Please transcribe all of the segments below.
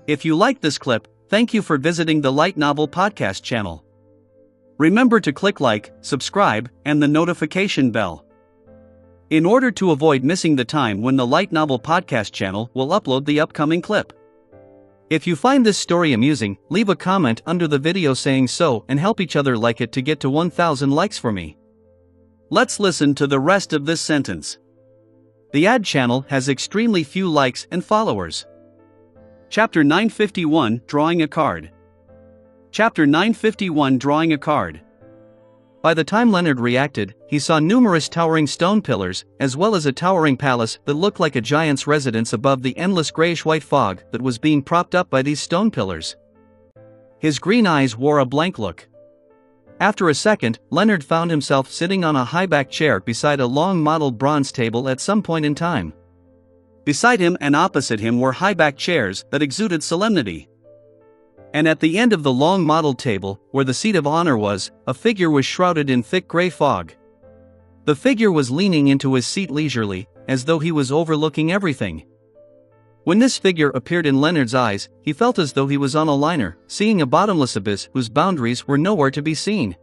If you liked this clip, thank you for visiting the Light Novel Podcast channel. Remember to click like, subscribe, and the notification bell, in order to avoid missing the time when the Light Novel Podcast channel will upload the upcoming clip. If you find this story amusing, leave a comment under the video saying so and help each other like it to get to 1,000 likes for me. Let's listen to the rest of this sentence. The ad channel has extremely few likes and followers. Chapter 951, Drawing a Card. Chapter 951, Drawing a Card. By the time Leonard reacted, he saw numerous towering stone pillars, as well as a towering palace that looked like a giant's residence above the endless grayish-white fog that was being propped up by these stone pillars. His green eyes wore a blank look. After a second, Leonard found himself sitting on a high-backed chair beside a long-modeled bronze table at some point in time. Beside him and opposite him were high-backed chairs that exuded solemnity. And at the end of the long-modeled table, where the seat of honor was, a figure was shrouded in thick gray fog. The figure was leaning into his seat leisurely, as though he was overlooking everything. When this figure appeared in Leonard's eyes, he felt as though he was on a liner, seeing a bottomless abyss whose boundaries were nowhere to be seen.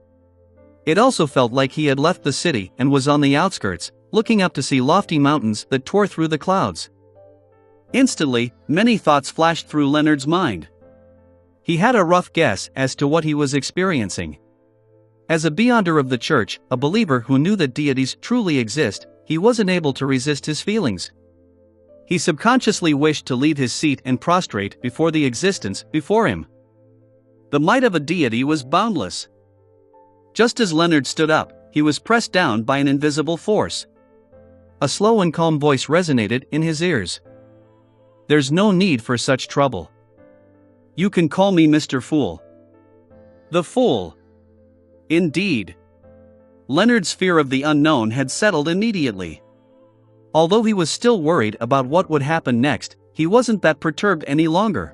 It also felt like he had left the city and was on the outskirts, looking up to see lofty mountains that tore through the clouds. Instantly, many thoughts flashed through Leonard's mind. He had a rough guess as to what he was experiencing. As a beyonder of the church, a believer who knew that deities truly exist, he wasn't able to resist his feelings. He subconsciously wished to leave his seat and prostrate before the existence before him. The might of a deity was boundless. Just as Leonard stood up, he was pressed down by an invisible force. A slow and calm voice resonated in his ears. "There's no need for such trouble. You can call me Mr. Fool." The Fool. Indeed. Leonard's fear of the unknown had settled immediately. Although he was still worried about what would happen next, he wasn't that perturbed any longer.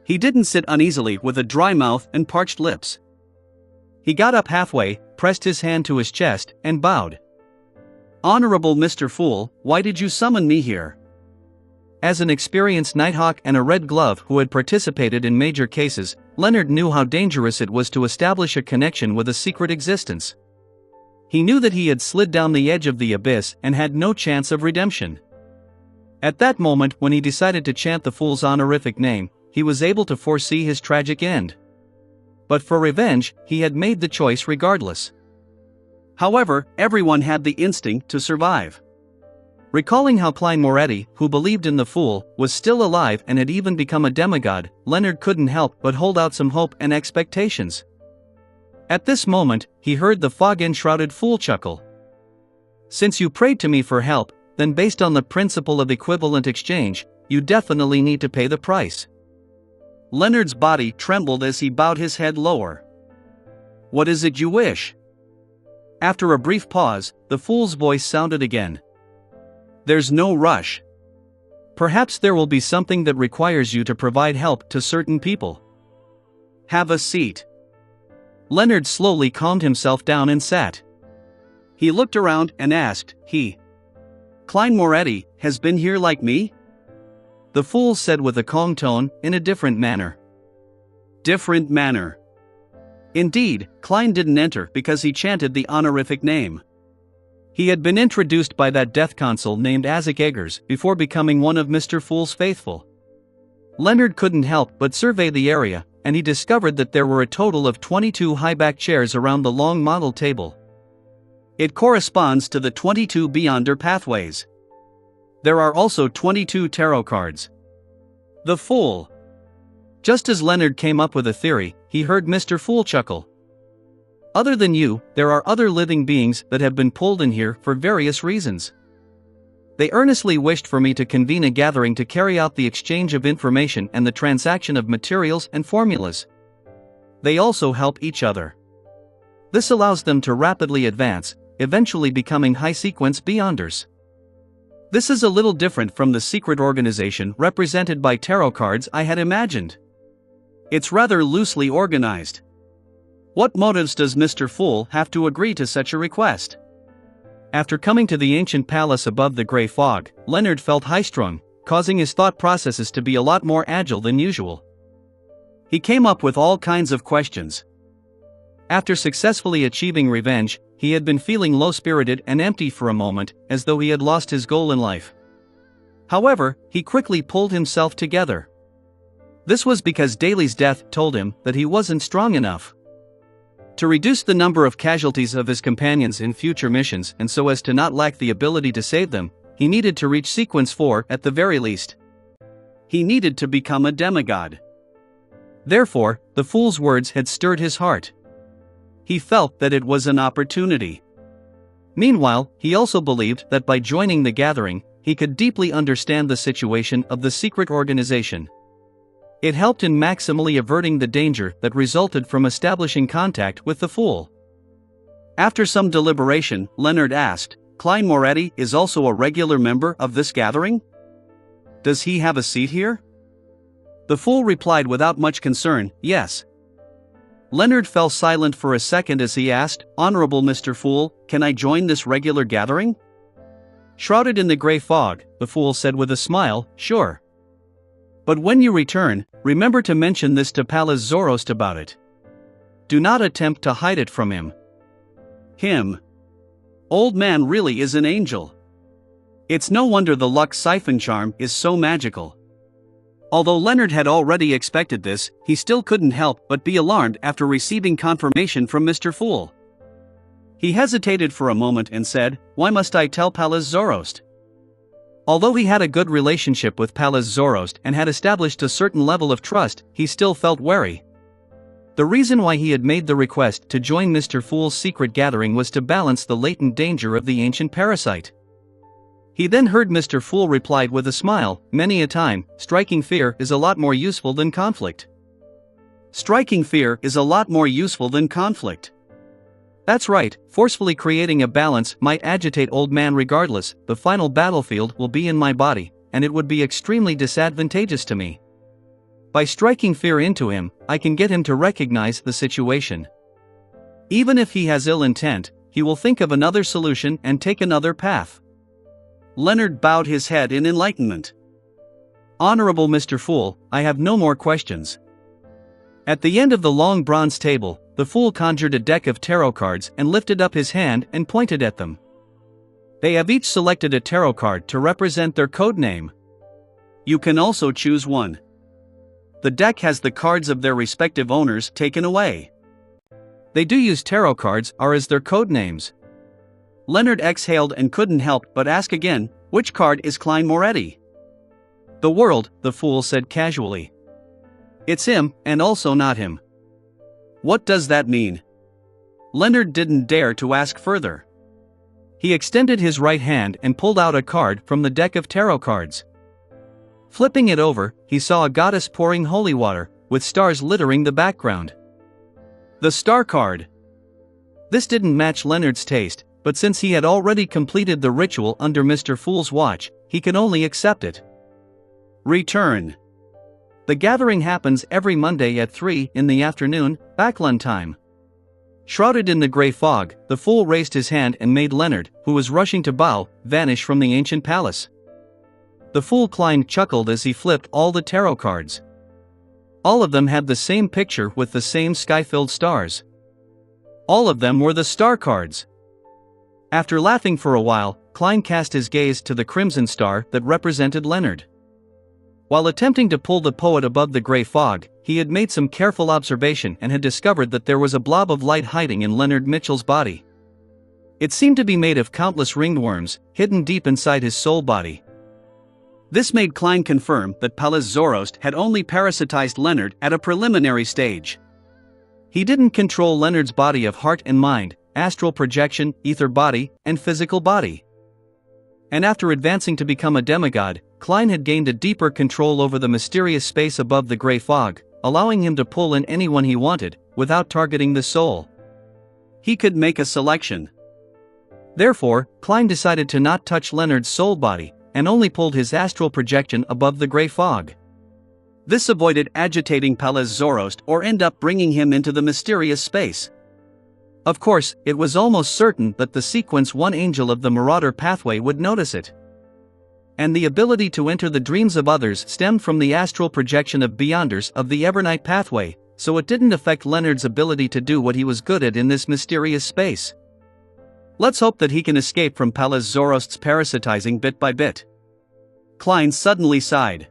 He didn't sit uneasily with a dry mouth and parched lips. He got up halfway, pressed his hand to his chest, and bowed. "Honorable Mr. Fool, why did you summon me here?" As an experienced nighthawk and a red glove who had participated in major cases, Leonard knew how dangerous it was to establish a connection with a secret existence. He knew that he had slid down the edge of the abyss and had no chance of redemption. At that moment, when he decided to chant the fool's honorific name, he was able to foresee his tragic end. But for revenge, he had made the choice regardless. However, everyone had the instinct to survive. Recalling how Klein Moretti, who believed in the fool, was still alive and had even become a demigod, Leonard couldn't help but hold out some hope and expectations. At this moment, he heard the fog-enshrouded fool chuckle. "Since you prayed to me for help, then based on the principle of equivalent exchange, you definitely need to pay the price." Leonard's body trembled as he bowed his head lower. "What is it you wish?" After a brief pause, the fool's voice sounded again. "There's no rush. Perhaps there will be something that requires you to provide help to certain people. Have a seat." Leonard slowly calmed himself down and sat. He looked around and asked, Klein Moretti has been here like me?" The fool said with a calm tone, in a different manner. Different manner. Indeed, Klein didn't enter because he chanted the honorific name. He had been introduced by that death consul named Isaac Eggers before becoming one of Mr. Fool's faithful. Leonard couldn't help but survey the area, and he discovered that there were a total of 22 high-backed chairs around the long model table. It corresponds to the 22 Beyonder pathways. There are also 22 tarot cards. The Fool. Just as Leonard came up with a theory, he heard Mr. Fool chuckle. "Other than you, there are other living beings that have been pulled in here for various reasons. They earnestly wished for me to convene a gathering to carry out the exchange of information and the transaction of materials and formulas. They also help each other. This allows them to rapidly advance, eventually becoming high-sequence Beyonders. This is a little different from the secret organization represented by tarot cards I had imagined. It's rather loosely organized. What motives does Mr. Fool have to agree to such a request?" After coming to the ancient palace above the gray fog, Leonard felt high-strung, causing his thought processes to be a lot more agile than usual. He came up with all kinds of questions. After successfully achieving revenge, he had been feeling low-spirited and empty for a moment, as though he had lost his goal in life. However, he quickly pulled himself together. This was because Daly's death told him that he wasn't strong enough. To reduce the number of casualties of his companions in future missions and so as to not lack the ability to save them, he needed to reach Sequence 4 at the very least. He needed to become a demigod. Therefore, the fool's words had stirred his heart. He felt that it was an opportunity. Meanwhile, he also believed that by joining the gathering, he could deeply understand the situation of the secret organization. It helped in maximally averting the danger that resulted from establishing contact with the fool. After some deliberation, Leonard asked, "Klein Moretti is also a regular member of this gathering? Does he have a seat here?" The fool replied without much concern, "Yes." Leonard fell silent for a second as he asked, "Honorable Mr. Fool, can I join this regular gathering?" Shrouded in the gray fog, the fool said with a smile, "Sure. But when you return, remember to mention this to Palace Zoroast about it. Do not attempt to hide it from him." Him. Old man really is an angel. It's no wonder the Lux siphon charm is so magical. Although Leonard had already expected this, he still couldn't help but be alarmed after receiving confirmation from Mr. Fool. He hesitated for a moment and said, "Why must I tell Palace Zoroast?" Although he had a good relationship with Palace Zoroast and had established a certain level of trust, he still felt wary. The reason why he had made the request to join Mr. Fool's secret gathering was to balance the latent danger of the ancient parasite. He then heard Mr. Fool replied with a smile, "Many a time, striking fear is a lot more useful than conflict." Striking fear is a lot more useful than conflict. That's right, forcefully creating a balance might agitate old man regardless, the final battlefield will be in my body, and it would be extremely disadvantageous to me. By striking fear into him, I can get him to recognize the situation. Even if he has ill intent, he will think of another solution and take another path. Leonard bowed his head in enlightenment. "Honorable Mr. Fool, I have no more questions." At the end of the long bronze table, the fool conjured a deck of tarot cards and lifted up his hand and pointed at them. They have each selected a tarot card to represent their code name. You can also choose one. The deck has the cards of their respective owners taken away. They do use tarot cards are as their code names. Leonard exhaled and couldn't help but ask again, "Which card is Klein Moretti?" "The world," the fool said casually. "It's him, and also not him." "What does that mean?" Leonard didn't dare to ask further. He extended his right hand and pulled out a card from the deck of tarot cards. Flipping it over, he saw a goddess pouring holy water, with stars littering the background. The star card. This didn't match Leonard's taste, but since he had already completed the ritual under Mr. Fool's watch, he could only accept it. Return. The gathering happens every Monday at 3 in the afternoon, Backlund time. Shrouded in the gray fog, the fool raised his hand and made Leonard, who was rushing to bow, vanish from the ancient palace. The fool Klein chuckled as he flipped all the tarot cards. All of them had the same picture with the same sky-filled stars. All of them were the star cards. After laughing for a while, Klein cast his gaze to the crimson star that represented Leonard. While attempting to pull the poet above the gray fog, he had made some careful observation and had discovered that there was a blob of light hiding in Leonard Mitchell's body. It seemed to be made of countless ringed worms, hidden deep inside his soul body. This made Klein confirm that Palace Zoroast had only parasitized Leonard at a preliminary stage. He didn't control Leonard's body of heart and mind, astral projection, ether body, and physical body. And after advancing to become a demigod, Klein had gained a deeper control over the mysterious space above the gray fog, allowing him to pull in anyone he wanted, without targeting the soul. He could make a selection. Therefore, Klein decided to not touch Leonard's soul body, and only pulled his astral projection above the gray fog. This avoided agitating Palace Zoroast or end up bringing him into the mysterious space. Of course, it was almost certain that the Sequence 1 angel of the Marauder pathway would notice it. and the ability to enter the dreams of others stemmed from the astral projection of Beyonders of the Evernight pathway, so it didn't affect Leonard's ability to do what he was good at in this mysterious space. Let's hope that he can escape from Pallas Zorost's parasitizing bit by bit. Klein suddenly sighed.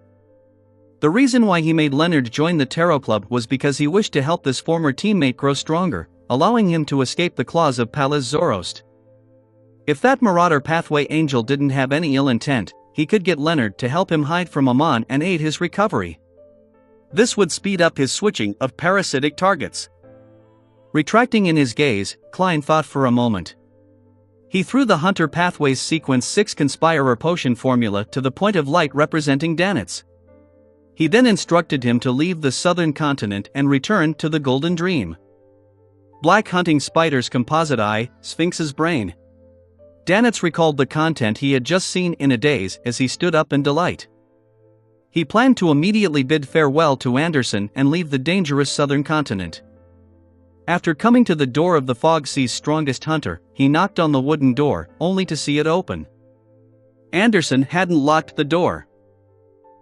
The reason why he made Leonard join the Tarot Club was because he wished to help this former teammate grow stronger, allowing him to escape the claws of Pallas Zorost. If that Marauder Pathway angel didn't have any ill intent, he could get Leonard to help him hide from Amon and aid his recovery. This would speed up his switching of parasitic targets. Retracting in his gaze, Klein thought for a moment. He threw the Hunter Pathways Sequence 6 Conspirer Potion formula to the point of light representing Danitz. He then instructed him to leave the southern continent and return to the Golden Dream. Black Hunting Spider's Composite Eye, Sphinx's Brain. Danitz recalled the content he had just seen in a daze as he stood up in delight. He planned to immediately bid farewell to Anderson and leave the dangerous southern continent. After coming to the door of the Fog Sea's strongest hunter, he knocked on the wooden door, only to see it open. Anderson hadn't locked the door.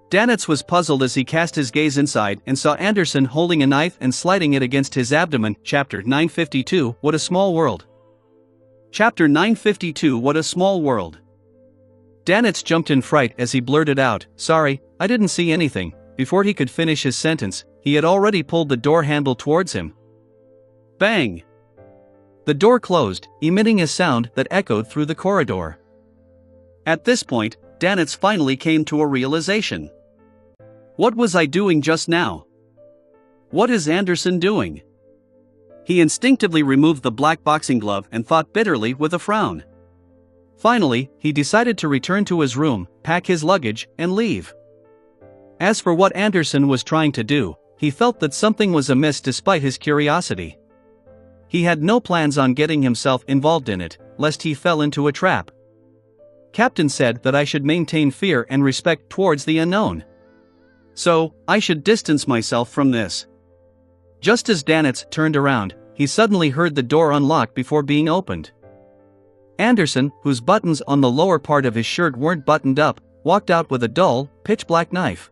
Danitz was puzzled as he cast his gaze inside and saw Anderson holding a knife and sliding it against his abdomen. Chapter 952, What a Small World. Chapter 952, What a Small World. Danitz jumped in fright as he blurted out, "Sorry, I didn't see anything." Before he could finish his sentence, he had already pulled the door handle towards him. Bang! The door closed, emitting a sound that echoed through the corridor. At this point, Danitz finally came to a realization. What was I doing just now? What is Anderson doing? He instinctively removed the black boxing glove and thought bitterly with a frown. Finally, he decided to return to his room, pack his luggage, and leave. As for what Anderson was trying to do, he felt that something was amiss despite his curiosity. He had no plans on getting himself involved in it, lest he fell into a trap. Captain said that I should maintain fear and respect towards the unknown. So, I should distance myself from this. Just as Danitz turned around, he suddenly heard the door unlock before being opened. Anderson, whose buttons on the lower part of his shirt weren't buttoned up, walked out with a dull, pitch-black knife.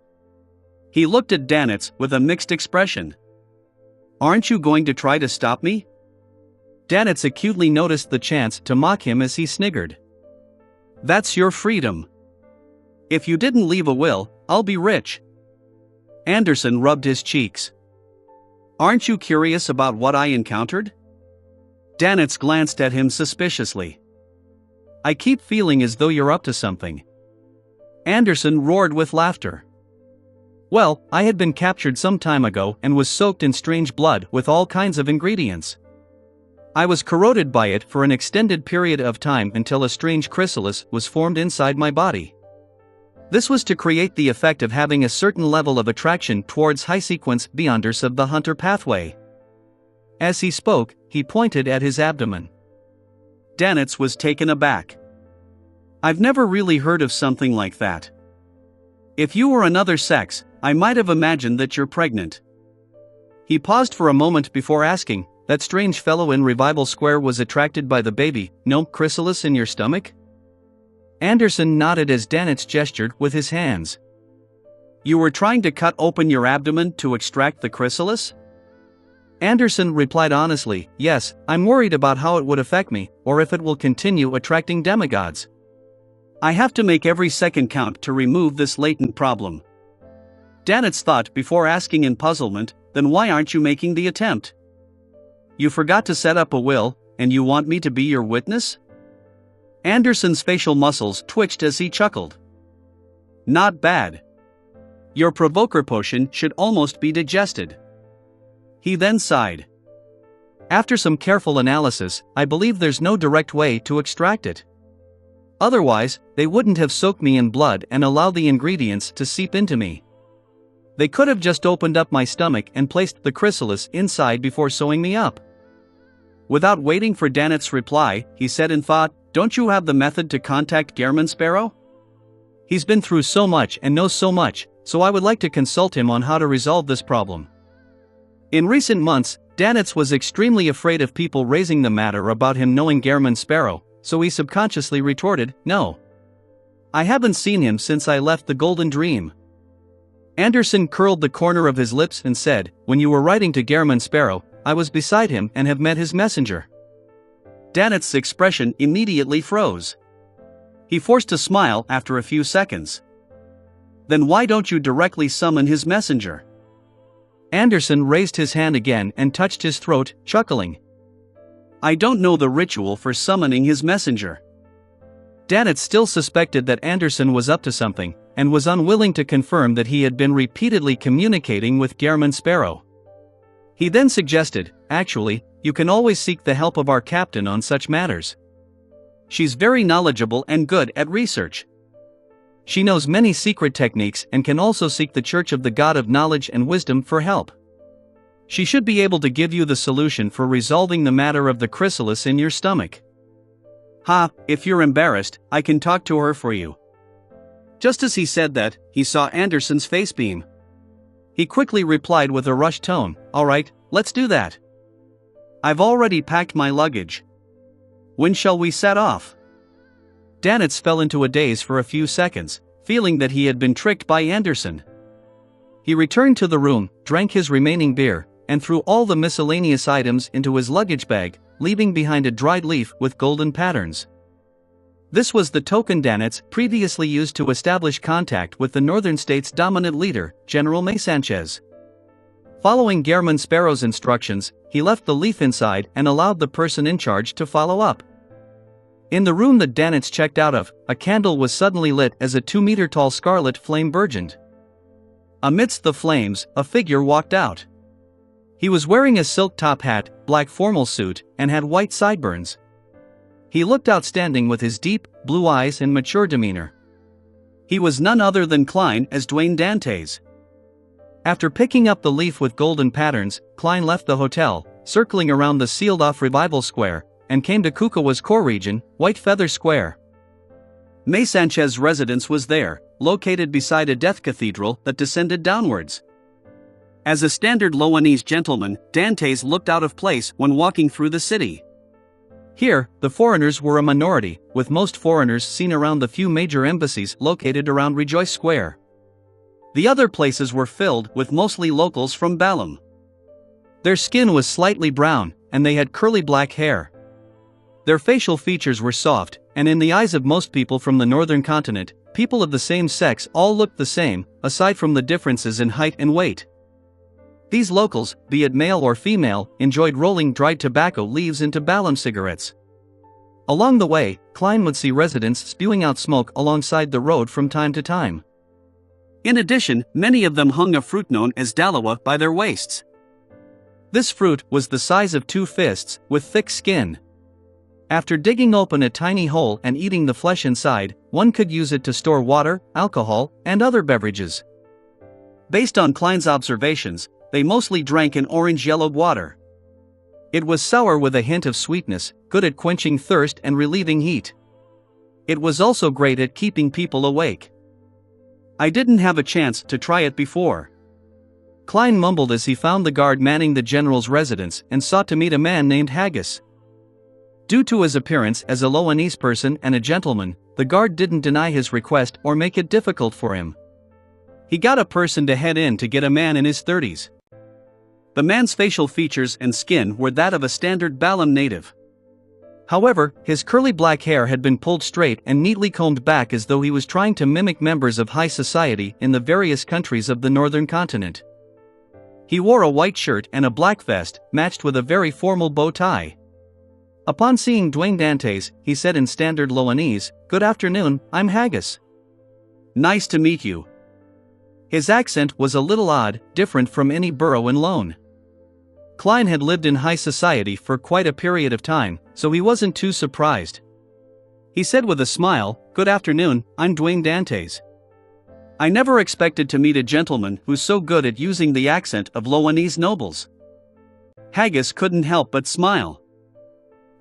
He looked at Danitz with a mixed expression. "Aren't you going to try to stop me?" Danitz acutely noticed the chance to mock him as he sniggered. "That's your freedom. If you didn't leave a will, I'll be rich." Anderson rubbed his cheeks. "Aren't you curious about what I encountered?" Danitz glanced at him suspiciously. "I keep feeling as though you're up to something." Anderson roared with laughter. "Well, I had been captured some time ago and was soaked in strange blood with all kinds of ingredients. I was corroded by it for an extended period of time until a strange chrysalis was formed inside my body. This was to create the effect of having a certain level of attraction towards high-sequence Beyonders of the Hunter Pathway." As he spoke, he pointed at his abdomen. Danitz was taken aback. "I've never really heard of something like that. If you were another sex, I might have imagined that you're pregnant." He paused for a moment before asking, "That strange fellow in Revival Square was attracted by the baby, no chrysalis in your stomach?" Anderson nodded as Danitz gestured with his hands. "You were trying to cut open your abdomen to extract the chrysalis?" Anderson replied honestly, "Yes, I'm worried about how it would affect me, or if it will continue attracting demigods. I have to make every second count to remove this latent problem." Danitz thought before asking in puzzlement, "Then why aren't you making the attempt? You forgot to set up a will, and you want me to be your witness?" Anderson's facial muscles twitched as he chuckled. "Not bad. Your provoker potion should almost be digested." He then sighed. "After some careful analysis, I believe there's no direct way to extract it. Otherwise, they wouldn't have soaked me in blood and allowed the ingredients to seep into me. They could have just opened up my stomach and placed the chrysalis inside before sewing me up." Without waiting for Danitz's reply, he said in thought, "Don't you have the method to contact Gehrman Sparrow? He's been through so much and knows so much, so I would like to consult him on how to resolve this problem." In recent months, Danitz was extremely afraid of people raising the matter about him knowing Gehrman Sparrow, so he subconsciously retorted, "No. I haven't seen him since I left the Golden Dream. Anderson curled the corner of his lips and said, when you were writing to Gairman Sparrow, I was beside him and have met his messenger. Dannett's expression immediately froze. He forced a smile after a few seconds. Then why don't you directly summon his messenger? Anderson raised his hand again and touched his throat, chuckling. I don't know the ritual for summoning his messenger. Dannett still suspected that Anderson was up to something, and was unwilling to confirm that he had been repeatedly communicating with Gairman Sparrow. He then suggested, actually, you can always seek the help of our captain on such matters. She's very knowledgeable and good at research. She knows many secret techniques and can also seek the Church of the God of Knowledge and Wisdom for help. She should be able to give you the solution for resolving the matter of the chrysalis in your stomach. If you're embarrassed, I can talk to her for you. Just as he said that, he saw Anderson's face beam. He quickly replied with a rushed tone, all right, let's do that. I've already packed my luggage. When shall we set off? Dannett fell into a daze for a few seconds, feeling that he had been tricked by Anderson. He returned to the room, drank his remaining beer, and threw all the miscellaneous items into his luggage bag, leaving behind a dried leaf with golden patterns. This was the token Dannett previously used to establish contact with the Northern States' dominant leader, General May Sanchez. Following Gairman Sparrow's instructions, he left the leaf inside and allowed the person in charge to follow up. In the room that Dannett checked out of, a candle was suddenly lit as a 2-meter-tall scarlet flame burgeoned. Amidst the flames, a figure walked out. He was wearing a silk top hat, black formal suit, and had white sideburns. He looked outstanding with his deep, blue eyes and mature demeanor. He was none other than Klein as Dwayne Dantes. After picking up the leaf with golden patterns, Klein left the hotel, circling around the sealed-off Revival Square, and came to Kukawa's core region, White Feather Square. May Sanchez's residence was there, located beside a death cathedral that descended downwards. As a standard Loanese gentleman, Dantes looked out of place when walking through the city. Here, the foreigners were a minority, with most foreigners seen around the few major embassies located around Rejoice Square. The other places were filled with mostly locals from Balam. Their skin was slightly brown, and they had curly black hair. Their facial features were soft, and in the eyes of most people from the northern continent, people of the same sex all looked the same, aside from the differences in height and weight. These locals, be it male or female, enjoyed rolling dried tobacco leaves into Balam cigarettes. Along the way, Klein would see residents spewing out smoke alongside the road from time to time. In addition, many of them hung a fruit known as dalawa by their waists. This fruit was the size of 2 fists, with thick skin. After digging open a tiny hole and eating the flesh inside, one could use it to store water, alcohol, and other beverages. Based on Klein's observations, they mostly drank an orange-yellowed water. It was sour with a hint of sweetness, good at quenching thirst and relieving heat. It was also great at keeping people awake. I didn't have a chance to try it before. Klein mumbled as he found the guard manning the general's residence and sought to meet a man named Haggis. Due to his appearance as a Loanese person and a gentleman, the guard didn't deny his request or make it difficult for him. He got a person to head in to get a man in his 30s. The man's facial features and skin were that of a standard Balam native. However, his curly black hair had been pulled straight and neatly combed back as though he was trying to mimic members of high society in the various countries of the northern continent. He wore a white shirt and a black vest, matched with a very formal bow tie. Upon seeing Dwayne Dantes, he said in standard Loanese, "Good afternoon, I'm Haggis." "Nice to meet you." His accent was a little odd, different from any burro in Lone. Klein had lived in high society for quite a period of time, so he wasn't too surprised. He said with a smile, "Good afternoon, I'm Dwayne Dantes. I never expected to meet a gentleman who's so good at using the accent of Loanese nobles." Haggis couldn't help but smile.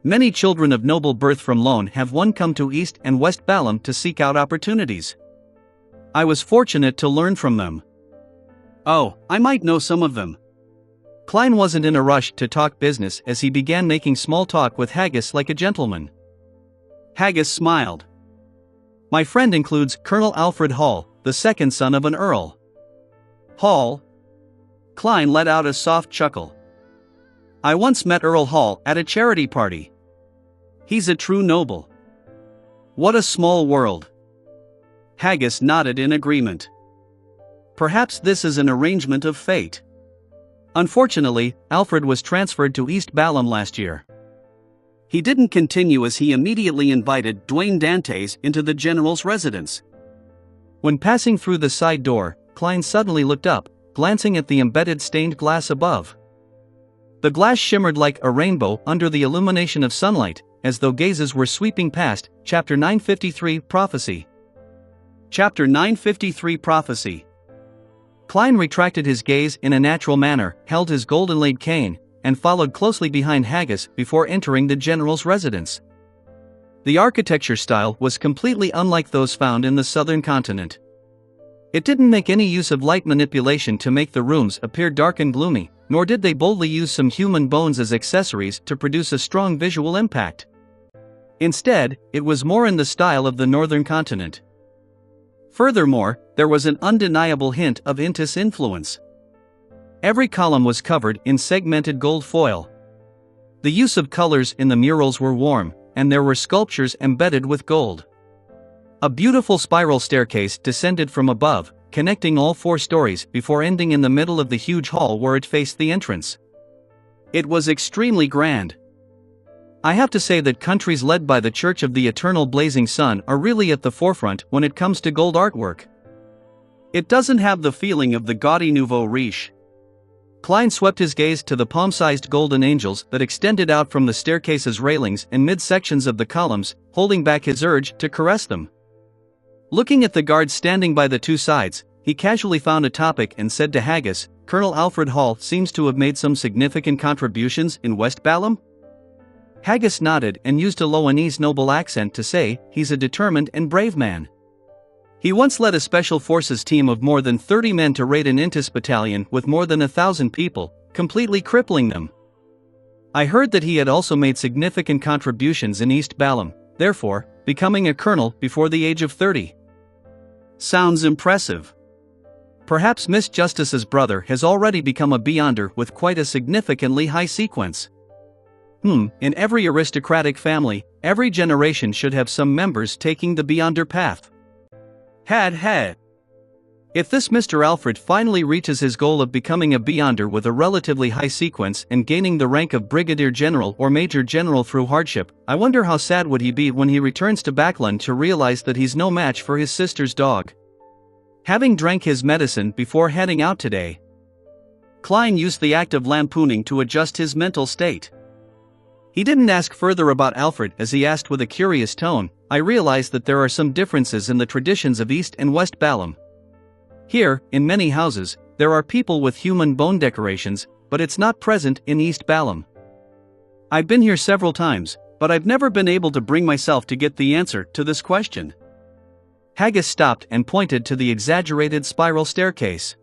Many children of noble birth from Lone have come to East and West Balam to seek out opportunities. I was fortunate to learn from them. Oh, I might know some of them. Klein wasn't in a rush to talk business as he began making small talk with Haggis like a gentleman. Haggis smiled. My friend includes Colonel Alfred Hall, the second son of an earl. Hall? Klein let out a soft chuckle. I once met Earl Hall at a charity party. He's a true noble. What a small world. Haggis nodded in agreement. Perhaps this is an arrangement of fate. Unfortunately, Alfred was transferred to East Balham last year. He didn't continue as he immediately invited Dwayne Dantes into the general's residence. When passing through the side door, Klein suddenly looked up, glancing at the embedded stained glass above. The glass shimmered like a rainbow under the illumination of sunlight, as though gazes were sweeping past. Chapter 953 Prophecy. Chapter 953 Prophecy. Klein retracted his gaze in a natural manner, held his gold-inlaid cane, and followed closely behind Haggis before entering the general's residence. The architecture style was completely unlike those found in the southern continent. It didn't make any use of light manipulation to make the rooms appear dark and gloomy, nor did they boldly use some human bones as accessories to produce a strong visual impact. Instead, it was more in the style of the northern continent. Furthermore, there was an undeniable hint of Intis influence. Every column was covered in segmented gold foil. The use of colors in the murals were warm, and there were sculptures embedded with gold. A beautiful spiral staircase descended from above, connecting all 4 stories before ending in the middle of the huge hall where it faced the entrance. It was extremely grand. I have to say that countries led by the Church of the Eternal Blazing Sun are really at the forefront when it comes to gold artwork. It doesn't have the feeling of the gaudy nouveau riche. Klein swept his gaze to the palm-sized golden angels that extended out from the staircase's railings and mid-sections of the columns, holding back his urge to caress them. Looking at the guards standing by the 2 sides, he casually found a topic and said to Haggis, "Colonel Alfred Hall seems to have made some significant contributions in West Balham?" Haggis nodded and used a Loanese noble accent to say, "He's a determined and brave man. He once led a special forces team of more than 30 men to raid an Intis battalion with more than 1,000 people, completely crippling them. I heard that he had also made significant contributions in East Balham, therefore, becoming a colonel before the age of 30. Sounds impressive. Perhaps Miss Justice's brother has already become a Beyonder with quite a significantly high sequence. In every aristocratic family, every generation should have some members taking the Beyonder path. Had. If this Mr. Alfred finally reaches his goal of becoming a Beyonder with a relatively high sequence and gaining the rank of Brigadier General or Major General through hardship, I wonder how sad would he be when he returns to Backland to realize that he's no match for his sister's dog. Having drank his medicine before heading out today, Klein used the act of lampooning to adjust his mental state. He didn't ask further about Alfred as he asked with a curious tone, "I realize that there are some differences in the traditions of East and West Balham. Here, in many houses, there are people with human bone decorations, but it's not present in East Balham. I've been here several times, but I've never been able to bring myself to get the answer to this question." Haggis stopped and pointed to the exaggerated spiral staircase.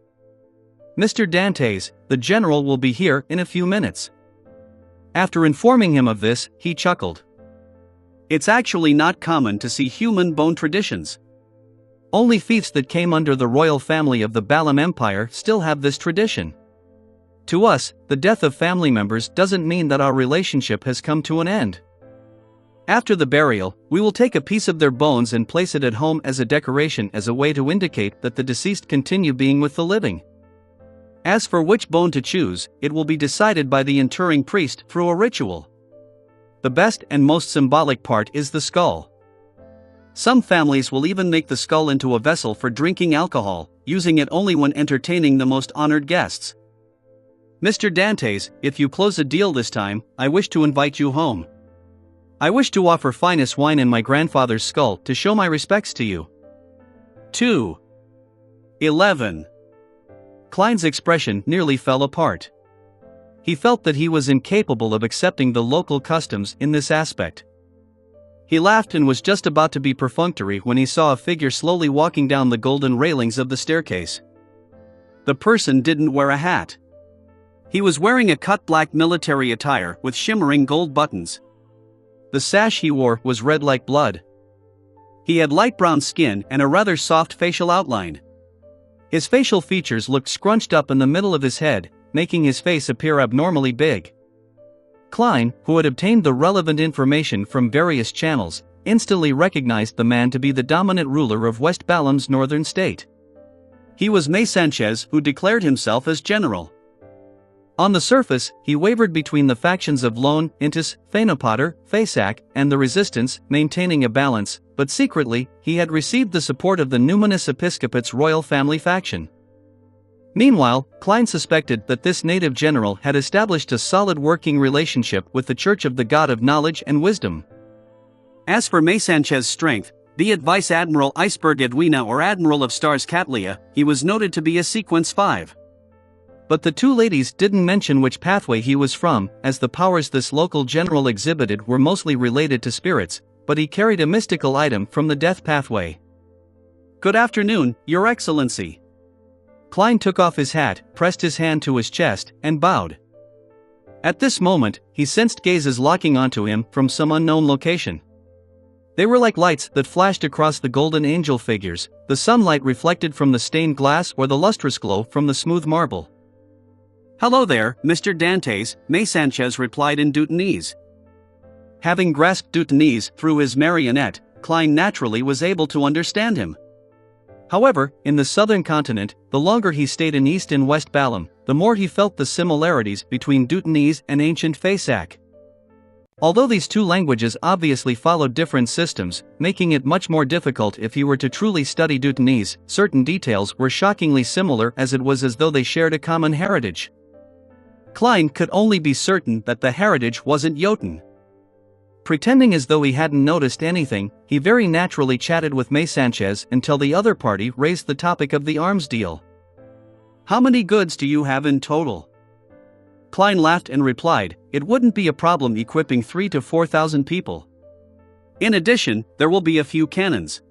"Mr. Dantes, the general will be here in a few minutes." After informing him of this, he chuckled. It's actually not common to see human bone traditions. Only fiefs that came under the royal family of the Balham Empire still have this tradition. To us, the death of family members doesn't mean that our relationship has come to an end. After the burial, we will take a piece of their bones and place it at home as a decoration, as a way to indicate that the deceased continue being with the living. As for which bone to choose, it will be decided by the interring priest through a ritual. The best and most symbolic part is the skull. Some families will even make the skull into a vessel for drinking alcohol, using it only when entertaining the most honored guests. Mr. Dantes, if you close a deal this time, I wish to invite you home. I wish to offer finest wine in my grandfather's skull to show my respects to you. 2:11. Klein's expression nearly fell apart. He felt that he was incapable of accepting the local customs in this aspect. He laughed and was just about to be perfunctory when he saw a figure slowly walking down the golden railings of the staircase. The person didn't wear a hat. He was wearing a cut black military attire with shimmering gold buttons. The sash he wore was red like blood. He had light brown skin and a rather soft facial outline. His facial features looked scrunched up in the middle of his head, making his face appear abnormally big. Klein, who had obtained the relevant information from various channels, instantly recognized the man to be the dominant ruler of West Balam's northern state. He was May Sanchez, who declared himself as general. On the surface, he wavered between the factions of Lone, Intis, Thanapotter, Fasak, and the Resistance, maintaining a balance, but secretly, he had received the support of the Numinous Episcopate's royal family faction. Meanwhile, Klein suspected that this native general had established a solid working relationship with the Church of the God of Knowledge and Wisdom. As for May Sanchez's strength, be it Vice Admiral Iceberg Edwina or Admiral of Stars Catlia, he was noted to be a Sequence 5. But the two ladies didn't mention which pathway he was from, as the powers this local general exhibited were mostly related to spirits, but he carried a mystical item from the death pathway. "Good afternoon, Your Excellency." Klein took off his hat, pressed his hand to his chest, and bowed. At this moment, he sensed gazes locking onto him from some unknown location. They were like lights that flashed across the golden angel figures, the sunlight reflected from the stained glass or the lustrous glow from the smooth marble. "Hello there, Mr. Dantes," May Sanchez replied in Deutanese. Having grasped Deutanese through his marionette, Klein naturally was able to understand him. However, in the southern continent, the longer he stayed in East and West Balam, the more he felt the similarities between Deutanese and ancient Fasak. Although these two languages obviously followed different systems, making it much more difficult if he were to truly study Deutanese, certain details were shockingly similar, as it was as though they shared a common heritage. Klein could only be certain that the heritage wasn't Jotun. Pretending as though he hadn't noticed anything, he very naturally chatted with May Sanchez until the other party raised the topic of the arms deal. "How many goods do you have in total?" Klein laughed and replied, "It wouldn't be a problem equipping 3,000 to 4,000 people. In addition, there will be a few cannons."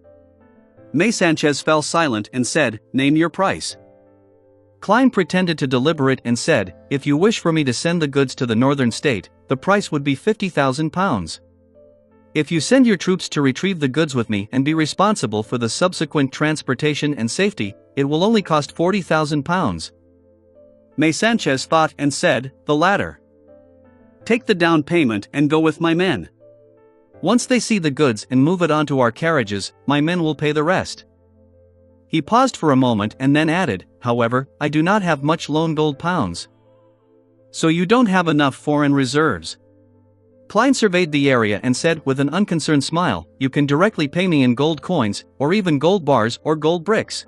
May Sanchez fell silent and said, "Name your price." Klein pretended to deliberate and said, "If you wish for me to send the goods to the northern state, the price would be 50,000 pounds. If you send your troops to retrieve the goods with me and be responsible for the subsequent transportation and safety, it will only cost 40,000 pounds. May Sanchez thought and said, "The latter. Take the down payment and go with my men. Once they see the goods and move it onto our carriages, my men will pay the rest." He paused for a moment and then added, "However, I do not have much lone gold pounds." "So you don't have enough foreign reserves?" Klein surveyed the area and said with an unconcerned smile, "You can directly pay me in gold coins, or even gold bars or gold bricks."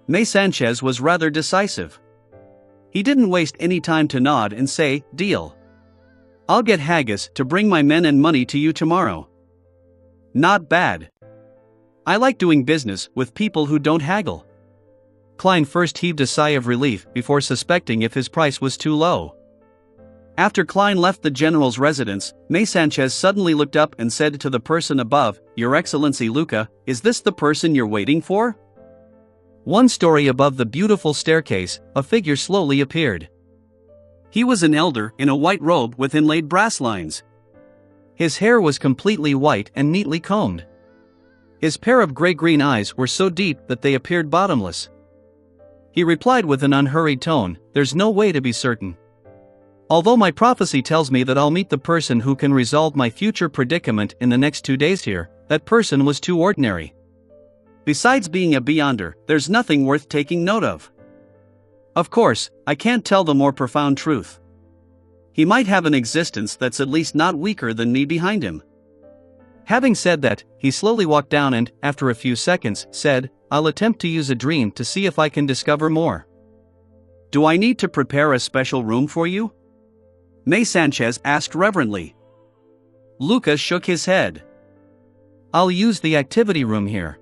May Sanchez was rather decisive. He didn't waste any time to nod and say, "Deal. I'll get Haggis to bring my men and money to you tomorrow." "Not bad. I like doing business with people who don't haggle." Klein first heaved a sigh of relief before suspecting if his price was too low. After Klein left the general's residence, May Sanchez suddenly looked up and said to the person above, "Your Excellency Luca, is this the person you're waiting for?" One story above the beautiful staircase, a figure slowly appeared. He was an elder in a white robe with inlaid brass lines. His hair was completely white and neatly combed. His pair of gray-green eyes were so deep that they appeared bottomless. He replied with an unhurried tone, "There's no way to be certain. Although my prophecy tells me that I'll meet the person who can resolve my future predicament in the next 2 days here, that person was too ordinary. Besides being a beyonder, there's nothing worth taking note of. Of course, I can't tell the more profound truth. He might have an existence that's at least not weaker than me behind him." Having said that, he slowly walked down and, after a few seconds, said, "I'll attempt to use a dream to see if I can discover more. Do I need to prepare a special room for you?" May Sanchez asked reverently. Lucas shook his head. "I'll use the activity room here."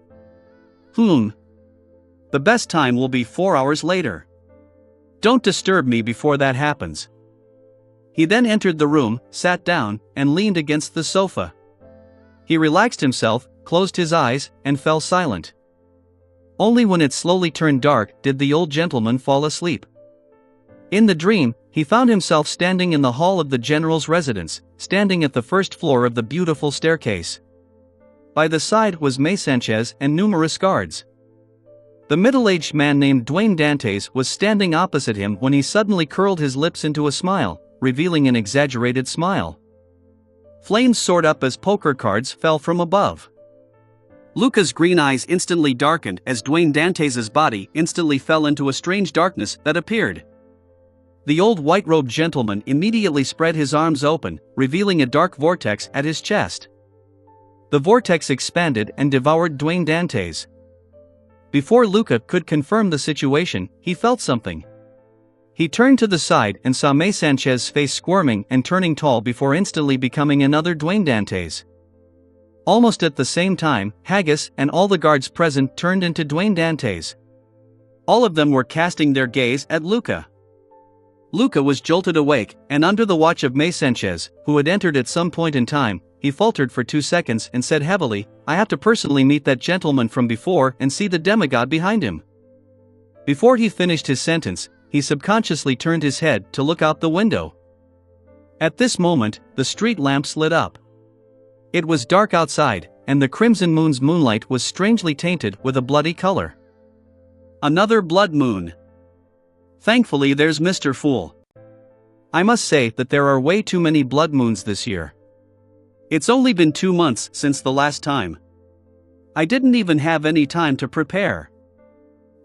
The best time will be 4 hours later. Don't disturb me before that happens." He then entered the room, sat down, and leaned against the sofa. He relaxed himself, closed his eyes, and fell silent. Only when it slowly turned dark did the old gentleman fall asleep. In the dream, he found himself standing in the hall of the general's residence, standing at the first floor of the beautiful staircase. By the side was May Sanchez and numerous guards. The middle-aged man named Dwayne Dantes was standing opposite him when he suddenly curled his lips into a smile, revealing an exaggerated smile. Flames soared up as poker cards fell from above. Luca's green eyes instantly darkened as Dwayne Dantes's body instantly fell into a strange darkness that appeared. The old white-robed gentleman immediately spread his arms open, revealing a dark vortex at his chest. The vortex expanded and devoured Dwayne Dantes. Before Luca could confirm the situation, he felt something. He turned to the side and saw May Sanchez's face squirming and turning tall before instantly becoming another Dwayne Dantes. Almost at the same time, Haggis and all the guards present turned into Dwayne Dantes. All of them were casting their gaze at Luca. Luca was jolted awake, and under the watch of May Sanchez, who had entered at some point in time, he faltered for 2 seconds and said heavily, "I have to personally meet that gentleman from before and see the demigod behind him." Before he finished his sentence, he subconsciously turned his head to look out the window. At this moment, the street lamps lit up. It was dark outside, and the crimson moon's moonlight was strangely tainted with a bloody color. Another blood moon. Thankfully there's Mr. Fool. I must say that there are way too many blood moons this year. It's only been 2 months since the last time. I didn't even have any time to prepare.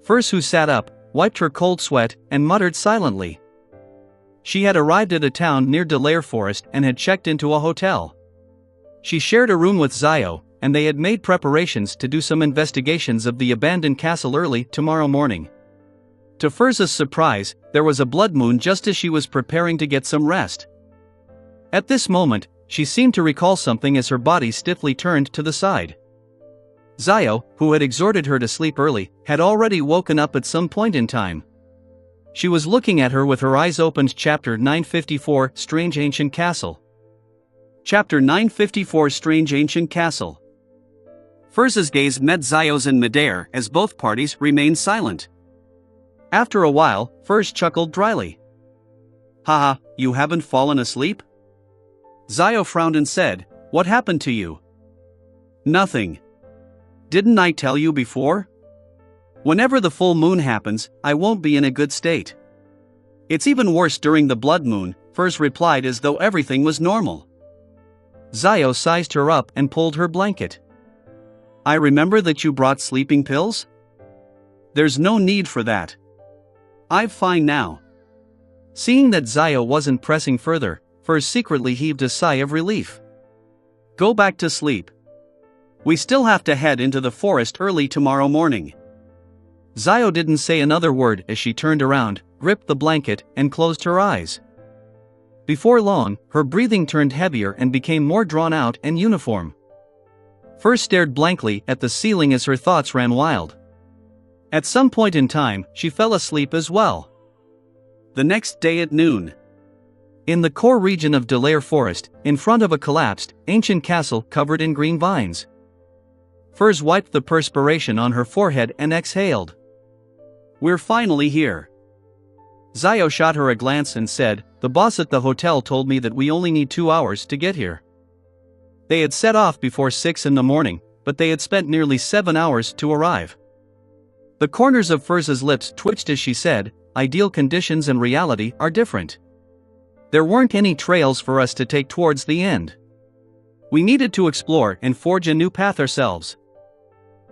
Furs, who sat up, wiped her cold sweat, and muttered silently. She had arrived at a town near Delaire Forest and had checked into a hotel. She shared a room with Zio, and they had made preparations to do some investigations of the abandoned castle early tomorrow morning. To Furza's surprise, there was a blood moon just as she was preparing to get some rest. At this moment, she seemed to recall something as her body stiffly turned to the side. Zio, who had exhorted her to sleep early, had already woken up at some point in time. She was looking at her with her eyes opened. Chapter 954, Strange Ancient Castle. Chapter 954, Strange Ancient Castle. Furza's gaze met Zio's in midair as both parties remained silent. After a while, Furz chuckled dryly. "Haha, you haven't fallen asleep?" Zio frowned and said, "What happened to you?" "Nothing. Didn't I tell you before? Whenever the full moon happens, I won't be in a good state." "It's even worse during the blood moon," Furz replied as though everything was normal. Zio sized her up and pulled her blanket. "I remember that you brought sleeping pills? There's no need for that. I'm fine now." Seeing that Zio wasn't pressing further, Furz secretly heaved a sigh of relief. "Go back to sleep. We still have to head into the forest early tomorrow morning." Zio didn't say another word as she turned around, gripped the blanket, and closed her eyes. Before long, her breathing turned heavier and became more drawn out and uniform. Furz stared blankly at the ceiling as her thoughts ran wild. At some point in time, she fell asleep as well. The next day at noon. In the core region of Delaire Forest, in front of a collapsed, ancient castle covered in green vines. Furz wiped the perspiration on her forehead and exhaled. "We're finally here." Zio shot her a glance and said, "The boss at the hotel told me that we only need 2 hours to get here." They had set off before 6 in the morning, but they had spent nearly 7 hours to arrive. The corners of Furza's lips twitched as she said, "Ideal conditions and reality are different. There weren't any trails for us to take towards the end. We needed to explore and forge a new path ourselves."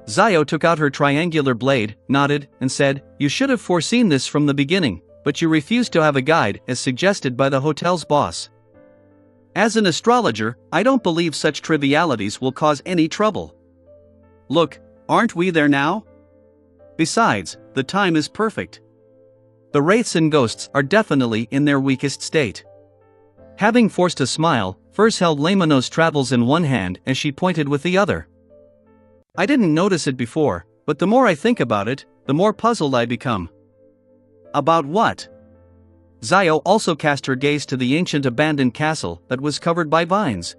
Zio took out her triangular blade, nodded, and said, "You should have foreseen this from the beginning, but you refused to have a guide as suggested by the hotel's boss. As an astrologer, I don't believe such trivialities will cause any trouble. Look, aren't we there now? Besides, the time is perfect. The wraiths and ghosts are definitely in their weakest state." Having forced a smile, Furz held Lamano's travels in one hand as she pointed with the other. "I didn't notice it before, but the more I think about it, the more puzzled I become." "About what?" Zio also cast her gaze to the ancient abandoned castle that was covered by vines.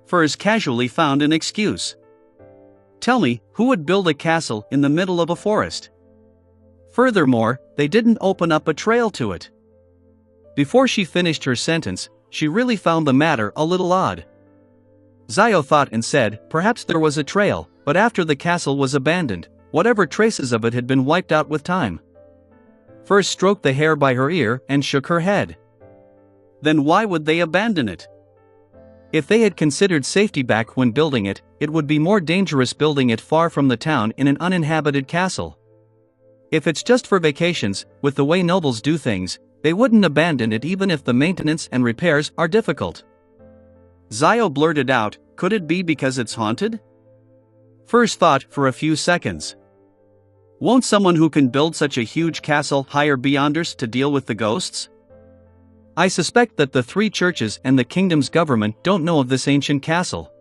Furz casually found an excuse. "Tell me, who would build a castle in the middle of a forest? Furthermore, they didn't open up a trail to it." Before she finished her sentence, she really found the matter a little odd. Zio thought and said, perhaps there was a trail, but after the castle was abandoned, whatever traces of it had been wiped out with time. Furs stroked the hair by her ear and shook her head. Then why would they abandon it? If they had considered safety back when building it, it would be more dangerous building it far from the town in an uninhabited castle. If it's just for vacations, with the way nobles do things, they wouldn't abandon it even if the maintenance and repairs are difficult. Zio blurted out, could it be because it's haunted? Furs thought for a few seconds. Won't someone who can build such a huge castle hire beyonders to deal with the ghosts? I suspect that the three churches and the kingdom's government don't know of this ancient castle.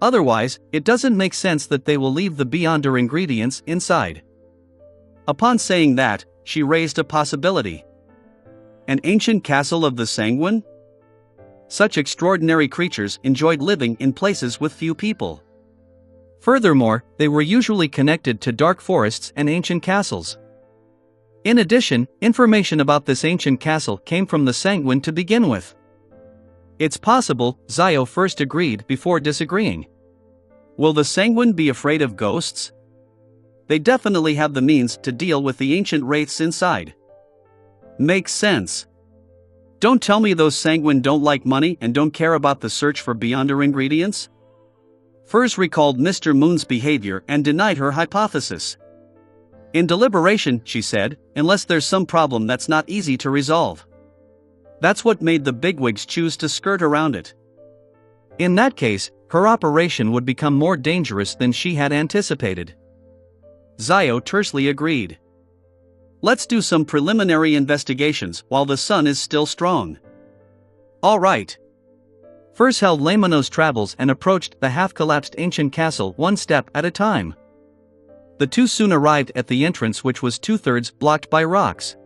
Otherwise, it doesn't make sense that they will leave the beyonder ingredients inside. Upon saying that, she raised a possibility. An ancient castle of the Sanguine? Such extraordinary creatures enjoyed living in places with few people. Furthermore, they were usually connected to dark forests and ancient castles. In addition, information about this ancient castle came from the Sanguine to begin with. It's possible, Zio first agreed before disagreeing. Will the Sanguine be afraid of ghosts? They definitely have the means to deal with the ancient wraiths inside. Makes sense. Don't tell me those Sanguine don't like money and don't care about the search for beyonder ingredients? Furs recalled Mr. Moon's behavior and denied her hypothesis. In deliberation, she said, unless there's some problem that's not easy to resolve. That's what made the bigwigs choose to skirt around it. In that case, her operation would become more dangerous than she had anticipated. Zio tersely agreed. Let's do some preliminary investigations while the sun is still strong. All right. Furs held Lamano's travels and approached the half-collapsed ancient castle one step at a time. The two soon arrived at the entrance, which was two-thirds blocked by rocks.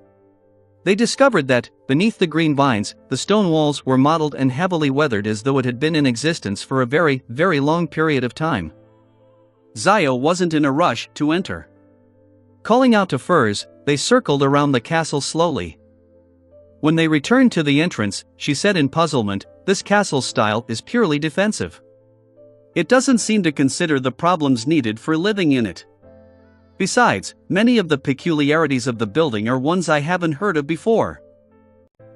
They discovered that, beneath the green vines, the stone walls were mottled and heavily weathered as though it had been in existence for a very, very long period of time. Zio wasn't in a rush to enter. Calling out to Furs, they circled around the castle slowly. When they returned to the entrance, she said in puzzlement, this castle's style is purely defensive. It doesn't seem to consider the problems needed for living in it. Besides, many of the peculiarities of the building are ones I haven't heard of before.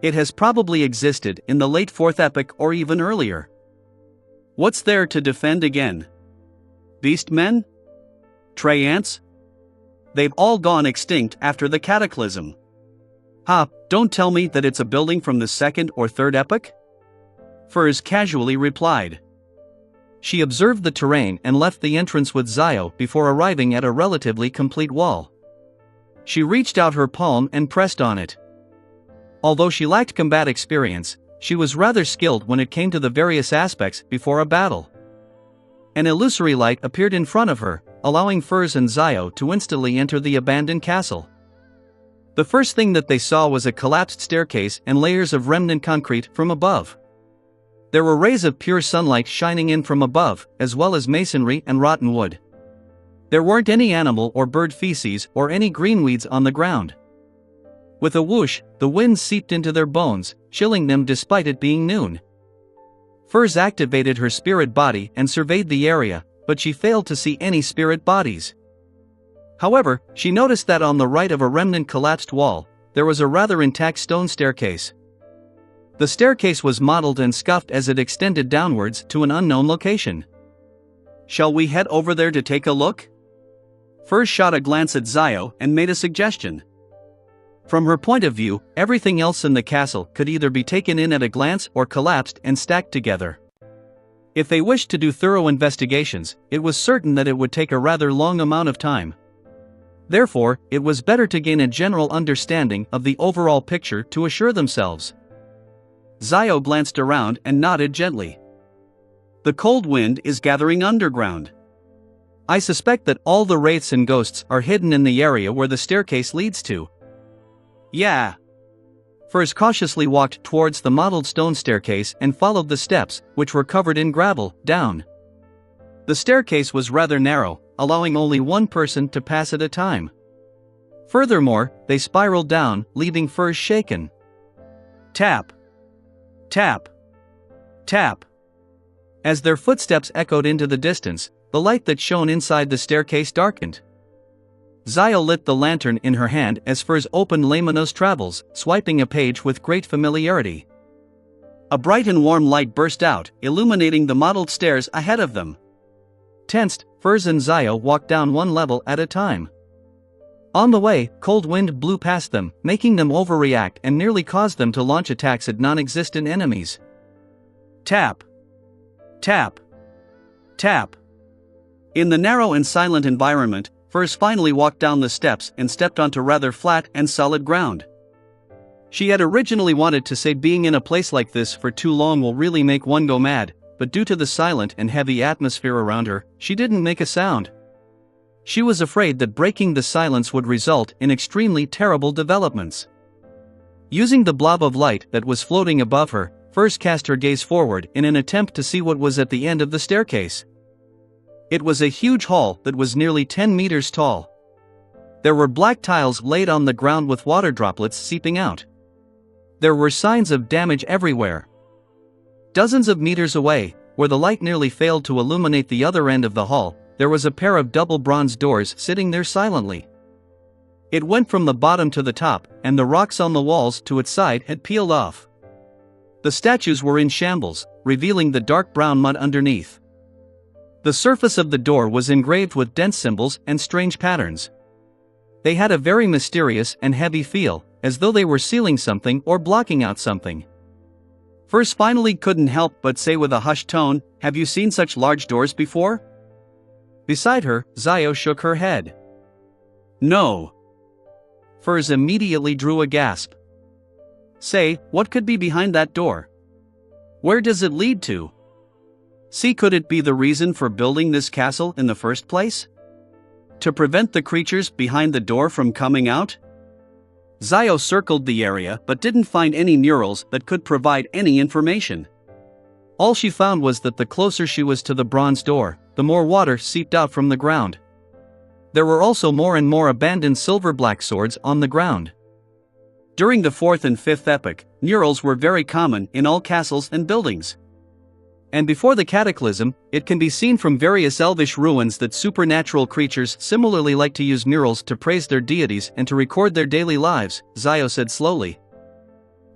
It has probably existed in the late 4th epoch or even earlier. What's there to defend again? Beastmen? Traiants? They've all gone extinct after the cataclysm. Don't tell me that it's a building from the 2nd or 3rd epoch? Furs casually replied. She observed the terrain and left the entrance with Zio before arriving at a relatively complete wall. She reached out her palm and pressed on it. Although she lacked combat experience, she was rather skilled when it came to the various aspects before a battle. An illusory light appeared in front of her, allowing Furs and Zio to instantly enter the abandoned castle. The first thing that they saw was a collapsed staircase and layers of remnant concrete from above. There were rays of pure sunlight shining in from above, as well as masonry and rotten wood. There weren't any animal or bird feces or any greenweeds on the ground. With a whoosh, the wind seeped into their bones, chilling them despite it being noon. Furs activated her spirit body and surveyed the area, but she failed to see any spirit bodies. However, she noticed that on the right of a remnant collapsed wall, there was a rather intact stone staircase. The staircase was mottled and scuffed as it extended downwards to an unknown location. Shall we head over there to take a look? Furs shot a glance at Zio and made a suggestion. From her point of view, everything else in the castle could either be taken in at a glance or collapsed and stacked together. If they wished to do thorough investigations, it was certain that it would take a rather long amount of time. Therefore, it was better to gain a general understanding of the overall picture to assure themselves. Zio glanced around and nodded gently. The cold wind is gathering underground. I suspect that all the wraiths and ghosts are hidden in the area where the staircase leads to. Yeah. Furs cautiously walked towards the mottled stone staircase and followed the steps, which were covered in gravel, down. The staircase was rather narrow, allowing only one person to pass at a time. Furthermore, they spiraled down, leaving Furs shaken. Tap. Tap. Tap. As their footsteps echoed into the distance, the light that shone inside the staircase darkened. Zio lit the lantern in her hand as Furs opened Laymanos Travels, swiping a page with great familiarity. A bright and warm light burst out, illuminating the mottled stairs ahead of them. Tensed, Furs and Zio walked down one level at a time. On the way, cold wind blew past them, making them overreact and nearly caused them to launch attacks at non-existent enemies. Tap. Tap. Tap. In the narrow and silent environment, Furs finally walked down the steps and stepped onto rather flat and solid ground. She had originally wanted to say being in a place like this for too long will really make one go mad, but due to the silent and heavy atmosphere around her, she didn't make a sound. She was afraid that breaking the silence would result in extremely terrible developments. Using the blob of light that was floating above her, Furs cast her gaze forward in an attempt to see what was at the end of the staircase. It was a huge hall that was nearly 10 meters tall. There were black tiles laid on the ground with water droplets seeping out. There were signs of damage everywhere. Dozens of meters away, where the light nearly failed to illuminate the other end of the hall, there was a pair of double bronze doors sitting there silently. It went from the bottom to the top, and the rocks on the walls to its side had peeled off. The statues were in shambles, revealing the dark brown mud underneath. The surface of the door was engraved with dense symbols and strange patterns. They had a very mysterious and heavy feel, as though they were sealing something or blocking out something. Furs finally couldn't help but say with a hushed tone, "Have you seen such large doors before?" Beside her, Zio shook her head. "No." Furs immediately drew a gasp. "Say, what could be behind that door? Where does it lead to? See, could it be the reason for building this castle in the first place? To prevent the creatures behind the door from coming out?" Zio circled the area but didn't find any murals that could provide any information. All she found was that the closer she was to the bronze door, the more water seeped out from the ground. There were also more and more abandoned silver-black swords on the ground. During the 4th and 5th epoch, murals were very common in all castles and buildings. And before the cataclysm, it can be seen from various elvish ruins that supernatural creatures similarly like to use murals to praise their deities and to record their daily lives, Zio said slowly,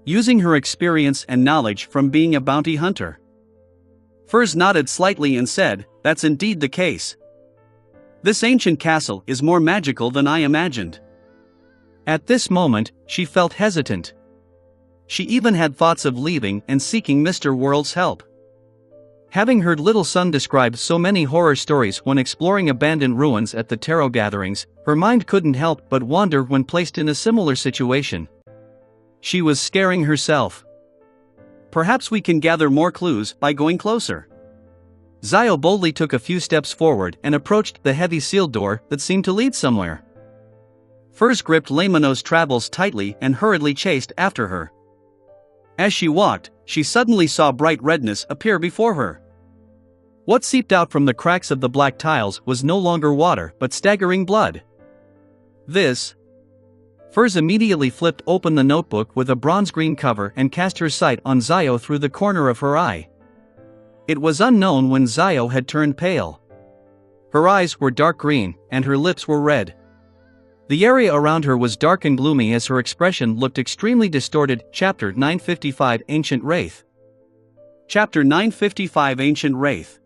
using her experience and knowledge from being a bounty hunter. Furs nodded slightly and said, "That's indeed the case. This ancient castle is more magical than I imagined." At this moment, she felt hesitant. She even had thoughts of leaving and seeking Mr. World's help. Having heard little son describe so many horror stories when exploring abandoned ruins at the tarot gatherings, her mind couldn't help but wander when placed in a similar situation. She was scaring herself. "Perhaps we can gather more clues by going closer." Zio boldly took a few steps forward and approached the heavy sealed door that seemed to lead somewhere. Furs gripped Laymanos Travels tightly and hurriedly chased after her. As she walked, she suddenly saw bright redness appear before her. What seeped out from the cracks of the black tiles was no longer water but staggering blood. This. Furs immediately flipped open the notebook with a bronze-green cover and cast her sight on Zio through the corner of her eye. It was unknown when Zio had turned pale. Her eyes were dark green, and her lips were red. The area around her was dark and gloomy as her expression looked extremely distorted. Chapter 955 Ancient Wraith. Chapter 955 Ancient Wraith.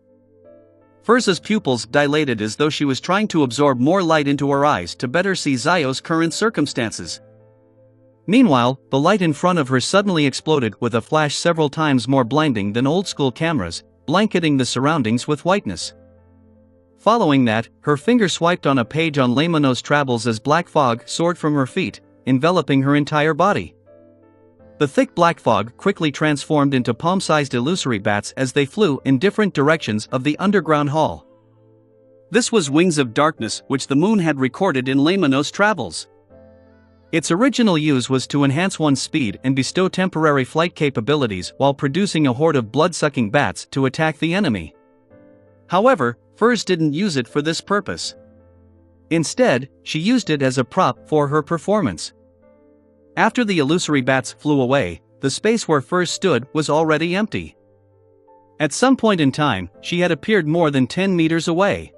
Furs' pupils dilated as though she was trying to absorb more light into her eyes to better see Zio's current circumstances. Meanwhile, the light in front of her suddenly exploded with a flash several times more blinding than old-school cameras, blanketing the surroundings with whiteness. Following that, her finger swiped on a page on Laymanos Travels as black fog soared from her feet, enveloping her entire body. The thick black fog quickly transformed into palm-sized illusory bats as they flew in different directions of the underground hall. This was Wings of Darkness, which the moon had recorded in Laymanos Travels. Its original use was to enhance one's speed and bestow temporary flight capabilities while producing a horde of blood-sucking bats to attack the enemy. However, Furs didn't use it for this purpose. Instead, she used it as a prop for her performance. After the illusory bats flew away, the space where Furs stood was already empty. At some point in time, she had appeared more than 10 meters away.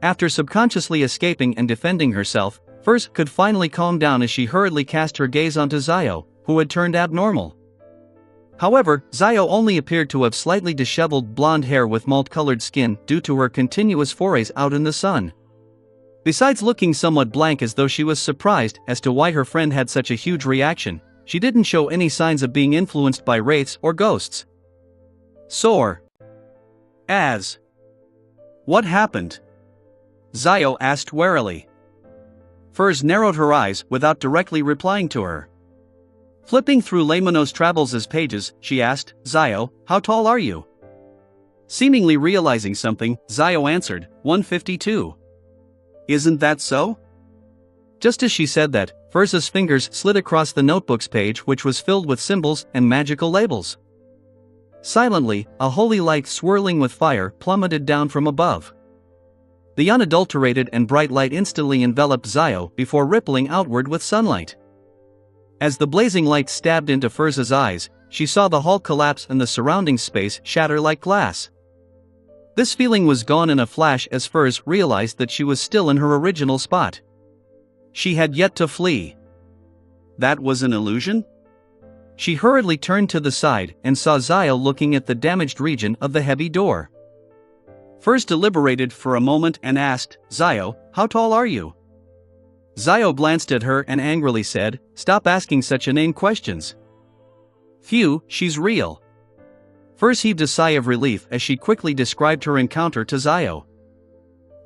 After subconsciously escaping and defending herself, Furs could finally calm down as she hurriedly cast her gaze onto Zio, who had turned abnormal. However, Zio only appeared to have slightly disheveled blonde hair with malt-colored skin due to her continuous forays out in the sun. Besides looking somewhat blank as though she was surprised as to why her friend had such a huge reaction, she didn't show any signs of being influenced by wraiths or ghosts. Sore as. What happened? Zio asked warily. Furs narrowed her eyes without directly replying to her. Flipping through Laymanos Travels' pages, she asked, Zio, how tall are you? Seemingly realizing something, Zio answered, 152. Isn't that so? Just as she said that, Furs' fingers slid across the notebook's page, which was filled with symbols and magical labels. Silently, a holy light swirling with fire plummeted down from above. The unadulterated and bright light instantly enveloped Zio before rippling outward with sunlight. As the blazing light stabbed into Furs' eyes, she saw the hall collapse and the surrounding space shatter like glass. This feeling was gone in a flash as Furs realized that she was still in her original spot. She had yet to flee. That was an illusion? She hurriedly turned to the side and saw Zio looking at the damaged region of the heavy door. Furs deliberated for a moment and asked, Zio, how tall are you? Zio glanced at her and angrily said, Stop asking such inane questions. Phew, she's real. Furs heaved a sigh of relief as she quickly described her encounter to Zio.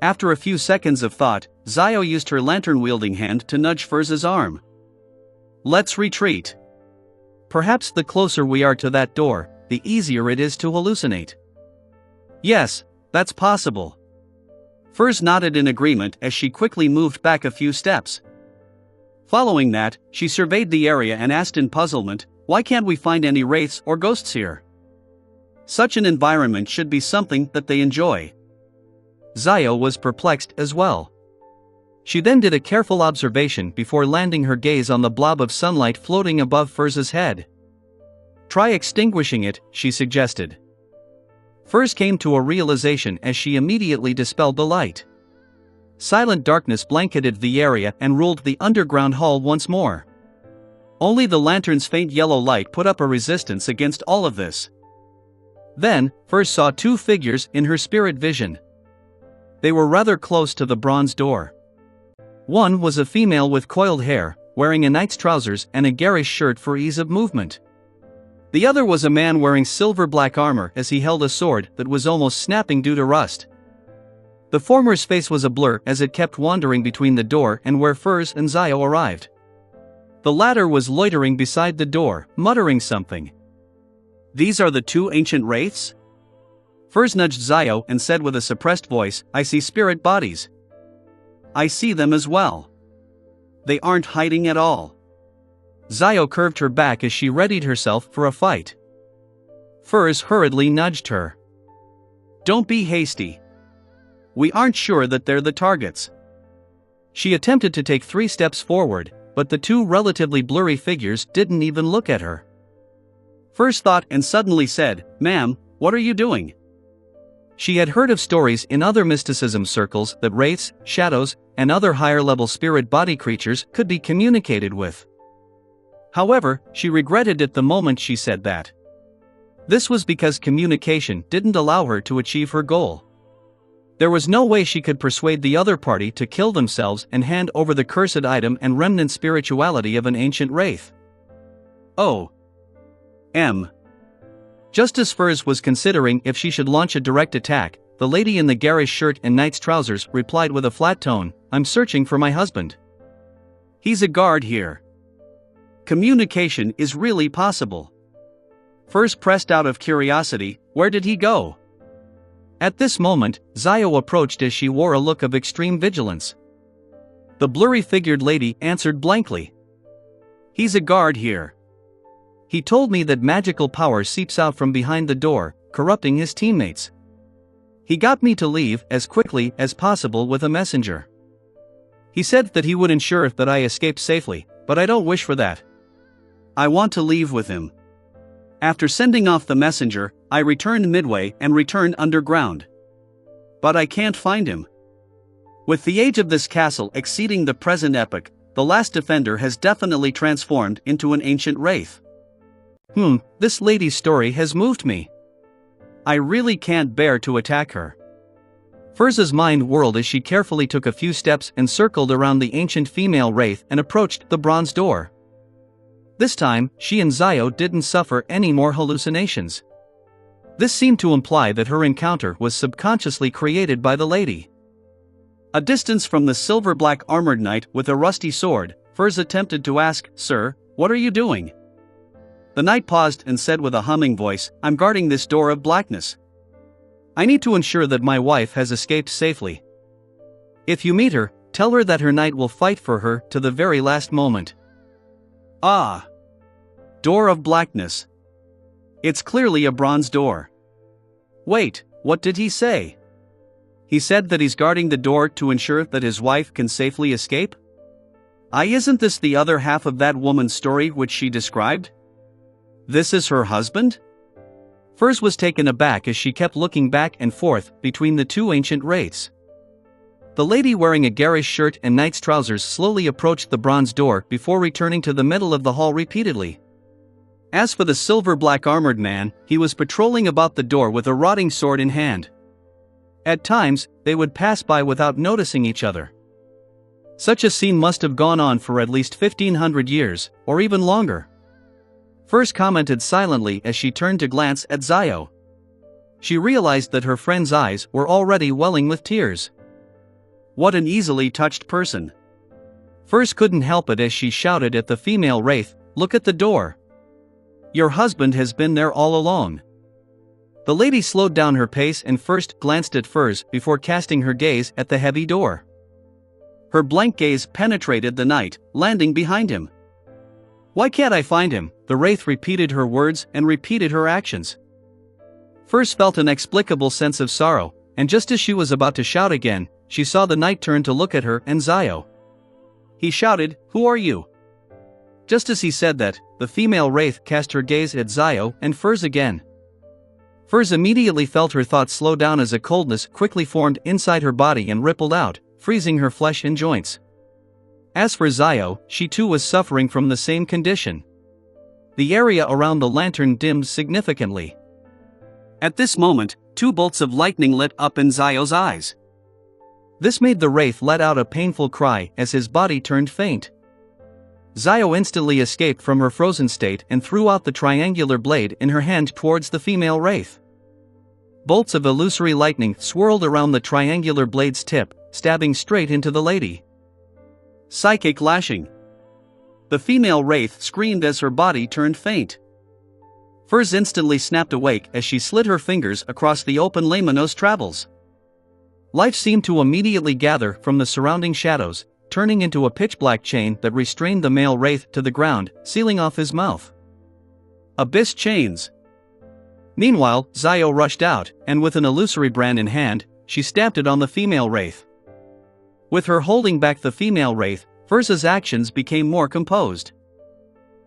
After a few seconds of thought, Zio used her lantern-wielding hand to nudge Furs' arm. Let's retreat. Perhaps the closer we are to that door, the easier it is to hallucinate. Yes, that's possible. Furs nodded in agreement as she quickly moved back a few steps. Following that, she surveyed the area and asked in puzzlement, why can't we find any wraiths or ghosts here? Such an environment should be something that they enjoy. Zio was perplexed as well. She then did a careful observation before landing her gaze on the blob of sunlight floating above Furs' head. Try extinguishing it, she suggested. Furs came to a realization as she immediately dispelled the light. Silent darkness blanketed the area and ruled the underground hall once more. Only the lantern's faint yellow light put up a resistance against all of this. Then, Furs saw two figures in her spirit vision. They were rather close to the bronze door. One was a female with coiled hair, wearing a knight's trousers and a garish shirt for ease of movement. The other was a man wearing silver-black armor as he held a sword that was almost snapping due to rust. The former's face was a blur as it kept wandering between the door and where Furs and Zio arrived. The latter was loitering beside the door, muttering something. These are the two ancient wraiths? Furs nudged Zio and said with a suppressed voice, I see spirit bodies. I see them as well. They aren't hiding at all. Zio curved her back as she readied herself for a fight. Furs hurriedly nudged her. Don't be hasty. We aren't sure that they're the targets. She attempted to take 3 steps forward, but the two relatively blurry figures didn't even look at her. Furs thought and suddenly said, Ma'am, what are you doing? She had heard of stories in other mysticism circles that wraiths, shadows, and other higher-level spirit body creatures could be communicated with. However, she regretted it the moment she said that. This was because communication didn't allow her to achieve her goal. There was no way she could persuade the other party to kill themselves and hand over the cursed item and remnant spirituality of an ancient wraith. Just as Furs was considering if she should launch a direct attack, the lady in the garish shirt and knight's trousers replied with a flat tone, I'm searching for my husband. He's a guard here. Communication is really possible. Furs pressed out of curiosity, where did he go? At this moment, Zio approached as she wore a look of extreme vigilance. The blurry-figured lady answered blankly. He's a guard here. He told me that magical power seeps out from behind the door, corrupting his teammates. He got me to leave as quickly as possible with a messenger. He said that he would ensure that I escaped safely, but I don't wish for that. I want to leave with him. After sending off the messenger, I returned midway and returned underground. But I can't find him. With the age of this castle exceeding the present epoch, the last defender has definitely transformed into an ancient wraith. This lady's story has moved me. I really can't bear to attack her. Furza's mind whirled as she carefully took a few steps and circled around the ancient female wraith and approached the bronze door. This time, she and Zio didn't suffer any more hallucinations. This seemed to imply that her encounter was subconsciously created by the lady. A distance from the silver-black armored knight with a rusty sword, Furz attempted to ask, "Sir, what are you doing?" The knight paused and said with a humming voice, "I'm guarding this door of blackness. I need to ensure that my wife has escaped safely. If you meet her, tell her that her knight will fight for her to the very last moment." Ah! Door of blackness. It's clearly a bronze door. Wait, what did he say? He said that he's guarding the door to ensure that his wife can safely escape? Isn't this the other half of that woman's story which she described? This is her husband? Furz was taken aback as she kept looking back and forth between the two ancient wraiths. The lady wearing a garish shirt and knight's trousers slowly approached the bronze door before returning to the middle of the hall repeatedly. As for the silver-black armored man, he was patrolling about the door with a rotting sword in hand. At times, they would pass by without noticing each other. Such a scene must have gone on for at least 1,500 years, or even longer. Furz commented silently as she turned to glance at Zio. She realized that her friend's eyes were already welling with tears. What an easily touched person. Furz couldn't help it as she shouted at the female wraith, "Look at the door. Your husband has been there all along." The lady slowed down her pace and first glanced at Furz before casting her gaze at the heavy door. Her blank gaze penetrated the knight, landing behind him. "Why can't I find him?" The wraith repeated her words and repeated her actions. Furz felt an inexplicable sense of sorrow, and just as she was about to shout again, she saw the knight turn to look at her and Zio. He shouted, "Who are you?" Just as he said that, the female wraith cast her gaze at Zio and Furz again. Furz immediately felt her thoughts slow down as a coldness quickly formed inside her body and rippled out, freezing her flesh and joints. As for Zio, she too was suffering from the same condition. The area around the lantern dimmed significantly. At this moment, 2 bolts of lightning lit up in Zio's eyes. This made the wraith let out a painful cry as his body turned faint. Zio instantly escaped from her frozen state and threw out the triangular blade in her hand towards the female wraith. Bolts of illusory lightning swirled around the triangular blade's tip, stabbing straight into the lady. Psychic lashing. The female wraith screamed as her body turned faint. Furz instantly snapped awake as she slid her fingers across the open Laymanos travels. Life seemed to immediately gather from the surrounding shadows, turning into a pitch-black chain that restrained the male wraith to the ground, sealing off his mouth. Abyss chains. Meanwhile, Zio rushed out, and with an illusory brand in hand, she stabbed it on the female wraith. With her holding back the female wraith, Furza's actions became more composed.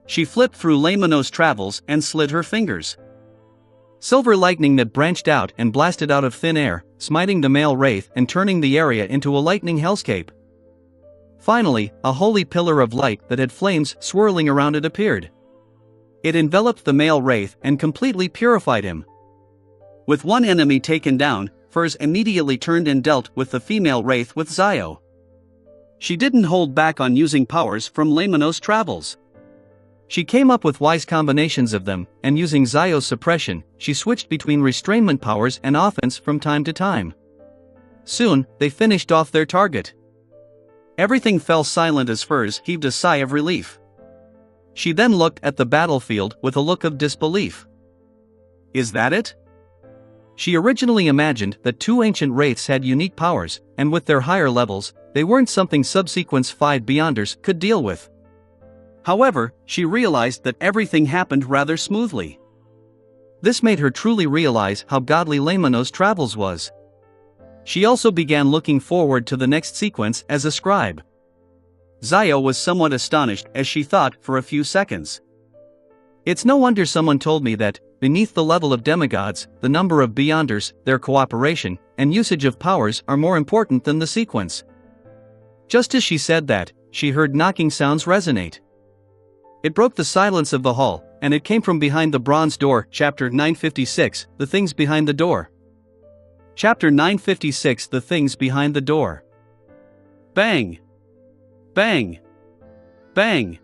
She flipped through Laymanos travels and slid her fingers. Silver lightning that branched out and blasted out of thin air, smiting the male wraith and turning the area into a lightning hellscape. Finally, a holy pillar of light that had flames swirling around it appeared. It enveloped the male wraith and completely purified him. With one enemy taken down, Furz immediately turned and dealt with the female wraith with Zio. She didn't hold back on using powers from Laymanos travels. She came up with wise combinations of them, and using Zio's suppression, she switched between restrainment powers and offense from time to time. Soon, they finished off their target. Everything fell silent as Furz heaved a sigh of relief. She then looked at the battlefield with a look of disbelief. Is that it? She originally imagined that 2 ancient wraiths had unique powers, and with their higher levels, they weren't something Subsequence 5 Beyonders could deal with. However, she realized that everything happened rather smoothly. This made her truly realize how godly Laymanos travels was. She also began looking forward to the next sequence as a scribe. Zio was somewhat astonished as she thought for a few seconds. It's no wonder someone told me that, beneath the level of demigods, the number of Beyonders, their cooperation, and usage of powers are more important than the sequence. Just as she said that, she heard knocking sounds resonate. It broke the silence of the hall, and it came from behind the bronze door. Chapter 956, The Things Behind the Door. Chapter 956, The Things Behind the Door. Bang! Bang! Bang!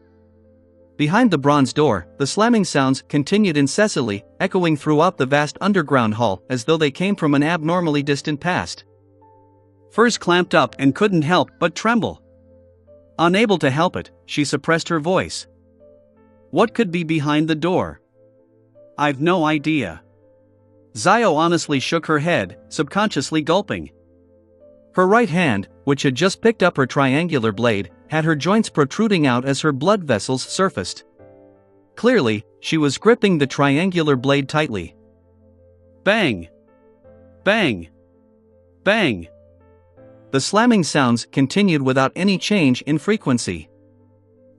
Behind the bronze door, the slamming sounds continued incessantly, echoing throughout the vast underground hall as though they came from an abnormally distant past. Furs clamped up and couldn't help but tremble. Unable to help it, she suppressed her voice. What could be behind the door? I've no idea. Zio honestly shook her head, subconsciously gulping. Her right hand, which had just picked up her triangular blade, had her joints protruding out as her blood vessels surfaced. Clearly, she was gripping the triangular blade tightly. Bang! Bang! Bang! The slamming sounds continued without any change in frequency.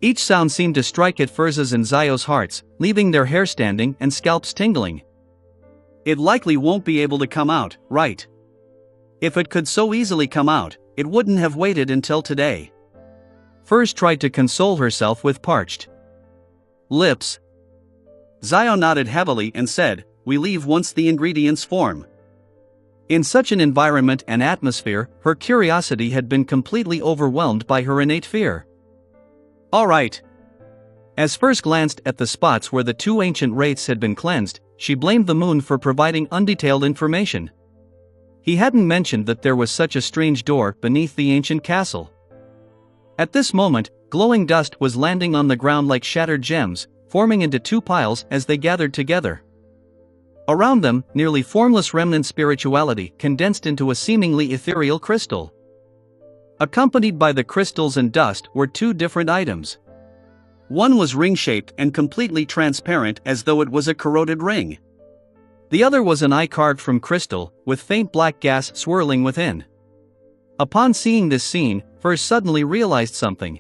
Each sound seemed to strike at Furz's and Zio's hearts, leaving their hair standing and scalps tingling. It likely won't be able to come out, right? If it could so easily come out, it wouldn't have waited until today. Furz tried to console herself with parched lips. Zio nodded heavily and said, "We leave once the ingredients form." In such an environment and atmosphere, her curiosity had been completely overwhelmed by her innate fear. All right. As Furz glanced at the spots where the two ancient wraiths had been cleansed, she blamed the moon for providing undetailed information. He hadn't mentioned that there was such a strange door beneath the ancient castle. At this moment, glowing dust was landing on the ground like shattered gems, forming into two piles as they gathered together. Around them, nearly formless remnant spirituality condensed into a seemingly ethereal crystal. Accompanied by the crystals and dust were two different items. One was ring-shaped and completely transparent as though it was a corroded ring. The other was an eye carved from crystal, with faint black gas swirling within. Upon seeing this scene, Furz suddenly realized something.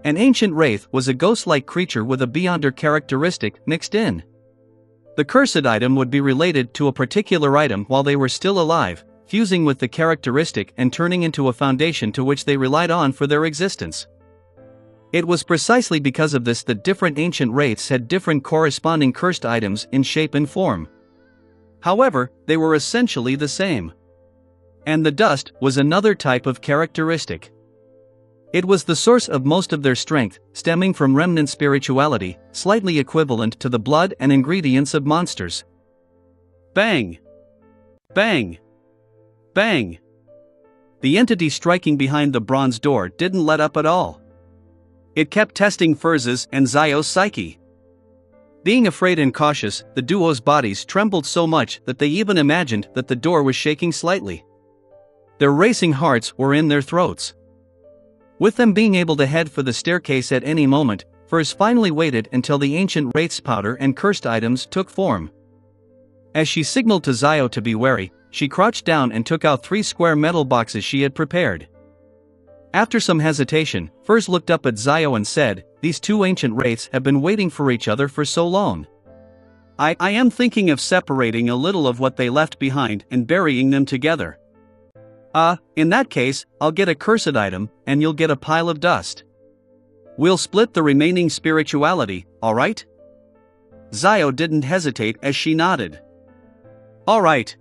An ancient wraith was a ghost-like creature with a Beyonder characteristic mixed in. The cursed item would be related to a particular item while they were still alive, fusing with the characteristic and turning into a foundation to which they relied on for their existence. It was precisely because of this that different ancient wraiths had different corresponding cursed items in shape and form. However, they were essentially the same. And the dust was another type of characteristic. It was the source of most of their strength, stemming from remnant spirituality, slightly equivalent to the blood and ingredients of monsters. Bang! Bang! Bang! The entity striking behind the bronze door didn't let up at all. It kept testing Furz's and Zio's psyche. Being afraid and cautious, the duo's bodies trembled so much that they even imagined that the door was shaking slightly. Their racing hearts were in their throats. With them being able to head for the staircase at any moment, Furz finally waited until the ancient wraith's powder and cursed items took form. As she signaled to Zio to be wary, she crouched down and took out 3 square metal boxes she had prepared. After some hesitation, Furz looked up at Zio and said, "These two ancient wraiths have been waiting for each other for so long. I am thinking of separating a little of what they left behind and burying them together. In that case, I'll get a cursed item, and you'll get a pile of dust. We'll split the remaining spirituality, alright?" Zio didn't hesitate as she nodded. "Alright."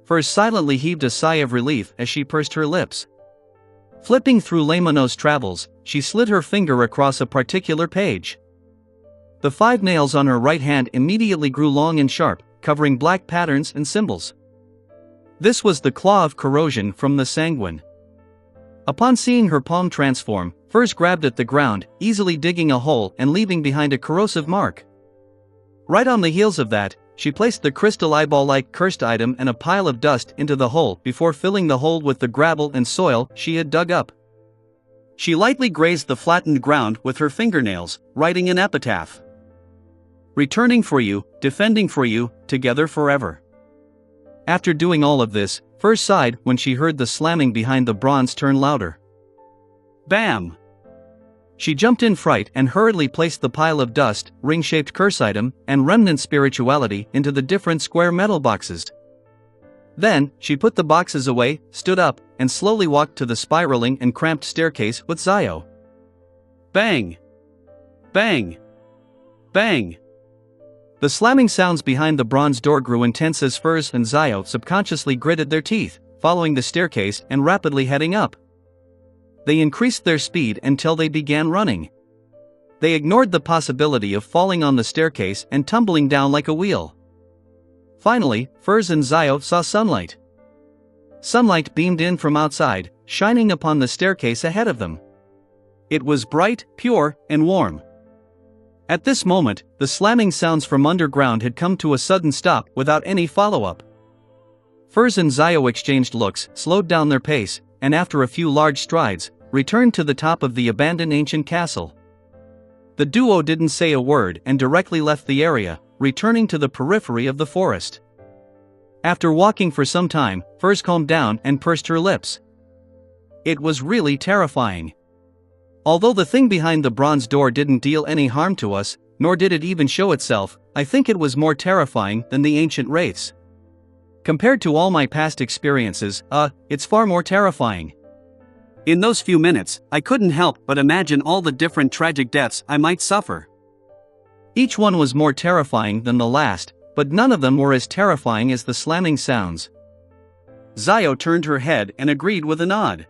Furz silently heaved a sigh of relief as she pursed her lips. Flipping through Lemano's travels, she slid her finger across a particular page. The 5 nails on her right hand immediately grew long and sharp, covering black patterns and symbols. This was the claw of corrosion from the sanguine. Upon seeing her palm transform, Furz grabbed at the ground, easily digging a hole and leaving behind a corrosive mark. Right on the heels of that, she placed the crystal eyeball-like cursed item and a pile of dust into the hole before filling the hole with the gravel and soil she had dug up. She lightly grazed the flattened ground with her fingernails, writing an epitaph. "Returning for you, defending for you, together forever." After doing all of this, Furz sighed when she heard the slamming behind the bronze turn louder. Bam! She jumped in fright and hurriedly placed the pile of dust, ring-shaped curse item, and remnant spirituality into the different square metal boxes. Then, she put the boxes away, stood up, and slowly walked to the spiraling and cramped staircase with Zio. Bang! Bang! Bang! The slamming sounds behind the bronze door grew intense as Furs and Zio subconsciously gritted their teeth, following the staircase and rapidly heading up. They increased their speed until they began running. They ignored the possibility of falling on the staircase and tumbling down like a wheel. Finally, Furs and Zio saw sunlight. Sunlight beamed in from outside, shining upon the staircase ahead of them. It was bright, pure, and warm. At this moment, the slamming sounds from underground had come to a sudden stop without any follow-up. Furs and Zio exchanged looks, slowed down their pace, and after a few large strides, returned to the top of the abandoned ancient castle. The duo didn't say a word and directly left the area, returning to the periphery of the forest. After walking for some time, Furs calmed down and pursed her lips. It was really terrifying. Although the thing behind the bronze door didn't deal any harm to us, nor did it even show itself, I think it was more terrifying than the ancient wraiths. Compared to all my past experiences, it's far more terrifying. In those few minutes, I couldn't help but imagine all the different tragic deaths I might suffer. Each one was more terrifying than the last, but none of them were as terrifying as the slamming sounds. Zio turned her head and agreed with a nod.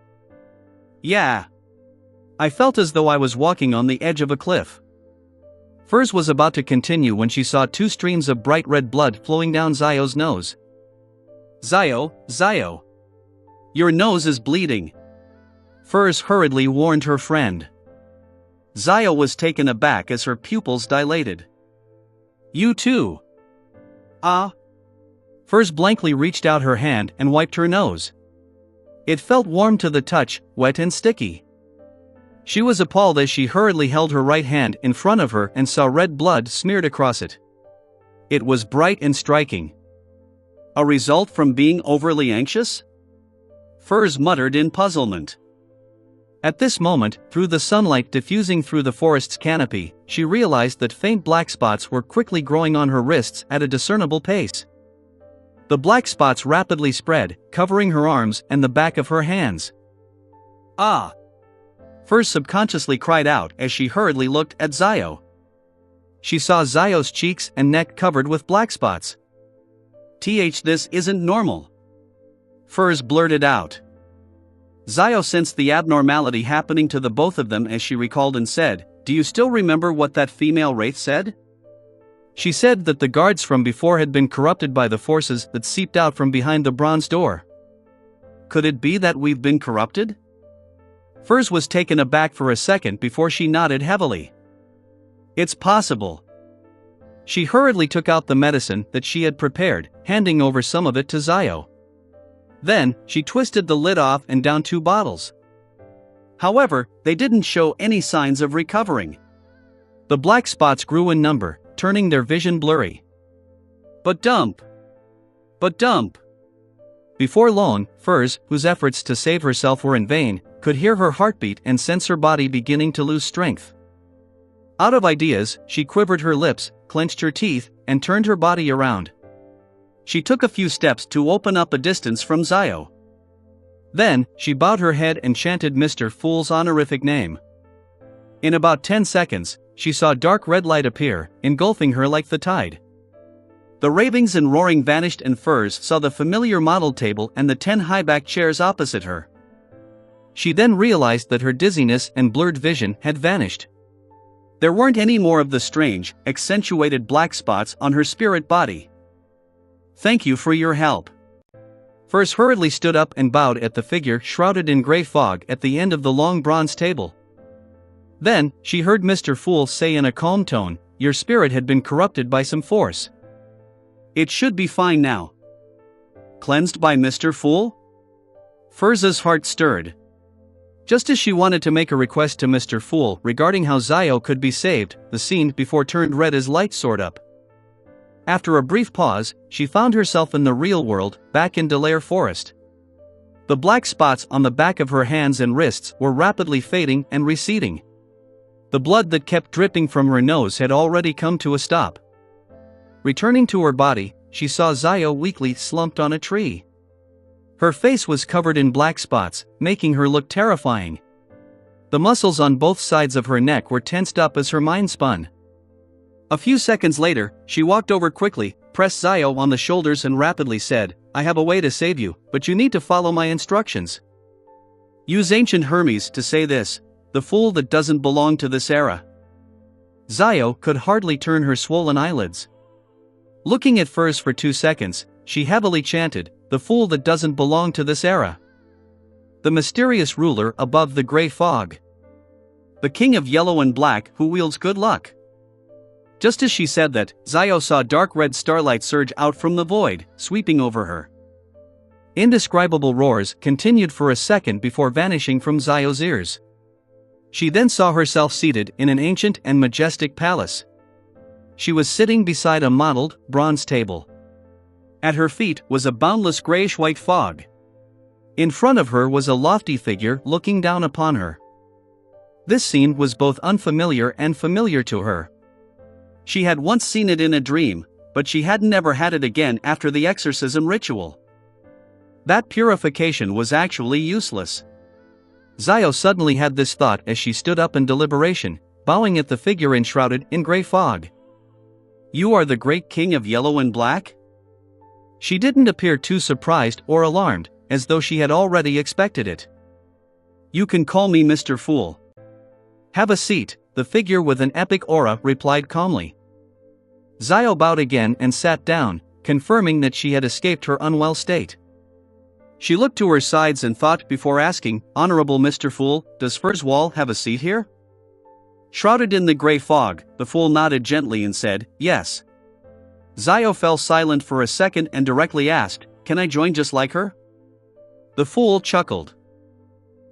Yeah. I felt as though I was walking on the edge of a cliff. Furs was about to continue when she saw two streams of bright red blood flowing down Zio's nose. Zio, your nose is bleeding. Furs hurriedly warned her friend. Zio was taken aback as her pupils dilated. You too. Furs blankly reached out her hand and wiped her nose. It felt warm to the touch, wet and sticky. She was appalled as she hurriedly held her right hand in front of her and saw red blood smeared across it. It was bright and striking. A result from being overly anxious? Furs muttered in puzzlement. At this moment, through the sunlight diffusing through the forest's canopy, she realized that faint black spots were quickly growing on her wrists at a discernible pace. The black spots rapidly spread, covering her arms and the back of her hands. Furs subconsciously cried out as she hurriedly looked at Zio. She saw Zio's cheeks and neck covered with black spots. This isn't normal. Furs blurted out. Zio sensed the abnormality happening to the both of them as she recalled and said, "Do you still remember what that female wraith said?" She said that the guards from before had been corrupted by the forces that seeped out from behind the bronze door. Could it be that we've been corrupted? Furs was taken aback for a second before she nodded heavily. It's possible. She hurriedly took out the medicine that she had prepared, handing over some of it to Zio. Then, she twisted the lid off and downed 2 bottles. However, they didn't show any signs of recovering. The black spots grew in number, turning their vision blurry. But dump! Before long, Furs, whose efforts to save herself were in vain, could hear her heartbeat and sense her body beginning to lose strength. Out of ideas, she quivered her lips, clenched her teeth, and turned her body around. She took a few steps to open up a distance from Zio. Then, she bowed her head and chanted Mr. Fool's honorific name. In about 10 seconds, she saw dark red light appear, engulfing her like the tide. The ravings and roaring vanished and Furs saw the familiar model table and the 10 high-backed chairs opposite her. She then realized that her dizziness and blurred vision had vanished. There weren't any more of the strange, accentuated black spots on her spirit body. Thank you for your help. Furs hurriedly stood up and bowed at the figure shrouded in gray fog at the end of the long bronze table. Then, she heard Mr. Fool say in a calm tone, "Your spirit had been corrupted by some force. It should be fine now." Cleansed by Mr. Fool? Furs's heart stirred. Just as she wanted to make a request to Mr. Fool regarding how Zio could be saved, the scene before turned red as light soared up. After a brief pause, she found herself in the real world, back in Delaire Forest. The black spots on the back of her hands and wrists were rapidly fading and receding. The blood that kept dripping from her nose had already come to a stop. Returning to her body, she saw Zio weakly slumped on a tree. Her face was covered in black spots, making her look terrifying. The muscles on both sides of her neck were tensed up as her mind spun. A few seconds later, she walked over quickly, pressed Zio on the shoulders and rapidly said, "I have a way to save you, but you need to follow my instructions. Use ancient Hermes to say this: the fool that doesn't belong to this era." Zio could hardly turn her swollen eyelids. Looking at Furs for 2 seconds, she heavily chanted, "The fool that doesn't belong to this era. The mysterious ruler above the gray fog. The king of yellow and black who wields good luck." Just as she said that, Zio saw dark red starlight surge out from the void, sweeping over her. Indescribable roars continued for a second before vanishing from Zio's ears. She then saw herself seated in an ancient and majestic palace. She was sitting beside a mottled, bronze table. At her feet was a boundless grayish-white fog. In front of her was a lofty figure looking down upon her. This scene was both unfamiliar and familiar to her. She had once seen it in a dream, but she had never had it again after the exorcism ritual. That purification was actually useless. Zio suddenly had this thought as she stood up in deliberation, bowing at the figure enshrouded in gray fog. "You are the great king of yellow and black?" She didn't appear too surprised or alarmed, as though she had already expected it. "You can call me Mr. Fool." "Have a seat," the figure with an epic aura replied calmly. Zio bowed again and sat down, confirming that she had escaped her unwell state. She looked to her sides and thought before asking, "Honorable Mr. Fool, does Furs Wall have a seat here?" Shrouded in the gray fog, the fool nodded gently and said, "Yes." Zio fell silent for a second and directly asked, "Can I join just like her?" The fool chuckled.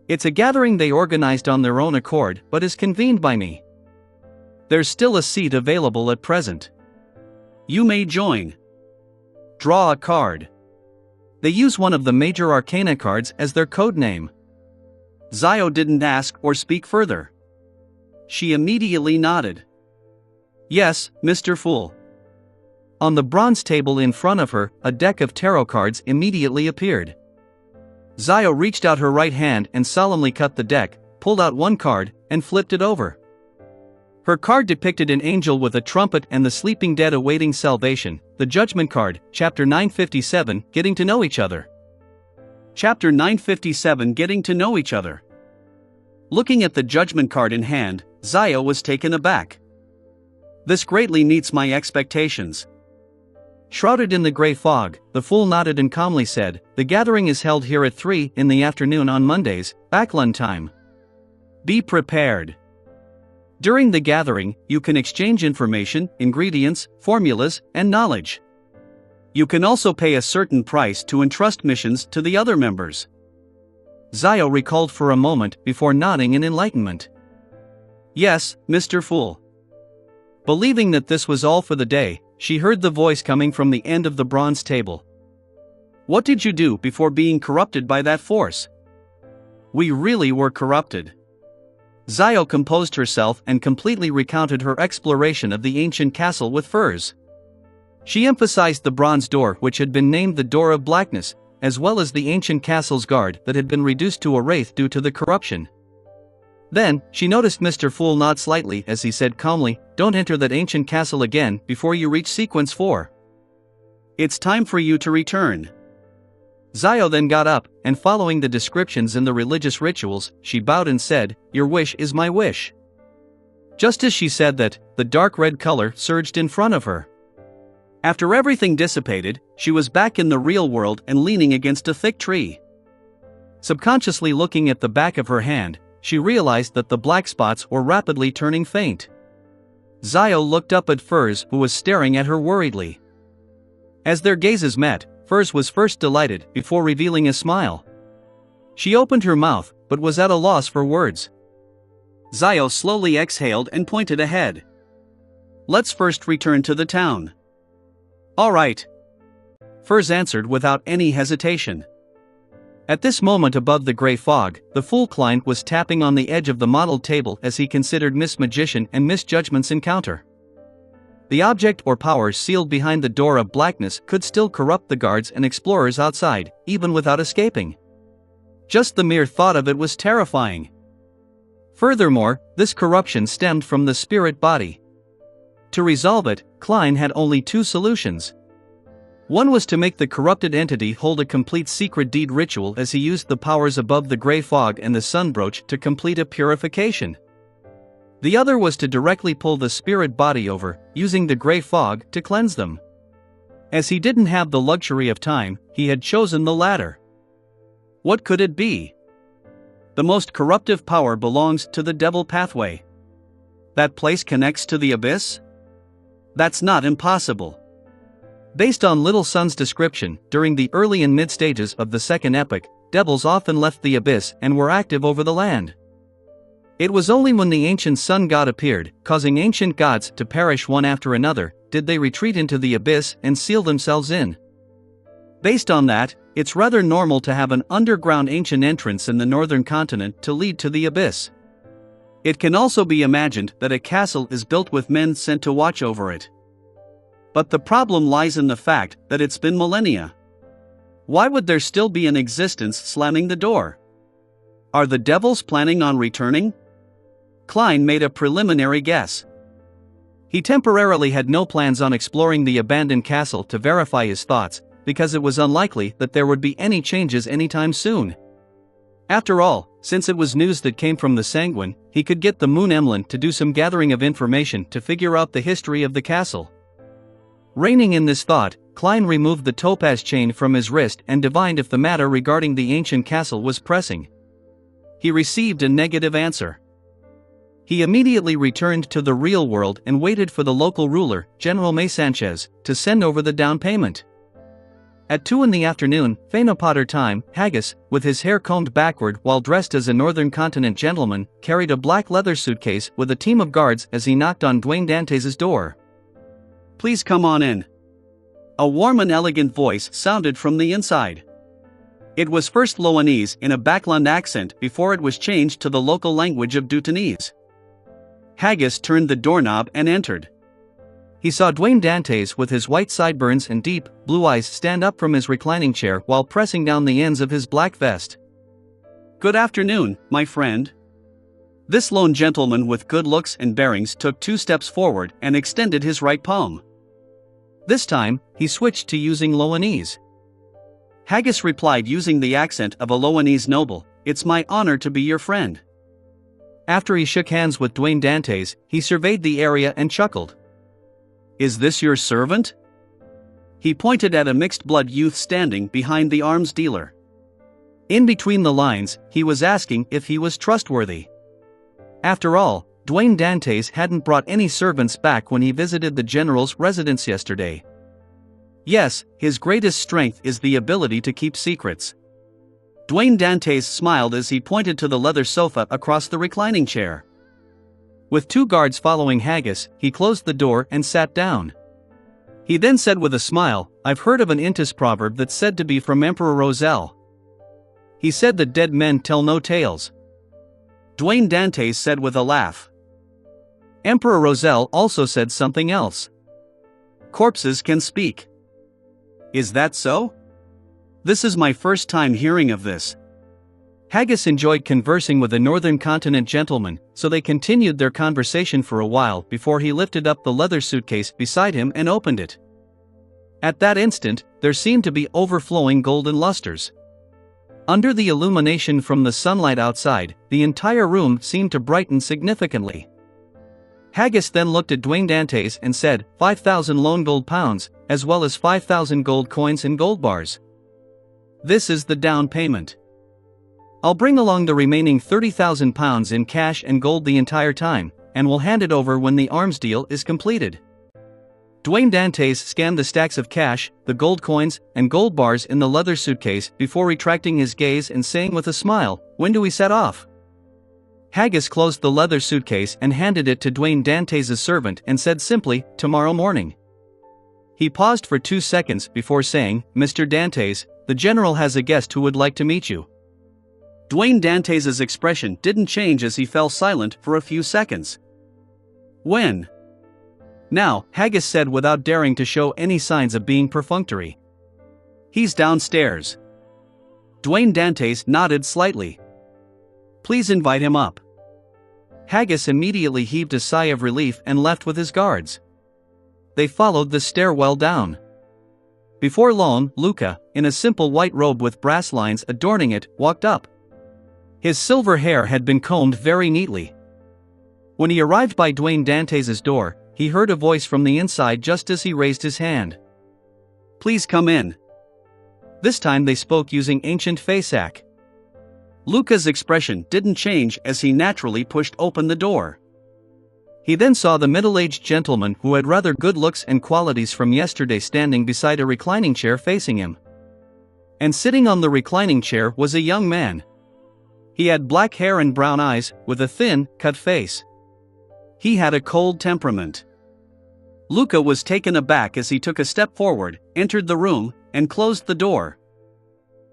"It's a gathering they organized on their own accord but is convened by me. There's still a seat available at present. You may join. Draw a card." They use one of the major arcana cards as their code name. Zio didn't ask or speak further. She immediately nodded. "Yes, Mr. Fool." On the bronze table in front of her, a deck of tarot cards immediately appeared. Zio reached out her right hand and solemnly cut the deck, pulled out one card, and flipped it over. Her card depicted an angel with a trumpet and the sleeping dead awaiting salvation, the Judgment card, Chapter 957, Getting to Know Each Other. Chapter 957, Getting to Know Each Other. Looking at the Judgment card in hand, Zio was taken aback. "This greatly meets my expectations." Shrouded in the gray fog, the fool nodded and calmly said, "The gathering is held here at 3 in the afternoon on Mondays, Backlund time. Be prepared. During the gathering, you can exchange information, ingredients, formulas, and knowledge. You can also pay a certain price to entrust missions to the other members." Zio recalled for a moment before nodding in enlightenment. "Yes, Mr. Fool." Believing that this was all for the day, she heard the voice coming from the end of the bronze table. "What did you do before being corrupted by that force?" "We really were corrupted." Zio composed herself and completely recounted her exploration of the ancient castle with Furs. She emphasized the bronze door which had been named the Door of Blackness, as well as the ancient castle's guard that had been reduced to a wraith due to the corruption. Then, she noticed Mr. Fool nod slightly as he said calmly, "Don't enter that ancient castle again before you reach sequence 4. It's time for you to return." Zio then got up, and following the descriptions in the religious rituals, she bowed and said, "Your wish is my wish." Just as she said that, the dark red color surged in front of her. After everything dissipated, she was back in the real world and leaning against a thick tree. Subconsciously looking at the back of her hand, she realized that the black spots were rapidly turning faint. Zio looked up at Furs, who was staring at her worriedly. As their gazes met, Furs was first delighted before revealing a smile. She opened her mouth, but was at a loss for words. Zio slowly exhaled and pointed ahead. "Let's first return to the town." "All right," Furs answered without any hesitation. At this moment above the grey fog, the fool client was tapping on the edge of the modelled table as he considered Miss Magician and Miss Judgment's encounter. The object or powers sealed behind the door of blackness could still corrupt the guards and explorers outside, even without escaping. Just the mere thought of it was terrifying. Furthermore, this corruption stemmed from the spirit body. To resolve it, Klein had only two solutions. One was to make the corrupted entity hold a complete secret deed ritual as he used the powers above the grey fog and the sun brooch to complete a purification. The other was to directly pull the spirit body over, using the grey fog to cleanse them. As he didn't have the luxury of time, he had chosen the latter. What could it be? The most corruptive power belongs to the devil pathway. That place connects to the abyss? That's not impossible. Based on Little Sun's description, during the early and mid stages of the Second Epoch, devils often left the abyss and were active over the land. It was only when the ancient sun god appeared, causing ancient gods to perish one after another, did they retreat into the abyss and seal themselves in. Based on that, it's rather normal to have an underground ancient entrance in the northern continent to lead to the abyss. It can also be imagined that a castle is built with men sent to watch over it. But the problem lies in the fact that it's been millennia. Why would there still be an existence slamming the door? Are the devils planning on returning? Klein made a preliminary guess. He temporarily had no plans on exploring the abandoned castle to verify his thoughts, because it was unlikely that there would be any changes anytime soon. After all, since it was news that came from the Sanguine, he could get the Moon Emlyn to do some gathering of information to figure out the history of the castle. Reining in this thought, Klein removed the topaz chain from his wrist and divined if the matter regarding the ancient castle was pressing. He received a negative answer. He immediately returned to the real world and waited for the local ruler, General May Sanchez, to send over the down payment. At 2 p.m, Phaenopotter time, Haggis, with his hair combed backward while dressed as a Northern Continent gentleman, carried a black leather suitcase with a team of guards as he knocked on Dwayne Dantes' door. "Please come on in." A warm and elegant voice sounded from the inside. It was first Loanese in a Backland accent before it was changed to the local language of Dutanese. Haggis turned the doorknob and entered. He saw Dwayne Dantes with his white sideburns and deep, blue eyes stand up from his reclining chair while pressing down the ends of his black vest. "Good afternoon, my friend." This lone gentleman with good looks and bearings took 2 steps forward and extended his right palm. This time, he switched to using Loanese. Haggis replied using the accent of a Loanese noble, "It's my honor to be your friend." After he shook hands with Dwayne Dantes, he surveyed the area and chuckled. "Is this your servant?" He pointed at a mixed-blood youth standing behind the arms dealer. In between the lines, he was asking if he was trustworthy. After all, Dwayne Dantes hadn't brought any servants back when he visited the general's residence yesterday. Yes, his greatest strength is the ability to keep secrets. Dwayne Dantes smiled as he pointed to the leather sofa across the reclining chair. With 2 guards following Haggis, he closed the door and sat down. He then said with a smile, "I've heard of an Intis proverb that's said to be from Emperor Roselle. He said that dead men tell no tales." Dwayne Dantes said with a laugh. Emperor Roselle also said something else. "Corpses can speak." "Is that so? This is my first time hearing of this." Haggis enjoyed conversing with a Northern Continent gentleman, so they continued their conversation for a while before he lifted up the leather suitcase beside him and opened it. At that instant, there seemed to be overflowing golden lusters. Under the illumination from the sunlight outside, the entire room seemed to brighten significantly. Haggis then looked at Dwayne Dantes and said, 5,000 lone gold pounds, as well as 5,000 gold coins and gold bars. This is the down payment. I'll bring along the remaining 30,000 pounds in cash and gold the entire time, and we'll hand it over when the arms deal is completed. Dwayne Dantes scanned the stacks of cash, the gold coins, and gold bars in the leather suitcase before retracting his gaze and saying with a smile, "When do we set off?" Haggis closed the leather suitcase and handed it to Dwayne Dantes' servant and said simply, "Tomorrow morning." He paused for 2 seconds before saying, "Mr. Dantes, the general has a guest who would like to meet you. Dwayne Dantes' expression didn't change as he fell silent for a few seconds. When? Now, Haggis said without daring to show any signs of being perfunctory. He's downstairs. Dwayne Dantes nodded slightly. Please invite him up. Haggis immediately heaved a sigh of relief and left with his guards. They followed the stairwell down. Before long, Luca, in a simple white robe with brass lines adorning it, walked up. His silver hair had been combed very neatly. When he arrived by Dwayne Dantes' door, he heard a voice from the inside just as he raised his hand. Please come in. This time they spoke using ancient Faceac. Luca's expression didn't change as he naturally pushed open the door. He then saw the middle-aged gentleman who had rather good looks and qualities from yesterday standing beside a reclining chair facing him. And sitting on the reclining chair was a young man. He had black hair and brown eyes, with a thin, cut face. He had a cold temperament. Luca was taken aback as he took a step forward, entered the room, and closed the door.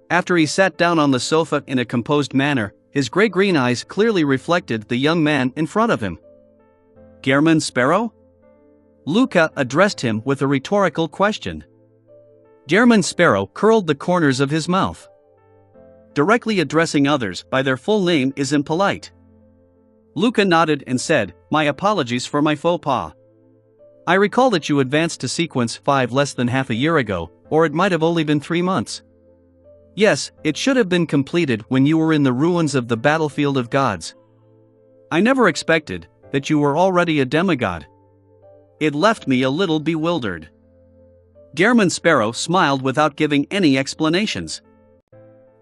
After he sat down on the sofa in a composed manner, his gray-green eyes clearly reflected the young man in front of him. Gehrman Sparrow? Luca addressed him with a rhetorical question. Gehrman Sparrow curled the corners of his mouth. Directly addressing others by their full name is impolite. Luca nodded and said, My apologies for my faux pas. I recall that you advanced to sequence 5 less than half a year ago, or it might have only been 3 months. Yes, it should have been completed when you were in the ruins of the battlefield of gods. I never expected that you were already a demigod. It left me a little bewildered. Gehrman Sparrow smiled without giving any explanations.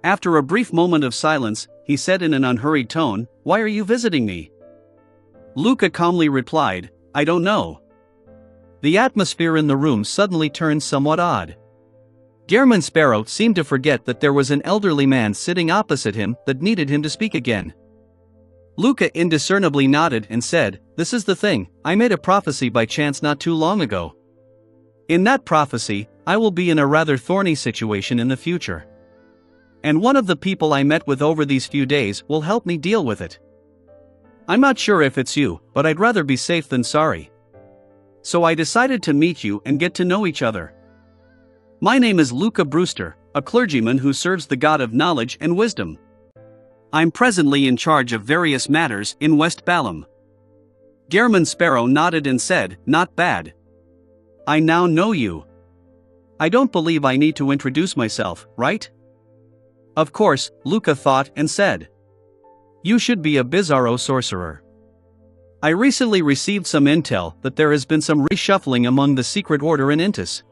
After a brief moment of silence, he said in an unhurried tone, Why are you visiting me? Luca calmly replied, I don't know. The atmosphere in the room suddenly turned somewhat odd. Gehrman Sparrow seemed to forget that there was an elderly man sitting opposite him that needed him to speak again. Luca indiscernibly nodded and said, This is the thing, I made a prophecy by chance not too long ago. In that prophecy, I will be in a rather thorny situation in the future. And one of the people I met with over these few days will help me deal with it. I'm not sure if it's you, but I'd rather be safe than sorry. So I decided to meet you and get to know each other. My name is Luca Brewster, a clergyman who serves the God of knowledge and wisdom. I'm presently in charge of various matters in West Balham. Gehrman Sparrow nodded and said, Not bad. I now know you. I don't believe I need to introduce myself, right? Of course, Luca thought and said. You should be a bizarro sorcerer. I recently received some intel that there has been some reshuffling among the secret order in Intis.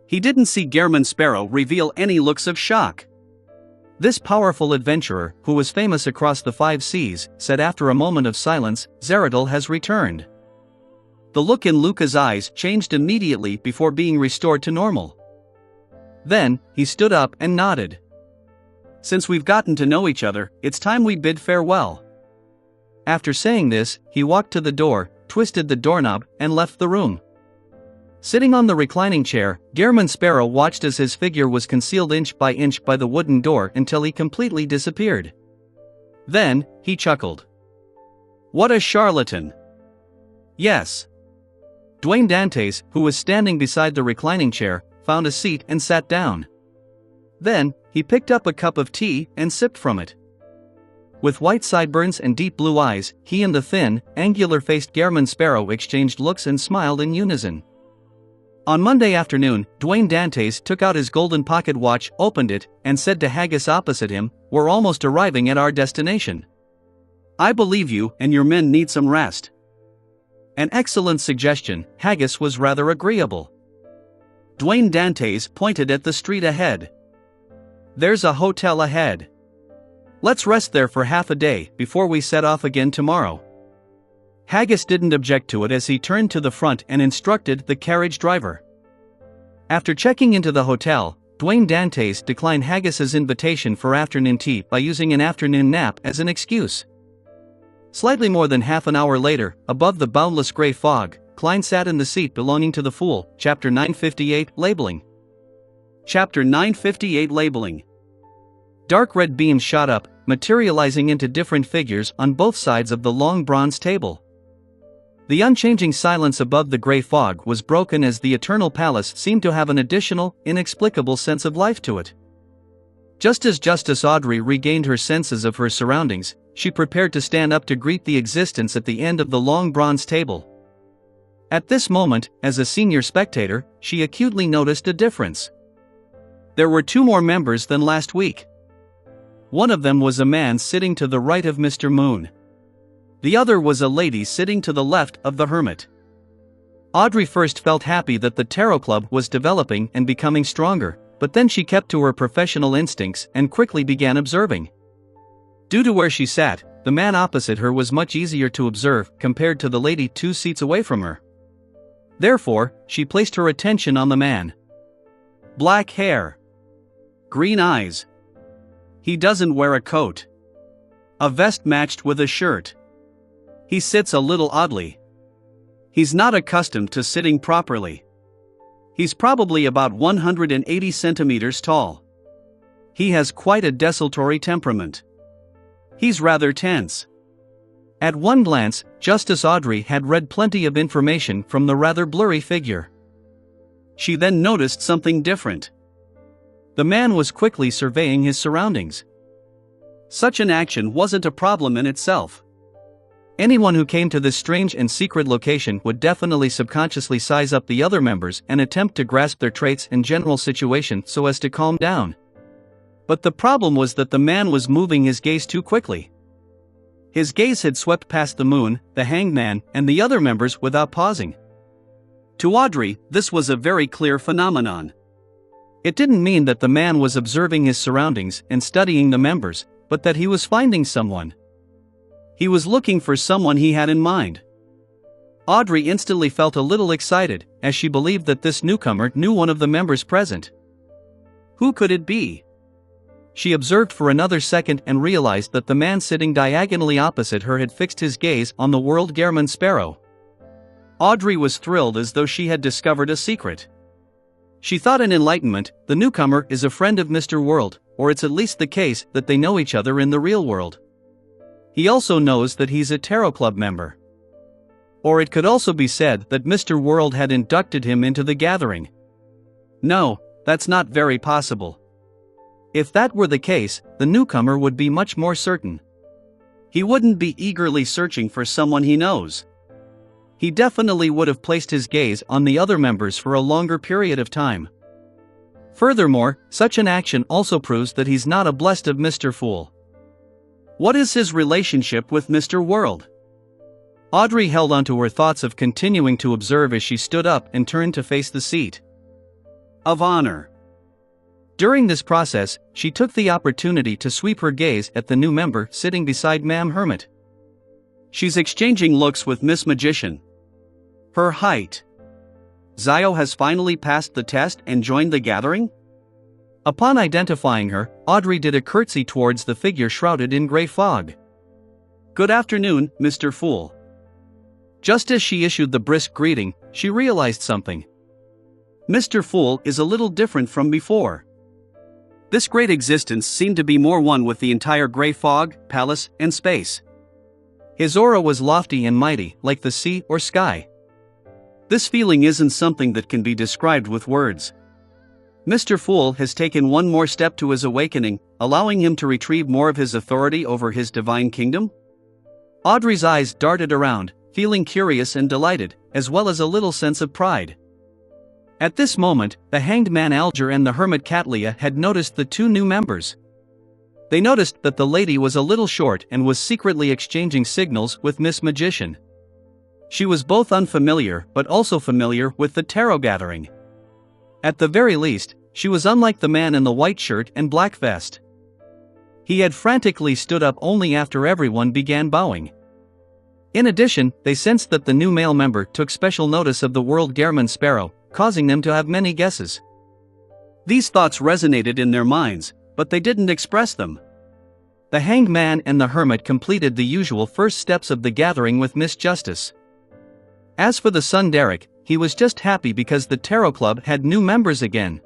He didn't see Gehrman Sparrow reveal any looks of shock. This powerful adventurer, who was famous across the 5 seas, said after a moment of silence, Zeradal has returned. The look in Luca's eyes changed immediately before being restored to normal. Then, he stood up and nodded. Since we've gotten to know each other, it's time we bid farewell. After saying this, he walked to the door, twisted the doorknob, and left the room. Sitting on the reclining chair, Gehrman Sparrow watched as his figure was concealed inch by the wooden door until he completely disappeared. Then, he chuckled. What a charlatan! Yes. Dwayne Dantes, who was standing beside the reclining chair, found a seat and sat down. Then, he picked up a cup of tea and sipped from it. With white sideburns and deep blue eyes, he and the thin, angular-faced Gehrman Sparrow exchanged looks and smiled in unison. On Monday afternoon, Dwayne Dantes took out his golden pocket watch, opened it, and said to Haggis opposite him, We're almost arriving at our destination. I believe you and your men need some rest. An excellent suggestion. Haggis was rather agreeable. Dwayne Dantes pointed at the street ahead. There's a hotel ahead. Let's rest there for half a day before we set off again tomorrow. Haggis didn't object to it as he turned to the front and instructed the carriage driver. After checking into the hotel, Dwayne Dantes declined Haggis's invitation for afternoon tea by using an afternoon nap as an excuse. Slightly more than half an hour later, above the boundless gray fog, Klein sat in the seat belonging to the Fool, Chapter 958, labeling. Chapter 958 Labeling. Dark red beams shot up, materializing into different figures on both sides of the long bronze table. The unchanging silence above the gray fog was broken as the eternal palace seemed to have an additional, inexplicable sense of life to it. Just as Justice Audrey regained her senses of her surroundings, she prepared to stand up to greet the existence at the end of the long bronze table. At this moment, as a senior spectator, she acutely noticed a difference. There were 2 more members than last week. One of them was a man sitting to the right of Mr. Moon. The other was a lady sitting to the left of the hermit. Audrey first felt happy that the Tarot Club was developing and becoming stronger, but then she kept to her professional instincts and quickly began observing. Due to where she sat, the man opposite her was much easier to observe compared to the lady 2 seats away from her. Therefore, she placed her attention on the man. Black hair. Green eyes. He doesn't wear a coat. A vest matched with a shirt. He sits a little oddly. He's not accustomed to sitting properly. He's probably about 180 centimeters tall. He has quite a desultory temperament. He's rather tense. At one glance, Justice Audrey had read plenty of information from the rather blurry figure. She then noticed something different. The man was quickly surveying his surroundings. Such an action wasn't a problem in itself. Anyone who came to this strange and secret location would definitely subconsciously size up the other members and attempt to grasp their traits and general situation so as to calm down. But the problem was that the man was moving his gaze too quickly. His gaze had swept past the moon, the hanged man, and the other members without pausing. To Audrey, this was a very clear phenomenon. It didn't mean that the man was observing his surroundings and studying the members, but that he was finding someone. He was looking for someone he had in mind. Audrey instantly felt a little excited, as she believed that this newcomer knew one of the members present. Who could it be? She observed for another second and realized that the man sitting diagonally opposite her had fixed his gaze on the World Gehrman Sparrow. Audrey was thrilled as though she had discovered a secret. She thought in enlightenment, the newcomer is a friend of Mr. World, or it's at least the case that they know each other in the real world. He also knows that he's a Tarot Club member. Or it could also be said that Mr. World had inducted him into the gathering. No, that's not very possible. If that were the case, the newcomer would be much more certain. He wouldn't be eagerly searching for someone he knows. He definitely would have placed his gaze on the other members for a longer period of time. Furthermore, such an action also proves that he's not abreast of Mr. Fool. What is his relationship with Mr. World? Audrey held on to her thoughts of continuing to observe as she stood up and turned to face the seat of honor. During this process, she took the opportunity to sweep her gaze at the new member sitting beside Ma'am Hermit. She's exchanging looks with Miss Magician. Her height. Zio has finally passed the test and joined the gathering? Upon identifying her, Audrey did a curtsy towards the figure shrouded in gray fog. Good afternoon, Mr. Fool. Just as she issued the brisk greeting, she realized something. Mr. Fool is a little different from before. This great existence seemed to be more one with the entire gray fog, palace, and space. His aura was lofty and mighty, like the sea or sky. This feeling isn't something that can be described with words. Mr. Fool has taken one more step to his awakening, allowing him to retrieve more of his authority over his divine kingdom? Audrey's eyes darted around, feeling curious and delighted, as well as a little sense of pride. At this moment, the hanged man Alger and the hermit Catlia had noticed the 2 new members. They noticed that the lady was a little short and was secretly exchanging signals with Miss Magician. She was both unfamiliar but also familiar with the tarot gathering. At the very least, she was unlike the man in the white shirt and black vest. He had frantically stood up only after everyone began bowing. In addition, they sensed that the new male member took special notice of the World Gehrman Sparrow, causing them to have many guesses. These thoughts resonated in their minds, but they didn't express them. The hanged man and the hermit completed the usual first steps of the gathering with Miss Justice. As for the son Derek, he was just happy because the Tarot Club had new members again.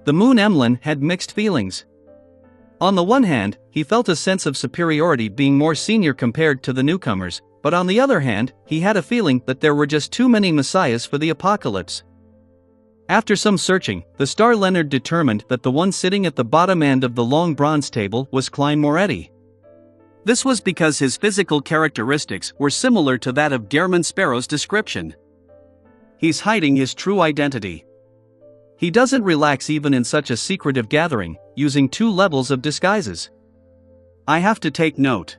The Moon Emlyn had mixed feelings. On the one hand, he felt a sense of superiority being more senior compared to the newcomers, but on the other hand, he had a feeling that there were just too many messiahs for the apocalypse. After some searching, the star Leonard determined that the one sitting at the bottom end of the long bronze table was Klein Moretti. This was because his physical characteristics were similar to that of Gehrman Sparrow's description. He's hiding his true identity. He doesn't relax even in such a secretive gathering, using 2 levels of disguises. I have to take note.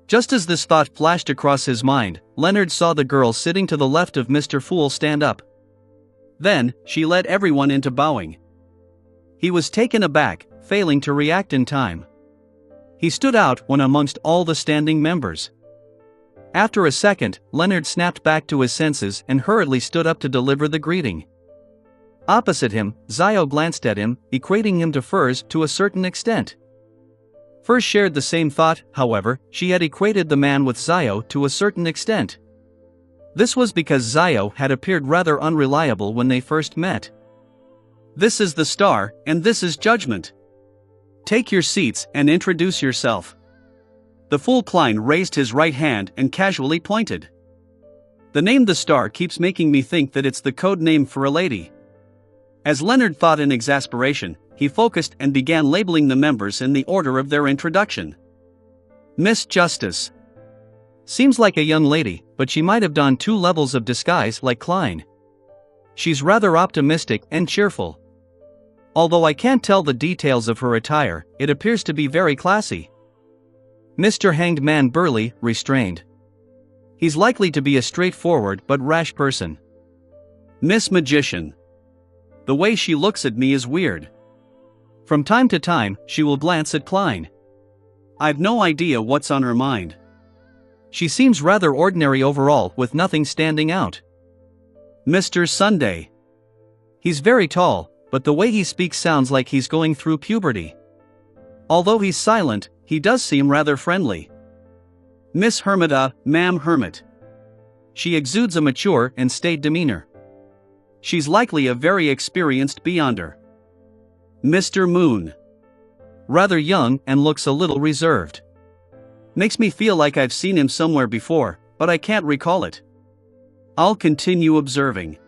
Just as this thought flashed across his mind, Leonard saw the girl sitting to the left of Mr. Fool stand up. Then, she led everyone into bowing. He was taken aback, failing to react in time. He stood out when amongst all the standing members. After a second, Leonard snapped back to his senses and hurriedly stood up to deliver the greeting. Opposite him, Zio glanced at him, equating him to Furs to a certain extent. Furs shared the same thought, however, she had equated the man with Zio to a certain extent. This was because Zio had appeared rather unreliable when they first met. This is the star, and this is Judgment. Take your seats and introduce yourself. The Fool Klein raised his right hand and casually pointed. The name the star keeps making me think that it's the code name for a lady. As Leonard thought in exasperation, he focused and began labeling the members in the order of their introduction. Miss Justice. Seems like a young lady, but she might have donned 2 levels of disguise like Klein. She's rather optimistic and cheerful. Although I can't tell the details of her attire, it appears to be very classy. Mr. Hanged Man Burley, restrained. He's likely to be a straightforward but rash person. Miss Magician. The way she looks at me is weird. From time to time, she will glance at Klein. I've no idea what's on her mind. She seems rather ordinary overall, with nothing standing out. Mr. Sunday. He's very tall, but the way he speaks sounds like he's going through puberty. Although he's silent, he does seem rather friendly. Miss Hermita, Ma'am Hermit. She exudes a mature and staid demeanor. She's likely a very experienced beyonder. Mr. Moon. Rather young and looks a little reserved. Makes me feel like I've seen him somewhere before, but I can't recall it. I'll continue observing.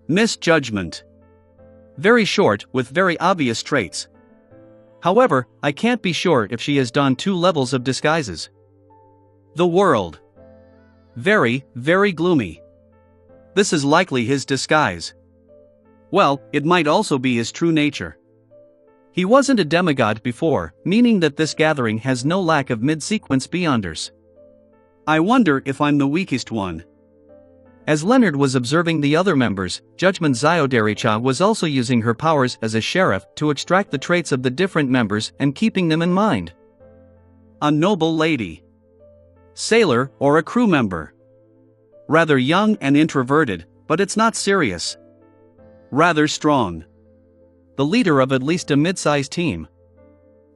Miss Judgment. Very short, with very obvious traits. However, I can't be sure if she has donned 2 levels of disguises. The World. Very, very gloomy. This is likely his disguise. Well, it might also be his true nature. He wasn't a demigod before, meaning that this gathering has no lack of mid-sequence beyonders. I wonder if I'm the weakest one. As Leonard was observing the other members, Judgment Zyodericha was also using her powers as a sheriff to extract the traits of the different members and keeping them in mind. A noble lady. Sailor or a crew member. Rather young and introverted, but it's not serious. Rather strong. The leader of at least a mid-sized team.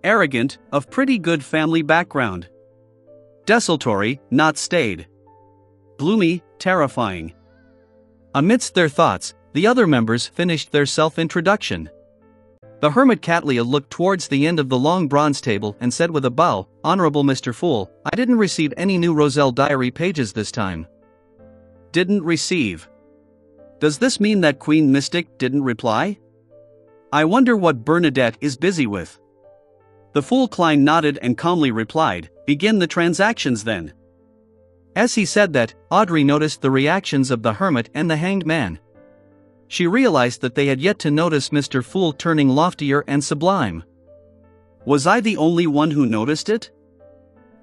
Arrogant, of pretty good family background. Desultory, not staid. Gloomy, terrifying. Amidst their thoughts, the other members finished their self-introduction. The hermit Catlia looked towards the end of the long bronze table and said with a bow, "Honorable Mr. Fool, I didn't receive any new Roselle diary pages this time." Didn't receive. Does this mean that Queen Mystic didn't reply? I wonder what Bernadette is busy with. The Fool Klein nodded and calmly replied, "Begin the transactions then." As he said that, Audrey noticed the reactions of the hermit and the hanged man. She realized that they had yet to notice Mr. Fool turning loftier and sublime. Was I the only one who noticed it?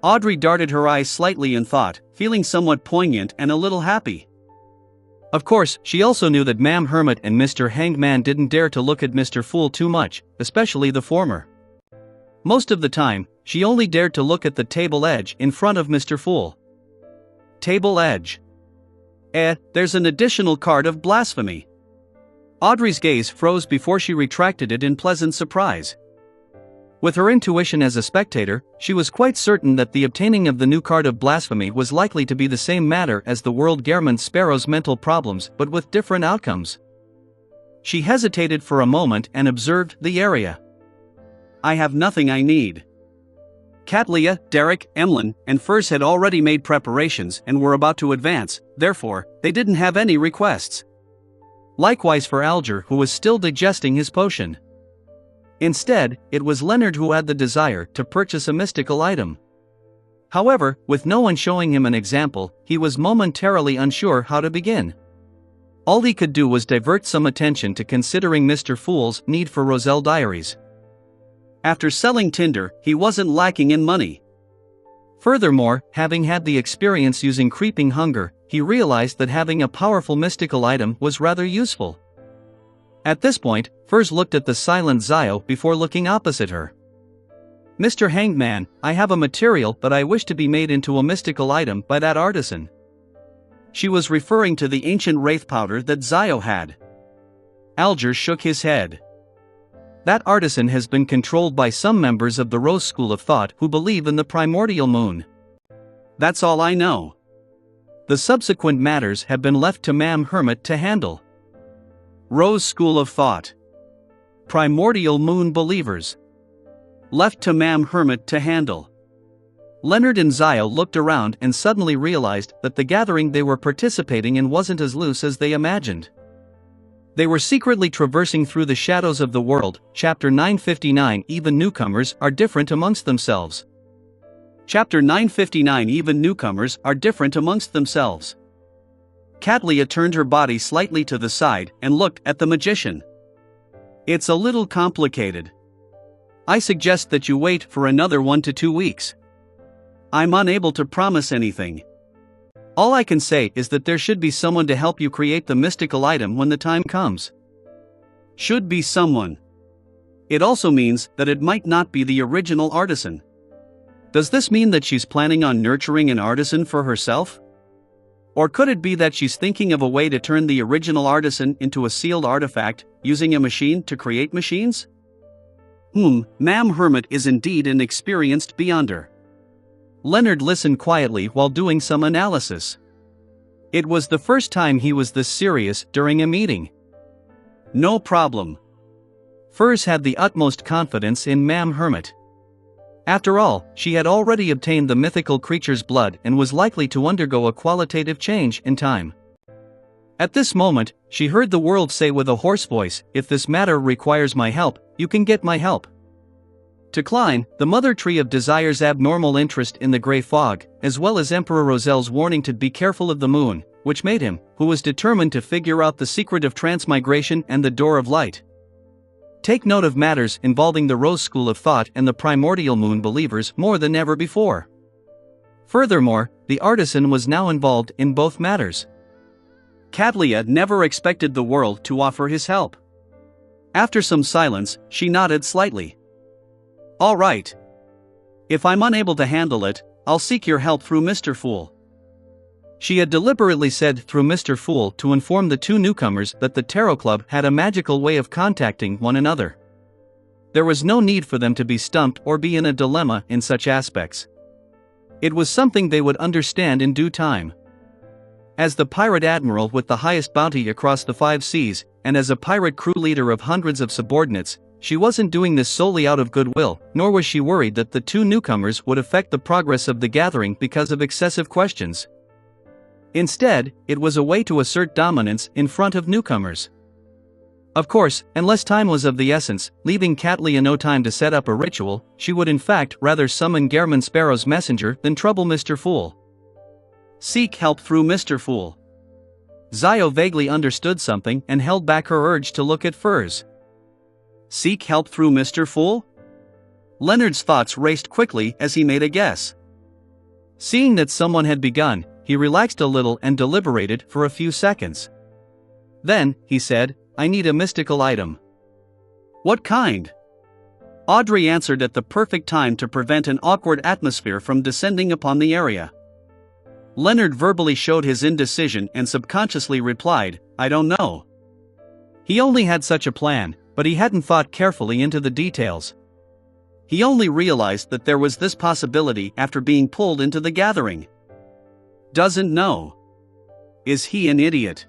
Audrey darted her eyes slightly in thought, feeling somewhat poignant and a little happy. Of course, she also knew that Ma'am Hermit and Mr. Hanged Man didn't dare to look at Mr. Fool too much, especially the former. Most of the time, she only dared to look at the table edge in front of Mr. Fool. Table edge. There's an additional card of blasphemy. Audrey's gaze froze before she retracted it in pleasant surprise. With her intuition as a spectator, she was quite certain that the obtaining of the new card of blasphemy was likely to be the same matter as the World Gehrman Sparrow's mental problems, but with different outcomes. She hesitated for a moment and observed the area. I have nothing I need. Katlia, Derek, Emlyn, and Furs had already made preparations and were about to advance, therefore, they didn't have any requests. Likewise for Alger, who was still digesting his potion. Instead, it was Leonard who had the desire to purchase a mystical item. However, with no one showing him an example, he was momentarily unsure how to begin. All he could do was divert some attention to considering Mr. Fool's need for Roselle diaries. After selling tinder, he wasn't lacking in money. Furthermore, having had the experience using creeping hunger, he realized that having a powerful mystical item was rather useful. At this point, Furs looked at the silent Zio before looking opposite her. Mr. Hanged Man, I have a material that I wish to be made into a mystical item by that artisan. She was referring to the ancient wraith powder that Zio had. Alger shook his head. That artisan has been controlled by some members of the Rose School of Thought who believe in the primordial moon. That's all I know. The subsequent matters have been left to Ma'am Hermit to handle. Rose School of Thought. Primordial moon believers. Left to Ma'am Hermit to handle. Leonard and Zio looked around and suddenly realized that the gathering they were participating in wasn't as loose as they imagined. They were secretly traversing through the shadows of the world. Chapter 959. Even newcomers are different amongst themselves. Chapter 959. Even newcomers are different amongst themselves. Katlia turned her body slightly to the side and looked at the magician. It's a little complicated. I suggest that you wait for another 1 to 2 weeks. I'm unable to promise anything. All I can say is that there should be someone to help you create the mystical item when the time comes. Should be someone. It also means that it might not be the original artisan. Does this mean that she's planning on nurturing an artisan for herself? Or could it be that she's thinking of a way to turn the original artisan into a sealed artifact, using a machine to create machines? Ma'am Hermit is indeed an experienced beyonder. Leonard listened quietly while doing some analysis. It was the first time he was this serious during a meeting. No problem. Furs had the utmost confidence in Ma'am Hermit. After all, she had already obtained the mythical creature's blood and was likely to undergo a qualitative change in time. At this moment, she heard the world say with a hoarse voice, "If this matter requires my help, you can get my help." To Klein, the mother tree of Desire's abnormal interest in the grey fog, as well as Emperor Roselle's warning to be careful of the moon, which made him, who was determined to figure out the secret of transmigration and the door of light. Take note of matters involving the Rose School of Thought and the primordial moon believers more than ever before. Furthermore, the artisan was now involved in both matters. Katlia never expected the world to offer his help. After some silence, she nodded slightly. All right. If I'm unable to handle it, I'll seek your help through Mr. Fool. She had deliberately said through Mr. Fool to inform the two newcomers that the Tarot Club had a magical way of contacting one another. There was no need for them to be stumped or be in a dilemma in such aspects. It was something they would understand in due time. As the pirate admiral with the highest bounty across the 5 seas, and as a pirate crew leader of hundreds of subordinates, she wasn't doing this solely out of goodwill, nor was she worried that the two newcomers would affect the progress of the gathering because of excessive questions. Instead, it was a way to assert dominance in front of newcomers. Of course, unless time was of the essence, leaving Katlia no time to set up a ritual, she would in fact rather summon Gairman Sparrow's messenger than trouble Mr. Fool. Seek help through Mr. Fool. Zio vaguely understood something and held back her urge to look at Furs. Seek help through Mr. Fool? Leonard's thoughts raced quickly as he made a guess. Seeing that someone had begun, he relaxed a little and deliberated for a few seconds. Then, he said, I need a mystical item. What kind? Audrey answered at the perfect time to prevent an awkward atmosphere from descending upon the area. Leonard verbally showed his indecision and subconsciously replied, I don't know. He only had such a plan, but he hadn't thought carefully into the details. He only realized that there was this possibility after being pulled into the gathering. Doesn't know. Is he an idiot?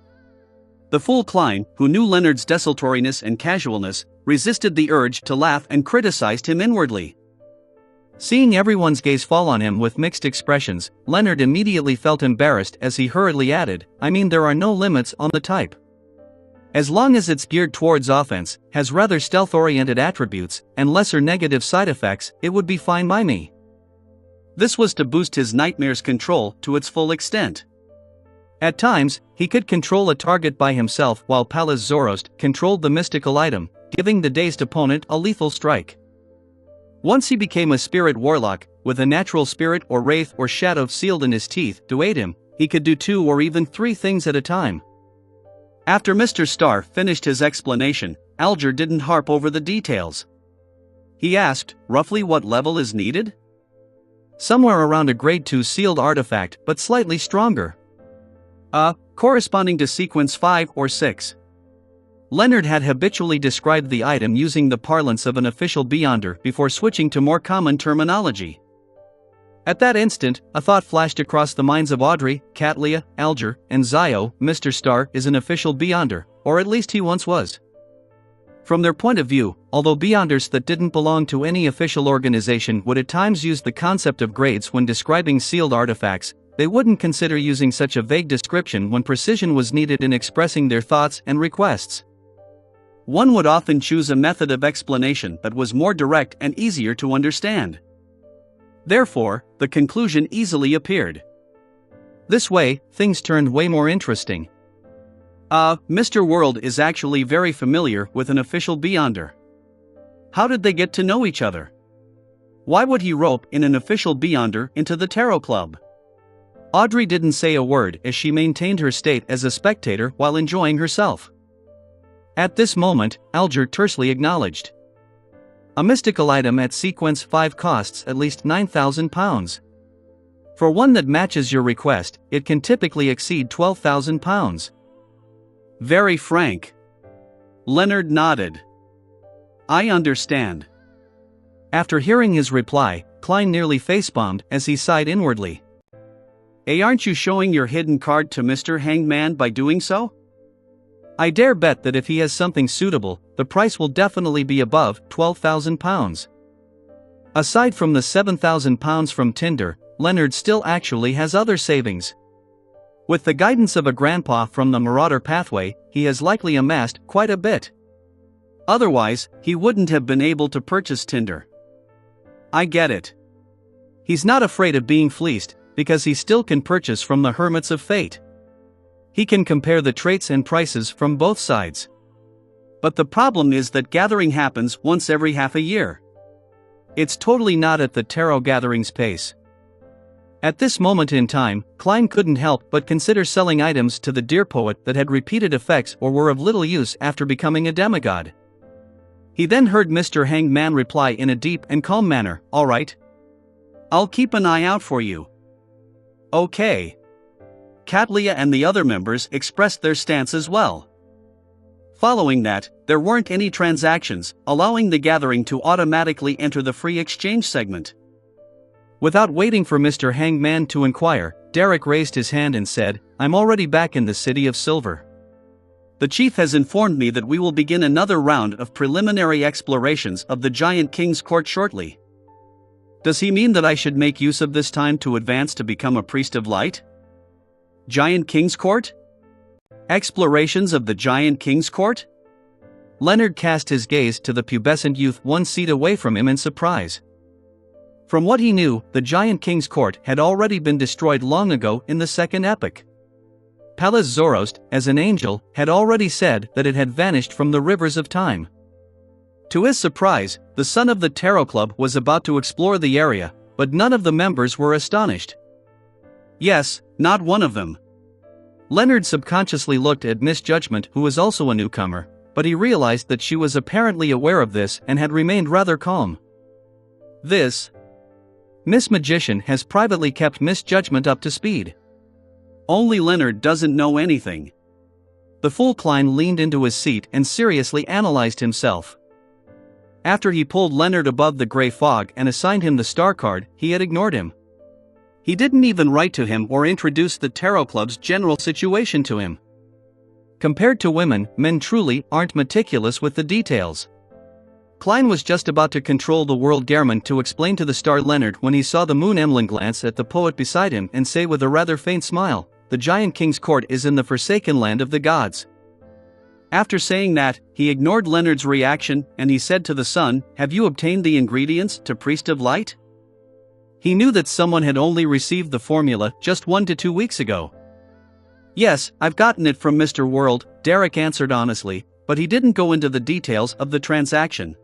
The fool Klein, who knew Leonard's desultoriness and casualness, resisted the urge to laugh and criticized him inwardly. Seeing everyone's gaze fall on him with mixed expressions, Leonard immediately felt embarrassed as he hurriedly added, "I mean, there are no limits on the type. As long as it's geared towards offense, has rather stealth-oriented attributes, and lesser negative side effects, it would be fine by me." This was to boost his nightmare's control to its full extent. At times, he could control a target by himself while Pallas Zoroast controlled the mystical item, giving the dazed opponent a lethal strike. Once he became a spirit warlock, with a natural spirit or wraith or shadow sealed in his teeth to aid him, he could do 2 or even 3 things at a time. After Mr. Starr finished his explanation, Alger didn't harp over the details. He asked, roughly what level is needed? Somewhere around a grade 2 sealed artifact, but slightly stronger. Corresponding to sequence 5 or 6. Leonard had habitually described the item using the parlance of an official Beyonder before switching to more common terminology. At that instant, a thought flashed across the minds of Audrey, Catlia, Alger, and Zio. Mr. Starr is an official Beyonder, or at least he once was. From their point of view, although Beyonders that didn't belong to any official organization would at times use the concept of grades when describing sealed artifacts, they wouldn't consider using such a vague description when precision was needed in expressing their thoughts and requests. One would often choose a method of explanation that was more direct and easier to understand. Therefore, the conclusion easily appeared. This way, things turned way more interesting. Mr. World is actually very familiar with an official Beyonder. How did they get to know each other? Why would he rope in an official Beyonder into the Tarot Club? Audrey didn't say a word as she maintained her state as a spectator while enjoying herself. At this moment, Alger tersely acknowledged. A mystical item at sequence 5 costs at least £9,000. For one that matches your request, it can typically exceed £12,000. Very frank. Leonard nodded. I understand. After hearing his reply, Klein nearly facepalmed as he sighed inwardly. Aren't you showing your hidden card to Mr. Hangman by doing so? I dare bet that if he has something suitable, the price will definitely be above £12,000. Aside from the £7,000 from Tinder, Leonard still actually has other savings. With the guidance of a grandpa from the Marauder pathway, he has likely amassed quite a bit. Otherwise, he wouldn't have been able to purchase Tinder. I get it. He's not afraid of being fleeced, because he still can purchase from the Hermits of Fate. He can compare the traits and prices from both sides. But the problem is that gathering happens once every half a year. It's totally not at the tarot gathering's pace. At this moment in time, Klein couldn't help but consider selling items to the dear poet that had repeated effects or were of little use after becoming a demigod. He then heard Mr. Hangman reply in a deep and calm manner, "All right. I'll keep an eye out for you." Okay. Catlia and the other members expressed their stance as well. Following that, there weren't any transactions, allowing the gathering to automatically enter the free exchange segment. Without waiting for Mr. Hangman to inquire, Derek raised his hand and said, "I'm already back in the City of Silver. The chief has informed me that we will begin another round of preliminary explorations of the Giant King's court shortly. Does he mean that I should make use of this time to advance to become a priest of light? Giant King's court? Explorations of the Giant King's court?" Leonard cast his gaze to the pubescent youth one seat away from him in surprise. From what he knew, the Giant King's court had already been destroyed long ago in the Second Epoch. Pallas Zoroast, as an angel, had already said that it had vanished from the rivers of time. To his surprise, the son of the Tarot Club was about to explore the area, but none of the members were astonished. Yes, not one of them. Leonard subconsciously looked at Miss Judgment, who was also a newcomer, but he realized that she was apparently aware of this and had remained rather calm. This Miss Magician has privately kept Miss Judgment up to speed. Only Leonard doesn't know anything. The fool Klein leaned into his seat and seriously analyzed himself. After he pulled Leonard above the gray fog and assigned him the star card, he had ignored him. He didn't even write to him or introduce the Tarot Club's general situation to him. Compared to women, men truly aren't meticulous with the details. Klein was just about to control the world Gehrman to explain to the star Leonard when he saw the moon Emlyn glance at the poet beside him and say with a rather faint smile, "The giant king's court is in the forsaken land of the gods." After saying that, he ignored Leonard's reaction and he said to the sun, "Have you obtained the ingredients to Priest of Light?" He knew that someone had only received the formula just 1 to 2 weeks ago. "Yes, I've gotten it from Mr. World," Derek answered honestly, but he didn't go into the details of the transaction.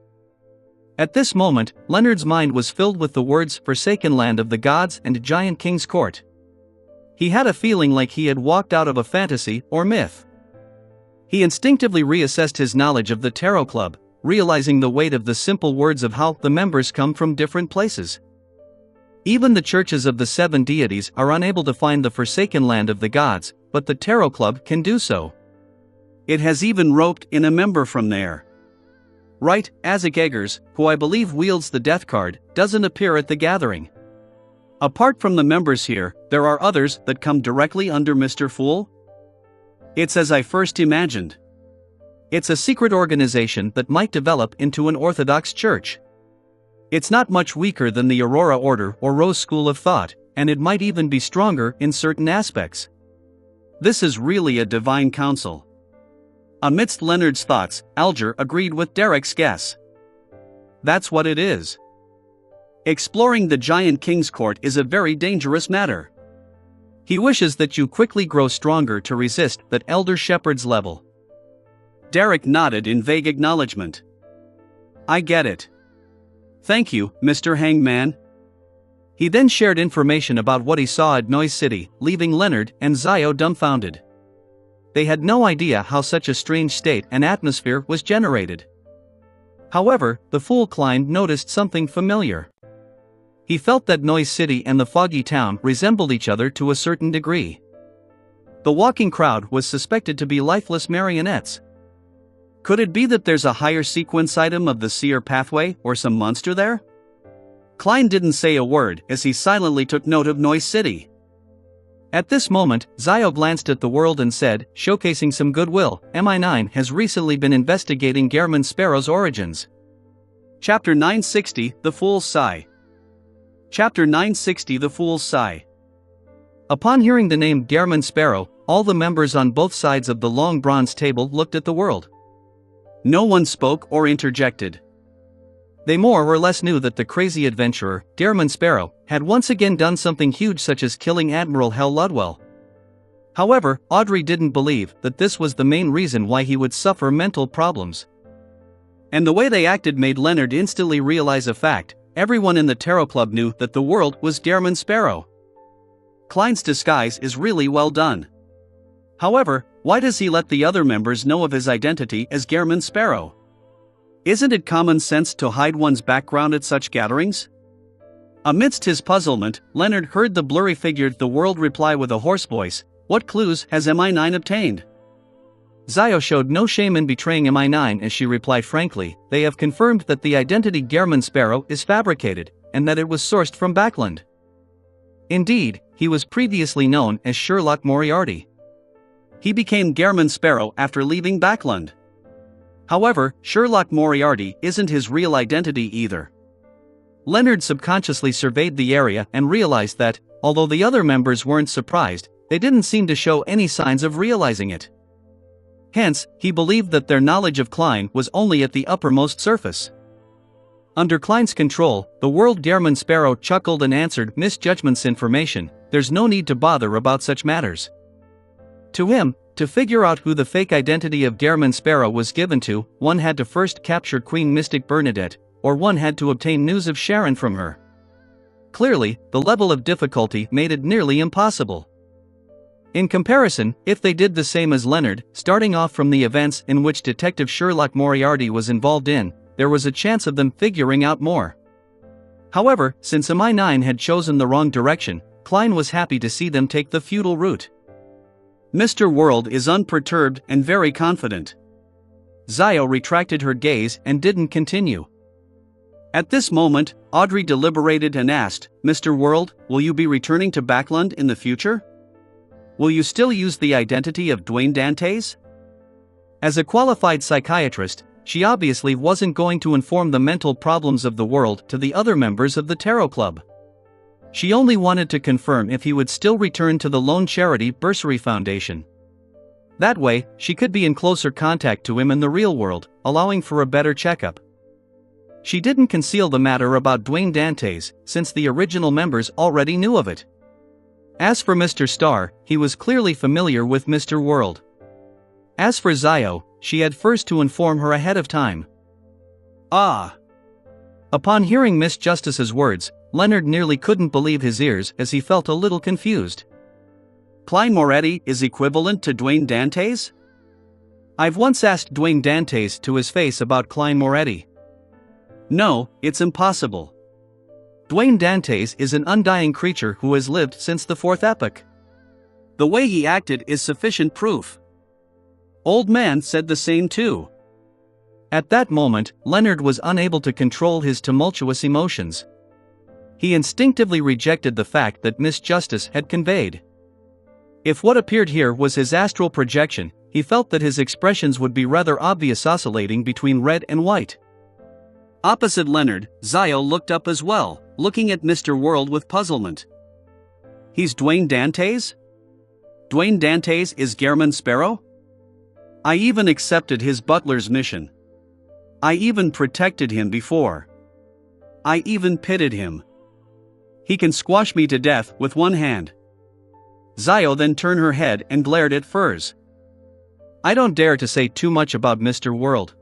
At this moment, Leonard's mind was filled with the words "forsaken land of the gods" and "giant king's court." He had a feeling like he had walked out of a fantasy or myth. He instinctively reassessed his knowledge of the Tarot Club, realizing the weight of the simple words of how the members come from different places. Even the churches of the 7 deities are unable to find the forsaken land of the gods, but the Tarot Club can do so. It has even roped in a member from there. Right, Isaac Eggers, who I believe wields the death card, doesn't appear at the gathering. Apart from the members here, there are others that come directly under Mr. Fool? It's as I first imagined. It's a secret organization that might develop into an orthodox church. It's not much weaker than the Aurora Order or Rose School of Thought, and it might even be stronger in certain aspects. This is really a divine council. Amidst Leonard's thoughts, Alger agreed with Derek's guess. That's what it is. Exploring the giant king's court is a very dangerous matter. He wishes that you quickly grow stronger to resist that elder shepherd's level. Derek nodded in vague acknowledgement. I get it. Thank you, Mr. Hangman. He then shared information about what he saw at Noise City, leaving Leonard and Zio dumbfounded. They had no idea how such a strange state and atmosphere was generated. However, the fool Klein noticed something familiar. He felt that Noise City and the foggy town resembled each other to a certain degree. The walking crowd was suspected to be lifeless marionettes. Could it be that there's a higher sequence item of the seer pathway or some monster there? Klein didn't say a word as he silently took note of Noise City. At this moment, Zio glanced at the world and said, showcasing some goodwill, MI9 has recently been investigating Gehrman Sparrow's origins. Chapter 960, The Fool's Sigh. Chapter 960, The Fool's Sigh. Upon hearing the name Gehrman Sparrow, all the members on both sides of the long bronze table looked at the world. No one spoke or interjected. They more or less knew that the crazy adventurer, Gehrman Sparrow, had once again done something huge such as killing Admiral Hal Ludwell. However, Audrey didn't believe that this was the main reason why he would suffer mental problems. And the way they acted made Leonard instantly realize a fact: everyone in the Tarot Club knew that the world was Gehrman Sparrow. Klein's disguise is really well done. However, why does he let the other members know of his identity as Gehrman Sparrow? Isn't it common sense to hide one's background at such gatherings? Amidst his puzzlement, Leonard heard the blurry figure the world reply with a hoarse voice, "What clues has MI9 obtained?" Zio showed no shame in betraying MI9 as she replied frankly, "They have confirmed that the identity Gehrman Sparrow is fabricated, and that it was sourced from Backland." Indeed, he was previously known as Sherlock Moriarty. He became Gehrman Sparrow after leaving Backland. However, Sherlock Moriarty isn't his real identity either. Leonard subconsciously surveyed the area and realized that, although the other members weren't surprised, they didn't seem to show any signs of realizing it. Hence, he believed that their knowledge of Klein was only at the uppermost surface. Under Klein's control, the world Gehrman Sparrow chuckled and answered, "Misjudgment's information, there's no need to bother about such matters." To him, to figure out who the fake identity of Gehrman Sparrow was given to, one had to first capture Queen Mystic Bernadette, or one had to obtain news of Sharon from her. Clearly, the level of difficulty made it nearly impossible. In comparison, if they did the same as Leonard, starting off from the events in which Detective Sherlock Moriarty was involved in, there was a chance of them figuring out more. However, since MI9 had chosen the wrong direction, Klein was happy to see them take the feudal route. Mr. World is unperturbed and very confident. Zio retracted her gaze and didn't continue. At this moment, Audrey deliberated and asked, "Mr. World, will you be returning to Backland in the future? Will you still use the identity of Dwayne Dantes?" As a qualified psychiatrist, she obviously wasn't going to inform the mental problems of the world to the other members of the Tarot Club. She only wanted to confirm if he would still return to the lone charity Bursary Foundation. That way, she could be in closer contact to him in the real world, allowing for a better checkup. She didn't conceal the matter about Dwayne Dantes, since the original members already knew of it. As for Mr. Star, he was clearly familiar with Mr. World. As for Zio, she had first to inform her ahead of time. Ah! Upon hearing Miss Justice's words, Leonard nearly couldn't believe his ears as he felt a little confused. Klein Moretti is equivalent to Dwayne Dantes? I've once asked Dwayne Dantes to his face about Klein Moretti. No, it's impossible. Dwayne Dantes is an undying creature who has lived since the fourth epoch. The way he acted is sufficient proof. Old Man said the same too. At that moment, Leonard was unable to control his tumultuous emotions. He instinctively rejected the fact that Miss Justice had conveyed. If what appeared here was his astral projection, he felt that his expressions would be rather obvious, oscillating between red and white. Opposite Leonard, Zio looked up as well, looking at Mr. World with puzzlement. He's Dwayne Dantes? Dwayne Dantes is Gehrman Sparrow? I even accepted his butler's mission. I even protected him before. I even pitied him. He can squash me to death with one hand. Zio then turned her head and glared at Furs. I don't dare to say too much about Mr. World.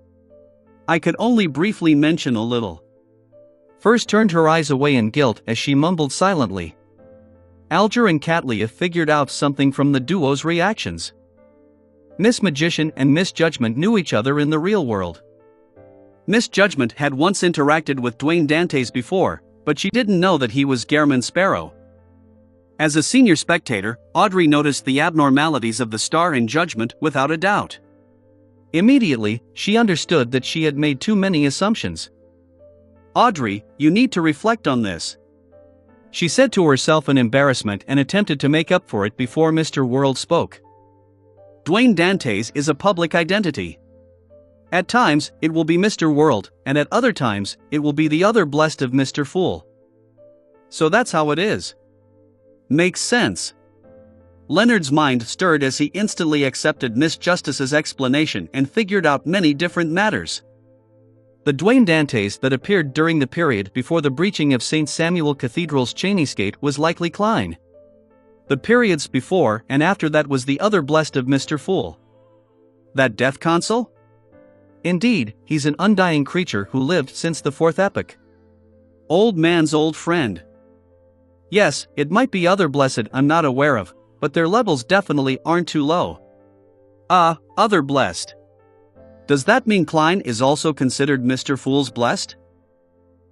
I could only briefly mention a little. Furs turned her eyes away in guilt as she mumbled silently. Alger and Catleya figured out something from the duo's reactions. Miss Magician and Miss Judgment knew each other in the real world. Miss Judgment had once interacted with Dwayne Dantes before, but she didn't know that he was Gehrman Sparrow. As a senior spectator, Audrey noticed the abnormalities of the Star in Judgment without a doubt. Immediately, she understood that she had made too many assumptions. Audrey, you need to reflect on this, she said to herself in embarrassment, and attempted to make up for it before Mr. World spoke. Dwayne Dantes is a public identity. At times, it will be Mr. World, and at other times, it will be the other blessed of Mr. Fool. So that's how it is. Makes sense. Leonard's mind stirred as he instantly accepted Miss Justice's explanation and figured out many different matters. The Dwayne Dantes that appeared during the period before the breaching of St. Samuel Cathedral's Chainsgate was likely Klein. The periods before and after that was the other blessed of Mr. Fool. That death consul? Indeed, he's an undying creature who lived since the fourth epoch. Old man's old friend. Yes, it might be other blessed I'm not aware of, but their levels definitely aren't too low. Other blessed. Does that mean Klein is also considered Mr. Fool's blessed?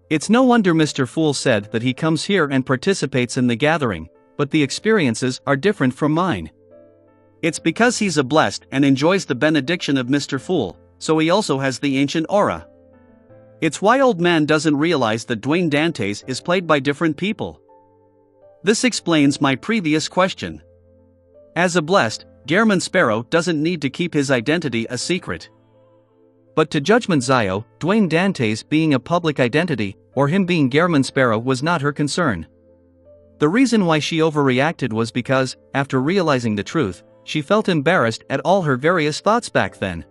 It's no wonder Mr. Fool said that he comes here and participates in the gathering, but the experiences are different from mine. It's because he's a blessed and enjoys the benediction of Mr. Fool, so he also has the ancient aura. It's why Old Man doesn't realize that Dwayne Dantes is played by different people. This explains my previous question. As a blessed, Gehrman Sparrow doesn't need to keep his identity a secret. But to Judgment Zio, Dwayne Dantes being a public identity, or him being Gehrman Sparrow, was not her concern. The reason why she overreacted was because, after realizing the truth, she felt embarrassed at all her various thoughts back then.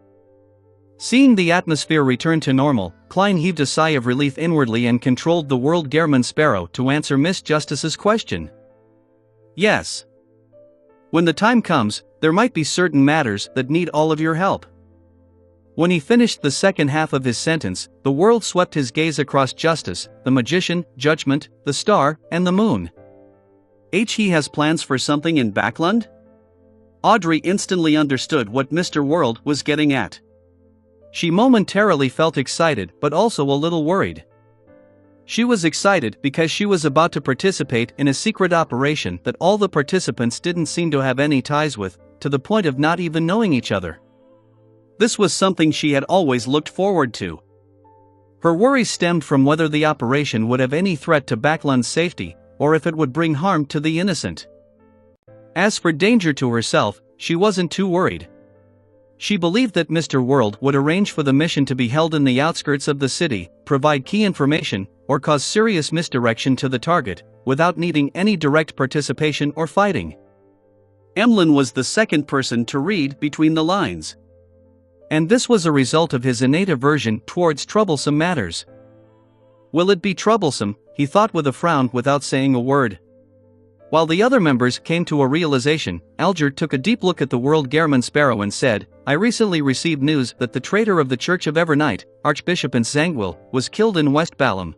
Seeing the atmosphere return to normal, Klein heaved a sigh of relief inwardly and controlled the world Gehrman Sparrow to answer Miss Justice's question. Yes. When the time comes, there might be certain matters that need all of your help. When he finished the second half of his sentence, the world swept his gaze across Justice, the Magician, Judgment, the Star, and the Moon. He has plans for something in Backland? Audrey instantly understood what Mr. World was getting at. She momentarily felt excited but also a little worried. She was excited because she was about to participate in a secret operation that all the participants didn't seem to have any ties with, to the point of not even knowing each other. This was something she had always looked forward to. Her worries stemmed from whether the operation would have any threat to Backland's safety, or if it would bring harm to the innocent. As for danger to herself, she wasn't too worried. She believed that Mr. World would arrange for the mission to be held in the outskirts of the city, provide key information, or cause serious misdirection to the target, without needing any direct participation or fighting. Emlyn was the second person to read between the lines. And this was a result of his innate aversion towards troublesome matters. Will it be troublesome, he thought with a frown without saying a word. While the other members came to a realization, Alger took a deep look at the World Gairman Sparrow and said, I recently received news that the traitor of the Church of Evernight, Archbishop Zangwill, was killed in West Balham.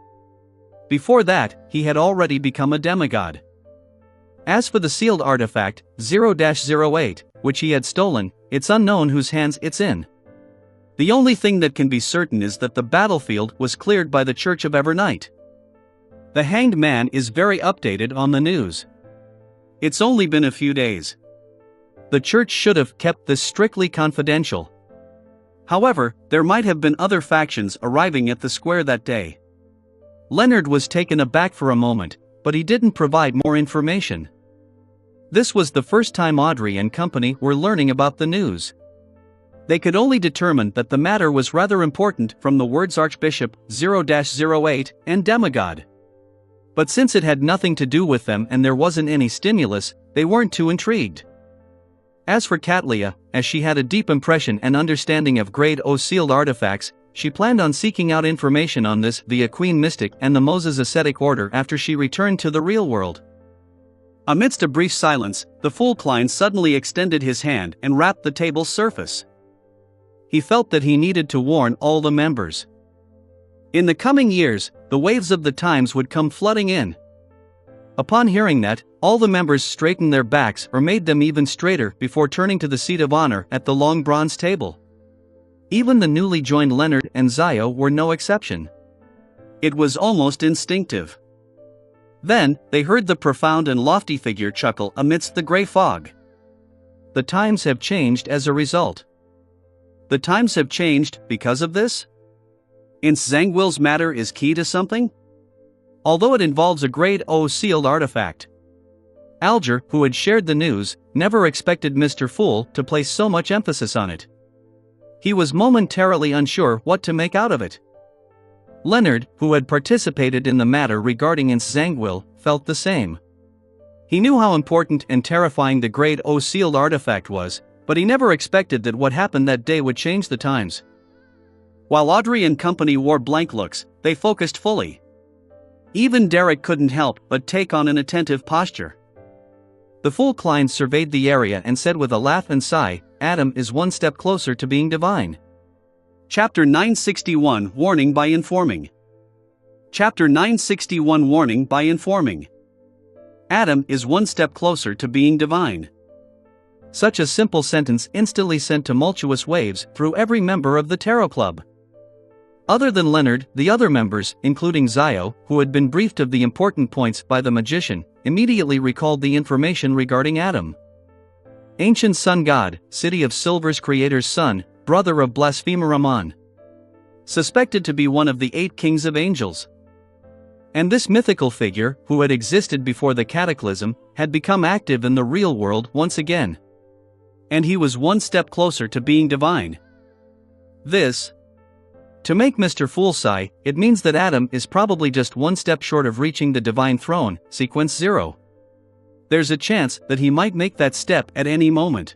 Before that, he had already become a demigod. As for the sealed artifact, 0-08, which he had stolen, it's unknown whose hands it's in. The only thing that can be certain is that the battlefield was cleared by the Church of Evernight. The hanged man is very updated on the news. It's only been a few days. The church should have kept this strictly confidential. However, there might have been other factions arriving at the square that day. Leonard was taken aback for a moment, but he didn't provide more information. This was the first time Audrey and company were learning about the news. They could only determine that the matter was rather important from the words Archbishop, 0-08, and demigod. But since it had nothing to do with them and there wasn't any stimulus, they weren't too intrigued. As for Catlia, as she had a deep impression and understanding of Grade O sealed artifacts, she planned on seeking out information on this via Queen Mystic and the Moses Ascetic Order after she returned to the real world. Amidst a brief silence, the Fool Klein suddenly extended his hand and rapped the table's surface. He felt that he needed to warn all the members. In the coming years, the waves of the times would come flooding in. Upon hearing that, all the members straightened their backs or made them even straighter before turning to the seat of honor at the long bronze table. Even the newly joined Leonard and Zio were no exception. It was almost instinctive. Then, they heard the profound and lofty figure chuckle amidst the gray fog. The times have changed as a result. The times have changed because of this? Zangwill's matter is key to something? Although it involves a Grade O sealed artifact. Alger, who had shared the news, never expected Mr. Fool to place so much emphasis on it. He was momentarily unsure what to make out of it. Leonard, who had participated in the matter regarding Zangwill, felt the same. He knew how important and terrifying the Grade O sealed artifact was, but he never expected that what happened that day would change the times. While Audrey and company wore blank looks, they focused fully. Even Derek couldn't help but take on an attentive posture. The Fool Klein surveyed the area and said with a laugh and sigh, Adam is one step closer to being divine. Chapter 961 Warning by Informing. Chapter 961 Warning by Informing. Adam is one step closer to being divine. Such a simple sentence instantly sent tumultuous waves through every member of the Tarot Club. Other than Leonard, the other members, including Zio, who had been briefed of the important points by the magician, immediately recalled the information regarding Adam. Ancient sun god, city of Silver's creator's son, brother of blasphemer Ammon. Suspected to be one of the 8 kings of angels. And this mythical figure, who had existed before the cataclysm, had become active in the real world once again. And he was one step closer to being divine. This. To make Mr. Fool sigh, it means that Adam is probably just one step short of reaching the divine throne, sequence 0. There's a chance that he might make that step at any moment.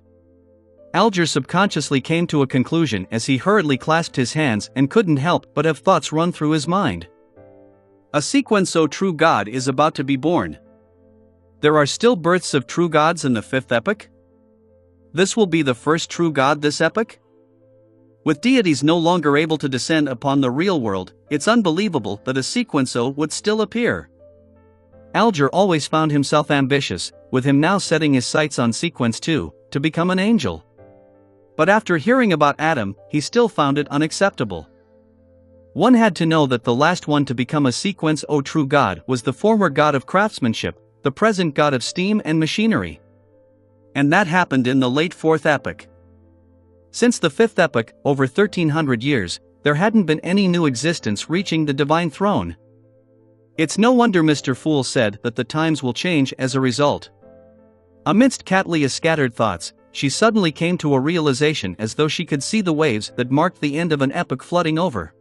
Alger subconsciously came to a conclusion as he hurriedly clasped his hands and couldn't help but have thoughts run through his mind. A sequence O true God is about to be born. There are still births of true gods in the 5th epoch? This will be the first true god this epoch? With deities no longer able to descend upon the real world, it's unbelievable that a sequenzo would still appear. Alger always found himself ambitious, with him now setting his sights on sequence 2, to become an angel. But after hearing about Adam, he still found it unacceptable. One had to know that the last one to become a sequence O true god was the former god of craftsmanship, the present god of steam and machinery. And that happened in the late 4th epoch. Since the 5th epoch, over 1300 years, there hadn't been any new existence reaching the divine throne. It's no wonder Mr. Fool said that the times will change as a result. Amidst Catlia's scattered thoughts, she suddenly came to a realization as though she could see the waves that marked the end of an epoch flooding over.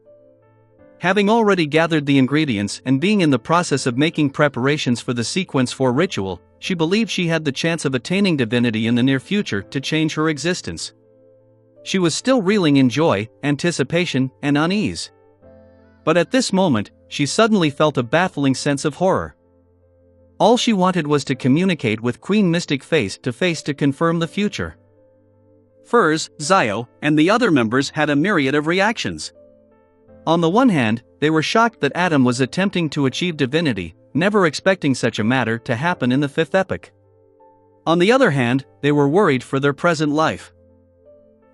Having already gathered the ingredients and being in the process of making preparations for the sequence 4 ritual, she believed she had the chance of attaining divinity in the near future to change her existence. She was still reeling in joy, anticipation, and unease. But at this moment, she suddenly felt a baffling sense of horror. All she wanted was to communicate with Queen Mystic face to face to confirm the future. Furs, Zio, and the other members had a myriad of reactions. On the one hand, they were shocked that Adam was attempting to achieve divinity, never expecting such a matter to happen in the 5th epoch. On the other hand, they were worried for their present life.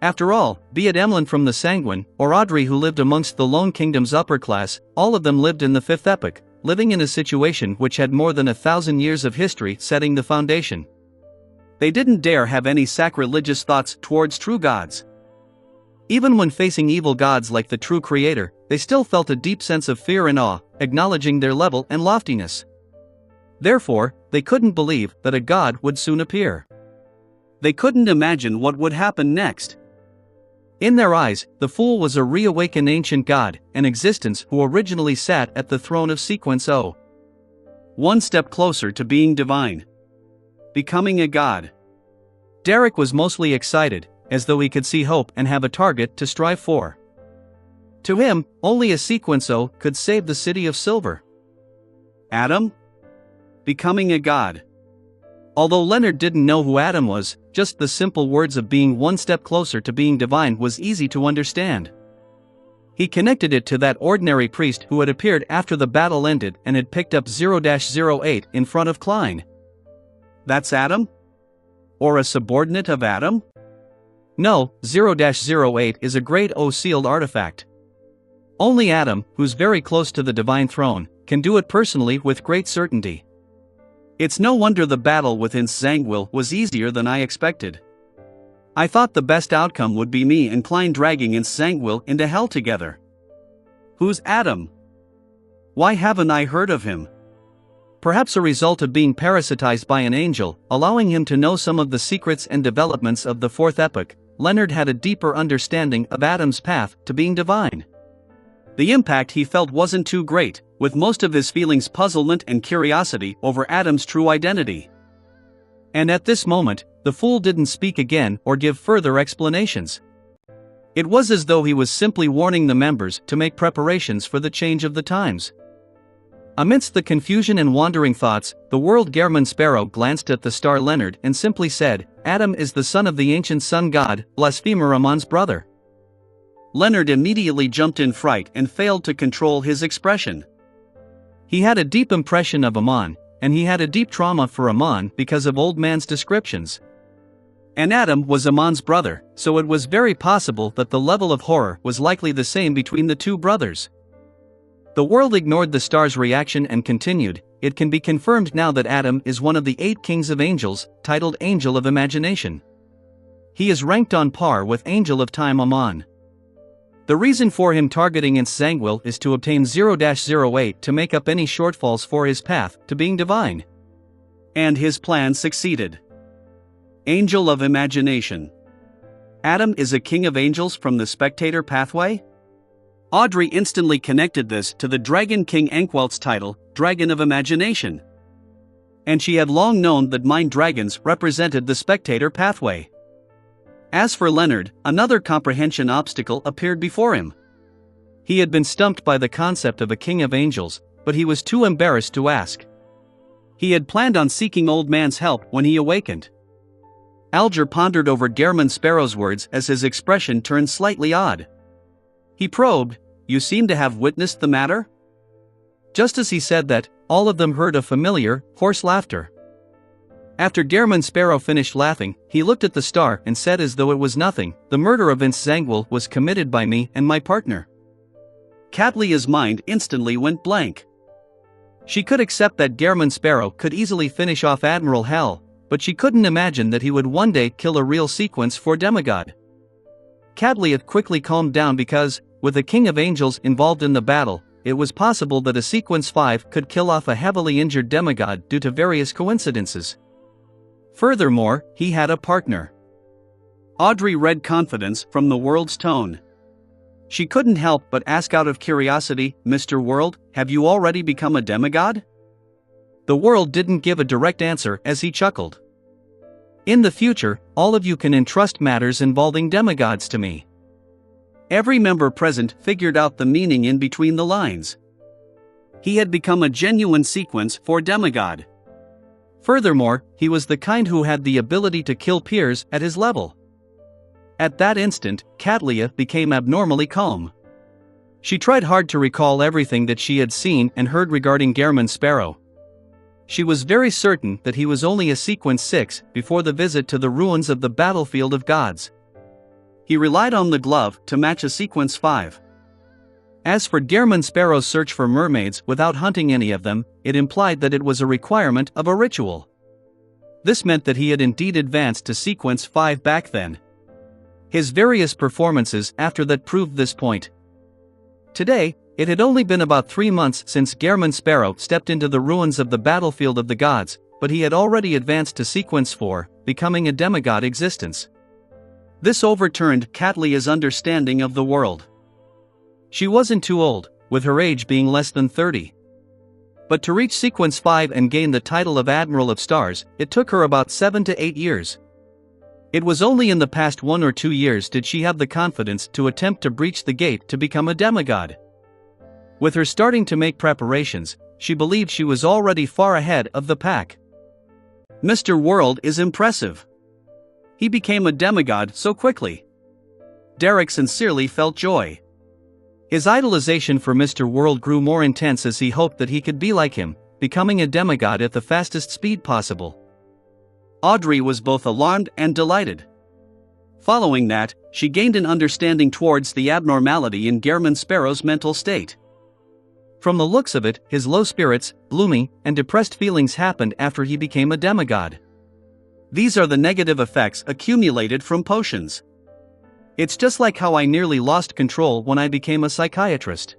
After all, be it Emlyn from the Sanguine, or Audrey who lived amongst the Lone Kingdom's upper class, all of them lived in the 5th epoch, living in a situation which had more than 1,000 years of history setting the foundation. They didn't dare have any sacrilegious thoughts towards true gods. Even when facing evil gods like the true creator, they still felt a deep sense of fear and awe, acknowledging their level and loftiness. Therefore, they couldn't believe that a god would soon appear. They couldn't imagine what would happen next. In their eyes, the fool was a reawakened ancient god, an existence who originally sat at the throne of Sequence O. One step closer to being divine. Becoming a god. Derek was mostly excited, as though he could see hope and have a target to strive for. To him, only a Sequence O could save the City of Silver. Adam? Becoming a god. Although Leonard didn't know who Adam was, just the simple words of being one step closer to being divine was easy to understand. He connected it to that ordinary priest who had appeared after the battle ended and had picked up 0-08 in front of Klein. That's Adam? Or a subordinate of Adam? No, 0-08 is a grade O sealed artifact. Only Adam, who's very close to the divine throne, can do it personally with great certainty. It's no wonder the battle within Zangwill was easier than I expected. I thought the best outcome would be me and Klein dragging Zangwill into hell together. Who's Adam? Why haven't I heard of him? Perhaps a result of being parasitized by an angel, allowing him to know some of the secrets and developments of the 4th epoch, Leonard had a deeper understanding of Adam's path to being divine. The impact he felt wasn't too great, with most of his feelings puzzlement and curiosity over Adam's true identity. And at this moment, the fool didn't speak again or give further explanations. It was as though he was simply warning the members to make preparations for the change of the times. Amidst the confusion and wandering thoughts, the world Gehrman Sparrow glanced at the star Leonard and simply said, "Adam is the son of the ancient sun god, blasphemer Amon's brother." Leonard immediately jumped in fright and failed to control his expression. He had a deep impression of Amon, and he had a deep trauma for Amon because of Old Man's descriptions. And Adam was Amon's brother, so it was very possible that the level of horror was likely the same between the two brothers. The world ignored the star's reaction and continued, "It can be confirmed now that Adam is one of the 8 kings of angels, titled Angel of Imagination. He is ranked on par with Angel of Time Amon. The reason for him targeting Zangwill is to obtain 0-08 to make up any shortfalls for his path to being divine." And his plan succeeded. Angel of Imagination. Adam is a king of angels from the spectator pathway? Audrey instantly connected this to the Dragon King Ankwelt's title, Dragon of Imagination. And she had long known that mind dragons represented the spectator pathway. As for Leonard, another comprehension obstacle appeared before him. He had been stumped by the concept of a king of angels, but he was too embarrassed to ask. He had planned on seeking Old Man's help when he awakened. Alger pondered over Gehrman Sparrow's words as his expression turned slightly odd. He probed, "You seem to have witnessed the matter?" Just as he said that, all of them heard a familiar, hoarse laughter. After Gehrman Sparrow finished laughing, he looked at the star and said as though it was nothing, "The murder of Zangwill was committed by me and my partner." Catlia's mind instantly went blank. She could accept that Gehrman Sparrow could easily finish off Admiral Hell, but she couldn't imagine that he would one day kill a real Sequence 4 demigod. Catlia quickly calmed down because, with the King of Angels involved in the battle, it was possible that a Sequence 5 could kill off a heavily injured demigod due to various coincidences. Furthermore, he had a partner. Audrey read confidence from the world's tone. She couldn't help but ask out of curiosity, "Mr. World, have you already become a demigod?" The world didn't give a direct answer as he chuckled. "In the future, all of you can entrust matters involving demigods to me." Every member present figured out the meaning in between the lines. He had become a genuine sequence for demigod. Furthermore, he was the kind who had the ability to kill peers at his level. At that instant, Catlia became abnormally calm. She tried hard to recall everything that she had seen and heard regarding Gehrman Sparrow. She was very certain that he was only a Sequence 6 before the visit to the ruins of the battlefield of gods. He relied on the glove to match a Sequence 5. As for Gehrman Sparrow's search for mermaids without hunting any of them, it implied that it was a requirement of a ritual. This meant that he had indeed advanced to Sequence 5 back then. His various performances after that proved this point. Today, it had only been about 3 months since Gehrman Sparrow stepped into the ruins of the battlefield of the gods, but he had already advanced to Sequence 4, becoming a demigod existence. This overturned Catlia's understanding of the world. She wasn't too old, with her age being less than 30. But to reach Sequence 5 and gain the title of Admiral of Stars, it took her about 7 to 8 years. It was only in the past 1 or 2 years did she have the confidence to attempt to breach the gate to become a demigod. With her starting to make preparations, she believed she was already far ahead of the pack. Mr. World is impressive. He became a demigod so quickly. Derek sincerely felt joy. His idolization for Mr. World grew more intense as he hoped that he could be like him, becoming a demigod at the fastest speed possible. Audrey was both alarmed and delighted. Following that, she gained an understanding towards the abnormality in Gehrman Sparrow's mental state. From the looks of it, his low spirits, gloomy, and depressed feelings happened after he became a demigod. These are the negative effects accumulated from potions. It's just like how I nearly lost control when I became a psychiatrist.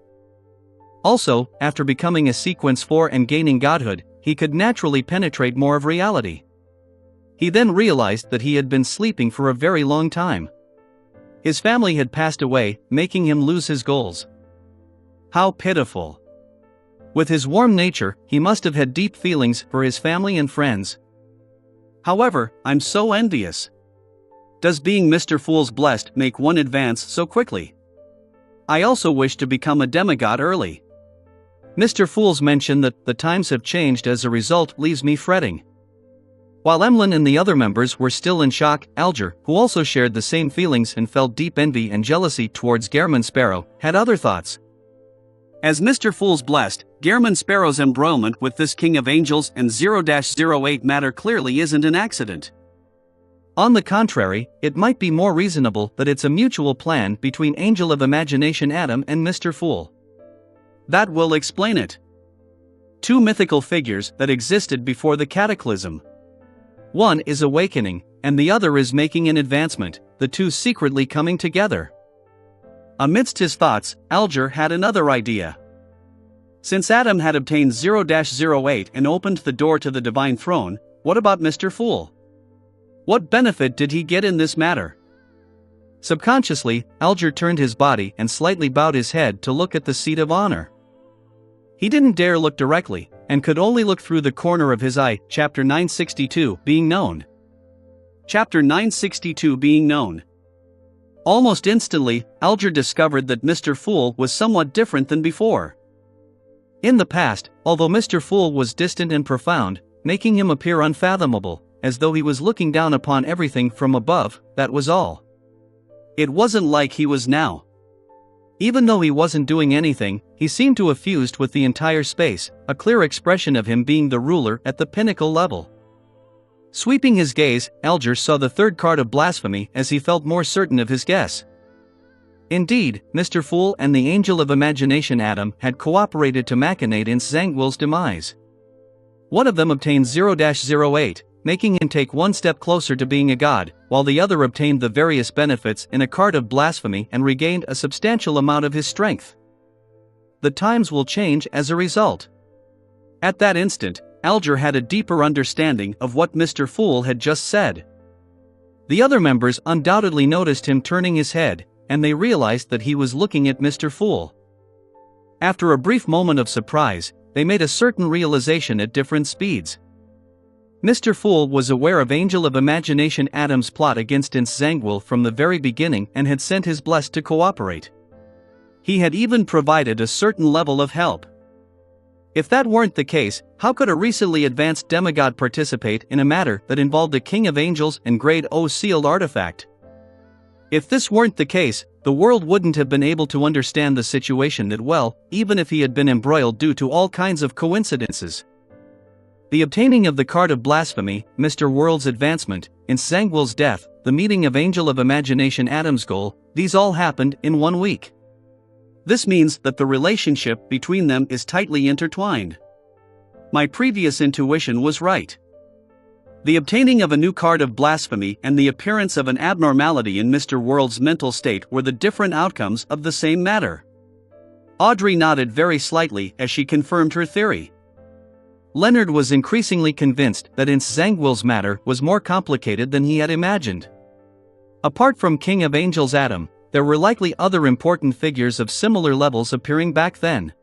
Also, after becoming a Sequence 4 and gaining godhood, he could naturally penetrate more of reality. He then realized that he had been sleeping for a very long time. His family had passed away, making him lose his goals. How pitiful. With his warm nature, he must have had deep feelings for his family and friends. However, I'm so envious. Does being Mr. Fool's blessed make one advance so quickly? I also wish to become a demigod early. Mr. Fool's mention that the times have changed as a result leaves me fretting. While Emlyn and the other members were still in shock, Alger, who also shared the same feelings and felt deep envy and jealousy towards Gehrman Sparrow, had other thoughts. As Mr. Fool's blessed, Gehrman Sparrow's embroilment with this King of Angels and 0-08 matter clearly isn't an accident. On the contrary, it might be more reasonable that it's a mutual plan between Angel of Imagination Adam and Mr. Fool. That will explain it. Two mythical figures that existed before the cataclysm. One is awakening, and the other is making an advancement, the two secretly coming together. Amidst his thoughts, Alger had another idea. Since Adam had obtained 0-08 and opened the door to the divine throne, what about Mr. Fool? What benefit did he get in this matter? Subconsciously, Alger turned his body and slightly bowed his head to look at the seat of honor. He didn't dare look directly, and could only look through the corner of his eye. Chapter 962 being known. Chapter 962 being known. Almost instantly, Alger discovered that Mr. Fool was somewhat different than before. In the past, although Mr. Fool was distant and profound, making him appear unfathomable, as though he was looking down upon everything from above, that was all. It wasn't like he was now. Even though he wasn't doing anything, he seemed to have fused with the entire space, a clear expression of him being the ruler at the pinnacle level. Sweeping his gaze, Alger saw the third card of blasphemy as he felt more certain of his guess. Indeed, Mr. Fool and the Angel of Imagination Adam had cooperated to machinate in Zangwill's demise. One of them obtained 0-08, making him take one step closer to being a god, while the other obtained the various benefits in a card of blasphemy and regained a substantial amount of his strength. The times will change as a result. At that instant, Alger had a deeper understanding of what Mr. Fool had just said. The other members undoubtedly noticed him turning his head, and they realized that he was looking at Mr. Fool. After a brief moment of surprise, they made a certain realization at different speeds. Mr. Fool was aware of Angel of Imagination Adam's plot against Zangwill from the very beginning and had sent his blessed to cooperate. He had even provided a certain level of help. If that weren't the case, how could a recently advanced demigod participate in a matter that involved a King of Angels and Grade O sealed artifact? If this weren't the case, the world wouldn't have been able to understand the situation that well, even if he had been embroiled due to all kinds of coincidences. The obtaining of the card of blasphemy, Mr. World's advancement, in Zangwill's death, the meeting of Angel of Imagination Adam's goal, these all happened in 1 week. This means that the relationship between them is tightly intertwined. My previous intuition was right. The obtaining of a new card of blasphemy and the appearance of an abnormality in Mr. World's mental state were the different outcomes of the same matter. Audrey nodded very slightly as she confirmed her theory. Leonard was increasingly convinced that Zangwill's matter was more complicated than he had imagined. Apart from King of Angels Adam, there were likely other important figures of similar levels appearing back then.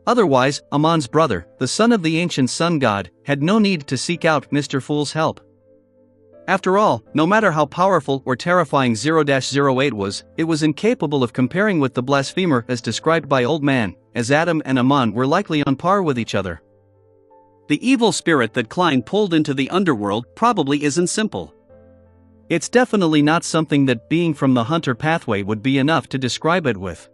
Otherwise, Amon's brother, the son of the ancient sun god, had no need to seek out Mr. Fool's help. After all, no matter how powerful or terrifying 0-08 was, it was incapable of comparing with the blasphemer as described by Old Man, as Adam and Amon were likely on par with each other. The evil spirit that Klein pulled into the underworld probably isn't simple. It's definitely not something that being from the Hunter pathway would be enough to describe it with.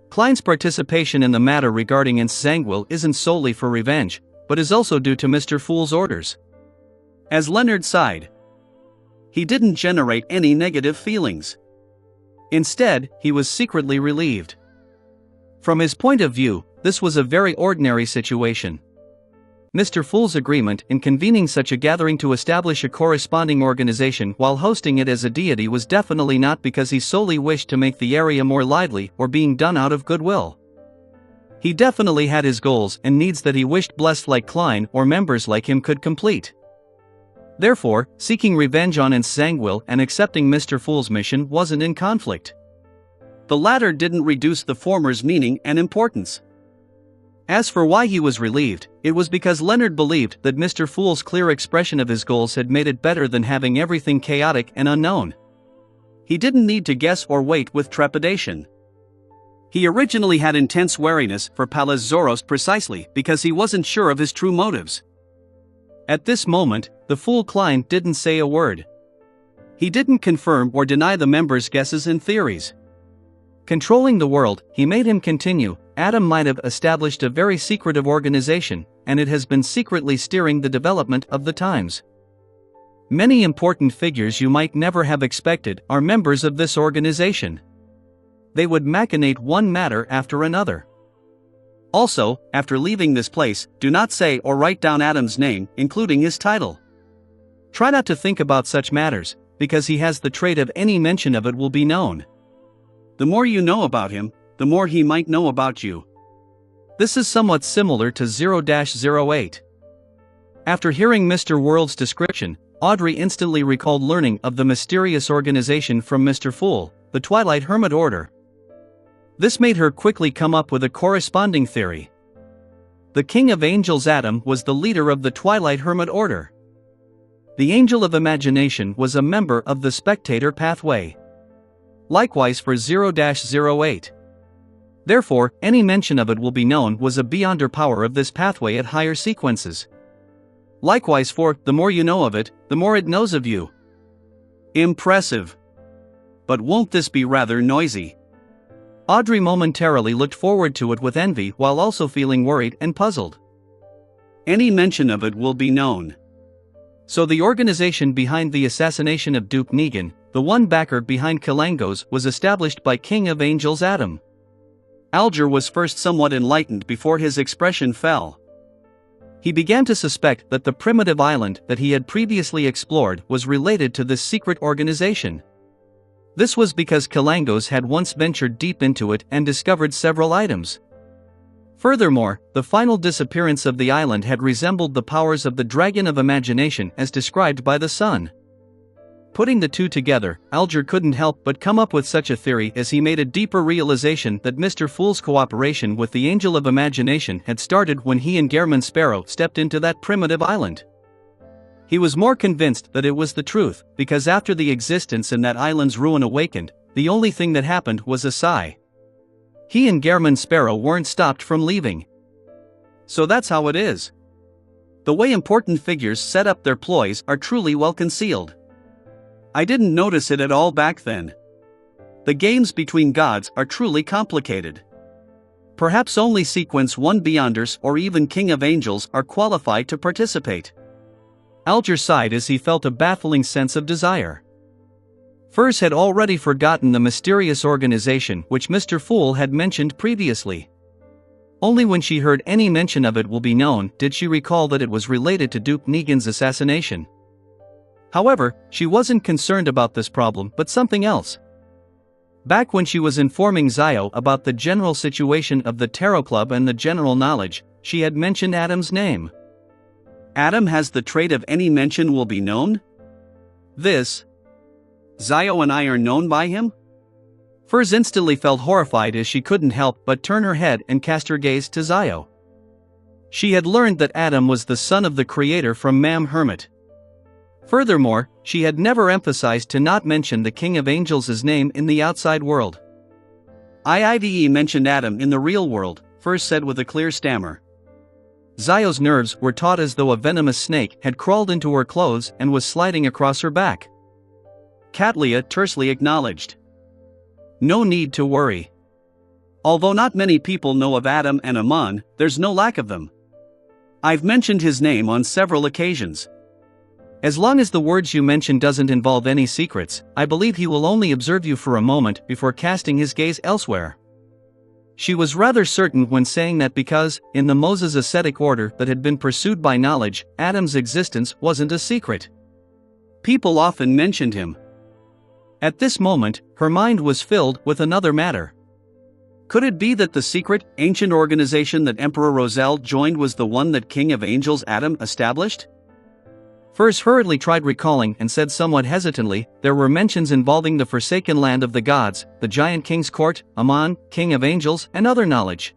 Klein's participation in the matter regarding Zangwill isn't solely for revenge, but is also due to Mr. Fool's orders. As Leonard sighed, he didn't generate any negative feelings. Instead, he was secretly relieved. From his point of view, this was a very ordinary situation. Mr. Fool's agreement in convening such a gathering to establish a corresponding organization while hosting it as a deity was definitely not because he solely wished to make the area more lively or being done out of goodwill. He definitely had his goals and needs that he wished blessed like Klein or members like him could complete. Therefore, seeking revenge on Zangwill and accepting Mr. Fool's mission wasn't in conflict. The latter didn't reduce the former's meaning and importance. As for why he was relieved, it was because Leonard believed that Mr. Fool's clear expression of his goals had made it better than having everything chaotic and unknown. He didn't need to guess or wait with trepidation. He originally had intense wariness for Pallas Zoros precisely because he wasn't sure of his true motives. At this moment, the fool Klein didn't say a word. He didn't confirm or deny the members' guesses and theories. Controlling the world, he made him continue. Adam might have established a very secretive organization, and it has been secretly steering the development of the times. Many important figures you might never have expected are members of this organization. They would machinate one matter after another. Also, after leaving this place, do not say or write down Adam's name, including his title. Try not to think about such matters, because he has the trait of any mention of it will be known. The more you know about him, the more he might know about you. This is somewhat similar to 0-08. After hearing Mr. World's description, Audrey instantly recalled learning of the mysterious organization from Mr. Fool, the Twilight Hermit Order. This made her quickly come up with a corresponding theory. The King of Angels Adam was the leader of the Twilight Hermit Order. The Angel of Imagination was a member of the Spectator Pathway. Likewise for 0-08. Therefore, any mention of it will be known was a beyonder power of this pathway at higher sequences. Likewise for, the more you know of it, the more it knows of you. Impressive. But won't this be rather noisy? Audrey momentarily looked forward to it with envy while also feeling worried and puzzled. Any mention of it will be known. So the organization behind the assassination of Duke Negan, the one backer behind Kalangos, was established by King of Angels Adam. Alger was first somewhat enlightened before his expression fell. He began to suspect that the primitive island that he had previously explored was related to this secret organization. This was because Kalangos had once ventured deep into it and discovered several items. Furthermore, the final disappearance of the island had resembled the powers of the Dragon of Imagination as described by the Sun. putting the two together, Alger couldn't help but come up with such a theory as he made a deeper realization that Mr. Fool's cooperation with the Angel of Imagination had started when he and Gairman Sparrow stepped into that primitive island. He was more convinced that it was the truth, because after the existence in that island's ruin awakened, the only thing that happened was a sigh. He and Gairman Sparrow weren't stopped from leaving. So that's how it is. The way important figures set up their ploys are truly well concealed. I didn't notice it at all back then. The games between gods are truly complicated. Perhaps only Sequence 1 Beyonders or even King of Angels are qualified to participate. Alger sighed as he felt a baffling sense of desire. Furs had already forgotten the mysterious organization which Mr. Fool had mentioned previously. Only when she heard any mention of it will be known did she recall that it was related to Duke Negan's assassination. However, she wasn't concerned about this problem but something else. Back when she was informing Zio about the general situation of the Tarot Club and the general knowledge, she had mentioned Adam's name. Adam has the trait of any mention will be known? This. Zio and I are known by him? Furs instantly felt horrified as she couldn't help but turn her head and cast her gaze to Zio. She had learned that Adam was the son of the creator from Mam Hermit. Furthermore, she had never emphasized to not mention the King of Angels' name in the outside world. IIVE mentioned Adam in the real world, Furs said with a clear stammer. Zio's nerves were taut as though a venomous snake had crawled into her clothes and was sliding across her back. Katlia tersely acknowledged. No need to worry. Although not many people know of Adam and Aman, there's no lack of them. I've mentioned his name on several occasions. As long as the words you mention doesn't involve any secrets, I believe he will only observe you for a moment before casting his gaze elsewhere. She was rather certain when saying that because, in the Moses ascetic order that had been pursued by knowledge, Adam's existence wasn't a secret. People often mentioned him. At this moment, her mind was filled with another matter. Could it be that the secret, ancient organization that Emperor Roselle joined was the one that King of Angels Adam established? Furs hurriedly tried recalling and said somewhat hesitantly, there were mentions involving the Forsaken Land of the Gods, the Giant King's Court, Aman, King of Angels, and other knowledge.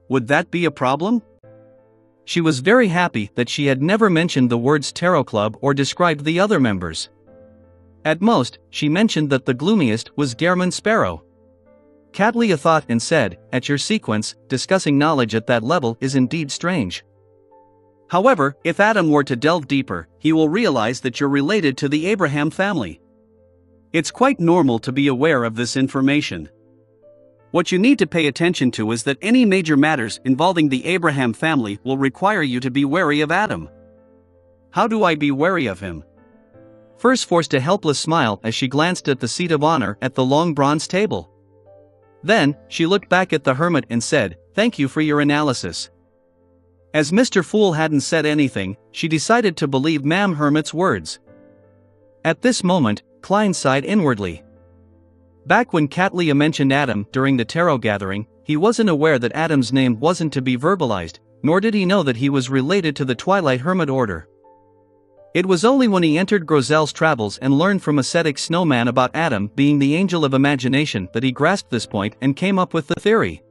Would that be a problem? She was very happy that she had never mentioned the words Tarot Club or described the other members. At most, she mentioned that the gloomiest was Gairman Sparrow. Katlia thought and said, at your sequence, discussing knowledge at that level is indeed strange. However, if Adam were to delve deeper, he will realize that you're related to the Abraham family. It's quite normal to be aware of this information. What you need to pay attention to is that any major matters involving the Abraham family will require you to be wary of Adam. How do I be wary of him? Furs forced a helpless smile as she glanced at the seat of honor at the long bronze table. Then, she looked back at the hermit and said, thank you for your analysis. As Mr. Fool hadn't said anything, she decided to believe Mam Hermit's words. At this moment, Klein sighed inwardly. Back when Katlia mentioned Adam during the tarot gathering, he wasn't aware that Adam's name wasn't to be verbalized, nor did he know that he was related to the Twilight Hermit Order. It was only when he entered Grozelle's travels and learned from ascetic Snowman about Adam being the Angel of Imagination that he grasped this point and came up with the theory.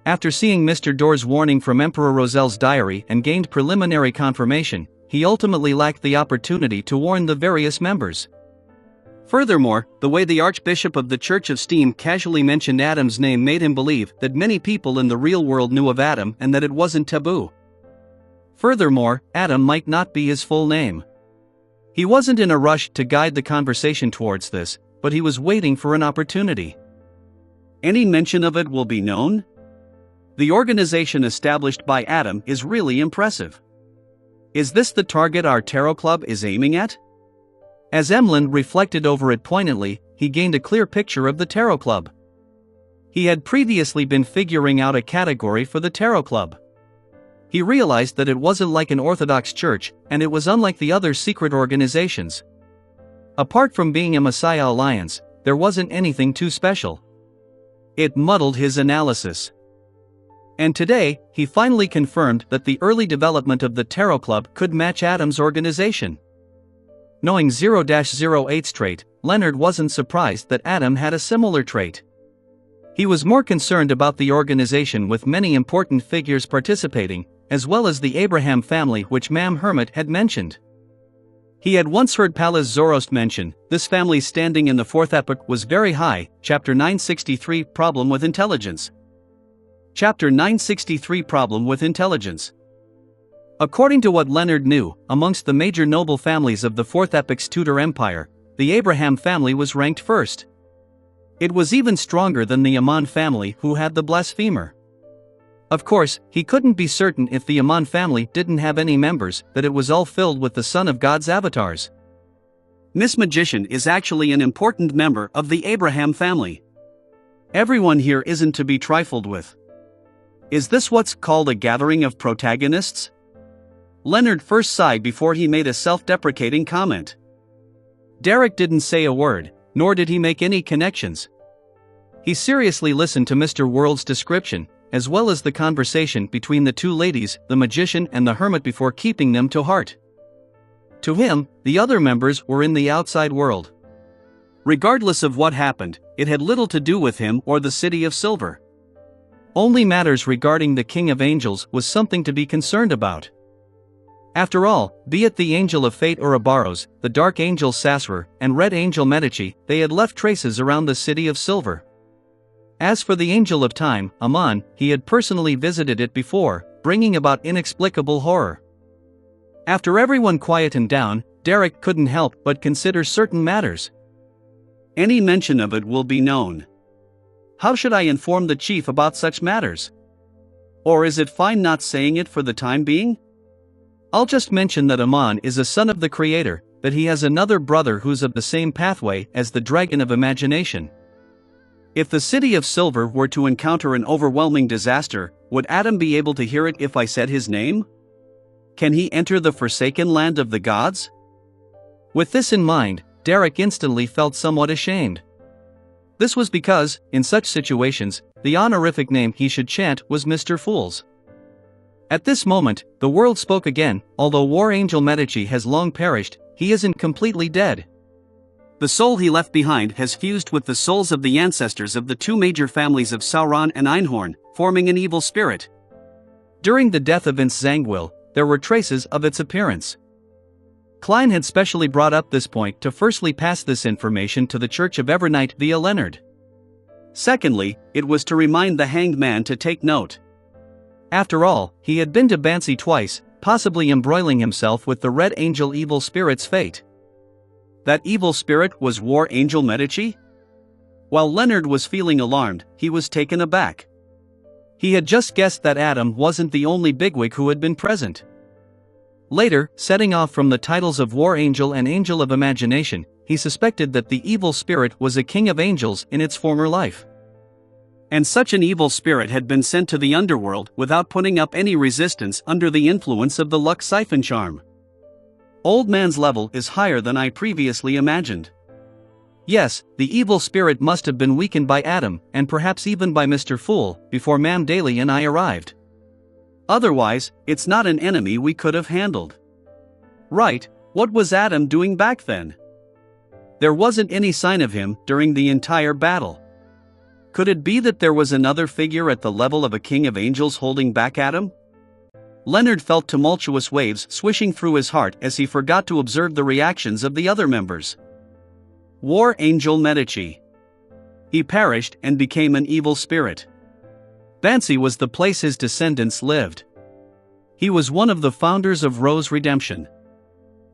After seeing Mr. Door's warning from Emperor Rozelle's diary and gained preliminary confirmation, he ultimately lacked the opportunity to warn the various members. Furthermore, the way the Archbishop of the Church of Steam casually mentioned Adam's name made him believe that many people in the real world knew of Adam and that it wasn't taboo. Furthermore, Adam might not be his full name. He wasn't in a rush to guide the conversation towards this, but he was waiting for an opportunity. Any mention of it will be known? The organization established by Adam is really impressive. Is this the target our tarot club is aiming at? As Emlyn reflected over it poignantly, he gained a clear picture of the tarot club. He had previously been figuring out a category for the tarot club. He realized that it wasn't like an Orthodox church, and it was unlike the other secret organizations. Apart from being a Messiah alliance, there wasn't anything too special. It muddled his analysis. And today, he finally confirmed that the early development of the Tarot Club could match Adam's organization. Knowing 0-08's trait, Leonard wasn't surprised that Adam had a similar trait. He was more concerned about the organization with many important figures participating, as well as the Abraham family which Ma'am Hermit had mentioned. He had once heard Pallas Zoroast mention, this family's standing in the fourth epoch was very high. Chapter 963 Problem with Intelligence. Chapter 963 Problem with Intelligence. According to what Leonard knew, amongst the major noble families of the fourth epoch's Tudor Empire, the Abraham family was ranked first. It was even stronger than the Aman family, who had the blasphemer. Of course, he couldn't be certain if the Aman family didn't have any members, that it was all filled with the Son of God's avatars. Miss Magician is actually an important member of the Abraham family. Everyone here isn't to be trifled with. Is this what's called a gathering of protagonists? Leonard first sighed before he made a self-deprecating comment. Derek didn't say a word, nor did he make any connections. He seriously listened to Mr. World's description, as well as the conversation between the two ladies, the magician and the hermit, before keeping them to heart. To him, the other members were in the outside world. Regardless of what happened, it had little to do with him or the City of Silver. Only matters regarding the King of Angels was something to be concerned about. After all, be it the Angel of Fate Ouroboros, the Dark Angel Sasser, and Red Angel Medici, they had left traces around the City of Silver. As for the Angel of Time, Aman, he had personally visited it before, bringing about inexplicable horror. After everyone quietened down, Derek couldn't help but consider certain matters. Any mention of it will be known. How should I inform the chief about such matters? Or is it fine not saying it for the time being? I'll just mention that Aman is a son of the Creator, that he has another brother who's of the same pathway as the Dragon of Imagination. If the City of Silver were to encounter an overwhelming disaster, would Adam be able to hear it if I said his name? Can he enter the forsaken land of the gods? With this in mind, Derek instantly felt somewhat ashamed. This was because, in such situations, the honorific name he should chant was Mr. Fools. At this moment, the world spoke again. Although War Angel Medici has long perished, he isn't completely dead. The soul he left behind has fused with the souls of the ancestors of the two major families of Sauron and Einhorn, forming an evil spirit. During the death of Ince Zangwill, there were traces of its appearance. Klein had specially brought up this point to firstly pass this information to the Church of Evernight via Leonard. Secondly, it was to remind the hanged man to take note. After all, he had been to Bansi twice, possibly embroiling himself with the Red Angel evil spirit's fate. That evil spirit was War Angel Medici? While Leonard was feeling alarmed, he was taken aback. He had just guessed that Adam wasn't the only bigwig who had been present. Later, setting off from the titles of War Angel and Angel of Imagination, he suspected that the evil spirit was a king of angels in its former life. And such an evil spirit had been sent to the underworld without putting up any resistance under the influence of the Lux Siphon charm. Old man's level is higher than I previously imagined. Yes, the evil spirit must have been weakened by Adam, and perhaps even by Mr. Fool, before Ma'am Daly and I arrived. Otherwise, it's not an enemy we could have handled. Right, what was Adam doing back then? There wasn't any sign of him during the entire battle. Could it be that there was another figure at the level of a king of angels holding back Adam? Leonard felt tumultuous waves swishing through his heart as he forgot to observe the reactions of the other members. War Angel Medici. He perished and became an evil spirit. Bansi was the place his descendants lived. He was one of the founders of Rose Redemption.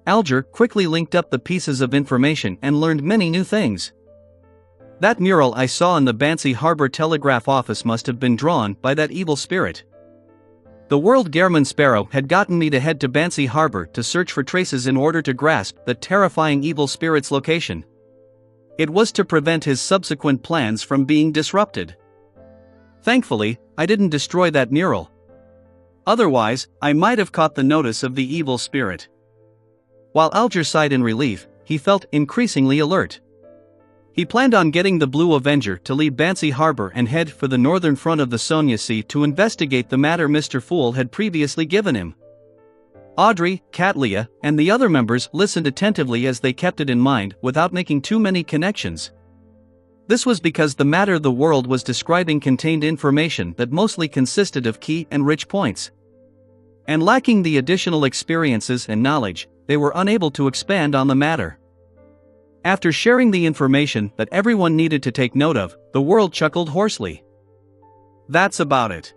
Alger quickly linked up the pieces of information and learned many new things. That mural I saw in the Bansi Harbor Telegraph office must have been drawn by that evil spirit. The World Gehrman Sparrow had gotten me to head to Bansi Harbor to search for traces in order to grasp the terrifying evil spirit's location. It was to prevent his subsequent plans from being disrupted. Thankfully, I didn't destroy that mural. Otherwise, I might have caught the notice of the evil spirit. While Alger sighed in relief, he felt increasingly alert. He planned on getting the Blue Avenger to leave Bansi Harbor and head for the northern front of the Sonia Sea to investigate the matter Mr. Fool had previously given him. Audrey, Katlia, and the other members listened attentively as they kept it in mind without making too many connections. This was because the matter the world was describing contained information that mostly consisted of key and rich points. And lacking the additional experiences and knowledge, they were unable to expand on the matter. After sharing the information that everyone needed to take note of, the world chuckled hoarsely. That's about it.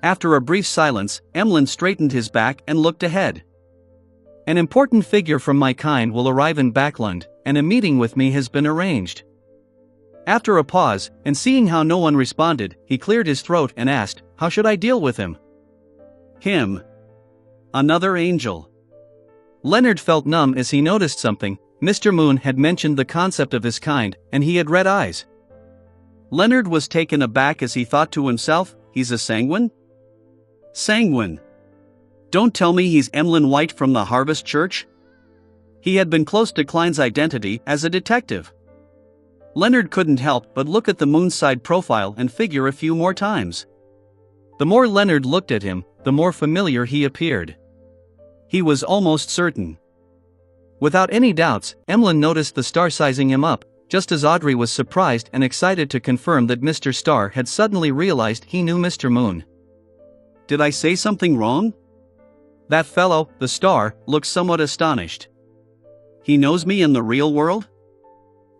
After a brief silence, Emlyn straightened his back and looked ahead. An important figure from my kind will arrive in Backlund, and a meeting with me has been arranged. After a pause, and seeing how no one responded, he cleared his throat and asked, "How should I deal with him?" Him. Another angel. Leonard felt numb as he noticed something. Mr. Moon had mentioned the concept of his kind, and he had red eyes. Leonard was taken aback as he thought to himself, he's a sanguine? Sanguine. Don't tell me he's Emlyn White from the Harvest Church? He had been close to Klein's identity as a detective. Leonard couldn't help but look at the Moonside profile and figure a few more times. The more Leonard looked at him, the more familiar he appeared. He was almost certain. Without any doubts, Emlyn noticed the star sizing him up, just as Audrey was surprised and excited to confirm that Mr. Star had suddenly realized he knew Mr. Moon. Did I say something wrong? That fellow, the Star, looks somewhat astonished. He knows me in the real world?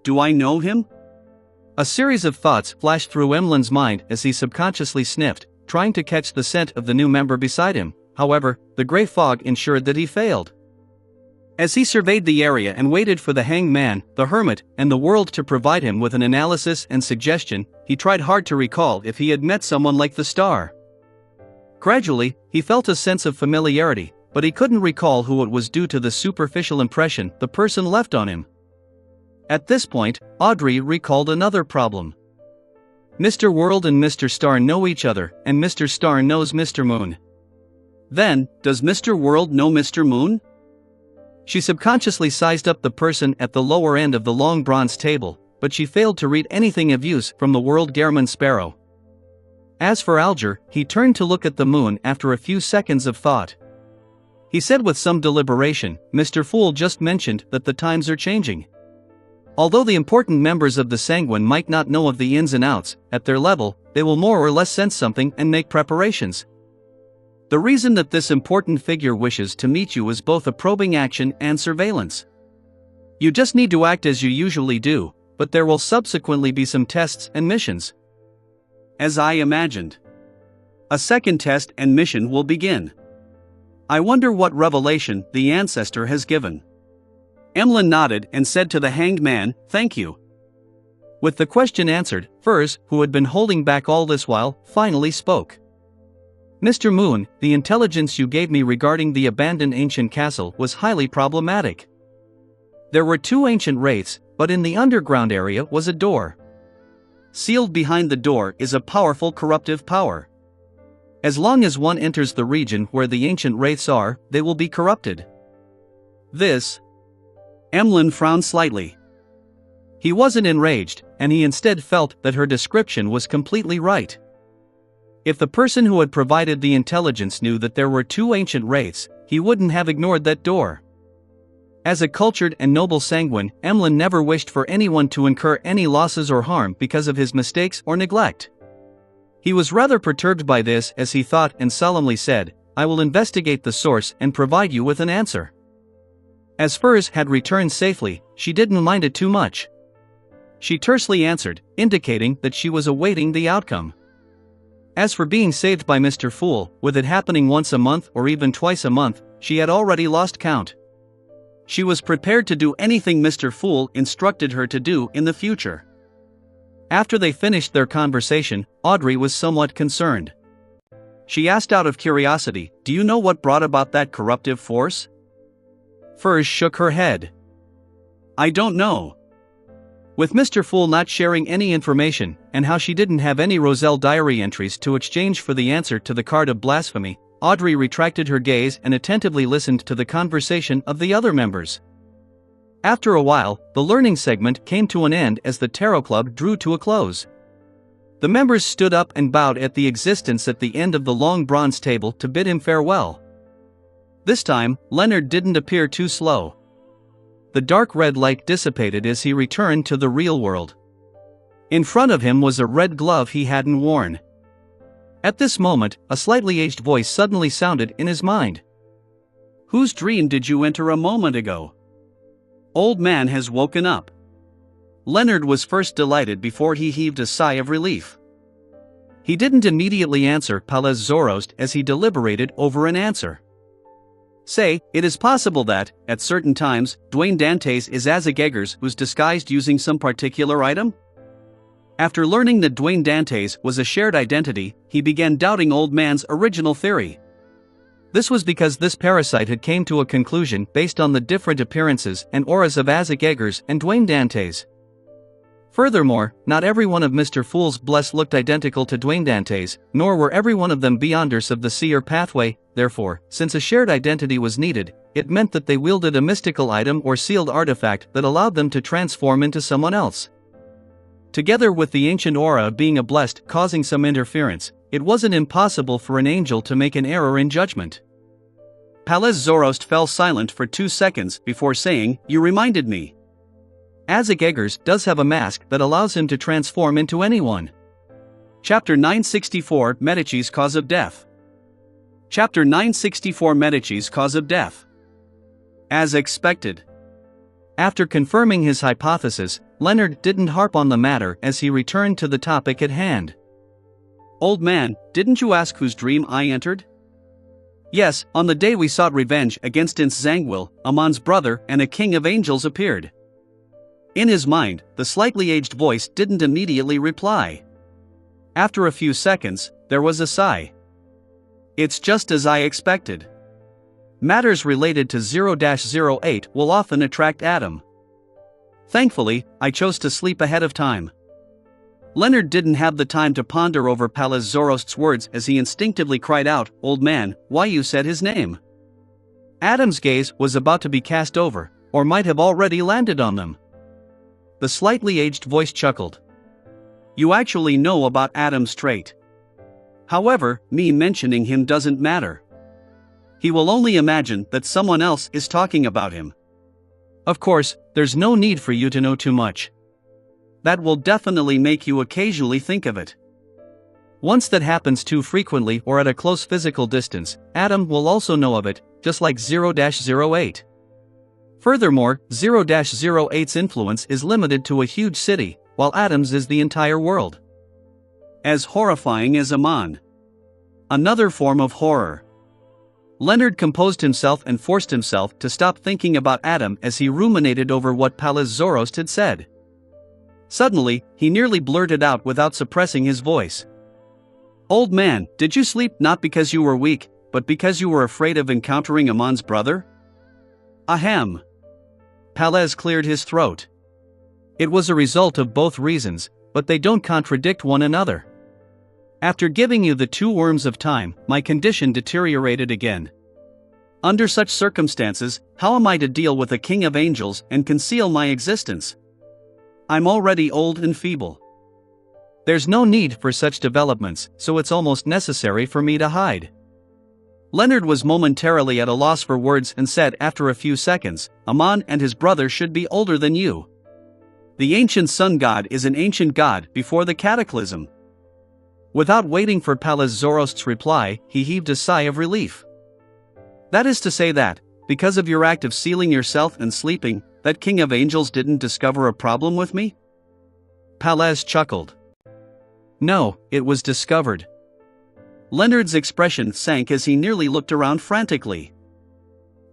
Do I know him? A series of thoughts flashed through Emlyn's mind as he subconsciously sniffed, trying to catch the scent of the new member beside him. However, the gray fog ensured that he failed. As he surveyed the area and waited for the hanged man, the hermit, and the world to provide him with an analysis and suggestion, he tried hard to recall if he had met someone like the Star. Gradually, he felt a sense of familiarity, but he couldn't recall who it was due to the superficial impression the person left on him. At this point, Audrey recalled another problem. Mr. World and Mr. Star know each other, and Mr. Star knows Mr. Moon. Then, does Mr. World know Mr. Moon? She subconsciously sized up the person at the lower end of the long bronze table, but she failed to read anything of use from the World Gehrman Sparrow. As for Alger, he turned to look at the moon after a few seconds of thought. He said with some deliberation, "Mr. Fool just mentioned that the times are changing. Although the important members of the Sanguine might not know of the ins and outs, at their level, they will more or less sense something and make preparations. The reason that this important figure wishes to meet you is both a probing action and surveillance. You just need to act as you usually do, but there will subsequently be some tests and missions." As I imagined. A second test and mission will begin. I wonder what revelation the ancestor has given. Emlyn nodded and said to the hanged man, "Thank you." With the question answered, Furs, who had been holding back all this while, finally spoke. "Mr. Moon, the intelligence you gave me regarding the abandoned ancient castle was highly problematic. There were 2 ancient wraiths, but in the underground area was a door. Sealed behind the door is a powerful corruptive power. As long as one enters the region where the ancient wraiths are, they will be corrupted. This..." Emlyn frowned slightly. He wasn't enraged, and he instead felt that her description was completely right. If the person who had provided the intelligence knew that there were 2 ancient wraiths, he wouldn't have ignored that door. As a cultured and noble Sanguine, Emlyn never wished for anyone to incur any losses or harm because of his mistakes or neglect. He was rather perturbed by this as he thought and solemnly said, "I will investigate the source and provide you with an answer." As Furs had returned safely, she didn't mind it too much. She tersely answered, indicating that she was awaiting the outcome. As for being saved by Mr. Fool, with it happening once a month or even twice a month, she had already lost count. She was prepared to do anything Mr. Fool instructed her to do in the future. After they finished their conversation, Audrey was somewhat concerned. She asked out of curiosity, "Do you know what brought about that corruptive force?" Furs shook her head. "I don't know." With Mr. Fool not sharing any information, and how she didn't have any Roselle diary entries to exchange for the answer to the card of blasphemy, Audrey retracted her gaze and attentively listened to the conversation of the other members. After a while, the learning segment came to an end as the Tarot Club drew to a close. The members stood up and bowed at the existence at the end of the long bronze table to bid him farewell. This time, Leonard didn't appear too slow. The dark red light dissipated as he returned to the real world. In front of him was a red glove he hadn't worn. At this moment, a slightly aged voice suddenly sounded in his mind. "Whose dream did you enter a moment ago? Old man has woken up." Leonard was first delighted before he heaved a sigh of relief. He didn't immediately answer Palaz Zoroast as he deliberated over an answer. Say, it is possible that, at certain times, Dwayne Dantes is Azagegers who's disguised using some particular item? After learning that Dwayne Dantes was a shared identity, he began doubting Old Man's original theory. This was because this parasite had came to a conclusion based on the different appearances and auras of Azagegers and Dwayne Dantes. Furthermore, not every one of Mr. Fool's Bless looked identical to Dwayne Dantes, nor were every one of them Beyonders of the Seer pathway. Therefore, since a shared identity was needed, it meant that they wielded a mystical item or sealed artifact that allowed them to transform into someone else. Together with the ancient aura of being a blessed causing some interference, it wasn't impossible for an angel to make an error in judgment. Palaz Zoroast fell silent for 2 seconds before saying, "You reminded me. Azagegers does have a mask that allows him to transform into anyone." Chapter 964 Medici's Cause of Death. Chapter 964 Medici's Cause of Death. As expected. After confirming his hypothesis, Leonard didn't harp on the matter as he returned to the topic at hand. "Old man, didn't you ask whose dream I entered?" "Yes, on the day we sought revenge against Ince Zangwill, Amon's brother and a king of angels appeared." In his mind, the slightly aged voice didn't immediately reply. After a few seconds, there was a sigh. "It's just as I expected. Matters related to 0-08 will often attract Adam. Thankfully, I chose to sleep ahead of time." Leonard didn't have the time to ponder over Palaz Zoroast's words as he instinctively cried out, "Old man, why you said his name?" Adam's gaze was about to be cast over, or might have already landed on them. The slightly aged voice chuckled. "You actually know about Adam's trait. However, me mentioning him doesn't matter. He will only imagine that someone else is talking about him. Of course, there's no need for you to know too much. That will definitely make you occasionally think of it. Once that happens too frequently or at a close physical distance, Adam will also know of it, just like 0-08. Furthermore, 0-08's influence is limited to a huge city, while Adam's is the entire world. As horrifying as Amon. Another form of horror. Leonard composed himself and forced himself to stop thinking about Adam as he ruminated over what Palaz Zoroast had said. Suddenly, he nearly blurted out without suppressing his voice. "Old man, did you sleep not because you were weak, but because you were afraid of encountering Amon's brother?" "Ahem." Palaz cleared his throat. "It was a result of both reasons, but they don't contradict one another. After giving you the 2 worms of time, my condition deteriorated again. Under such circumstances, how am I to deal with a king of angels and conceal my existence? I'm already old and feeble. There's no need for such developments, so it's almost necessary for me to hide." Leonard was momentarily at a loss for words and said after a few seconds, "Amon and his brother should be older than you. The ancient sun god is an ancient god before the cataclysm." Without waiting for Palaz Zoroast's reply, he heaved a sigh of relief. "That is to say that, because of your act of sealing yourself and sleeping, that king of angels didn't discover a problem with me?" Palaz chuckled. "No, it was discovered." Leonard's expression sank as he nearly looked around frantically.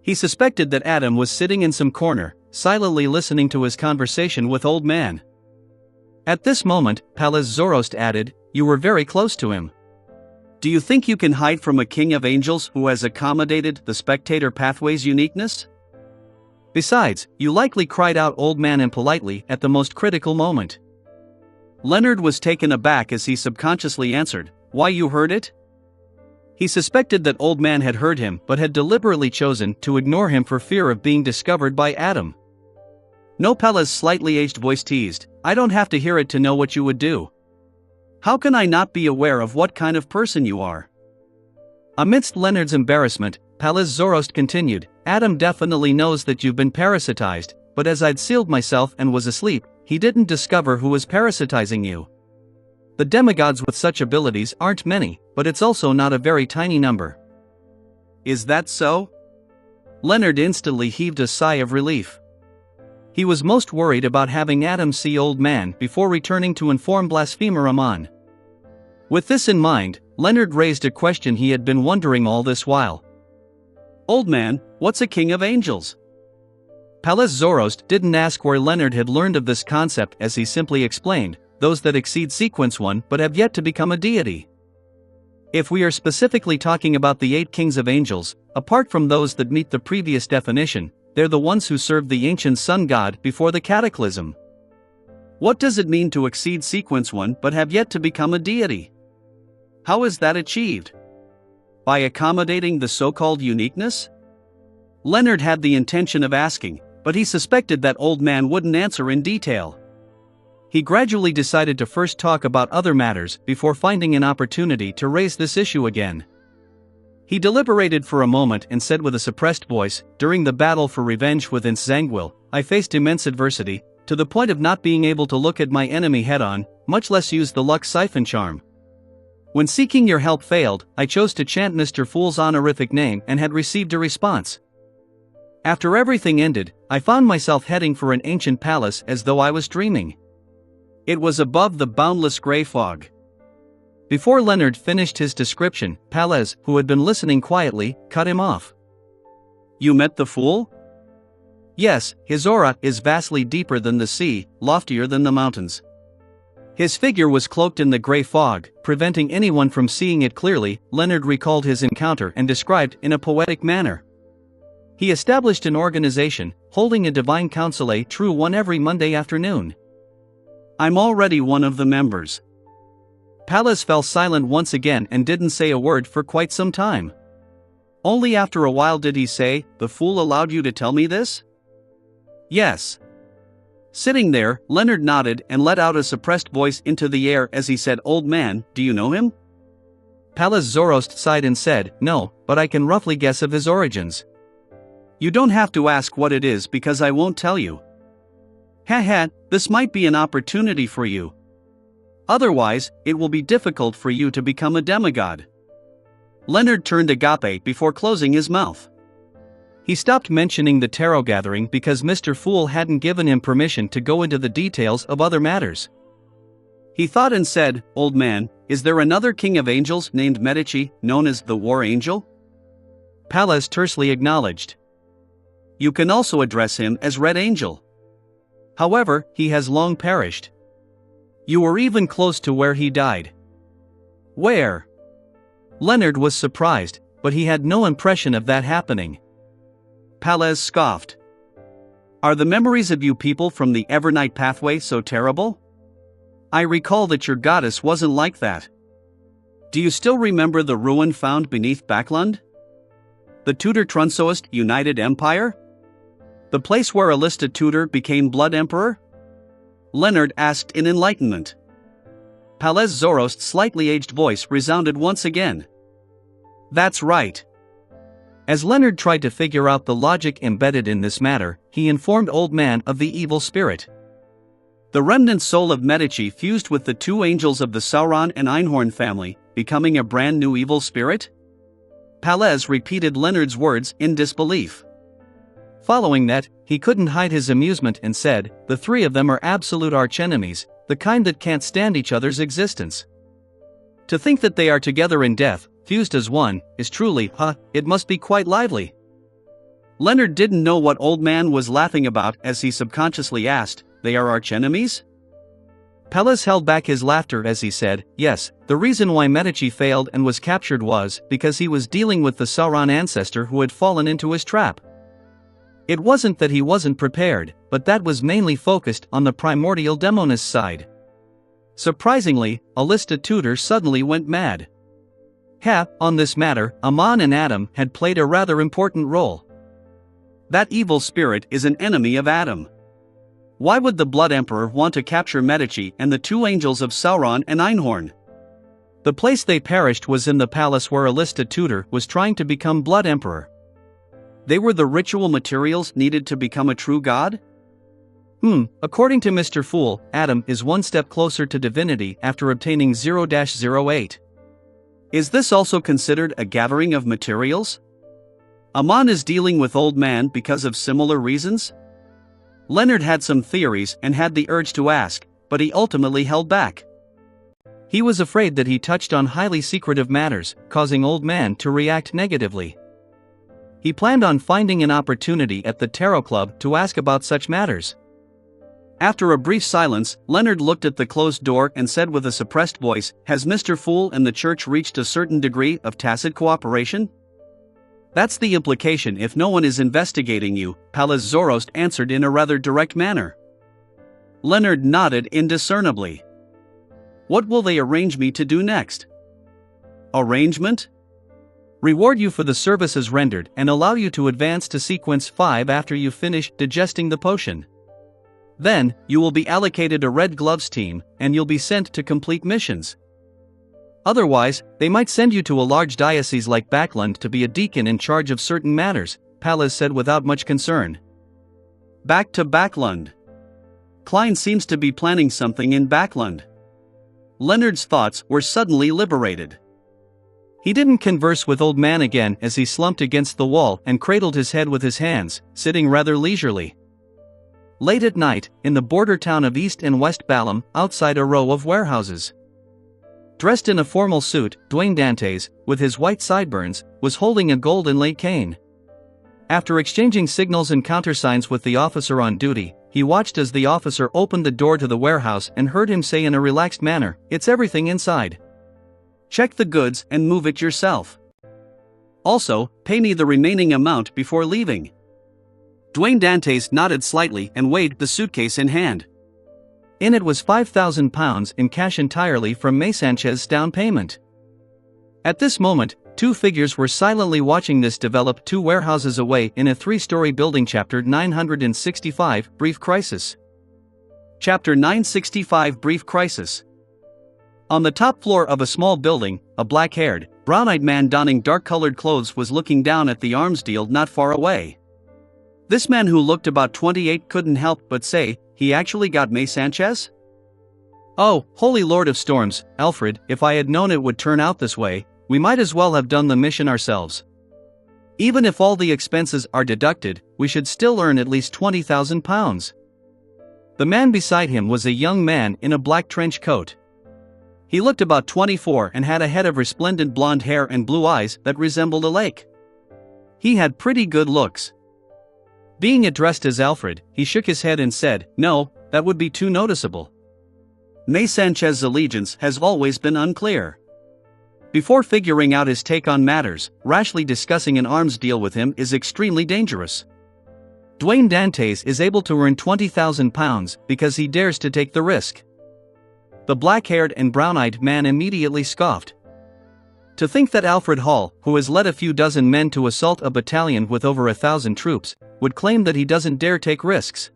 He suspected that Adam was sitting in some corner, silently listening to his conversation with Old Man. At this moment, Palaz Zoroast added, "You were very close to him. Do you think you can hide from a king of angels who has accommodated the spectator pathway's uniqueness? Besides, you likely cried out Old Man impolitely at the most critical moment." Leonard was taken aback as he subconsciously answered, "Why, you heard it?" He suspected that Old Man had heard him but had deliberately chosen to ignore him for fear of being discovered by Adam. "No," Palaz's slightly aged voice teased, "I don't have to hear it to know what you would do. How can I not be aware of what kind of person you are?" Amidst Leonard's embarrassment, Pallas Zoroast continued, Adam definitely knows that you've been parasitized, but as I'd sealed myself and was asleep, he didn't discover who was parasitizing you. The demigods with such abilities aren't many, but it's also not a very tiny number. Is that so? Leonard instantly heaved a sigh of relief. He was most worried about having Adam see Old Man before returning to inform Blasphemer Amon. With this in mind, Leonard raised a question he had been wondering all this while. Old Man, what's a king of angels? Pallas Zoroast didn't ask where Leonard had learned of this concept, as he simply explained, those that exceed sequence 1 but have yet to become a deity. If we are specifically talking about the 8 kings of angels, apart from those that meet the previous definition, they're the ones who served the ancient sun god before the cataclysm. What does it mean to exceed sequence 1 but have yet to become a deity? How is that achieved? By accommodating the so-called uniqueness? Leonard had the intention of asking, but he suspected that Old Man wouldn't answer in detail. He gradually decided to first talk about other matters before finding an opportunity to raise this issue again. He deliberated for a moment and said with a suppressed voice, during the battle for revenge with Zangwill, I faced immense adversity, to the point of not being able to look at my enemy head-on, much less use the luck siphon charm. When seeking your help failed, I chose to chant Mr. Fool's honorific name and had received a response. After everything ended, I found myself heading for an ancient palace as though I was dreaming. It was above the boundless grey fog. Before Leonard finished his description, Pallas, who had been listening quietly, cut him off. You met the fool? Yes, his aura is vastly deeper than the sea, loftier than the mountains. His figure was cloaked in the grey fog, preventing anyone from seeing it clearly. Leonard recalled his encounter and described in a poetic manner. He established an organization, holding a divine council true one every Monday afternoon. I'm already one of the members. Pallas fell silent once again and didn't say a word for quite some time. Only after a while did he say, the fool allowed you to tell me this? Yes. Sitting there, Leonard nodded and let out a suppressed voice into the air as he said, Old Man, do you know him? Pallas Zoroast sighed and said, No, but I can roughly guess of his origins. You don't have to ask what it is because I won't tell you. Haha, this might be an opportunity for you. Otherwise, it will be difficult for you to become a demigod. Leonard turned agape before closing his mouth. He stopped mentioning the tarot gathering because Mr. Fool hadn't given him permission to go into the details of other matters. He thought and said, Old Man, is there another king of angels named Medici, known as the War Angel? Pallas tersely acknowledged. You can also address him as Red Angel. However, he has long perished. You were even close to where he died. Where? Leonard was surprised, but he had no impression of that happening. Pallas scoffed. Are the memories of you people from the Evernight pathway so terrible? I recall that your goddess wasn't like that. Do you still remember the ruin found beneath Backlund? The Tudor Trunsoist United Empire? The place where Alista Tudor became Blood Emperor? Leonard asked in enlightenment. Pallas Zoroast's slightly aged voice resounded once again. That's right. As Leonard tried to figure out the logic embedded in this matter, he informed Old Man of the evil spirit. The remnant soul of Medici fused with the 2 angels of the Sauron and Einhorn family, becoming a brand new evil spirit? Pallas repeated Leonard's words in disbelief. Following that, he couldn't hide his amusement and said, the 3 of them are absolute archenemies, the kind that can't stand each other's existence. To think that they are together in death, fused as one, is truly, it must be quite lively. Leonard didn't know what Old Man was laughing about as he subconsciously asked, they are archenemies? Pallas held back his laughter as he said, yes, the reason why Medici failed and was captured was because he was dealing with the Sauron ancestor who had fallen into his trap. It wasn't that he wasn't prepared, but that was mainly focused on the primordial demoness side. Surprisingly, Alista Tudor suddenly went mad. On this matter, Amon and Adam had played a rather important role. That evil spirit is an enemy of Adam. Why would the Blood Emperor want to capture Medici and the 2 angels of Sauron and Einhorn? The place they perished was in the palace where Alista Tudor was trying to become Blood Emperor. They were the ritual materials needed to become a true god? According to Mr. Fool, Adam is one step closer to divinity after obtaining 0-08. Is this also considered a gathering of materials? Amon is dealing with Old Man because of similar reasons? Leonard had some theories and had the urge to ask, but he ultimately held back. He was afraid that he touched on highly secretive matters, causing Old Man to react negatively. He planned on finding an opportunity at the Tarot Club to ask about such matters. After a brief silence, Leonard looked at the closed door and said with a suppressed voice, "Has Mr. Fool and the church reached a certain degree of tacit cooperation?" "That's the implication if no one is investigating you," Pallas Zoroast answered in a rather direct manner. Leonard nodded indiscernibly. "What will they arrange me to do next?" "Arrangement? Reward you for the services rendered and allow you to advance to sequence 5 after you finish digesting the potion. Then, you will be allocated a Red Gloves team, and you'll be sent to complete missions. Otherwise, they might send you to a large diocese like Backlund to be a deacon in charge of certain matters," Pallas said without much concern. Back to Backlund. Klein seems to be planning something in Backlund. Leonard's thoughts were suddenly liberated. He didn't converse with Old Man again as he slumped against the wall and cradled his head with his hands, sitting rather leisurely. Late at night, in the border town of East and West Balham, outside a row of warehouses. Dressed in a formal suit, Dwayne Dantes, with his white sideburns, was holding a gold inlaid cane. After exchanging signals and countersigns with the officer on duty, he watched as the officer opened the door to the warehouse and heard him say in a relaxed manner, "It's everything inside. Check the goods and move it yourself. Also, pay me the remaining amount before leaving." Dwayne Dantes nodded slightly and weighed the suitcase in hand. In it was £5,000 in cash entirely from May Sanchez's down payment. At this moment, two figures were silently watching this develop 2 warehouses away in a 3-story building. Chapter 965, Brief Crisis. Chapter 965, Brief Crisis. On the top floor of a small building, a black-haired, brown-eyed man donning dark-colored clothes was looking down at the arms deal not far away. This man, who looked about 28, couldn't help but say, "He actually got May Sanchez? Oh, holy Lord of Storms, Alfred, if I had known it would turn out this way, we might as well have done the mission ourselves. Even if all the expenses are deducted, we should still earn at least £20,000. The man beside him was a young man in a black trench coat. He looked about 24 and had a head of resplendent blonde hair and blue eyes that resembled a lake. He had pretty good looks. Being addressed as Alfred, he shook his head and said, "No, that would be too noticeable. May Sanchez's allegiance has always been unclear. Before figuring out his take on matters, rashly discussing an arms deal with him is extremely dangerous. Dwayne Dantes is able to earn £20,000 because he dares to take the risk." The black-haired and brown-eyed man immediately scoffed. To think that Alfred Hall, who has led a few dozen men to assault a battalion with over 1,000 troops, would claim that he doesn't dare take risks.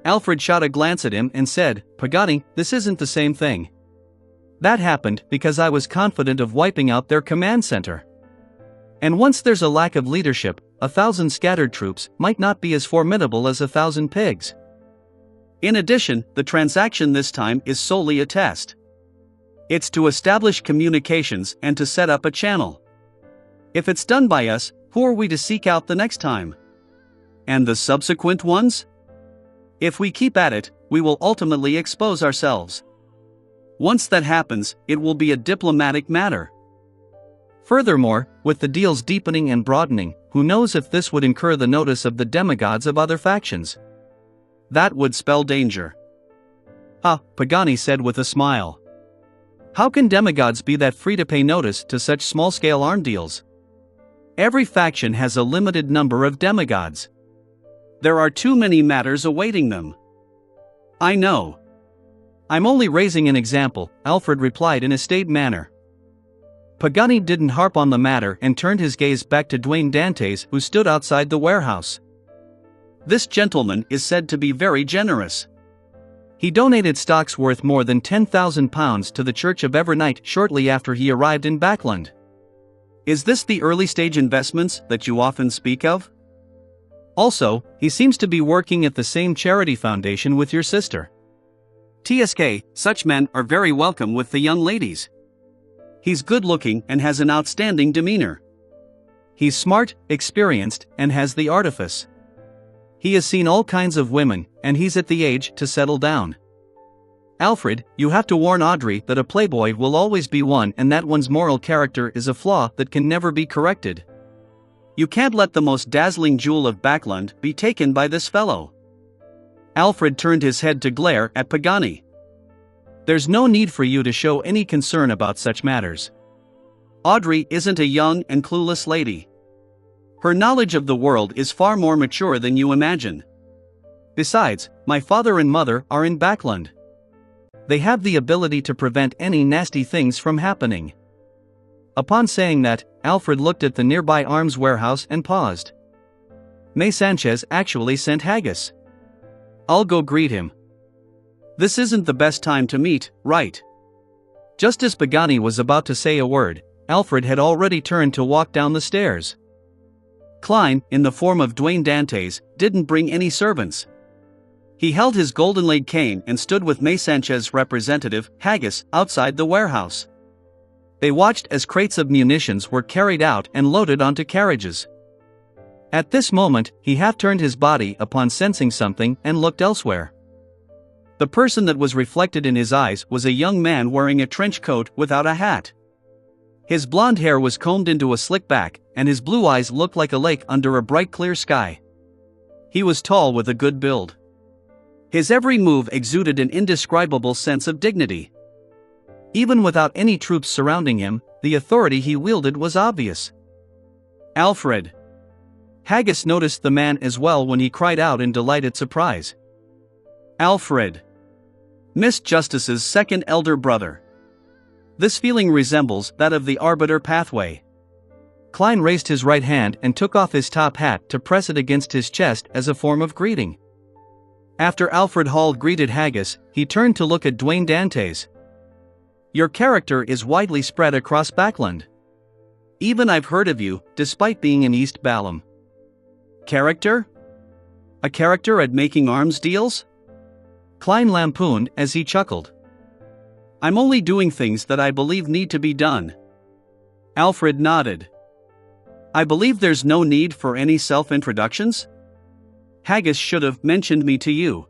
Alfred shot a glance at him and said, "Pagani, this isn't the same thing. That happened because I was confident of wiping out their command center. And once there's a lack of leadership, 1,000 scattered troops might not be as formidable as 1,000 pigs. In addition, the transaction this time is solely a test. It's to establish communications and to set up a channel. If it's done by us, who are we to seek out the next time? And the subsequent ones? If we keep at it, we will ultimately expose ourselves. Once that happens, it will be a diplomatic matter. Furthermore, with the deals deepening and broadening, who knows if this would incur the notice of the demigods of other factions? That would spell danger." "Ah," Pagani said with a smile. "How can demigods be that free to pay notice to such small-scale arm deals? Every faction has a limited number of demigods. There are too many matters awaiting them." "I know. I'm only raising an example," Alfred replied in a staid manner. Pagani didn't harp on the matter and turned his gaze back to Dwayne Dantes, who stood outside the warehouse. "This gentleman is said to be very generous. He donated stocks worth more than £10,000 to the Church of Evernight shortly after he arrived in Backland. Is this the early-stage investments that you often speak of? Also, he seems to be working at the same charity foundation with your sister. TSK, such men are very welcome with the young ladies. He's good-looking and has an outstanding demeanor. He's smart, experienced, and has the artifice. He has seen all kinds of women, and he's at the age to settle down. Alfred, you have to warn Audrey that a playboy will always be one and that one's moral character is a flaw that can never be corrected. You can't let the most dazzling jewel of Backland be taken by this fellow. Alfred turned his head to glare at Pagani. There's no need for you to show any concern about such matters. Audrey isn't a young and clueless lady. Her knowledge of the world is far more mature than you imagine. Besides, my father and mother are in Backland. They have the ability to prevent any nasty things from happening. Upon saying that, Alfred looked at the nearby arms warehouse and paused. May Sanchez actually sent haggis. I'll go greet him. This isn't the best time to meet, right? Just as Pagani was about to say a word, Alfred had already turned to walk down the stairs. Klein, in the form of Dwayne Dantes, didn't bring any servants. He held his golden-legged cane and stood with May Sanchez's representative, Haggis, outside the warehouse. They watched as crates of munitions were carried out and loaded onto carriages. At this moment, he half turned his body upon sensing something and looked elsewhere. The person that was reflected in his eyes was a young man wearing a trench coat without a hat. His blonde hair was combed into a slick back, and his blue eyes looked like a lake under a bright clear sky. He was tall with a good build. His every move exuded an indescribable sense of dignity. Even without any troops surrounding him, the authority he wielded was obvious. Alfred. Haggis noticed the man as well when he cried out in delighted surprise. Alfred. Miss Justice's second elder brother. This feeling resembles that of the arbiter pathway. Klein raised his right hand and took off his top hat to press it against his chest as a form of greeting. After Alfred Hall greeted Haggis, he turned to look at Dwayne Dantes. Your character is widely spread across Backland. Even I've heard of you, despite being in East Balham. Character? A character at making arms deals? Klein lampooned as he chuckled. I'm only doing things that I believe need to be done. Alfred nodded. I believe there's no need for any self-introductions? Haggis should have mentioned me to you.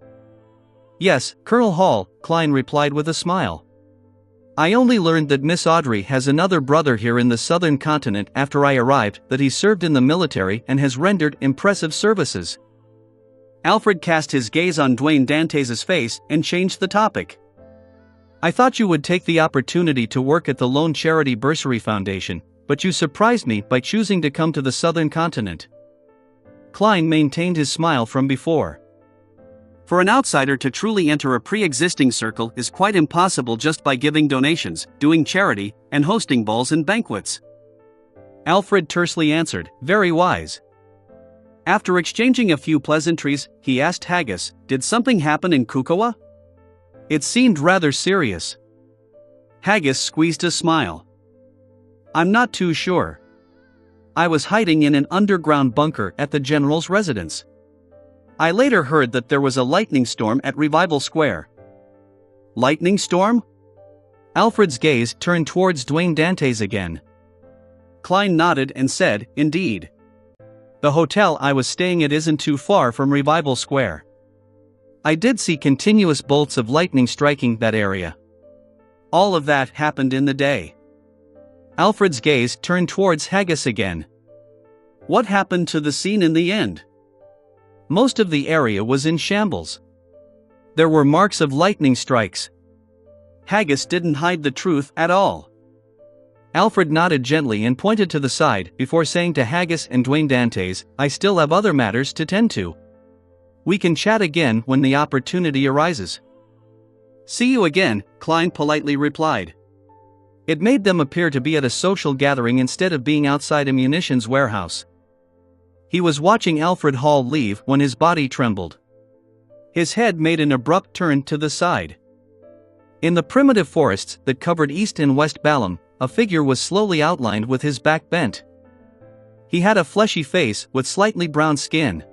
Yes, Colonel Hall, Klein replied with a smile. I only learned that Miss Audrey has another brother here in the southern continent after I arrived, that he served in the military and has rendered impressive services. Alfred cast his gaze on Dwayne Dantes' face and changed the topic. I thought you would take the opportunity to work at the Lone Charity Bursary Foundation, but you surprised me by choosing to come to the southern continent. Klein maintained his smile from before. For an outsider to truly enter a pre-existing circle is quite impossible just by giving donations, doing charity, and hosting balls and banquets. Alfred tersely answered, very wise. After exchanging a few pleasantries, he asked Haggis, did something happen in Kukawa? It seemed rather serious. Haggis squeezed a smile. I'm not too sure. I was hiding in an underground bunker at the general's residence. I later heard that there was a lightning storm at Revival Square. Lightning storm? Alfred's gaze turned towards Dwayne Dantes again. Klein nodded and said, indeed. The hotel I was staying at isn't too far from Revival Square. I did see continuous bolts of lightning striking that area. All of that happened in the day. Alfred's gaze turned towards Haggis again. What happened to the scene in the end? Most of the area was in shambles. There were marks of lightning strikes. Haggis didn't hide the truth at all. Alfred nodded gently and pointed to the side before saying to Haggis and Dwayne Dantes, I still have other matters to tend to. We can chat again when the opportunity arises. See you again, Klein politely replied. It made them appear to be at a social gathering instead of being outside a munitions warehouse. He was watching Alfred Hall leave when his body trembled. His head made an abrupt turn to the side. In the primitive forests that covered East and West Balam, a figure was slowly outlined with his back bent. He had a fleshy face with slightly brown skin.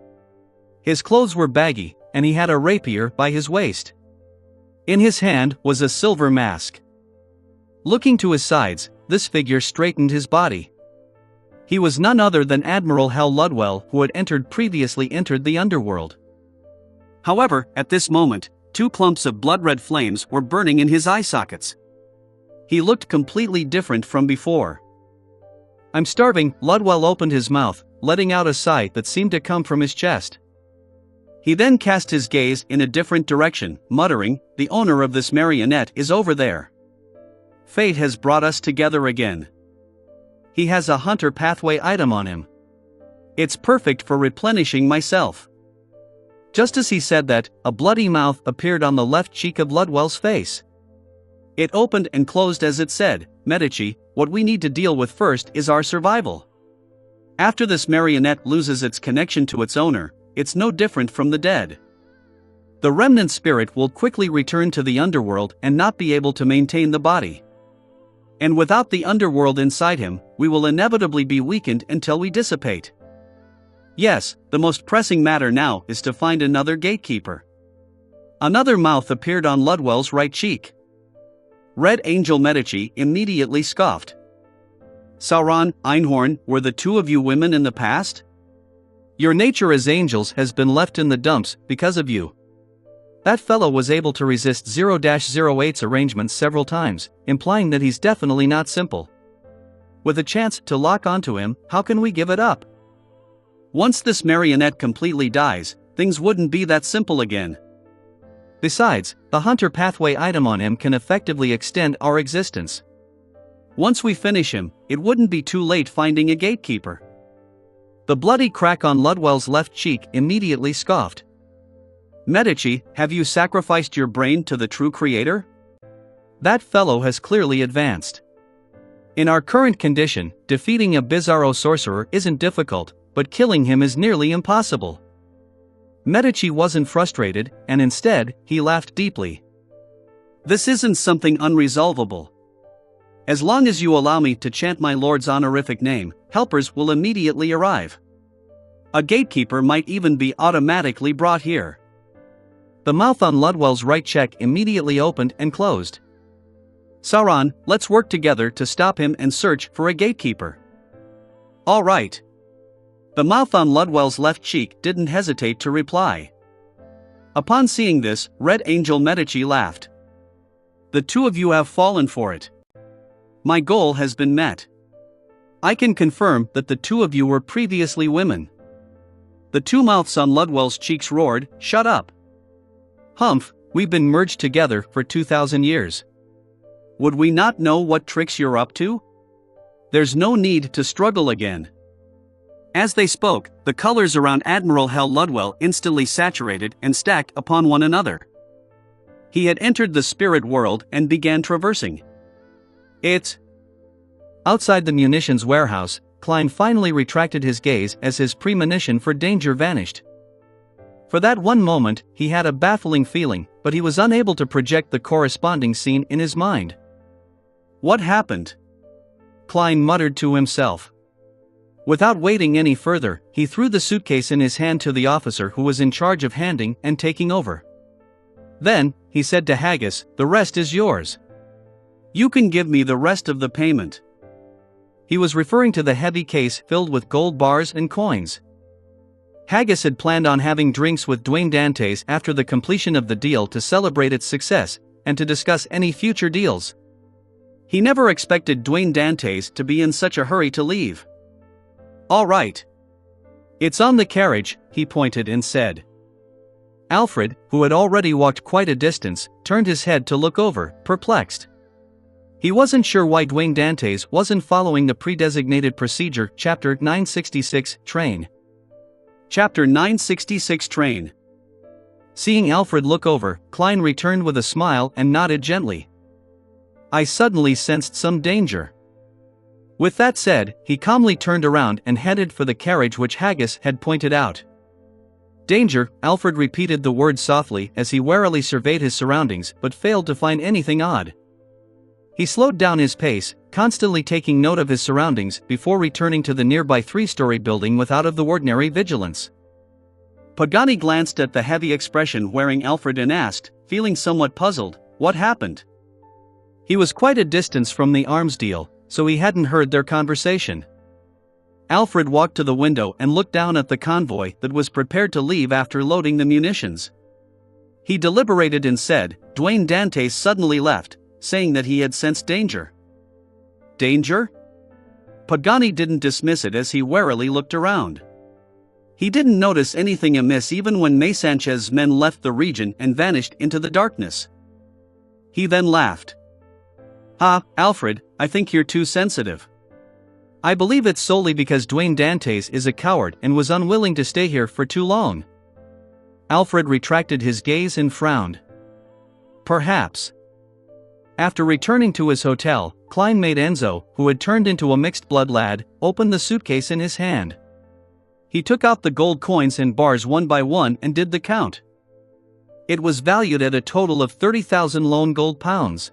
His clothes were baggy, and he had a rapier by his waist. In his hand was a silver mask. Looking to his sides, this figure straightened his body. He was none other than Admiral Hal Ludwell, who had previously entered the underworld. However, at this moment, 2 clumps of blood-red flames were burning in his eye sockets. He looked completely different from before. "I'm starving," Ludwell opened his mouth, letting out a sigh that seemed to come from his chest. He then cast his gaze in a different direction, muttering, "The owner of this marionette is over there. Fate has brought us together again. He has a hunter pathway item on him. It's perfect for replenishing myself." Just as he said that, a bloody mouth appeared on the left cheek of Ludwell's face. It opened and closed as it said, "Medici, what we need to deal with first is our survival. After this marionette loses its connection to its owner, it's no different from the dead. The remnant spirit will quickly return to the underworld and not be able to maintain the body. And without the underworld inside him, we will inevitably be weakened until we dissipate. Yes, the most pressing matter now is to find another gatekeeper." Another mouth appeared on Ludwell's right cheek. Red Angel Medici immediately scoffed. "Sauron, Einhorn, were the 2 of you women in the past? Your nature as angels has been left in the dumps because of you. That fellow was able to resist 0-08's arrangements several times, implying that he's definitely not simple. With a chance to lock onto him, how can we give it up? Once this marionette completely dies, things wouldn't be that simple again. Besides, the hunter pathway item on him can effectively extend our existence. Once we finish him, it wouldn't be too late finding a gatekeeper." The bloody crack on Ludwell's left cheek immediately scoffed. "Medici, have you sacrificed your brain to the true creator? That fellow has clearly advanced. In our current condition, defeating a Bizarro sorcerer isn't difficult, but killing him is nearly impossible." Medici wasn't frustrated, and instead, he laughed deeply. "This isn't something unresolvable. As long as you allow me to chant my lord's honorific name, helpers will immediately arrive. A gatekeeper might even be automatically brought here." The mouth on Ludwell's right cheek immediately opened and closed. "Sauron, let's work together to stop him and search for a gatekeeper." "All right." The mouth on Ludwell's left cheek didn't hesitate to reply. Upon seeing this, Red Angel Medici laughed. "The 2 of you have fallen for it. My goal has been met. I can confirm that the 2 of you were previously women." The 2 mouths on Ludwell's cheeks roared, "Shut up. Humph, we've been merged together for 2,000 years. Would we not know what tricks you're up to? There's no need to struggle again." As they spoke, the colors around Admiral Hal Ludwell instantly saturated and stacked upon one another. He had entered the spirit world and began traversing it. Outside the munitions warehouse, Klein finally retracted his gaze as his premonition for danger vanished. For that one moment, he had a baffling feeling, but he was unable to project the corresponding scene in his mind. "What happened?" Klein muttered to himself. Without waiting any further, he threw the suitcase in his hand to the officer who was in charge of handing and taking over. Then, he said to Haggis, "The rest is yours. You can give me the rest of the payment." He was referring to the heavy case filled with gold bars and coins. Haggis had planned on having drinks with Dwayne Dantes after the completion of the deal to celebrate its success, and to discuss any future deals. He never expected Dwayne Dantes to be in such a hurry to leave. "All right. It's on the carriage," he pointed and said. Alfred, who had already walked quite a distance, turned his head to look over, perplexed. He wasn't sure why Dwayne Dantes wasn't following the pre-designated procedure. Chapter 966, Train. Chapter 966 Train. Seeing Alfred look over, Klein returned with a smile and nodded gently. "I suddenly sensed some danger." With that said, he calmly turned around and headed for the carriage which Haggis had pointed out. Danger, Alfred repeated the word softly as he warily surveyed his surroundings but failed to find anything odd. He slowed down his pace, constantly taking note of his surroundings before returning to the nearby three-story building with out-of-the-ordinary vigilance. Pagani glanced at the heavy expression wearing Alfred and asked, feeling somewhat puzzled, what happened? He was quite a distance from the arms deal, so he hadn't heard their conversation. Alfred walked to the window and looked down at the convoy that was prepared to leave after loading the munitions. He deliberated and said, Dwayne Dantes suddenly left, saying that he had sensed danger. Danger? Pagani didn't dismiss it as he warily looked around. He didn't notice anything amiss even when May Sanchez's men left the region and vanished into the darkness. He then laughed. Alfred, I think you're too sensitive. I believe it's solely because Dwayne Dantes is a coward and was unwilling to stay here for too long. Alfred retracted his gaze and frowned. Perhaps. After returning to his hotel, Klein made Enzo, who had turned into a mixed-blood lad, open the suitcase in his hand. He took out the gold coins and bars one by one and did the count. It was valued at a total of 30,000 lone gold pounds.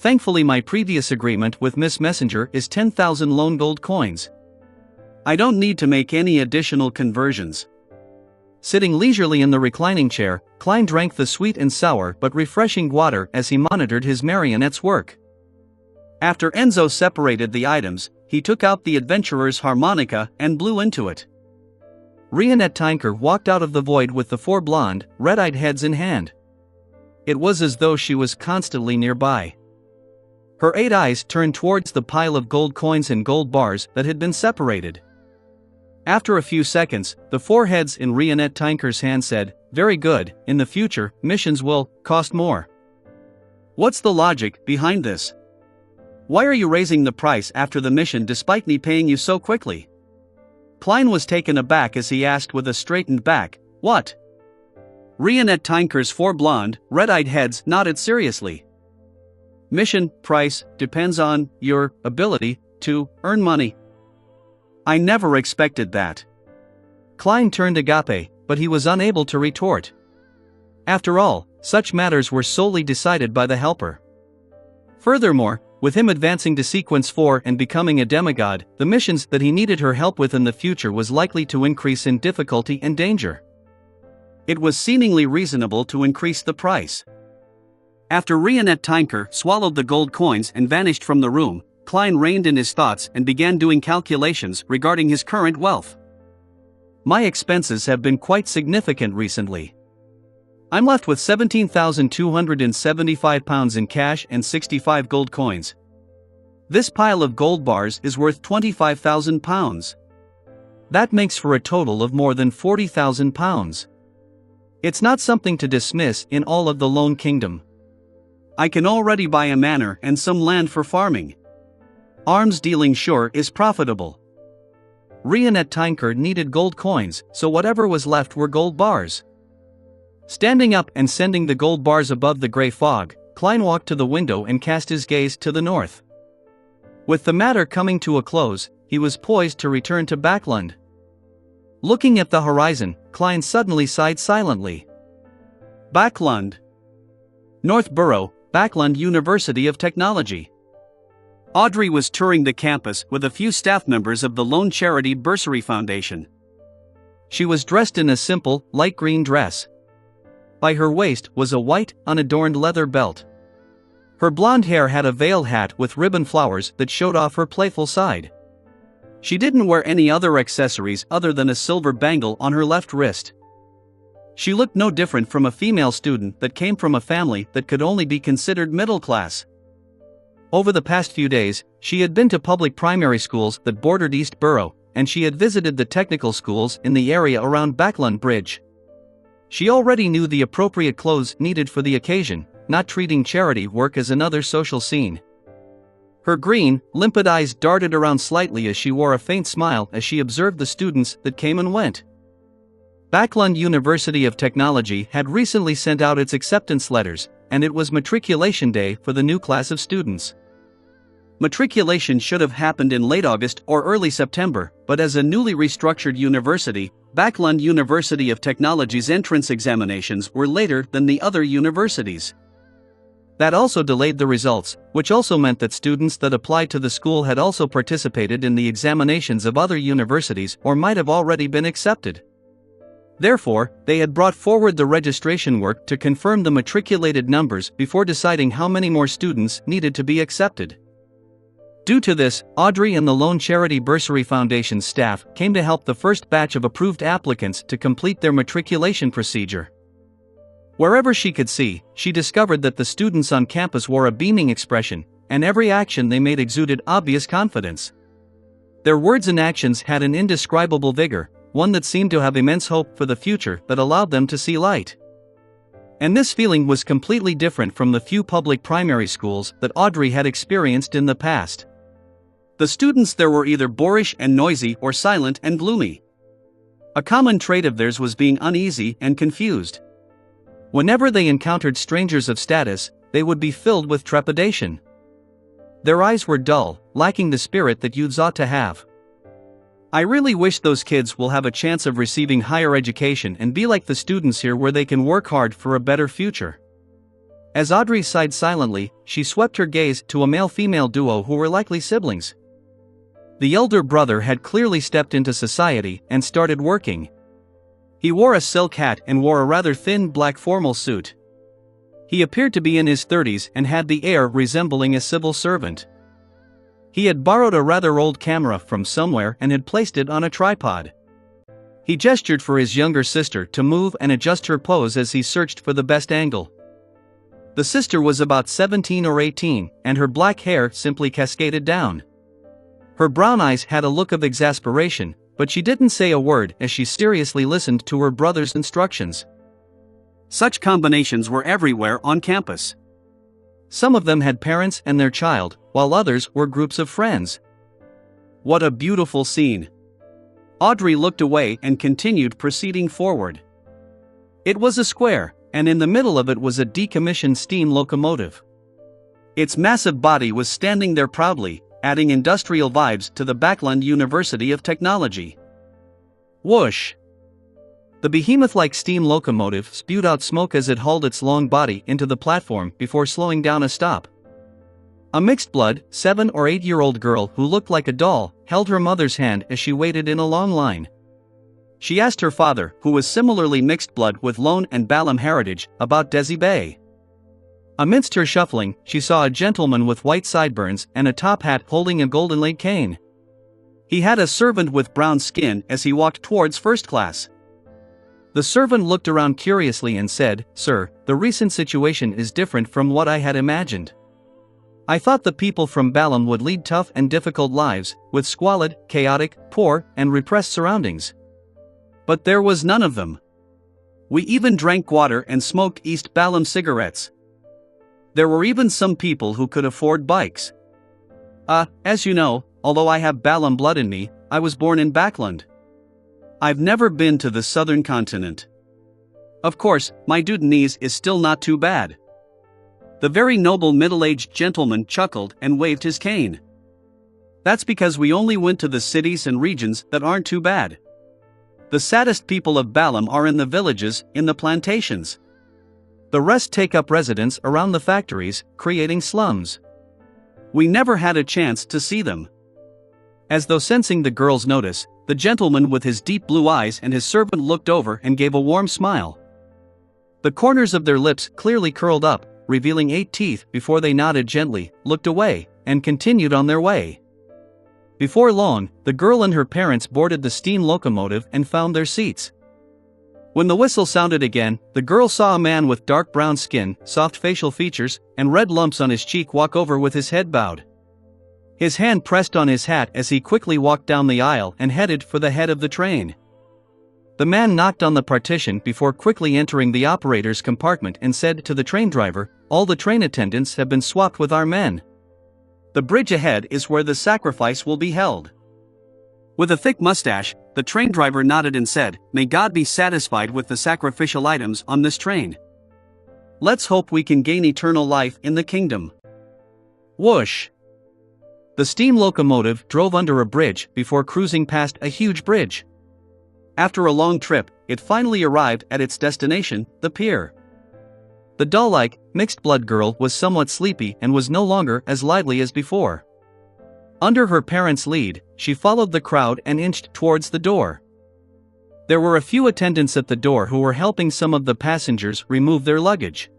Thankfully, my previous agreement with Miss Messenger is 10,000 lone gold coins. I don't need to make any additional conversions. Sitting leisurely in the reclining chair, Klein drank the sweet and sour but refreshing water as he monitored his marionette's work. After Enzo separated the items, he took out the adventurer's harmonica and blew into it. Rionette Tinker walked out of the void with the four blonde, red-eyed heads in hand. It was as though she was constantly nearby. Her 8 eyes turned towards the pile of gold coins and gold bars that had been separated. After a few seconds, the 4 heads in Rionette Tinker's hand said, Very good, in the future, missions will cost more. What's the logic behind this? Why are you raising the price after the mission despite me paying you so quickly? Klein was taken aback as he asked with a straightened back, What? Rionette Tinker's 4 blonde, red-eyed heads nodded seriously. Mission price depends on your ability to earn money. I never expected that. Klein turned agape, but he was unable to retort. After all, such matters were solely decided by the helper. Furthermore, with him advancing to Sequence 4 and becoming a demigod, the missions that he needed her help with in the future was likely to increase in difficulty and danger. It was seemingly reasonable to increase the price. After Rionette Tinker swallowed the gold coins and vanished from the room, Klein reined in his thoughts and began doing calculations regarding his current wealth. My expenses have been quite significant recently. I'm left with 17,275 pounds in cash and 65 gold coins. This pile of gold bars is worth 25,000 pounds. That makes for a total of more than 40,000 pounds. It's not something to dismiss in all of the Lone Kingdom. I can already buy a manor and some land for farming. Arms dealing sure is profitable. Rionette Tinker needed gold coins, so whatever was left were gold bars. Standing up and sending the gold bars above the gray fog, Klein walked to the window and cast his gaze to the north. With the matter coming to a close, he was poised to return to Backlund. Looking at the horizon, Klein suddenly sighed silently. Backlund. Northborough, Backlund University of Technology. Audrey was touring the campus with a few staff members of the Lone Charity Bursary Foundation. She was dressed in a simple, light green dress. By her waist was a white, unadorned leather belt. Her blonde hair had a veil hat with ribbon flowers that showed off her playful side. She didn't wear any other accessories other than a silver bangle on her left wrist. She looked no different from a female student that came from a family that could only be considered middle class. Over the past few days, she had been to public primary schools that bordered East Borough, and she had visited the technical schools in the area around Backlund Bridge. She already knew the appropriate clothes needed for the occasion, not treating charity work as another social scene. Her green, limpid eyes darted around slightly as she wore a faint smile as she observed the students that came and went. Backlund University of Technology had recently sent out its acceptance letters, and it was matriculation day for the new class of students. Matriculation should have happened in late August or early September, but as a newly restructured university, Backlund University of Technology's entrance examinations were later than the other universities. That also delayed the results, which also meant that students that applied to the school had also participated in the examinations of other universities or might have already been accepted. Therefore, they had brought forward the registration work to confirm the matriculated numbers before deciding how many more students needed to be accepted. Due to this, Audrey and the Lone Charity Bursary Foundation's staff came to help the first batch of approved applicants to complete their matriculation procedure. Wherever she could see, she discovered that the students on campus wore a beaming expression, and every action they made exuded obvious confidence. Their words and actions had an indescribable vigor, one that seemed to have immense hope for the future that allowed them to see light. And this feeling was completely different from the few public primary schools that Audrey had experienced in the past. The students there were either boorish and noisy or silent and gloomy. A common trait of theirs was being uneasy and confused. Whenever they encountered strangers of status, they would be filled with trepidation. Their eyes were dull, lacking the spirit that youths ought to have. I really wish those kids will have a chance of receiving higher education and be like the students here where they can work hard for a better future. As Audrey sighed silently, she swept her gaze to a male-female duo who were likely siblings. The elder brother had clearly stepped into society and started working. He wore a silk hat and wore a rather thin black formal suit. He appeared to be in his 30s and had the air resembling a civil servant. He had borrowed a rather old camera from somewhere and had placed it on a tripod. He gestured for his younger sister to move and adjust her pose as he searched for the best angle. The sister was about 17 or 18, and her black hair simply cascaded down. Her brown eyes had a look of exasperation, but she didn't say a word as she seriously listened to her brother's instructions. Such combinations were everywhere on campus. Some of them had parents and their child, while others were groups of friends. What a beautiful scene! Audrey looked away and continued proceeding forward. It was a square, and in the middle of it was a decommissioned steam locomotive. Its massive body was standing there proudly, adding industrial vibes to the Backlund University of Technology. Whoosh! The behemoth-like steam locomotive spewed out smoke as it hauled its long body into the platform before slowing down a stop. A mixed-blood, 7 or 8-year-old girl who looked like a doll held her mother's hand as she waited in a long line. She asked her father, who was similarly mixed-blood with Lone and Balam heritage, about Desi Bay. Amidst her shuffling, she saw a gentleman with white sideburns and a top hat holding a golden-laid cane. He had a servant with brown skin as he walked towards first class. The servant looked around curiously and said, "Sir, the recent situation is different from what I had imagined. I thought the people from Balam would lead tough and difficult lives, with squalid, chaotic, poor, and repressed surroundings. But there was none of them. We even drank water and smoked East Balam cigarettes. There were even some people who could afford bikes. As you know, although I have Balam blood in me, I was born in Backlund. I've never been to the southern continent. Of course, my Dudanese is still not too bad." The very noble middle-aged gentleman chuckled and waved his cane. "That's because we only went to the cities and regions that aren't too bad. The saddest people of Balam are in the villages, in the plantations. The rest take up residence around the factories, creating slums. We never had a chance to see them." As though sensing the girl's notice, the gentleman with his deep blue eyes and his servant looked over and gave a warm smile. The corners of their lips clearly curled up, revealing 8 teeth before they nodded gently, looked away, and continued on their way. Before long, the girl and her parents boarded the steam locomotive and found their seats. When the whistle sounded again, the girl saw a man with dark brown skin, soft facial features, and red lumps on his cheek walk over with his head bowed. His hand pressed on his hat as he quickly walked down the aisle and headed for the head of the train. The man knocked on the partition before quickly entering the operator's compartment and said to the train driver, "All the train attendants have been swapped with our men. The bridge ahead is where the sacrifice will be held." With a thick mustache, the train driver nodded and said, "May God be satisfied with the sacrificial items on this train. Let's hope we can gain eternal life in the kingdom." Whoosh! The steam locomotive drove under a bridge before cruising past a huge bridge. After a long trip, it finally arrived at its destination, the pier. The doll-like, mixed-blood girl was somewhat sleepy and was no longer as lively as before. Under her parents' lead, she followed the crowd and inched towards the door. There were a few attendants at the door who were helping some of the passengers remove their luggage.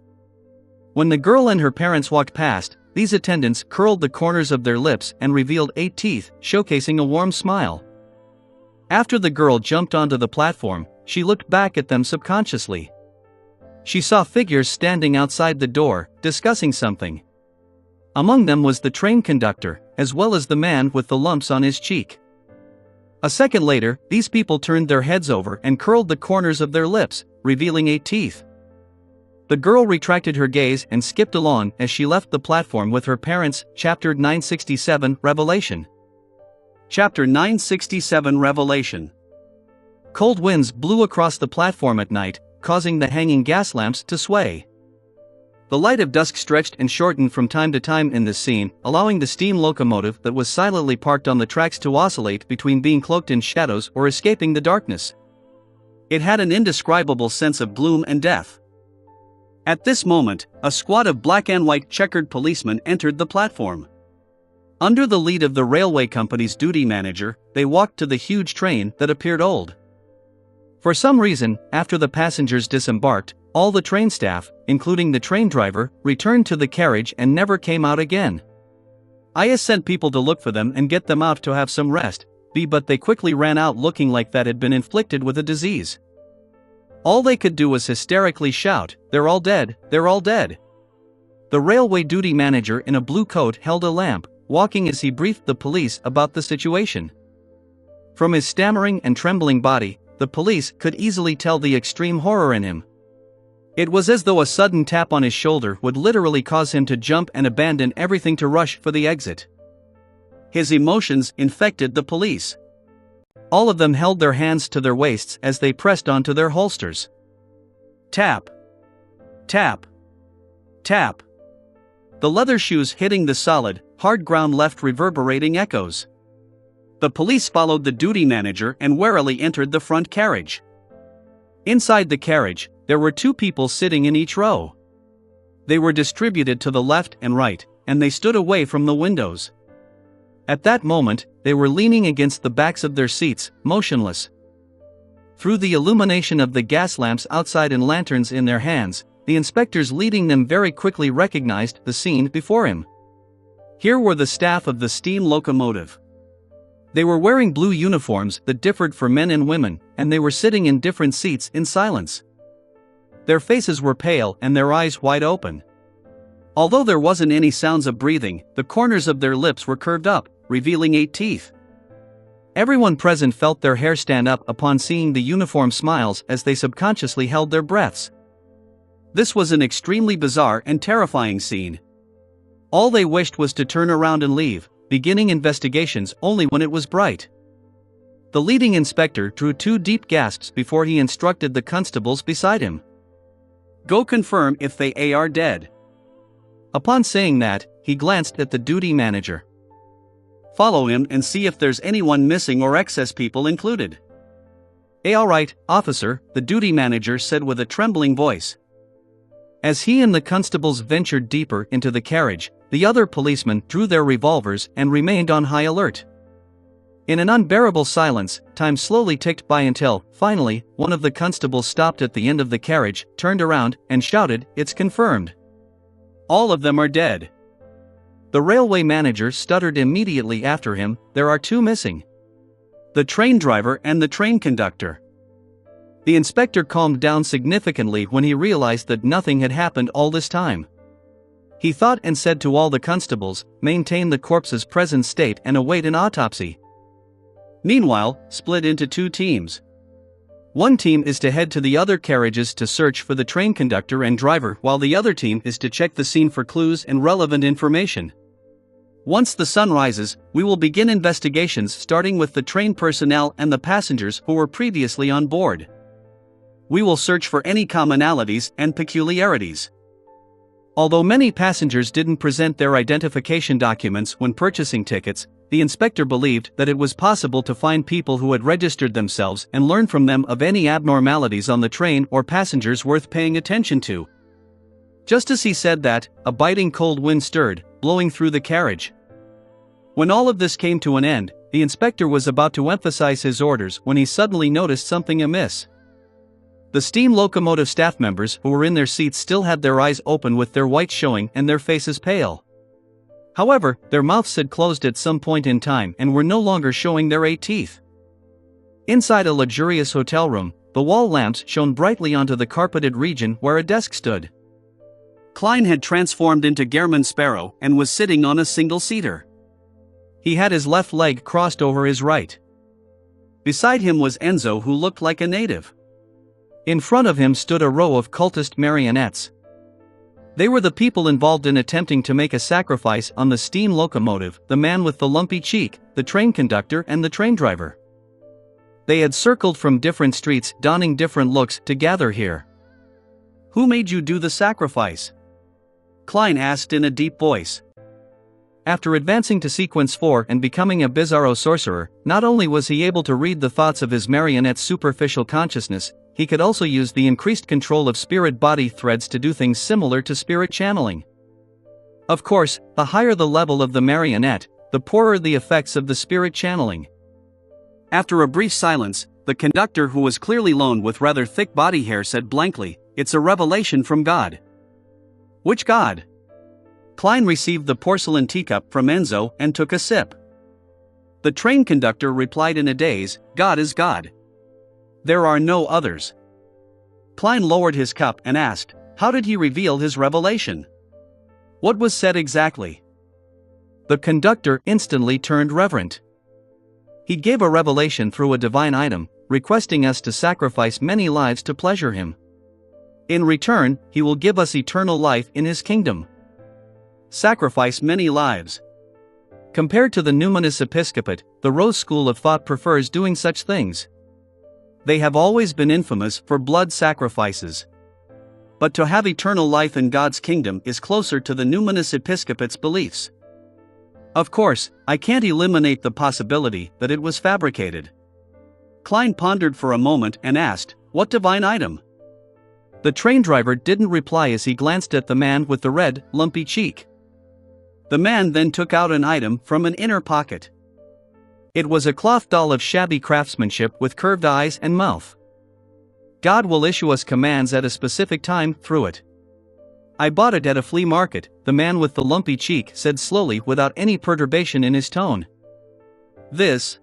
When the girl and her parents walked past, these attendants curled the corners of their lips and revealed 8 teeth, showcasing a warm smile. After the girl jumped onto the platform, she looked back at them subconsciously. She saw figures standing outside the door, discussing something. Among them was the train conductor, as well as the man with the lumps on his cheek. A second later, these people turned their heads over and curled the corners of their lips, revealing 8 teeth. The girl retracted her gaze and skipped along as she left the platform with her parents. Chapter 967 Revelation. Chapter 967 Revelation. Cold winds blew across the platform at night, causing the hanging gas lamps to sway. The light of dusk stretched and shortened from time to time in this scene, allowing the steam locomotive that was silently parked on the tracks to oscillate between being cloaked in shadows or escaping the darkness. It had an indescribable sense of gloom and death. At this moment, a squad of black and white checkered policemen entered the platform. Under the lead of the railway company's duty manager, they walked to the huge train that appeared old. For some reason, after the passengers disembarked, all the train staff, including the train driver, returned to the carriage and never came out again. IS sent people to look for them and get them out to have some rest, but they quickly ran out looking like that had been inflicted with a disease. All they could do was hysterically shout, "They're all dead, they're all dead." The railway duty manager in a blue coat held a lamp, walking as he briefed the police about the situation. From his stammering and trembling body, the police could easily tell the extreme horror in him. It was as though a sudden tap on his shoulder would literally cause him to jump and abandon everything to rush for the exit. His emotions infected the police. All of them held their hands to their waists as they pressed onto their holsters. Tap. Tap. Tap. The leather shoes hitting the solid, hard ground left reverberating echoes. The police followed the duty manager and warily entered the front carriage. Inside the carriage, there were 2 people sitting in each row. They were distributed to the left and right, and they stood away from the windows. At that moment, they were leaning against the backs of their seats, motionless. Through the illumination of the gas lamps outside and lanterns in their hands, the inspectors leading them very quickly recognized the scene before him. Here were the staff of the steam locomotive. They were wearing blue uniforms that differed for men and women, and they were sitting in different seats in silence. Their faces were pale and their eyes wide open. Although there wasn't any sounds of breathing, the corners of their lips were curved up, revealing 8 teeth. Everyone present felt their hair stand up upon seeing the uniform smiles as they subconsciously held their breaths. This was an extremely bizarre and terrifying scene. All they wished was to turn around and leave, beginning investigations only when it was bright. The leading inspector drew 2 deep gasps before he instructed the constables beside him. "Go confirm if they are dead." Upon saying that, he glanced at the duty manager. "Follow him and see if there's anyone missing or excess people included." "All right, officer," the duty manager said with a trembling voice. As he and the constables ventured deeper into the carriage, the other policemen drew their revolvers and remained on high alert. In an unbearable silence, time slowly ticked by until, finally, one of the constables stopped at the end of the carriage, turned around, and shouted, "It's confirmed. All of them are dead." The railway manager stuttered immediately after him, "There are 2 missing. The train driver and the train conductor." The inspector calmed down significantly when he realized that nothing had happened all this time. He thought and said to all the constables, "Maintain the corpse's present state and await an autopsy." Meanwhile, split into 2 teams. One team is to head to the other carriages to search for the train conductor and driver, while the other team is to check the scene for clues and relevant information. Once the sun rises, we will begin investigations starting with the train personnel and the passengers who were previously on board. We will search for any commonalities and peculiarities. Although many passengers didn't present their identification documents when purchasing tickets, the inspector believed that it was possible to find people who had registered themselves and learn from them of any abnormalities on the train or passengers worth paying attention to. Just as he said that, a biting cold wind stirred, blowing through the carriage. When all of this came to an end, the inspector was about to emphasize his orders when he suddenly noticed something amiss. The steam locomotive staff members who were in their seats still had their eyes open with their whites showing and their faces pale. However, their mouths had closed at some point in time and were no longer showing their 8 teeth. Inside a luxurious hotel room, the wall lamps shone brightly onto the carpeted region where a desk stood. Klein had transformed into Gehrman Sparrow and was sitting on a single-seater. He had his left leg crossed over his right. Beside him was Enzo, who looked like a native. In front of him stood a row of cultist marionettes. They were the people involved in attempting to make a sacrifice on the steam locomotive, the man with the lumpy cheek, the train conductor and the train driver. They had circled from different streets, donning different looks, to gather here. "Who made you do the sacrifice?" Klein asked in a deep voice. After advancing to sequence 4 and becoming a bizarro sorcerer, not only was he able to read the thoughts of his marionette's superficial consciousness, he could also use the increased control of spirit-body threads to do things similar to spirit channeling. Of course, the higher the level of the marionette, the poorer the effects of the spirit channeling. After a brief silence, the conductor, who was clearly lone with rather thick body hair, said blankly, "It's a revelation from God." "Which God?" Klein received the porcelain teacup from Enzo and took a sip. The train conductor replied in a daze, "God is God. There are no others." Klein lowered his cup and asked, "How did he reveal his revelation? What was said exactly?" The conductor instantly turned reverent. "He gave a revelation through a divine item, requesting us to sacrifice many lives to pleasure him. In return, he will give us eternal life in his kingdom." Sacrifice many lives. Compared to the numinous episcopate, the Rose school of thought prefers doing such things. They have always been infamous for blood sacrifices. But to have eternal life in God's kingdom is closer to the numinous episcopate's beliefs. Of course, I can't eliminate the possibility that it was fabricated. Klein pondered for a moment and asked, "What divine item?" The train driver didn't reply as he glanced at the man with the red, lumpy cheek. The man then took out an item from an inner pocket. It was a cloth doll of shabby craftsmanship with curved eyes and mouth. "God will issue us commands at a specific time through it. I bought it at a flea market," the man with the lumpy cheek said slowly without any perturbation in his tone. "This?"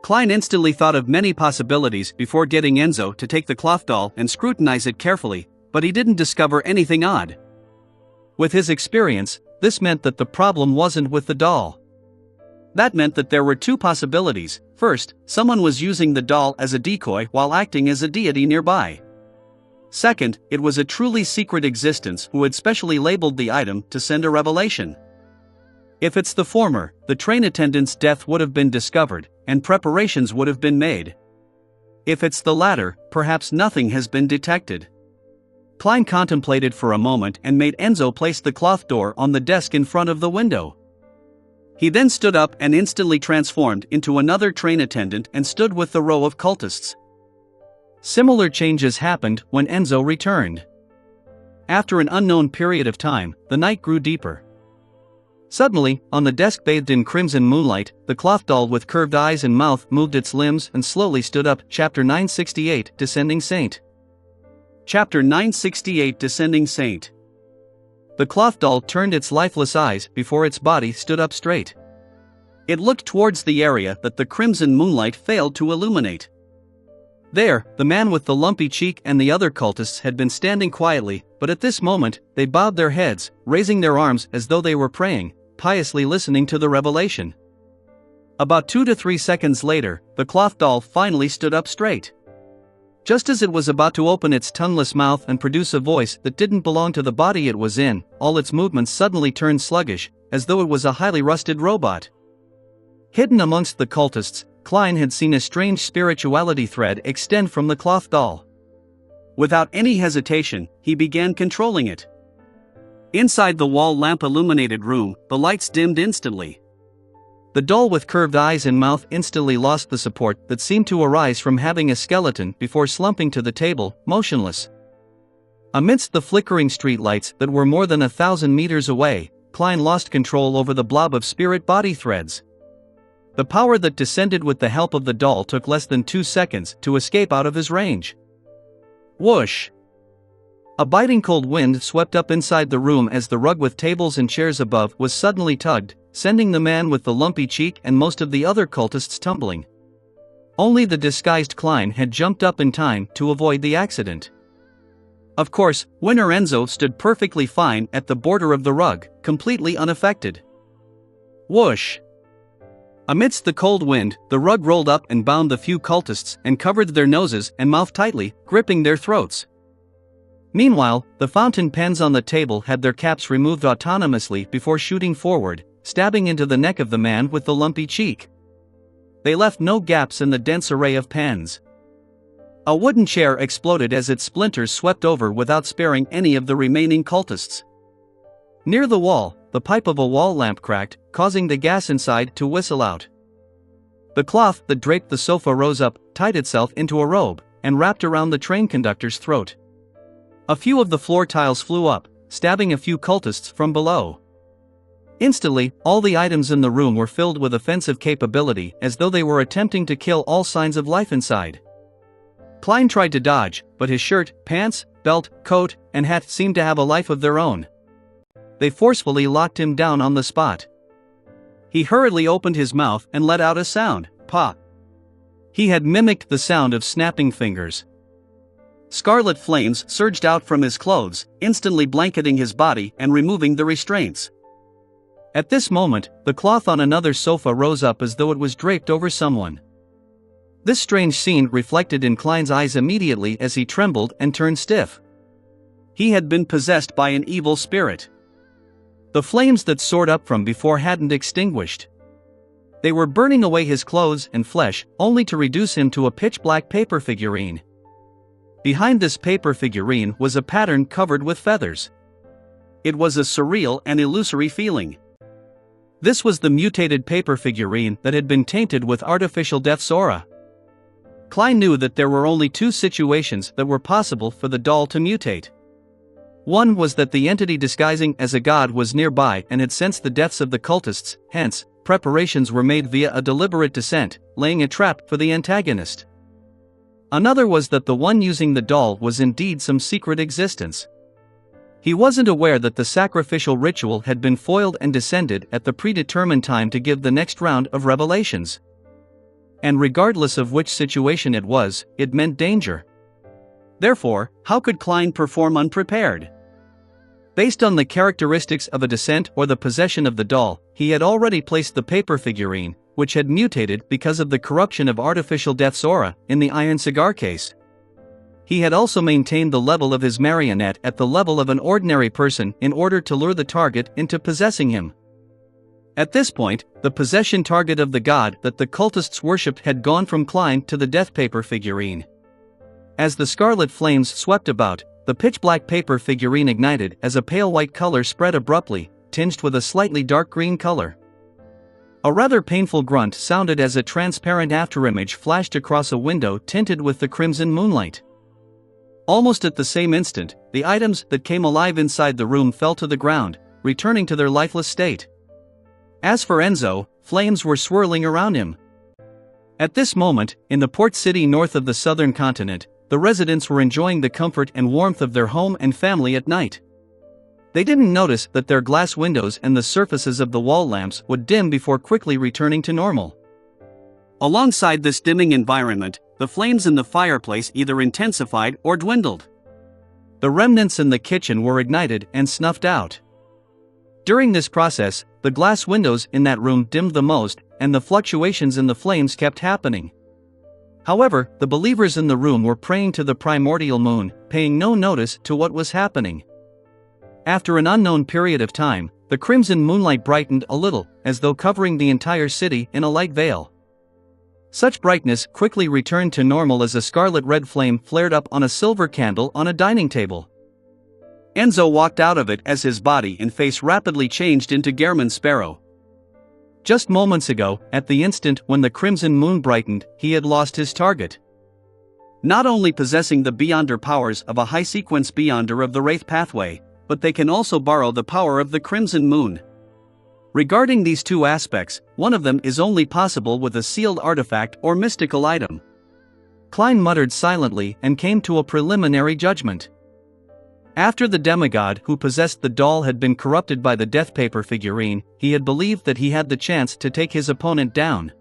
Klein instantly thought of many possibilities before getting Enzo to take the cloth doll and scrutinize it carefully, but he didn't discover anything odd. With his experience, this meant that the problem wasn't with the doll. That meant that there were two possibilities. First, someone was using the doll as a decoy while acting as a deity nearby. Second, it was a truly secret existence who had specially labeled the item to send a revelation. If it's the former, the train attendant's death would have been discovered, and preparations would have been made. If it's the latter, perhaps nothing has been detected. Klein contemplated for a moment and made Enzo place the cloth door on the desk in front of the window. He then stood up and instantly transformed into another train attendant and stood with the row of cultists. Similar changes happened when Enzo returned. After an unknown period of time, the night grew deeper. Suddenly, on the desk bathed in crimson moonlight, the cloth doll with curved eyes and mouth moved its limbs and slowly stood up. Chapter 968, Descending Saint. Chapter 968, Descending Saint. The cloth doll turned its lifeless eyes before its body stood up straight. It looked towards the area that the crimson moonlight failed to illuminate. There, the man with the lumpy cheek and the other cultists had been standing quietly, but at this moment, they bowed their heads, raising their arms as though they were praying, piously listening to the revelation. About 2 to 3 seconds later, the cloth doll finally stood up straight. Just as it was about to open its tongueless mouth and produce a voice that didn't belong to the body it was in, all its movements suddenly turned sluggish, as though it was a highly rusted robot. Hidden amongst the cultists, Klein had seen a strange spirituality thread extend from the cloth doll. Without any hesitation, he began controlling it. Inside the wall lamp-illuminated room, the lights dimmed instantly. The doll with curved eyes and mouth instantly lost the support that seemed to arise from having a skeleton before slumping to the table, motionless. Amidst the flickering streetlights that were more than 1,000 meters away, Klein lost control over the blob of spirit body threads. The power that descended with the help of the doll took less than 2 seconds to escape out of his range. Whoosh! A biting cold wind swept up inside the room as the rug with tables and chairs above was suddenly tugged, sending the man with the lumpy cheek and most of the other cultists tumbling. Only the disguised Klein had jumped up in time to avoid the accident. Of course, Winner Enzo stood perfectly fine at the border of the rug, completely unaffected. Whoosh! Amidst the cold wind, the rug rolled up and bound the few cultists and covered their noses and mouth tightly, gripping their throats. Meanwhile, the fountain pens on the table had their caps removed autonomously before shooting forward, stabbing into the neck of the man with the lumpy cheek. They left no gaps in the dense array of pens. A wooden chair exploded as its splinters swept over without sparing any of the remaining cultists. Near the wall, the pipe of a wall lamp cracked, causing the gas inside to whistle out. The cloth that draped the sofa rose up, tied itself into a robe, and wrapped around the train conductor's throat. A few of the floor tiles flew up, stabbing a few cultists from below. Instantly, all the items in the room were filled with offensive capability as though they were attempting to kill all signs of life inside. Klein tried to dodge, but his shirt, pants, belt, coat, and hat seemed to have a life of their own. They forcefully locked him down on the spot. He hurriedly opened his mouth and let out a sound, pop. He had mimicked the sound of snapping fingers. Scarlet flames surged out from his clothes, instantly blanketing his body and removing the restraints. At this moment, the cloth on another sofa rose up as though it was draped over someone. This strange scene reflected in Klein's eyes immediately as he trembled and turned stiff. He had been possessed by an evil spirit. The flames that soared up from before hadn't extinguished. They were burning away his clothes and flesh, only to reduce him to a pitch-black paper figurine. Behind this paper figurine was a pattern covered with feathers. It was a surreal and illusory feeling. This was the mutated paper figurine that had been tainted with artificial death's aura. Klein knew that there were only 2 situations that were possible for the doll to mutate. One was that the entity disguising as a god was nearby and had sensed the deaths of the cultists, hence, preparations were made via a deliberate descent, laying a trap for the antagonist. Another was that the one using the doll was indeed some secret existence. He wasn't aware that the sacrificial ritual had been foiled and descended at the predetermined time to give the next round of revelations. And regardless of which situation it was, it meant danger. Therefore, how could Klein perform unprepared? Based on the characteristics of a descent or the possession of the doll, he had already placed the paper figurine, which had mutated because of the corruption of artificial death's aura, in the iron cigar case. He had also maintained the level of his marionette at the level of an ordinary person in order to lure the target into possessing him. At this point, the possession target of the god that the cultists worshipped had gone from Klein to the death paper figurine. As the scarlet flames swept about, the pitch-black paper figurine ignited as a pale white color spread abruptly, tinged with a slightly dark green color. A rather painful grunt sounded as a transparent afterimage flashed across a window tinted with the crimson moonlight. Almost at the same instant, the items that came alive inside the room fell to the ground, returning to their lifeless state. As for Enzo, flames were swirling around him. At this moment, in the port city north of the southern continent, the residents were enjoying the comfort and warmth of their home and family at night. They didn't notice that their glass windows and the surfaces of the wall lamps would dim before quickly returning to normal. Alongside this dimming environment, the flames in the fireplace either intensified or dwindled. The remnants in the kitchen were ignited and snuffed out. During this process, the glass windows in that room dimmed the most, and the fluctuations in the flames kept happening. However, the believers in the room were praying to the primordial moon, paying no notice to what was happening. After an unknown period of time, the crimson moonlight brightened a little, as though covering the entire city in a light veil. Such brightness quickly returned to normal as a scarlet-red flame flared up on a silver candle on a dining table. Enzo walked out of it as his body and face rapidly changed into Gehrman Sparrow. Just moments ago, at the instant when the crimson moon brightened, he had lost his target. Not only possessing the Beyonder powers of a high-sequence Beyonder of the Wraith pathway, but they can also borrow the power of the crimson moon. Regarding these two aspects, one of them is only possible with a sealed artifact or mystical item. Klein muttered silently and came to a preliminary judgment. After the demigod who possessed the doll had been corrupted by the death paper figurine, he had believed that he had the chance to take his opponent down.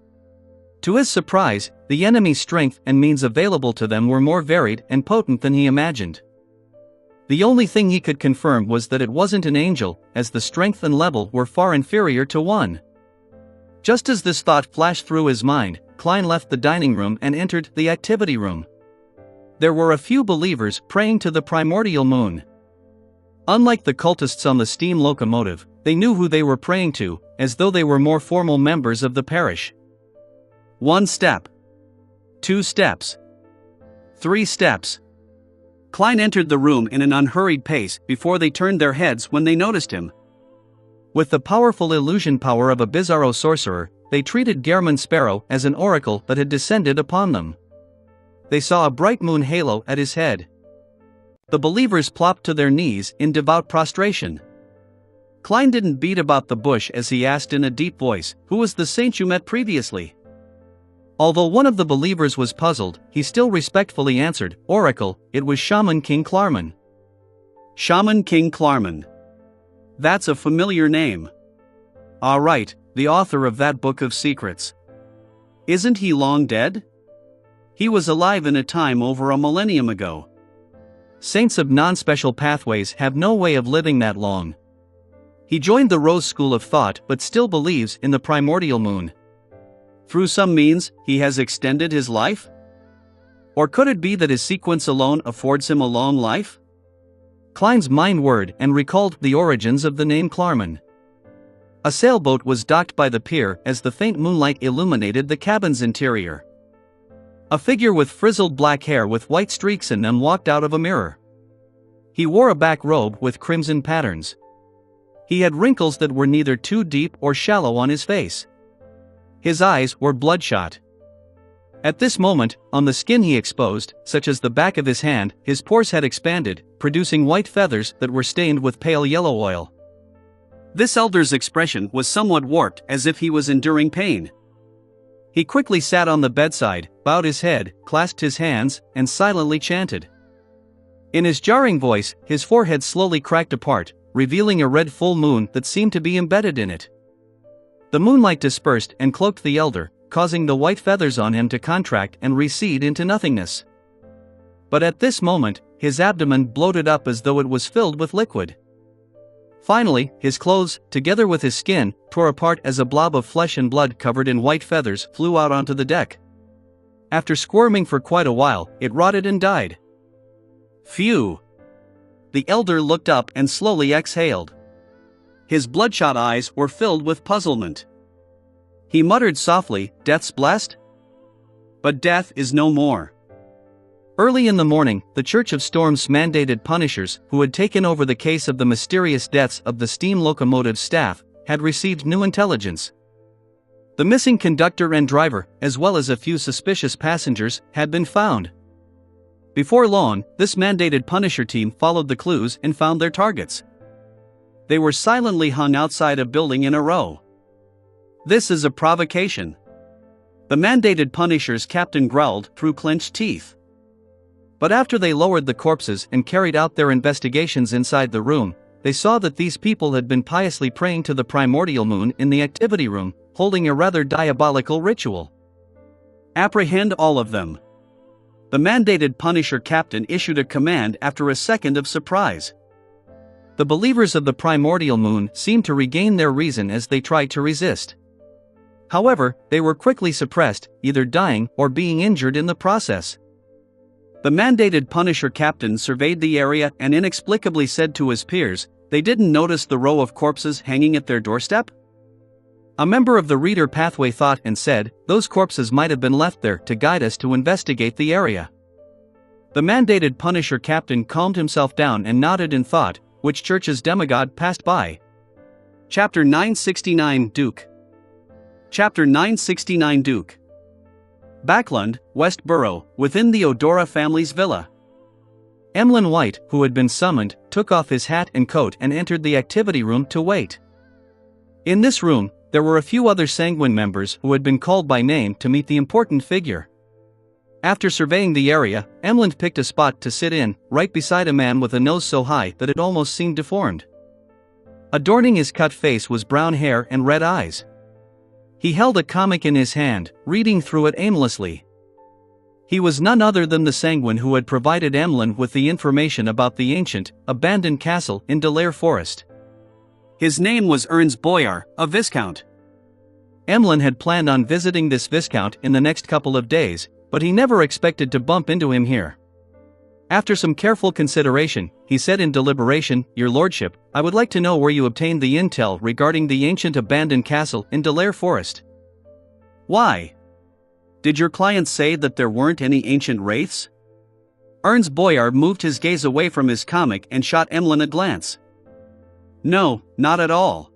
To his surprise, the enemy's strength and means available to them were more varied and potent than he imagined. The only thing he could confirm was that it wasn't an angel, as the strength and level were far inferior to one. Just as this thought flashed through his mind, Klein left the dining room and entered the activity room. There were a few believers praying to the primordial moon. Unlike the cultists on the steam locomotive, they knew who they were praying to, as though they were more formal members of the parish. 1 step. 2 steps. 3 steps. Klein entered the room in an unhurried pace before they turned their heads when they noticed him. With the powerful illusion power of a bizarro sorcerer, they treated Gehrman Sparrow as an oracle that had descended upon them. They saw a bright moon halo at his head. The believers plopped to their knees in devout prostration. Klein didn't beat about the bush as he asked in a deep voice, "Who was the saint you met previously?" Although one of the believers was puzzled, he still respectfully answered, "Oracle, it was Shaman King Klarman." Shaman King Klarman. That's a familiar name. Ah, right, the author of that book of secrets. Isn't he long dead? He was alive in a time over a millennium ago. Saints of non-special pathways have no way of living that long. He joined the Rose School of Thought but still believes in the primordial moon. Through some means, he has extended his life? Or could it be that his sequence alone affords him a long life? Klein's mind whirred and recalled the origins of the name Klarman. A sailboat was docked by the pier as the faint moonlight illuminated the cabin's interior. A figure with frizzled black hair with white streaks in them walked out of a mirror. He wore a back robe with crimson patterns. He had wrinkles that were neither too deep or shallow on his face. His eyes were bloodshot. At this moment, on the skin he exposed, such as the back of his hand, his pores had expanded, producing white feathers that were stained with pale yellow oil. This elder's expression was somewhat warped, as if he was enduring pain. He quickly sat on the bedside, bowed his head, clasped his hands, and silently chanted. In his jarring voice, his forehead slowly cracked apart, revealing a red full moon that seemed to be embedded in it. The moonlight dispersed and cloaked the elder, causing the white feathers on him to contract and recede into nothingness. But at this moment, his abdomen bloated up as though it was filled with liquid. Finally, his clothes, together with his skin, tore apart as a blob of flesh and blood covered in white feathers flew out onto the deck. After squirming for quite a while, it rotted and died. Phew! The elder looked up and slowly exhaled. His bloodshot eyes were filled with puzzlement. He muttered softly, "Death's blessed? But death is no more." Early in the morning, the Church of Storms mandated punishers who had taken over the case of the mysterious deaths of the steam locomotive staff had received new intelligence. The missing conductor and driver, as well as a few suspicious passengers, had been found. Before long, this mandated punisher team followed the clues and found their targets. They were silently hung outside a building in a row. "This is a provocation," the mandated punisher's captain growled through clenched teeth. But after they lowered the corpses and carried out their investigations inside the room, they saw that these people had been piously praying to the primordial moon in the activity room, holding a rather diabolical ritual. "Apprehend all of them." The mandated punisher captain issued a command after a second of surprise. The believers of the primordial moon seemed to regain their reason as they tried to resist. However, they were quickly suppressed, either dying or being injured in the process. The mandated punisher captain surveyed the area and inexplicably said to his peers, "They didn't notice the row of corpses hanging at their doorstep?" A member of the reader pathway thought and said, "Those corpses might have been left there to guide us to investigate the area." The mandated punisher captain calmed himself down and nodded in thought, which church's demigod passed by. Chapter 969 Duke. Chapter 969 Duke. Backlund, West Borough, within the Odora family's villa. Emlyn White, who had been summoned, took off his hat and coat and entered the activity room to wait. In this room, there were a few other Sanguine members who had been called by name to meet the important figure. After surveying the area, Emlyn picked a spot to sit in, right beside a man with a nose so high that it almost seemed deformed. Adorning his cut face was brown hair and red eyes. He held a comic in his hand, reading through it aimlessly. He was none other than the Sanguine who had provided Emlyn with the information about the ancient, abandoned castle in Delaire Forest. His name was Ernst Boyar, a viscount. Emlyn had planned on visiting this viscount in the next couple of days, but he never expected to bump into him here. After some careful consideration, he said in deliberation, "Your lordship, I would like to know where you obtained the intel regarding the ancient abandoned castle in Delaire Forest." "Why? Did your client say that there weren't any ancient wraiths?" Ernst Boyar moved his gaze away from his comic and shot Emlyn a glance. "No, not at all."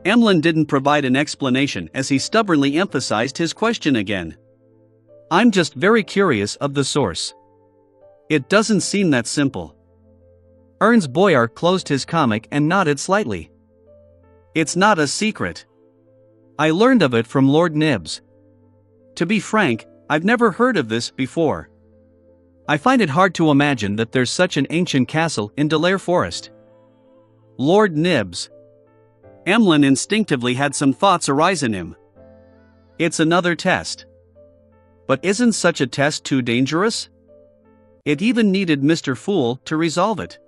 Emlyn didn't provide an explanation as he stubbornly emphasized his question again. "I'm just very curious of the source. It doesn't seem that simple." Ernst Boyar closed his comic and nodded slightly. "It's not a secret. I learned of it from Lord Nibs. To be frank, I've never heard of this before. I find it hard to imagine that there's such an ancient castle in Delaire Forest." Lord Nibs. Emlyn instinctively had some thoughts arise in him. It's another test. But isn't such a test too dangerous? It even needed Mr. Fool to resolve it.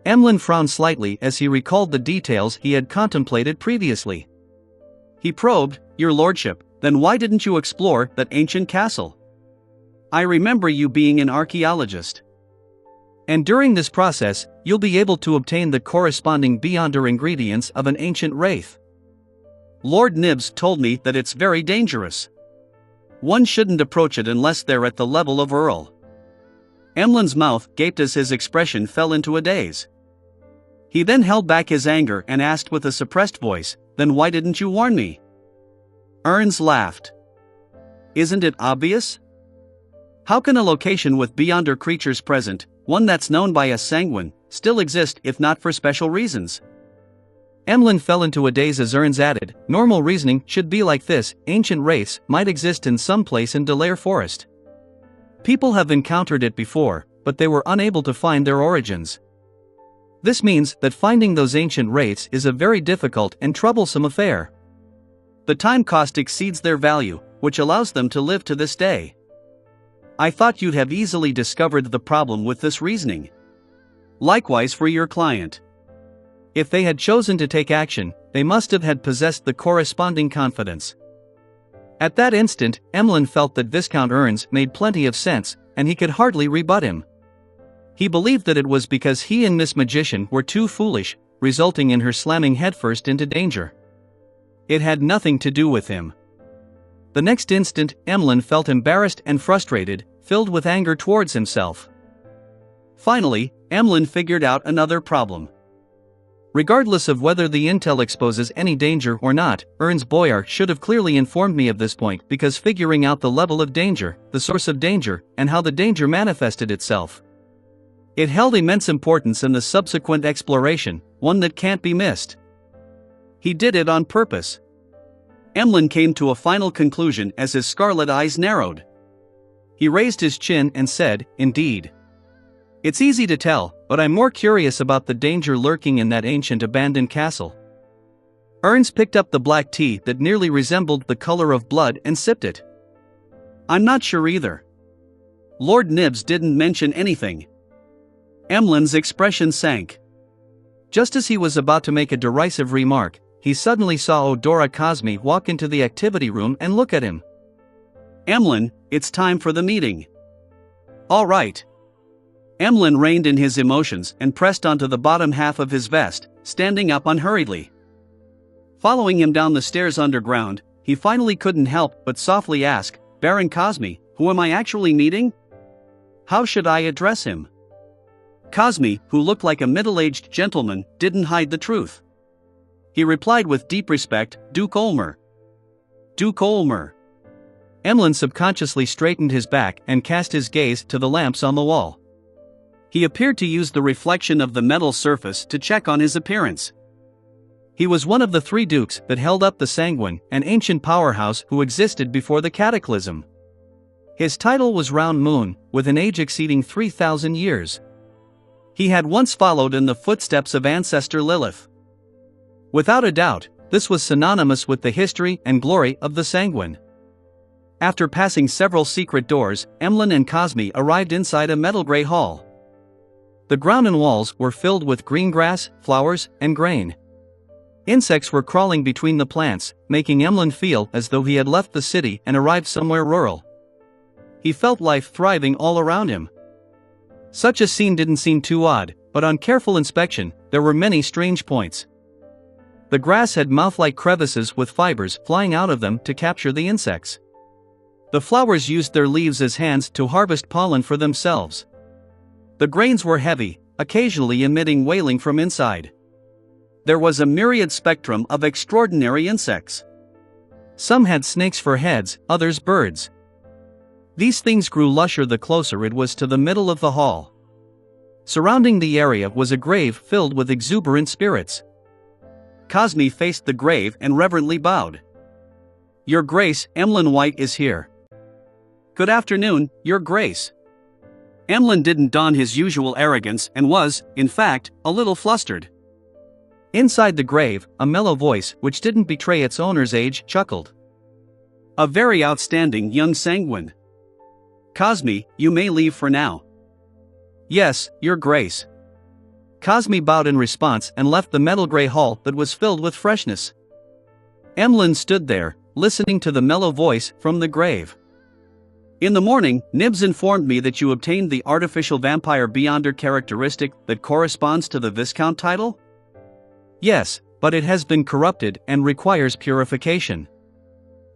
Emlyn frowned slightly as he recalled the details he had contemplated previously. He probed, "Your lordship, then why didn't you explore that ancient castle? I remember you being an archaeologist. And during this process, you'll be able to obtain the corresponding beyonder ingredients of an ancient wraith. Lord Nibs told me that it's very dangerous. One shouldn't approach it unless they're at the level of Earl." Emlyn's mouth gaped as his expression fell into a daze. He then held back his anger and asked with a suppressed voice, "Then why didn't you warn me?" Ernst laughed. "Isn't it obvious? How can a location with beyonder creatures present, one that's known by a Sanguine, still exist if not for special reasons?" Emlyn fell into a daze as Ernst added, "Normal reasoning should be like this: ancient wraiths might exist in some place in Delaire Forest. People have encountered it before, but they were unable to find their origins. This means that finding those ancient wraiths is a very difficult and troublesome affair. The time cost exceeds their value, which allows them to live to this day. I thought you'd have easily discovered the problem with this reasoning. Likewise for your client. If they had chosen to take action, they must have had possessed the corresponding confidence." At that instant, Emlyn felt that Viscount Ernst made plenty of sense, and he could hardly rebut him. He believed that it was because he and Miss Magician were too foolish, resulting in her slamming headfirst into danger. It had nothing to do with him. The next instant, Emlyn felt embarrassed and frustrated, filled with anger towards himself. Finally, Emlyn figured out another problem. Regardless of whether the intel exposes any danger or not, Ernst Boyar should have clearly informed me of this point, because figuring out the level of danger, the source of danger, and how the danger manifested itself, it held immense importance in the subsequent exploration, one that can't be missed. He did it on purpose. Emlyn came to a final conclusion as his scarlet eyes narrowed. He raised his chin and said, "Indeed. It's easy to tell, but I'm more curious about the danger lurking in that ancient abandoned castle." Ernst picked up the black tea that nearly resembled the color of blood and sipped it. "I'm not sure either. Lord Nibs didn't mention anything." Emlyn's expression sank. Just as he was about to make a derisive remark, he suddenly saw Odora Cosme walk into the activity room and look at him. "Emlyn, it's time for the meeting." "All right." Emlyn reined in his emotions and pressed onto the bottom half of his vest, standing up unhurriedly. Following him down the stairs underground, he finally couldn't help but softly ask, "Baron Cosme, who am I actually meeting? How should I address him?" Cosme, who looked like a middle-aged gentleman, didn't hide the truth. He replied with deep respect, "Duke Olmer." Duke Olmer. Emlyn subconsciously straightened his back and cast his gaze to the lamps on the wall. He appeared to use the reflection of the metal surface to check on his appearance. He was one of the 3 dukes that held up the Sanguine, an ancient powerhouse who existed before the Cataclysm. His title was Round Moon, with an age exceeding 3,000 years. He had once followed in the footsteps of ancestor Lilith. Without a doubt, this was synonymous with the history and glory of the Sanguine. After passing several secret doors, Emlyn and Cosme arrived inside a metal gray hall. The ground and walls were filled with green grass, flowers, and grain. Insects were crawling between the plants, making Emlyn feel as though he had left the city and arrived somewhere rural. He felt life thriving all around him. Such a scene didn't seem too odd, but on careful inspection, there were many strange points. The grass had mouth-like crevices with fibers flying out of them to capture the insects. The flowers used their leaves as hands to harvest pollen for themselves. The grains were heavy, occasionally emitting wailing from inside. There was a myriad spectrum of extraordinary insects. Some had snakes for heads, others birds. These things grew lusher the closer it was to the middle of the hall. Surrounding the area was a grave filled with exuberant spirits. Cosme faced the grave and reverently bowed. "Your Grace, Emlyn White is here." "Good afternoon, Your Grace." Emlyn didn't don his usual arrogance and was, in fact, a little flustered. Inside the grave, a mellow voice, which didn't betray its owner's age, chuckled. "A very outstanding young Sanguine. Cosme, you may leave for now." "Yes, Your Grace." Cosme bowed in response and left the metal gray hall that was filled with freshness. Emlyn stood there, listening to the mellow voice from the grave. "In the morning, Nibs informed me that you obtained the artificial vampire Beyonder characteristic that corresponds to the Viscount title?" "Yes, but it has been corrupted and requires purification."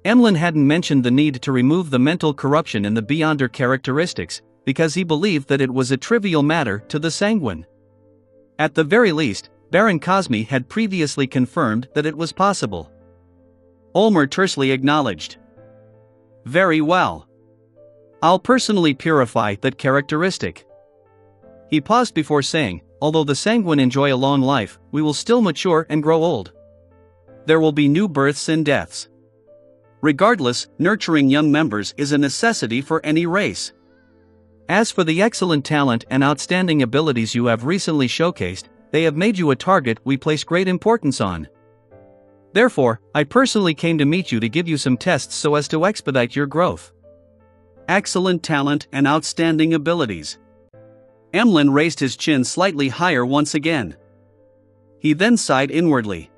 Emlyn hadn't mentioned the need to remove the mental corruption in the Beyonder characteristics, because he believed that it was a trivial matter to the Sanguine. At the very least, Baron Cosme had previously confirmed that it was possible. Olmer tersely acknowledged. "Very well. I'll personally purify that characteristic." He paused before saying, "Although the Sanguine enjoy a long life, we will still mature and grow old. There will be new births and deaths. Regardless, nurturing young members is a necessity for any race. As for the excellent talent and outstanding abilities you have recently showcased, they have made you a target we place great importance on. Therefore, I personally came to meet you to give you some tests so as to expedite your growth." Excellent talent and outstanding abilities. Emlyn raised his chin slightly higher once again. He then sighed inwardly.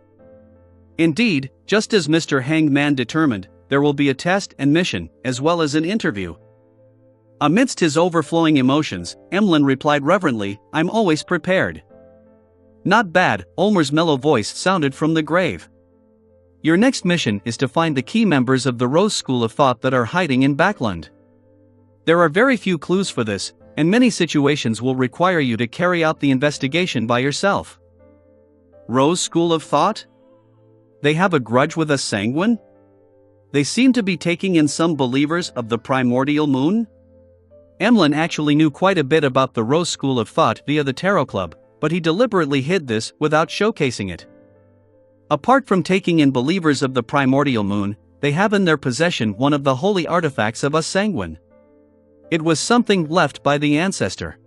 Indeed, just as Mr. Hangman determined, there will be a test and mission, as well as an interview. Amidst his overflowing emotions, Emlyn replied reverently, "I'm always prepared." "Not bad," Olmer's mellow voice sounded from the grave. "Your next mission is to find the key members of the Rose School of Thought that are hiding in Backland. There are very few clues for this, and many situations will require you to carry out the investigation by yourself." Rose School of Thought? They have a grudge with us Sanguine? They seem to be taking in some believers of the primordial moon? Emlyn actually knew quite a bit about the Rose School of Thought via the Tarot Club, but he deliberately hid this without showcasing it. Apart from taking in believers of the primordial moon, they have in their possession one of the holy artifacts of us Sanguine. It was something left by the ancestor.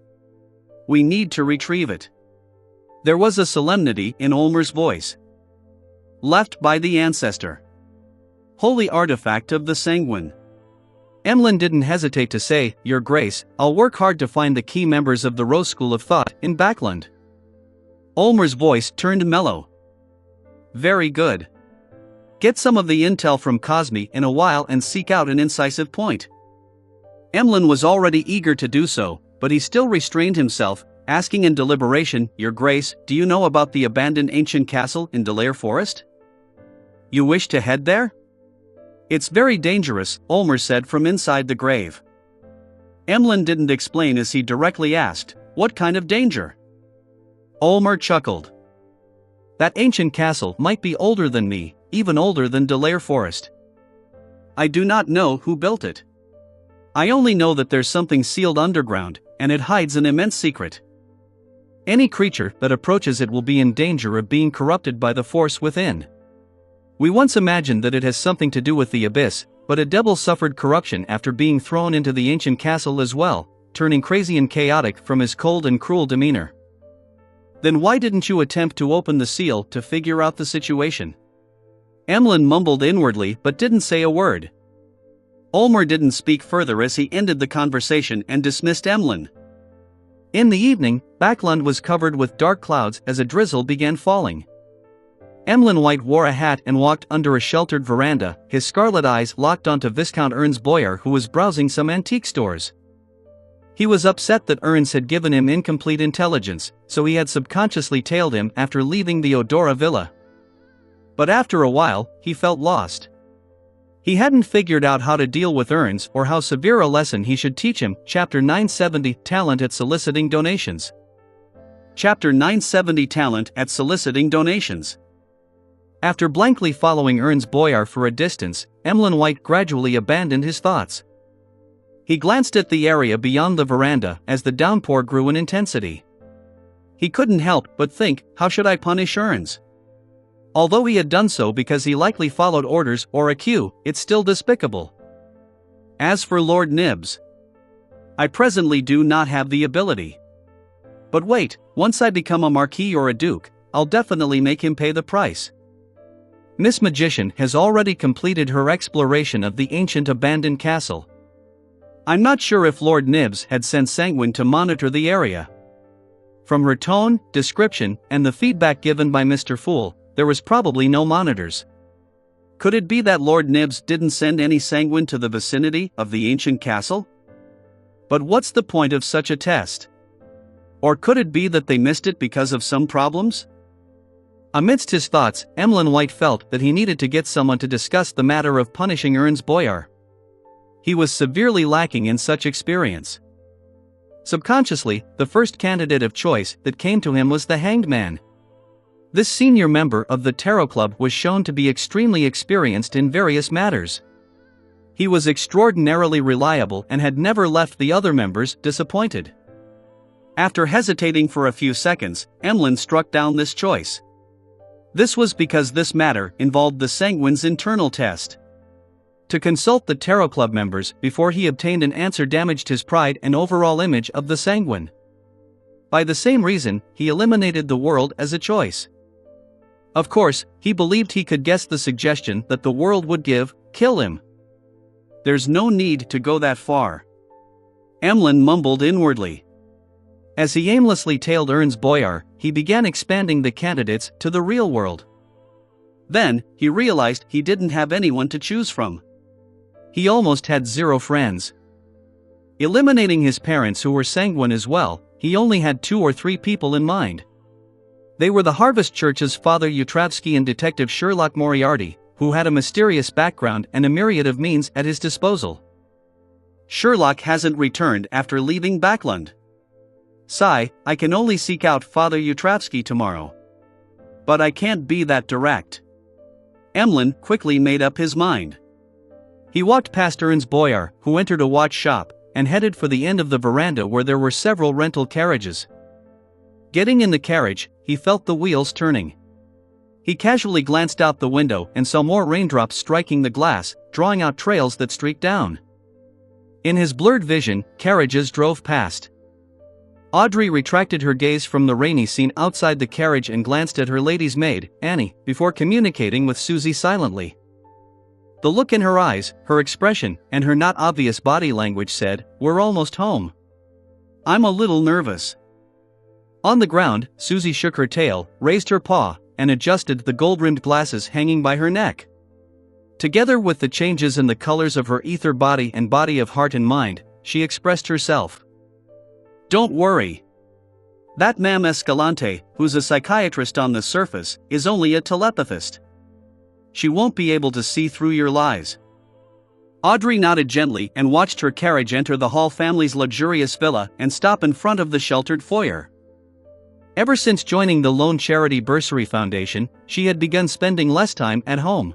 We need to retrieve it. There was a solemnity in Olmer's voice. Left by the ancestor. Holy artifact of the Sanguine. Emlyn didn't hesitate to say, "Your Grace, I'll work hard to find the key members of the Rose School of Thought in Backland." Olmer's voice turned mellow. "Very good. Get some of the intel from Cosme in a while and seek out an incisive point." Emlyn was already eager to do so, but he still restrained himself, asking in deliberation, "Your Grace, do you know about the abandoned ancient castle in Delaire Forest? You wish to head there?" "It's very dangerous," Olmer said from inside the grave. Emlyn didn't explain as he directly asked, "What kind of danger?" Olmer chuckled. "That ancient castle might be older than me, even older than Delaire Forest. I do not know who built it. I only know that there's something sealed underground, and it hides an immense secret. Any creature that approaches it will be in danger of being corrupted by the force within. We once imagined that it has something to do with the abyss, but a devil suffered corruption after being thrown into the ancient castle as well, turning crazy and chaotic from his cold and cruel demeanor. Then why didn't you attempt to open the seal to figure out the situation? Emlyn mumbled inwardly but didn't say a word. Ulmer didn't speak further as he ended the conversation and dismissed Emlyn. In the evening, Backlund was covered with dark clouds as a drizzle began falling. Emlyn White wore a hat and walked under a sheltered veranda, his scarlet eyes locked onto Viscount Ernst Boyer, who was browsing some antique stores. He was upset that Ernst had given him incomplete intelligence, so he had subconsciously tailed him after leaving the Odora villa. But after a while, he felt lost. He hadn't figured out how to deal with Ernst or how severe a lesson he should teach him. Chapter 970 Talent at Soliciting Donations. Chapter 970 Talent at Soliciting Donations. After blankly following Ernst Boyer for a distance, Emlyn White gradually abandoned his thoughts. He glanced at the area beyond the veranda as the downpour grew in intensity. He couldn't help but think, how should I punish Ernst? Although he had done so because he likely followed orders or a cue, it's still despicable. As for Lord Nibs, I presently do not have the ability. But wait, once I become a marquis or a duke, I'll definitely make him pay the price. Miss Magician has already completed her exploration of the ancient abandoned castle. I'm not sure if Lord Nibs had sent Sanguine to monitor the area. From her tone, description, and the feedback given by Mr. Fool, there was probably no monitors. Could it be that Lord Nibs didn't send any Sanguine to the vicinity of the ancient castle? But what's the point of such a test? Or could it be that they missed it because of some problems? Amidst his thoughts, Emlyn White felt that he needed to get someone to discuss the matter of punishing Ernst Boyer. He was severely lacking in such experience. Subconsciously, the first candidate of choice that came to him was the Hanged Man. This senior member of the Tarot Club was shown to be extremely experienced in various matters. He was extraordinarily reliable and had never left the other members disappointed. After hesitating for a few seconds, Emlyn struck down this choice. This was because this matter involved the Sanguine's internal test. To consult the Tarot Club members before he obtained an answer damaged his pride and overall image of the Sanguine. By the same reason, he eliminated the world as a choice. Of course, he believed he could guess the suggestion that the world would give, kill him. There's no need to go that far. Emlyn mumbled inwardly. As he aimlessly tailed Ernst Boyer, he began expanding the candidates to the real world. Then, he realized he didn't have anyone to choose from. He almost had zero friends. Eliminating his parents who were Sanguine as well, he only had 2 or 3 people in mind. They were the Harvest Church's Father Utravsky and Detective Sherlock Moriarty, who had a mysterious background and a myriad of means at his disposal. Sherlock hasn't returned after leaving Backlund. Sigh, I can only seek out Father Utravsky tomorrow. But I can't be that direct. Emlyn quickly made up his mind. He walked past Ernst Boyer, who entered a watch shop, and headed for the end of the veranda where there were several rental carriages. Getting in the carriage, he felt the wheels turning. He casually glanced out the window and saw more raindrops striking the glass, drawing out trails that streaked down. In his blurred vision, carriages drove past. Audrey retracted her gaze from the rainy scene outside the carriage and glanced at her lady's maid, Annie, before communicating with Susie silently. The look in her eyes, her expression, and her not obvious body language said, "We're almost home." "I'm a little nervous." On the ground, Susie shook her tail, raised her paw, and adjusted the gold-rimmed glasses hanging by her neck. Together with the changes in the colors of her ether body and body of heart and mind, she expressed herself. "Don't worry. That Mam Escalante, who's a psychiatrist on the surface, is only a telepathist. She won't be able to see through your lies." Audrey nodded gently and watched her carriage enter the Hall family's luxurious villa and stop in front of the sheltered foyer. Ever since joining the Lone Charity Bursary Foundation, she had begun spending less time at home.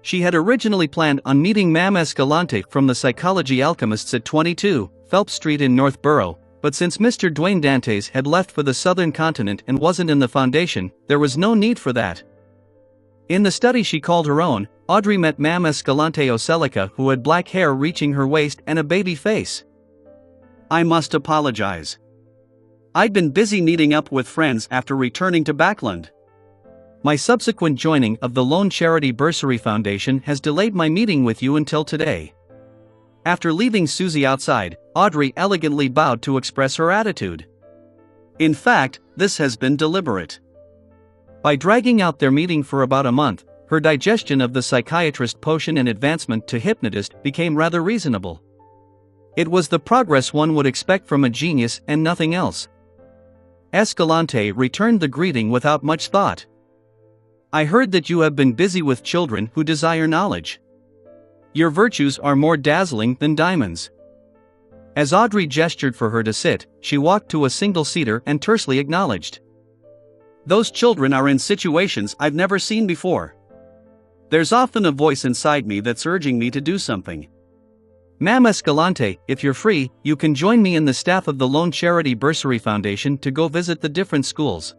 She had originally planned on meeting Mam Escalante from the Psychology Alchemists at 22 Phelps Street in Northborough, but since Mr. Dwayne Dantes had left for the southern continent and wasn't in the foundation, there was no need for that. In the study she called her own, Audrey met Mam Escalante Ocelica, who had black hair reaching her waist and a baby face. I must apologize. I'd been busy meeting up with friends after returning to Backland. My subsequent joining of the Lone Charity Bursary Foundation has delayed my meeting with you until today. After leaving Susie outside, Audrey elegantly bowed to express her attitude. In fact, this has been deliberate. By dragging out their meeting for about a month, her digestion of the psychiatrist potion and advancement to hypnotist became rather reasonable. It was the progress one would expect from a genius and nothing else. Escalante returned the greeting without much thought. I heard that you have been busy with children who desire knowledge. Your virtues are more dazzling than diamonds. As Audrey gestured for her to sit, she walked to a single-seater and tersely acknowledged. Those children are in situations I've never seen before. There's often a voice inside me that's urging me to do something. Mam Escalante, if you're free, you can join me and the staff of the Lone Charity Bursary Foundation to go visit the different schools.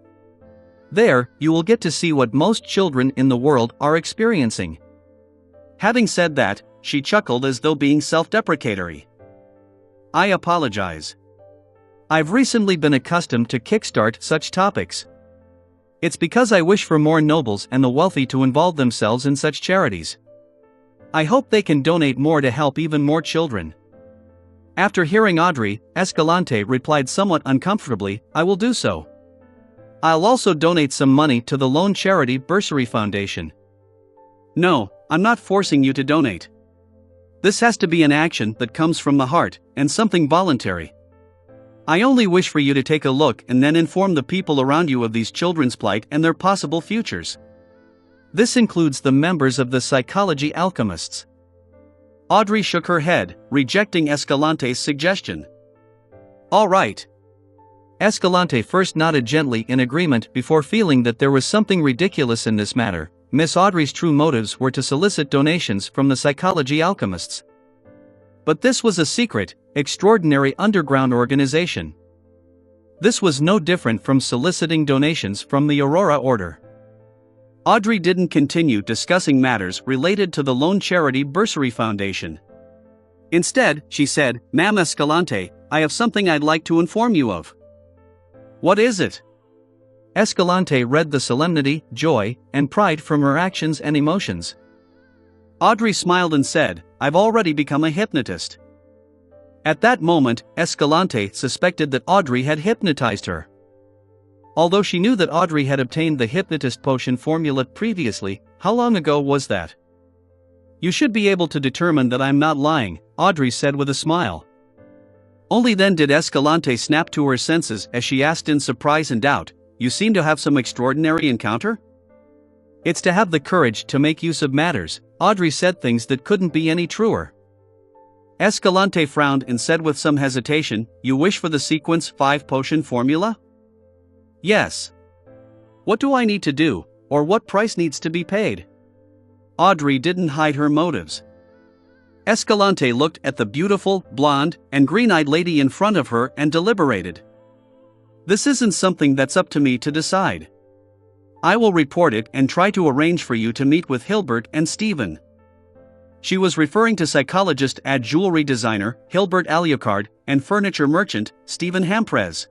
There, you will get to see what most children in the world are experiencing. Having said that, she chuckled as though being self-deprecatory. I apologize. I've recently been accustomed to kickstart such topics. It's because I wish for more nobles and the wealthy to involve themselves in such charities. I hope they can donate more to help even more children. After hearing Audrey, Escalante replied somewhat uncomfortably, I will do so. I'll also donate some money to the Lone Charity Bursary Foundation. No, I'm not forcing you to donate. This has to be an action that comes from the heart, and something voluntary. I only wish for you to take a look and then inform the people around you of these children's plight and their possible futures. This includes the members of the Psychology Alchemists. Audrey shook her head, rejecting Escalante's suggestion. All right. Escalante first nodded gently in agreement before feeling that there was something ridiculous in this matter. Miss Audrey's true motives were to solicit donations from the Psychology Alchemists. But this was a secret, extraordinary underground organization. This was no different from soliciting donations from the Aurora Order. Audrey didn't continue discussing matters related to the Lone Charity Bursary Foundation. Instead, she said, Mam Escalante, I have something I'd like to inform you of. What is it? Escalante read the solemnity, joy, and pride from her actions and emotions. Audrey smiled and said, I've already become a hypnotist. At that moment, Escalante suspected that Audrey had hypnotized her. Although she knew that Audrey had obtained the hypnotist potion formula previously, how long ago was that? You should be able to determine that I'm not lying, Audrey said with a smile. Only then did Escalante snap to her senses as she asked in surprise and doubt, You seem to have some extraordinary encounter? It's to have the courage to make use of matters, Audrey said things that couldn't be any truer. Escalante frowned and said with some hesitation, You wish for the sequence 5 potion formula? Yes. What do I need to do, or what price needs to be paid? Audrey didn't hide her motives. Escalante looked at the beautiful, blonde, and green-eyed lady in front of her and deliberated. This isn't something that's up to me to decide. I will report it and try to arrange for you to meet with Hilbert and Stephen. She was referring to psychologist and jewelry designer, Hilbert Alucard, and furniture merchant, Stephen Hamprez.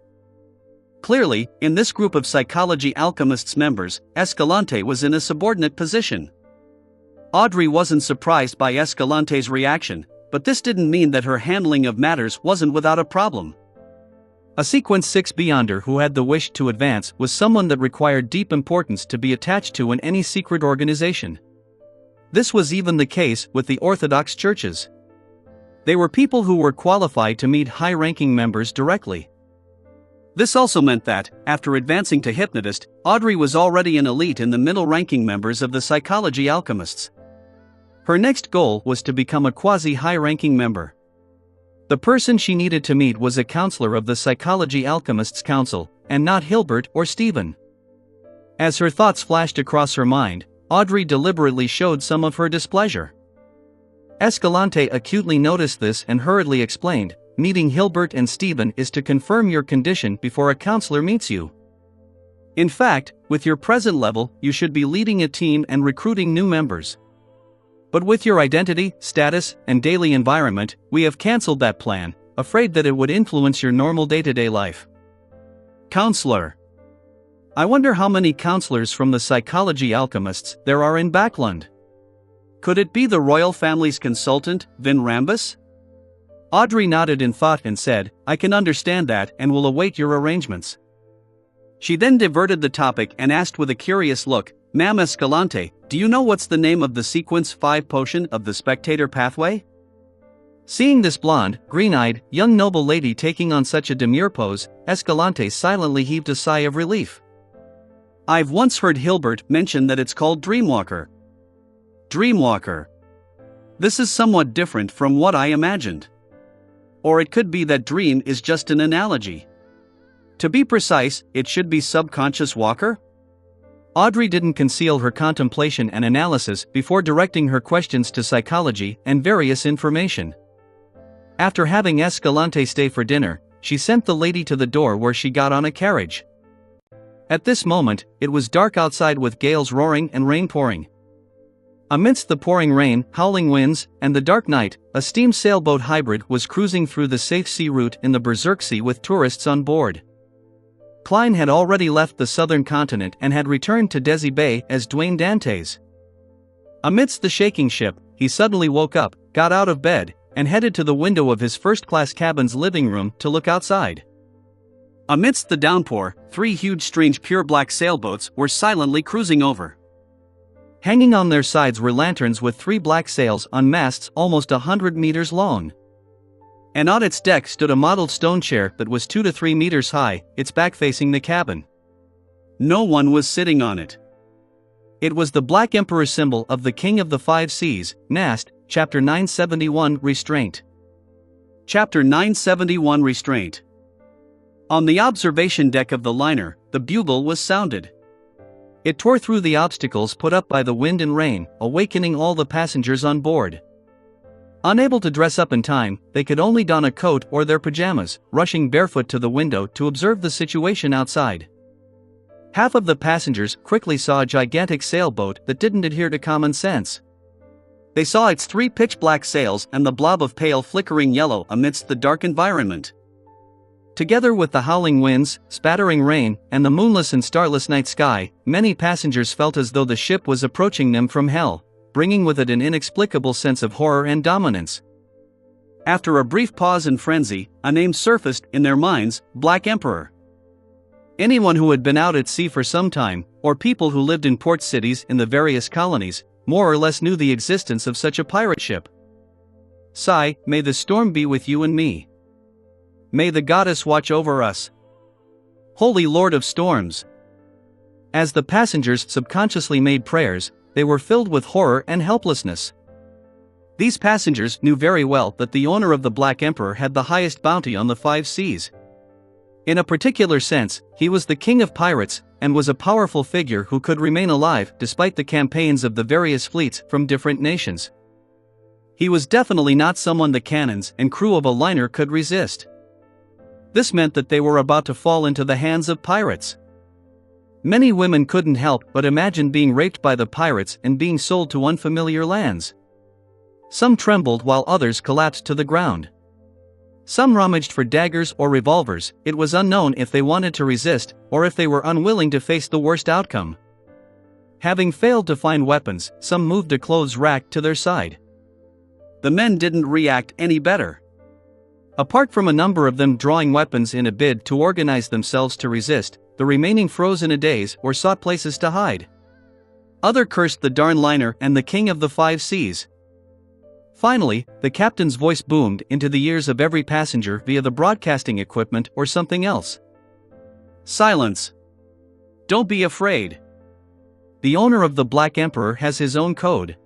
Clearly, in this group of Psychology Alchemists members, Escalante was in a subordinate position. Audrey wasn't surprised by Escalante's reaction, but this didn't mean that her handling of matters wasn't without a problem. A Sequence 6 Beyonder who had the wish to advance was someone that required deep importance to be attached to in any secret organization. This was even the case with the Orthodox churches. They were people who were qualified to meet high-ranking members directly. This also meant that, after advancing to hypnotist, Audrey was already an elite in the middle-ranking members of the Psychology Alchemists. Her next goal was to become a quasi-high-ranking member. The person she needed to meet was a counselor of the Psychology Alchemists Council, and not Hilbert or Stephen. As her thoughts flashed across her mind, Audrey deliberately showed some of her displeasure. Escalante acutely noticed this and hurriedly explained, "Meeting Hilbert and Stephen is to confirm your condition before a counselor meets you. In fact, with your present level, you should be leading a team and recruiting new members. But with your identity, status, and daily environment, we have cancelled that plan, afraid that it would influence your normal day-to-day life." Counselor. I wonder how many counselors from the psychology alchemists there are in Backland. Could it be the royal family's consultant, Vin Rambus? Audrey nodded in thought and said, "I can understand that and will await your arrangements." She then diverted the topic and asked with a curious look, "Ma'am Escalante, do you know what's the name of the Sequence 5 potion of the Spectator Pathway?" Seeing this blonde, green-eyed, young noble lady taking on such a demure pose, Escalante silently heaved a sigh of relief. "I've once heard Hilbert mention that it's called Dreamwalker." Dreamwalker. This is somewhat different from what I imagined. Or it could be that dream is just an analogy. To be precise, it should be subconscious walker? Audrey didn't conceal her contemplation and analysis before directing her questions to psychology and various information. After having Escalante stay for dinner, she sent the lady to the door where she got on a carriage. At this moment, it was dark outside with gales roaring and rain pouring. Amidst the pouring rain, howling winds, and the dark night, a steam sailboat hybrid was cruising through the safe sea route in the Berserk Sea with tourists on board. Klein had already left the southern continent and had returned to Desi Bay as Dwayne Dantes. Amidst the shaking ship, he suddenly woke up, got out of bed, and headed to the window of his first-class cabin's living room to look outside. Amidst the downpour, 3 huge strange pure black sailboats were silently cruising over. Hanging on their sides were lanterns with 3 black sails on masts almost 100 meters long. And on its deck stood a mottled stone chair that was 2 to 3 meters high, its back facing the cabin. No one was sitting on it. It was the Black Emperor symbol of the King of the 5 Seas, Nast, Chapter 971, Restraint. Chapter 971, Restraint. On the observation deck of the liner, the bugle was sounded. It tore through the obstacles put up by the wind and rain, awakening all the passengers on board. Unable to dress up in time, they could only don a coat or their pajamas, rushing barefoot to the window to observe the situation outside. Half of the passengers quickly saw a gigantic sailboat that didn't adhere to common sense. They saw its 3 pitch-black sails and the blob of pale flickering yellow amidst the dark environment. Together with the howling winds, spattering rain, and the moonless and starless night sky, many passengers felt as though the ship was approaching them from hell, bringing with it an inexplicable sense of horror and dominance. After a brief pause and frenzy, a name surfaced in their minds: Black Emperor. Anyone who had been out at sea for some time, or people who lived in port cities in the various colonies, more or less knew the existence of such a pirate ship. Sigh, may the storm be with you and me. May the goddess watch over us. Holy Lord of Storms. As the passengers subconsciously made prayers, they were filled with horror and helplessness. These passengers knew very well that the owner of the Black Emperor had the highest bounty on the 5 seas. In a particular sense, he was the king of pirates, and was a powerful figure who could remain alive despite the campaigns of the various fleets from different nations. He was definitely not someone the cannons and crew of a liner could resist. This meant that they were about to fall into the hands of pirates. Many women couldn't help but imagine being raped by the pirates and being sold to unfamiliar lands. Some trembled while others collapsed to the ground. Some rummaged for daggers or revolvers. It was unknown if they wanted to resist, or if they were unwilling to face the worst outcome. Having failed to find weapons, some moved a clothes rack to their side. The men didn't react any better. Apart from a number of them drawing weapons in a bid to organize themselves to resist, the remaining froze in a daze or sought places to hide. Others cursed the darn liner and the king of the 5 seas. Finally, the captain's voice boomed into the ears of every passenger via the broadcasting equipment or something else. Silence. Don't be afraid. The owner of the Black Emperor has his own code.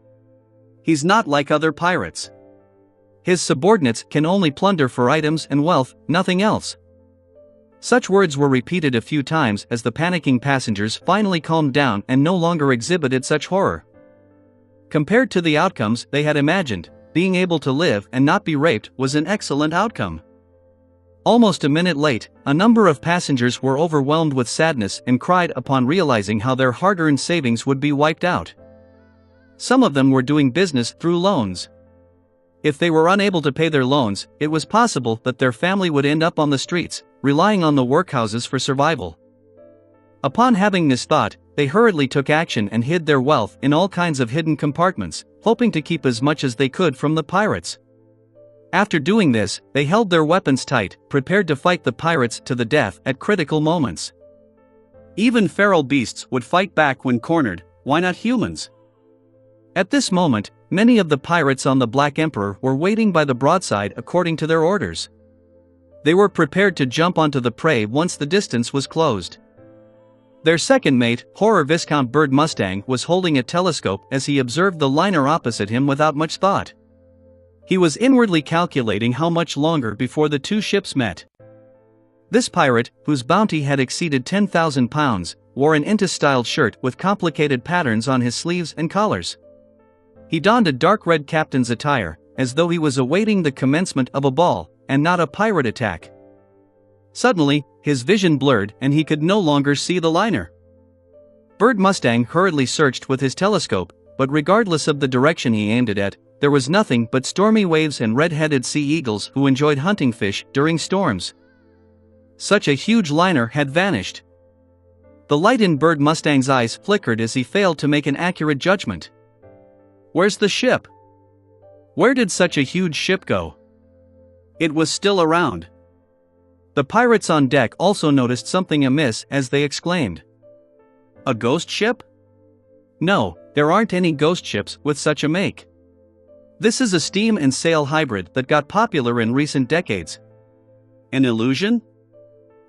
He's not like other pirates. His subordinates can only plunder for items and wealth, nothing else. Such words were repeated a few times as the panicking passengers finally calmed down and no longer exhibited such horror. Compared to the outcomes they had imagined, being able to live and not be raped was an excellent outcome. Almost a minute late, a number of passengers were overwhelmed with sadness and cried upon realizing how their hard-earned savings would be wiped out. Some of them were doing business through loans. If they were unable to pay their loans, it was possible that their family would end up on the streets, relying on the workhouses for survival. Upon having this thought, they hurriedly took action and hid their wealth in all kinds of hidden compartments, hoping to keep as much as they could from the pirates. After doing this, they held their weapons tight, prepared to fight the pirates to the death at critical moments. Even feral beasts would fight back when cornered, why not humans? At this moment, many of the pirates on the Black Emperor were waiting by the broadside according to their orders. They were prepared to jump onto the prey once the distance was closed. Their second mate, Horror Viscount Bird Mustang, was holding a telescope as he observed the liner opposite him without much thought. He was inwardly calculating how much longer before the two ships met. This pirate, whose bounty had exceeded 10,000 pounds, wore an Inta-styled shirt with complicated patterns on his sleeves and collars. He donned a dark red captain's attire, as though he was awaiting the commencement of a ball, and not a pirate attack. Suddenly, his vision blurred and he could no longer see the liner. Bird Mustang hurriedly searched with his telescope, but regardless of the direction he aimed it at, there was nothing but stormy waves and red-headed sea eagles who enjoyed hunting fish during storms. Such a huge liner had vanished. The light in Bird Mustang's eyes flickered as he failed to make an accurate judgment. Where's the ship? Where did such a huge ship go? It was still around. The pirates on deck also noticed something amiss as they exclaimed. A ghost ship? No, there aren't any ghost ships with such a make. This is a steam and sail hybrid that got popular in recent decades. An illusion?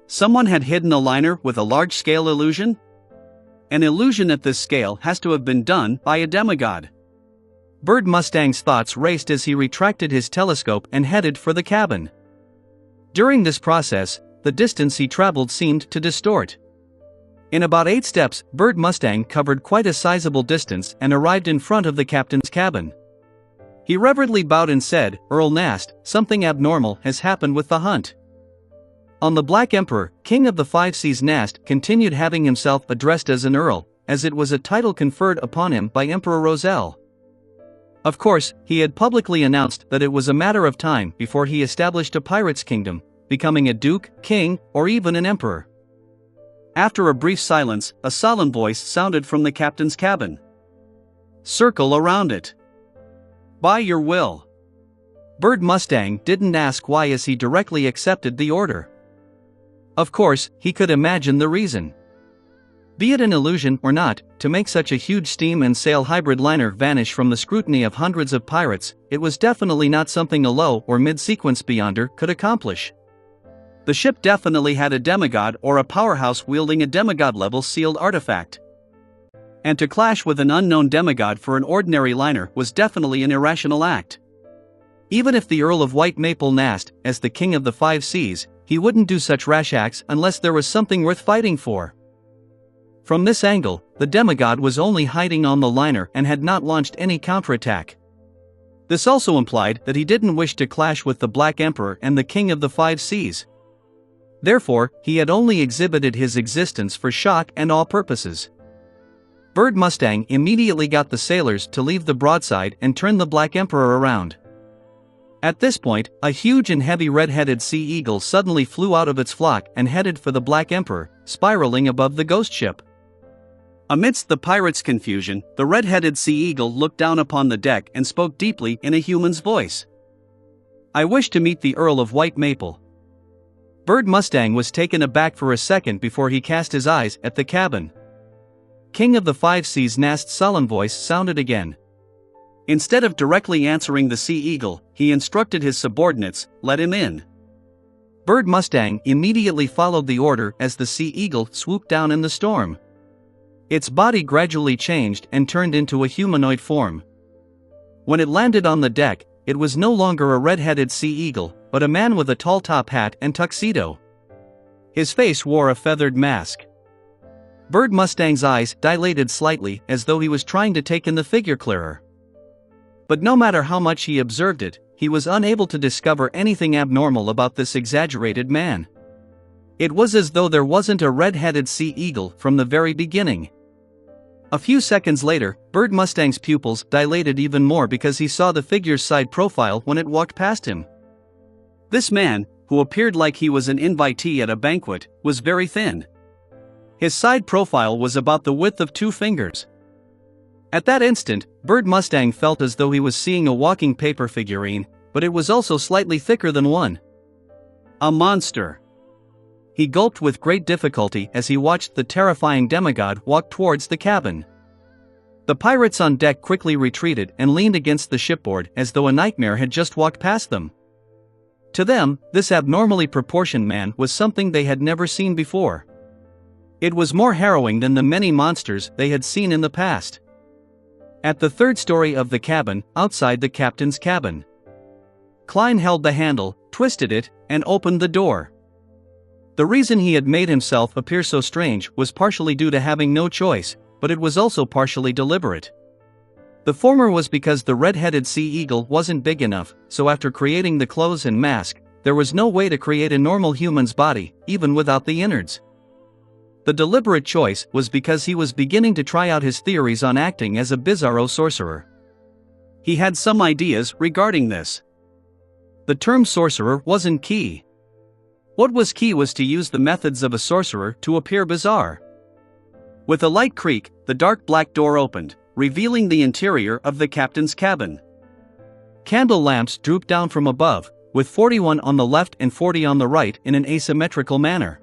Someone had hidden a liner with a large-scale illusion? An illusion at this scale has to have been done by a demigod. Bird Mustang's thoughts raced as he retracted his telescope and headed for the cabin. During this process, the distance he traveled seemed to distort. In about 8 steps, Bird Mustang covered quite a sizable distance and arrived in front of the captain's cabin. He reverently bowed and said, "Earl Nast, something abnormal has happened with the hunt." On the Black Emperor, King of the Five Seas, Nast continued having himself addressed as an earl, as it was a title conferred upon him by Emperor Roselle. Of course, he had publicly announced that it was a matter of time before he established a pirate's kingdom, becoming a duke, king, or even an emperor. After a brief silence, a solemn voice sounded from the captain's cabin. "Circle around it. By your will." Bird Mustang didn't ask why as he directly accepted the order. Of course, he could imagine the reason. Be it an illusion or not, to make such a huge steam and sail hybrid liner vanish from the scrutiny of hundreds of pirates, it was definitely not something a low or mid-sequence beyonder could accomplish. The ship definitely had a demigod or a powerhouse wielding a demigod-level sealed artifact. And to clash with an unknown demigod for an ordinary liner was definitely an irrational act. Even if the Earl of White Maple Nast, as the King of the Five Seas, he wouldn't do such rash acts unless there was something worth fighting for. From this angle, the demigod was only hiding on the liner and had not launched any counterattack. This also implied that he didn't wish to clash with the Black Emperor and the King of the Five Seas. Therefore, he had only exhibited his existence for shock and awe purposes. Bird Mustang immediately got the sailors to leave the broadside and turn the Black Emperor around. At this point, a huge and heavy red-headed sea eagle suddenly flew out of its flock and headed for the Black Emperor, spiraling above the ghost ship. Amidst the pirates' confusion, the red-headed sea eagle looked down upon the deck and spoke deeply in a human's voice. "I wish to meet the Earl of White Maple." Bird Mustang was taken aback for a second before he cast his eyes at the cabin. King of the Five Seas Nast's solemn voice sounded again. Instead of directly answering the sea eagle, he instructed his subordinates, "Let him in." Bird Mustang immediately followed the order as the sea eagle swooped down in the storm. Its body gradually changed and turned into a humanoid form. When it landed on the deck, it was no longer a red-headed sea eagle, but a man with a tall top hat and tuxedo. His face wore a feathered mask. Bird Mustang's eyes dilated slightly as though he was trying to take in the figure clearer. But no matter how much he observed it, he was unable to discover anything abnormal about this exaggerated man. It was as though there wasn't a red-headed sea eagle from the very beginning. A few seconds later, Bird Mustang's pupils dilated even more because he saw the figure's side profile when it walked past him. This man, who appeared like he was an invitee at a banquet, was very thin. His side profile was about the width of 2 fingers. At that instant, Bird Mustang felt as though he was seeing a walking paper figurine, but it was also slightly thicker than one. A monster. He gulped with great difficulty as he watched the terrifying demigod walk towards the cabin. The pirates on deck quickly retreated and leaned against the shipboard as though a nightmare had just walked past them. To them, this abnormally proportioned man was something they had never seen before. It was more harrowing than the many monsters they had seen in the past. At the 3rd story of the cabin, outside the captain's cabin, Klein held the handle, twisted it, and opened the door. The reason he had made himself appear so strange was partially due to having no choice, but it was also partially deliberate. The former was because the red-headed sea eagle wasn't big enough, so after creating the clothes and mask, there was no way to create a normal human's body, even without the innards. The deliberate choice was because he was beginning to try out his theories on acting as a bizarro sorcerer. He had some ideas regarding this. The term sorcerer wasn't key. What was key was to use the methods of a sorcerer to appear bizarre. With a light creak, the dark black door opened, revealing the interior of the captain's cabin. Candle lamps drooped down from above, with 41 on the left and 40 on the right in an asymmetrical manner.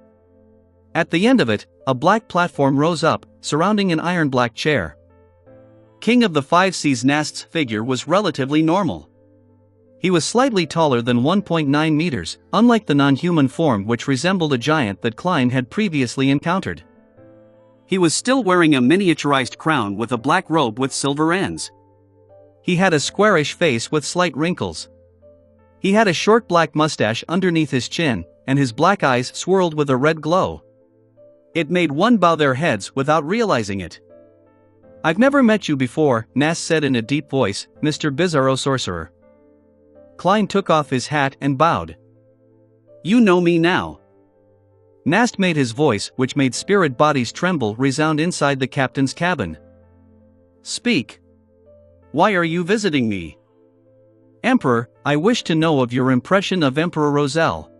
At the end of it, a black platform rose up, surrounding an iron-black chair. King of the Five Seas Nast's figure was relatively normal. He was slightly taller than 1.9 meters, unlike the non-human form which resembled a giant that Klein had previously encountered. He was still wearing a miniaturized crown with a black robe with silver ends. He had a squarish face with slight wrinkles. He had a short black mustache underneath his chin, and his black eyes swirled with a red glow. It made one bow their heads without realizing it. "I've never met you before," Nast said in a deep voice, "Mr. Bizarro Sorcerer." Klein took off his hat and bowed. "You know me now." Nast made his voice, which made spirit bodies tremble, resound inside the captain's cabin. "Speak. Why are you visiting me?" "Emperor, I wish to know of your impression of Emperor Roselle."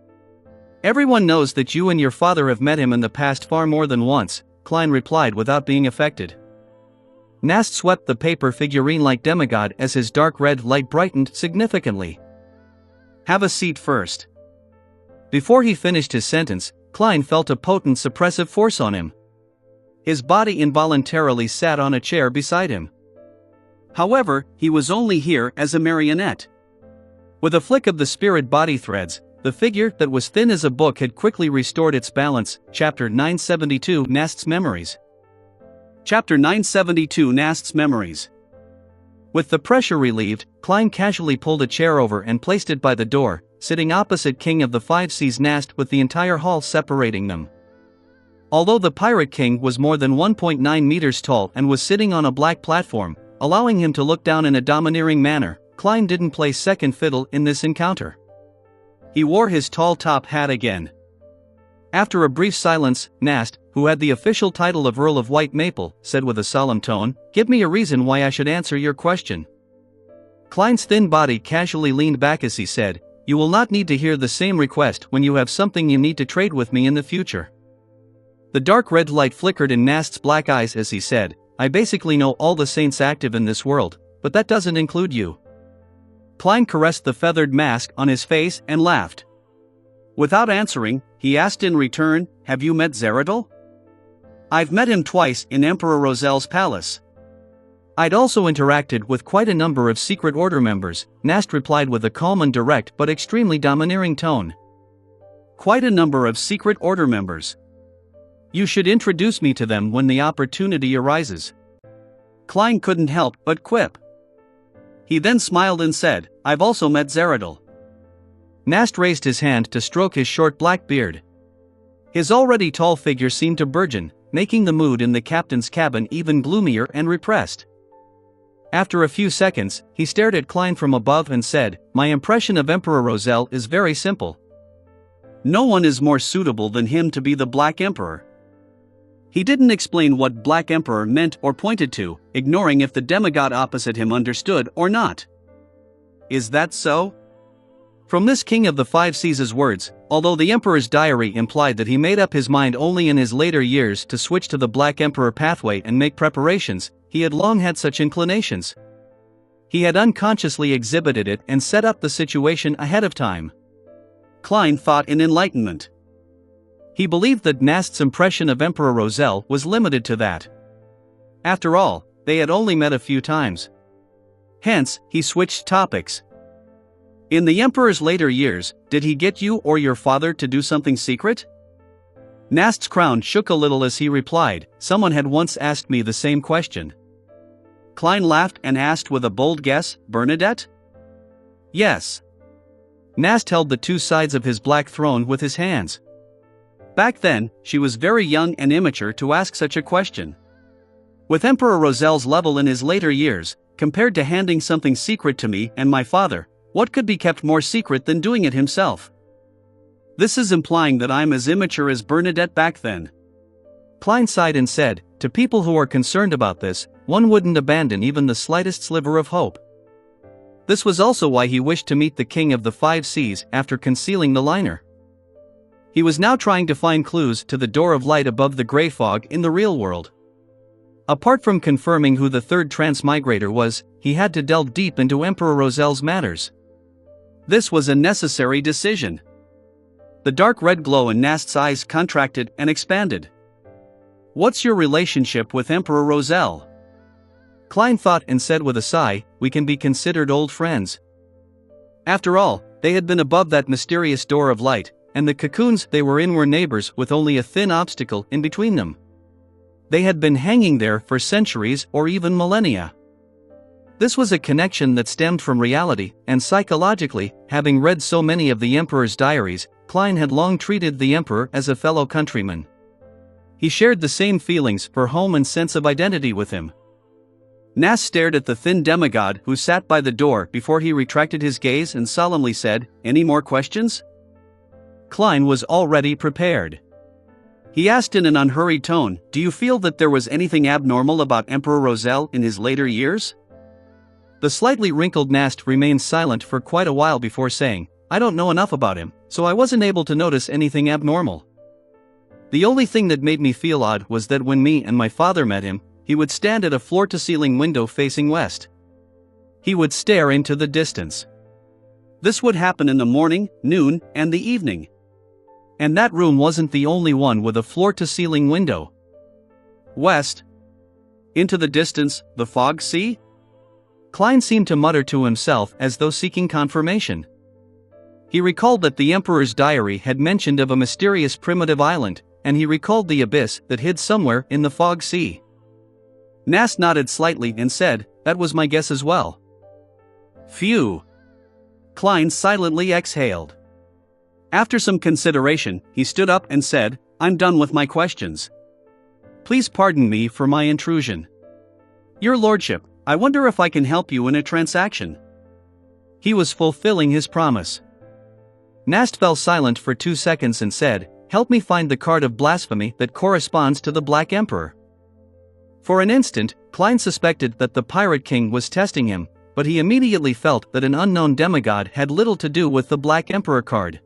"Everyone knows that you and your father have met him in the past far more than once," Klein replied without being affected. Nast swept the paper figurine-like demigod as his dark red light brightened significantly. "Have a seat first." Before he finished his sentence, Klein felt a potent suppressive force on him. His body involuntarily sat on a chair beside him. However, he was only here as a marionette. With a flick of the spirit body threads, the figure that was thin as a book had quickly restored its balance. Chapter 972 Nast's Memories. Chapter 972 Nast's Memories. With the pressure relieved, Klein casually pulled a chair over and placed it by the door, sitting opposite King of the Five Seas Nast with the entire hall separating them. Although the Pirate King was more than 1.9 meters tall and was sitting on a black platform, allowing him to look down in a domineering manner, Klein didn't play second fiddle in this encounter. He wore his tall top hat again. After a brief silence, Nast, who had the official title of Earl of White Maple, said with a solemn tone, "Give me a reason why I should answer your question." Klein's thin body casually leaned back as he said, "You will not need to hear the same request when you have something you need to trade with me in the future." The dark red light flickered in Nast's black eyes as he said, "I basically know all the saints active in this world, but that doesn't include you." Klein caressed the feathered mask on his face and laughed. Without answering, he asked in return, "Have you met Zeradol?" "I've met him twice in Emperor Roselle's palace." "I'd also interacted with quite a number of Secret Order members," Nast replied with a calm and direct but extremely domineering tone. "Quite a number of Secret Order members. You should introduce me to them when the opportunity arises." Klein couldn't help but quip. He then smiled and said, "I've also met Zeradol." Nast raised his hand to stroke his short black beard. His already tall figure seemed to burgeon, making the mood in the captain's cabin even gloomier and repressed. After a few seconds, he stared at Klein from above and said, "My impression of Emperor Roselle is very simple. No one is more suitable than him to be the Black Emperor." He didn't explain what Black Emperor meant or pointed to, ignoring if the demigod opposite him understood or not. Is that so? From this King of the Five Seas' words, although the Emperor's diary implied that he made up his mind only in his later years to switch to the Black Emperor pathway and make preparations, he had long had such inclinations. He had unconsciously exhibited it and set up the situation ahead of time. Klein thought in enlightenment. He believed that Nast's impression of Emperor Roselle was limited to that. After all, they had only met a few times. Hence, he switched topics. "In the Emperor's later years, did he get you or your father to do something secret?" Nast's crown shook a little as he replied, "Someone had once asked me the same question." Klein laughed and asked with a bold guess, "Bernadette?" "Yes." Nast held the two sides of his black throne with his hands. Back then, she was very young and immature to ask such a question. With Emperor Roselle's level in his later years, compared to handing something secret to me and my father, what could be kept more secret than doing it himself? This is implying that I'm as immature as Bernadette back then. Klein sighed and said, "To people who are concerned about this, one wouldn't abandon even the slightest sliver of hope." This was also why he wished to meet the King of the Five Seas after concealing the liner. He was now trying to find clues to the door of light above the gray fog in the real world. Apart from confirming who the third transmigrator was, he had to delve deep into Emperor Roselle's matters. This was a necessary decision. The dark red glow in Nast's eyes contracted and expanded. "What's your relationship with Emperor Roselle?" Klein thought and said with a sigh, "We can be considered old friends." After all, they had been above that mysterious door of light, and the cocoons they were in were neighbors with only a thin obstacle in between them. They had been hanging there for centuries or even millennia. This was a connection that stemmed from reality, and psychologically, having read so many of the Emperor's diaries, Klein had long treated the Emperor as a fellow countryman. He shared the same feelings for home and sense of identity with him. Nast stared at the thin demigod who sat by the door before he retracted his gaze and solemnly said, "Any more questions?" Klein was already prepared. He asked in an unhurried tone, "Do you feel that there was anything abnormal about Emperor Roselle in his later years?" The slightly wrinkled Nast remained silent for quite a while before saying, "I don't know enough about him, so I wasn't able to notice anything abnormal. The only thing that made me feel odd was that when me and my father met him, he would stand at a floor-to-ceiling window facing west. He would stare into the distance. This would happen in the morning, noon, and the evening. And that room wasn't the only one with a floor-to-ceiling window. West? Into the distance, the fog sea?" Klein seemed to mutter to himself as though seeking confirmation. He recalled that the Emperor's diary had mentioned of a mysterious primitive island, and he recalled the abyss that hid somewhere in the fog sea. Nast nodded slightly and said, "That was my guess as well." Phew. Klein silently exhaled. After some consideration, he stood up and said, "I'm done with my questions. Please pardon me for my intrusion. Your Lordship, I wonder if I can help you in a transaction." He was fulfilling his promise. Nast fell silent for 2 seconds and said, "Help me find the card of blasphemy that corresponds to the Black Emperor." For an instant, Klein suspected that the Pirate King was testing him, but he immediately felt that an unknown demigod had little to do with the Black Emperor card.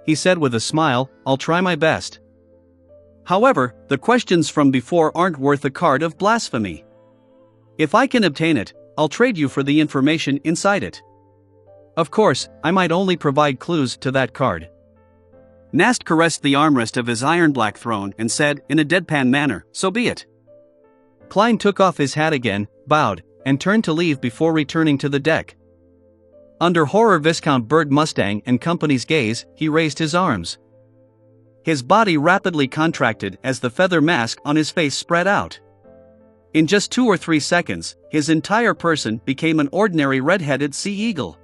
He said with a smile, "I'll try my best. However, the questions from before aren't worth a card of blasphemy. If I can obtain it, I'll trade you for the information inside it. Of course, I might only provide clues to that card." Nast caressed the armrest of his iron-black throne and said, in a deadpan manner, "So be it." Klein took off his hat again, bowed, and turned to leave before returning to the deck. Under Horror Viscount Bird Mustang and Company's gaze, he raised his arms. His body rapidly contracted as the feather mask on his face spread out. In just 2 or 3 seconds, his entire person became an ordinary red-headed sea eagle.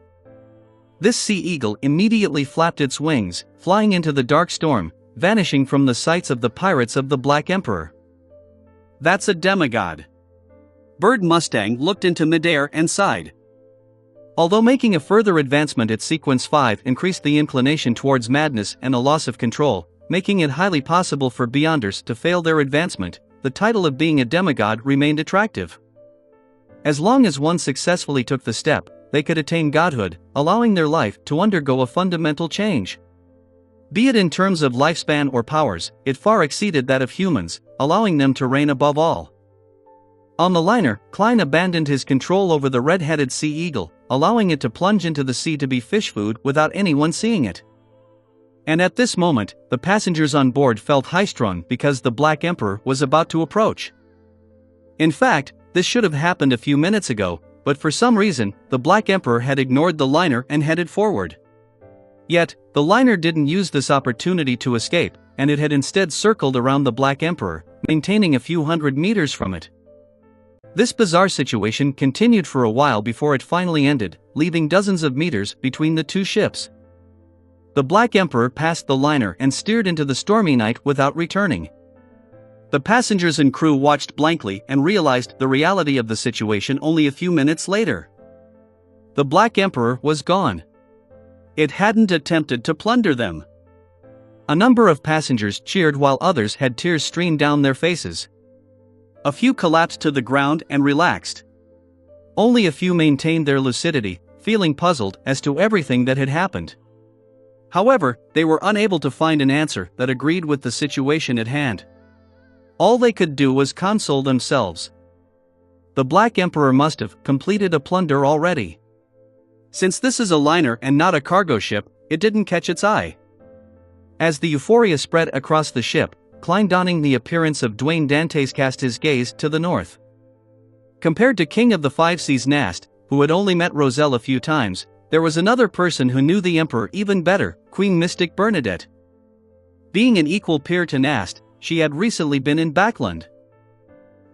This sea eagle immediately flapped its wings, flying into the dark storm, vanishing from the sights of the pirates of the Black Emperor. That's a demigod. Bird Mustang looked into midair and sighed. Although making a further advancement at Sequence 5 increased the inclination towards madness and a loss of control, making it highly possible for Beyonders to fail their advancement, the title of being a demigod remained attractive. As long as one successfully took the step, they could attain godhood, allowing their life to undergo a fundamental change. Be it in terms of lifespan or powers, it far exceeded that of humans, allowing them to reign above all. On the liner, Klein abandoned his control over the red-headed sea eagle, allowing it to plunge into the sea to be fish food without anyone seeing it. And at this moment, the passengers on board felt high-strung because the Black Emperor was about to approach. In fact, this should have happened a few minutes ago, but for some reason, the Black Emperor had ignored the liner and headed forward. Yet, the liner didn't use this opportunity to escape, and it had instead circled around the Black Emperor, maintaining a few hundred meters from it. This bizarre situation continued for a while before it finally ended, leaving dozens of meters between the two ships. The Black Emperor passed the liner and steered into the stormy night without returning. The passengers and crew watched blankly and realized the reality of the situation only a few minutes later. The Black Emperor was gone. It hadn't attempted to plunder them. A number of passengers cheered while others had tears stream down their faces. A few collapsed to the ground and relaxed. Only a few maintained their lucidity, feeling puzzled as to everything that had happened. However, they were unable to find an answer that agreed with the situation at hand. All they could do was console themselves. The Black Emperor must have completed a plunder already. Since this is a liner and not a cargo ship, it didn't catch its eye. As the euphoria spread across the ship, Klein, donning the appearance of Dwayne Dantes, cast his gaze to the north. Compared to King of the Five Seas Nast, who had only met Roselle a few times, there was another person who knew the Emperor even better, Queen Mystic Bernadette. Being an equal peer to Nast, she had recently been in Backland.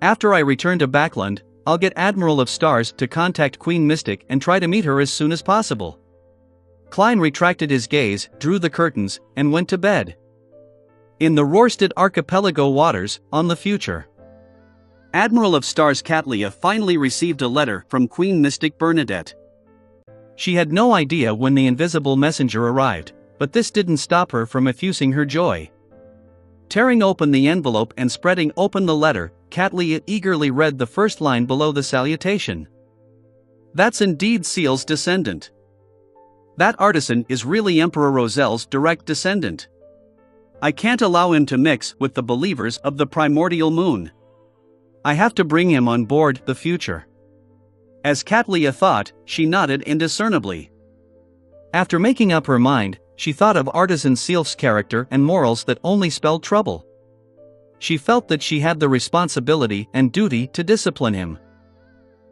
After I return to Backland, I'll get Admiral of Stars to contact Queen Mystic and try to meet her as soon as possible. Klein retracted his gaze, drew the curtains, and went to bed. In the Rorstad Archipelago waters, on the future. Admiral of Stars Catlia finally received a letter from Queen Mystic Bernadette. She had no idea when the invisible messenger arrived, but this didn't stop her from effusing her joy. Tearing open the envelope and spreading open the letter, Catlia eagerly read the first line below the salutation. That's indeed Seal's descendant. That artisan is really Emperor Roselle's direct descendant. I can't allow him to mix with the believers of the primordial moon. I have to bring him on board the future. As Catlia thought, she nodded indiscernibly. After making up her mind, she thought of Artisan Seal's character and morals that only spelled trouble. She felt that she had the responsibility and duty to discipline him.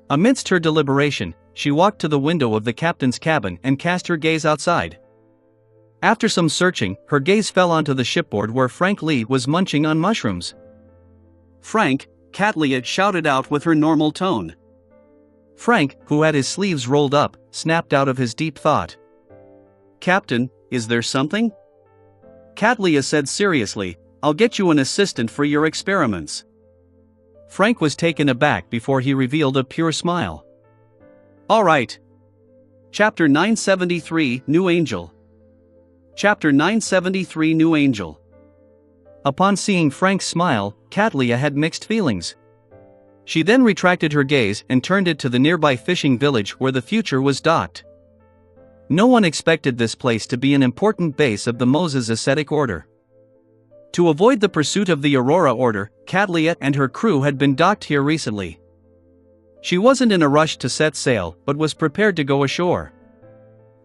Amidst her deliberation, she walked to the window of the captain's cabin and cast her gaze outside. After some searching, her gaze fell onto the shipboard where Frank Lee was munching on mushrooms. "Frank," Catlia shouted out with her normal tone. Frank, who had his sleeves rolled up, snapped out of his deep thought. "Captain, is there something?" Catlia said seriously, "I'll get you an assistant for your experiments." Frank was taken aback before he revealed a pure smile. "All right." Chapter 973, New Angel. Chapter 973, New Angel. Upon seeing Frank's smile, Catlia had mixed feelings. She then retracted her gaze and turned it to the nearby fishing village where the future was docked. No one expected this place to be an important base of the Moses ascetic order. To avoid the pursuit of the Aurora Order, Catlia and her crew had been docked here recently. She wasn't in a rush to set sail, but was prepared to go ashore.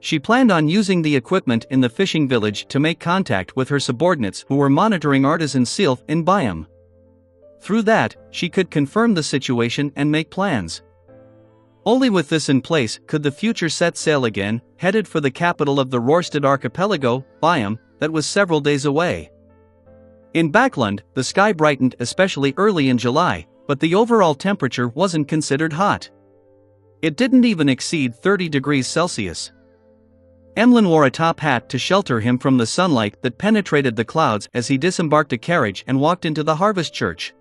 She planned on using the equipment in the fishing village to make contact with her subordinates who were monitoring Artisan Seal in Byam. Through that, she could confirm the situation and make plans. Only with this in place could the future set sail again, headed for the capital of the Rorstad Archipelago, Byam, that was several days away. In Backland, the sky brightened especially early in July, but the overall temperature wasn't considered hot. It didn't even exceed 30 degrees Celsius. Emlyn wore a top hat to shelter him from the sunlight that penetrated the clouds as he disembarked a carriage and walked into the harvest church.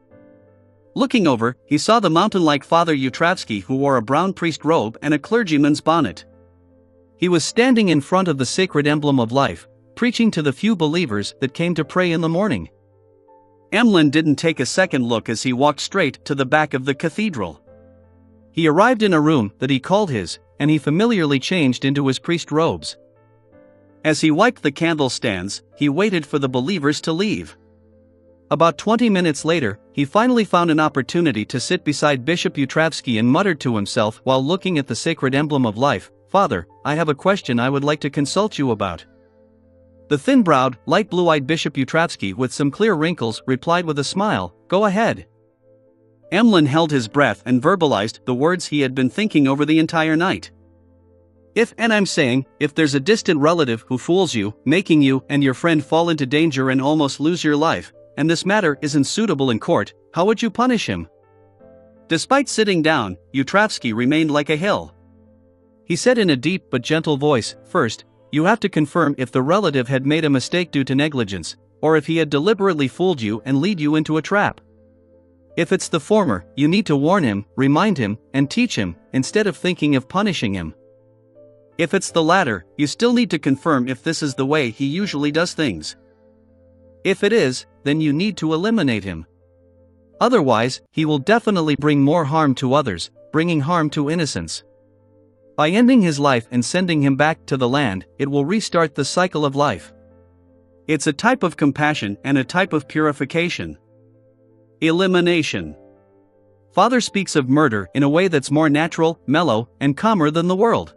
Looking over, he saw the mountain-like Father Yutravsky, who wore a brown priest robe and a clergyman's bonnet. He was standing in front of the sacred emblem of life, preaching to the few believers that came to pray in the morning. Emlyn didn't take a second look as he walked straight to the back of the cathedral. He arrived in a room that he called his, and he familiarly changed into his priest robes. As he wiped the candle stands, he waited for the believers to leave. About 20 minutes later, he finally found an opportunity to sit beside Bishop Yutravsky and muttered to himself while looking at the sacred emblem of life, "Father, I have a question I would like to consult you about." The thin-browed, light blue-eyed Bishop Yutravsky, with some clear wrinkles, replied with a smile, "Go ahead." Emlyn held his breath and verbalized the words he had been thinking over the entire night. If there's a distant relative who fools you, making you and your friend fall into danger and almost lose your life, and this matter isn't suitable in court, how would you punish him? Despite sitting down, Yutravsky remained like a hill. He said in a deep but gentle voice, "First, you have to confirm if the relative had made a mistake due to negligence, or if he had deliberately fooled you and lead you into a trap. If it's the former, you need to warn him, remind him, and teach him, instead of thinking of punishing him. If it's the latter, you still need to confirm if this is the way he usually does things. If it is, then you need to eliminate him. Otherwise, he will definitely bring more harm to others, bringing harm to innocents. By ending his life and sending him back to the land, it will restart the cycle of life. It's a type of compassion and a type of purification. Elimination. Father speaks of murder in a way that's more natural, mellow, and calmer than the world."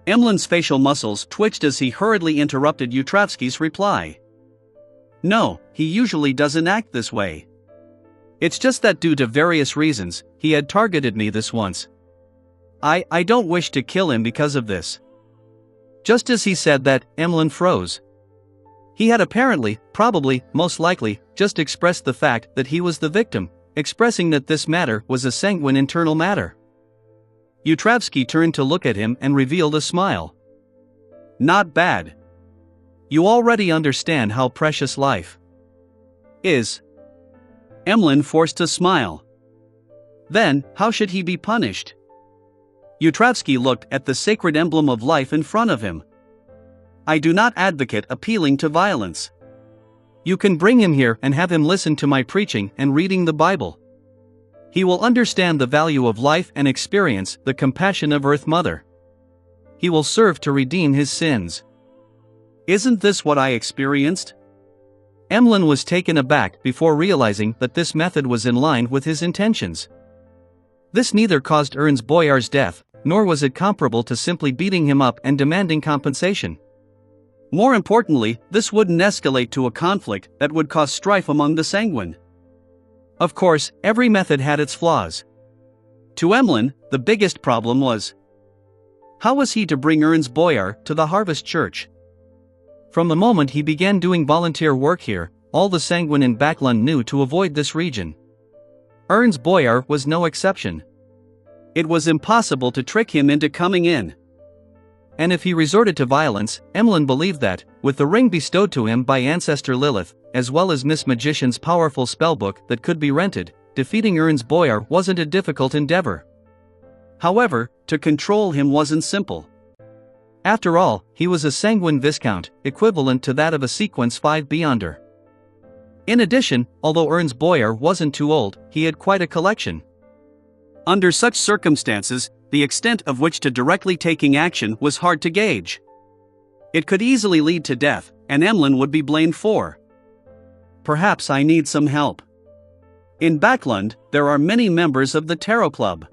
Emlyn's facial muscles twitched as he hurriedly interrupted Yutravsky's reply. "No, he usually doesn't act this way. It's just that due to various reasons, he had targeted me this once. I don't wish to kill him because of this." Just as he said that, Emlyn froze. He had apparently, probably, most likely, just expressed the fact that he was the victim, expressing that this matter was a sanguine internal matter. Yutravsky turned to look at him and revealed a smile. "Not bad. You already understand how precious life is." Emlyn forced a smile. Then, how should he be punished? Yutravsky looked at the sacred emblem of life in front of him. "I do not advocate appealing to violence. You can bring him here and have him listen to my preaching and reading the Bible. He will understand the value of life and experience the compassion of Earth Mother. He will serve to redeem his sins." "Isn't this what I experienced?" Emlyn was taken aback before realizing that this method was in line with his intentions. This neither caused Ernst Boyar's death, nor was it comparable to simply beating him up and demanding compensation. More importantly, this wouldn't escalate to a conflict that would cause strife among the sanguine. Of course, every method had its flaws. To Emlyn, the biggest problem was, how was he to bring Ernst Boyar to the Harvest Church? From the moment he began doing volunteer work here, all the sanguine in Backlund knew to avoid this region. Ernst Boyar was no exception. It was impossible to trick him into coming in. And if he resorted to violence, Emlyn believed that, with the ring bestowed to him by Ancestor Lilith, as well as Miss Magician's powerful spellbook that could be rented, defeating Ernst Boyar wasn't a difficult endeavor. However, to control him wasn't simple. After all, he was a sanguine viscount, equivalent to that of a sequence 5 Beyonder. In addition, although Ernst Boyar wasn't too old, he had quite a collection. Under such circumstances, the extent of which to directly taking action was hard to gauge. It could easily lead to death, and Emlyn would be blamed for. "Perhaps I need some help. In Backlund, there are many members of the Tarot Club.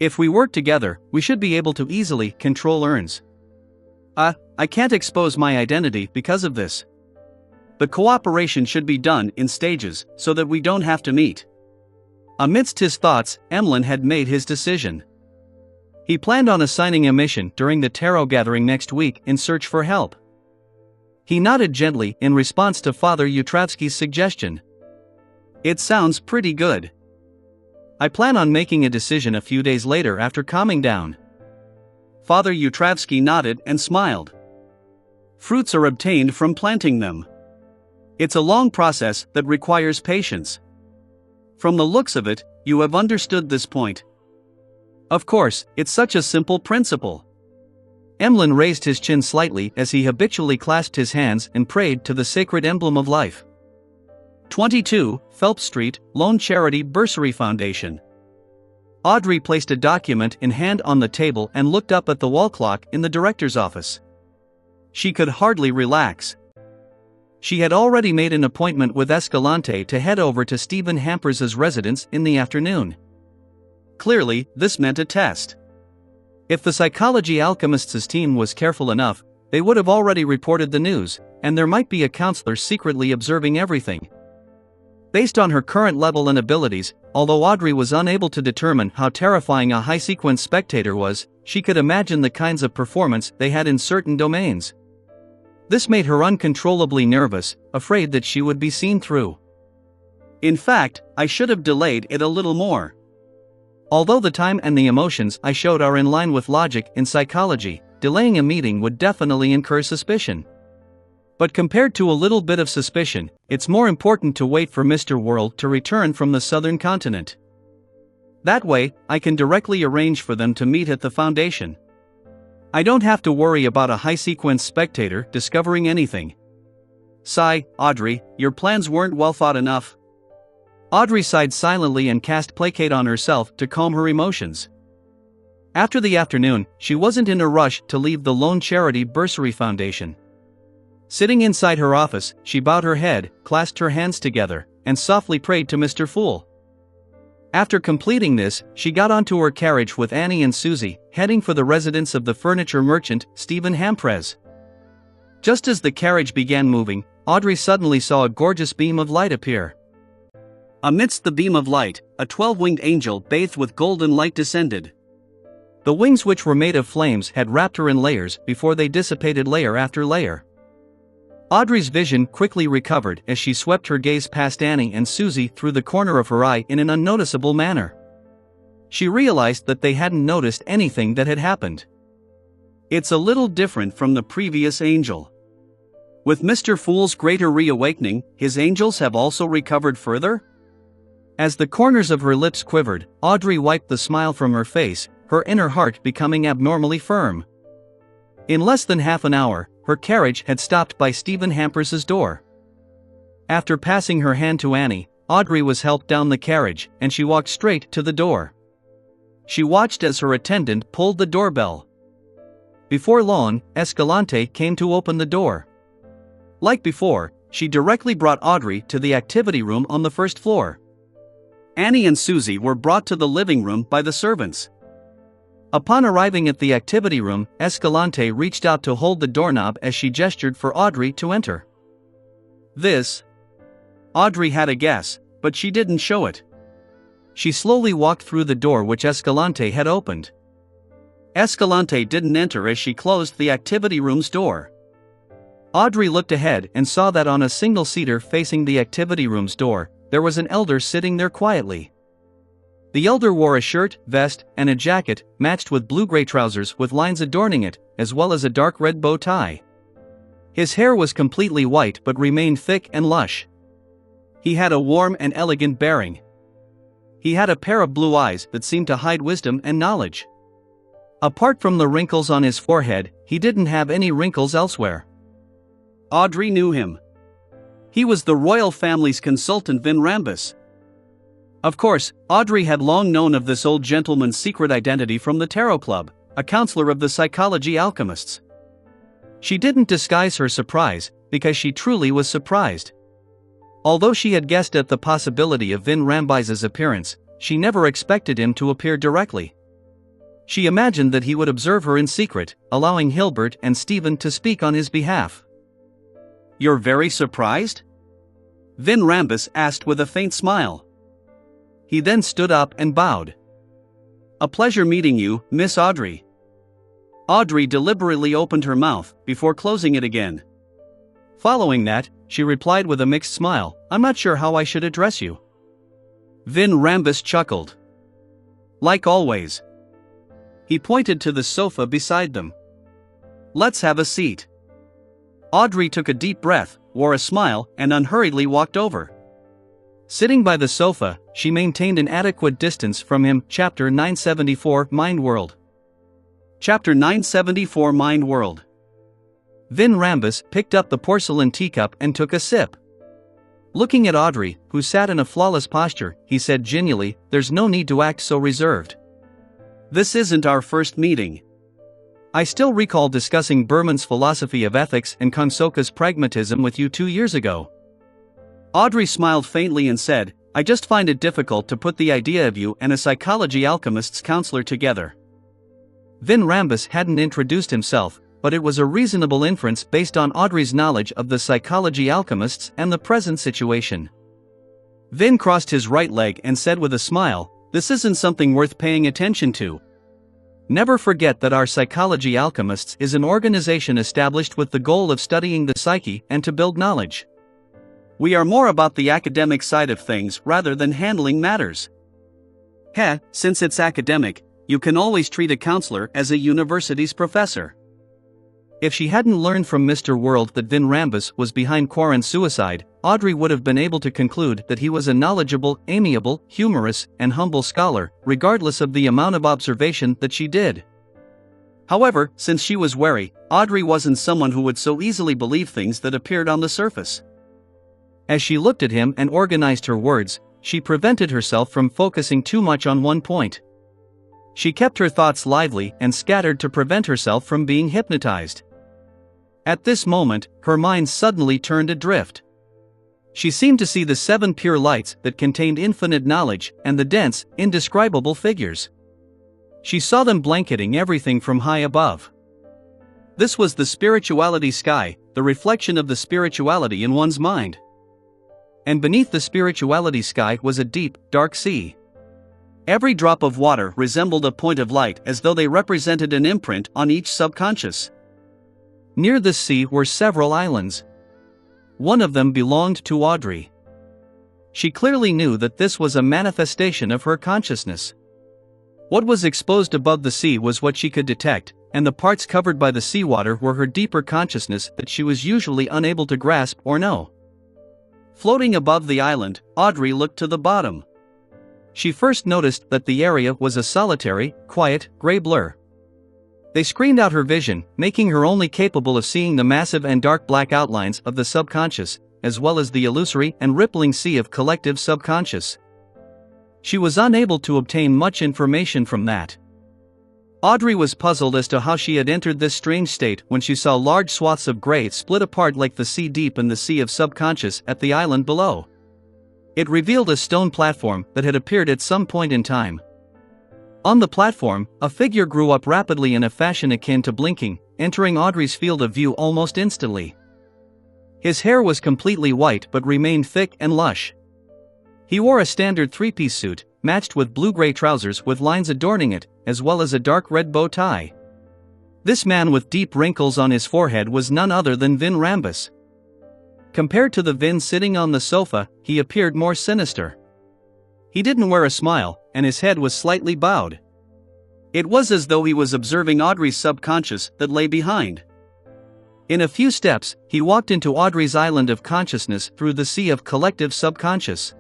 If we work together, we should be able to easily control Ernst. I can't expose my identity because of this. The cooperation should be done in stages so that we don't have to meet." Amidst his thoughts, Emlyn had made his decision. He planned on assigning a mission during the tarot gathering next week in search for help. He nodded gently in response to Father Yutravsky's suggestion. "It sounds pretty good. I plan on making a decision a few days later after calming down." Father Yutravsky nodded and smiled. Fruits are obtained from planting them. It's a long process that requires patience. From the looks of it, you have understood this point. Of course, it's such a simple principle. Emlyn raised his chin slightly as he habitually clasped his hands and prayed to the sacred emblem of life. 22, Phelps Street, Lone Charity Bursary Foundation. Audrey placed a document in hand on the table and looked up at the wall clock in the director's office. She could hardly relax. She had already made an appointment with Escalante to head over to Stephen Hampers's residence in the afternoon. Clearly, this meant a test. If the Psychology Alchemists' team was careful enough, they would have already reported the news, and there might be a counselor secretly observing everything. Based on her current level and abilities, although Audrey was unable to determine how terrifying a high-sequence spectator was, she could imagine the kinds of performance they had in certain domains. This made her uncontrollably nervous, afraid that she would be seen through. In fact, I should have delayed it a little more. Although the time and the emotions I showed are in line with logic in psychology, delaying a meeting would definitely incur suspicion. But compared to a little bit of suspicion, it's more important to wait for Mr. World to return from the southern continent. That way, I can directly arrange for them to meet at the foundation. I don't have to worry about a high-sequence spectator discovering anything. Sigh, Audrey, your plans weren't well thought enough. Audrey sighed silently and cast placate on herself to calm her emotions. After the afternoon, she wasn't in a rush to leave the Lone Charity Bursary Foundation. Sitting inside her office, she bowed her head, clasped her hands together, and softly prayed to Mr. Fool. After completing this, she got onto her carriage with Annie and Susie, heading for the residence of the furniture merchant, Stephen Hampres. Just as the carriage began moving, Audrey suddenly saw a gorgeous beam of light appear. Amidst the beam of light, a 12-winged angel bathed with golden light descended. The wings, which were made of flames, had wrapped her in layers before they dissipated layer after layer. Audrey's vision quickly recovered as she swept her gaze past Annie and Susie through the corner of her eye in an unnoticeable manner. She realized that they hadn't noticed anything that had happened. It's a little different from the previous angel. With Mr. Fool's greater reawakening, his angels have also recovered further? As the corners of her lips quivered, Audrey wiped the smile from her face, her inner heart becoming abnormally firm. In less than half an hour, her carriage had stopped by Stephen Hampers's door. After passing her hand to Annie, Audrey was helped down the carriage, and she walked straight to the door. She watched as her attendant pulled the doorbell. Before long, Escalante came to open the door. Like before, she directly brought Audrey to the activity room on the first floor. Annie and Susie were brought to the living room by the servants. Upon arriving at the activity room, Escalante reached out to hold the doorknob as she gestured for Audrey to enter. Audrey had a guess, but she didn't show it. She slowly walked through the door which Escalante had opened. Escalante didn't enter as she closed the activity room's door. Audrey looked ahead and saw that on a single seater facing the activity room's door, there was an elder sitting there quietly. The elder wore a shirt, vest, and a jacket, matched with blue-gray trousers with lines adorning it, as well as a dark red bow tie. His hair was completely white but remained thick and lush. He had a warm and elegant bearing. He had a pair of blue eyes that seemed to hide wisdom and knowledge. Apart from the wrinkles on his forehead, he didn't have any wrinkles elsewhere. Audrey knew him. He was the royal family's consultant Vin Rambus. Of course, Audrey had long known of this old gentleman's secret identity from the Tarot Club, a counselor of the Psychology Alchemists. She didn't disguise her surprise, because she truly was surprised. Although she had guessed at the possibility of Vin Rambus's appearance, she never expected him to appear directly. She imagined that he would observe her in secret, allowing Hilbert and Stephen to speak on his behalf. "You're very surprised?" Vin Rambus asked with a faint smile. He then stood up and bowed. "A pleasure meeting you, Miss Audrey." Audrey deliberately opened her mouth, before closing it again. Following that, she replied with a mixed smile, "I'm not sure how I should address you." Vin Rambus chuckled. "Like always." He pointed to the sofa beside them. "Let's have a seat." Audrey took a deep breath, wore a smile, and unhurriedly walked over. Sitting by the sofa, she maintained an adequate distance from him. Chapter 974 Mind World. Chapter 974 Mind World. Vin Rambus picked up the porcelain teacup and took a sip. Looking at Audrey, who sat in a flawless posture, he said genially, "There's no need to act so reserved. This isn't our first meeting." I still recall discussing Berman's philosophy of ethics and Konsoka's pragmatism with you 2 years ago. Audrey smiled faintly and said, "I just find it difficult to put the idea of you and a psychology alchemist's counselor together." Vin Rambus hadn't introduced himself, but it was a reasonable inference based on Audrey's knowledge of the psychology alchemists and the present situation. Vin crossed his right leg and said with a smile, "This isn't something worth paying attention to. Never forget that our Psychology Alchemists is an organization established with the goal of studying the psyche and to build knowledge. We are more about the academic side of things rather than handling matters. Since it's academic, you can always treat a counselor as a university's professor." If she hadn't learned from Mr. World that Vin Rambus was behind Quarren's suicide, Audrey would have been able to conclude that he was a knowledgeable, amiable, humorous, and humble scholar, regardless of the amount of observation that she did. However, since she was wary, Audrey wasn't someone who would so easily believe things that appeared on the surface. As she looked at him and organized her words, she prevented herself from focusing too much on one point. She kept her thoughts lively and scattered to prevent herself from being hypnotized. At this moment, her mind suddenly turned adrift. She seemed to see the 7 pure lights that contained infinite knowledge and the dense, indescribable figures. She saw them blanketing everything from high above. This was the spirituality sky, the reflection of the spirituality in one's mind. And beneath the spirituality sky was a deep, dark sea. Every drop of water resembled a point of light as though they represented an imprint on each subconscious. Near the sea were several islands. One of them belonged to Audrey. She clearly knew that this was a manifestation of her consciousness. What was exposed above the sea was what she could detect, and the parts covered by the seawater were her deeper consciousness that she was usually unable to grasp or know. Floating above the island, Audrey looked to the bottom. She first noticed that the area was a solitary, quiet, gray blur. They screened out her vision, making her only capable of seeing the massive and dark black outlines of the subconscious, as well as the illusory and rippling sea of collective subconscious. She was unable to obtain much information from that. Audrey was puzzled as to how she had entered this strange state when she saw large swaths of gray split apart like the sea deep in the sea of subconscious at the island below. It revealed a stone platform that had appeared at some point in time. On the platform, a figure grew up rapidly in a fashion akin to blinking, entering Audrey's field of view almost instantly. His hair was completely white but remained thick and lush. He wore a standard 3-piece suit, matched with blue-gray trousers with lines adorning it, as well as a dark red bow tie. This man with deep wrinkles on his forehead was none other than Vin Rambus. Compared to the Vin sitting on the sofa, he appeared more sinister. He didn't wear a smile, and his head was slightly bowed. It was as though he was observing Audrey's subconscious that lay behind. In a few steps, he walked into Audrey's island of consciousness through the sea of collective subconscious.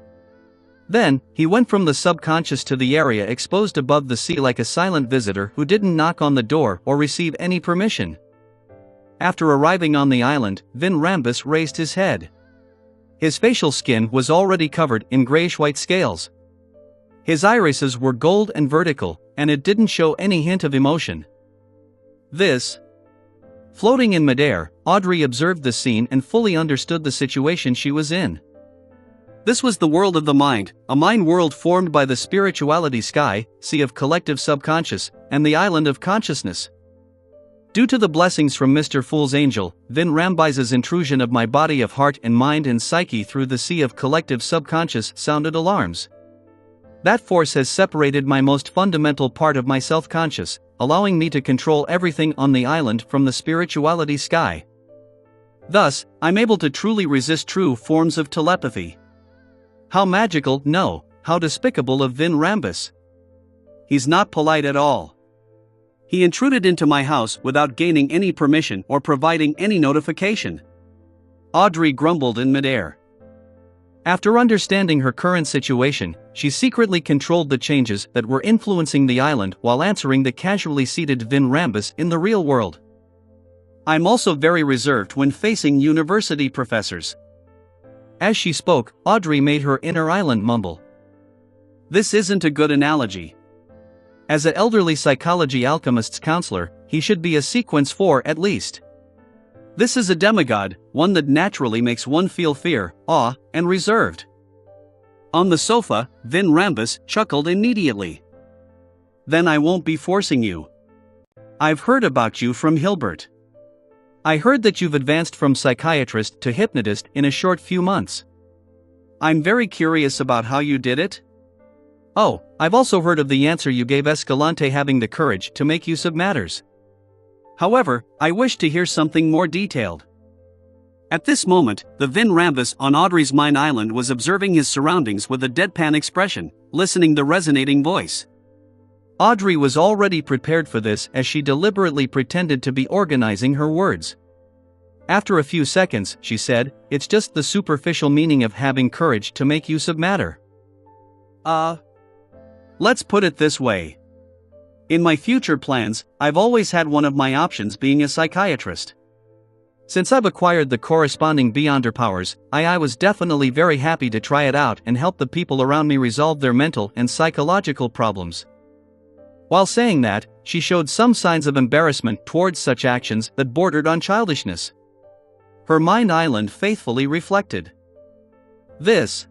Then, he went from the subconscious to the area exposed above the sea like a silent visitor who didn't knock on the door or receive any permission. After arriving on the island, Vin Rambus raised his head. His facial skin was already covered in grayish-white scales. His irises were gold and vertical, and it didn't show any hint of emotion. Floating in midair, Audrey observed the scene and fully understood the situation she was in. This was the world of the mind, a mind world formed by the spirituality sky, sea of collective subconscious, and the island of consciousness. Due to the blessings from Mr. Fool's angel, Vin Rambus's intrusion of my body of heart and mind and psyche through the sea of collective subconscious sounded alarms. That force has separated my most fundamental part of my self-conscious, allowing me to control everything on the island from the spirituality sky. Thus, I'm able to truly resist true forms of telepathy. How magical, no, how despicable of Vin Rambus. He's not polite at all. He intruded into my house without gaining any permission or providing any notification. Audrey grumbled in midair. After understanding her current situation, she secretly controlled the changes that were influencing the island while answering the casually seated Vin Rambus in the real world. I'm also very reserved when facing university professors. As she spoke, Audrey made her inner island mumble. This isn't a good analogy. As an elderly psychology alchemist's counselor, he should be a sequence 4 at least. This is a demigod, one that naturally makes one feel fear, awe, and reserved. On the sofa, Vin Rambus chuckled immediately. Then I won't be forcing you. I've heard about you from Hilbert. I heard that you've advanced from psychiatrist to hypnotist in a short few months. I'm very curious about how you did it. Oh, I've also heard of the answer you gave Escalante having the courage to make use of matters. However, I wish to hear something more detailed. At this moment, the Vin Rambus on Audrey's mind island was observing his surroundings with a deadpan expression, listening the resonating voice. Audrey was already prepared for this as she deliberately pretended to be organizing her words. After a few seconds, she said, "It's just the superficial meaning of having courage to make use of matter. Let's put it this way. In my future plans, I've always had one of my options being a psychiatrist. Since I've acquired the corresponding Beyonder powers, I was definitely very happy to try it out and help the people around me resolve their mental and psychological problems." While saying that, she showed some signs of embarrassment towards such actions that bordered on childishness. Her mind island faithfully reflected this.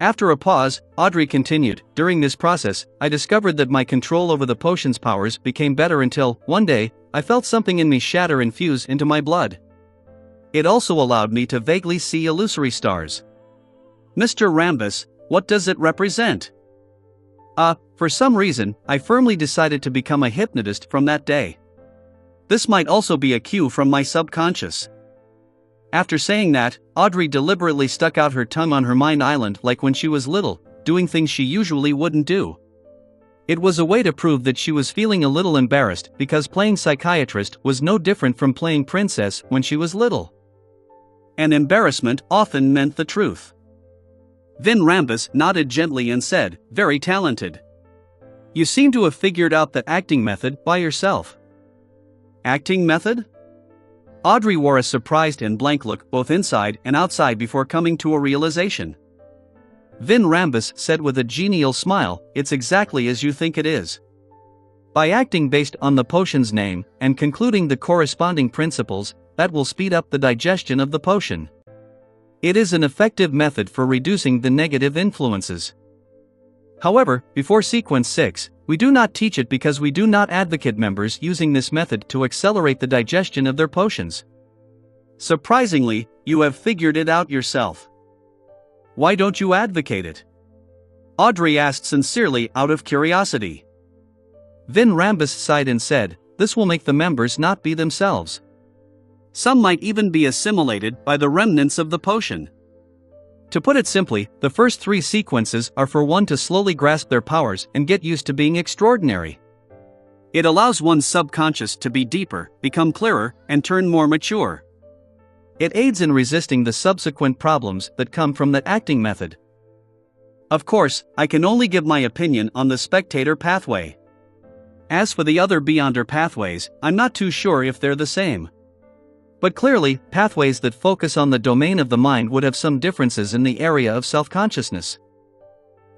After a pause, Audrey continued, "During this process, I discovered that my control over the potion's powers became better until, one day, I felt something in me shatter and fuse into my blood. It also allowed me to vaguely see illusory stars." Mr. Rambus, what does it represent? For some reason, I firmly decided to become a hypnotist from that day. This might also be a cue from my subconscious. After saying that, Audrey deliberately stuck out her tongue on her mind island like when she was little, doing things she usually wouldn't do. It was a way to prove that she was feeling a little embarrassed because playing psychiatrist was no different from playing princess when she was little. And embarrassment often meant the truth. Vin Rambus nodded gently and said, "Very talented. You seem to have figured out that acting method by yourself." Acting method? Audrey wore a surprised and blank look both inside and outside before coming to a realization. Vin Rambus said with a genial smile, "It's exactly as you think it is. By acting based on the potion's name and concluding the corresponding principles, that will speed up the digestion of the potion. It is an effective method for reducing the negative influences. However, before sequence 6, we do not teach it because we do not advocate members using this method to accelerate the digestion of their potions." Surprisingly, you have figured it out yourself. Why don't you advocate it? Audrey asked sincerely out of curiosity. Vin Rambus sighed and said, "This will make the members not be themselves. Some might even be assimilated by the remnants of the potion. To put it simply, the first 3 sequences are for one to slowly grasp their powers and get used to being extraordinary. It allows one's subconscious to be deeper, become clearer, and turn more mature. It aids in resisting the subsequent problems that come from that acting method. Of course, I can only give my opinion on the spectator pathway. As for the other Beyonder pathways, I'm not too sure if they're the same. But clearly, pathways that focus on the domain of the mind would have some differences in the area of self-consciousness."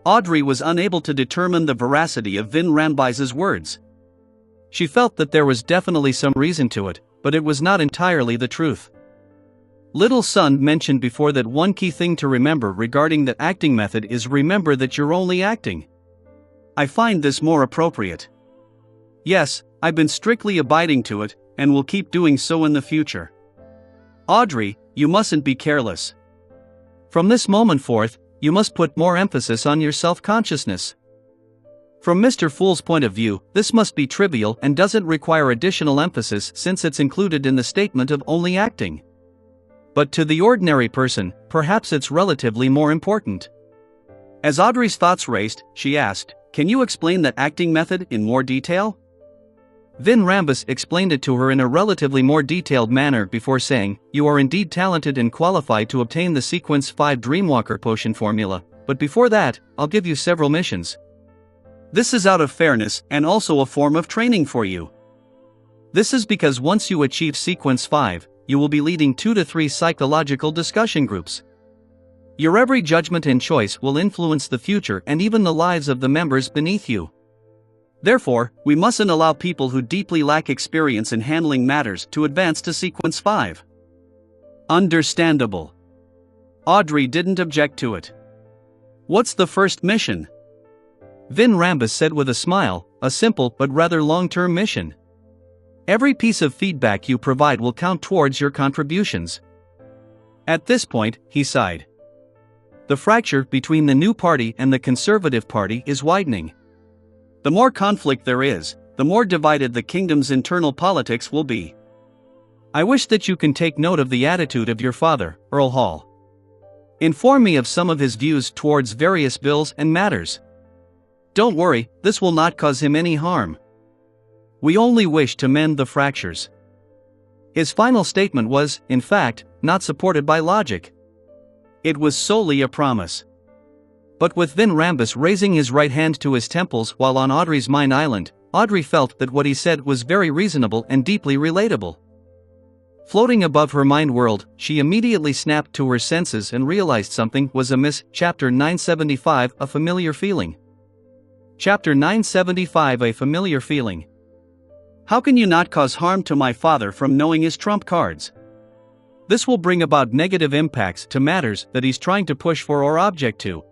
Audrey was unable to determine the veracity of Vin Rambus's words. She felt that there was definitely some reason to it, but it was not entirely the truth. Little Sun mentioned before that one key thing to remember regarding the acting method is remember that you're only acting. I find this more appropriate. Yes, I've been strictly abiding to it, and will keep doing so in the future. Audrey, you mustn't be careless. From this moment forth, you must put more emphasis on your self-consciousness. From Mr. Fool's point of view, this must be trivial and doesn't require additional emphasis since it's included in the statement of only acting. But to the ordinary person, perhaps it's relatively more important. As Audrey's thoughts raced, she asked, "Can you explain that acting method in more detail?" Vin Rambus explained it to her in a relatively more detailed manner before saying, "You are indeed talented and qualified to obtain the Sequence 5 Dreamwalker potion formula, but before that, I'll give you several missions. This is out of fairness and also a form of training for you. This is because once you achieve Sequence 5, you will be leading 2 to 3 psychological discussion groups. Your every judgment and choice will influence the future and even the lives of the members beneath you. Therefore, we mustn't allow people who deeply lack experience in handling matters to advance to Sequence 5. Understandable. Audrey didn't object to it. What's the first mission? Vin Rambus said with a smile, a simple but rather long-term mission. Every piece of feedback you provide will count towards your contributions. At this point, he sighed. The fracture between the new party and the Conservative Party is widening. The more conflict there is, the more divided the kingdom's internal politics will be. I wish that you can take note of the attitude of your father, Earl Hall. Inform me of some of his views towards various bills and matters. Don't worry, this will not cause him any harm. We only wish to mend the fractures." His final statement was, in fact, not supported by logic. It was solely a promise. But with Vin Rambus raising his right hand to his temples while on Audrey's Mine Island, Audrey felt that what he said was very reasonable and deeply relatable. Floating above her mind world, she immediately snapped to her senses and realized something was amiss. Chapter 975, A Familiar Feeling. Chapter 975, A Familiar Feeling. How can you not cause harm to my father from knowing his trump cards? This will bring about negative impacts to matters that he's trying to push for or object to.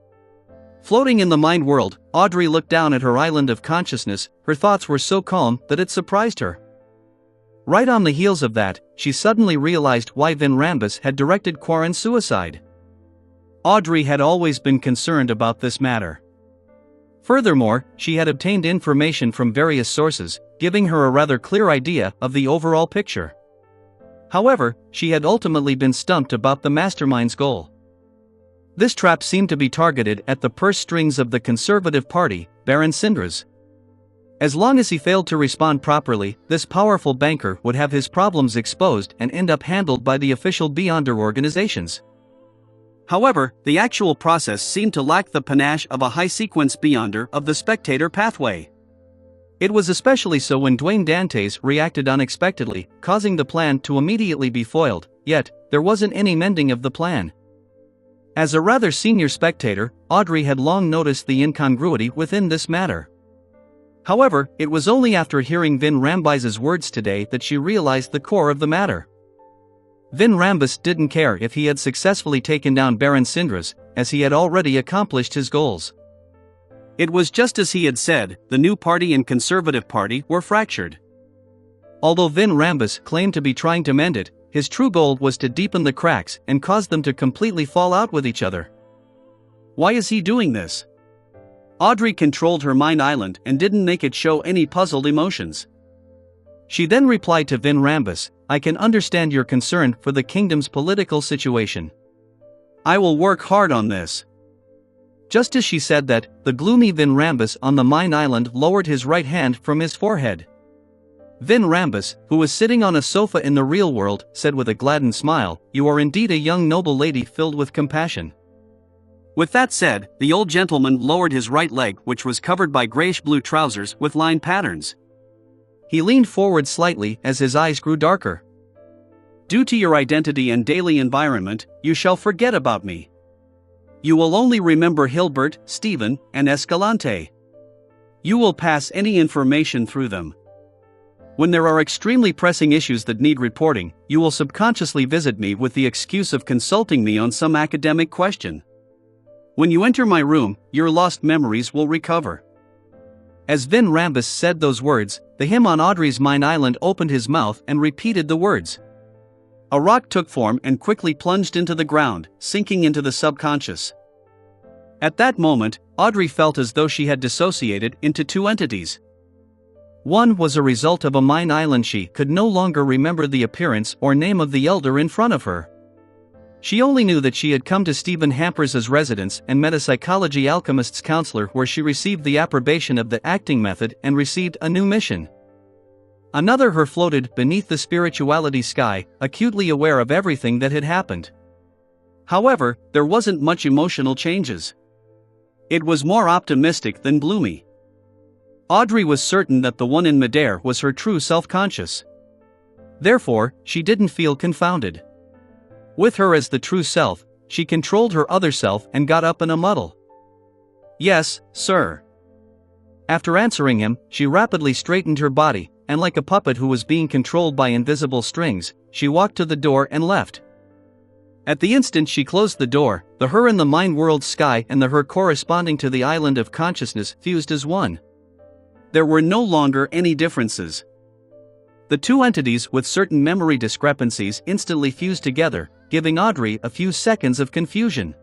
Floating in the mind world, Audrey looked down at her island of consciousness. Her thoughts were so calm that it surprised her. Right on the heels of that, she suddenly realized why Vin Rambus had directed Quarren's suicide. Audrey had always been concerned about this matter. Furthermore, she had obtained information from various sources, giving her a rather clear idea of the overall picture. However, she had ultimately been stumped about the mastermind's goal. This trap seemed to be targeted at the purse strings of the Conservative Party, Baron Syndra's. As long as he failed to respond properly, this powerful banker would have his problems exposed and end up handled by the official Beyonder organizations. However, the actual process seemed to lack the panache of a high-sequence Beyonder of the spectator pathway. It was especially so when Dwayne Dantes reacted unexpectedly, causing the plan to immediately be foiled, yet, there wasn't any mending of the plan. As a rather senior spectator, Audrey had long noticed the incongruity within this matter. However, it was only after hearing Vin Rambus's words today that she realized the core of the matter. Vin Rambus didn't care if he had successfully taken down Baron Syndra's, as he had already accomplished his goals. It was just as he had said, the new party and Conservative Party were fractured. Although Vin Rambus claimed to be trying to mend it, his true goal was to deepen the cracks and cause them to completely fall out with each other. Why is he doing this? Audrey controlled her mind island and didn't make it show any puzzled emotions. She then replied to Vin Rambus, "I can understand your concern for the kingdom's political situation. I will work hard on this." Just as she said that, the gloomy Vin Rambus on the mine island lowered his right hand from his forehead. Vin Rambus, who was sitting on a sofa in the real world, said with a gladdened smile, "You are indeed a young noble lady filled with compassion." With that said, the old gentleman lowered his right leg, which was covered by grayish-blue trousers with line patterns. He leaned forward slightly as his eyes grew darker. "Due to your identity and daily environment, you shall forget about me. You will only remember Hilbert, Stephen, and Escalante. You will pass any information through them. When there are extremely pressing issues that need reporting, you will subconsciously visit me with the excuse of consulting me on some academic question. When you enter my room, your lost memories will recover." As Vin Rambus said those words, the him on Audrey's mine island opened his mouth and repeated the words. A rock took form and quickly plunged into the ground, sinking into the subconscious. At that moment, Audrey felt as though she had dissociated into two entities. One was a result of a mine island. She could no longer remember the appearance or name of the elder in front of her. She only knew that she had come to Stephen Hampers' residence and met a psychology alchemist's counselor where she received the approbation of the acting method and received a new mission. Another her floated beneath the spirituality sky, acutely aware of everything that had happened. However, there wasn't much emotional changes. It was more optimistic than gloomy. Audrey was certain that the one in midair was her true self-conscious. Therefore, she didn't feel confounded. With her as the true self, she controlled her other self and got up in a muddle. "Yes, sir." After answering him, she rapidly straightened her body, and like a puppet who was being controlled by invisible strings, she walked to the door and left. At the instant she closed the door, the her in the mind world sky and the her corresponding to the island of consciousness fused as one. There were no longer any differences. The two entities with certain memory discrepancies instantly fused together, giving Audrey a few seconds of confusion.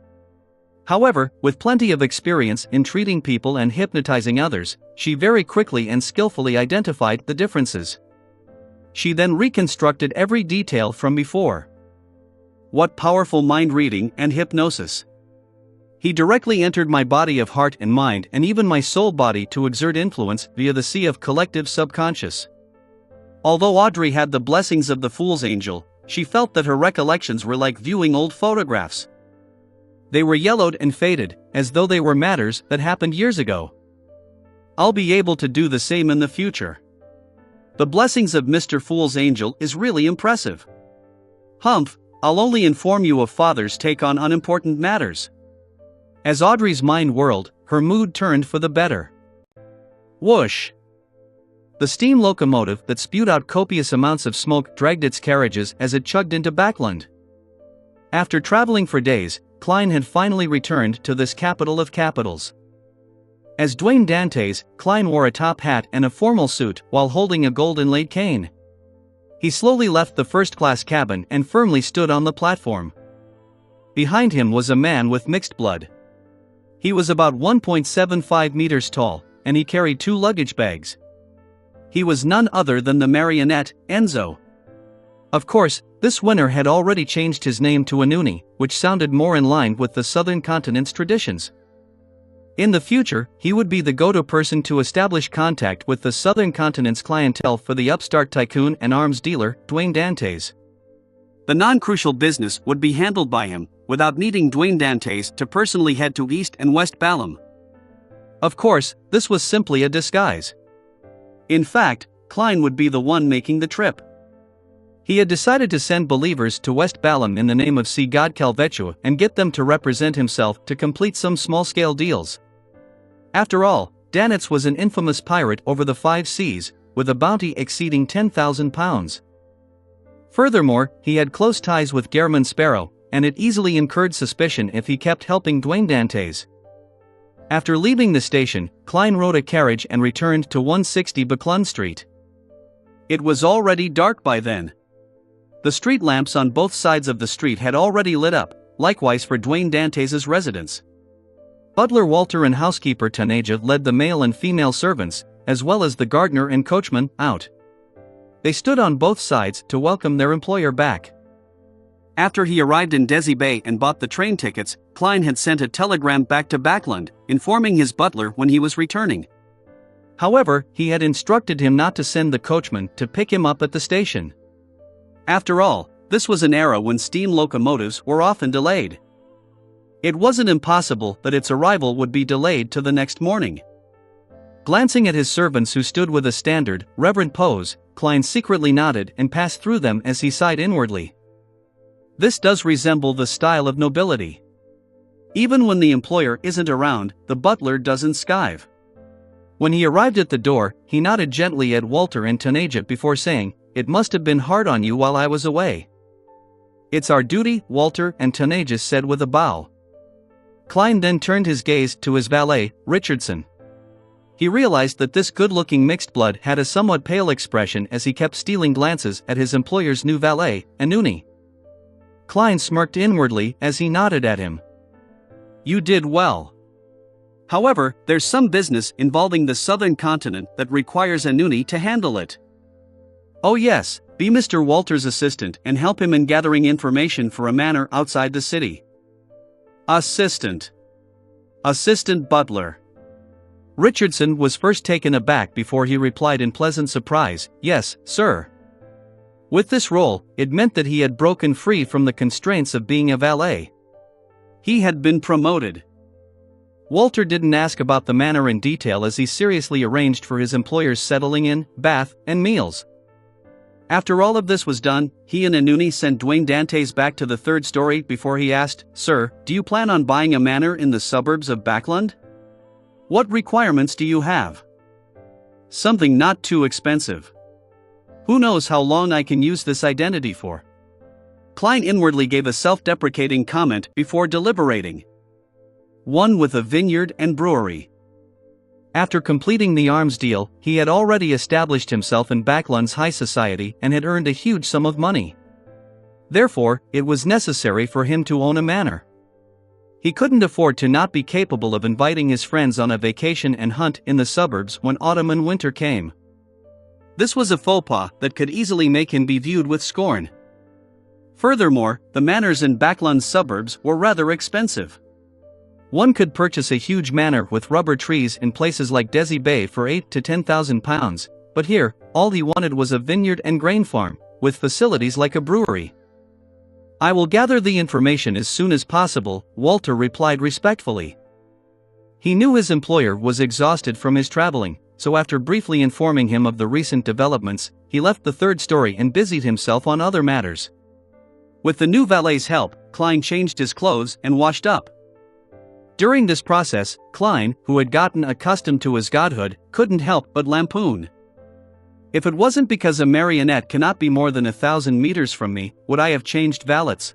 However, with plenty of experience in treating people and hypnotizing others, she very quickly and skillfully identified the differences. She then reconstructed every detail from before. What powerful mind reading and hypnosis! He directly entered my body of heart and mind and even my soul body to exert influence via the sea of collective subconscious. Although Audrey had the blessings of the Fool's Angel, she felt that her recollections were like viewing old photographs. They were yellowed and faded, as though they were matters that happened years ago. I'll be able to do the same in the future. The blessings of Mr. Fool's Angel is really impressive. Humph, I'll only inform you of Father's take on unimportant matters. As Audrey's mind whirled, her mood turned for the better. Whoosh! The steam locomotive that spewed out copious amounts of smoke dragged its carriages as it chugged into Backland. After traveling for days, Klein had finally returned to this capital of capitals. As Dwayne Dantes, Klein wore a top hat and a formal suit while holding a gold-inlaid cane. He slowly left the first-class cabin and firmly stood on the platform. Behind him was a man with mixed blood. He was about 1.75 meters tall, and he carried 2 luggage bags. He was none other than the marionette, Enzo. Of course, this winner had already changed his name to Anuni, which sounded more in line with the southern continent's traditions. In the future, he would be the go-to person to establish contact with the southern continent's clientele for the upstart tycoon and arms dealer, Dwayne Dantes. The non-crucial business would be handled by him, without needing Dwayne Dantes to personally head to East and West Balam. Of course, this was simply a disguise. In fact, Klein would be the one making the trip. He had decided to send believers to West Balam in the name of sea god Calvetua and get them to represent himself to complete some small-scale deals. After all, Danitz was an infamous pirate over the 5 seas, with a bounty exceeding 10,000 pounds. Furthermore, he had close ties with Gehrman Sparrow, and it easily incurred suspicion if he kept helping Dwayne Dantes. After leaving the station, Klein rode a carriage and returned to 160 Buckland Street. It was already dark by then. The street lamps on both sides of the street had already lit up, likewise for Dwayne Dantes' residence. Butler Walter and housekeeper Tanaja led the male and female servants, as well as the gardener and coachman, out. They stood on both sides to welcome their employer back. After he arrived in Desi Bay and bought the train tickets, Klein had sent a telegram back to Backland, informing his butler when he was returning. However, he had instructed him not to send the coachman to pick him up at the station. After all, this was an era when steam locomotives were often delayed. It wasn't impossible that its arrival would be delayed to the next morning. Glancing at his servants who stood with a standard, reverent pose, Klein secretly nodded and passed through them as he sighed inwardly. This does resemble the style of nobility. Even when the employer isn't around, the butler doesn't skive. When he arrived at the door, he nodded gently at Walter and Tanaja before saying, "It must have been hard on you while I was away." "It's our duty," Walter and Tanaja said with a bow. Klein then turned his gaze to his valet, Richardson. He realized that this good-looking mixed blood had a somewhat pale expression as he kept stealing glances at his employer's new valet, Anuni. Klein smirked inwardly as he nodded at him. "You did well. However, there's some business involving the southern continent that requires Anuni to handle it." "Oh yes, be Mr. Walter's assistant and help him in gathering information for a manor outside the city." Assistant butler. Richardson was first taken aback before he replied in pleasant surprise, "Yes, sir." With this role, it meant that he had broken free from the constraints of being a valet. He had been promoted. Walter didn't ask about the manner in detail as he seriously arranged for his employer's settling in, bath, and meals. After all of this was done, he and Anuni sent Dwayne Dantes back to the third story before he asked, "Sir, do you plan on buying a manor in the suburbs of Backland? What requirements do you have? Something not too expensive. Who knows how long I can use this identity for?" Klein inwardly gave a self-deprecating comment before deliberating. One with a vineyard and brewery. After completing the arms deal, he had already established himself in Backland's high society and had earned a huge sum of money. Therefore, it was necessary for him to own a manor. He couldn't afford to not be capable of inviting his friends on a vacation and hunt in the suburbs when autumn and winter came. This was a faux pas that could easily make him be viewed with scorn. Furthermore, the manors in Backland's suburbs were rather expensive. One could purchase a huge manor with rubber trees in places like Desi Bay for £8,000 to £10,000, but here, all he wanted was a vineyard and grain farm, with facilities like a brewery. "I will gather the information as soon as possible," Walter replied respectfully. He knew his employer was exhausted from his traveling, so after briefly informing him of the recent developments, he left the third story and busied himself on other matters. With the new valet's help, Klein changed his clothes and washed up. During this process, Klein, who had gotten accustomed to his godhood, couldn't help but lampoon. "If it wasn't because a marionette cannot be more than 1,000 meters from me, would I have changed valets?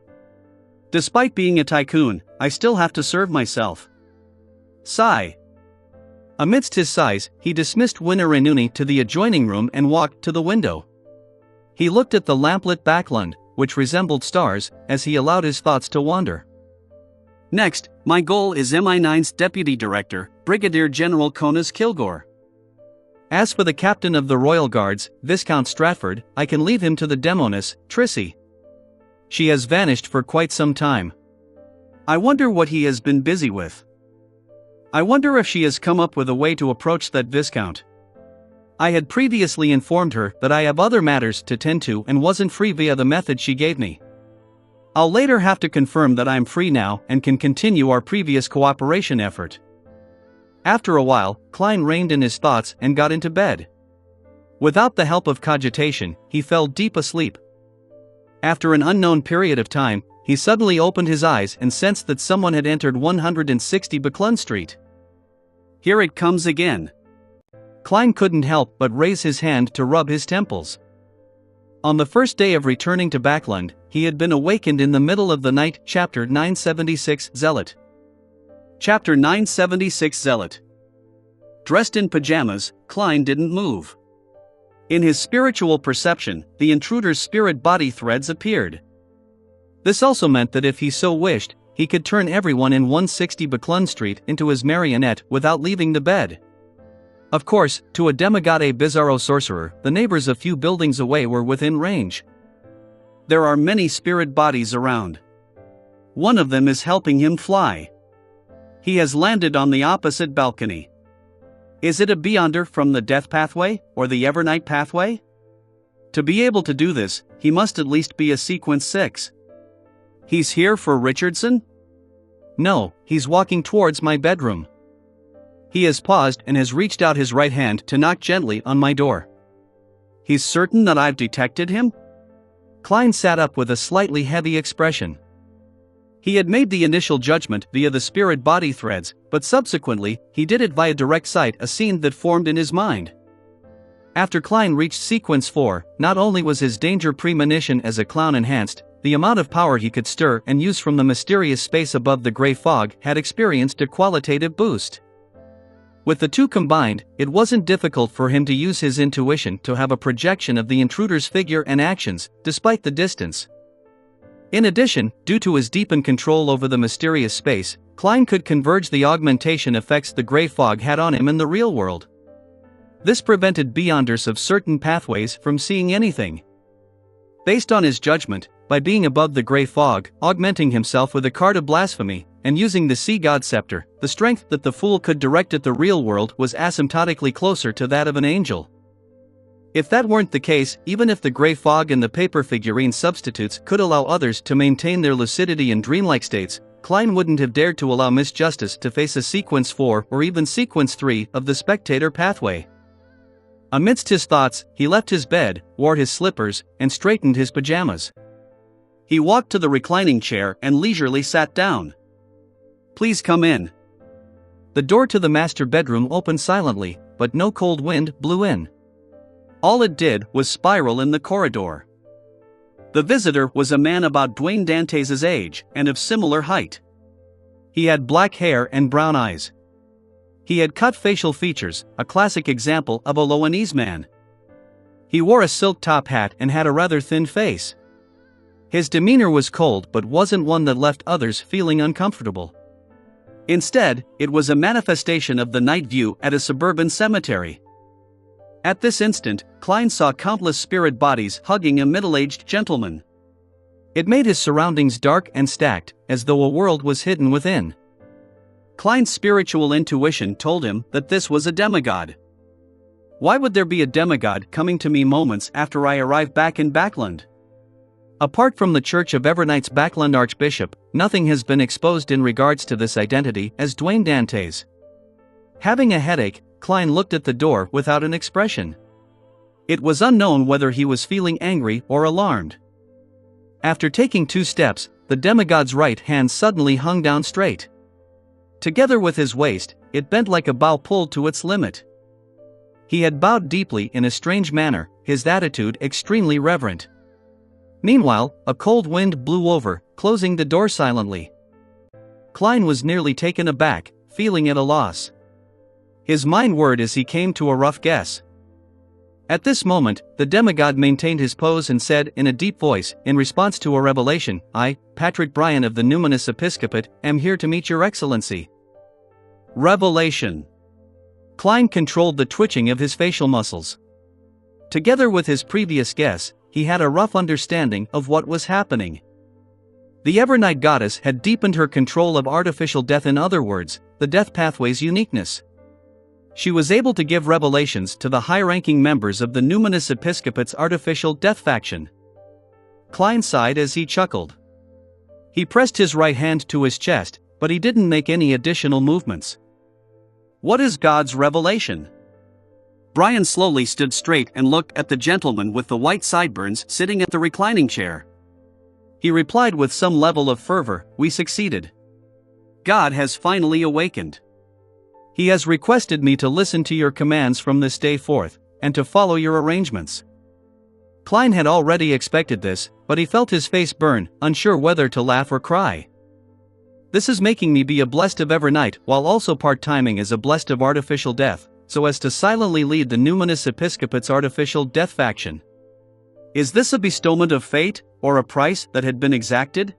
Despite being a tycoon, I still have to serve myself." Sigh. Amidst his sighs, he dismissed Winner Anuni to the adjoining room and walked to the window. He looked at the lamplit Backland, which resembled stars, as he allowed his thoughts to wander. "Next, my goal is MI9's Deputy Director, Brigadier General Conas Kilgore. As for the Captain of the Royal Guards, Viscount Stratford, I can leave him to the Demoness, Trissy. She has vanished for quite some time. I wonder what he has been busy with. I wonder if she has come up with a way to approach that Viscount. I had previously informed her that I have other matters to tend to and wasn't free via the method she gave me. I'll later have to confirm that I'm free now and can continue our previous cooperation effort." After a while, Klein reined in his thoughts and got into bed. Without the help of cogitation, he fell deep asleep. After an unknown period of time, he suddenly opened his eyes and sensed that someone had entered 160 Buckland Street. Here it comes again. Klein couldn't help but raise his hand to rub his temples. On the first day of returning to Backland, he had been awakened in the middle of the night. Chapter 976 Zealot. Chapter 976 Zealot. Dressed in pajamas, Klein didn't move. In his spiritual perception, the intruder's spirit body threads appeared. This also meant that if he so wished, he could turn everyone in 160 Buckland Street into his marionette without leaving the bed. Of course, to a demigod bizarro sorcerer, the neighbors a few buildings away were within range. There are many spirit bodies around. One of them is helping him fly. He has landed on the opposite balcony. Is it a Beyonder from the Death Pathway, or the Evernight Pathway? To be able to do this, he must at least be a Sequence 6. He's here for Richardson? No, he's walking towards my bedroom. He has paused and has reached out his right hand to knock gently on my door. He's certain that I've detected him? Klein sat up with a slightly heavy expression. He had made the initial judgment via the spirit body threads, but subsequently, he did it via direct sight, a scene that formed in his mind. After Klein reached Sequence 4, not only was his danger premonition as a clown enhanced, the amount of power he could stir and use from the mysterious space above the gray fog had experienced a qualitative boost. With the two combined, it wasn't difficult for him to use his intuition to have a projection of the intruder's figure and actions, despite the distance. In addition, due to his deepened control over the mysterious space, Klein could converge the augmentation effects the gray fog had on him in the real world. This prevented Beyonders of certain pathways from seeing anything. Based on his judgment, by being above the grey fog, augmenting himself with a card of blasphemy, and using the sea god scepter, the strength that the fool could direct at the real world was asymptotically closer to that of an angel. If that weren't the case, even if the grey fog and the paper figurine substitutes could allow others to maintain their lucidity in dreamlike states, Klein wouldn't have dared to allow Miss Justice to face a Sequence 4 or even Sequence 3 of the spectator pathway. Amidst his thoughts, he left his bed, wore his slippers, and straightened his pajamas. He walked to the reclining chair and leisurely sat down. "Please come in." The door to the master bedroom opened silently, but no cold wind blew in. All it did was spiral in the corridor. The visitor was a man about Dwayne Dantes' age and of similar height. He had black hair and brown eyes. He had cut facial features, a classic example of a Loanese man. He wore a silk top hat and had a rather thin face. His demeanor was cold but wasn't one that left others feeling uncomfortable. Instead, it was a manifestation of the night view at a suburban cemetery. At this instant, Klein saw countless spirit bodies hugging a middle-aged gentleman. It made his surroundings dark and stacked, as though a world was hidden within. Klein's spiritual intuition told him that this was a demigod. Why would there be a demigod coming to me moments after I arrived back in Backland? Apart from the Church of Evernight's Backland Archbishop, nothing has been exposed in regards to this identity as Dwayne Dantes. Having a headache, Klein looked at the door without an expression. It was unknown whether he was feeling angry or alarmed. After taking 2 steps, the demigod's right hand suddenly hung down straight. Together with his waist, it bent like a bow pulled to its limit. He had bowed deeply in a strange manner, his attitude extremely reverent. Meanwhile, a cold wind blew over, closing the door silently. Klein was nearly taken aback, feeling at a loss. His mind whirred as he came to a rough guess. At this moment, the demigod maintained his pose and said in a deep voice, in response to a revelation, "I, Patrick Bryan of the Numinous Episcopate, am here to meet your excellency." Revelation. Klein controlled the twitching of his facial muscles. Together with his previous guess, he had a rough understanding of what was happening. The Evernight goddess had deepened her control of artificial death, in other words, the death pathway's uniqueness. She was able to give revelations to the high-ranking members of the Numinous Episcopate's artificial death faction. Klein sighed as he chuckled. He pressed his right hand to his chest, but he didn't make any additional movements. What is God's revelation? Brian slowly stood straight and looked at the gentleman with the white sideburns sitting at the reclining chair. He replied with some level of fervor, "We succeeded. God has finally awakened. He has requested me to listen to your commands from this day forth, and to follow your arrangements." Klein had already expected this, but he felt his face burn, unsure whether to laugh or cry. "This is making me be a blessed of Evernight while also part-timing as a blessed of artificial death, so as to silently lead the Numinous Episcopate's artificial death faction. Is this a bestowment of fate, or a price that had been exacted?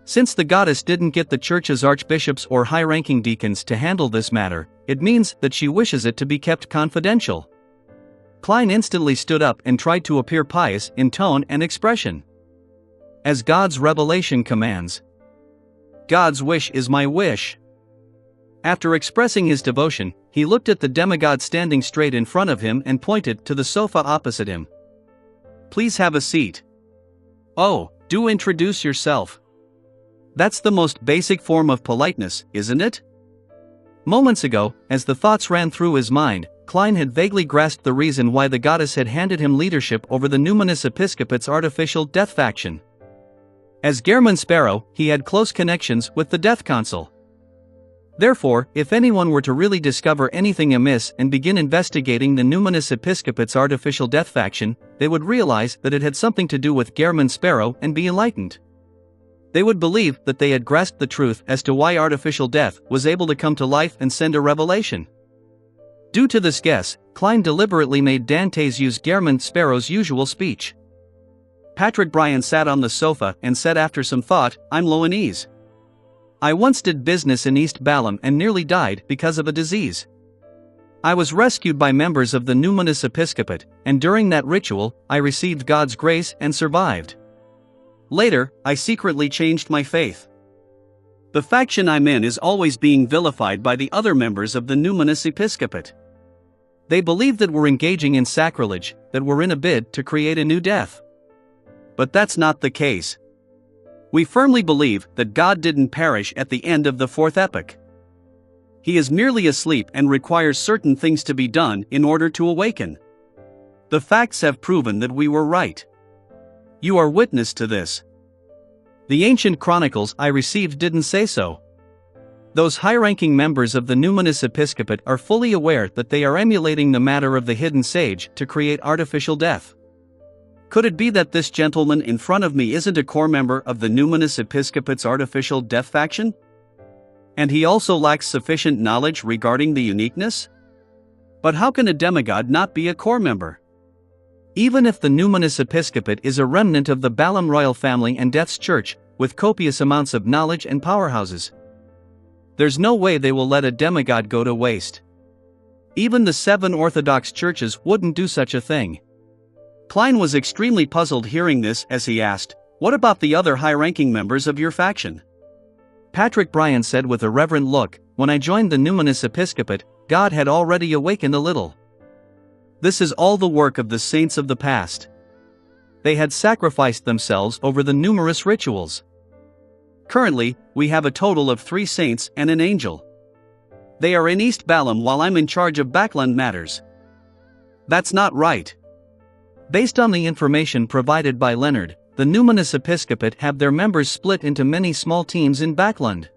Since the goddess didn't get the church's archbishops or high-ranking deacons to handle this matter, it means that she wishes it to be kept confidential." Klein instantly stood up and tried to appear pious in tone and expression. "As God's revelation commands. God's wish is my wish." After expressing his devotion, he looked at the demigod standing straight in front of him and pointed to the sofa opposite him. "Please have a seat. Oh, do introduce yourself. That's the most basic form of politeness, isn't it?" Moments ago, as the thoughts ran through his mind, Klein had vaguely grasped the reason why the goddess had handed him leadership over the Numinous Episcopate's artificial death faction. As Gehrman Sparrow, he had close connections with the Death Council. Therefore, if anyone were to really discover anything amiss and begin investigating the Numinous Episcopate's artificial death faction, they would realize that it had something to do with Gehrman Sparrow and be enlightened. They would believe that they had grasped the truth as to why artificial death was able to come to life and send a revelation. Due to this guess, Klein deliberately made Dantes use Gehrman Sparrow's usual speech. Patrick Bryan sat on the sofa and said after some thought, "I'm Loanese. I once did business in East Balham and nearly died because of a disease. I was rescued by members of the Numinous Episcopate, and during that ritual, I received God's grace and survived. Later, I secretly changed my faith. The faction I'm in is always being vilified by the other members of the Numinous Episcopate. They believe that we're engaging in sacrilege, that we're in a bid to create a new death. But that's not the case. We firmly believe that God didn't perish at the end of the fourth epoch. He is merely asleep and requires certain things to be done in order to awaken. The facts have proven that we were right. You are witness to this. The ancient chronicles I received didn't say so. Those high-ranking members of the Numinous Episcopate are fully aware that they are emulating the matter of the hidden sage to create artificial death. Could it be that this gentleman in front of me isn't a core member of the Numinous Episcopate's artificial death faction? And he also lacks sufficient knowledge regarding the uniqueness? But how can a demigod not be a core member? Even if the Numinous Episcopate is a remnant of the Balaam royal family and Death's Church, with copious amounts of knowledge and powerhouses, there's no way they will let a demigod go to waste. Even the 7 Orthodox churches wouldn't do such a thing. Klein was extremely puzzled hearing this as he asked, "What about the other high-ranking members of your faction?" Patrick Bryan said with a reverent look, "When I joined the Numinous Episcopate, God had already awakened a little. This is all the work of the saints of the past. They had sacrificed themselves over the numerous rituals. Currently, we have a total of 3 saints and an angel. They are in East Balaam while I'm in charge of Backland matters. That's not right." Based on the information provided by Leonard, the Numinous Episcopate have their members split into many small teams in Backland.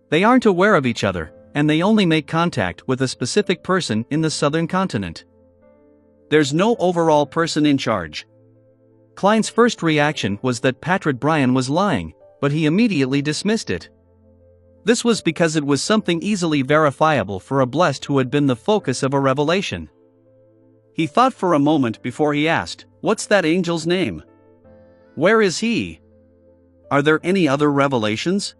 They aren't aware of each other, and they only make contact with a specific person in the southern continent. There's no overall person in charge. Klein's first reaction was that Patrick Bryan was lying, but he immediately dismissed it. This was because it was something easily verifiable for a blessed who had been the focus of a revelation. He thought for a moment before he asked, "What's that angel's name? Where is he? Are there any other revelations?"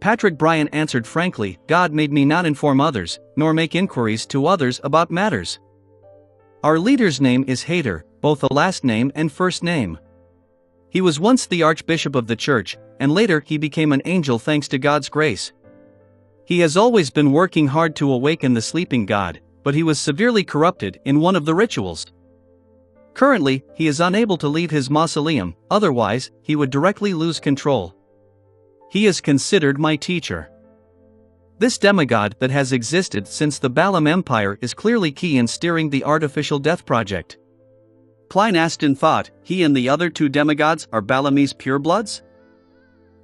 Patrick Bryan answered frankly, "God made me not inform others, nor make inquiries to others about matters. Our leader's name is Hayter, both a last name and first name. He was once the Archbishop of the Church, and later he became an angel thanks to God's grace. He has always been working hard to awaken the sleeping God, but he was severely corrupted in one of the rituals. Currently, he is unable to leave his mausoleum, otherwise, he would directly lose control. He is considered my teacher. This demigod that has existed since the Balaam Empire is clearly key in steering the artificial death project." Klein asked in thought, "He and the other 2 demigods are Balamese purebloods?"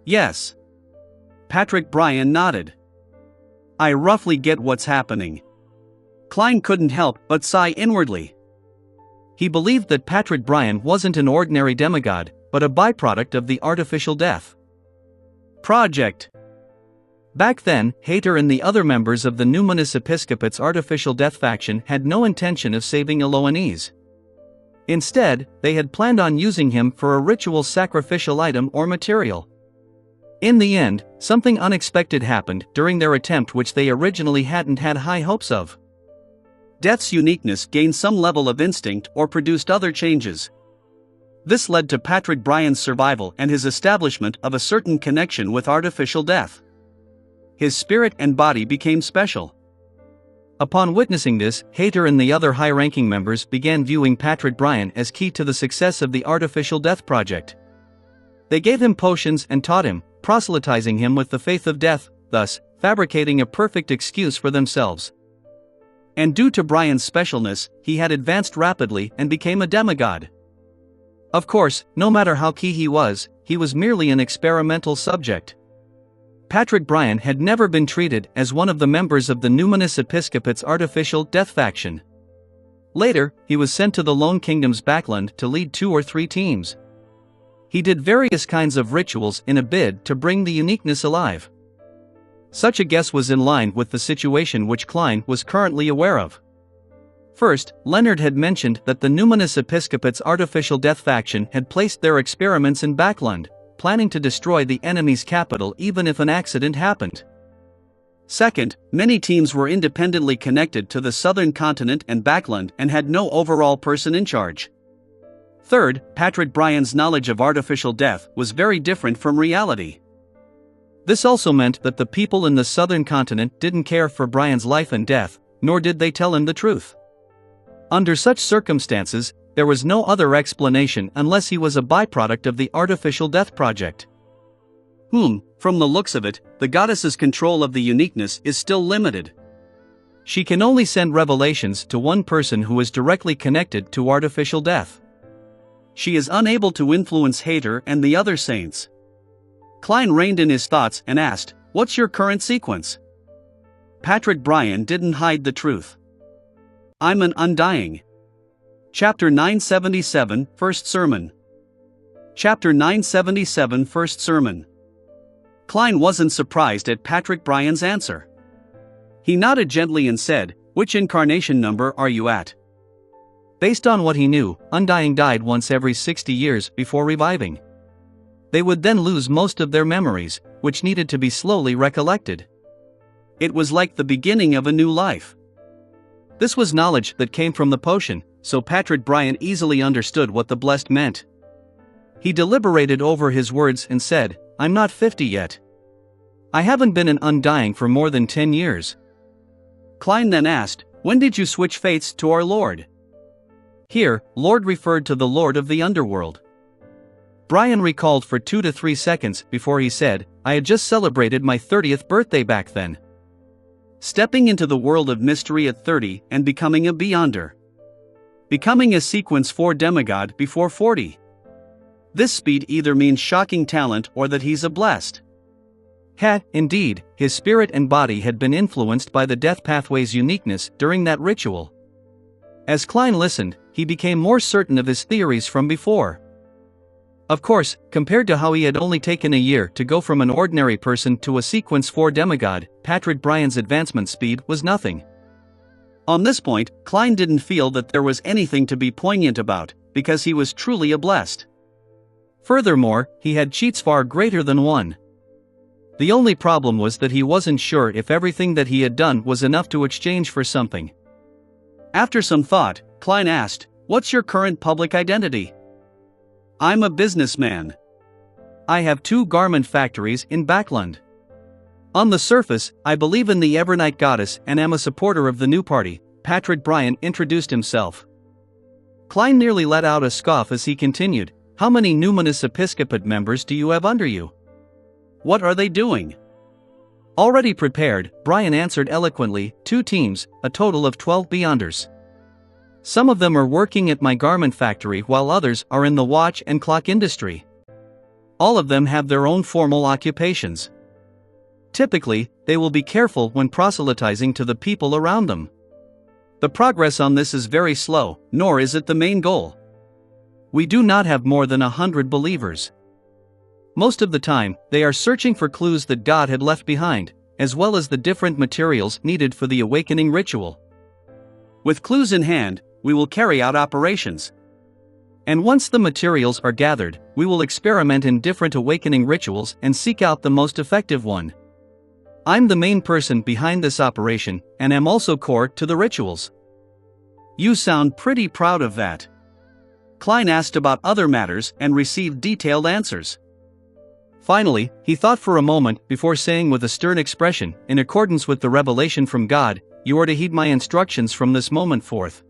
"Yes." Patrick Bryan nodded. "I roughly get what's happening." Klein couldn't help but sigh inwardly. He believed that Patrick Bryan wasn't an ordinary demigod, but a byproduct of the artificial death project. Back then, Hayter and the other members of the Numinous Episcopate's artificial death faction had no intention of saving Eloanese. Instead, they had planned on using him for a ritual sacrificial item or material. In the end, something unexpected happened during their attempt which they originally hadn't had high hopes of. Death's uniqueness gained some level of instinct or produced other changes. This led to Patrick Bryan's survival and his establishment of a certain connection with artificial death. His spirit and body became special. Upon witnessing this, Hayter and the other high-ranking members began viewing Patrick Bryan as key to the success of the artificial death project. They gave him potions and taught him, proselytizing him with the faith of death, thus fabricating a perfect excuse for themselves. And due to Bryan's specialness, he had advanced rapidly and became a demigod. Of course, no matter how key he was merely an experimental subject. Patrick Bryan had never been treated as one of the members of the Numinous Episcopate's artificial death faction. Later, he was sent to the Lone Kingdom's Backland to lead 2 or 3 teams. He did various kinds of rituals in a bid to bring the uniqueness alive. Such a guess was in line with the situation which Klein was currently aware of. First, Leonard had mentioned that the Numinous Episcopate's artificial death faction had placed their experiments in Backland, planning to destroy the enemy's capital even if an accident happened. Second, many teams were independently connected to the southern continent and backland and had no overall person in charge. Third, Patrick Bryan's knowledge of artificial death was very different from reality. This also meant that the people in the southern continent didn't care for Bryan's life and death, nor did they tell him the truth. Under such circumstances, there was no other explanation unless he was a byproduct of the artificial death project. From the looks of it, the goddess's control of the uniqueness is still limited. She can only send revelations to one person who is directly connected to artificial death. She is unable to influence Hader and the other saints. Klein reined in his thoughts and asked, "What's your current sequence?" Patrick Bryan didn't hide the truth. "I'm an undying." Chapter 977, First Sermon. Chapter 977, First Sermon. Klein wasn't surprised at Patrick Bryan's answer. He nodded gently and said, "Which incarnation number are you at?" Based on what he knew, Undying died once every 60 years before reviving. They would then lose most of their memories, which needed to be slowly recollected. It was like the beginning of a new life. This was knowledge that came from the potion, so Patrick Bryan easily understood what the blessed meant. He deliberated over his words and said, "I'm not 50 yet. I haven't been an Undying for more than 10 years. Klein then asked, "When did you switch faiths to our Lord?" Here, Lord referred to the Lord of the underworld. Bryan recalled for 2 to 3 seconds before he said, "I had just celebrated my 30th birthday back then." Stepping into the world of mystery at 30 and becoming a Beyonder. Becoming a Sequence 4 demigod before 40. This speed either means shocking talent or that he's a blessed. Indeed, his spirit and body had been influenced by the death pathway's uniqueness during that ritual. As Klein listened, he became more certain of his theories from before. Of course, compared to how he had only taken a year to go from an ordinary person to a Sequence 4 demigod, Patrick Bryan's advancement speed was nothing. On this point, Klein didn't feel that there was anything to be poignant about, because he was truly a blessed. Furthermore, he had cheats far greater than one. The only problem was that he wasn't sure if everything that he had done was enough to exchange for something. After some thought, Klein asked, "What's your current public identity?" "I'm a businessman. I have 2 garment factories in Backland. On the surface, I believe in the Evernight Goddess and am a supporter of the new party," Patrick Bryan introduced himself. Klein nearly let out a scoff as he continued, "How many Numinous Episcopate members do you have under you? What are they doing?" Already prepared, Bryan answered eloquently, 2 teams, a total of 12 Beyonders. Some of them are working at my garment factory while others are in the watch and clock industry. All of them have their own formal occupations. Typically, they will be careful when proselytizing to the people around them. The progress on this is very slow, nor is it the main goal. We do not have more than 100 believers. Most of the time, they are searching for clues that God had left behind, as well as the different materials needed for the awakening ritual. With clues in hand, we will carry out operations. And once the materials are gathered, we will experiment in different awakening rituals and seek out the most effective one. I'm the main person behind this operation, and am also core to the rituals. You sound pretty proud of that. Klein asked about other matters and received detailed answers. Finally, he thought for a moment before saying with a stern expression, "In accordance with the revelation from God, you are to heed my instructions from this moment forth."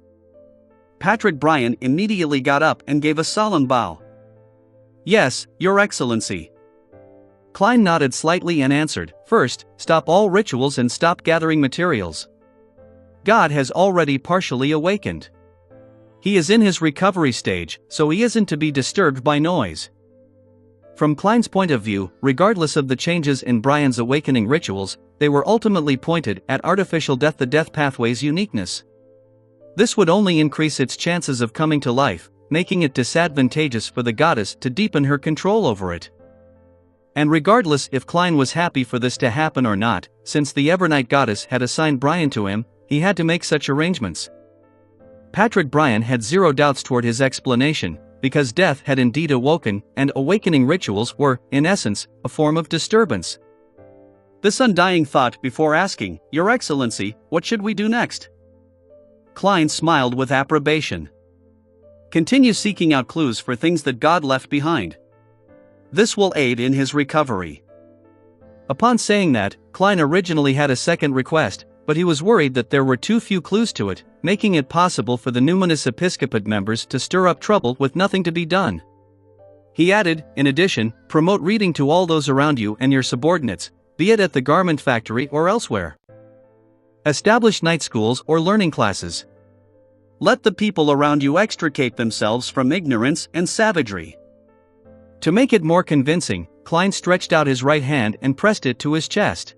Patrick Bryan immediately got up and gave a solemn bow. "Yes, Your Excellency." Klein nodded slightly and answered, "First, stop all rituals and stop gathering materials. God has already partially awakened. He is in his recovery stage, so he isn't to be disturbed by noise." From Klein's point of view, regardless of the changes in Bryan's awakening rituals, they were ultimately pointed at artificial death, the death pathway's uniqueness. This would only increase its chances of coming to life, making it disadvantageous for the goddess to deepen her control over it. And regardless if Klein was happy for this to happen or not, since the Evernight Goddess had assigned Bryan to him, he had to make such arrangements. Patrick Bryan had zero doubts toward his explanation, because death had indeed awoken, and awakening rituals were, in essence, a form of disturbance. this undying thought before asking, "Your Excellency, what should we do next?" Klein smiled with approbation. Continue seeking out clues for things that God left behind. This will aid in his recovery. Upon saying that, Klein originally had a second request, but he was worried that there were too few clues to it, making it possible for the numinous episcopate members to stir up trouble with nothing to be done. He added, in addition, promote reading to all those around you and your subordinates, be it at the garment factory or elsewhere. Establish night schools or learning classes. Let the people around you extricate themselves from ignorance and savagery. To make it more convincing, Klein stretched out his right hand and pressed it to his chest.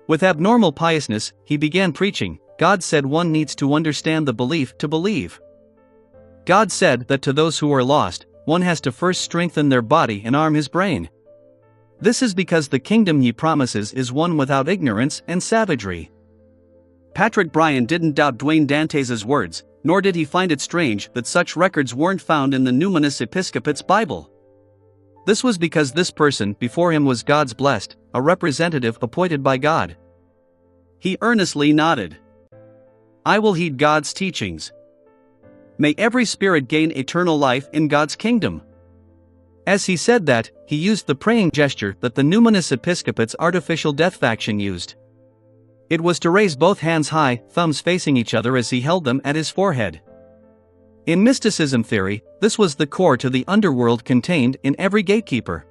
With abnormal piousness, he began preaching. God said one needs to understand the belief to believe. God said that to those who are lost, one has to first strengthen their body and arm his brain. This is because the kingdom he promises is one without ignorance and savagery. Patrick Bryan didn't doubt Dwayne Dantes' words, nor did he find it strange that such records weren't found in the numinous episcopate's Bible. This was because this person before him was God's blessed, a representative appointed by God. He earnestly nodded. I will heed God's teachings. May every spirit gain eternal life in God's kingdom. As he said that, he used the praying gesture that the numinous episcopate's artificial death faction used. It was to raise both hands high, thumbs facing each other as he held them at his forehead. In mysticism theory, this was the core to the underworld contained in every gatekeeper.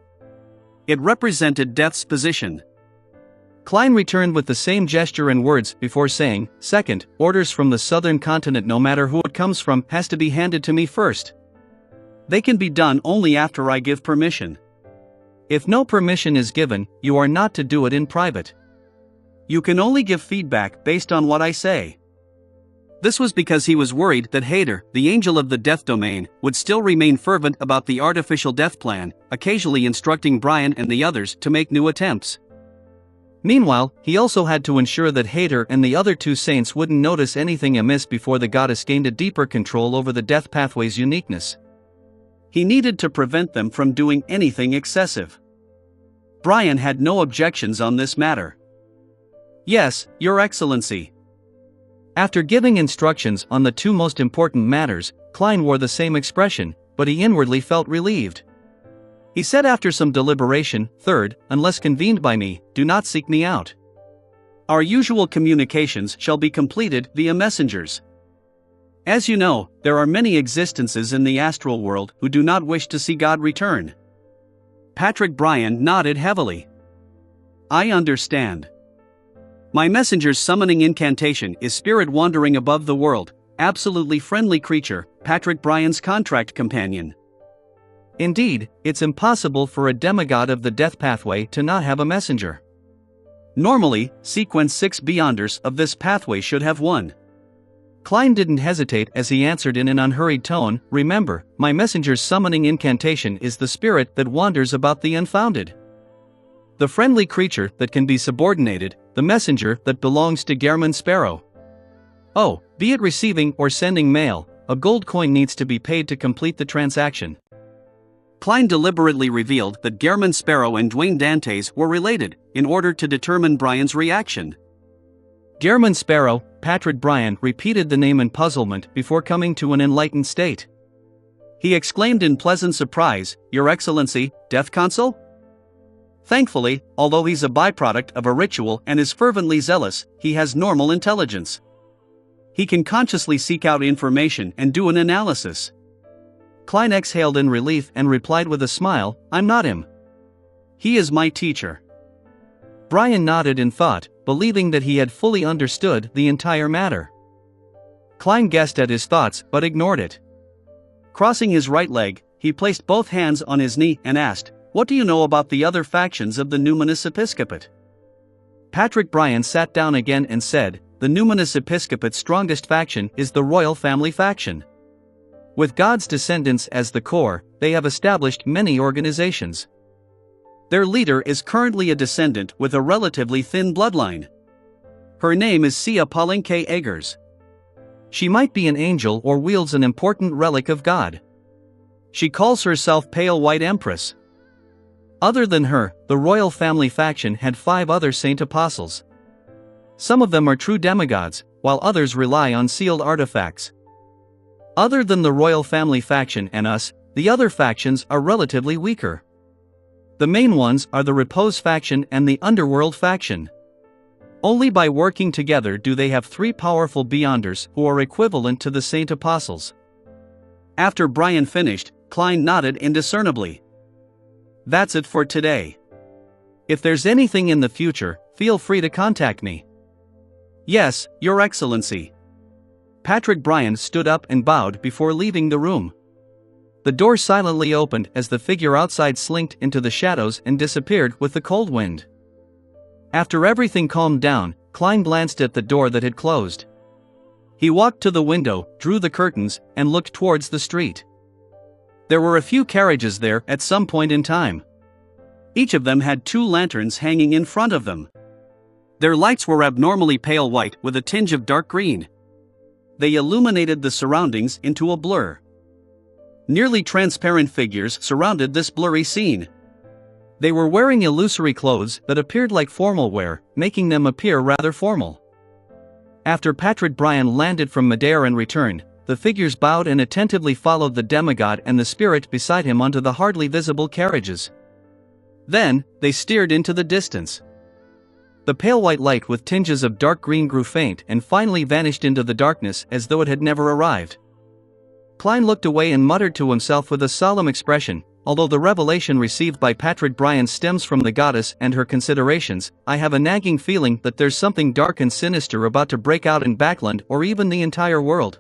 It represented death's position. Klein returned with the same gesture and words before saying, "Second, orders from the southern continent, no matter who it comes from, has to be handed to me first. They can be done only after I give permission. If no permission is given, you are not to do it in private. You can only give feedback based on what I say." This was because he was worried that Hader, the angel of the death domain, would still remain fervent about the artificial death plan, occasionally instructing Bryan and the others to make new attempts. Meanwhile, he also had to ensure that Hader and the other two saints wouldn't notice anything amiss before the goddess gained a deeper control over the death pathway's uniqueness. He needed to prevent them from doing anything excessive. Bryan had no objections on this matter. "Yes, Your Excellency." After giving instructions on the two most important matters, Klein wore the same expression, but he inwardly felt relieved. He said after some deliberation, "Third, unless convened by me, do not seek me out. Our usual communications shall be completed via messengers. As you know, there are many existences in the astral world who do not wish to see God return." Patrick Bryan nodded heavily. "I understand. My messenger's summoning incantation is spirit wandering above the world, absolutely friendly creature, Patrick Bryan's contract companion." Indeed, it's impossible for a demigod of the death pathway to not have a messenger. Normally, sequence 6 beyonders of this pathway should have one. Klein didn't hesitate as he answered in an unhurried tone, "Remember, my messenger's summoning incantation is the spirit that wanders about the unfounded. The friendly creature that can be subordinated, the messenger that belongs to Gehrman Sparrow. Oh, be it receiving or sending mail, a gold coin needs to be paid to complete the transaction." Klein deliberately revealed that Gehrman Sparrow and Dwayne Dantes were related, in order to determine Bryan's reaction. Gehrman Sparrow, Patrick Bryan repeated the name in puzzlement before coming to an enlightened state. He exclaimed in pleasant surprise, "Your Excellency, Death Consul?" Thankfully, although he's a byproduct of a ritual and is fervently zealous, he has normal intelligence. He can consciously seek out information and do an analysis. Klein exhaled in relief and replied with a smile, "I'm not him. He is my teacher." Bryan nodded in thought, believing that he had fully understood the entire matter. Klein guessed at his thoughts but ignored it. Crossing his right leg, he placed both hands on his knee and asked, "What do you know about the other factions of the numinous episcopate?" Patrick Bryan sat down again and said, "The numinous episcopate's strongest faction is the royal family faction. With God's descendants as the core, they have established many organizations. Their leader is currently a descendant with a relatively thin bloodline. Her name is Sia Palinke Eggers. She might be an angel or wields an important relic of God. She calls herself Pale White Empress. Other than her, the royal family faction had 5 other saint apostles. Some of them are true demigods, while others rely on sealed artifacts. Other than the royal family faction and us, the other factions are relatively weaker. The main ones are the Repose faction and the Underworld faction. Only by working together do they have 3 powerful Beyonders who are equivalent to the Saint Apostles. After Brian finished, Klein nodded indiscernibly. That's it for today. If there's anything in the future, feel free to contact me. Yes, Your Excellency. Patrick Brian stood up and bowed before leaving the room. The door silently opened as the figure outside slinked into the shadows and disappeared with the cold wind. After everything calmed down, Klein glanced at the door that had closed. He walked to the window, drew the curtains, and looked towards the street. There were a few carriages there at some point in time. Each of them had 2 lanterns hanging in front of them. Their lights were abnormally pale white with a tinge of dark green. They illuminated the surroundings into a blur. Nearly transparent figures surrounded this blurry scene. They were wearing illusory clothes that appeared like formal wear, making them appear rather formal. After Patrick Brian landed from Madeira and returned, the figures bowed and attentively followed the demigod and the spirit beside him onto the hardly visible carriages. Then, they steered into the distance. The pale white light with tinges of dark green grew faint and finally vanished into the darkness as though it had never arrived. Klein looked away and muttered to himself with a solemn expression, although the revelation received by Patrick Brian stems from the goddess and her considerations, I have a nagging feeling that there's something dark and sinister about to break out in Backland or even the entire world.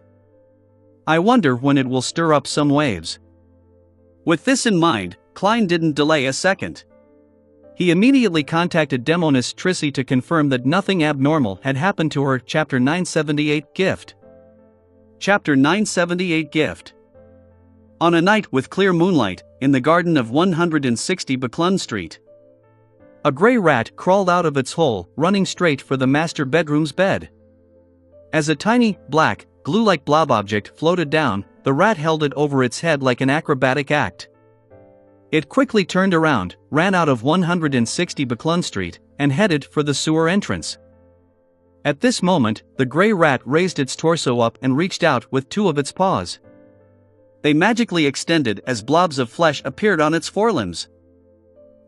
I wonder when it will stir up some waves. With this in mind, Klein didn't delay a second. He immediately contacted Demonis Trissy to confirm that nothing abnormal had happened to her. Chapter 978 Gift. Chapter 978 Gift. On a night with clear moonlight, in the garden of 160 Buckland Street, a grey rat crawled out of its hole, running straight for the master bedroom's bed. As a tiny, black, glue-like blob object floated down, the rat held it over its head like an acrobatic act. It quickly turned around, ran out of 160 Buckland Street, and headed for the sewer entrance. At this moment, the grey rat raised its torso up and reached out with 2 of its paws. They magically extended as blobs of flesh appeared on its forelimbs.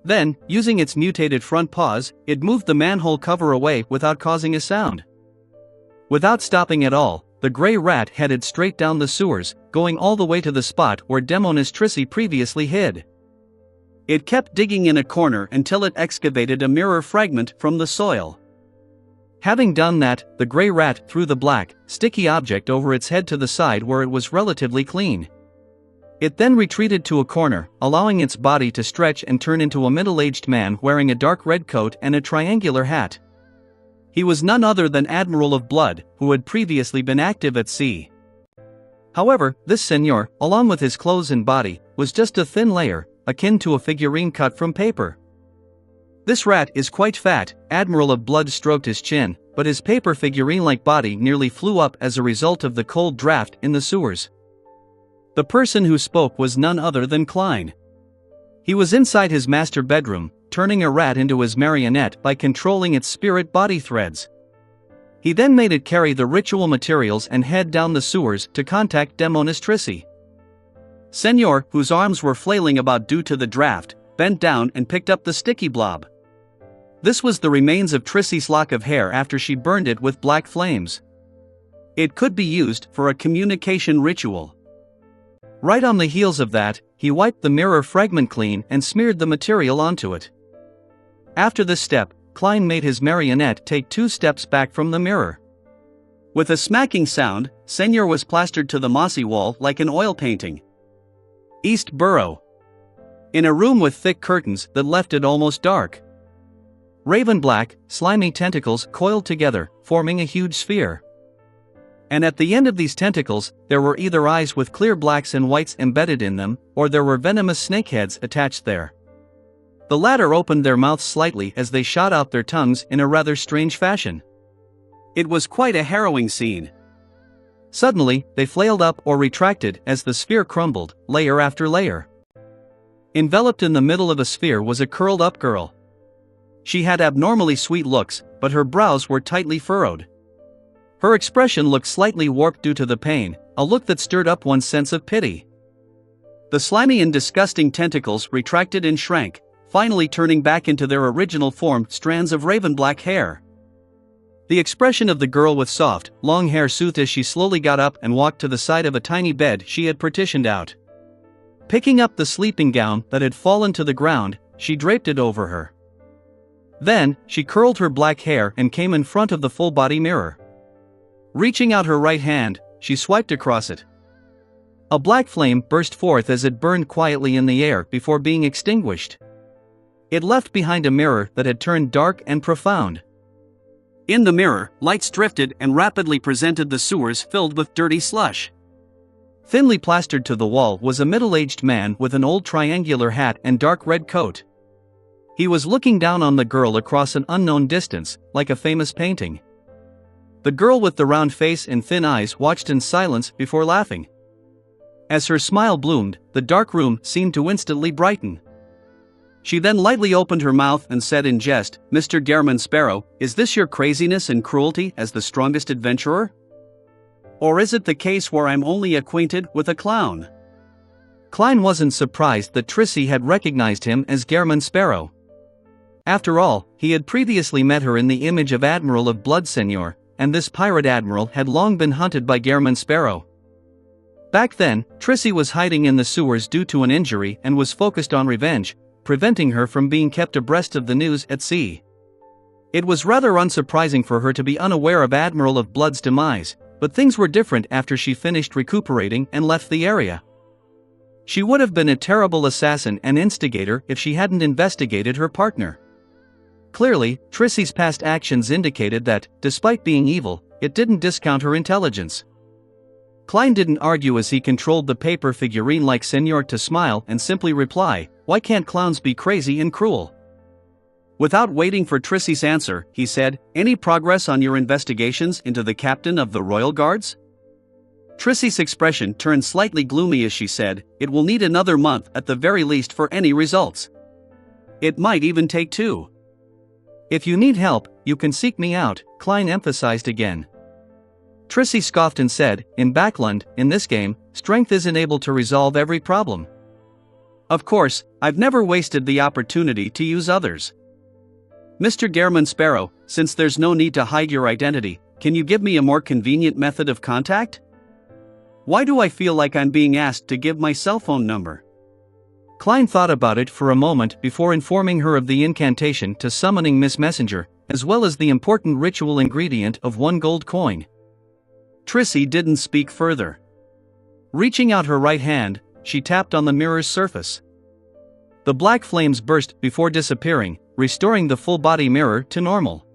Then, using its mutated front paws, it moved the manhole cover away without causing a sound. Without stopping at all, the grey rat headed straight down the sewers, going all the way to the spot where Demonis Trissy previously hid. It kept digging in a corner until it excavated a mirror fragment from the soil. Having done that, the grey rat threw the black, sticky object over its head to the side where it was relatively clean. It then retreated to a corner, allowing its body to stretch and turn into a middle-aged man wearing a dark red coat and a triangular hat. He was none other than Admiral of Blood, who had previously been active at sea. However, this seigneur, along with his clothes and body, was just a thin layer, akin to a figurine cut from paper. This rat is quite fat, Admiral of Blood stroked his chin, but his paper figurine-like body nearly flew up as a result of the cold draft in the sewers. The person who spoke was none other than Klein. He was inside his master bedroom, turning a rat into his marionette by controlling its spirit body threads. He then made it carry the ritual materials and head down the sewers to contact Demonis Trissy. Senor, whose arms were flailing about due to the draft, bent down and picked up the sticky blob. This was the remains of Trissy's lock of hair after she burned it with black flames. It could be used for a communication ritual. Right on the heels of that, he wiped the mirror fragment clean and smeared the material onto it. After this step, Klein made his marionette take 2 steps back from the mirror. With a smacking sound, Senor was plastered to the mossy wall like an oil painting. East Burrow. In a room with thick curtains that left it almost dark. Raven black, slimy tentacles coiled together, forming a huge sphere. And at the end of these tentacles, there were either eyes with clear blacks and whites embedded in them, or there were venomous snakeheads attached there. The latter opened their mouths slightly as they shot out their tongues in a rather strange fashion. It was quite a harrowing scene. Suddenly, they flailed up or retracted as the sphere crumbled, layer after layer. Enveloped in the middle of a sphere was a curled-up girl. She had abnormally sweet looks, but her brows were tightly furrowed. Her expression looked slightly warped due to the pain, a look that stirred up one's sense of pity. The slimy and disgusting tentacles retracted and shrank, finally turning back into their original form, strands of raven-black hair. The expression of the girl with soft, long hair soothed as she slowly got up and walked to the side of a tiny bed she had partitioned out. Picking up the sleeping gown that had fallen to the ground, she draped it over her. Then, she curled her black hair and came in front of the full-body mirror. Reaching out her right hand, she swiped across it. A black flame burst forth as it burned quietly in the air before being extinguished. It left behind a mirror that had turned dark and profound. In the mirror, lights drifted and rapidly presented the sewers filled with dirty slush. Thinly plastered to the wall was a middle-aged man with an old triangular hat and dark red coat. He was looking down on the girl across an unknown distance, like a famous painting. The girl with the round face and thin eyes watched in silence before laughing. As her smile bloomed, the dark room seemed to instantly brighten. She then lightly opened her mouth and said in jest, "Mr. Gairman Sparrow, is this your craziness and cruelty as the strongest adventurer? Or is it the case where I'm only acquainted with a clown?" Klein wasn't surprised that Trissy had recognized him as Gairman Sparrow. After all, he had previously met her in the image of Admiral of Blood Seigneur, and this pirate admiral had long been hunted by Gairman Sparrow. Back then, Trissy was hiding in the sewers due to an injury and was focused on revenge, preventing her from being kept abreast of the news at sea. It was rather unsurprising for her to be unaware of Admiral of Blood's demise, but things were different after she finished recuperating and left the area. She would have been a terrible assassin and instigator if she hadn't investigated her partner. Clearly, Trissy's past actions indicated that, despite being evil, it didn't discount her intelligence. Klein didn't argue as he controlled the paper figurine like Seigneur to smile and simply reply, "Why can't clowns be crazy and cruel?" Without waiting for Trissy's answer, he said, "Any progress on your investigations into the captain of the Royal Guards?" Trissy's expression turned slightly gloomy as she said, "It will need another month at the very least for any results. It might even take 2. "If you need help, you can seek me out," Klein emphasized again. Trissy scoffed and said, "In Backland, in this game, strength isn't able to resolve every problem. Of course, I've never wasted the opportunity to use others. Mr. Gairman Sparrow, since there's no need to hide your identity, can you give me a more convenient method of contact? Why do I feel like I'm being asked to give my cell phone number?" Klein thought about it for a moment before informing her of the incantation to summoning Miss Messenger, as well as the important ritual ingredient of 1 gold coin. Trissy didn't speak further. Reaching out her right hand, she tapped on the mirror's surface. The black flames burst before disappearing, restoring the full-body mirror to normal.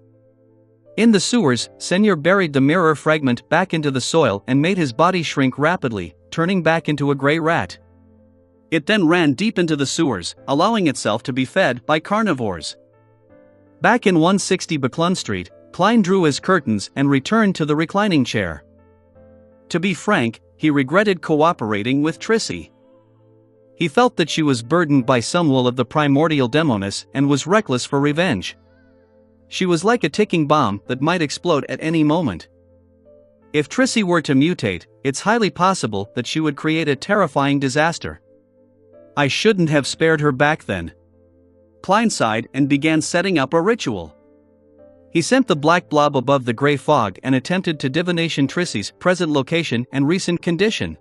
In the sewers, Seigneur buried the mirror fragment back into the soil and made his body shrink rapidly, turning back into a gray rat. It then ran deep into the sewers, allowing itself to be fed by carnivores. Back in 160 Buckland Street, Klein drew his curtains and returned to the reclining chair. To be frank, he regretted cooperating with Trissy. He felt that she was burdened by some will of the primordial demoness and was reckless for revenge. She was like a ticking bomb that might explode at any moment. If Trissy were to mutate, it's highly possible that she would create a terrifying disaster. I shouldn't have spared her back then. Klein sighed and began setting up a ritual. He sent the black blob above the gray fog and attempted to divination Trissy's present location and recent condition.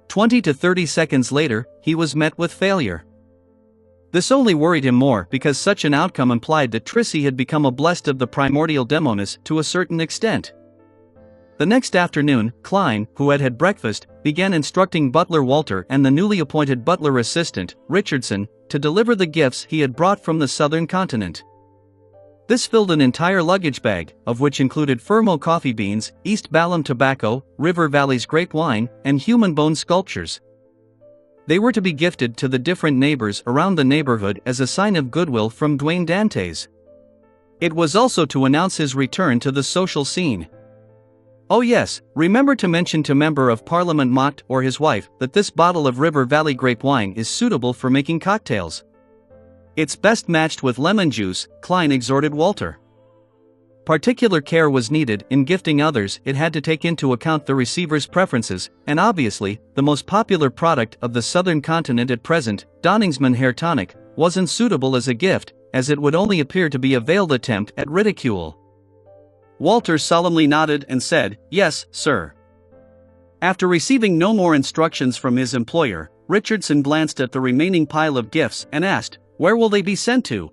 20 to 30 seconds later, he was met with failure. This only worried him more because such an outcome implied that Trissy had become a blessed of the primordial demoness to a certain extent. The next afternoon, Klein, who had had breakfast, began instructing butler Walter and the newly appointed butler assistant, Richardson, to deliver the gifts he had brought from the southern continent. This filled an entire luggage bag, of which included Fermo coffee beans, East Balam tobacco, River Valley's grape wine, and human bone sculptures. They were to be gifted to the different neighbors around the neighborhood as a sign of goodwill from Dwayne Dantes. It was also to announce his return to the social scene. Oh yes, remember to mention to Member of Parliament Mott or his wife that this bottle of River Valley grape wine is suitable for making cocktails. It's best matched with lemon juice, Klein exhorted Walter. Particular care was needed in gifting others. It had to take into account the receiver's preferences, and obviously, the most popular product of the southern continent at present, Donningsman Hair Tonic, wasn't suitable as a gift, as it would only appear to be a veiled attempt at ridicule. Walter solemnly nodded and said, "Yes, sir." After receiving no more instructions from his employer, Richardson glanced at the remaining pile of gifts and asked, "Where will they be sent to?"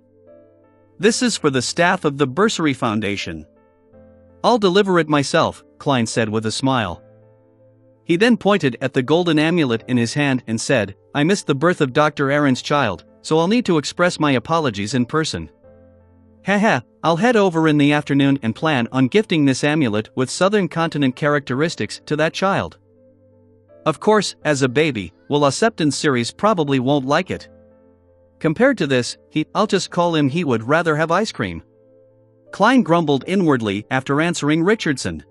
"This is for the staff of the Bursary Foundation." "I'll deliver it myself," Klein said with a smile. He then pointed at the golden amulet in his hand and said, "I missed the birth of Dr. Aaron's child, so I'll need to express my apologies in person. Haha, I'll head over in the afternoon and plan on gifting this amulet with Southern Continent characteristics to that child. Of course, as a baby, Will Acceptance series probably won't like it. Compared to this, I'll just call him he would rather have ice cream." Klein grumbled inwardly after answering Richardson.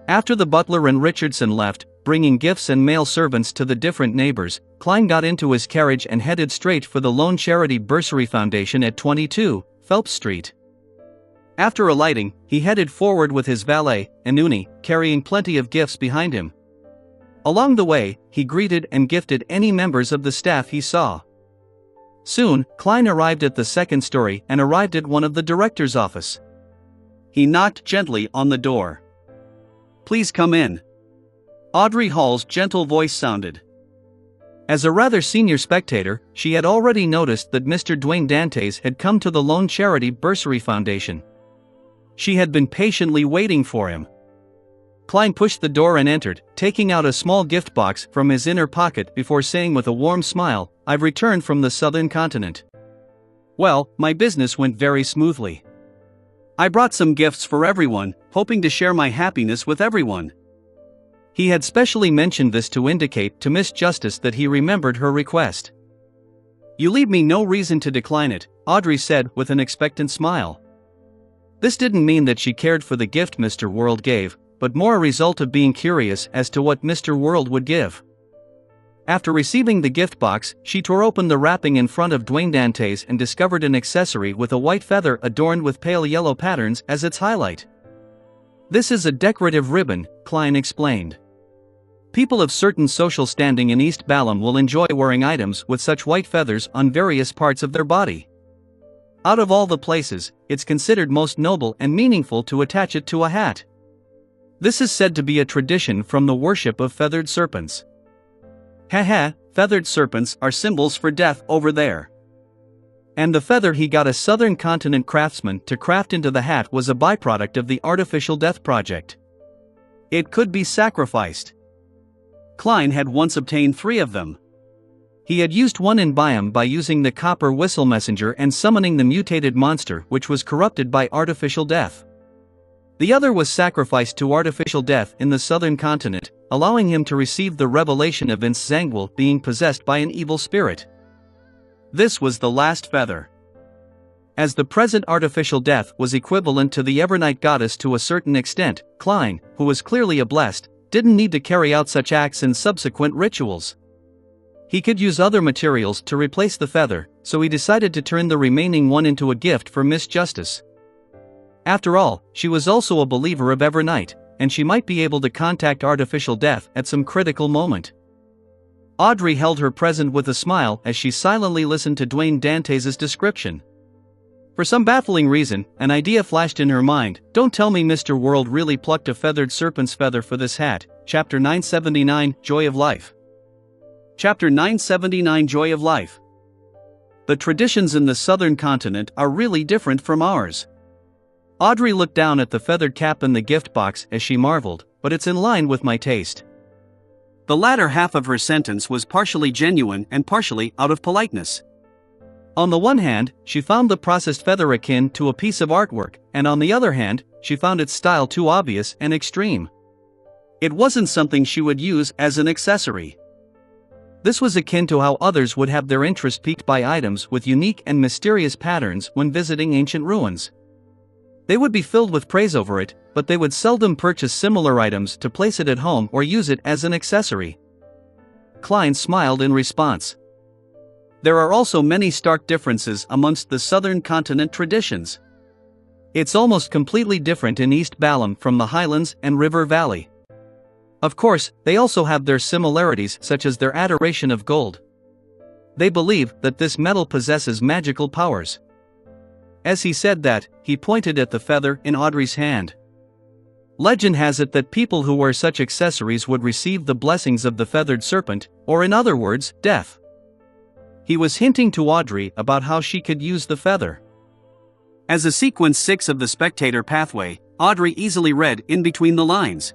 After the butler and Richardson left, bringing gifts and male servants to the different neighbors, Klein got into his carriage and headed straight for the Lone Charity Bursary Foundation at 22 Phelps Street. After alighting, he headed forward with his valet, Anuni, carrying plenty of gifts behind him. Along the way, he greeted and gifted any members of the staff he saw. Soon, Klein arrived at the second story and arrived at one of the director's office. He knocked gently on the door. "Please come in." Audrey Hall's gentle voice sounded. As a rather senior spectator, she had already noticed that Mr. Dwayne Dantes had come to the Lone Charity Bursary Foundation. She had been patiently waiting for him. Klein pushed the door and entered, taking out a small gift box from his inner pocket before saying with a warm smile, "I've returned from the Southern Continent. Well, my business went very smoothly. I brought some gifts for everyone, hoping to share my happiness with everyone." He had specially mentioned this to indicate to Miss Justice that he remembered her request. "You leave me no reason to decline it," Audrey said with an expectant smile. This didn't mean that she cared for the gift Mr. World gave, but more a result of being curious as to what Mr. World would give. After receiving the gift box, she tore open the wrapping in front of Dwayne Dantes and discovered an accessory with a white feather adorned with pale yellow patterns as its highlight. "This is a decorative ribbon," Klein explained. "People of certain social standing in East Balham will enjoy wearing items with such white feathers on various parts of their body. Out of all the places, it's considered most noble and meaningful to attach it to a hat. This is said to be a tradition from the worship of feathered serpents." Haha, feathered serpents are symbols for death over there. And the feather he got a Southern Continent craftsman to craft into the hat was a byproduct of the Artificial Death Project. It could be sacrificed. Klein had once obtained 3 of them. He had used one in Byam by using the copper whistle messenger and summoning the mutated monster which was corrupted by artificial death. The other was sacrificed to artificial death in the Southern Continent, allowing him to receive the revelation of Vince Zangwill being possessed by an evil spirit. This was the last feather. As the present artificial death was equivalent to the Evernight goddess to a certain extent, Klein, who was clearly a blessed, didn't need to carry out such acts in subsequent rituals. He could use other materials to replace the feather, so he decided to turn the remaining one into a gift for Miss Justice. After all, she was also a believer of Evernight, and she might be able to contact artificial death at some critical moment. Audrey held her present with a smile as she silently listened to Dwayne Dantes' description. For some baffling reason, an idea flashed in her mind. "Don't tell me Mr. World really plucked a feathered serpent's feather for this hat." Chapter 979, Joy of Life. Chapter 979, Joy of Life. The traditions in the Southern Continent are really different from ours. Audrey looked down at the feathered cap in the gift box as she marveled, "But it's in line with my taste." The latter half of her sentence was partially genuine and partially out of politeness. On the one hand, she found the processed feather akin to a piece of artwork, and on the other hand, she found its style too obvious and extreme. It wasn't something she would use as an accessory. This was akin to how others would have their interest piqued by items with unique and mysterious patterns when visiting ancient ruins. They would be filled with praise over it, but they would seldom purchase similar items to place it at home or use it as an accessory. Klein smiled in response. There are also many stark differences amongst the southern continent traditions. It's almost completely different in East Balam from the Highlands and River Valley. Of course, they also have their similarities, such as their adoration of gold. They believe that this metal possesses magical powers. As he said that, he pointed at the feather in Audrey's hand. Legend has it that people who wear such accessories would receive the blessings of the feathered serpent, or in other words, death. He was hinting to Audrey about how she could use the feather. As a sequence 6 of the spectator pathway, Audrey easily read in between the lines.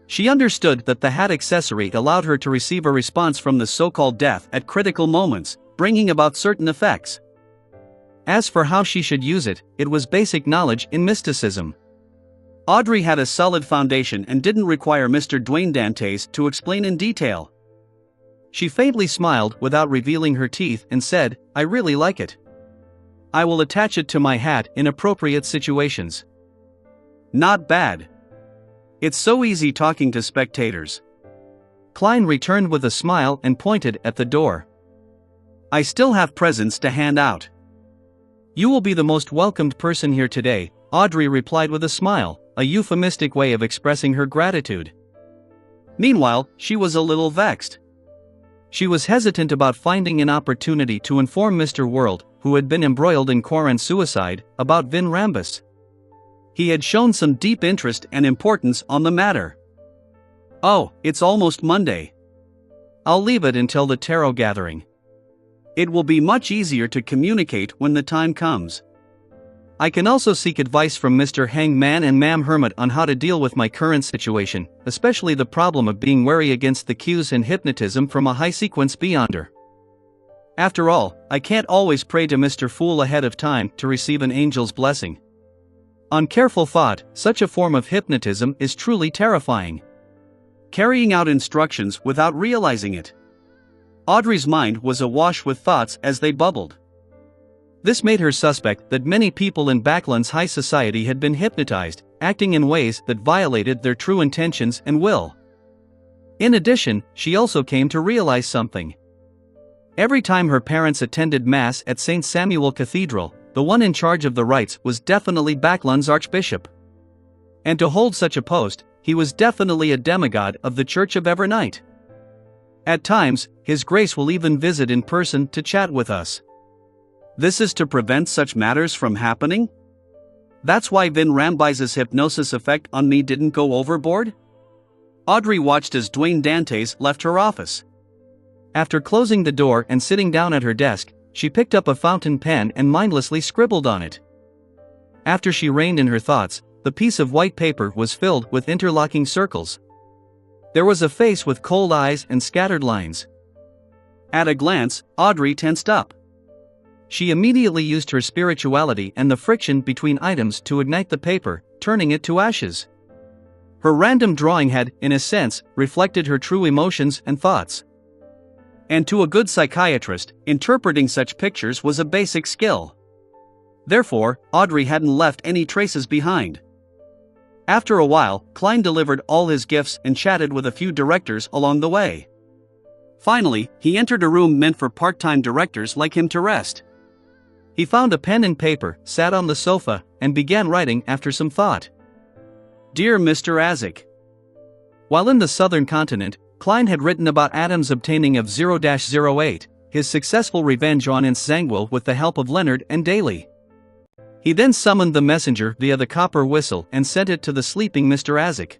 She understood that the hat accessory allowed her to receive a response from the so-called death at critical moments, bringing about certain effects. As for how she should use it, it was basic knowledge in mysticism. Audrey had a solid foundation and didn't require Mr. Dwayne Dantes to explain in detail. She faintly smiled without revealing her teeth and said, "I really like it. I will attach it to my hat in appropriate situations." Not bad. It's so easy talking to spectators. Klein returned with a smile and pointed at the door. "I still have presents to hand out." "You will be the most welcomed person here today," Audrey replied with a smile, a euphemistic way of expressing her gratitude. Meanwhile, she was a little vexed. She was hesitant about finding an opportunity to inform Mr. World, who had been embroiled in Coran's suicide, about Vin Rambus. He had shown some deep interest and importance on the matter. "Oh, it's almost Monday. I'll leave it until the tarot gathering. It will be much easier to communicate when the time comes. I can also seek advice from Mr. Hangman and Ma'am Hermit on how to deal with my current situation, especially the problem of being wary against the cues and hypnotism from a high-sequence beyonder. After all, I can't always pray to Mr. Fool ahead of time to receive an angel's blessing. On careful thought, such a form of hypnotism is truly terrifying. Carrying out instructions without realizing it." Audrey's mind was awash with thoughts as they bubbled. This made her suspect that many people in Baklan's high society had been hypnotized, acting in ways that violated their true intentions and will. In addition, she also came to realize something. Every time her parents attended Mass at St. Samuel Cathedral, the one in charge of the rites was definitely Baklan's archbishop. And to hold such a post, he was definitely a demigod of the Church of Evernight. At times, His Grace will even visit in person to chat with us. This is to prevent such matters from happening? That's why Vin Rambis's hypnosis effect on me didn't go overboard? Audrey watched as Dwayne Dantes left her office. After closing the door and sitting down at her desk, she picked up a fountain pen and mindlessly scribbled on it. After she reined in her thoughts, the piece of white paper was filled with interlocking circles. There was a face with cold eyes and scattered lines. At a glance, Audrey tensed up. She immediately used her spirituality and the friction between items to ignite the paper, turning it to ashes. Her random drawing had, in a sense, reflected her true emotions and thoughts. And to a good psychiatrist, interpreting such pictures was a basic skill. Therefore, Audrey hadn't left any traces behind. After a while, Klein delivered all his gifts and chatted with a few directors along the way. Finally, he entered a room meant for part-time directors like him to rest. He found a pen and paper, sat on the sofa, and began writing after some thought. "Dear Mr. Azik." While in the southern continent, Klein had written about Adam's obtaining of 0-08, his successful revenge on Ince Zangwill with the help of Leonard and Daly. He then summoned the messenger via the copper whistle and sent it to the sleeping Mr. Azik.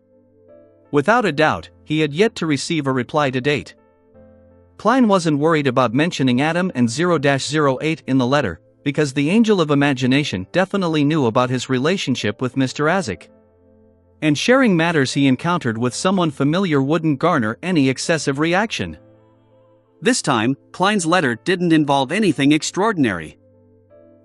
Without a doubt, he had yet to receive a reply to date. Klein wasn't worried about mentioning Adam and 0-08 in the letter, because the Angel of Imagination definitely knew about his relationship with Mr. Azik. And sharing matters he encountered with someone familiar wouldn't garner any excessive reaction. This time, Klein's letter didn't involve anything extraordinary.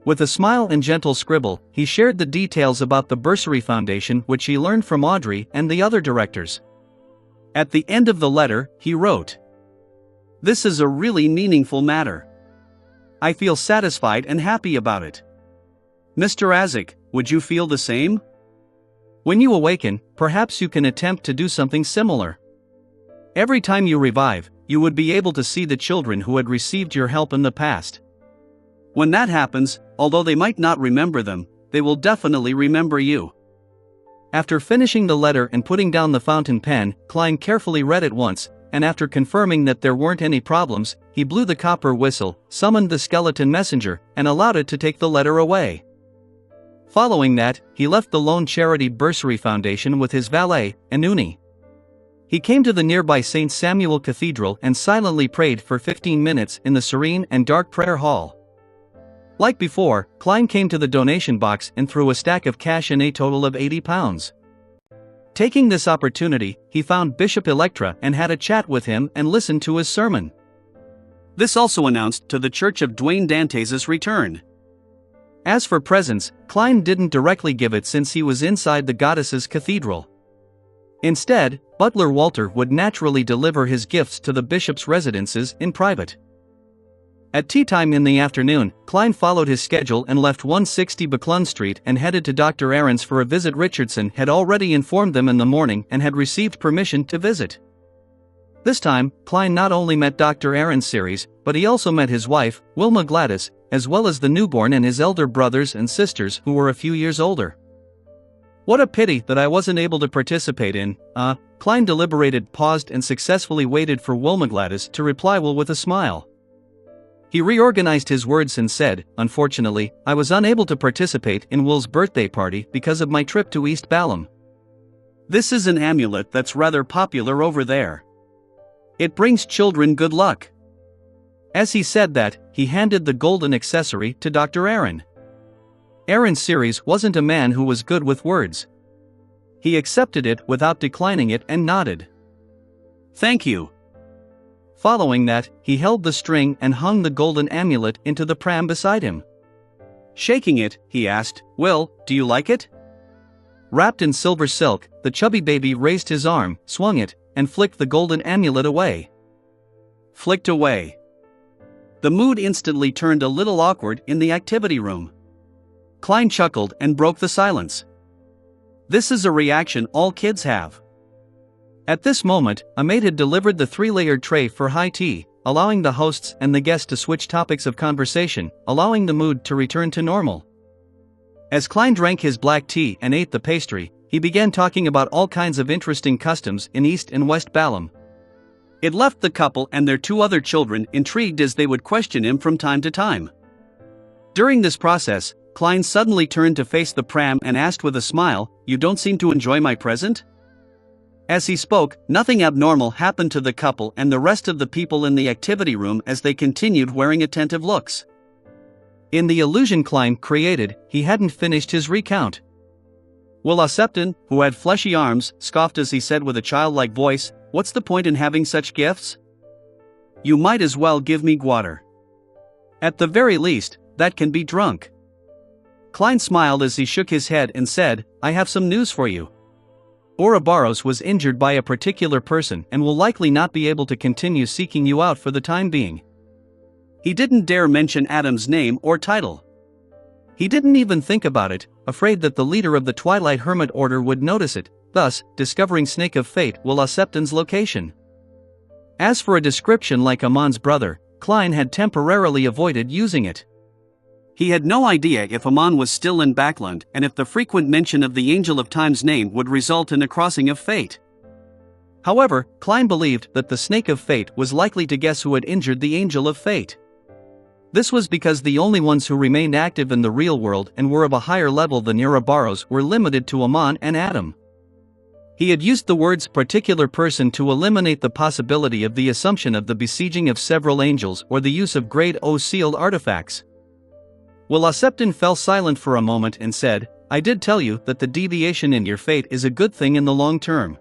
With a smile and gentle scribble, he shared the details about the Bursary Foundation which he learned from Audrey and the other directors. At the end of the letter, he wrote, "This is a really meaningful matter. I feel satisfied and happy about it. Mr. Azik, would you feel the same? When you awaken, perhaps you can attempt to do something similar. Every time you revive, you would be able to see the children who had received your help in the past. When that happens, although they might not remember them, they will definitely remember you." After finishing the letter and putting down the fountain pen, Klein carefully read it once, and after confirming that there weren't any problems, he blew the copper whistle, summoned the skeleton messenger, and allowed it to take the letter away. Following that, he left the lone charity bursary foundation with his valet, Anuni. He came to the nearby St. Samuel Cathedral and silently prayed for 15 minutes in the serene and dark prayer hall. Like before, Klein came to the donation box and threw a stack of cash in, a total of £80. Taking this opportunity, he found Bishop Electra and had a chat with him and listened to his sermon. This also announced to the Church of Dwayne Dantes' return. As for presents, Klein didn't directly give it since he was inside the goddess's cathedral. Instead, Butler Walter would naturally deliver his gifts to the bishop's residences in private. At tea time in the afternoon, Klein followed his schedule and left 160 Buckland Street and headed to Dr. Aaron's for a visit. Richardson had already informed them in the morning and had received permission to visit. This time, Klein not only met Dr. Aaron's series, but he also met his wife, Wilma Gladys, as well as the newborn and his elder brothers and sisters who were a few years older. "What a pity that I wasn't able to participate in." Klein deliberated, paused and successfully waited for Wilma Gladys to reply with a smile. He reorganized his words and said, "Unfortunately, I was unable to participate in Will's birthday party because of my trip to East Balham. This is an amulet that's rather popular over there. It brings children good luck." As he said that, he handed the golden accessory to Dr. Aaron. Aaron Series wasn't a man who was good with words. He accepted it without declining it and nodded. "Thank you." Following that, he held the string and hung the golden amulet into the pram beside him. Shaking it, he asked, "Will, do you like it?" Wrapped in silver silk, the chubby baby raised his arm, swung it, and flicked the golden amulet away. Flicked away. The mood instantly turned a little awkward in the activity room. Klein chuckled and broke the silence. This is a reaction all kids have. At this moment, a maid had delivered the 3-layered tray for high tea, allowing the hosts and the guests to switch topics of conversation, allowing the mood to return to normal. As Klein drank his black tea and ate the pastry, he began talking about all kinds of interesting customs in East and West Balham. It left the couple and their 2 other children intrigued as they would question him from time to time. During this process, Klein suddenly turned to face the pram and asked with a smile, "You don't seem to enjoy my present?" As he spoke, nothing abnormal happened to the couple and the rest of the people in the activity room as they continued wearing attentive looks. In the illusion Klein created, he hadn't finished his recount. Will Septon, who had fleshy arms, scoffed as he said with a childlike voice, "What's the point in having such gifts? You might as well give me water. At the very least, that can be drunk." Klein smiled as he shook his head and said, "I have some news for you. Ouroboros was injured by a particular person and will likely not be able to continue seeking you out for the time being." He didn't dare mention Adam's name or title. He didn't even think about it, afraid that the leader of the Twilight Hermit Order would notice it, thus discovering Snake of Fate Will Septon's location. As for a description like Amon's brother, Klein had temporarily avoided using it. He had no idea if Amon was still in Backland and if the frequent mention of the Angel of Time's name would result in a crossing of fate. However, Klein believed that the Snake of Fate was likely to guess who had injured the Angel of Fate. This was because the only ones who remained active in the real world and were of a higher level than Ouroboros were limited to Amon and Adam. He had used the words "particular person" to eliminate the possibility of the assumption of the besieging of several angels or the use of Grade O sealed artifacts. Will Septon fell silent for a moment and said, "I did tell you that the deviation in your fate is a good thing in the long term."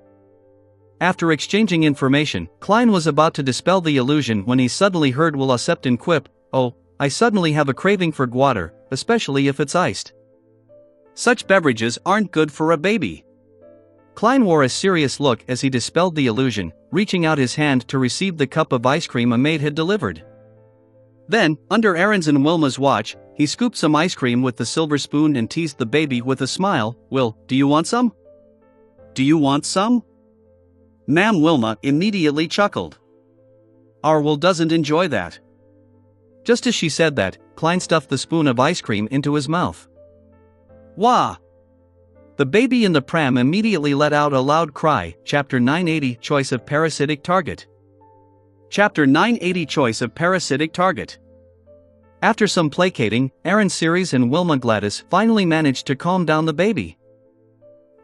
After exchanging information, Klein was about to dispel the illusion when he suddenly heard Will Septon quip, "Oh, I suddenly have a craving for water, especially if it's iced. Such beverages aren't good for a baby." Klein wore a serious look as he dispelled the illusion, reaching out his hand to receive the cup of ice cream a maid had delivered. Then, under Aaron's and Wilma's watch, he scooped some ice cream with the silver spoon and teased the baby with a smile, "Will, do you want some?" do you want some? Ma'am Wilma immediately chuckled. Our Will doesn't enjoy that. Just as she said that, Klein stuffed the spoon of ice cream into his mouth. Wah! The baby in the pram immediately let out a loud cry. Chapter 980 Choice of Parasitic Target. Chapter 980 Choice of Parasitic Target. After some placating, Aaron Ceres and Wilma Gladys finally managed to calm down the baby.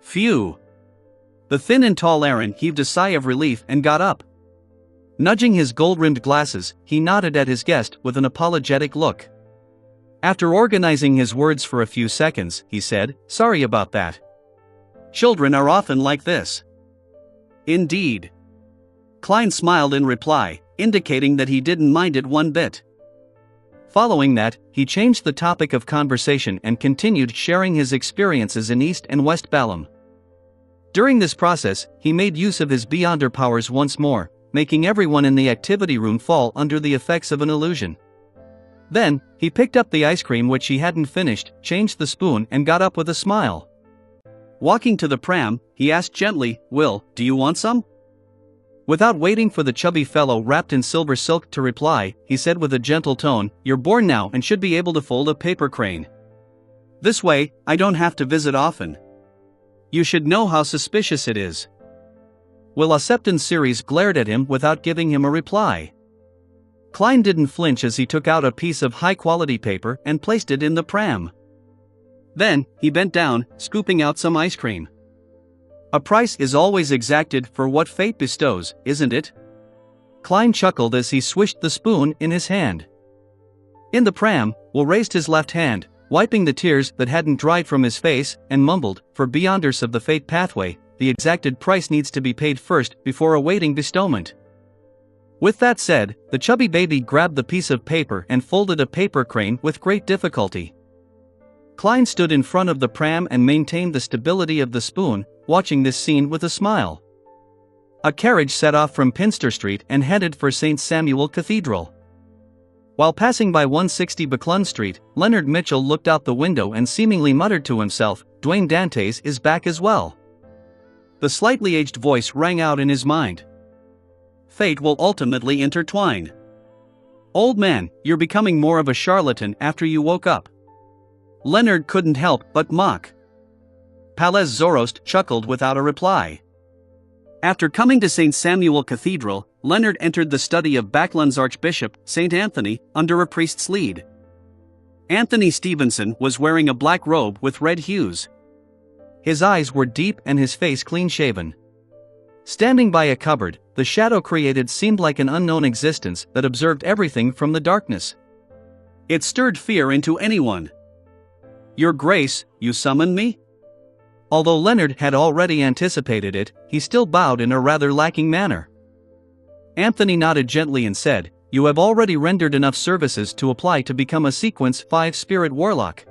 Phew! The thin and tall Aaron heaved a sigh of relief and got up. Nudging his gold-rimmed glasses, he nodded at his guest with an apologetic look. After organizing his words for a few seconds, he said, "Sorry about that. Children are often like this." Indeed. Klein smiled in reply, indicating that he didn't mind it one bit. Following that, he changed the topic of conversation and continued sharing his experiences in East and West Balham. During this process, he made use of his Beyonder powers once more, making everyone in the activity room fall under the effects of an illusion. Then, he picked up the ice cream which he hadn't finished, changed the spoon and got up with a smile. Walking to the pram, he asked gently, "Will, do you want some?" Without waiting for the chubby fellow wrapped in silver silk to reply, he said with a gentle tone, "You're born now and should be able to fold a paper crane. This way, I don't have to visit often. You should know how suspicious it is." Will Acceptance Series glared at him without giving him a reply. Klein didn't flinch as he took out a piece of high-quality paper and placed it in the pram. Then, he bent down, scooping out some ice cream. A price is always exacted for what fate bestows, isn't it? Klein chuckled as he swished the spoon in his hand. In the pram, Will raised his left hand, wiping the tears that hadn't dried from his face, and mumbled, "For Beyonders of the fate pathway, the exacted price needs to be paid first before awaiting bestowment." With that said, the chubby baby grabbed the piece of paper and folded a paper crane with great difficulty. Klein stood in front of the pram and maintained the stability of the spoon, watching this scene with a smile. A carriage set off from Pinster Street and headed for St. Samuel Cathedral. While passing by 160 Buckland Street, Leonard Mitchell looked out the window and seemingly muttered to himself, "Dwayne Dantes is back as well." The slightly aged voice rang out in his mind. Fate will ultimately intertwine. Old man, you're becoming more of a charlatan after you woke up. Leonard couldn't help but mock. Palaz Zoroast chuckled without a reply. After coming to St. Samuel Cathedral, Leonard entered the study of Buckland's Archbishop, St. Anthony, under a priest's lead. Anthony Stevenson was wearing a black robe with red hues. His eyes were deep and his face clean-shaven. Standing by a cupboard, the shadow created seemed like an unknown existence that observed everything from the darkness. It stirred fear into anyone. "Your Grace, you summoned me?" Although Leonard had already anticipated it, he still bowed in a rather lacking manner. Anthony nodded gently and said, "You have already rendered enough services to apply to become a Sequence 5 Spirit Warlock.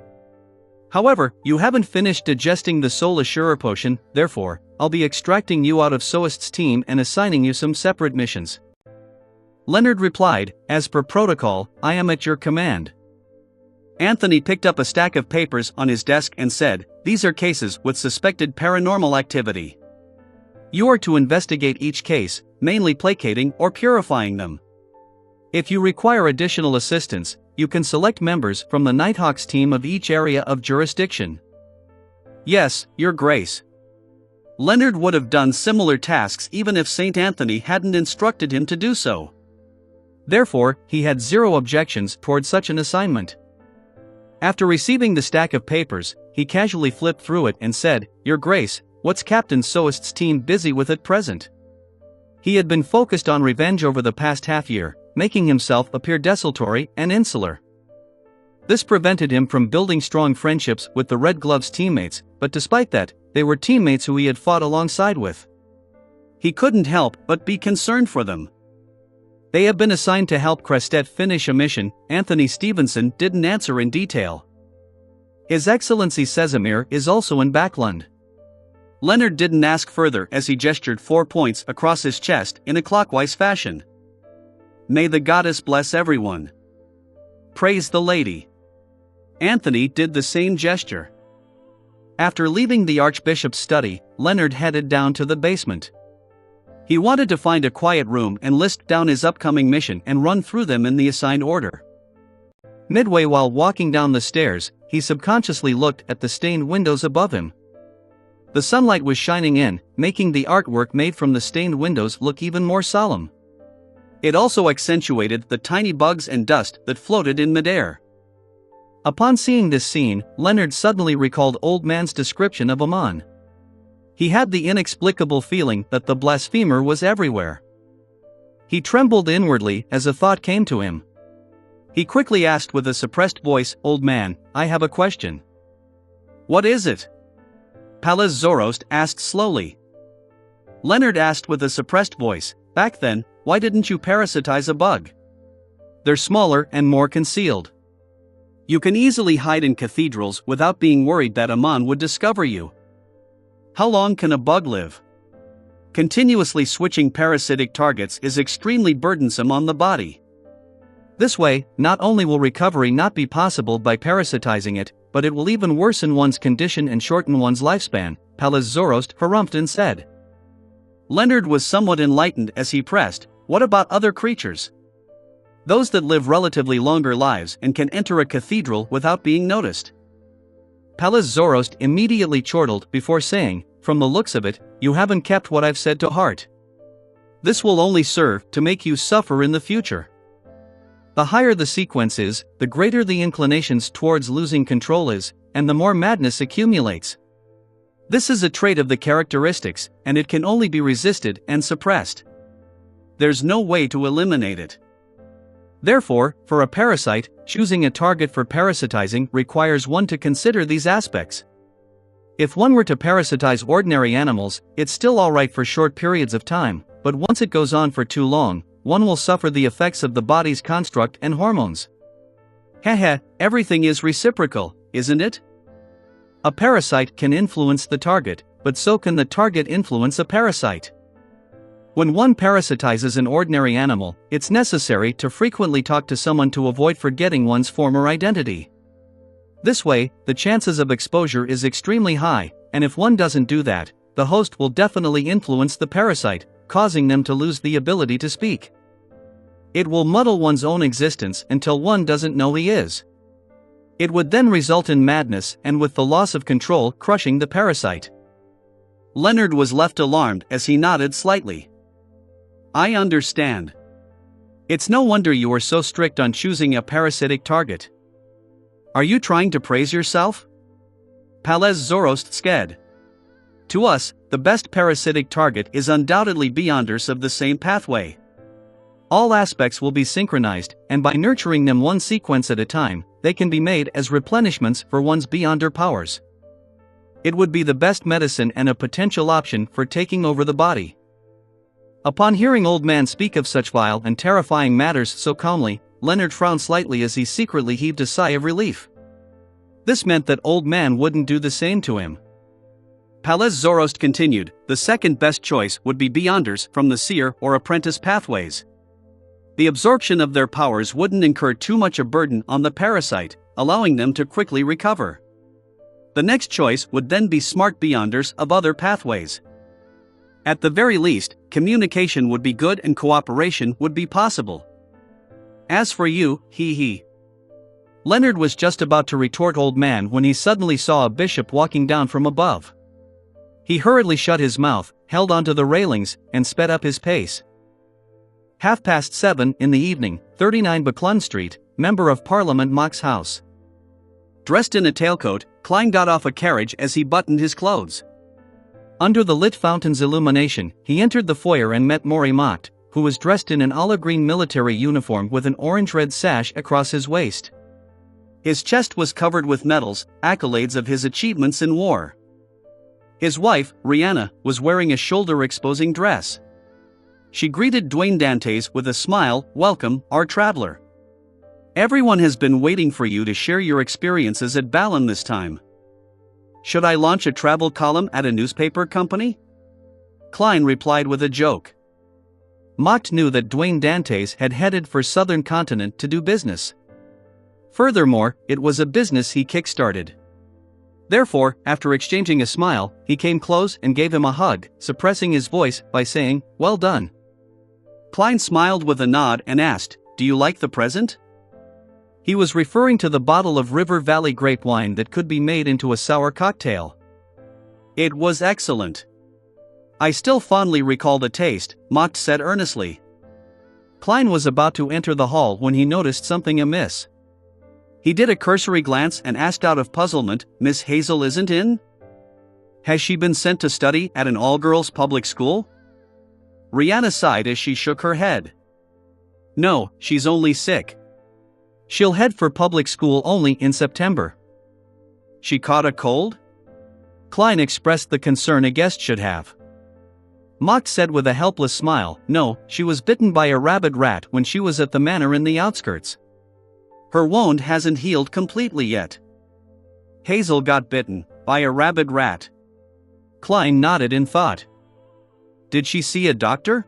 However, you haven't finished digesting the Soul Assurer potion, therefore, I'll be extracting you out of Soist's team and assigning you some separate missions." Leonard replied, "As per protocol, I am at your command." Anthony picked up a stack of papers on his desk and said, "These are cases with suspected paranormal activity. You are to investigate each case, mainly placating or purifying them. If you require additional assistance, you can select members from the Nighthawks team of each area of jurisdiction." "Yes, Your Grace." Leonard would have done similar tasks even if St. Anthony hadn't instructed him to do so. Therefore, he had zero objections toward such an assignment. After receiving the stack of papers, he casually flipped through it and said, "Your Grace, what's Captain Soist's team busy with at present?" He had been focused on revenge over the past half-year, making himself appear desultory and insular. This prevented him from building strong friendships with the Red Gloves teammates, but despite that, they were teammates who he had fought alongside with. He couldn't help but be concerned for them. They have been assigned to help Crestet finish a mission. Anthony Stevenson didn't answer in detail. His Excellency Sesamir is also in Buckland. Leonard didn't ask further as he gestured 4 points across his chest in a clockwise fashion. "May the goddess bless everyone. Praise the lady." Anthony did the same gesture. After leaving the Archbishop's study, Leonard headed down to the basement. He wanted to find a quiet room and list down his upcoming mission and run through them in the assigned order. Midway while walking down the stairs, he subconsciously looked at the stained windows above him. The sunlight was shining in, making the artwork made from the stained windows look even more solemn. It also accentuated the tiny bugs and dust that floated in midair. Upon seeing this scene, Leonard suddenly recalled Old Man's description of Aman. He had the inexplicable feeling that the blasphemer was everywhere. He trembled inwardly as a thought came to him. He quickly asked with a suppressed voice, "Old man, I have a question." "What is it?" Pallas Zoroast asked slowly. Leonard asked with a suppressed voice, "Back then, why didn't you parasitize a bug? They're smaller and more concealed. You can easily hide in cathedrals without being worried that Aman would discover you. How long can a bug live? Continuously switching parasitic targets is extremely burdensome on the body. This way, not only will recovery not be possible by parasitizing it, but it will even worsen one's condition and shorten one's lifespan," Pallas Zoroast harumphed and said. Leonard was somewhat enlightened as he pressed, "What about other creatures? Those that live relatively longer lives and can enter a cathedral without being noticed?" Pallas Zoroast immediately chortled before saying, "From the looks of it, you haven't kept what I've said to heart. This will only serve to make you suffer in the future. The higher the sequence is, the greater the inclinations towards losing control is, and the more madness accumulates. This is a trait of the characteristics, and it can only be resisted and suppressed. There's no way to eliminate it. Therefore, for a parasite, choosing a target for parasitizing requires one to consider these aspects. If one were to parasitize ordinary animals, it's still alright for short periods of time, but once it goes on for too long, one will suffer the effects of the body's construct and hormones. Heh, everything is reciprocal, isn't it? A parasite can influence the target, but so can the target influence a parasite. When one parasitizes an ordinary animal, it's necessary to frequently talk to someone to avoid forgetting one's former identity. This way, the chances of exposure is extremely high, and if one doesn't do that, the host will definitely influence the parasite, causing them to lose the ability to speak. It will muddle one's own existence until one doesn't know he is. It would then result in madness and with the loss of control crushing the parasite." Leonard was left alarmed as he nodded slightly. "I understand. It's no wonder you are so strict on choosing a parasitic target. Are you trying to praise yourself?" Pallas Zoroast said. "To us, the best parasitic target is undoubtedly beyonders of the same pathway. All aspects will be synchronized, and by nurturing them one sequence at a time, they can be made as replenishments for one's beyonder powers. It would be the best medicine and a potential option for taking over the body." Upon hearing Old Man speak of such vile and terrifying matters so calmly, Leonard frowned slightly as he secretly heaved a sigh of relief. This meant that Old Man wouldn't do the same to him. Pallas Zoroast continued, "The second best choice would be beyonders from the seer or apprentice pathways. The absorption of their powers wouldn't incur too much a burden on the parasite, allowing them to quickly recover. The next choice would then be smart beyonders of other pathways. At the very least, communication would be good and cooperation would be possible. As for you, he. Leonard was just about to retort Old Man when he suddenly saw a bishop walking down from above. He hurriedly shut his mouth, held onto the railings, and sped up his pace. 7:30 in the evening, 39 Buckland Street, Member of Parliament Mock's house. Dressed in a tailcoat, Klein got off a carriage as he buttoned his clothes. Under the lit fountain's illumination, he entered the foyer and met Maury Mock, who was dressed in an olive green military uniform with an orange-red sash across his waist. His chest was covered with medals, accolades of his achievements in war. His wife, Rihanna, was wearing a shoulder-exposing dress. She greeted Dwayne Dantes with a smile, "Welcome, our traveler. Everyone has been waiting for you to share your experiences at Ballon this time. Should I launch a travel column at a newspaper company?" Klein replied with a joke. Mock knew that Dwayne Dantes had headed for Southern Continent to do business. Furthermore, it was a business he kickstarted. Therefore, after exchanging a smile, he came close and gave him a hug, suppressing his voice by saying, "Well done." Klein smiled with a nod and asked, "Do you like the present?" He was referring to the bottle of River Valley grape wine that could be made into a sour cocktail. "It was excellent. I still fondly recall the taste," Mott said earnestly. Klein was about to enter the hall when he noticed something amiss. He did a cursory glance and asked out of puzzlement, "Miss Hazel isn't in? Has she been sent to study at an all-girls public school?" Rihanna sighed as she shook her head. "No, she's only sick. She'll head for public school only in September." "She caught a cold?" Klein expressed the concern a guest should have. Mott said with a helpless smile, "No, she was bitten by a rabid rat when she was at the manor in the outskirts. Her wound hasn't healed completely yet." Hazel got bitten by a rabid rat. Klein nodded in thought. "Did she see a doctor?"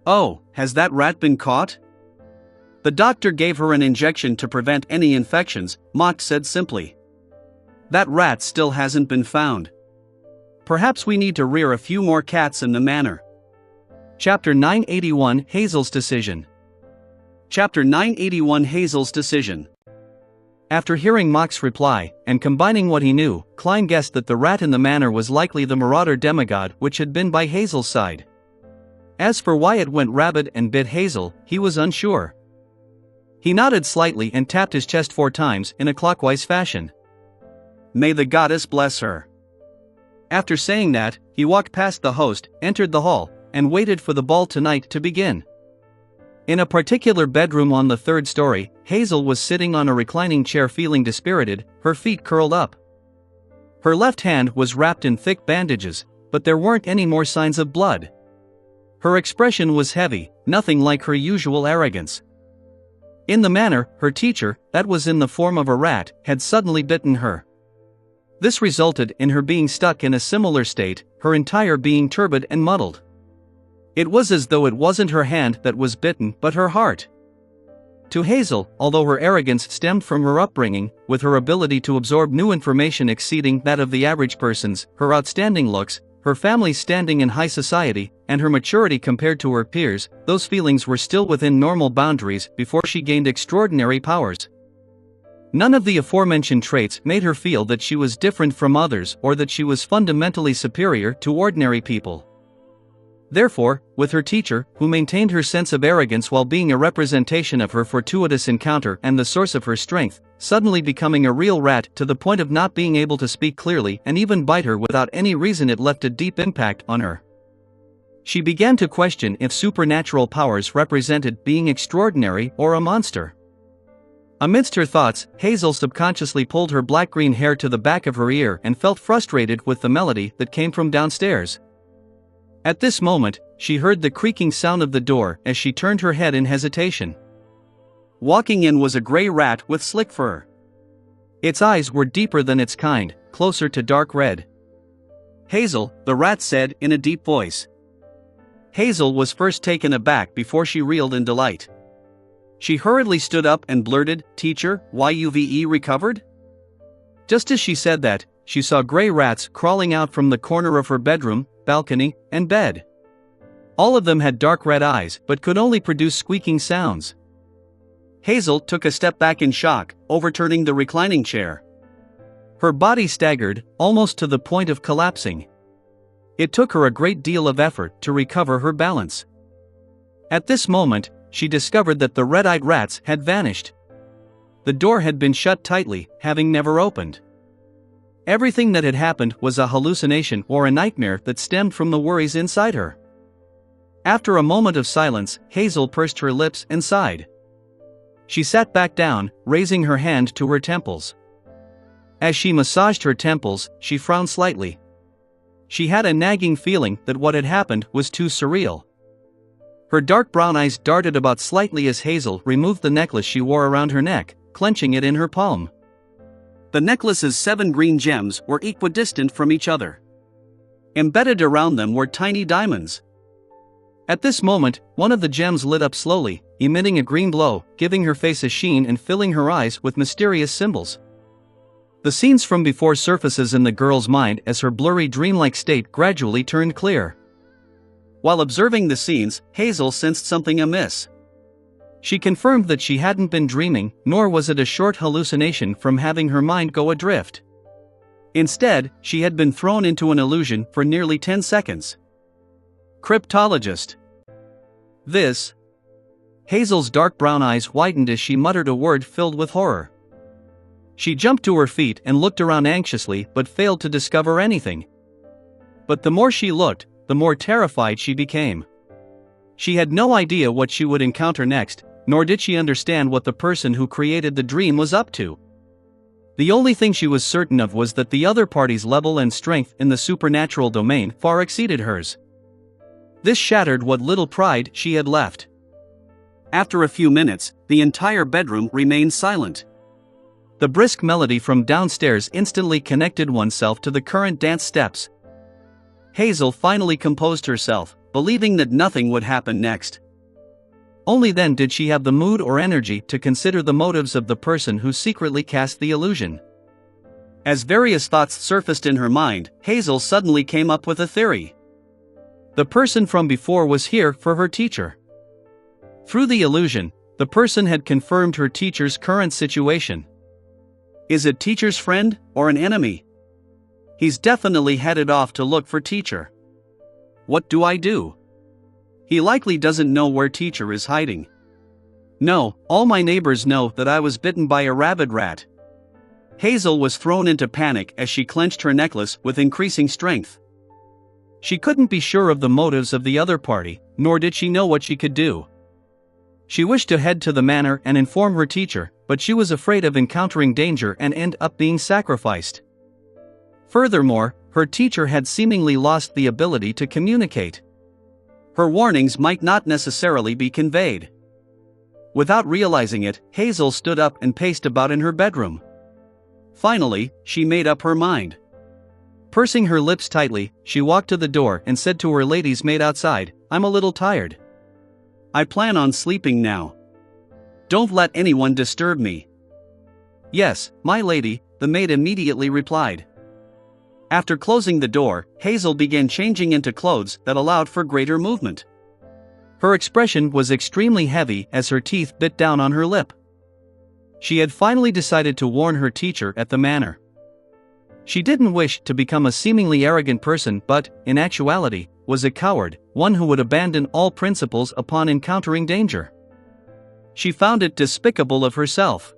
"Oh, has that rat been caught?" "The doctor gave her an injection to prevent any infections," Mott said simply. "That rat still hasn't been found. Perhaps we need to rear a few more cats in the manor." Chapter 981 Hazel's Decision. Chapter 981 Hazel's Decision. After hearing Mott's reply, and combining what he knew, Klein guessed that the rat in the manor was likely the marauder demigod which had been by Hazel's side. As for why it went rabid and bit Hazel, he was unsure. He nodded slightly and tapped his chest 4 times in a clockwise fashion. "May the goddess bless her." After saying that, he walked past the host, entered the hall, and waited for the ball tonight to begin. In a particular bedroom on the 3rd story, Hazel was sitting on a reclining chair feeling dispirited, her feet curled up. Her left hand was wrapped in thick bandages, but there weren't any more signs of blood. Her expression was heavy, nothing like her usual arrogance. In the manor, her teacher, that was in the form of a rat, had suddenly bitten her. This resulted in her being stuck in a similar state, her entire being turbid and muddled. It was as though it wasn't her hand that was bitten but her heart. To Hazel, although her arrogance stemmed from her upbringing, with her ability to absorb new information exceeding that of the average person's, her outstanding looks, her family's standing in high society, and her maturity compared to her peers, those feelings were still within normal boundaries before she gained extraordinary powers. None of the aforementioned traits made her feel that she was different from others or that she was fundamentally superior to ordinary people. Therefore, with her teacher, who maintained her sense of arrogance while being a representation of her fortuitous encounter and the source of her strength, suddenly becoming a real rat to the point of not being able to speak clearly and even bite her without any reason, it left a deep impact on her. She began to question if supernatural powers represented being extraordinary or a monster. Amidst her thoughts, Hazel subconsciously pulled her black-green hair to the back of her ear and felt frustrated with the melody that came from downstairs. At this moment, she heard the creaking sound of the door as she turned her head in hesitation. Walking in was a gray rat with slick fur. Its eyes were deeper than its kind, closer to dark red. "Hazel," the rat said in a deep voice. Hazel was first taken aback before she reeled in delight. She hurriedly stood up and blurted, "Teacher, YUVE recovered?" Just as she said that, she saw gray rats crawling out from the corner of her bedroom, balcony, and bed. All of them had dark red eyes but could only produce squeaking sounds. Hazel took a step back in shock, overturning the reclining chair. Her body staggered, almost to the point of collapsing. It took her a great deal of effort to recover her balance. At this moment, she discovered that the red-eyed rats had vanished. The door had been shut tightly, having never opened. Everything that had happened was a hallucination or a nightmare that stemmed from the worries inside her. After a moment of silence, Hazel pursed her lips and sighed. She sat back down, raising her hand to her temples. As she massaged her temples, she frowned slightly. She had a nagging feeling that what had happened was too surreal. Her dark brown eyes darted about slightly as Hazel removed the necklace she wore around her neck, clenching it in her palm. The necklace's 7 green gems were equidistant from each other. Embedded around them were tiny diamonds. At this moment, one of the gems lit up slowly, emitting a green glow, giving her face a sheen and filling her eyes with mysterious symbols. The scenes from before surfaces in the girl's mind as her blurry dreamlike state gradually turned clear. While observing the scenes, Hazel sensed something amiss. She confirmed that she hadn't been dreaming, nor was it a short hallucination from having her mind go adrift. Instead, she had been thrown into an illusion for nearly 10 seconds. Cryptologist. This. Hazel's dark brown eyes widened as she muttered a word filled with horror. She jumped to her feet and looked around anxiously but failed to discover anything. But the more she looked, the more terrified she became. She had no idea what she would encounter next, nor did she understand what the person who created the dream was up to. The only thing she was certain of was that the other party's level and strength in the supernatural domain far exceeded hers. This shattered what little pride she had left. After a few minutes, the entire bedroom remained silent. The brisk melody from downstairs instantly connected oneself to the current dance steps. Hazel finally composed herself, believing that nothing would happen next. Only then did she have the mood or energy to consider the motives of the person who secretly cast the illusion. As various thoughts surfaced in her mind, Hazel suddenly came up with a theory. The person from before was here for her teacher. Through the illusion, the person had confirmed her teacher's current situation. Is it teacher's friend or an enemy? He's definitely headed off to look for teacher. What do I do? He likely doesn't know where teacher is hiding. No, all my neighbors know that I was bitten by a rabid rat. Hazel was thrown into panic as she clenched her necklace with increasing strength. She couldn't be sure of the motives of the other party, nor did she know what she could do. She wished to head to the manor and inform her teacher, but she was afraid of encountering danger and end up being sacrificed. Furthermore, her teacher had seemingly lost the ability to communicate. Her warnings might not necessarily be conveyed. Without realizing it, Hazel stood up and paced about in her bedroom. Finally, she made up her mind. Pursing her lips tightly, she walked to the door and said to her lady's maid outside, "I'm a little tired. I plan on sleeping now. Don't let anyone disturb me." "Yes, my lady," the maid immediately replied. After closing the door, Hazel began changing into clothes that allowed for greater movement. Her expression was extremely heavy as her teeth bit down on her lip. She had finally decided to warn her teacher at the manor. She didn't wish to become a seemingly arrogant person but, in actuality, was a coward, one who would abandon all principles upon encountering danger. She found it despicable of herself.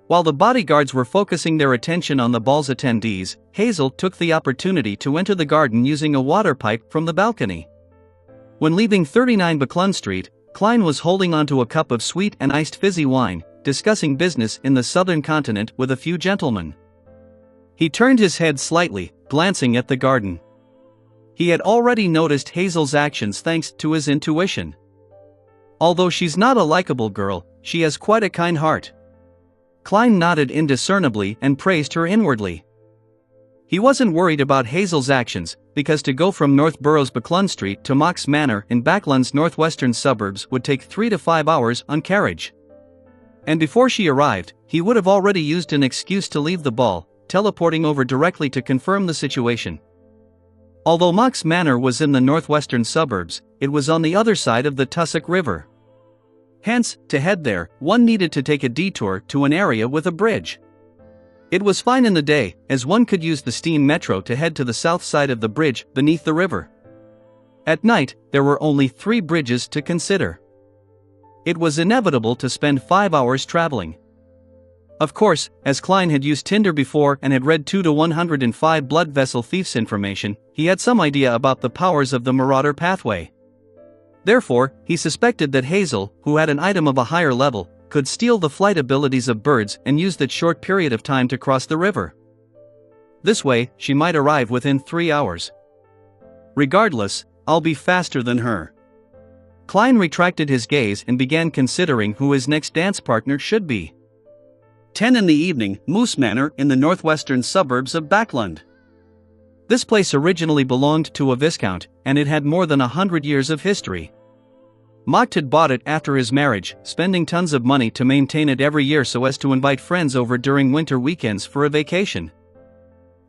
While the bodyguards were focusing their attention on the ball's attendees, Hazel took the opportunity to enter the garden using a water pipe from the balcony. When leaving 39 Buckland Street, Klein was holding onto a cup of sweet and iced fizzy wine, discussing business in the southern continent with a few gentlemen. He turned his head slightly, glancing at the garden. He had already noticed Hazel's actions thanks to his intuition. Although she's not a likable girl, she has quite a kind heart. Klein nodded indiscernibly and praised her inwardly. He wasn't worried about Hazel's actions, because to go from North Borough's Buckland Street to Mox Manor in Backland's northwestern suburbs would take 3 to 5 hours on carriage. And before she arrived, he would have already used an excuse to leave the ball, teleporting over directly to confirm the situation. Although Mox Manor was in the northwestern suburbs, it was on the other side of the Tussock River. Hence, to head there, one needed to take a detour to an area with a bridge. It was fine in the day, as one could use the steam metro to head to the south side of the bridge beneath the river. At night, there were only 3 bridges to consider. It was inevitable to spend 5 hours traveling. Of course, as Klein had used Tinder before and had read 2 to 105 blood vessel thieves information, he had some idea about the powers of the Marauder pathway. Therefore, he suspected that Hazel, who had an item of a higher level, could steal the flight abilities of birds and use that short period of time to cross the river. This way, she might arrive within 3 hours. Regardless, I'll be faster than her. Klein retracted his gaze and began considering who his next dance partner should be. 10 in the evening, Moose Manor in the northwestern suburbs of Backland. This place originally belonged to a viscount, and it had more than 100 years of history. Mocht had bought it after his marriage, spending tons of money to maintain it every year so as to invite friends over during winter weekends for a vacation.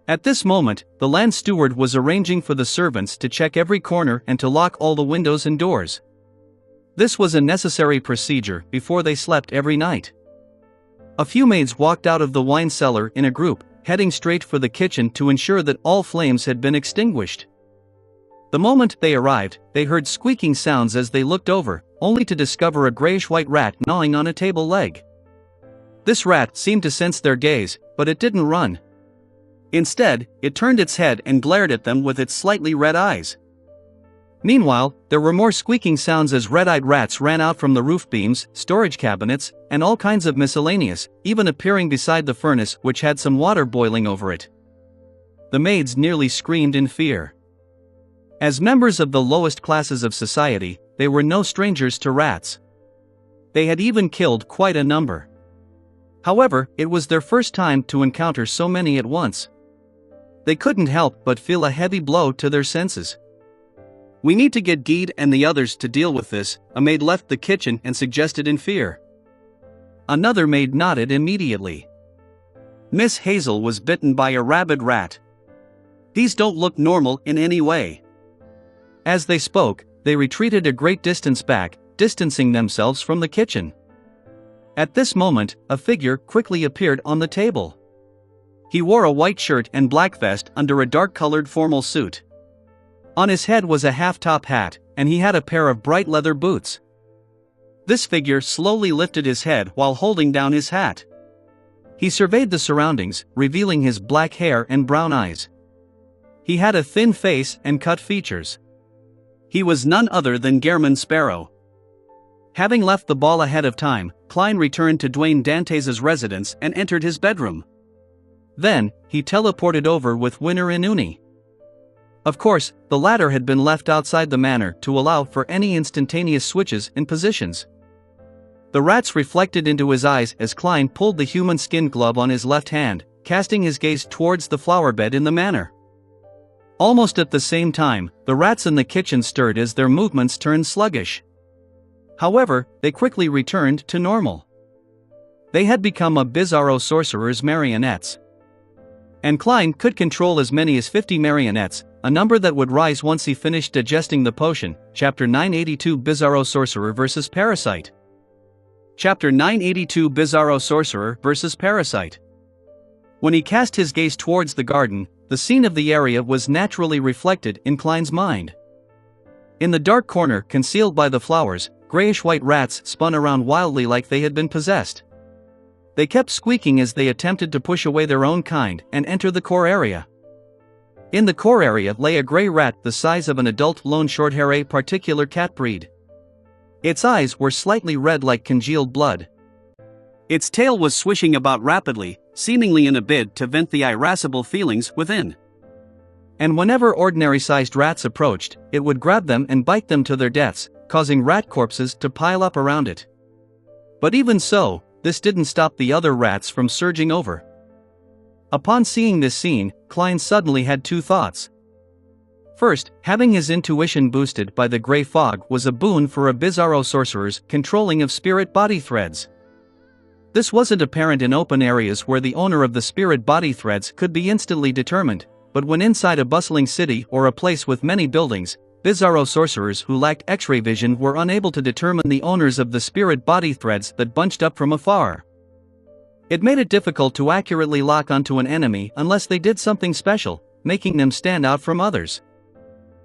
At this moment, the land steward was arranging for the servants to check every corner and to lock all the windows and doors. This was a necessary procedure before they slept every night. A few maids walked out of the wine cellar in a group, heading straight for the kitchen to ensure that all flames had been extinguished. The moment they arrived, they heard squeaking sounds as they looked over, only to discover a grayish-white rat gnawing on a table leg. This rat seemed to sense their gaze, but it didn't run. Instead, it turned its head and glared at them with its slightly red eyes. Meanwhile, there were more squeaking sounds as red-eyed rats ran out from the roof beams, storage cabinets, and all kinds of miscellaneous, even appearing beside the furnace which had some water boiling over it. The maids nearly screamed in fear. As members of the lowest classes of society, they were no strangers to rats. They had even killed quite a number. However, it was their first time to encounter so many at once. They couldn't help but feel a heavy blow to their senses. "We need to get Geed and the others to deal with this," a maid left the kitchen and suggested in fear. Another maid nodded immediately. Miss Hazel was bitten by a rabid rat. "These don't look normal in any way." As they spoke, they retreated a great distance back, distancing themselves from the kitchen. At this moment, a figure quickly appeared on the table. He wore a white shirt and black vest under a dark-colored formal suit. On his head was a half-top hat, and he had a pair of bright leather boots. This figure slowly lifted his head while holding down his hat. He surveyed the surroundings, revealing his black hair and brown eyes. He had a thin face and cut features. He was none other than Gehrman Sparrow. Having left the ball ahead of time, Klein returned to Dwayne Dantes' residence and entered his bedroom. Then, he teleported over with Winner and Uni. Of course, the latter had been left outside the manor to allow for any instantaneous switches in positions. The rats reflected into his eyes as Klein pulled the human skin glove on his left hand, casting his gaze towards the flower bed in the manor. Almost at the same time, the rats in the kitchen stirred as their movements turned sluggish. However, they quickly returned to normal. They had become a Bizarro sorcerer's marionettes. And Klein could control as many as 50 marionettes, a number that would rise once he finished digesting the potion. Chapter 982 Bizarro Sorcerer vs. Parasite. Chapter 982 Bizarro Sorcerer vs. Parasite. When he cast his gaze towards the garden, the scene of the area was naturally reflected in Klein's mind. In the dark corner concealed by the flowers, grayish-white rats spun around wildly like they had been possessed. They kept squeaking as they attempted to push away their own kind and enter the core area. In the core area lay a gray rat the size of an adult lone shorthair, a particular cat breed. Its eyes were slightly red like congealed blood. Its tail was swishing about rapidly, seemingly in a bid to vent the irascible feelings within. And whenever ordinary-sized rats approached, it would grab them and bite them to their deaths, causing rat corpses to pile up around it. But even so, this didn't stop the other rats from surging over. Upon seeing this scene, Klein suddenly had two thoughts. First, having his intuition boosted by the gray fog was a boon for a Bizarro sorcerer's controlling of spirit body threads. This wasn't apparent in open areas where the owner of the spirit body threads could be instantly determined, but when inside a bustling city or a place with many buildings, Bizarro sorcerers who lacked X-ray vision were unable to determine the owners of the spirit body threads that bunched up from afar. It made it difficult to accurately lock onto an enemy unless they did something special, making them stand out from others.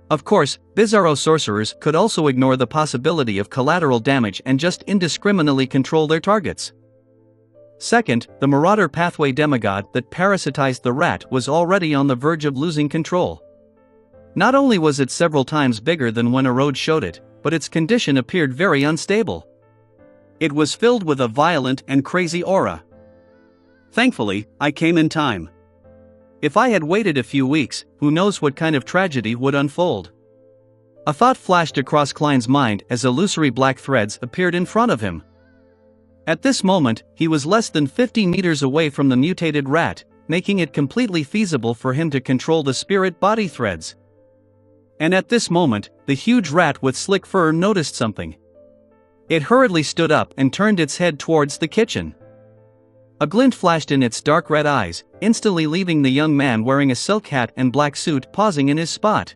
Of course, Bizarro sorcerers could also ignore the possibility of collateral damage and just indiscriminately control their targets. Second, the marauder pathway demigod that parasitized the rat was already on the verge of losing control. Not only was it several times bigger than when a road showed it, but its condition appeared very unstable. It was filled with a violent and crazy aura. Thankfully, I came in time. If I had waited a few weeks, who knows what kind of tragedy would unfold. A thought flashed across Klein's mind as illusory black threads appeared in front of him. At this moment, he was less than 50 meters away from the mutated rat, making it completely feasible for him to control the spirit body threads. And at this moment, the huge rat with slick fur noticed something. It hurriedly stood up and turned its head towards the kitchen. A glint flashed in its dark red eyes, instantly leaving the young man wearing a silk hat and black suit pausing in his spot.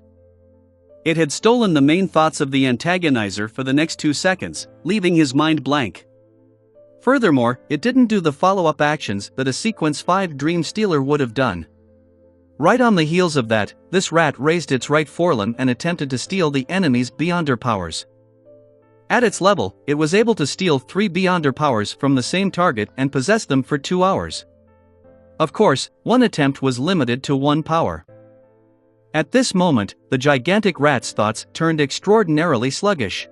It had stolen the main thoughts of the antagonizer for the next 2 seconds, leaving his mind blank. Furthermore, it didn't do the follow-up actions that a Sequence 5 Dream Stealer would have done. Right on the heels of that, this rat raised its right forelimb and attempted to steal the enemy's Beyonder powers. At its level, it was able to steal 3 Beyonder powers from the same target and possess them for 2 hours. Of course, one attempt was limited to 1 power. At this moment, the gigantic rat's thoughts turned extraordinarily sluggish.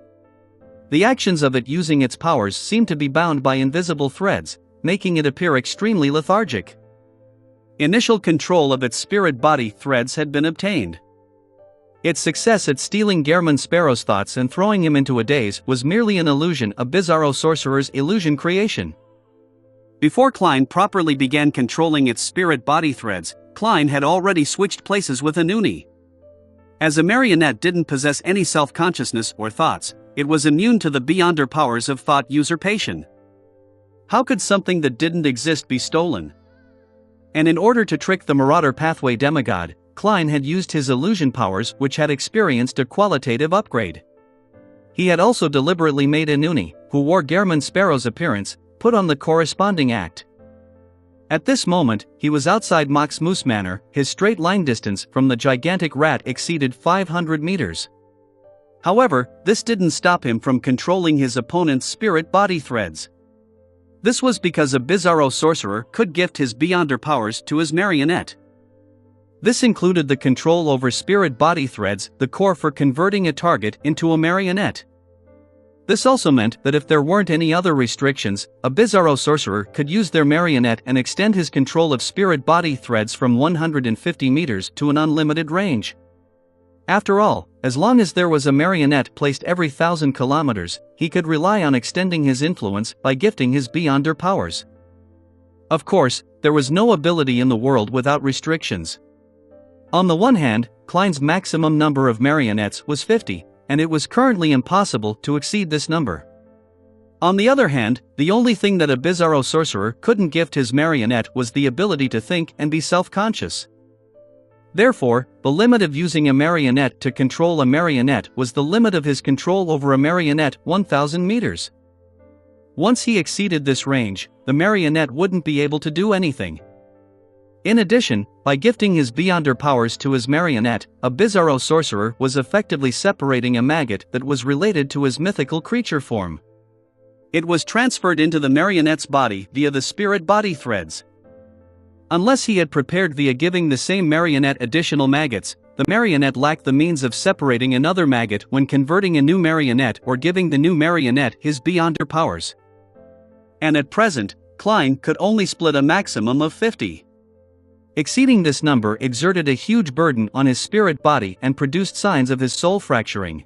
The actions of it using its powers seemed to be bound by invisible threads, making it appear extremely lethargic. Initial control of its spirit body threads had been obtained. Its success at stealing Gehrman Sparrow's thoughts and throwing him into a daze was merely an illusion, a bizarro sorcerer's illusion creation. Before Klein properly began controlling its spirit body threads, Klein had already switched places with Anuni. As a marionette didn't possess any self-consciousness or thoughts, it was immune to the Beyonder powers of thought usurpation. How could something that didn't exist be stolen? And in order to trick the Marauder Pathway demigod, Klein had used his illusion powers, which had experienced a qualitative upgrade. He had also deliberately made Anuni, who wore Gehrman Sparrow's appearance, put on the corresponding act. At this moment, he was outside Max Moose Manor. His straight line distance from the gigantic rat exceeded 500 meters. However, this didn't stop him from controlling his opponent's spirit body threads. This was because a bizarro sorcerer could gift his Beyonder powers to his marionette. This included the control over spirit body threads, the core for converting a target into a marionette. This also meant that if there weren't any other restrictions, a bizarro sorcerer could use their marionette and extend his control of spirit body threads from 150 meters to an unlimited range. After all, as long as there was a marionette placed every 1,000 kilometers, he could rely on extending his influence by gifting his Beyonder powers. Of course, there was no ability in the world without restrictions. On the one hand, Klein's maximum number of marionettes was 50, and it was currently impossible to exceed this number. On the other hand, the only thing that a bizarro sorcerer couldn't gift his marionette was the ability to think and be self-conscious. Therefore, the limit of using a marionette to control a marionette was the limit of his control over a marionette, 1,000 meters. Once he exceeded this range, the marionette wouldn't be able to do anything. In addition, by gifting his Beyonder powers to his marionette, a bizarro sorcerer was effectively separating a maggot that was related to his mythical creature form. It was transferred into the marionette's body via the spirit body threads. Unless he had prepared via giving the same marionette additional maggots, the marionette lacked the means of separating another maggot when converting a new marionette or giving the new marionette his Beyonder powers. And at present, Klein could only split a maximum of 50. Exceeding this number exerted a huge burden on his spirit body and produced signs of his soul fracturing.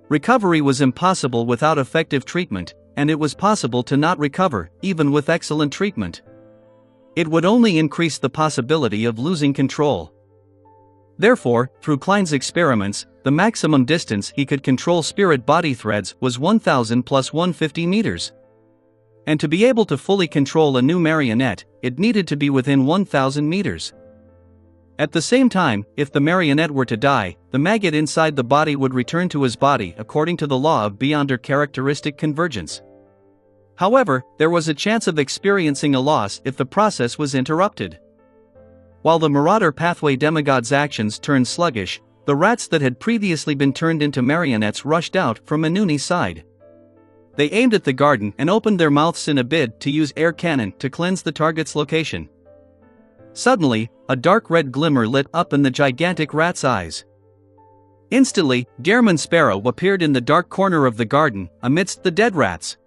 Recovery was impossible without effective treatment, and it was possible to not recover, even with excellent treatment. It would only increase the possibility of losing control. Therefore, through Klein's experiments, the maximum distance he could control spirit body threads was 1,000 plus 150 meters. And to be able to fully control a new marionette, it needed to be within 1,000 meters. At the same time, if the marionette were to die, the maggot inside the body would return to his body according to the law of Beyonder characteristic convergence. However, there was a chance of experiencing a loss if the process was interrupted. While the Marauder Pathway demigod's actions turned sluggish, the rats that had previously been turned into marionettes rushed out from Anuni's side. They aimed at the garden and opened their mouths in a bid to use air cannon to cleanse the target's location. Suddenly, a dark red glimmer lit up in the gigantic rat's eyes. Instantly, Gehrman Sparrow appeared in the dark corner of the garden, amidst the dead rats.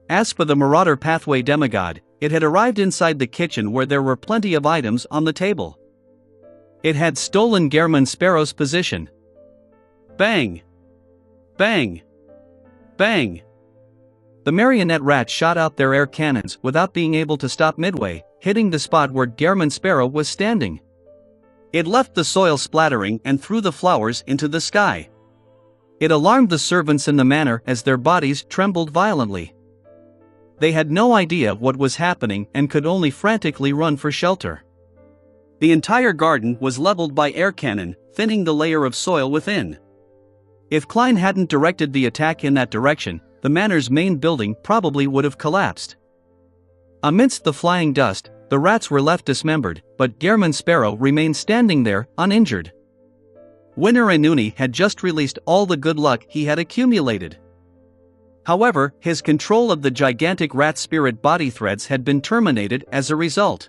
As for the Marauder Pathway demigod, it had arrived inside the kitchen where there were plenty of items on the table. It had stolen Gehrman Sparrow's position. Bang! Bang! Bang! The marionette rats shot out their air cannons without being able to stop midway, hitting the spot where Gehrman Sparrow was standing. It left the soil splattering and threw the flowers into the sky. It alarmed the servants in the manor as their bodies trembled violently. They had no idea what was happening and could only frantically run for shelter. The entire garden was leveled by air cannon, thinning the layer of soil within. If Klein hadn't directed the attack in that direction, the manor's main building probably would have collapsed. Amidst the flying dust, the rats were left dismembered, but Gehrman Sparrow remained standing there, uninjured. Winner Inuni had just released all the good luck he had accumulated. However, his control of the gigantic rat spirit body threads had been terminated as a result.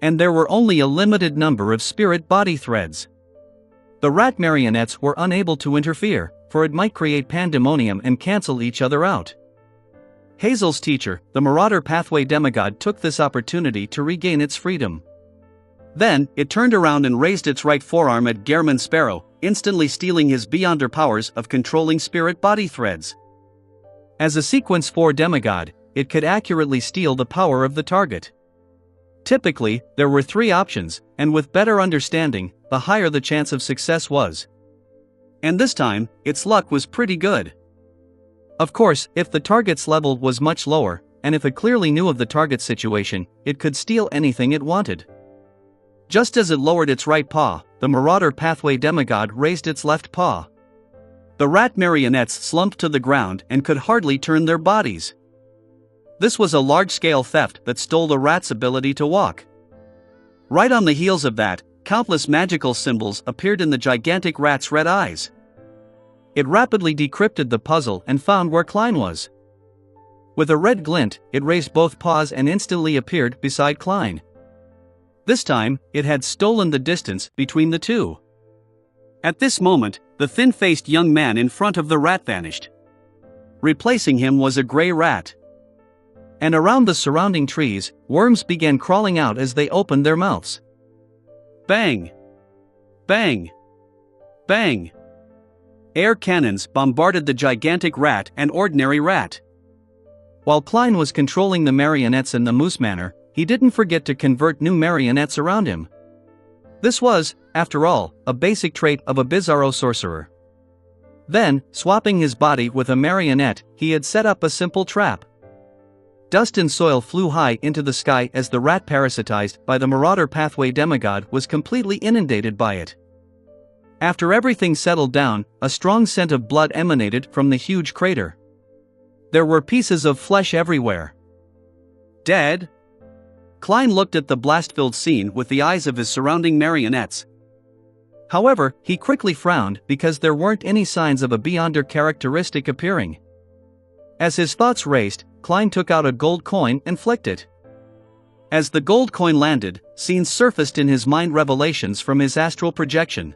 And there were only a limited number of spirit body threads. The rat marionettes were unable to interfere, for it might create pandemonium and cancel each other out. Hazel's teacher, the Marauder Pathway demigod, took this opportunity to regain its freedom. Then, it turned around and raised its right forearm at Gehrman Sparrow, instantly stealing his beyonder powers of controlling spirit body threads. As a Sequence 4 demigod, it could accurately steal the power of the target. Typically, there were 3 options, and with better understanding, the higher the chance of success was. And this time, its luck was pretty good. Of course, if the target's level was much lower, and if it clearly knew of the target's situation, it could steal anything it wanted. Just as it lowered its right paw, the Marauder Pathway demigod raised its left paw. The rat marionettes slumped to the ground and could hardly turn their bodies. This was a large-scale theft that stole the rat's ability to walk. Right on the heels of that, countless magical symbols appeared in the gigantic rat's red eyes. It rapidly decrypted the puzzle and found where Klein was. With a red glint, it raised both paws and instantly appeared beside Klein. This time, it had stolen the distance between the two. At this moment, the thin-faced young man in front of the rat vanished. Replacing him was a gray rat. And around the surrounding trees, worms began crawling out as they opened their mouths. Bang! Bang! Bang! Air cannons bombarded the gigantic rat and ordinary rat. While Klein was controlling the marionettes in the Moose Manor, he didn't forget to convert new marionettes around him. This was, after all, a basic trait of a bizarro sorcerer. Then, swapping his body with a marionette, he had set up a simple trap. Dust and soil flew high into the sky as the rat parasitized by the Marauder Pathway demigod was completely inundated by it. After everything settled down, a strong scent of blood emanated from the huge crater. There were pieces of flesh everywhere. Dead? Klein looked at the blast-filled scene with the eyes of his surrounding marionettes. However, he quickly frowned because there weren't any signs of a beyonder characteristic appearing. As his thoughts raced, Klein took out a gold coin and flicked it. As the gold coin landed, scenes surfaced in his mind, revelations from his astral projection.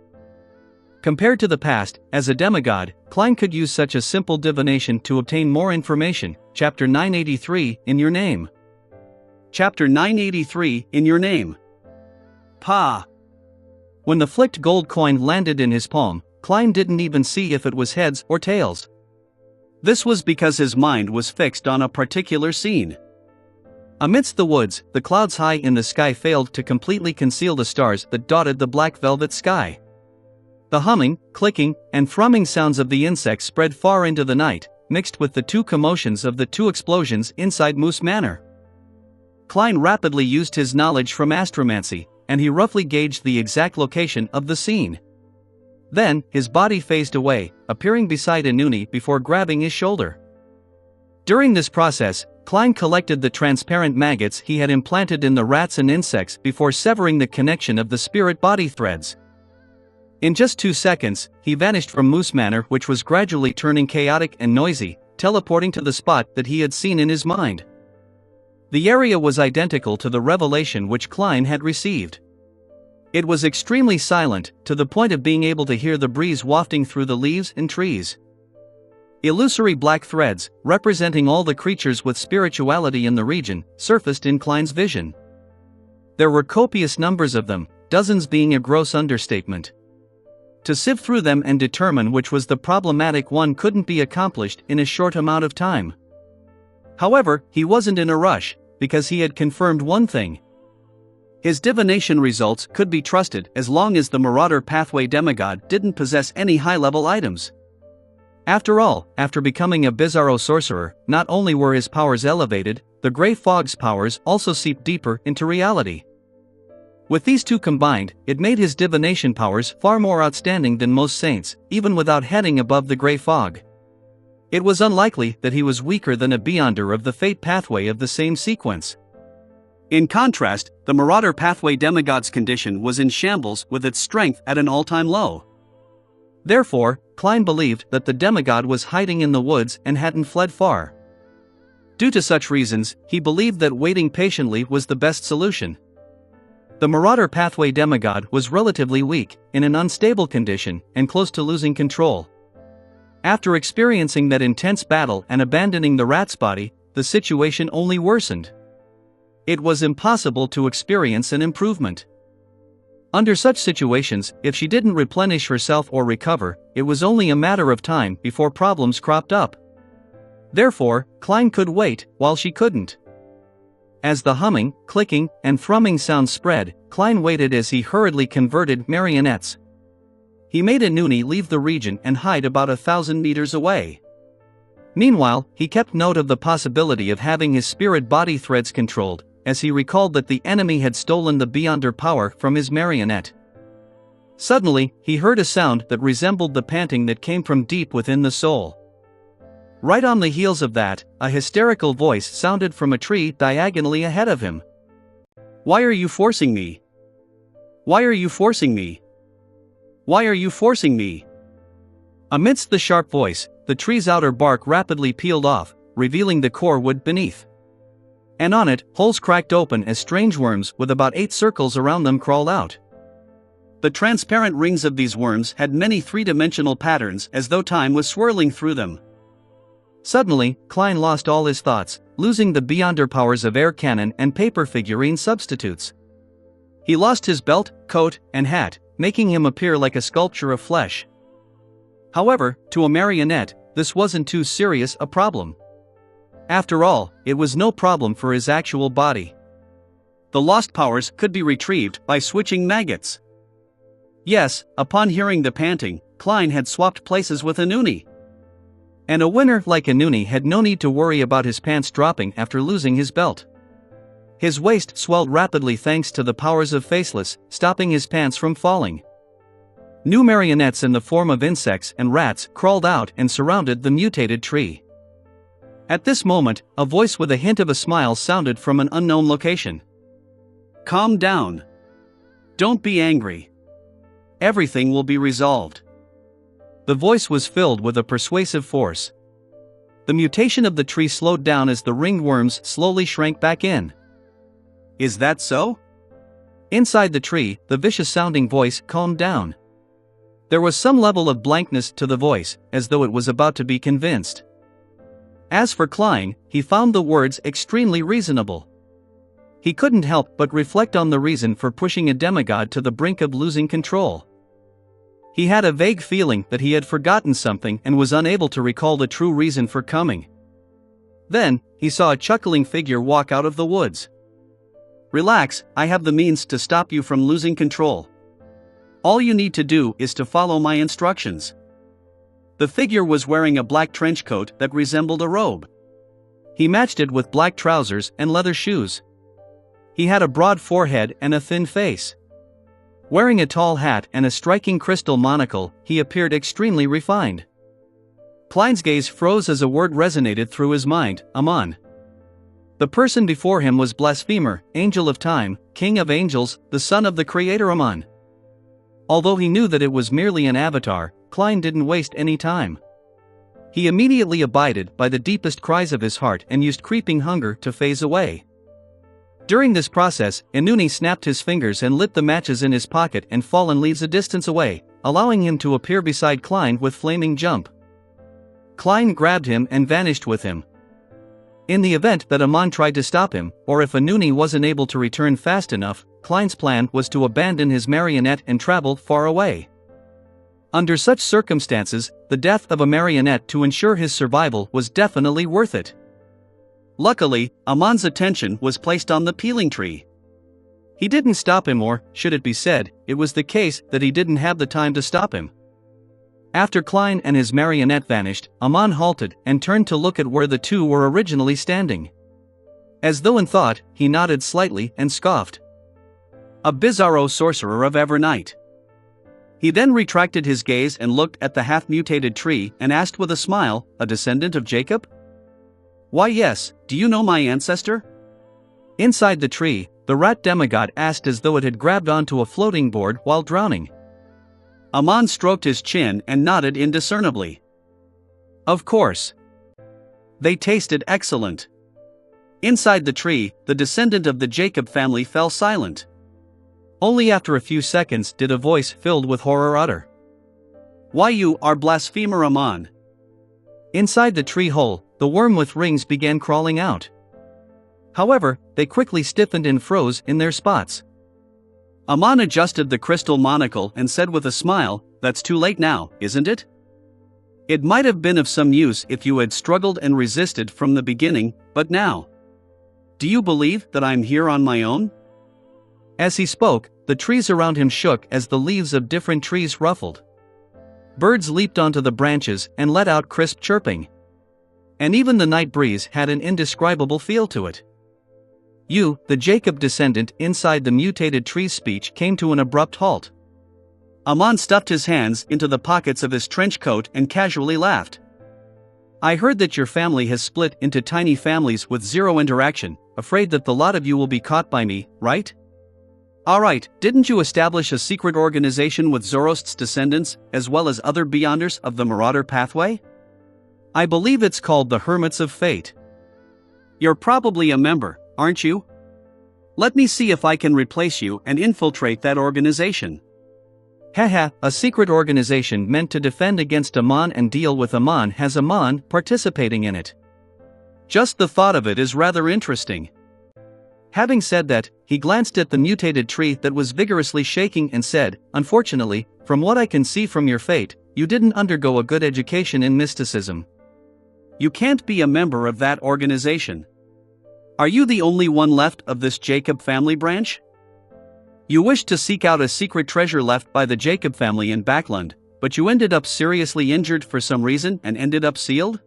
Compared to the past, as a demigod, Klein could use such a simple divination to obtain more information. Chapter 983, In Your Name. Chapter 983, In Your Name. Pa! When the flicked gold coin landed in his palm, Klein didn't even see if it was heads or tails. This was because his mind was fixed on a particular scene. Amidst the woods, the clouds high in the sky failed to completely conceal the stars that dotted the black velvet sky. The humming, clicking, and thrumming sounds of the insects spread far into the night, mixed with the two commotions of the two explosions inside Moose Manor. Klein rapidly used his knowledge from astromancy, and he roughly gauged the exact location of the scene. Then, his body phased away, appearing beside Inuni before grabbing his shoulder. During this process, Klein collected the transparent maggots he had implanted in the rats and insects before severing the connection of the spirit body threads. In just 2 seconds, he vanished from Moose Manor, which was gradually turning chaotic and noisy, teleporting to the spot that he had seen in his mind. The area was identical to the revelation which Klein had received. It was extremely silent, to the point of being able to hear the breeze wafting through the leaves and trees. Illusory black threads, representing all the creatures with spirituality in the region, surfaced in Klein's vision. There were copious numbers of them, dozens being a gross understatement. To sift through them and determine which was the problematic one couldn't be accomplished in a short amount of time. However, he wasn't in a rush, because he had confirmed one thing. His divination results could be trusted as long as the Marauder Pathway demigod didn't possess any high-level items. After all, after becoming a bizarro sorcerer, not only were his powers elevated, the Grey Fog's powers also seeped deeper into reality. With these two combined, it made his divination powers far more outstanding than most saints, even without heading above the Grey Fog. It was unlikely that he was weaker than a Beyonder of the Fate pathway of the same sequence. In contrast, the Marauder pathway demigod's condition was in shambles with its strength at an all-time low. Therefore, Klein believed that the demigod was hiding in the woods and hadn't fled far. Due to such reasons, he believed that waiting patiently was the best solution. The Marauder pathway demigod was relatively weak, in an unstable condition, and close to losing control. After experiencing that intense battle and abandoning the rat's body, the situation only worsened. It was impossible to experience an improvement. Under such situations, if she didn't replenish herself or recover, it was only a matter of time before problems cropped up. Therefore, Klein could wait, while she couldn't. As the humming, clicking, and thrumming sounds spread, Klein waited as he hurriedly converted marionettes. He made Inuni leave the region and hide about 1,000 meters away. Meanwhile, he kept note of the possibility of having his spirit body threads controlled, as he recalled that the enemy had stolen the Beyonder power from his marionette. Suddenly, he heard a sound that resembled the panting that came from deep within the soul. Right on the heels of that, a hysterical voice sounded from a tree diagonally ahead of him. "Why are you forcing me? Why are you forcing me? Why are you forcing me?" Amidst the sharp voice, the tree's outer bark rapidly peeled off, revealing the core wood beneath. And on it, holes cracked open as strange worms with about 8 circles around them crawled out. The transparent rings of these worms had many three-dimensional patterns as though time was swirling through them. Suddenly, Klein lost all his thoughts, losing the Beyonder powers of air cannon and paper figurine substitutes. He lost his belt, coat, and hat, making him appear like a sculpture of flesh. However, to a marionette, this wasn't too serious a problem. After all, it was no problem for his actual body. The lost powers could be retrieved by switching maggots. Yes, upon hearing the panting, Klein had swapped places with Inuni. And a winner like Inuni had no need to worry about his pants dropping after losing his belt. His waist swelled rapidly thanks to the powers of Faceless, stopping his pants from falling. New marionettes in the form of insects and rats crawled out and surrounded the mutated tree. At this moment, a voice with a hint of a smile sounded from an unknown location. "Calm down. Don't be angry. Everything will be resolved." The voice was filled with a persuasive force. The mutation of the tree slowed down as the ringed worms slowly shrank back in. "Is that so?" Inside the tree, the vicious-sounding voice calmed down. There was some level of blankness to the voice, as though it was about to be convinced. As for Klein, he found the words extremely reasonable. He couldn't help but reflect on the reason for pushing a demigod to the brink of losing control. He had a vague feeling that he had forgotten something and was unable to recall the true reason for coming. Then, he saw a chuckling figure walk out of the woods. "Relax, I have the means to stop you from losing control. All you need to do is to follow my instructions." The figure was wearing a black trench coat that resembled a robe. He matched it with black trousers and leather shoes. He had a broad forehead and a thin face. Wearing a tall hat and a striking crystal monocle, he appeared extremely refined. Klein's gaze froze as a word resonated through his mind: Amon. The person before him was Blasphemer, Angel of Time, King of Angels, the son of the Creator Amon. Although he knew that it was merely an avatar, Klein didn't waste any time. He immediately abided by the deepest cries of his heart and used creeping hunger to phase away. During this process, Inuni snapped his fingers and lit the matches in his pocket and fallen leaves a distance away, allowing him to appear beside Klein with flaming jump. Klein grabbed him and vanished with him. In the event that Amon tried to stop him, or if Inuni wasn't able to return fast enough, Klein's plan was to abandon his marionette and travel far away. Under such circumstances, the death of a marionette to ensure his survival was definitely worth it. Luckily, Amon's attention was placed on the peeling tree. He didn't stop him, or, should it be said, it was the case that he didn't have the time to stop him. After Klein and his marionette vanished, Aman halted and turned to look at where the two were originally standing. As though in thought, he nodded slightly and scoffed. A bizarro sorcerer of Evernight. He then retracted his gaze and looked at the half-mutated tree and asked with a smile, a descendant of Jacob? Why yes, do you know my ancestor? Inside the tree, the rat demigod asked as though it had grabbed onto a floating board while drowning. Aman stroked his chin and nodded indiscernibly. Of course. They tasted excellent. Inside the tree, the descendant of the Jacob family fell silent. Only after a few seconds did a voice filled with horror utter. Why you are blasphemer Aman? Inside the tree hole, the worm with rings began crawling out. However, they quickly stiffened and froze in their spots. Aman adjusted the crystal monocle and said with a smile, that's too late now, isn't it? It might have been of some use if you had struggled and resisted from the beginning, but now. Do you believe that I'm here on my own? As he spoke, the trees around him shook as the leaves of different trees ruffled. Birds leaped onto the branches and let out crisp chirping. And even the night breeze had an indescribable feel to it. You, the Jacob descendant inside the mutated tree's speech came to an abrupt halt. Aman stuffed his hands into the pockets of his trench coat and casually laughed. I heard that your family has split into tiny families with zero interaction, afraid that the lot of you will be caught by me, right? Alright, didn't you establish a secret organization with Zoroast's descendants, as well as other Beyonders of the Marauder pathway? I believe it's called the Hermits of Fate. You're probably a member, aren't you? Let me see if I can replace you and infiltrate that organization. Haha, a secret organization meant to defend against Aman and deal with Aman has Aman participating in it. Just the thought of it is rather interesting. Having said that, he glanced at the mutated tree that was vigorously shaking and said, unfortunately, from what I can see from your fate, you didn't undergo a good education in mysticism. You can't be a member of that organization. Are you the only one left of this Jacob family branch? You wished to seek out a secret treasure left by the Jacob family in Backland, but you ended up seriously injured for some reason and ended up sealed?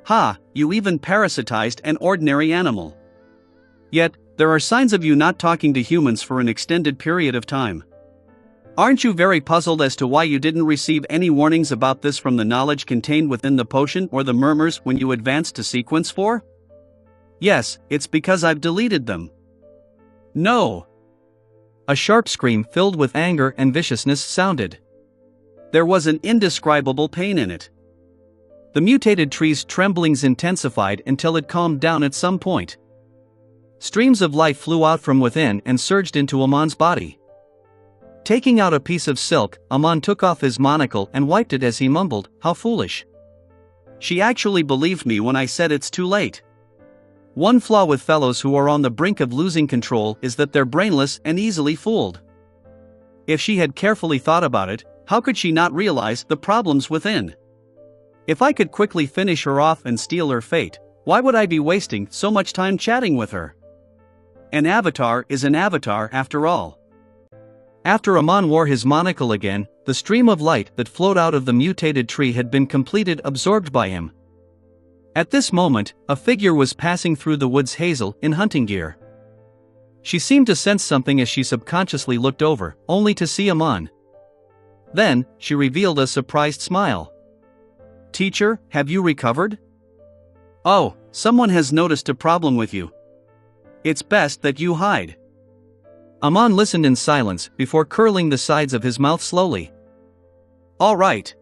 Ha, you even parasitized an ordinary animal. Yet, there are signs of you not talking to humans for an extended period of time. Aren't you very puzzled as to why you didn't receive any warnings about this from the knowledge contained within the potion or the murmurs when you advanced to sequence 4? Yes, it's because I've deleted them. No! A sharp scream filled with anger and viciousness sounded. There was an indescribable pain in it. The mutated tree's tremblings intensified until it calmed down at some point. Streams of life flew out from within and surged into Aman's body. Taking out a piece of silk, Aman took off his monocle and wiped it as he mumbled, how foolish. She actually believed me when I said it's too late. One flaw with fellows who are on the brink of losing control is that they're brainless and easily fooled. If she had carefully thought about it, how could she not realize the problems within? If I could quickly finish her off and steal her fate, why would I be wasting so much time chatting with her? An avatar is an avatar after all. After Aman wore his monocle again, the stream of light that flowed out of the mutated tree had been completed absorbed by him. At this moment, a figure was passing through the wood's hazel in hunting gear. She seemed to sense something as she subconsciously looked over, only to see Aman. Then, she revealed a surprised smile. Teacher, have you recovered? Oh, someone has noticed a problem with you. It's best that you hide. Aman listened in silence before curling the sides of his mouth slowly. All right.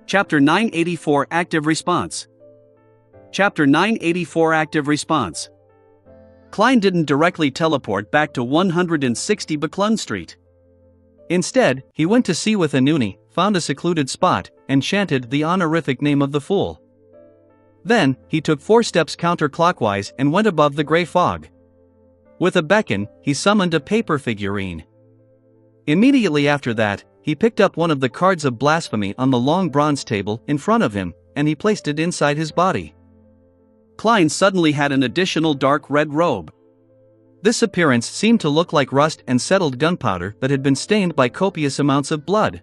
Chapter 984 Active Response. Chapter 984 Active Response. Klein didn't directly teleport back to 160 Baclund Street. Instead, he went to see with Anuni, found a secluded spot, and chanted the honorific name of the fool. Then, he took 4 steps counterclockwise and went above the gray fog. With a beckon, he summoned a paper figurine. Immediately after that, he picked up one of the cards of blasphemy on the long bronze table in front of him, and he placed it inside his body. Klein suddenly had an additional dark red robe. This appearance seemed to look like rust and settled gunpowder that had been stained by copious amounts of blood.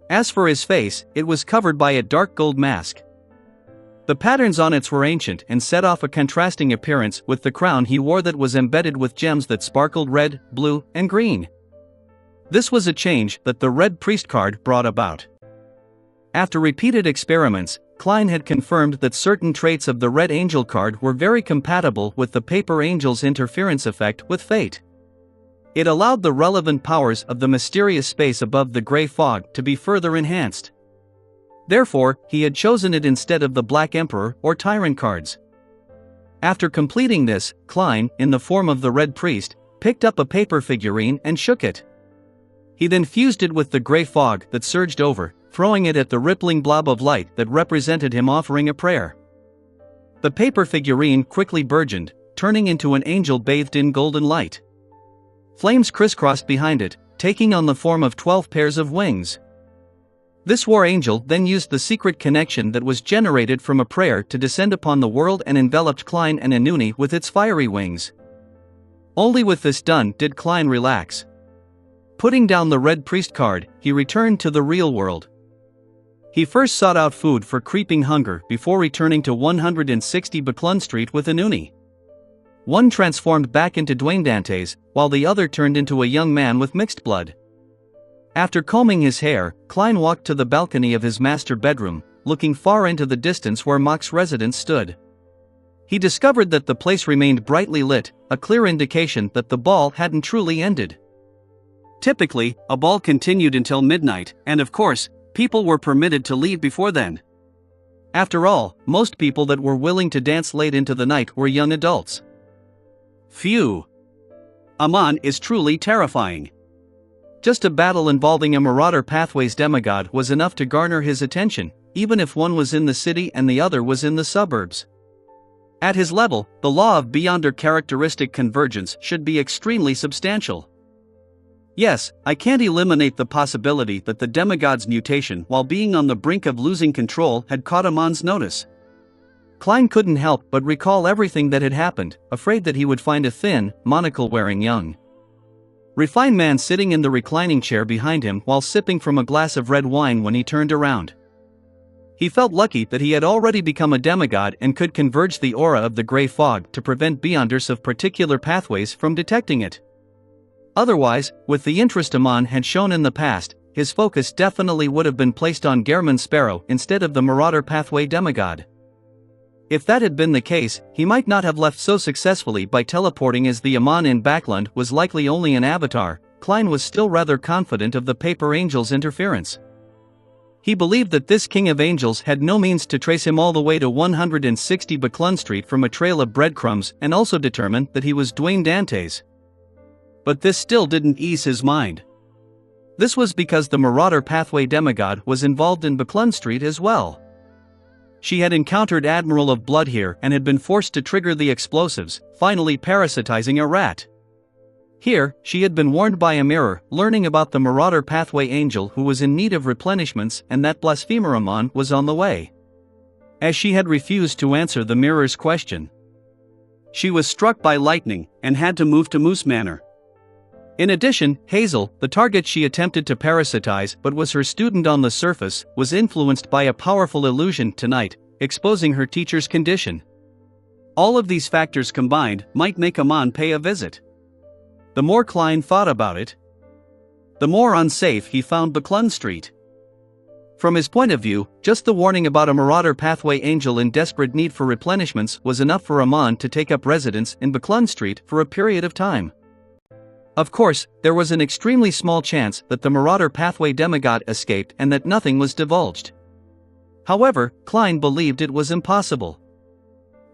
As for his face, it was covered by a dark gold mask. The patterns on it were ancient and set off a contrasting appearance with the crown he wore that was embedded with gems that sparkled red, blue, and green. This was a change that the Red Priest card brought about. After repeated experiments, Klein had confirmed that certain traits of the Red Angel card were very compatible with the Paper Angel's interference effect with fate. It allowed the relevant powers of the mysterious space above the gray fog to be further enhanced. Therefore, he had chosen it instead of the Black Emperor or Tyrant cards. After completing this, Klein, in the form of the Red Priest, picked up a paper figurine and shook it. He then fused it with the gray fog that surged over, throwing it at the rippling blob of light that represented him offering a prayer. The paper figurine quickly burgeoned, turning into an angel bathed in golden light. Flames crisscrossed behind it, taking on the form of 12 pairs of wings. This war angel then used the secret connection that was generated from a prayer to descend upon the world and enveloped Klein and Anuni with its fiery wings. Only with this done did Klein relax. Putting down the Red Priest card, he returned to the real world. He first sought out food for creeping hunger before returning to 160 Buckland Street with Anuni. One transformed back into Dwayne Dantes, while the other turned into a young man with mixed blood. After combing his hair, Klein walked to the balcony of his master bedroom, looking far into the distance where Mock's residence stood. He discovered that the place remained brightly lit, a clear indication that the ball hadn't truly ended. Typically, a ball continued until midnight, and of course, people were permitted to leave before then. After all, most people that were willing to dance late into the night were young adults. Phew! Amon is truly terrifying. Just a battle involving a Marauder Pathways demigod was enough to garner his attention, even if one was in the city and the other was in the suburbs. At his level, the law of beyonder characteristic convergence should be extremely substantial. Yes, I can't eliminate the possibility that the demigod's mutation while being on the brink of losing control had caught Amon's notice. Klein couldn't help but recall everything that had happened, afraid that he would find a thin, monocle-wearing young refined man sitting in the reclining chair behind him while sipping from a glass of red wine when he turned around. He felt lucky that he had already become a demigod and could converge the aura of the gray fog to prevent beyonders of particular pathways from detecting it. Otherwise, with the interest Amon had shown in the past, his focus definitely would have been placed on Gehrman Sparrow instead of the Marauder Pathway demigod. If that had been the case, he might not have left so successfully by teleporting, as the Amon in Backland was likely only an avatar. Klein was still rather confident of the Paper Angel's interference. He believed that this King of Angels had no means to trace him all the way to 160 Buckland Street from a trail of breadcrumbs, and also determined that he was Dwayne Dantes. But this still didn't ease his mind. This was because the Marauder Pathway demigod was involved in Buckland Street as well. She had encountered Admiral of Blood here and had been forced to trigger the explosives, finally parasitizing a rat. Here, she had been warned by a mirror, learning about the Marauder Pathway Angel who was in need of replenishments and that Blasphemer Amon was on the way. As she had refused to answer the mirror's question, she was struck by lightning and had to move to Moose Manor. In addition, Hazel, the target she attempted to parasitize but was her student on the surface, was influenced by a powerful illusion tonight, exposing her teacher's condition. All of these factors combined might make Amon pay a visit. The more Klein thought about it, the more unsafe he found Buckland Street. From his point of view, just the warning about a Marauder Pathway Angel in desperate need for replenishments was enough for Amon to take up residence in Buckland Street for a period of time. Of course, there was an extremely small chance that the Marauder Pathway demigod escaped and that nothing was divulged. However, Klein believed it was impossible.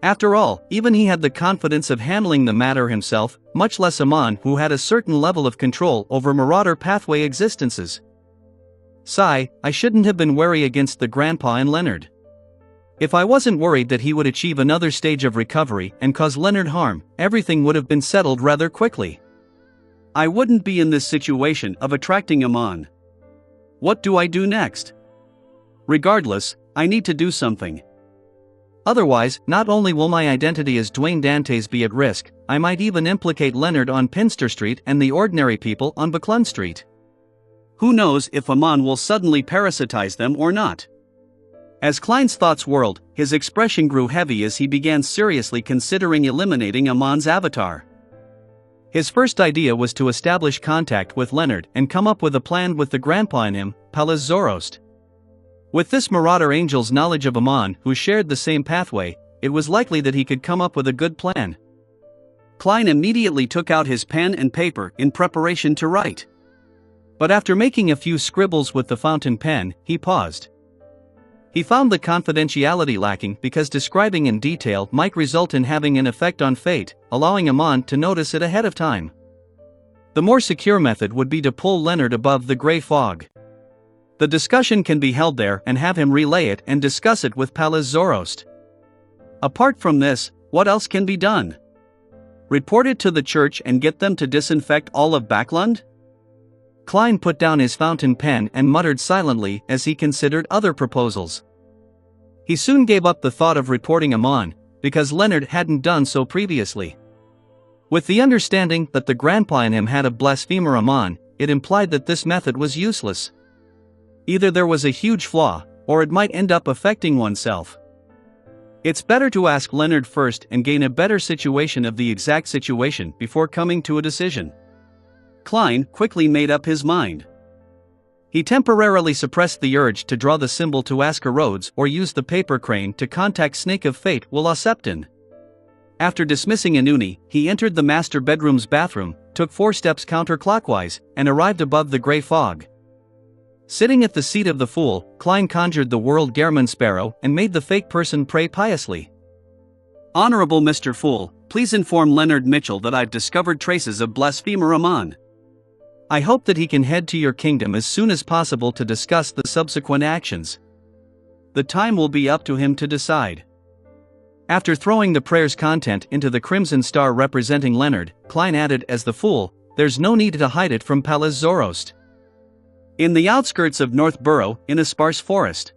After all, even he had the confidence of handling the matter himself, much less Amon, who had a certain level of control over Marauder Pathway existences. Sigh, I shouldn't have been wary against the grandpa and Leonard. If I wasn't worried that he would achieve another stage of recovery and cause Leonard harm, everything would have been settled rather quickly. I wouldn't be in this situation of attracting Amon. What do I do next? Regardless, I need to do something. Otherwise, not only will my identity as Dwayne Dantes be at risk, I might even implicate Leonard on Pinster Street and the ordinary people on Buckland Street. Who knows if Aman will suddenly parasitize them or not? As Klein's thoughts whirled, his expression grew heavy as he began seriously considering eliminating Aman's avatar. His first idea was to establish contact with Leonard and come up with a plan with the grandpa in him, Pallas Zoroast. With this marauder angel's knowledge of Aman, who shared the same pathway, it was likely that he could come up with a good plan. Klein immediately took out his pen and paper in preparation to write. But after making a few scribbles with the fountain pen, he paused. He found the confidentiality lacking because describing in detail might result in having an effect on fate, allowing Aman to notice it ahead of time. The more secure method would be to pull Leonard above the gray fog. The discussion can be held there and have him relay it and discuss it with Pallas Zoroast. Apart from this, what else can be done? Report it to the church and get them to disinfect all of Backlund? Klein put down his fountain pen and muttered silently as he considered other proposals. He soon gave up the thought of reporting Aman, because Leonard hadn't done so previously. With the understanding that the grandpa in him had a blasphemer Aman, it implied that this method was useless. Either there was a huge flaw, or it might end up affecting oneself. It's better to ask Leonard first and gain a better situation of the exact situation before coming to a decision. Klein quickly made up his mind. He temporarily suppressed the urge to draw the symbol to Asker Rhodes or use the paper crane to contact Snake of Fate Will Septon. After dismissing Anuni, he entered the master bedroom's bathroom, took 4 steps counterclockwise, and arrived above the gray fog. Sitting at the seat of the fool, Klein conjured the world Gehrman Sparrow and made the fake person pray piously. Honorable Mr. Fool, please inform Leonard Mitchell that I've discovered traces of blasphemer Aman. I hope that he can head to your kingdom as soon as possible to discuss the subsequent actions. The time will be up to him to decide. After throwing the prayer's content into the crimson star representing Leonard, Klein added as the fool, there's no need to hide it from Pallas Zoroast. In the outskirts of Northborough, in a sparse forest,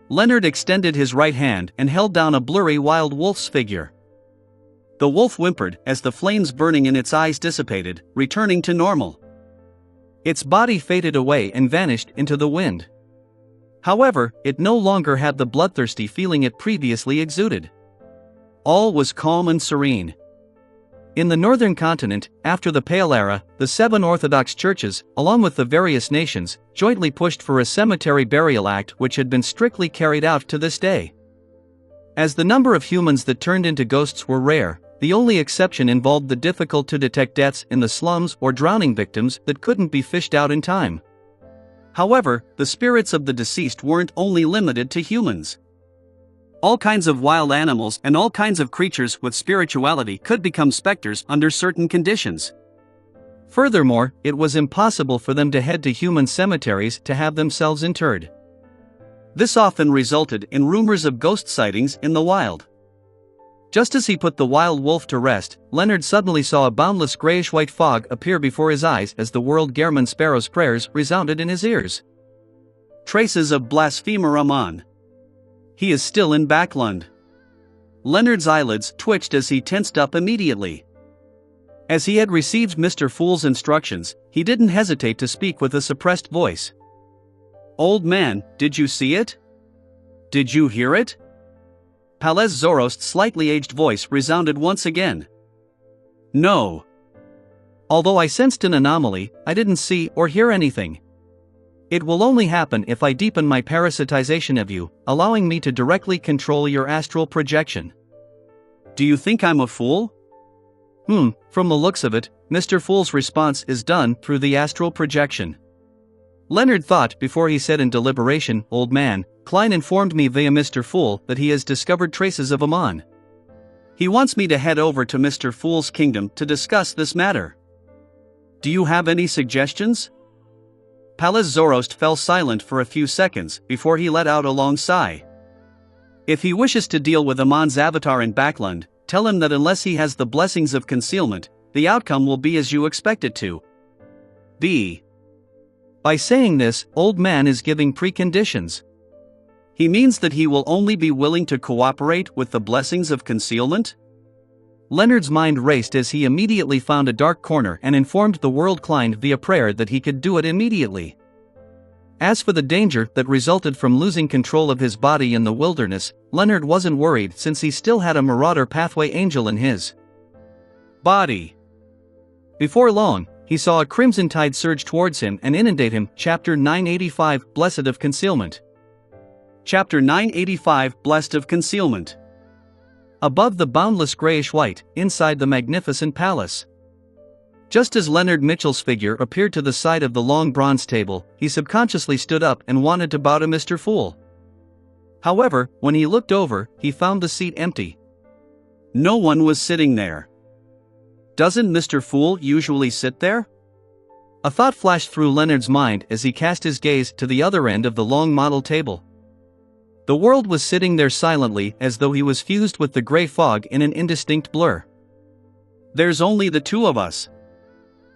Leonard extended his right hand and held down a blurry wild wolf's figure. The wolf whimpered as the flames burning in its eyes dissipated, returning to normal. Its body faded away and vanished into the wind. However, it no longer had the bloodthirsty feeling it previously exuded. All was calm and serene. In the northern continent, after the Pale Era, the 7 Orthodox churches, along with the various nations, jointly pushed for a cemetery burial act which had been strictly carried out to this day. As the number of humans that turned into ghosts were rare, the only exception involved the difficult-to-detect deaths in the slums or drowning victims that couldn't be fished out in time. However, the spirits of the deceased weren't only limited to humans. All kinds of wild animals and all kinds of creatures with spirituality could become specters under certain conditions. Furthermore, it was impossible for them to head to human cemeteries to have themselves interred. This often resulted in rumors of ghost sightings in the wild. Just as he put the wild wolf to rest, Leonard suddenly saw a boundless grayish-white fog appear before his eyes as the world Gehrman Sparrow's prayers resounded in his ears. Traces of blasphemer Aman. He is still in Backlund. Leonard's eyelids twitched as he tensed up immediately. As he had received Mr. Fool's instructions, he didn't hesitate to speak with a suppressed voice. Old man, did you see it? Did you hear it? Pallas Zoroast's slightly aged voice resounded once again. No. Although I sensed an anomaly, I didn't see or hear anything. It will only happen if I deepen my parasitization of you, allowing me to directly control your astral projection. Do you think I'm a fool? From the looks of it, Mr. Fool's response is done through the astral projection. Leonard thought before he said in deliberation, Old man, Klein informed me via Mr. Fool that he has discovered traces of Aman. He wants me to head over to Mr. Fool's kingdom to discuss this matter. Do you have any suggestions? Pallas Zoroast fell silent for a few seconds before he let out a long sigh. If he wishes to deal with Aman's avatar in Backlund, tell him that unless he has the blessings of concealment, the outcome will be as you expect it to be. By saying this, Old Man is giving preconditions. He means that he will only be willing to cooperate with the blessings of concealment? Leonard's mind raced as he immediately found a dark corner and informed the world Klein via prayer that he could do it immediately. As for the danger that resulted from losing control of his body in the wilderness, Leonard wasn't worried since he still had a Marauder Pathway angel in his body. Before long, he saw a crimson tide surge towards him and inundate him. Chapter 985, Blessed of Concealment. Chapter 985, Blessed of Concealment. Above the boundless grayish-white, inside the magnificent palace. Just as Leonard Mitchell's figure appeared to the side of the long bronze table, he subconsciously stood up and wanted to bow to Mr. Fool. However, when he looked over, he found the seat empty. No one was sitting there. Doesn't Mr. Fool usually sit there? A thought flashed through Leonard's mind as he cast his gaze to the other end of the long model table. The world was sitting there silently as though he was fused with the gray fog in an indistinct blur. There's only the two of us.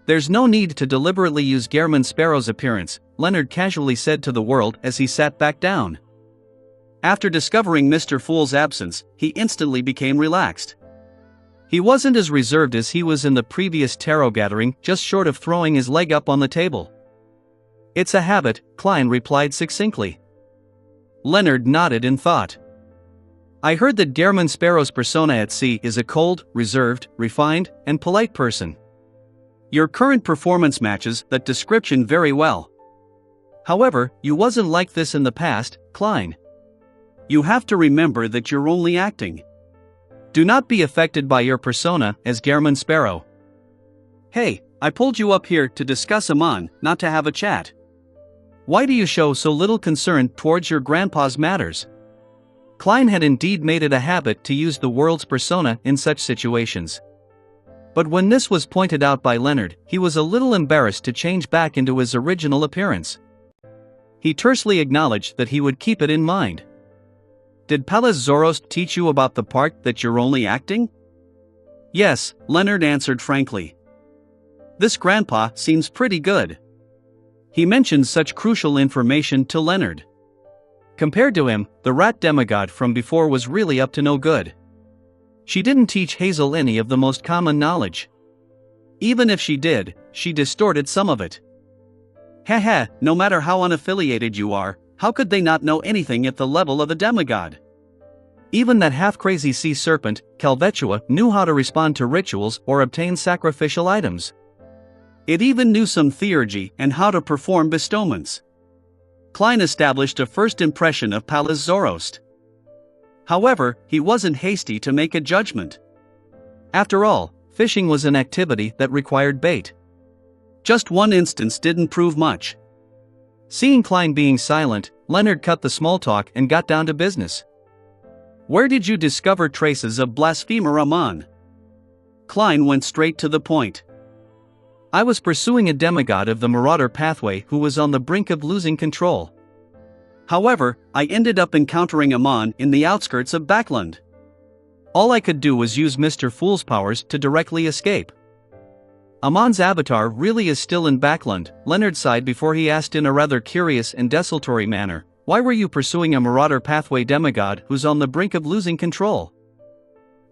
There's no need to deliberately use Gairman Sparrow's appearance, Leonard casually said to the world as he sat back down. After discovering Mr. Fool's absence, he instantly became relaxed. He wasn't as reserved as he was in the previous tarot gathering, just short of throwing his leg up on the table. It's a habit, Klein replied succinctly. Leonard nodded in thought. I heard that Gairman Sparrow's persona at sea is a cold, reserved, refined, and polite person. Your current performance matches that description very well. However, you wasn't like this in the past, Klein. You have to remember that you're only acting. Do not be affected by your persona as Gairman Sparrow. Hey, I pulled you up here to discuss Amon, not to have a chat. Why do you show so little concern towards your grandpa's matters? Klein had indeed made it a habit to use the world's persona in such situations. But when this was pointed out by Leonard, he was a little embarrassed to change back into his original appearance. He tersely acknowledged that he would keep it in mind. Did Pallas Zoroast teach you about the part that you're only acting? Yes, Leonard answered frankly. This grandpa seems pretty good. He mentioned such crucial information to Leonard. Compared to him, the rat demigod from before was really up to no good. She didn't teach Hazel any of the most common knowledge. Even if she did, she distorted some of it. Haha, no matter how unaffiliated you are, how could they not know anything at the level of a demigod? Even that half-crazy sea serpent, Calvetua, knew how to respond to rituals or obtain sacrificial items. It even knew some theurgy and how to perform bestowments. Klein established a first impression of Pallas Zoroast. However, he wasn't hasty to make a judgment. After all, fishing was an activity that required bait. Just one instance didn't prove much. Seeing Klein being silent, Leonard cut the small talk and got down to business. Where did you discover traces of blasphemer Amon? Klein went straight to the point. I was pursuing a demigod of the Marauder Pathway who was on the brink of losing control. However, I ended up encountering Amon in the outskirts of Backland. All I could do was use Mr. Fool's powers to directly escape. Amon's avatar really is still in Backland, Leonard sighed before he asked in a rather curious and desultory manner, why were you pursuing a Marauder Pathway demigod who's on the brink of losing control?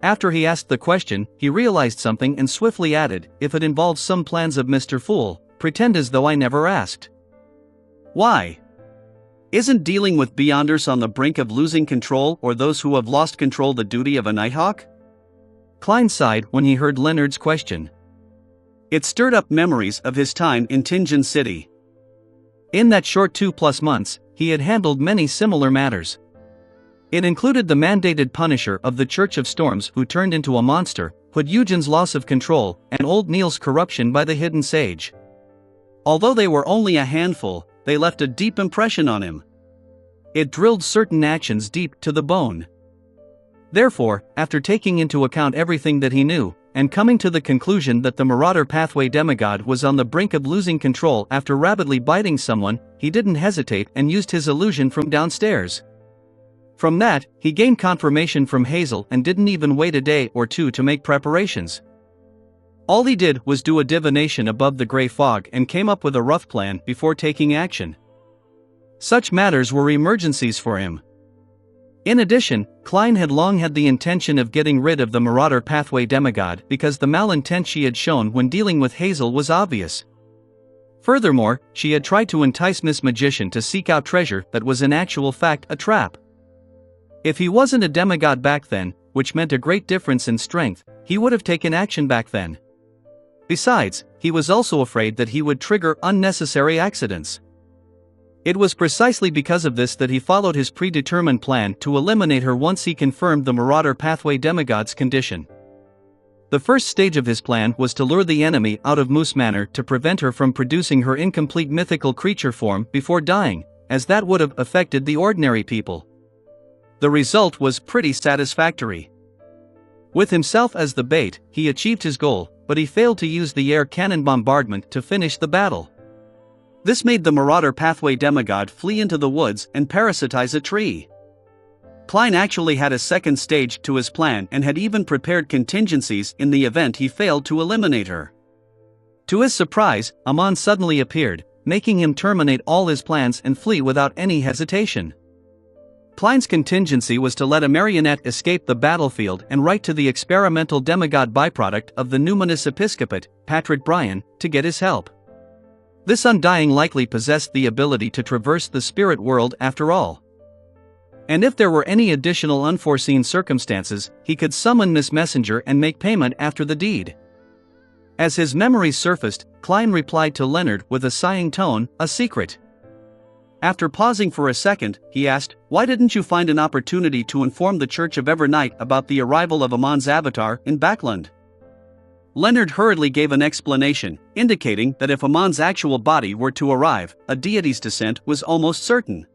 After he asked the question, he realized something and swiftly added, if it involves some plans of Mr. Fool, pretend as though I never asked. Why? Isn't dealing with Beyonders on the brink of losing control or those who have lost control the duty of a Nighthawk? Klein sighed when he heard Leonard's question. It stirred up memories of his time in Tingen City. In that short 2+ months, he had handled many similar matters. It included the mandated punisher of the Church of Storms who turned into a monster, Hood Eugen's loss of control, and Old Neil's corruption by the Hidden Sage. Although they were only a handful, they left a deep impression on him. It drilled certain actions deep to the bone. Therefore, after taking into account everything that he knew, and coming to the conclusion that the Marauder Pathway demigod was on the brink of losing control after rapidly biting someone, he didn't hesitate and used his illusion from downstairs. From that, he gained confirmation from Hazel and didn't even wait a day or two to make preparations. All he did was do a divination above the gray fog and came up with a rough plan before taking action. Such matters were emergencies for him. In addition, Klein had long had the intention of getting rid of the Marauder Pathway demigod because the malintent she had shown when dealing with Hazel was obvious. Furthermore, she had tried to entice Miss Magician to seek out treasure that was in actual fact a trap. If he wasn't a demigod back then, which meant a great difference in strength, he would have taken action back then. Besides, he was also afraid that he would trigger unnecessary accidents. It was precisely because of this that he followed his predetermined plan to eliminate her once he confirmed the Marauder Pathway demigod's condition. The first stage of his plan was to lure the enemy out of Moose Manor to prevent her from producing her incomplete mythical creature form before dying, as that would have affected the ordinary people. The result was pretty satisfactory. With himself as the bait, he achieved his goal, but he failed to use the air cannon bombardment to finish the battle. This made the Marauder Pathway demigod flee into the woods and parasitize a tree. Klein actually had a second stage to his plan and had even prepared contingencies in the event he failed to eliminate her. To his surprise, Amon suddenly appeared, making him terminate all his plans and flee without any hesitation. Klein's contingency was to let a marionette escape the battlefield and write to the experimental demigod byproduct of the numinous episcopate, Patrick Bryan, to get his help. This undying likely possessed the ability to traverse the spirit world after all. And if there were any additional unforeseen circumstances, he could summon Miss Messenger and make payment after the deed. As his memories surfaced, Klein replied to Leonard with a sighing tone, "A secret." After pausing for a second, he asked, "Why didn't you find an opportunity to inform the Church of Evernight about the arrival of Amon's avatar in Backland?" Leonard hurriedly gave an explanation, indicating that if Amon's actual body were to arrive, a deity's descent was almost certain.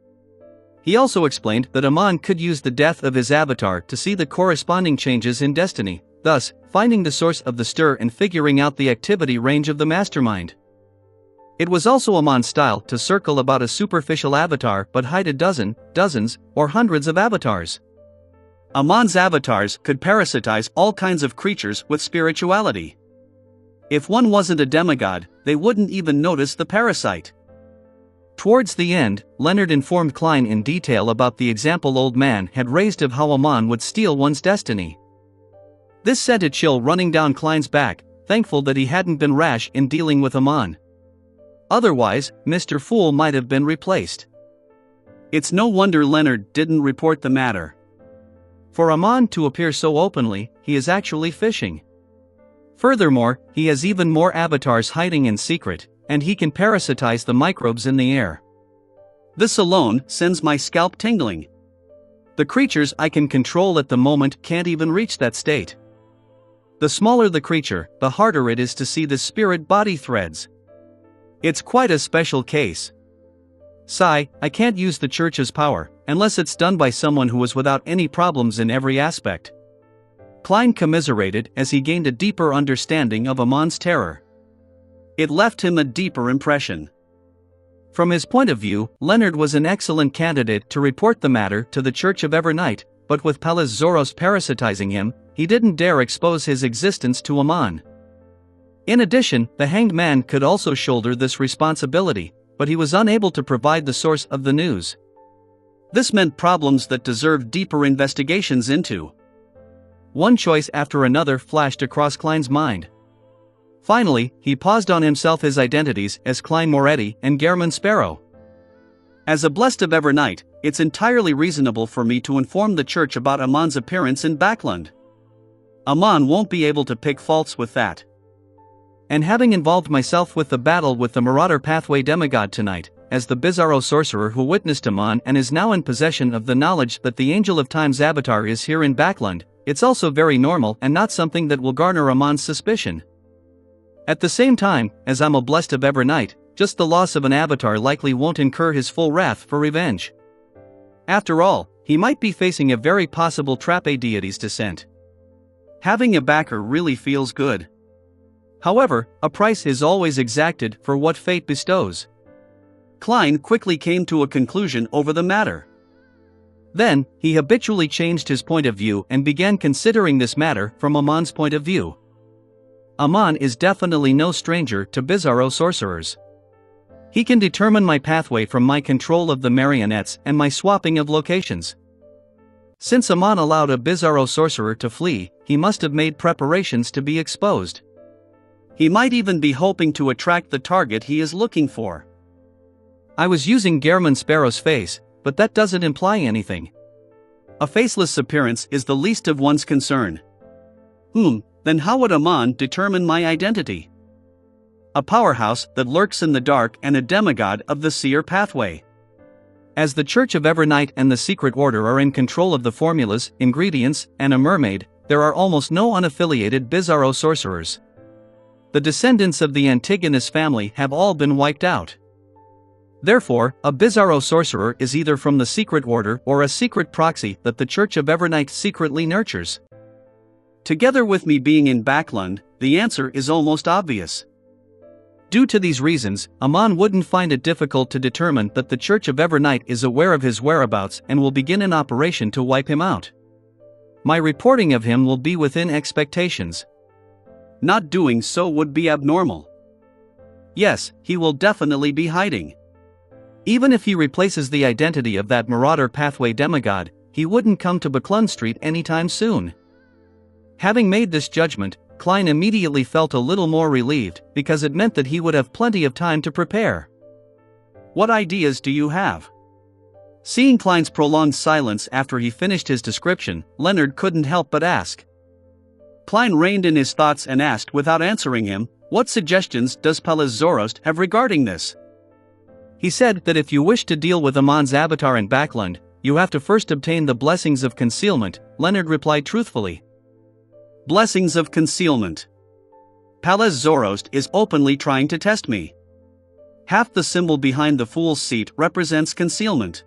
He also explained that Amon could use the death of his avatar to see the corresponding changes in destiny, thus finding the source of the stir and figuring out the activity range of the mastermind. It was also Amon's style to circle about a superficial avatar but hide a dozen, dozens, or hundreds of avatars. Amon's avatars could parasitize all kinds of creatures with spirituality. If one wasn't a demigod, they wouldn't even notice the parasite. Towards the end, Leonard informed Klein in detail about the example Old Man had raised of how Amon would steal one's destiny. This sent a chill running down Klein's back, thankful that he hadn't been rash in dealing with Amon. Otherwise, Mr. Fool might have been replaced. It's no wonder Leonard didn't report the matter. For Amon to appear so openly, he is actually fishing. Furthermore, he has even more avatars hiding in secret, and he can parasitize the microbes in the air. This alone sends my scalp tingling. The creatures I can control at the moment can't even reach that state. The smaller the creature, the harder it is to see the spirit body threads. It's quite a special case. Sigh, I can't use the Church's power, unless it's done by someone who is without any problems in every aspect. Klein commiserated as he gained a deeper understanding of Amon's terror. It left him a deeper impression. From his point of view, Leonard was an excellent candidate to report the matter to the Church of Evernight, but with Pallas Zoros parasitizing him, he didn't dare expose his existence to Amon. In addition, the Hanged Man could also shoulder this responsibility, but he was unable to provide the source of the news. This meant problems that deserved deeper investigations into. One choice after another flashed across Klein's mind. Finally, he paused on himself his identities as Klein Moretti and Gehrman Sparrow. As a blessed of Evernight, it's entirely reasonable for me to inform the Church about Amon's appearance in Backland. Amon won't be able to pick faults with that. And having involved myself with the battle with the Marauder Pathway demigod tonight, as the bizarro sorcerer who witnessed Amon and is now in possession of the knowledge that the Angel of Time's avatar is here in Backland, it's also very normal and not something that will garner Amon's suspicion. At the same time, as I'm a blessed of Evernight, just the loss of an avatar likely won't incur his full wrath for revenge. After all, he might be facing a very possible Trape deity's descent. Having a backer really feels good. However, a price is always exacted for what fate bestows. Klein quickly came to a conclusion over the matter. Then, he habitually changed his point of view and began considering this matter from Amon's point of view. Amon is definitely no stranger to bizarro sorcerers. He can determine my pathway from my control of the marionettes and my swapping of locations. Since Aman allowed a Bizarro sorcerer to flee, he must have made preparations to be exposed. He might even be hoping to attract the target he is looking for. I was using Gehrman Sparrow's face, but that doesn't imply anything. A faceless appearance is the least of one's concern. Then how would Aman determine my identity? A powerhouse that lurks in the dark and a demigod of the seer pathway. As the Church of Evernight and the Secret Order are in control of the formulas, ingredients, and a mermaid, there are almost no unaffiliated Bizarro sorcerers. The descendants of the Antigonus family have all been wiped out. Therefore, a Bizarro sorcerer is either from the Secret Order or a secret proxy that the Church of Evernight secretly nurtures. Together with me being in Backlund, the answer is almost obvious. Due to these reasons, Aman wouldn't find it difficult to determine that the Church of Evernight is aware of his whereabouts and will begin an operation to wipe him out. My reporting of him will be within expectations. Not doing so would be abnormal. Yes, he will definitely be hiding. Even if he replaces the identity of that Marauder Pathway demigod, he wouldn't come to Backlund Street anytime soon. Having made this judgment, Klein immediately felt a little more relieved, because it meant that he would have plenty of time to prepare. What ideas do you have? Seeing Klein's prolonged silence after he finished his description, Leonard couldn't help but ask. Klein reined in his thoughts and asked without answering him, "What suggestions does Palace Zorost have regarding this?" He said that if you wish to deal with Aman's avatar in Backlund, you have to first obtain the blessings of concealment, Leonard replied truthfully. Blessings of concealment. Palace Zorost is openly trying to test me. Half the symbol behind the Fool's Seat represents concealment.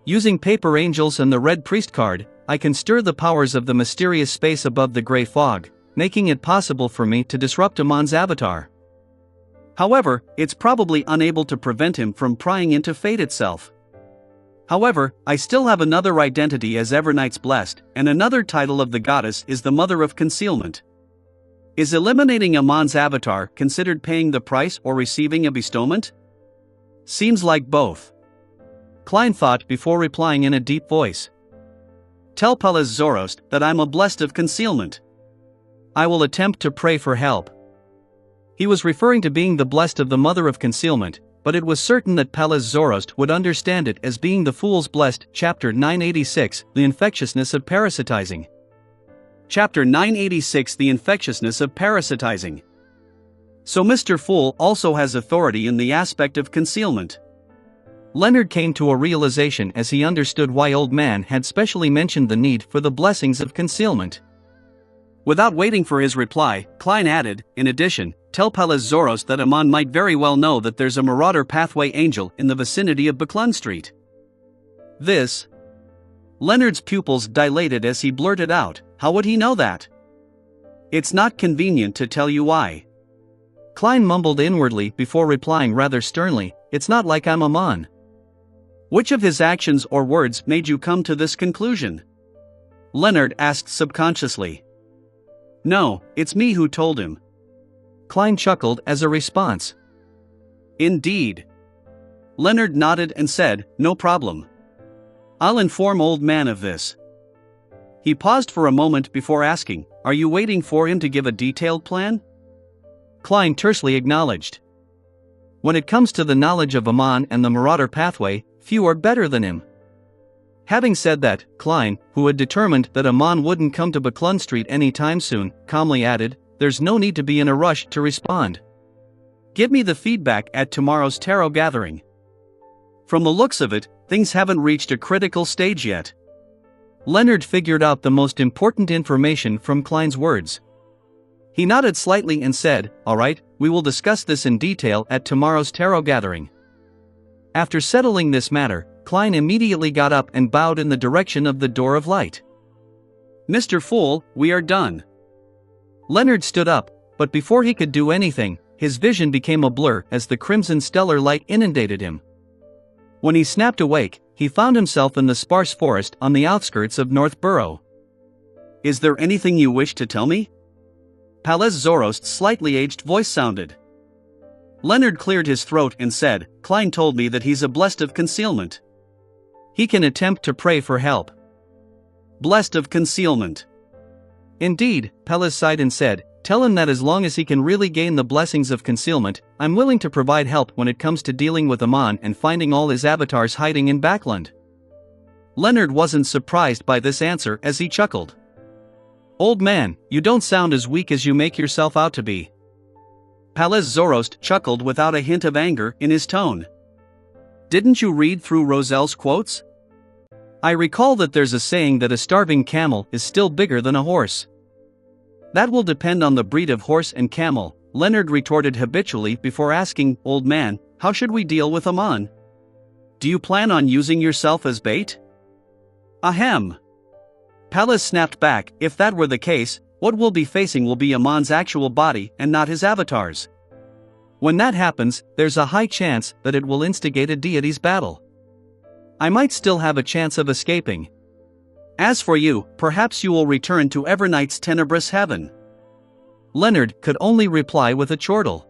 Using paper angels and the red priest card, I can stir the powers of the mysterious space above the gray fog, making it possible for me to disrupt Aman's avatar. However, it's probably unable to prevent him from prying into fate itself. However, I still have another identity as Evernight's Blessed, and another title of the goddess is the Mother of Concealment. Is eliminating Aman's avatar considered paying the price or receiving a bestowment? Seems like both. Klein thought before replying in a deep voice. Tell Palace Zorost that I'm a Blessed of Concealment. I will attempt to pray for help. He was referring to being the Blessed of the Mother of Concealment, but it was certain that Palace Zorost would understand it as being the Fool's Blessed. Chapter 986, The Infectiousness of Parasitizing. Chapter 986, The Infectiousness of Parasitizing. So Mr. Fool also has authority in the aspect of concealment. Leonard came to a realization as he understood why Old Man had specially mentioned the need for the blessings of concealment. Without waiting for his reply, Klein added, in addition, tell Palace Zorost that Aman might very well know that there's a Marauder Pathway angel in the vicinity of Backlund Street. This. Leonard's pupils dilated as he blurted out, how would he know that? It's not convenient to tell you why. Klein mumbled inwardly before replying rather sternly, it's not like I'm Aman. Which of his actions or words made you come to this conclusion? Leonard asked subconsciously. No, it's me who told him. Klein chuckled as a response. Indeed. Leonard nodded and said, no problem. I'll inform Old Man of this. He paused for a moment before asking, are you waiting for him to give a detailed plan? Klein tersely acknowledged. When it comes to the knowledge of Aman and the Marauder Pathway, few are better than him. Having said that, Klein, who had determined that Aman wouldn't come to Backlund Street anytime soon, calmly added, there's no need to be in a rush to respond. Give me the feedback at tomorrow's tarot gathering. From the looks of it, things haven't reached a critical stage yet. Leonard figured out the most important information from Klein's words. He nodded slightly and said, all right, we will discuss this in detail at tomorrow's tarot gathering. After settling this matter, Klein immediately got up and bowed in the direction of the door of light. Mr. Fool, we are done. Leonard stood up, but before he could do anything, his vision became a blur as the crimson stellar light inundated him. When he snapped awake, he found himself in the sparse forest on the outskirts of North Borough. Is there anything you wish to tell me? Palace Zorost's slightly aged voice sounded. Leonard cleared his throat and said, Klein told me that he's a Blessed of Concealment. He can attempt to pray for help. blessed of concealment. Indeed, Pelez sighed and said, tell him that as long as he can really gain the blessings of concealment, I'm willing to provide help when it comes to dealing with Amon and finding all his avatars hiding in Backland. Leonard wasn't surprised by this answer as he chuckled. Old man, you don't sound as weak as you make yourself out to be. Pelez Zoroast chuckled without a hint of anger in his tone. Didn't you read through Roselle's quotes? I recall that there's a saying that a starving camel is still bigger than a horse. That will depend on the breed of horse and camel, Leonard retorted habitually before asking, old man, how should we deal with Amon? Do you plan on using yourself as bait? Ahem. Pelez snapped back, if that were the case, what we'll be facing will be Amon's actual body and not his avatars. When that happens, there's a high chance that it will instigate a deity's battle. I might still have a chance of escaping. As for you, perhaps you will return to Evernight's tenebrous heaven. Leonard could only reply with a chortle.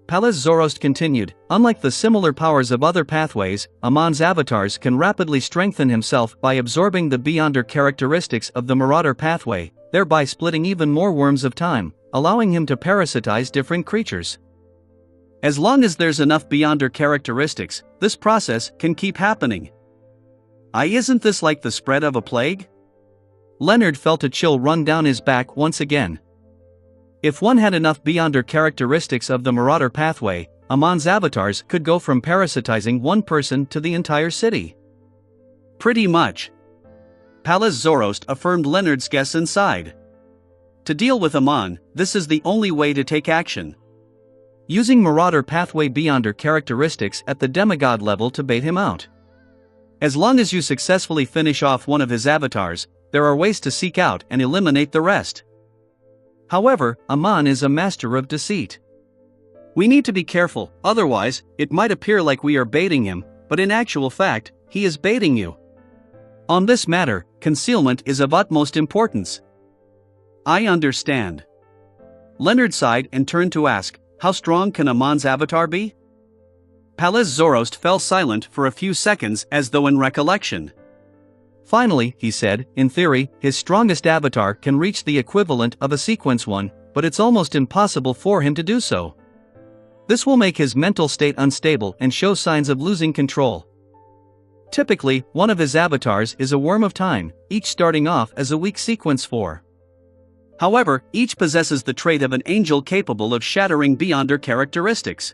Pelez Zoroast continued, unlike the similar powers of other pathways, Amon's avatars can rapidly strengthen himself by absorbing the Beyonder characteristics of the Marauder pathway, thereby splitting even more worms of time, allowing him to parasitize different creatures. As long as there's enough Beyonder characteristics, this process can keep happening. Isn't this like the spread of a plague? Leonard felt a chill run down his back once again. If one had enough Beyonder characteristics of the Marauder pathway, Amon's avatars could go from parasitizing one person to the entire city. Pretty much. Pelez Zoroast affirmed Leonard's guess inside. To deal with Amon, this is the only way to take action. Using Marauder pathway Beyonder characteristics at the demigod level to bait him out. As long as you successfully finish off one of his avatars, there are ways to seek out and eliminate the rest. However, Amon is a master of deceit. We need to be careful, otherwise, it might appear like we are baiting him, but in actual fact, he is baiting you. On this matter, concealment is of utmost importance. I understand. Leonard sighed and turned to ask, how strong can Amon's avatar be? Pelez Zoroast fell silent for a few seconds as though in recollection. Finally, he said, in theory, his strongest avatar can reach the equivalent of a sequence 1, but it's almost impossible for him to do so. This will make his mental state unstable and show signs of losing control. Typically, one of his avatars is a worm of time, each starting off as a weak sequence 4. However, each possesses the trait of an angel capable of shattering Beyonder characteristics.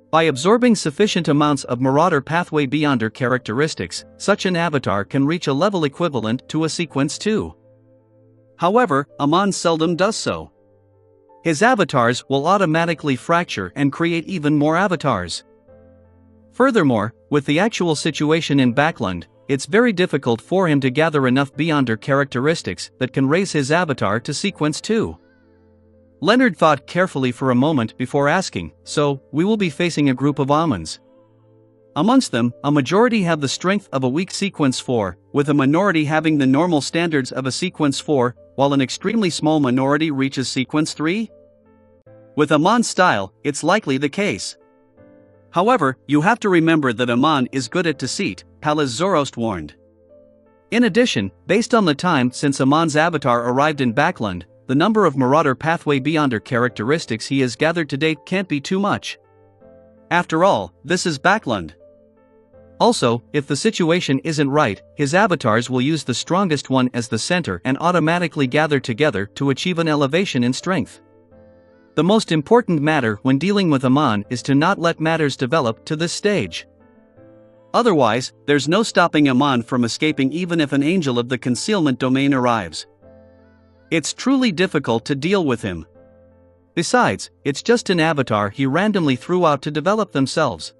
By absorbing sufficient amounts of Marauder pathway Beyonder characteristics, such an avatar can reach a level equivalent to a sequence 2. However, Amon seldom does so. His avatars will automatically fracture and create even more avatars. Furthermore, with the actual situation in Backland, it's very difficult for him to gather enough Beyonder characteristics that can raise his avatar to sequence 2. Leonard thought carefully for a moment before asking, so, we will be facing a group of Amons. Amongst them, a majority have the strength of a weak sequence 4, with a minority having the normal standards of a sequence 4, while an extremely small minority reaches sequence 3? With Amon's style, it's likely the case. However, you have to remember that Amon is good at deceit, Pelez Zoroast warned. In addition, based on the time since Amon's avatar arrived in Backland, the number of Marauder pathway Beyonder characteristics he has gathered to date can't be too much. After all, this is Backland. Also, if the situation isn't right, his avatars will use the strongest one as the center and automatically gather together to achieve an elevation in strength. The most important matter when dealing with Amon is to not let matters develop to this stage. Otherwise, there's no stopping Amon from escaping even if an angel of the concealment domain arrives. It's truly difficult to deal with him. Besides, it's just an avatar he randomly threw out to develop themselves.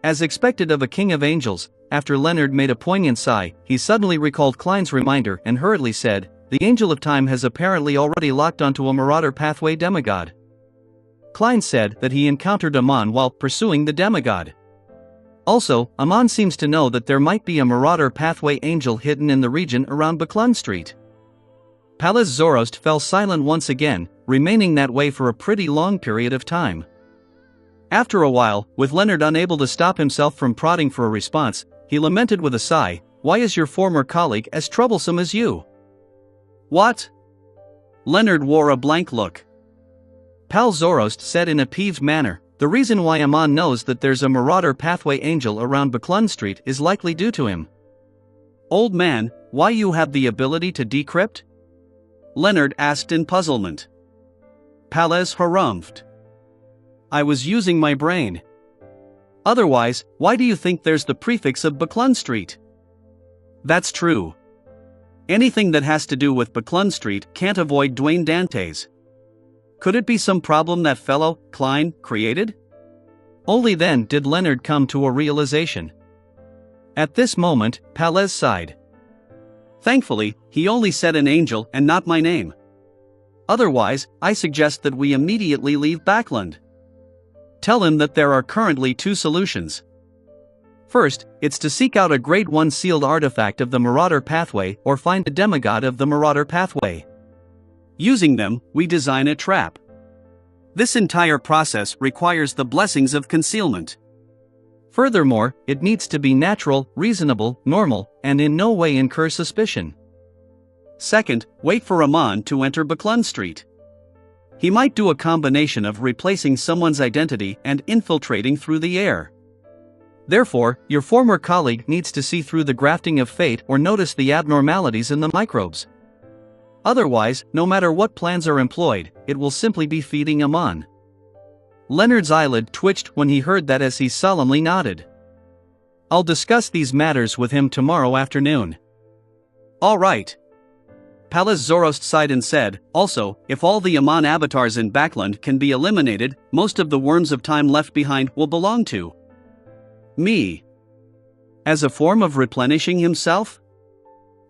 As expected of a king of angels, after Leonard made a poignant sigh, he suddenly recalled Klein's reminder and hurriedly said, the Angel of Time has apparently already locked onto a Marauder pathway demigod. Klein said that he encountered Amon while pursuing the demigod. Also, Amon seems to know that there might be a Marauder pathway angel hidden in the region around Baklund Street. Pelez Zoroast fell silent once again, remaining that way for a pretty long period of time. After a while, with Leonard unable to stop himself from prodding for a response, he lamented with a sigh, why is your former colleague as troublesome as you? What? Leonard wore a blank look. Pal Zoroast said in a peeved manner, the reason why Amon knows that there's a marauder pathway angel around Buckland Street is likely due to him. Old man, why you have the ability to decrypt? Leonard asked in puzzlement. Palez harumphed. I was using my brain. Otherwise, why do you think there's the prefix of Buckland Street? That's true. Anything that has to do with Buckland Street can't avoid Dwayne Dantes. Could it be some problem that fellow, Klein, created? Only then did Leonard come to a realization. At this moment, Palez sighed. Thankfully, he only said an angel and not my name. Otherwise, I suggest that we immediately leave Backland. Tell him that there are currently two solutions. First, it's to seek out a Grade 1 sealed artifact of the Marauder Pathway or find a demigod of the Marauder Pathway. Using them, we design a trap. This entire process requires the blessings of concealment. Furthermore, it needs to be natural, reasonable, normal, and in no way incur suspicion. Second, wait for Amon to enter Buckland Street. He might do a combination of replacing someone's identity and infiltrating through the air. Therefore, your former colleague needs to see through the grafting of fate or notice the abnormalities in the microbes. Otherwise, no matter what plans are employed, it will simply be feeding Amon. Leonard's eyelid twitched when he heard that as he solemnly nodded. I'll discuss these matters with him tomorrow afternoon. All right. Palaz Zoroast sighed and said, also, if all the Amon avatars in Backland can be eliminated, most of the worms of time left behind will belong to me. As a form of replenishing himself?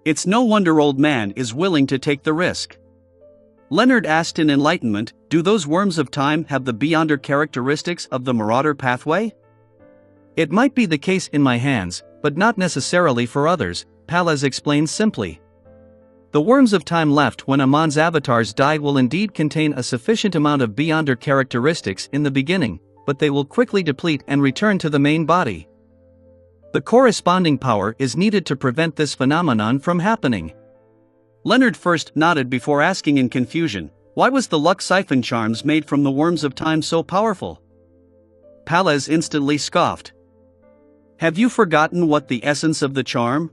It's no wonder old man is willing to take the risk. Leonard asked in enlightenment, do those worms of time have the beyonder characteristics of the Marauder Pathway? It might be the case in my hands, but not necessarily for others, Palaz explained simply. The worms of time left when Amon's avatars die will indeed contain a sufficient amount of beyonder characteristics in the beginning, but they will quickly deplete and return to the main body. The corresponding power is needed to prevent this phenomenon from happening. Leonard first nodded before asking in confusion, why was the luck siphon charms made from the worms of time so powerful? Palez instantly scoffed. Have you forgotten what the essence of the charm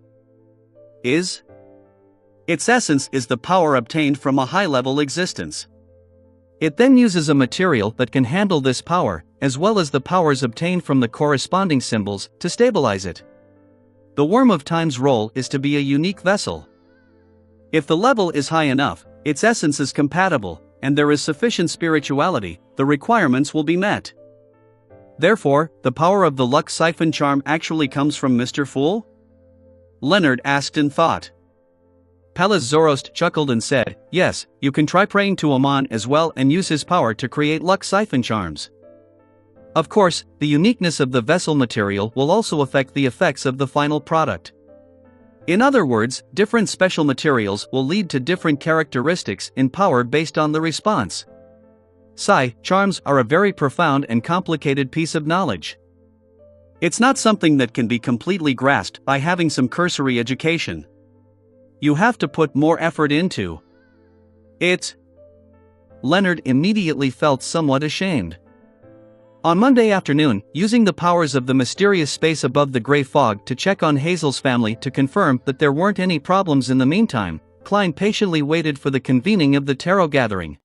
is? Its essence is the power obtained from a high-level existence. It then uses a material that can handle this power, as well as the powers obtained from the corresponding symbols, to stabilize it. The Worm of Time's role is to be a unique vessel. If the level is high enough, its essence is compatible, and there is sufficient spirituality, the requirements will be met. Therefore, the power of the luck siphon charm actually comes from Mr. Fool? Leonard asked in thought. Palaz Zoroast chuckled and said, yes, you can try praying to Amon as well and use his power to create luck siphon charms. Of course, the uniqueness of the vessel material will also affect the effects of the final product. In other words, different special materials will lead to different characteristics in power based on the response. Charms are a very profound and complicated piece of knowledge. It's not something that can be completely grasped by having some cursory education. You have to put more effort into it. Leonard immediately felt somewhat ashamed. On Monday afternoon, using the powers of the mysterious space above the gray fog to check on Hazel's family to confirm that there weren't any problems in the meantime, Klein patiently waited for the convening of the tarot gathering.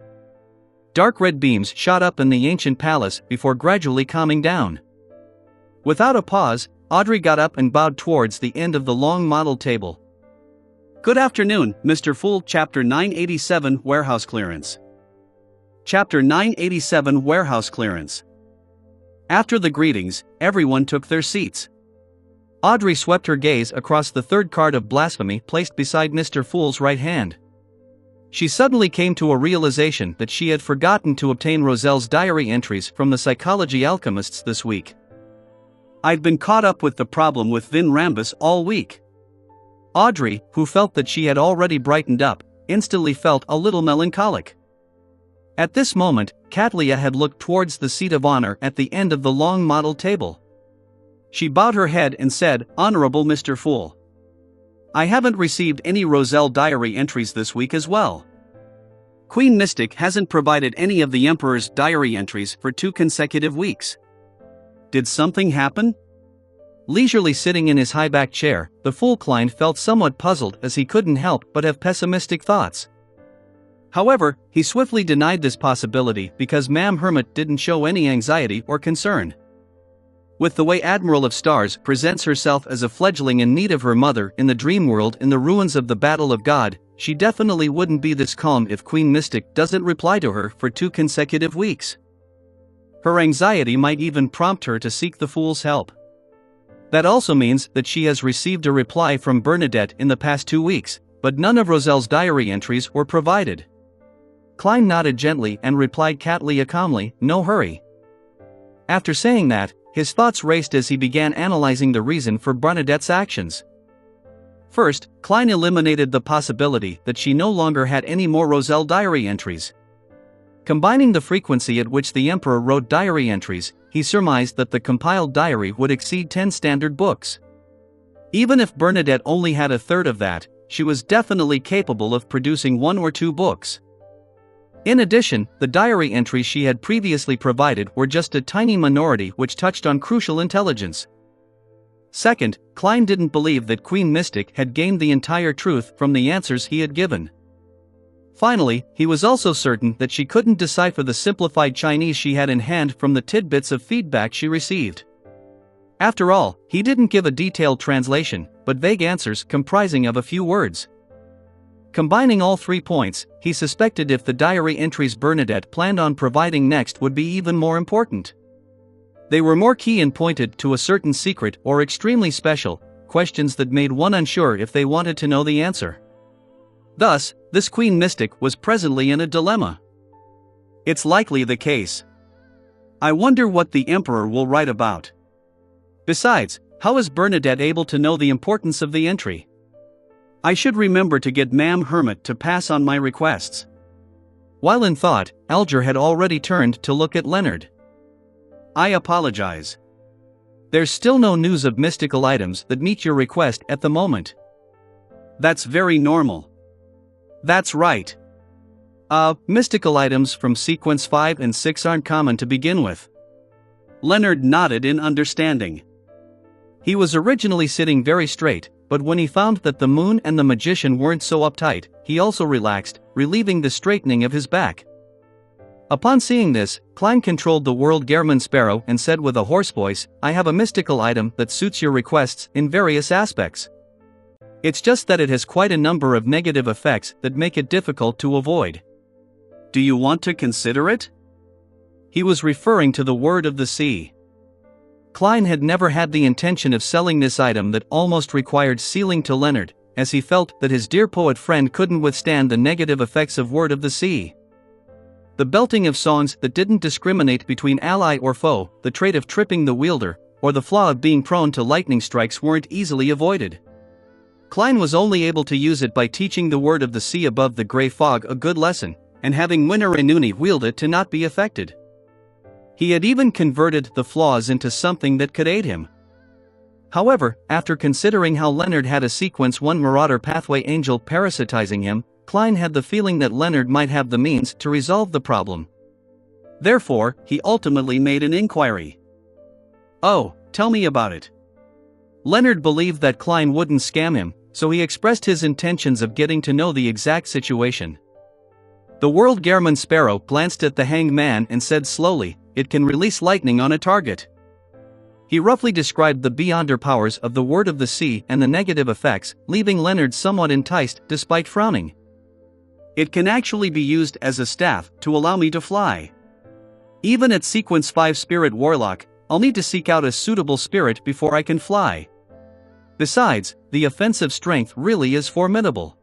Dark red beams shot up in the ancient palace before gradually calming down. Without a pause, Audrey got up and bowed towards the end of the long model table. Good afternoon, Mr. Fool. Chapter 987 Warehouse Clearance. Chapter 987 Warehouse Clearance. After the greetings, everyone took their seats. Audrey swept her gaze across the third card of blasphemy placed beside Mr. Fool's right hand. She suddenly came to a realization that she had forgotten to obtain Roselle's diary entries from the psychology alchemists this week. I've been caught up with the problem with Vin Rambus all week. Audrey, who felt that she had already brightened up, instantly felt a little melancholic. At this moment, Katlia had looked towards the seat of honor at the end of the long model table. She bowed her head and said, Honorable Mr. Fool. I haven't received any Roselle diary entries this week as well. Queen Mystic hasn't provided any of the Emperor's diary entries for 2 consecutive weeks. Did something happen? Leisurely sitting in his high-backed chair, the fool Klein felt somewhat puzzled as he couldn't help but have pessimistic thoughts. However, he swiftly denied this possibility because Ma'am Hermit didn't show any anxiety or concern. With the way Admiral of Stars presents herself as a fledgling in need of her mother in the dream world in the ruins of the Battle of God, she definitely wouldn't be this calm if Queen Mystic doesn't reply to her for 2 consecutive weeks. Her anxiety might even prompt her to seek the fool's help. That also means that she has received a reply from Bernadette in the past 2 weeks, but none of Roselle's diary entries were provided. Klein nodded gently and replied calmly, "No hurry." After saying that, his thoughts raced as he began analyzing the reason for Bernadette's actions. First, Klein eliminated the possibility that she no longer had any more Roselle diary entries. Combining the frequency at which the Emperor wrote diary entries, he surmised that the compiled diary would exceed 10 standard books. Even if Bernadette only had a third of that, she was definitely capable of producing 1 or 2 books. In addition, the diary entries she had previously provided were just a tiny minority which touched on crucial intelligence. Second, Klein didn't believe that Queen Mystic had gained the entire truth from the answers he had given. Finally, he was also certain that she couldn't decipher the simplified Chinese she had in hand from the tidbits of feedback she received. After all, he didn't give a detailed translation, but vague answers comprising of a few words. Combining all 3 points, he suspected if the diary entries Bernadette planned on providing next would be even more important. They were more key and pointed to a certain secret or extremely special, questions that made one unsure if they wanted to know the answer. Thus, this Queen Mystic was presently in a dilemma. It's likely the case. I wonder what the Emperor will write about. Besides, how is Bernadette able to know the importance of the entry? I should remember to get Ma'am Hermit to pass on my requests. While in thought, Alger had already turned to look at Leonard. I apologize. There's still no news of mystical items that meet your request at the moment. That's very normal. That's right. Mystical items from sequence 5 and 6 aren't common to begin with. Leonard nodded in understanding. He was originally sitting very straight, but when he found that the moon and the magician weren't so uptight, he also relaxed, relieving the straightening of his back. Upon seeing this, Klein controlled the World Gehrman Sparrow and said with a hoarse voice, "I have a mystical item that suits your requests in various aspects. It's just that it has quite a number of negative effects that make it difficult to avoid. Do you want to consider it?" He was referring to the Word of the Sea. Klein had never had the intention of selling this item that almost required sealing to Leonard, as he felt that his dear poet friend couldn't withstand the negative effects of Word of the Sea. The belting of songs that didn't discriminate between ally or foe, the trait of tripping the wielder, or the flaw of being prone to lightning strikes weren't easily avoided. Klein was only able to use it by teaching the Word of the Sea above the grey fog a good lesson, and having Winner-Enuni wield it to not be affected. He had even converted the flaws into something that could aid him. However, after considering how Leonard had a Sequence 1 Marauder Pathway Angel parasitizing him, Klein had the feeling that Leonard might have the means to resolve the problem. Therefore, he ultimately made an inquiry. "Oh, tell me about it." Leonard believed that Klein wouldn't scam him, so he expressed his intentions of getting to know the exact situation. The World Gehrman Sparrow glanced at the hanged man and said slowly, "It can release lightning on a target." He roughly described the beyonder powers of the Word of the Sea and the negative effects, leaving Leonard somewhat enticed despite frowning. "It can actually be used as a staff to allow me to fly. Even at Sequence 5 Spirit Warlock, I'll need to seek out a suitable spirit before I can fly. Besides, the offensive strength really is formidable.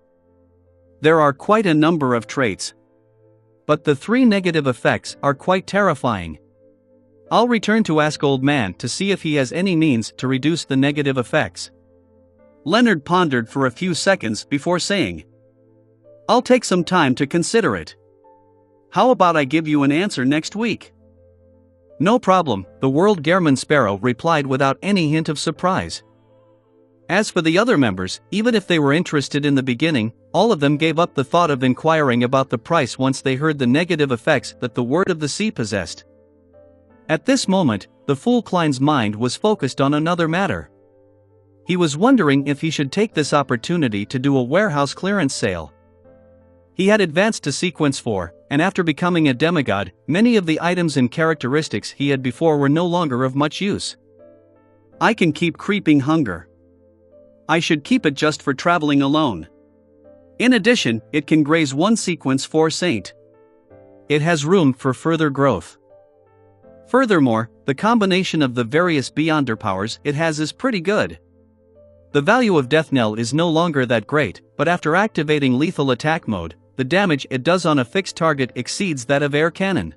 There are quite a number of traits. But the 3 negative effects are quite terrifying. I'll return to ask Old Man to see if he has any means to reduce the negative effects." Leonard pondered for a few seconds before saying, "I'll take some time to consider it. How about I give you an answer next week?" "No problem," the World Gehrman Sparrow replied without any hint of surprise. As for the other members, even if they were interested in the beginning, all of them gave up the thought of inquiring about the price once they heard the negative effects that the word of the sea possessed. At this moment, the fool Klein's mind was focused on another matter. He was wondering if he should take this opportunity to do a warehouse clearance sale. He had advanced to sequence 4, and after becoming a demigod, many of the items and characteristics he had before were no longer of much use. I can keep creeping hunger. I should keep it just for traveling alone. In addition, it can graze one sequence 4 saint. It has room for further growth. Furthermore, the combination of the various Beyonder powers it has is pretty good. The value of Death Knell is no longer that great, but after activating lethal attack mode, the damage it does on a fixed target exceeds that of air cannon.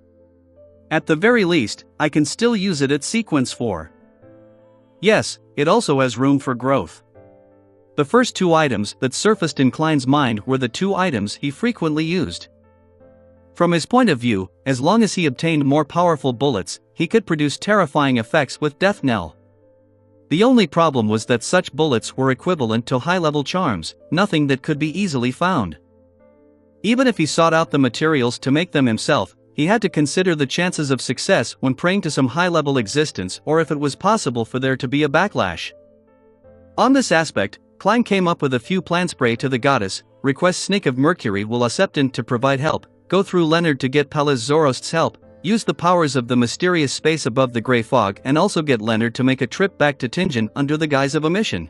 At the very least, I can still use it at sequence 4. Yes, it also has room for growth. The first two items that surfaced in Klein's mind were the two items he frequently used. From his point of view, as long as he obtained more powerful bullets, he could produce terrifying effects with Death Knell. The only problem was that such bullets were equivalent to high-level charms, nothing that could be easily found. Even if he sought out the materials to make them himself, he had to consider the chances of success when praying to some high-level existence or if it was possible for there to be a backlash. On this aspect, Klein came up with a few plans. Pray to the goddess, request Snake of Mercury will Acceptant to provide help, go through Leonard to get Pallas Zorost's help, use the powers of the mysterious space above the gray fog and also get Leonard to make a trip back to Tingen under the guise of a mission,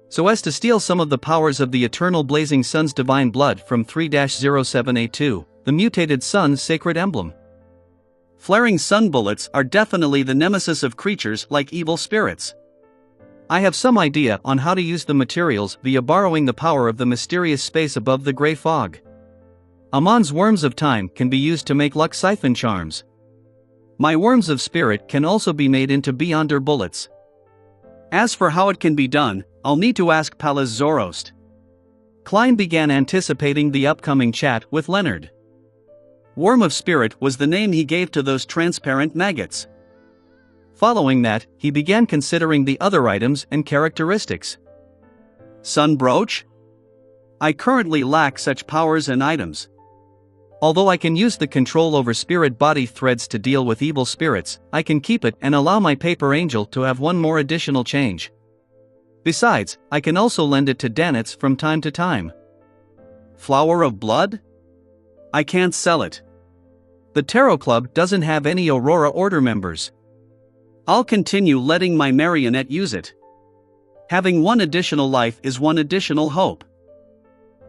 so as to steal some of the powers of the eternal blazing sun's divine blood from 3-0782, the mutated sun's sacred emblem. Flaring sun bullets are definitely the nemesis of creatures like evil spirits. I have some idea on how to use the materials via borrowing the power of the mysterious space above the gray fog. Amon's Worms of Time can be used to make luck siphon charms. My Worms of Spirit can also be made into Beyonder bullets. As for how it can be done, I'll need to ask Pallas Zorost. Klein began anticipating the upcoming chat with Leonard. Worm of Spirit was the name he gave to those transparent maggots. Following that, he began considering the other items and characteristics. Sun Brooch? I currently lack such powers and items. Although I can use the control over spirit body threads to deal with evil spirits, I can keep it and allow my paper angel to have one more additional change. Besides, I can also lend it to Danitz from time to time. Flower of Blood? I can't sell it. The Tarot Club doesn't have any Aurora Order members. I'll continue letting my marionette use it. Having one additional life is one additional hope.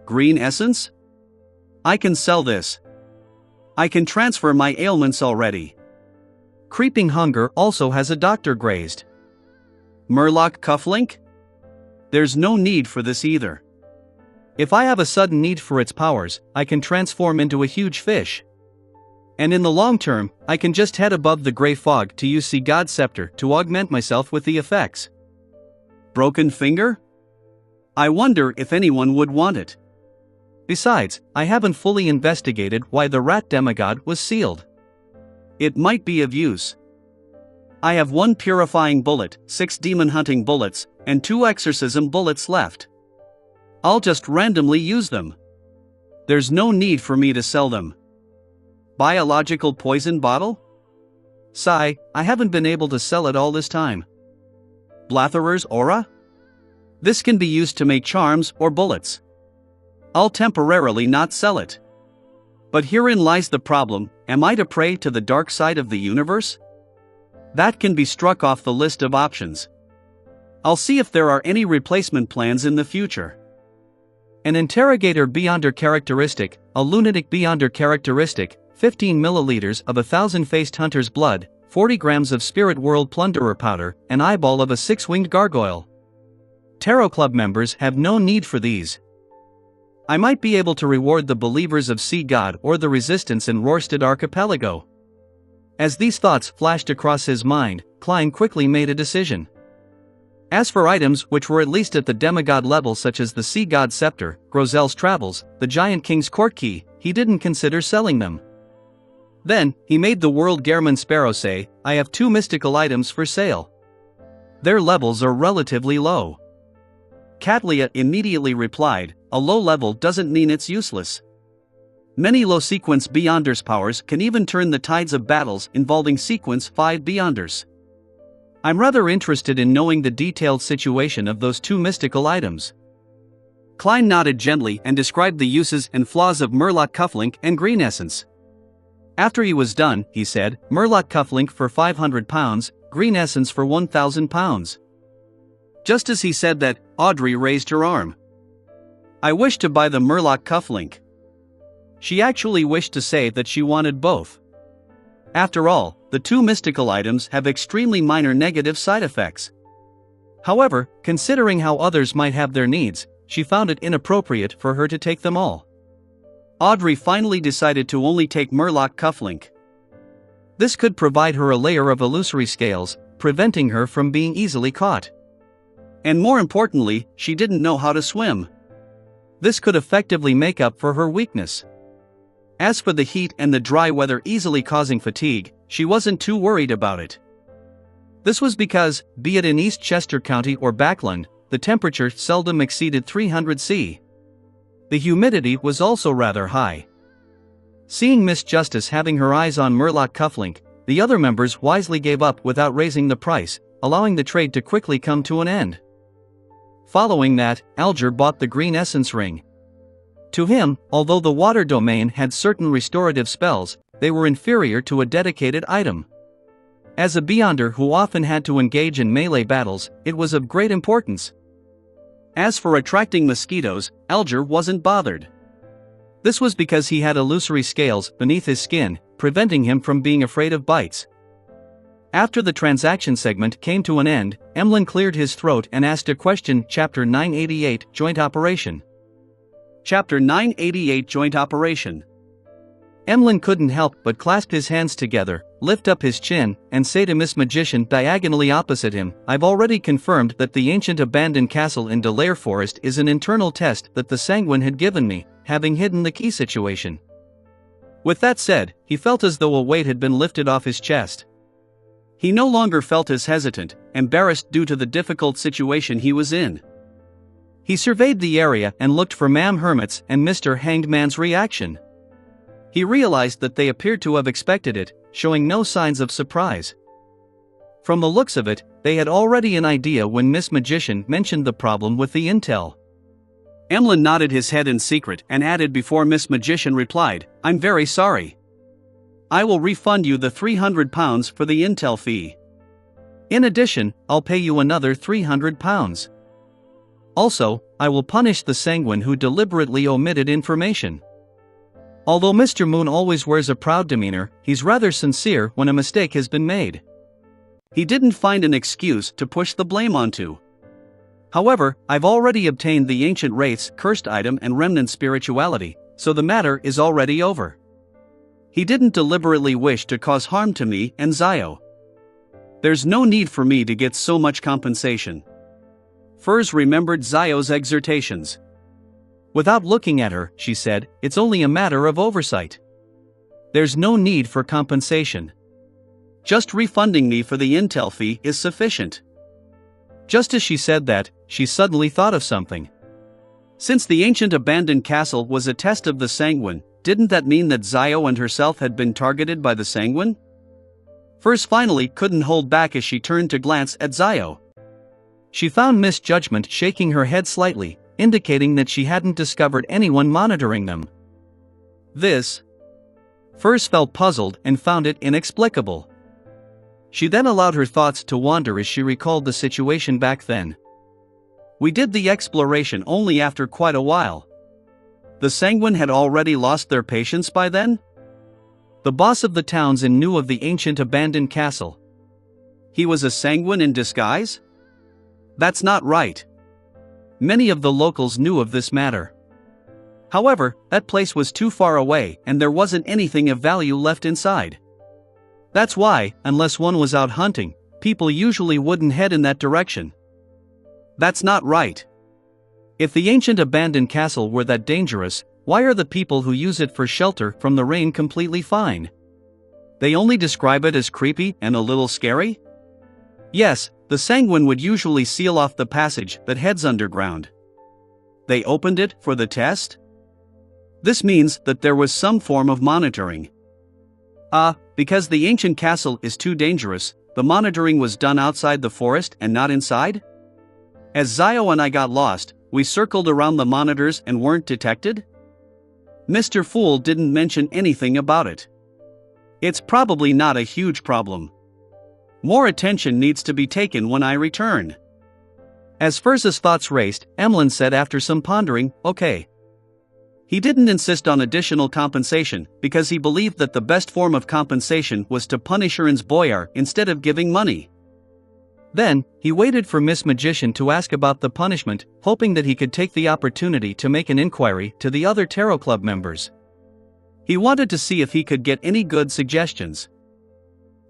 Green Essence? I can sell this. I can transfer my ailments already. Creeping Hunger also has a doctor grazed. Murloc Cufflink? There's no need for this either. If I have a sudden need for its powers, I can transform into a huge fish. And in the long term, I can just head above the gray fog to use Sea God Scepter to augment myself with the effects. Broken Finger? I wonder if anyone would want it. Besides, I haven't fully investigated why the rat demigod was sealed. It might be of use. I have 1 purifying bullet, 6 demon hunting bullets, and 2 exorcism bullets left. I'll just randomly use them. There's no need for me to sell them. Biological poison bottle? Sigh, I haven't been able to sell it all this time. Blatherer's Aura? This can be used to make charms or bullets. I'll temporarily not sell it. But herein lies the problem, am I to pray to the dark side of the universe? That can be struck off the list of options. I'll see if there are any replacement plans in the future. An Interrogator Beyonder characteristic, a Lunatic Beyonder characteristic, 15 milliliters of 1,000-faced hunter's blood, 40 grams of Spirit World Plunderer powder, an eyeball of a 6-winged gargoyle. Tarot Club members have no need for these. I might be able to reward the believers of Sea God or the Resistance in Rorstad Archipelago. As these thoughts flashed across his mind, Klein quickly made a decision. As for items which were at least at the demigod level such as the Sea God Scepter, Grozel's Travels, the Giant King's Court Key, he didn't consider selling them. Then, he made the World Gehrman Sparrow say, I have 2 mystical items for sale. Their levels are relatively low. Katlia immediately replied, a low level doesn't mean it's useless. Many low sequence Beyonders powers can even turn the tides of battles involving sequence 5 Beyonders. I'm rather interested in knowing the detailed situation of those two mystical items. Klein nodded gently and described the uses and flaws of Murloc Cufflink and Green Essence. After he was done, he said, Murloc Cufflink for £500, Green Essence for £1,000. Just as he said that, Audrey raised her arm. I wish to buy the Murloc Cufflink. She actually wished to say that she wanted both. After all, the two mystical items have extremely minor negative side effects. However, considering how others might have their needs, she found it inappropriate for her to take them all. Audrey finally decided to only take Murloc Cufflink. This could provide her a layer of illusory scales, preventing her from being easily caught. And more importantly, she didn't know how to swim. This could effectively make up for her weakness. As for the heat and the dry weather easily causing fatigue, she wasn't too worried about it. This was because, be it in East Chester County or Backland, the temperature seldom exceeded 300 C. The humidity was also rather high. Seeing Miss Justice having her eyes on Murloc Cufflink, the other members wisely gave up without raising the price, allowing the trade to quickly come to an end. Following that, Alger bought the Green Essence ring. To him, although the water domain had certain restorative spells, they were inferior to a dedicated item. As a Beyonder who often had to engage in melee battles, it was of great importance. As for attracting mosquitoes, Alger wasn't bothered. This was because he had illusory scales beneath his skin, preventing him from being afraid of bites. After the transaction segment came to an end, Emlyn cleared his throat and asked a question. Chapter 988, Joint Operation. Chapter 988, Joint Operation. Emlyn couldn't help but clasp his hands together, lift up his chin, and say to Miss Magician diagonally opposite him, I've already confirmed that the ancient abandoned castle in Delaire Forest is an internal test that the Sanguine had given me, having hidden the key situation. With that said, he felt as though a weight had been lifted off his chest. He no longer felt as hesitant, embarrassed due to the difficult situation he was in. He surveyed the area and looked for Ma'am Hermit's and Mr. Hangedman's reaction. He realized that they appeared to have expected it, showing no signs of surprise. From the looks of it, they had already an idea when Miss Magician mentioned the problem with the intel. Emlyn nodded his head in secret and added before Miss Magician replied, I'm very sorry. I will refund you the £300 for the intel fee. In addition, I'll pay you another £300. Also, I will punish the Sanguine who deliberately omitted information. Although Mr. Moon always wears a proud demeanor, he's rather sincere when a mistake has been made. He didn't find an excuse to push the blame onto. However, I've already obtained the Ancient Wraith's cursed item and remnant spirituality, so the matter is already over. He didn't deliberately wish to cause harm to me and Zio. There's no need for me to get so much compensation. Furs remembered Zio's exhortations. Without looking at her, she said, it's only a matter of oversight. There's no need for compensation. Just refunding me for the intel fee is sufficient. Just as she said that, she suddenly thought of something. Since the ancient abandoned castle was a test of the Sanguine, didn't that mean that Zio and herself had been targeted by the Sanguine? Furs finally couldn't hold back as she turned to glance at Zio. She found Miss Judgment shaking her head slightly, indicating that she hadn't discovered anyone monitoring them. Furs felt puzzled and found it inexplicable. She then allowed her thoughts to wander as she recalled the situation back then. We did the exploration only after quite a while. The Sanguine had already lost their patience by then? The boss of the Townsend knew of the ancient abandoned castle. He was a Sanguine in disguise? That's not right. Many of the locals knew of this matter. However, that place was too far away and there wasn't anything of value left inside. That's why, unless one was out hunting, people usually wouldn't head in that direction. That's not right. If the ancient abandoned castle were that dangerous, why are the people who use it for shelter from the rain completely fine? They only describe it as creepy and a little scary? Yes, the sanguine would usually seal off the passage that heads underground. They opened it for the test? This means that there was some form of monitoring. Because the ancient castle is too dangerous, the monitoring was done outside the forest and not inside? As Zio and I got lost, we circled around the monitors and weren't detected? Mr. Fool didn't mention anything about it. It's probably not a huge problem. More attention needs to be taken when I return. As Furza's thoughts raced, Emlyn said after some pondering, okay. He didn't insist on additional compensation because he believed that the best form of compensation was to punish Erin's boyar instead of giving money. Then, he waited for Miss Magician to ask about the punishment, hoping that he could take the opportunity to make an inquiry to the other Tarot Club members. He wanted to see if he could get any good suggestions.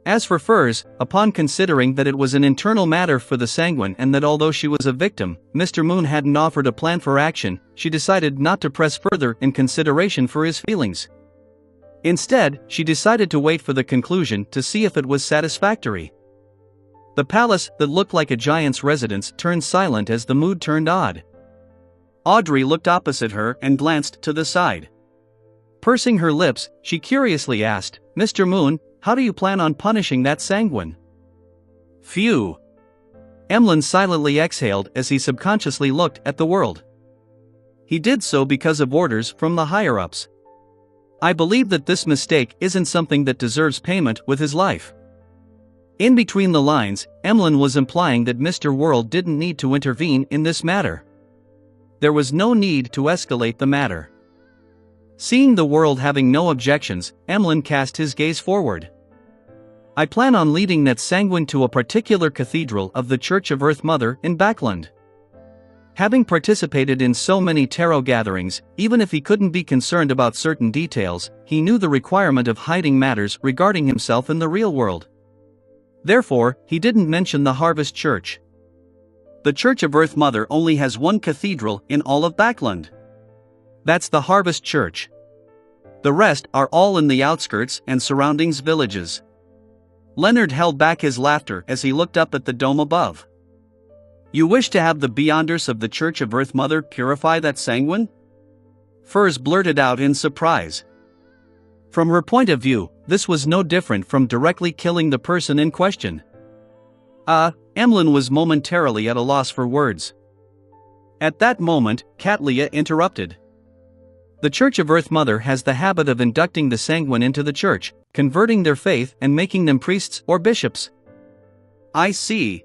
As for Furs, upon considering that it was an internal matter for the Sanguine and that although she was a victim, Mr. Moon hadn't offered a plan for action, she decided not to press further in consideration for his feelings. Instead, she decided to wait for the conclusion to see if it was satisfactory. The palace that looked like a giant's residence turned silent as the mood turned odd. Audrey looked opposite her and glanced to the side. Pursing her lips, she curiously asked, "Mr. Moon, how do you plan on punishing that Sanguine?" Phew. Emlyn silently exhaled as he subconsciously looked at the world. He did so because of orders from the higher-ups. I believe that this mistake isn't something that deserves payment with his life. In between the lines, Emlyn was implying that Mr. World didn't need to intervene in this matter. There was no need to escalate the matter. Seeing the world having no objections, Emlyn cast his gaze forward. I plan on leading that Sanguine to a particular cathedral of the Church of Earth Mother in Backland. Having participated in so many tarot gatherings, even if he couldn't be concerned about certain details, he knew the requirement of hiding matters regarding himself in the real world. Therefore, he didn't mention the Harvest Church. The Church of Earth Mother only has one cathedral in all of Backland. That's the Harvest Church. The rest are all in the outskirts and surroundings villages. Leonard held back his laughter as he looked up at the dome above. You wish to have the Beyonders of the Church of Earth Mother purify that Sanguine? Furs blurted out in surprise. From her point of view, this was no different from directly killing the person in question. Emlyn was momentarily at a loss for words. At that moment, Catlia interrupted. The Church of Earth Mother has the habit of inducting the Sanguine into the church, converting their faith and making them priests or bishops. I see.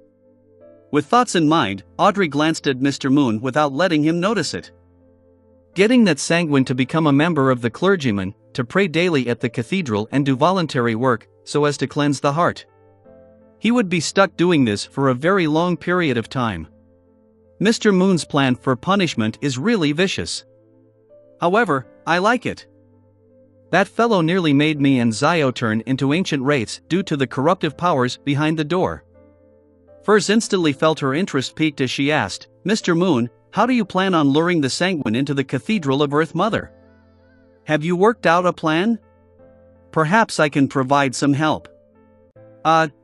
With thoughts in mind, Audrey glanced at Mr. Moon without letting him notice it. Getting that Sanguine to become a member of the clergyman, to pray daily at the cathedral and do voluntary work, so as to cleanse the heart. He would be stuck doing this for a very long period of time. Mr. Moon's plan for punishment is really vicious. However, I like it. That fellow nearly made me and Zio turn into ancient wraiths due to the corruptive powers behind the door. Furs instantly felt her interest piqued as she asked, Mr. Moon, how do you plan on luring the Sanguine into the Cathedral of Earth Mother? Have you worked out a plan? Perhaps I can provide some help.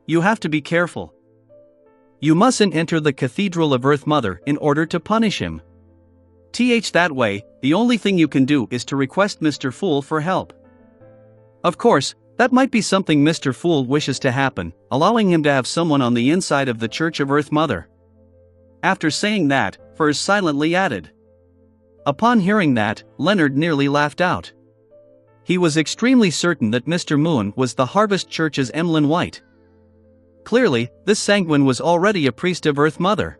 You have to be careful. You mustn't enter the Cathedral of Earth Mother in order to punish him. That way, the only thing you can do is to request Mr. Fool for help. Of course, that might be something Mr. Fool wishes to happen, allowing him to have someone on the inside of the Church of Earth Mother. After saying that, Furs silently added. Upon hearing that, Leonard nearly laughed out. He was extremely certain that Mr. Moon was the Harvest Church's Emlyn White. Clearly, this Sanguine was already a priest of Earth Mother.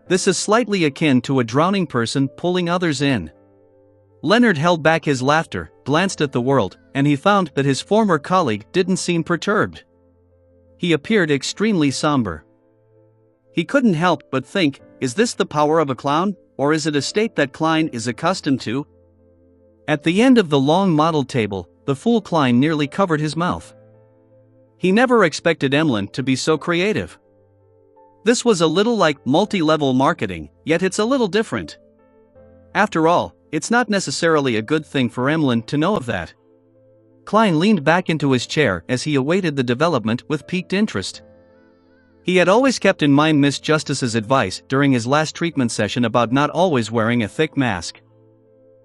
This is slightly akin to a drowning person pulling others in. Leonard held back his laughter, glanced at the world, and he found that his former colleague didn't seem perturbed. He appeared extremely somber. He couldn't help but think, is this the power of a clown, or is it a state that Klein is accustomed to? At the end of the long model table, the fool Klein nearly covered his mouth. He never expected Emlyn to be so creative. This was a little like multi-level marketing, yet it's a little different. After all, it's not necessarily a good thing for Emlyn to know of that. Klein leaned back into his chair as he awaited the development with piqued interest. He had always kept in mind Miss Justice's advice during his last treatment session about not always wearing a thick mask.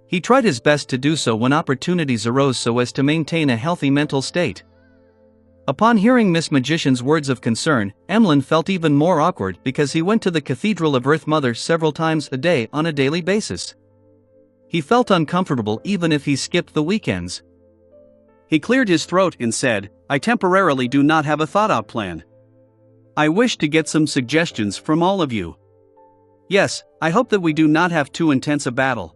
He tried his best to do so when opportunities arose so as to maintain a healthy mental state. Upon hearing Miss Magician's words of concern, Emlyn felt even more awkward because he went to the Cathedral of Earth Mother several times a day on a daily basis. He felt uncomfortable even if he skipped the weekends. He cleared his throat and said, "I temporarily do not have a thought-out plan. I wish to get some suggestions from all of you. Yes, I hope that we do not have too intense a battle.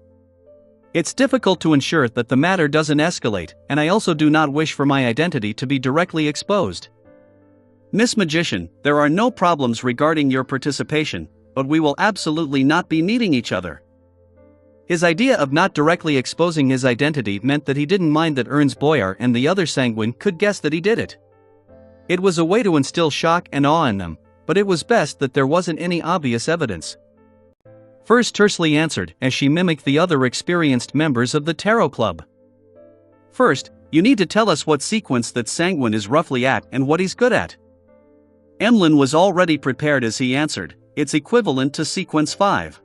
It's difficult to ensure that the matter doesn't escalate, and I also do not wish for my identity to be directly exposed. Miss Magician, there are no problems regarding your participation, but we will absolutely not be meeting each other." His idea of not directly exposing his identity meant that he didn't mind that Ernst Boyer and the other sanguine could guess that he did it. It was a way to instill shock and awe in them, but it was best that there wasn't any obvious evidence. First tersely answered as she mimicked the other experienced members of the Tarot Club. "First, you need to tell us what sequence that sanguine is roughly at and what he's good at." Emlyn was already prepared as he answered, "It's equivalent to sequence 5.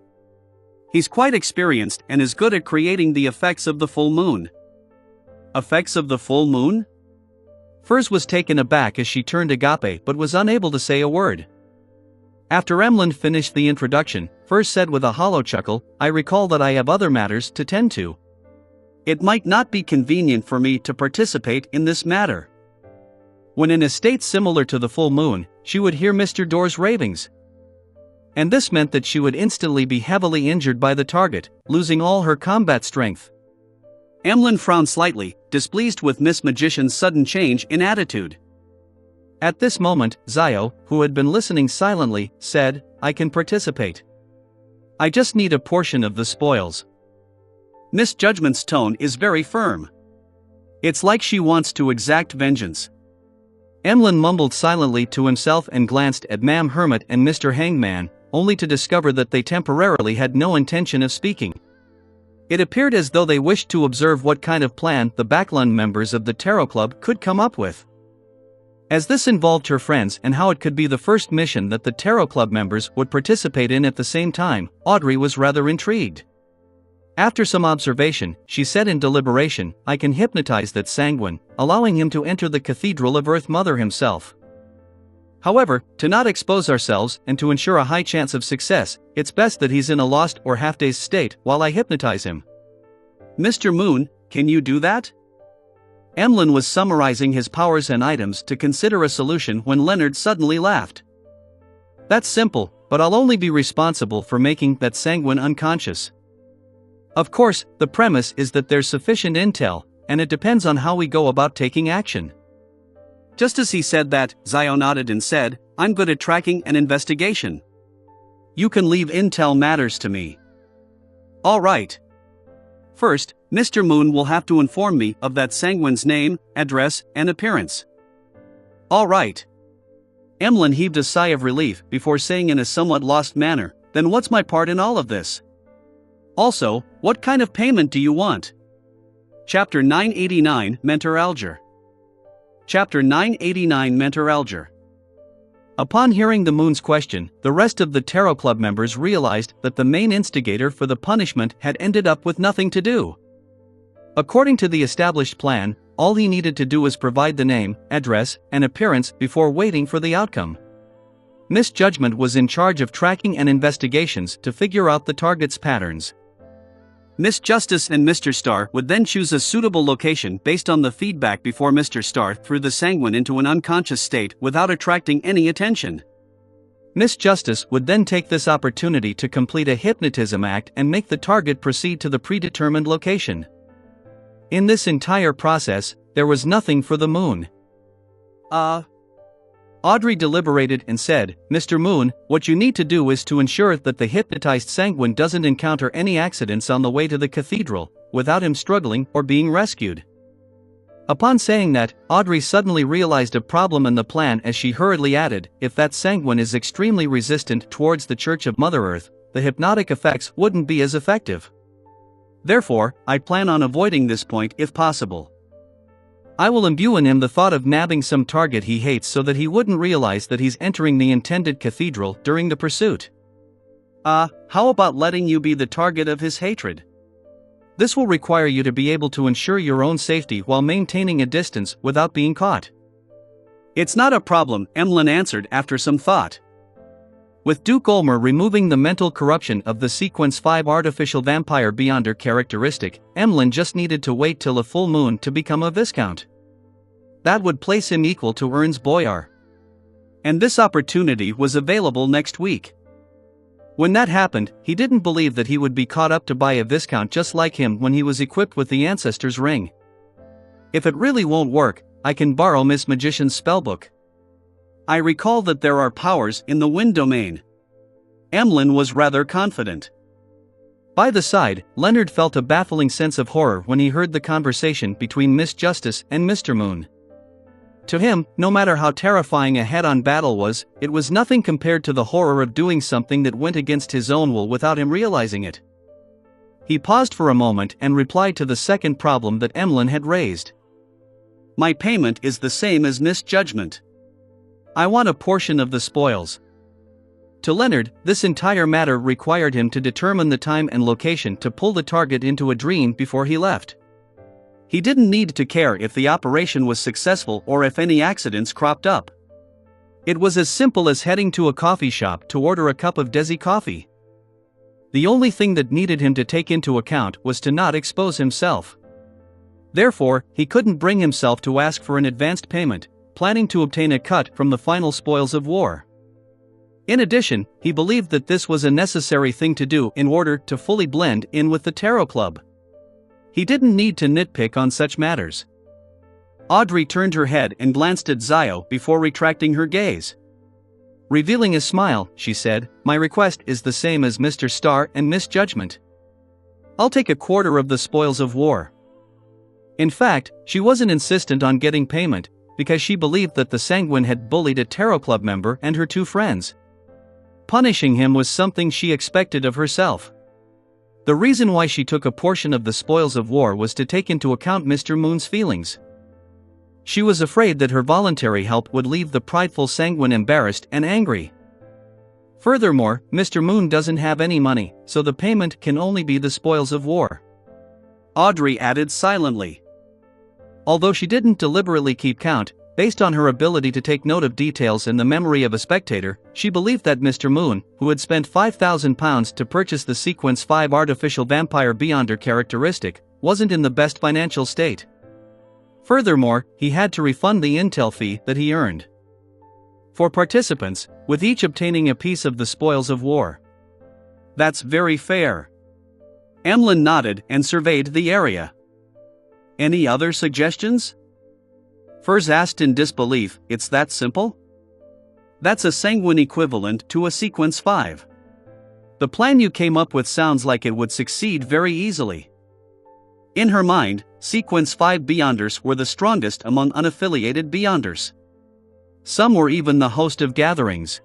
He's quite experienced and is good at creating the effects of the full moon." "Effects of the full moon?" Furs was taken aback as she turned Agape but was unable to say a word. After Emlyn finished the introduction, Furs said with a hollow chuckle, "I recall that I have other matters to tend to. It might not be convenient for me to participate in this matter." When in a state similar to the full moon, she would hear Mr. Door's ravings. And this meant that she would instantly be heavily injured by the target, losing all her combat strength. Emlyn frowned slightly, displeased with Miss Magician's sudden change in attitude. At this moment, Zio, who had been listening silently, said, "I can participate. I just need a portion of the spoils." Miss Judgment's tone is very firm. It's like she wants to exact vengeance. Emlyn mumbled silently to himself and glanced at Ma'am Hermit and Mr. Hangman, only to discover that they temporarily had no intention of speaking. It appeared as though they wished to observe what kind of plan the Backlund members of the Tarot Club could come up with. As this involved her friends and how it could be the first mission that the Tarot Club members would participate in at the same time, Audrey was rather intrigued. After some observation, she said in deliberation, "I can hypnotize that sanguine, allowing him to enter the Cathedral of Earth Mother himself. However, to not expose ourselves and to ensure a high chance of success, it's best that he's in a lost or half-dazed state while I hypnotize him." "Mr. Moon, can you do that?" Emlyn was summarizing his powers and items to consider a solution when Leonard suddenly laughed. "That's simple, but I'll only be responsible for making that sanguine unconscious. Of course, the premise is that there's sufficient intel, and it depends on how we go about taking action." Just as he said that, Zio nodded and said, "I'm good at tracking and investigation. You can leave intel matters to me." "All right. First, Mr. Moon will have to inform me of that sanguine's name, address, and appearance." "All right." Emlyn heaved a sigh of relief before saying in a somewhat lost manner, "Then what's my part in all of this? Also, what kind of payment do you want?" Chapter 989, Mentor Alger. Chapter 989, Mentor Alger. Upon hearing the Moon's question, the rest of the Tarot Club members realized that the main instigator for the punishment had ended up with nothing to do. According to the established plan, all he needed to do was provide the name, address, and appearance before waiting for the outcome. Miss Judgment was in charge of tracking and investigations to figure out the target's patterns. Miss Justice and Mr. Star would then choose a suitable location based on the feedback before Mr. Star threw the sanguine into an unconscious state without attracting any attention. Miss Justice would then take this opportunity to complete a hypnotism act and make the target proceed to the predetermined location. In this entire process, there was nothing for the Moon. Audrey deliberated and said, "Mr. Moon, what you need to do is to ensure that the hypnotized sanguine doesn't encounter any accidents on the way to the cathedral, without him struggling or being rescued." Upon saying that, Audrey suddenly realized a problem in the plan as she hurriedly added, "If that sanguine is extremely resistant towards the Church of Mother Earth, the hypnotic effects wouldn't be as effective. Therefore, I plan on avoiding this point if possible." I will imbue in him the thought of nabbing some target he hates so that he wouldn't realize that he's entering the intended cathedral during the pursuit. How about letting you be the target of his hatred? This will require you to be able to ensure your own safety while maintaining a distance without being caught. It's not a problem, Emlyn answered after some thought. With Duke Ulmer removing the mental corruption of the Sequence 5 artificial vampire Beyonder characteristic, Emlyn just needed to wait till a full moon to become a Viscount. That would place him equal to Ernst Boyar. And this opportunity was available next week. When that happened, he didn't believe that he would be caught up to buy a Viscount just like him when he was equipped with the Ancestor's Ring. If it really won't work, I can borrow Miss Magician's spellbook. I recall that there are powers in the wind domain. Emlyn was rather confident. By the side, Leonard felt a baffling sense of horror when he heard the conversation between Miss Justice and Mr. Moon. To him, no matter how terrifying a head-on battle was, it was nothing compared to the horror of doing something that went against his own will without him realizing it. He paused for a moment and replied to the second problem that Emlyn had raised. My payment is the same as misjudgment. I want a portion of the spoils. To Leonard, this entire matter required him to determine the time and location to pull the target into a dream before he left. He didn't need to care if the operation was successful or if any accidents cropped up. It was as simple as heading to a coffee shop to order a cup of Desi coffee. The only thing that needed him to take into account was to not expose himself. Therefore, he couldn't bring himself to ask for an advanced payment, planning to obtain a cut from the final spoils of war. In addition, he believed that this was a necessary thing to do in order to fully blend in with the Tarot Club. He didn't need to nitpick on such matters. Audrey turned her head and glanced at Zio before retracting her gaze. Revealing a smile, she said, "My request is the same as Mr. Starr and Miss Judgment. I'll take a quarter of the spoils of war." In fact, she wasn't insistent on getting payment, because she believed that the Sanguine had bullied a Tarot Club member and her two friends. Punishing him was something she expected of herself. The reason why she took a portion of the spoils of war was to take into account Mr. Moon's feelings. She was afraid that her voluntary help would leave the prideful Sanguine embarrassed and angry. Furthermore, Mr. Moon doesn't have any money, so the payment can only be the spoils of war. Audrey added silently. Although she didn't deliberately keep count, based on her ability to take note of details and the memory of a spectator, she believed that Mr. Moon, who had spent £5,000 to purchase the Sequence 5 artificial vampire Beyonder characteristic, wasn't in the best financial state. Furthermore, he had to refund the intel fee that he earned. For participants, with each obtaining a piece of the spoils of war. That's very fair. Emlyn nodded and surveyed the area. Any other suggestions? Furs asked in disbelief. It's that simple? That's a Sanguine equivalent to a Sequence 5. The plan you came up with sounds like it would succeed very easily. In her mind, Sequence 5 Beyonders were the strongest among unaffiliated Beyonders. Some were even the host of gatherings.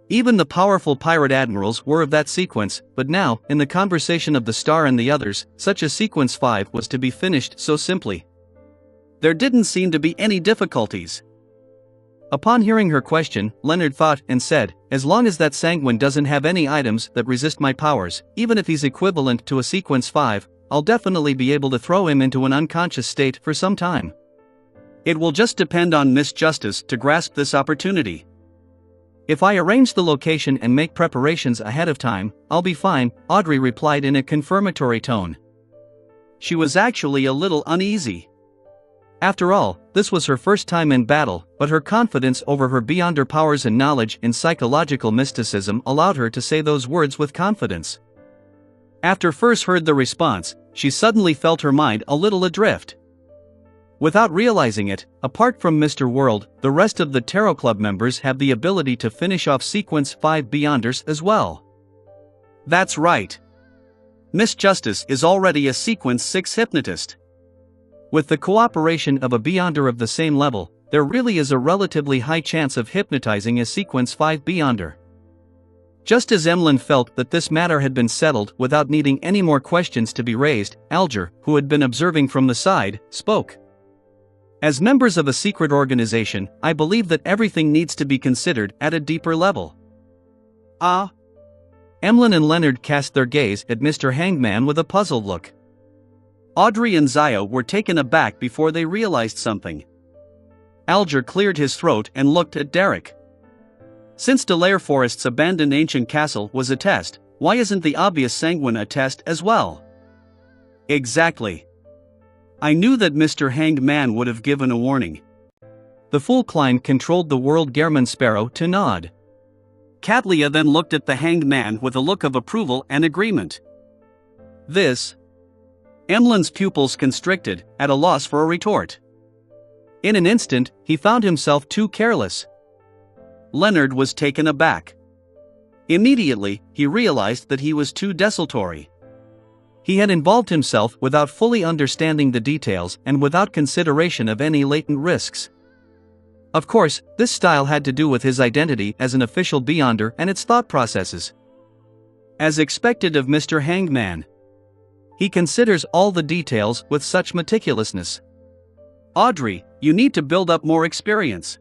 Even the powerful pirate admirals were of that sequence, but now, in the conversation of the Star and the others, such a Sequence 5 was to be finished so simply. There didn't seem to be any difficulties. Upon hearing her question, Leonard thought and said, "As long as that Sanguine doesn't have any items that resist my powers, even if he's equivalent to a Sequence 5, I'll definitely be able to throw him into an unconscious state for some time. It will just depend on Miss Justice to grasp this opportunity. If I arrange the location and make preparations ahead of time, I'll be fine," Audrey replied in a confirmatory tone. She was actually a little uneasy. After all, this was her first time in battle, but her confidence over her Beyonder powers and knowledge in psychological mysticism allowed her to say those words with confidence. After Furs heard the response, she suddenly felt her mind a little adrift. Without realizing it, apart from Mr. World, the rest of the Tarot Club members have the ability to finish off Sequence 5 Beyonders as well. That's right. Miss Justice is already a Sequence 6 hypnotist. With the cooperation of a Beyonder of the same level, there really is a relatively high chance of hypnotizing a Sequence 5 Beyonder. Just as Emlyn felt that this matter had been settled without needing any more questions to be raised, Alger, who had been observing from the side, spoke. As members of a secret organization, I believe that everything needs to be considered at a deeper level. Ah? Emlyn and Leonard cast their gaze at Mr. Hangman with a puzzled look. Audrey and Zio were taken aback before they realized something. Alger cleared his throat and looked at Derek. Since Delaire Forest's abandoned ancient castle was a test, why isn't the obvious Sanguine a test as well? Exactly. I knew that Mr. Hanged Man would have given a warning. The Fool Klein controlled the World Gehrman Sparrow to nod. Catlia then looked at the Hanged Man with a look of approval and agreement. This. Emlyn's pupils constricted, at a loss for a retort. In an instant, he found himself too careless. Leonard was taken aback. Immediately, he realized that he was too desultory. He had involved himself without fully understanding the details and without consideration of any latent risks. Of course, this style had to do with his identity as an official Beyonder and its thought processes. As expected of Mr. Hangman, he considers all the details with such meticulousness. Audrey, you need to build up more experience.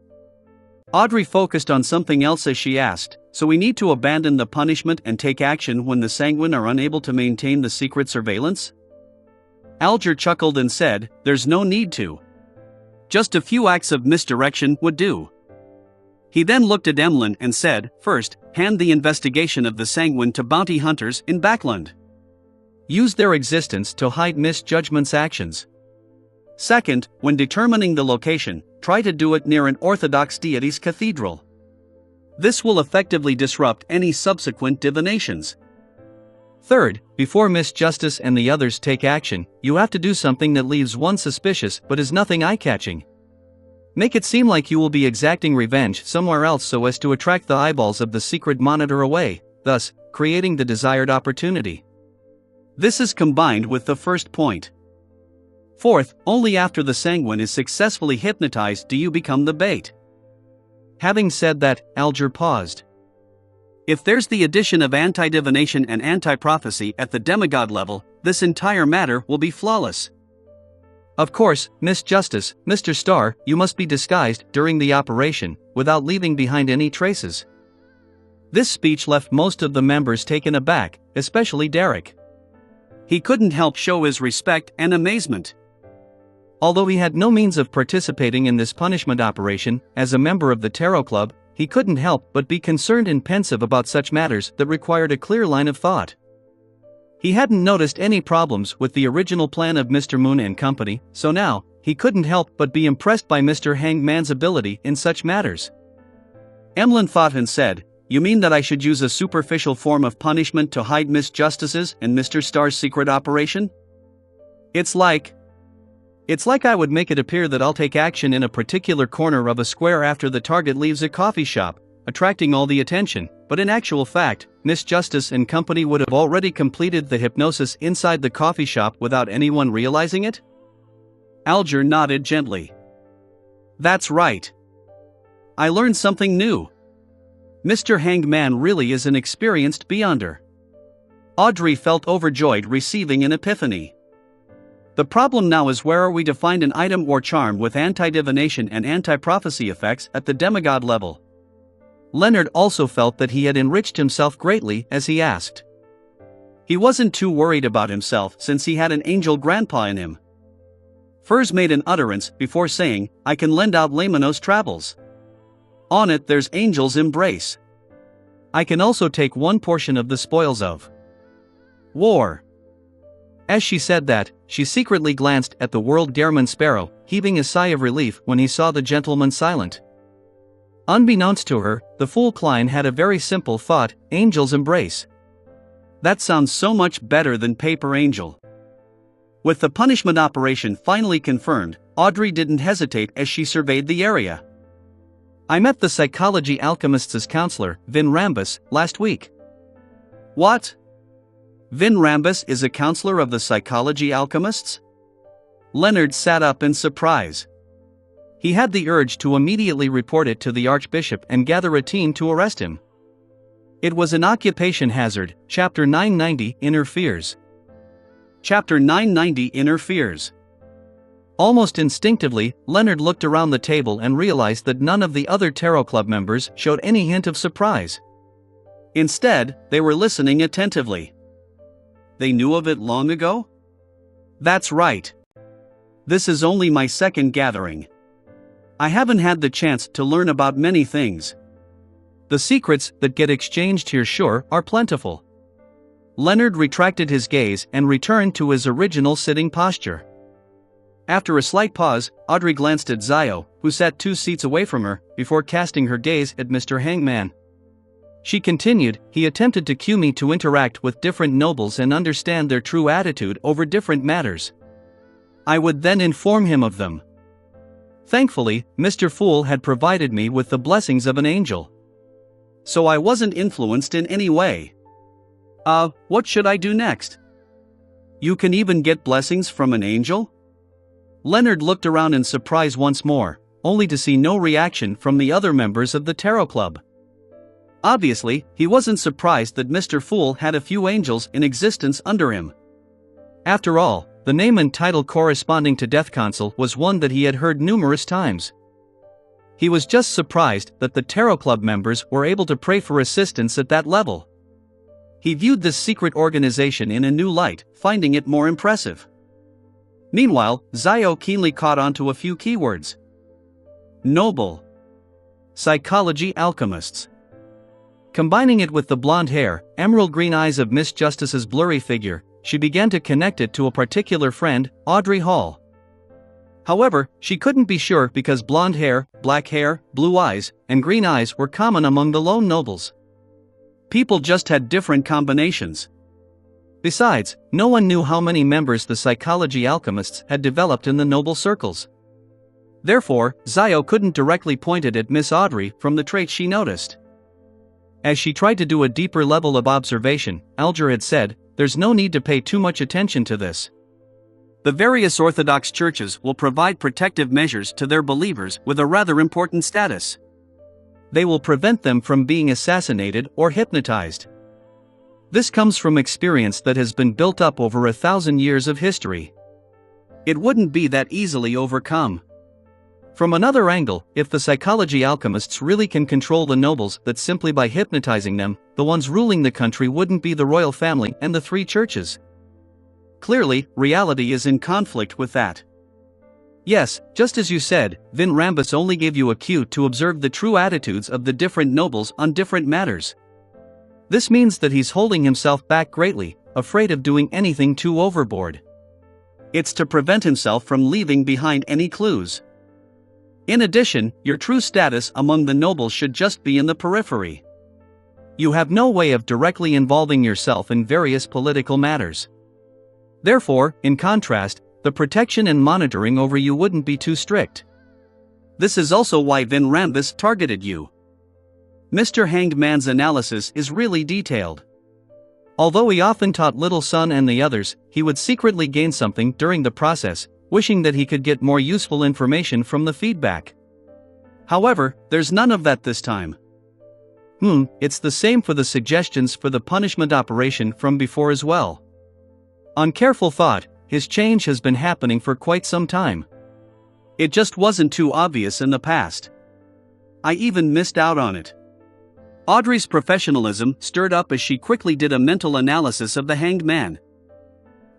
Audrey focused on something else as she asked, so we need to abandon the punishment and take action when the Sanguine are unable to maintain the secret surveillance? Alger chuckled and said, there's no need to. Just a few acts of misdirection would do. He then looked at Emlyn and said, first, hand the investigation of the Sanguine to bounty hunters in Backland. Use their existence to hide misjudgment's actions. Second, when determining the location, try to do it near an Orthodox deity's cathedral. This will effectively disrupt any subsequent divinations. Third, before Miss Justice and the others take action, you have to do something that leaves one suspicious but is nothing eye-catching. Make it seem like you will be exacting revenge somewhere else so as to attract the eyeballs of the secret monitor away, thus, creating the desired opportunity. This is combined with the first point. Fourth, only after the Sanguine is successfully hypnotized do you become the bait. Having said that, Alger paused. If there's the addition of anti-divination and anti-prophecy at the demigod level, this entire matter will be flawless. Of course, Miss Justice, Mr. Starr, you must be disguised during the operation, without leaving behind any traces. This speech left most of the members taken aback, especially Derek. He couldn't help show his respect and amazement. Although he had no means of participating in this punishment operation, as a member of the Tarot Club, he couldn't help but be concerned and pensive about such matters that required a clear line of thought. He hadn't noticed any problems with the original plan of Mr. Moon and company, so now, he couldn't help but be impressed by Mr. Hangman's ability in such matters. Emlyn thought and said, you mean that I should use a superficial form of punishment to hide Miss Justice's and Mr. Starr's secret operation? It's like I would make it appear that I'll take action in a particular corner of a square after the target leaves a coffee shop, attracting all the attention, but in actual fact, Miss Justice and company would have already completed the hypnosis inside the coffee shop without anyone realizing it? Alger nodded gently. That's right. I learned something new. Mr. Hangman really is an experienced Beyonder. Audrey felt overjoyed receiving an epiphany. The problem now is where are we to find an item or charm with anti-divination and anti-prophecy effects at the demigod level? Leonard also felt that he had enriched himself greatly as he asked. He wasn't too worried about himself since he had an angel grandpa in him. Furs made an utterance before saying, I can lend out Laymanos Travels. On it there's Angel's Embrace. I can also take one portion of the spoils of war. As she said that, she secretly glanced at the World Gehrman Sparrow, heaving a sigh of relief when he saw the gentleman silent. Unbeknownst to her, the Fool Klein had a very simple thought, Angel's Embrace. That sounds so much better than Paper Angel. With the punishment operation finally confirmed, Audrey didn't hesitate as she surveyed the area. I met the psychology alchemist's counselor, Vin Rambus, last week. What? Vin Rambus is a counselor of the psychology alchemists? Leonard sat up in surprise. He had the urge to immediately report it to the Archbishop and gather a team to arrest him. It was an occupation hazard, Chapter 990 Inner Fears. Chapter 990 Inner Fears. Almost instinctively, Leonard looked around the table and realized that none of the other Tarot Club members showed any hint of surprise. Instead, they were listening attentively. They knew of it long ago? That's right. This is only my second gathering. I haven't had the chance to learn about many things. The secrets that get exchanged here sure are plentiful. Leonard retracted his gaze and returned to his original sitting posture. After a slight pause, Audrey glanced at Zio, who sat 2 seats away from her, before casting her gaze at Mr. Hangman. She continued, "He attempted to cue me to interact with different nobles and understand their true attitude over different matters. I would then inform him of them. Thankfully, Mr. Fool had provided me with the blessings of an angel. So I wasn't influenced in any way. What should I do next? You can even get blessings from an angel?" Leonard looked around in surprise once more, only to see no reaction from the other members of the Tarot Club. Obviously, he wasn't surprised that Mr. Fool had a few angels in existence under him. After all, the name and title corresponding to Death Consul was one that he had heard numerous times. He was just surprised that the Tarot Club members were able to pray for assistance at that level. He viewed this secret organization in a new light, finding it more impressive. Meanwhile, Zio keenly caught on to a few keywords. Noble. Psychology alchemists. Combining it with the blonde hair, emerald green eyes of Miss Justice's blurry figure, she began to connect it to a particular friend, Audrey Hall. However, she couldn't be sure because blonde hair, black hair, blue eyes, and green eyes were common among the lone nobles. People just had different combinations. Besides, no one knew how many members the psychology alchemists had developed in the noble circles. Therefore, Zio couldn't directly point it at Miss Audrey from the traits she noticed. As she tried to do a deeper level of observation, Alger had said, "There's no need to pay too much attention to this. The various Orthodox churches will provide protective measures to their believers with a rather important status. They will prevent them from being assassinated or hypnotized. This comes from experience that has been built up over 1,000 years of history. It wouldn't be that easily overcome." From another angle, if the psychology alchemists really can control the nobles that simply by hypnotizing them, the ones ruling the country wouldn't be the royal family and the 3 churches. Clearly, reality is in conflict with that. Yes, just as you said, Vin Rambus only gave you a cue to observe the true attitudes of the different nobles on different matters. This means that he's holding himself back greatly, afraid of doing anything too overboard. It's to prevent himself from leaving behind any clues. In addition, your true status among the nobles should just be in the periphery. You have no way of directly involving yourself in various political matters. Therefore, in contrast, the protection and monitoring over you wouldn't be too strict. This is also why Vin Rambus targeted you. Mr. Hanged Man's analysis is really detailed. Although he often taught Little Sun and the others, he would secretly gain something during the process, wishing that he could get more useful information from the feedback. However, there's none of that this time. It's the same for the suggestions for the punishment operation from before as well. On careful thought, his change has been happening for quite some time. It just wasn't too obvious in the past. I even missed out on it. Audrey's professionalism stirred up as she quickly did a mental analysis of the Hanged Man.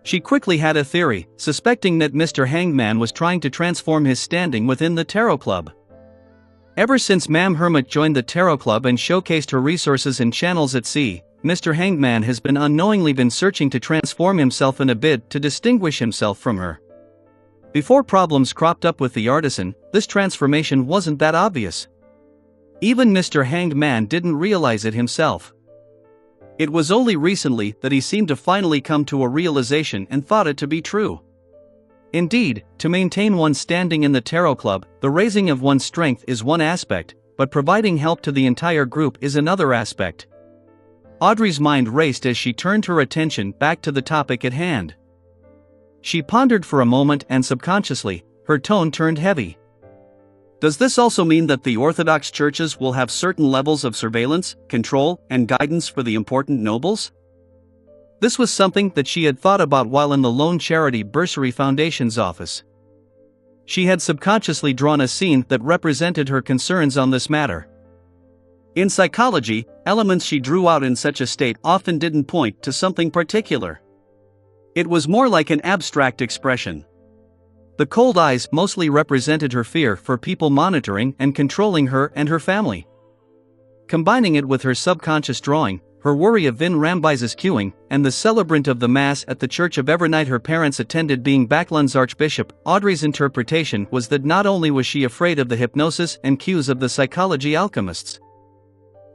She quickly had a theory, suspecting that Mr. Hangman was trying to transform his standing within the Tarot Club. Ever since Ma'am Hermit joined the Tarot Club and showcased her resources and channels at sea, Mr. Hangman has been unknowingly searching to transform himself in a bid to distinguish himself from her. Before problems cropped up with the artisan, this transformation wasn't that obvious. Even Mr. Hanged Man didn't realize it himself. It was only recently that he seemed to finally come to a realization and thought it to be true. Indeed, to maintain one's standing in the Tarot Club, the raising of one's strength is one aspect, but providing help to the entire group is another aspect. Audrey's mind raced as she turned her attention back to the topic at hand. She pondered for a moment and subconsciously, her tone turned heavy. Does this also mean that the Orthodox churches will have certain levels of surveillance, control, and guidance for the important nobles? This was something that she had thought about while in the Lone Charity Bursary Foundation's office. She had subconsciously drawn a scene that represented her concerns on this matter. In psychology, elements she drew out in such a state often didn't point to something particular. It was more like an abstract expression. The cold eyes mostly represented her fear for people monitoring and controlling her and her family. Combining it with her subconscious drawing, her worry of Vin Rambise's queuing, and the celebrant of the Mass at the Church of Evernight her parents attended being Backlund's Archbishop, Audrey's interpretation was that not only was she afraid of the hypnosis and cues of the psychology alchemists,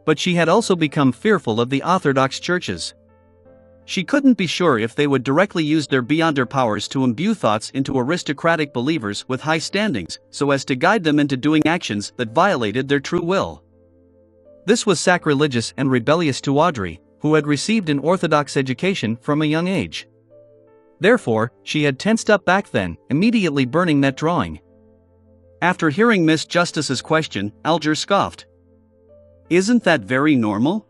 but she had also become fearful of the Orthodox churches. She couldn't be sure if they would directly use their beyonder powers to imbue thoughts into aristocratic believers with high standings, so as to guide them into doing actions that violated their true will. This was sacrilegious and rebellious to Audrey, who had received an Orthodox education from a young age. Therefore, she had tensed up back then, immediately burning that drawing. After hearing Miss Justice's question, Alger scoffed. Isn't that very normal?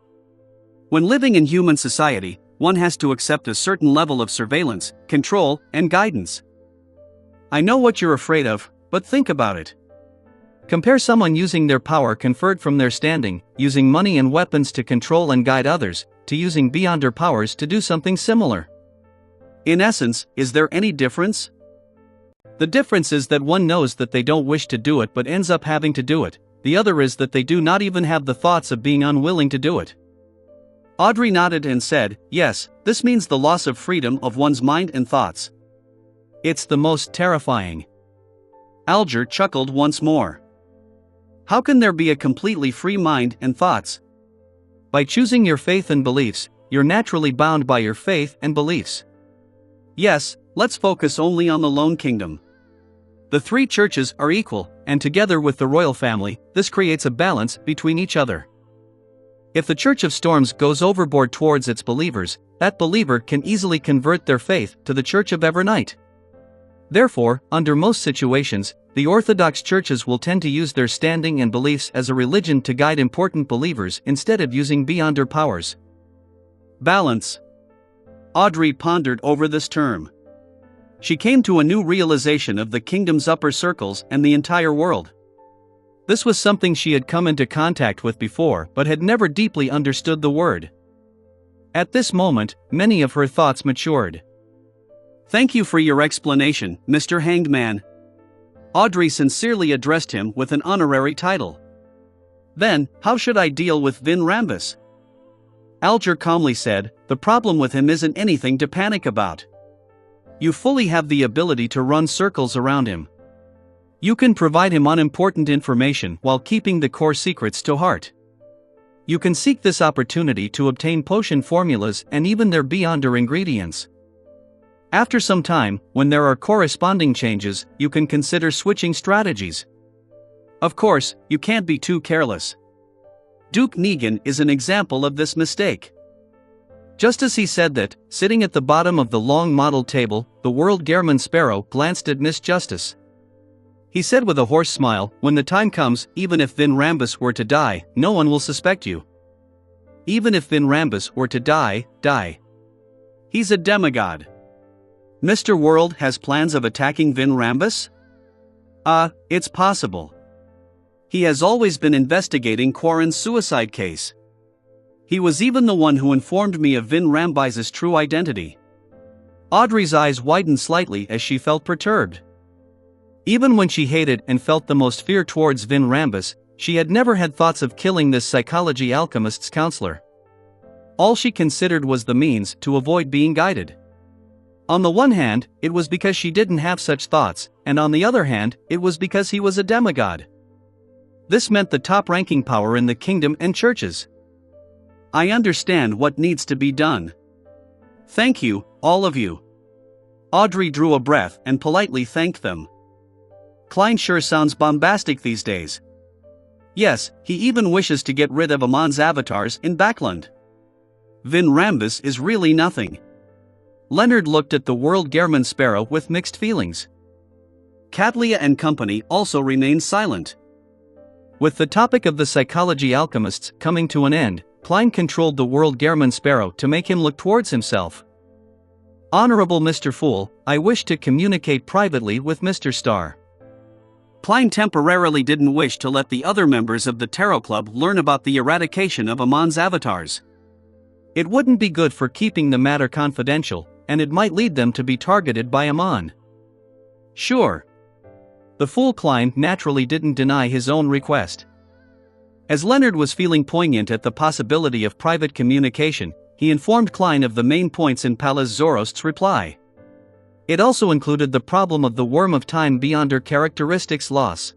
When living in human society, one has to accept a certain level of surveillance, control, and guidance. I know what you're afraid of, but think about it. Compare someone using their power conferred from their standing, using money and weapons to control and guide others, to using beyonder powers to do something similar. In essence, is there any difference? The difference is that one knows that they don't wish to do it but ends up having to do it. The other is that they do not even have the thoughts of being unwilling to do it. Audrey nodded and said, yes, this means the loss of freedom of one's mind and thoughts. It's the most terrifying. Alger chuckled once more. How can there be a completely free mind and thoughts? By choosing your faith and beliefs, you're naturally bound by your faith and beliefs. Yes, let's focus only on the Lone Kingdom. The three churches are equal, and together with the royal family, this creates a balance between each other. If the Church of Storms goes overboard towards its believers, that believer can easily convert their faith to the Church of Evernight. Therefore, under most situations, the Orthodox churches will tend to use their standing and beliefs as a religion to guide important believers instead of using beyonder powers. Balance. Audrey pondered over this term. She came to a new realization of the kingdom's upper circles and the entire world. This was something she had come into contact with before but had never deeply understood the word. At this moment, many of her thoughts matured. Thank you for your explanation, Mr. Hanged Man. Audrey sincerely addressed him with an honorary title. Then, how should I deal with Vin Rambis? Alger calmly said, the problem with him isn't anything to panic about. You fully have the ability to run circles around him. You can provide him unimportant information while keeping the core secrets to heart. You can seek this opportunity to obtain potion formulas and even their beyonder ingredients. After some time, when there are corresponding changes, you can consider switching strategies. Of course, you can't be too careless. Duke Negan is an example of this mistake. Just as he said that, sitting at the bottom of the long model table, the World Gairman Sparrow glanced at Miss Justice. He said with a hoarse smile, when the time comes, even if Vin Rambis were to die, no one will suspect you. Even if Vin Rambis were to die. He's a demigod. Mr. World has plans of attacking Vin Rambis? It's possible. He has always been investigating Quarren's suicide case. He was even the one who informed me of Vin Rambise's true identity. Audrey's eyes widened slightly as she felt perturbed. Even when she hated and felt the most fear towards Vin Rambis, she had never had thoughts of killing this psychology alchemist's counselor. All she considered was the means to avoid being guided. On the one hand, it was because she didn't have such thoughts, and on the other hand, it was because he was a demigod. This meant the top-ranking power in the kingdom and churches. I understand what needs to be done. Thank you, all of you. Audrey drew a breath and politely thanked them. Klein sure sounds bombastic these days. Yes, he even wishes to get rid of Amon's avatars in Backlund. Vin Rambis is really nothing. Leonard looked at the World Gairman Sparrow with mixed feelings. Catlia and company also remained silent. With the topic of the psychology alchemists coming to an end, Klein controlled the World Gairman Sparrow to make him look towards himself. Honorable Mr. Fool, I wish to communicate privately with Mr. Star. Klein temporarily didn't wish to let the other members of the Tarot Club learn about the eradication of Amon's avatars. It wouldn't be good for keeping the matter confidential, and it might lead them to be targeted by Amon. Sure. The fool Klein naturally didn't deny his own request. As Leonard was feeling poignant at the possibility of private communication, he informed Klein of the main points in Pallas Zorost's reply. It also included the problem of the Worm of Time beyond her characteristics loss.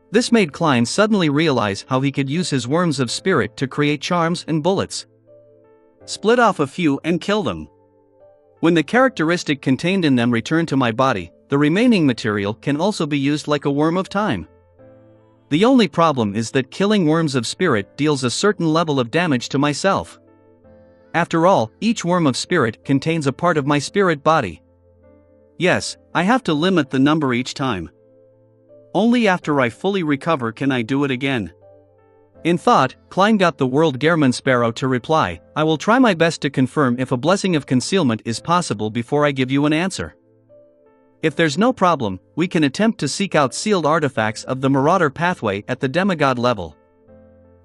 This made Klein suddenly realize how he could use his Worms of Spirit to create charms and bullets. Split off a few and kill them. When the characteristic contained in them return to my body, the remaining material can also be used like a Worm of Time. The only problem is that killing Worms of Spirit deals a certain level of damage to myself. After all, each Worm of Spirit contains a part of my spirit body. Yes, I have to limit the number each time. Only after I fully recover can I do it again. In thought, Klein got the World Gehrman Sparrow to reply, "I will try my best to confirm if a blessing of concealment is possible before I give you an answer. If there's no problem, we can attempt to seek out sealed artifacts of the Marauder pathway at the demigod level.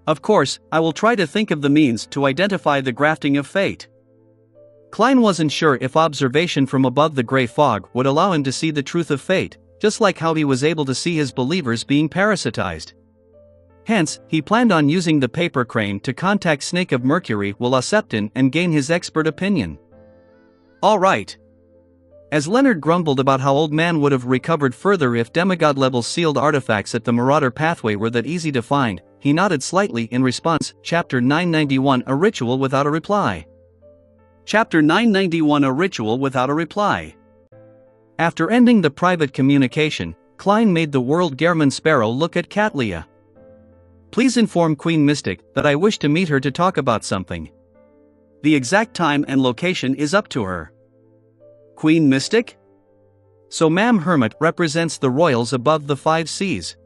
Of course, I will try to think of the means to identify the grafting of fate." Klein wasn't sure if observation from above the gray fog would allow him to see the truth of fate, just like how he was able to see his believers being parasitized. Hence, he planned on using the paper crane to contact Snake of Mercury Willasepton and gain his expert opinion. All right. As Leonard grumbled about how Old Man would have recovered further if demigod-level sealed artifacts at the Marauder pathway were that easy to find, he nodded slightly in response. Chapter 991, A Ritual Without a Reply. Chapter 991, A Ritual Without a Reply. After ending the private communication, Klein made the World Gehrman Sparrow look at Katlia. "Please inform Queen Mystic that I wish to meet her to talk about something. The exact time and location is up to her." Queen Mystic? So Ma'am Hermit represents the royals above the 5 seas.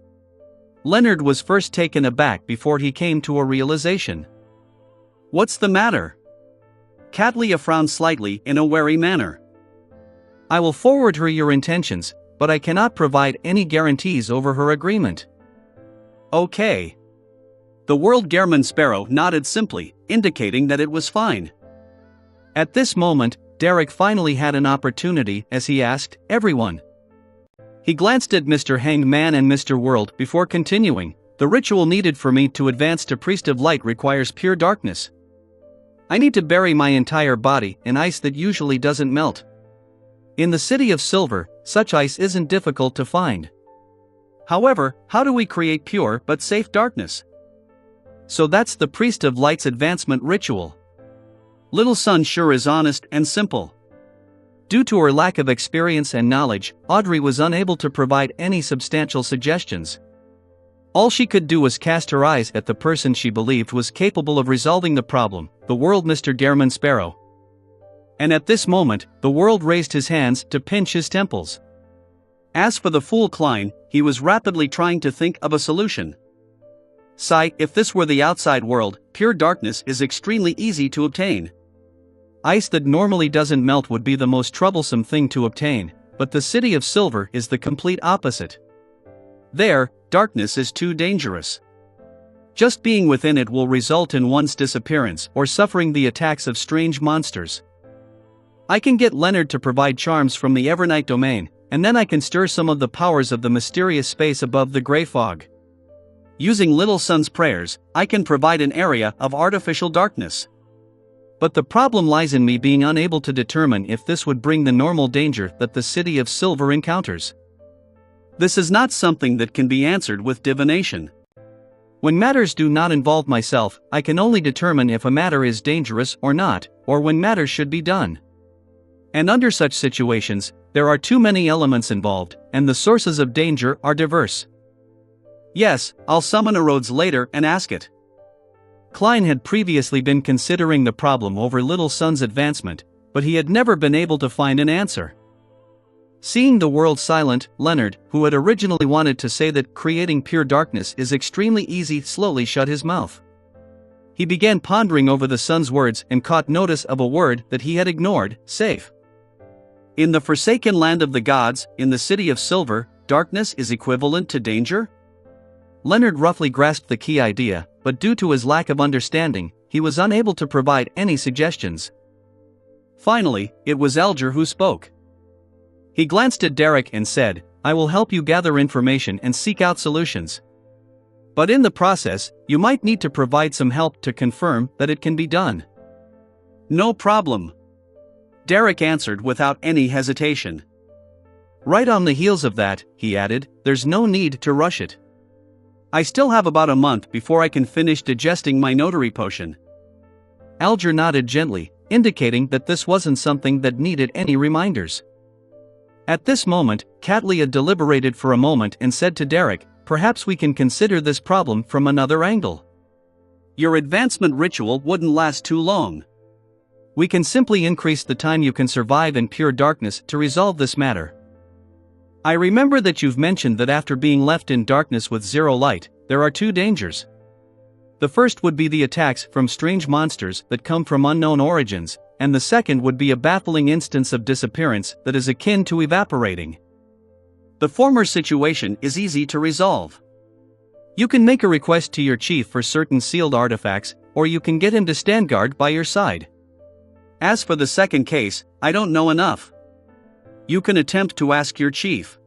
Leonard was first taken aback before he came to a realization. What's the matter? Katlia frowned slightly in a wary manner. "I will forward her your intentions, but I cannot provide any guarantees over her agreement." Okay. The World Gehrman Sparrow nodded simply, indicating that it was fine. At this moment, Derek finally had an opportunity as he asked, "Everyone?" He glanced at Mr. Hanged Man and Mr. World before continuing, "The ritual needed for me to advance to Priest of Light requires pure darkness. I need to bury my entire body in ice that usually doesn't melt. In the City of Silver, such ice isn't difficult to find. However, how do we create pure but safe darkness?" So that's the Priest of Light's advancement ritual. Little Sun sure is honest and simple. Due to her lack of experience and knowledge, Audrey was unable to provide any substantial suggestions. All she could do was cast her eyes at the person she believed was capable of resolving the problem, the World Mr. Gehrman Sparrow. And at this moment, the World raised his hands to pinch his temples. As for the fool Klein, he was rapidly trying to think of a solution. Sigh, if this were the outside world, pure darkness is extremely easy to obtain. Ice that normally doesn't melt would be the most troublesome thing to obtain, but the City of Silver is the complete opposite. There, darkness is too dangerous. Just being within it will result in one's disappearance or suffering the attacks of strange monsters. I can get Leonard to provide charms from the Evernight domain, and then I can stir some of the powers of the mysterious space above the gray fog. Using Little Sun's prayers, I can provide an area of artificial darkness. But the problem lies in me being unable to determine if this would bring the normal danger that the City of Silver encounters. This is not something that can be answered with divination. When matters do not involve myself, I can only determine if a matter is dangerous or not, or when matters should be done. And under such situations, there are too many elements involved, and the sources of danger are diverse. Yes, I'll summon a Rhodes later and ask it. Klein had previously been considering the problem over Little Sun's advancement, but he had never been able to find an answer. Seeing the world silent, Leonard, who had originally wanted to say that creating pure darkness is extremely easy, slowly shut his mouth. He began pondering over the sun's words and caught notice of a word that he had ignored, safe. In the forsaken land of the gods, in the City of Silver, darkness is equivalent to danger? Leonard roughly grasped the key idea, but due to his lack of understanding, he was unable to provide any suggestions. Finally, it was Alger who spoke. He glanced at Derek and said, "I will help you gather information and seek out solutions. But in the process, you might need to provide some help to confirm that it can be done." "No problem," Derek answered without any hesitation. Right on the heels of that, he added, "there's no need to rush it. I still have about a month before I can finish digesting my notary potion." Alger nodded gently, indicating that this wasn't something that needed any reminders. At this moment, Katlia deliberated for a moment and said to Derek, "Perhaps we can consider this problem from another angle. Your advancement ritual wouldn't last too long. We can simply increase the time you can survive in pure darkness to resolve this matter. I remember that you've mentioned that after being left in darkness with zero light, there are two dangers. The first would be the attacks from strange monsters that come from unknown origins, and the second would be a baffling instance of disappearance that is akin to evaporating. The former situation is easy to resolve. You can make a request to your chief for certain sealed artifacts, or you can get him to stand guard by your side. As for the second case, I don't know enough. You can attempt to ask your chief."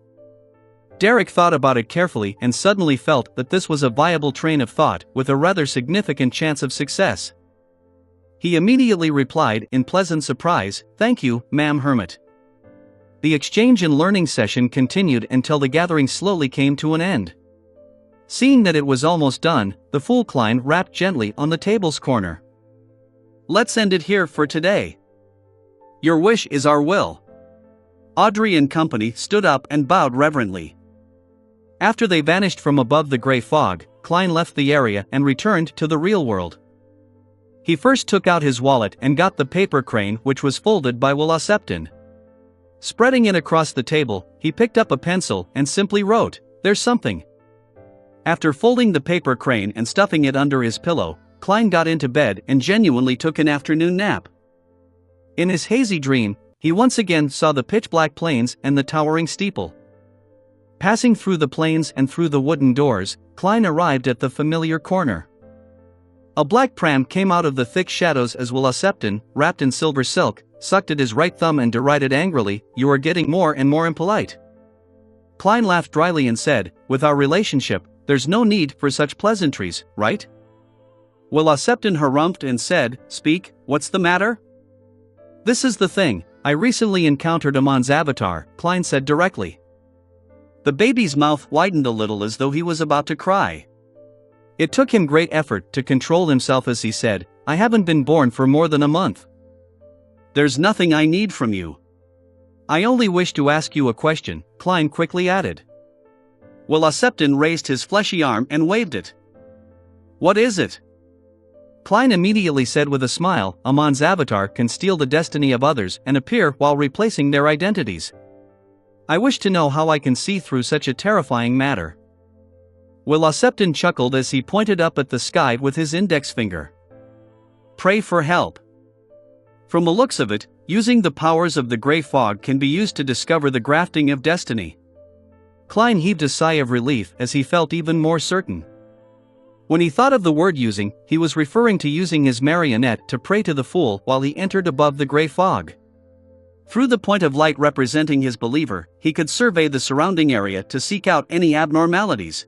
Derek thought about it carefully and suddenly felt that this was a viable train of thought with a rather significant chance of success. He immediately replied in pleasant surprise, "Thank you, Ma'am Hermit." The exchange and learning session continued until the gathering slowly came to an end. Seeing that it was almost done, the Fool Klein rapped gently on the table's corner. "Let's end it here for today. Your wish is our will." Audrey and company stood up and bowed reverently. After they vanished from above the gray fog, Klein left the area and returned to the real world. He first took out his wallet and got the paper crane which was folded by Willaseptin. Spreading it across the table, he picked up a pencil and simply wrote, "There's something." After folding the paper crane and stuffing it under his pillow, Klein got into bed and genuinely took an afternoon nap. In his hazy dream, he once again saw the pitch-black plains and the towering steeple. Passing through the plains and through the wooden doors, Klein arrived at the familiar corner. A black pram came out of the thick shadows as Willaseptin, wrapped in silver silk, sucked at his right thumb and derided angrily, "You are getting more and more impolite." Klein laughed dryly and said, "With our relationship, there's no need for such pleasantries, right?" Willaseptin harumphed and said, "Speak, what's the matter?" "This is the thing, I recently encountered Amon's avatar," Klein said directly. The baby's mouth widened a little as though he was about to cry. It took him great effort to control himself as he said, "I haven't been born for more than a month." "There's nothing I need from you." "I only wish to ask you a question," Klein quickly added. Willaseptin raised his fleshy arm and waved it. "What is it?" Klein immediately said with a smile, "Amon's avatar can steal the destiny of others and appear while replacing their identities. I wish to know how I can see through such a terrifying matter." Willaseptin chuckled as he pointed up at the sky with his index finger. "Pray for help. From the looks of it, using the powers of the gray fog can be used to discover the grafting of destiny." Klein heaved a sigh of relief as he felt even more certain. When he thought of the word using, he was referring to using his marionette to pray to the fool while he entered above the gray fog. Through the point of light representing his believer, he could survey the surrounding area to seek out any abnormalities.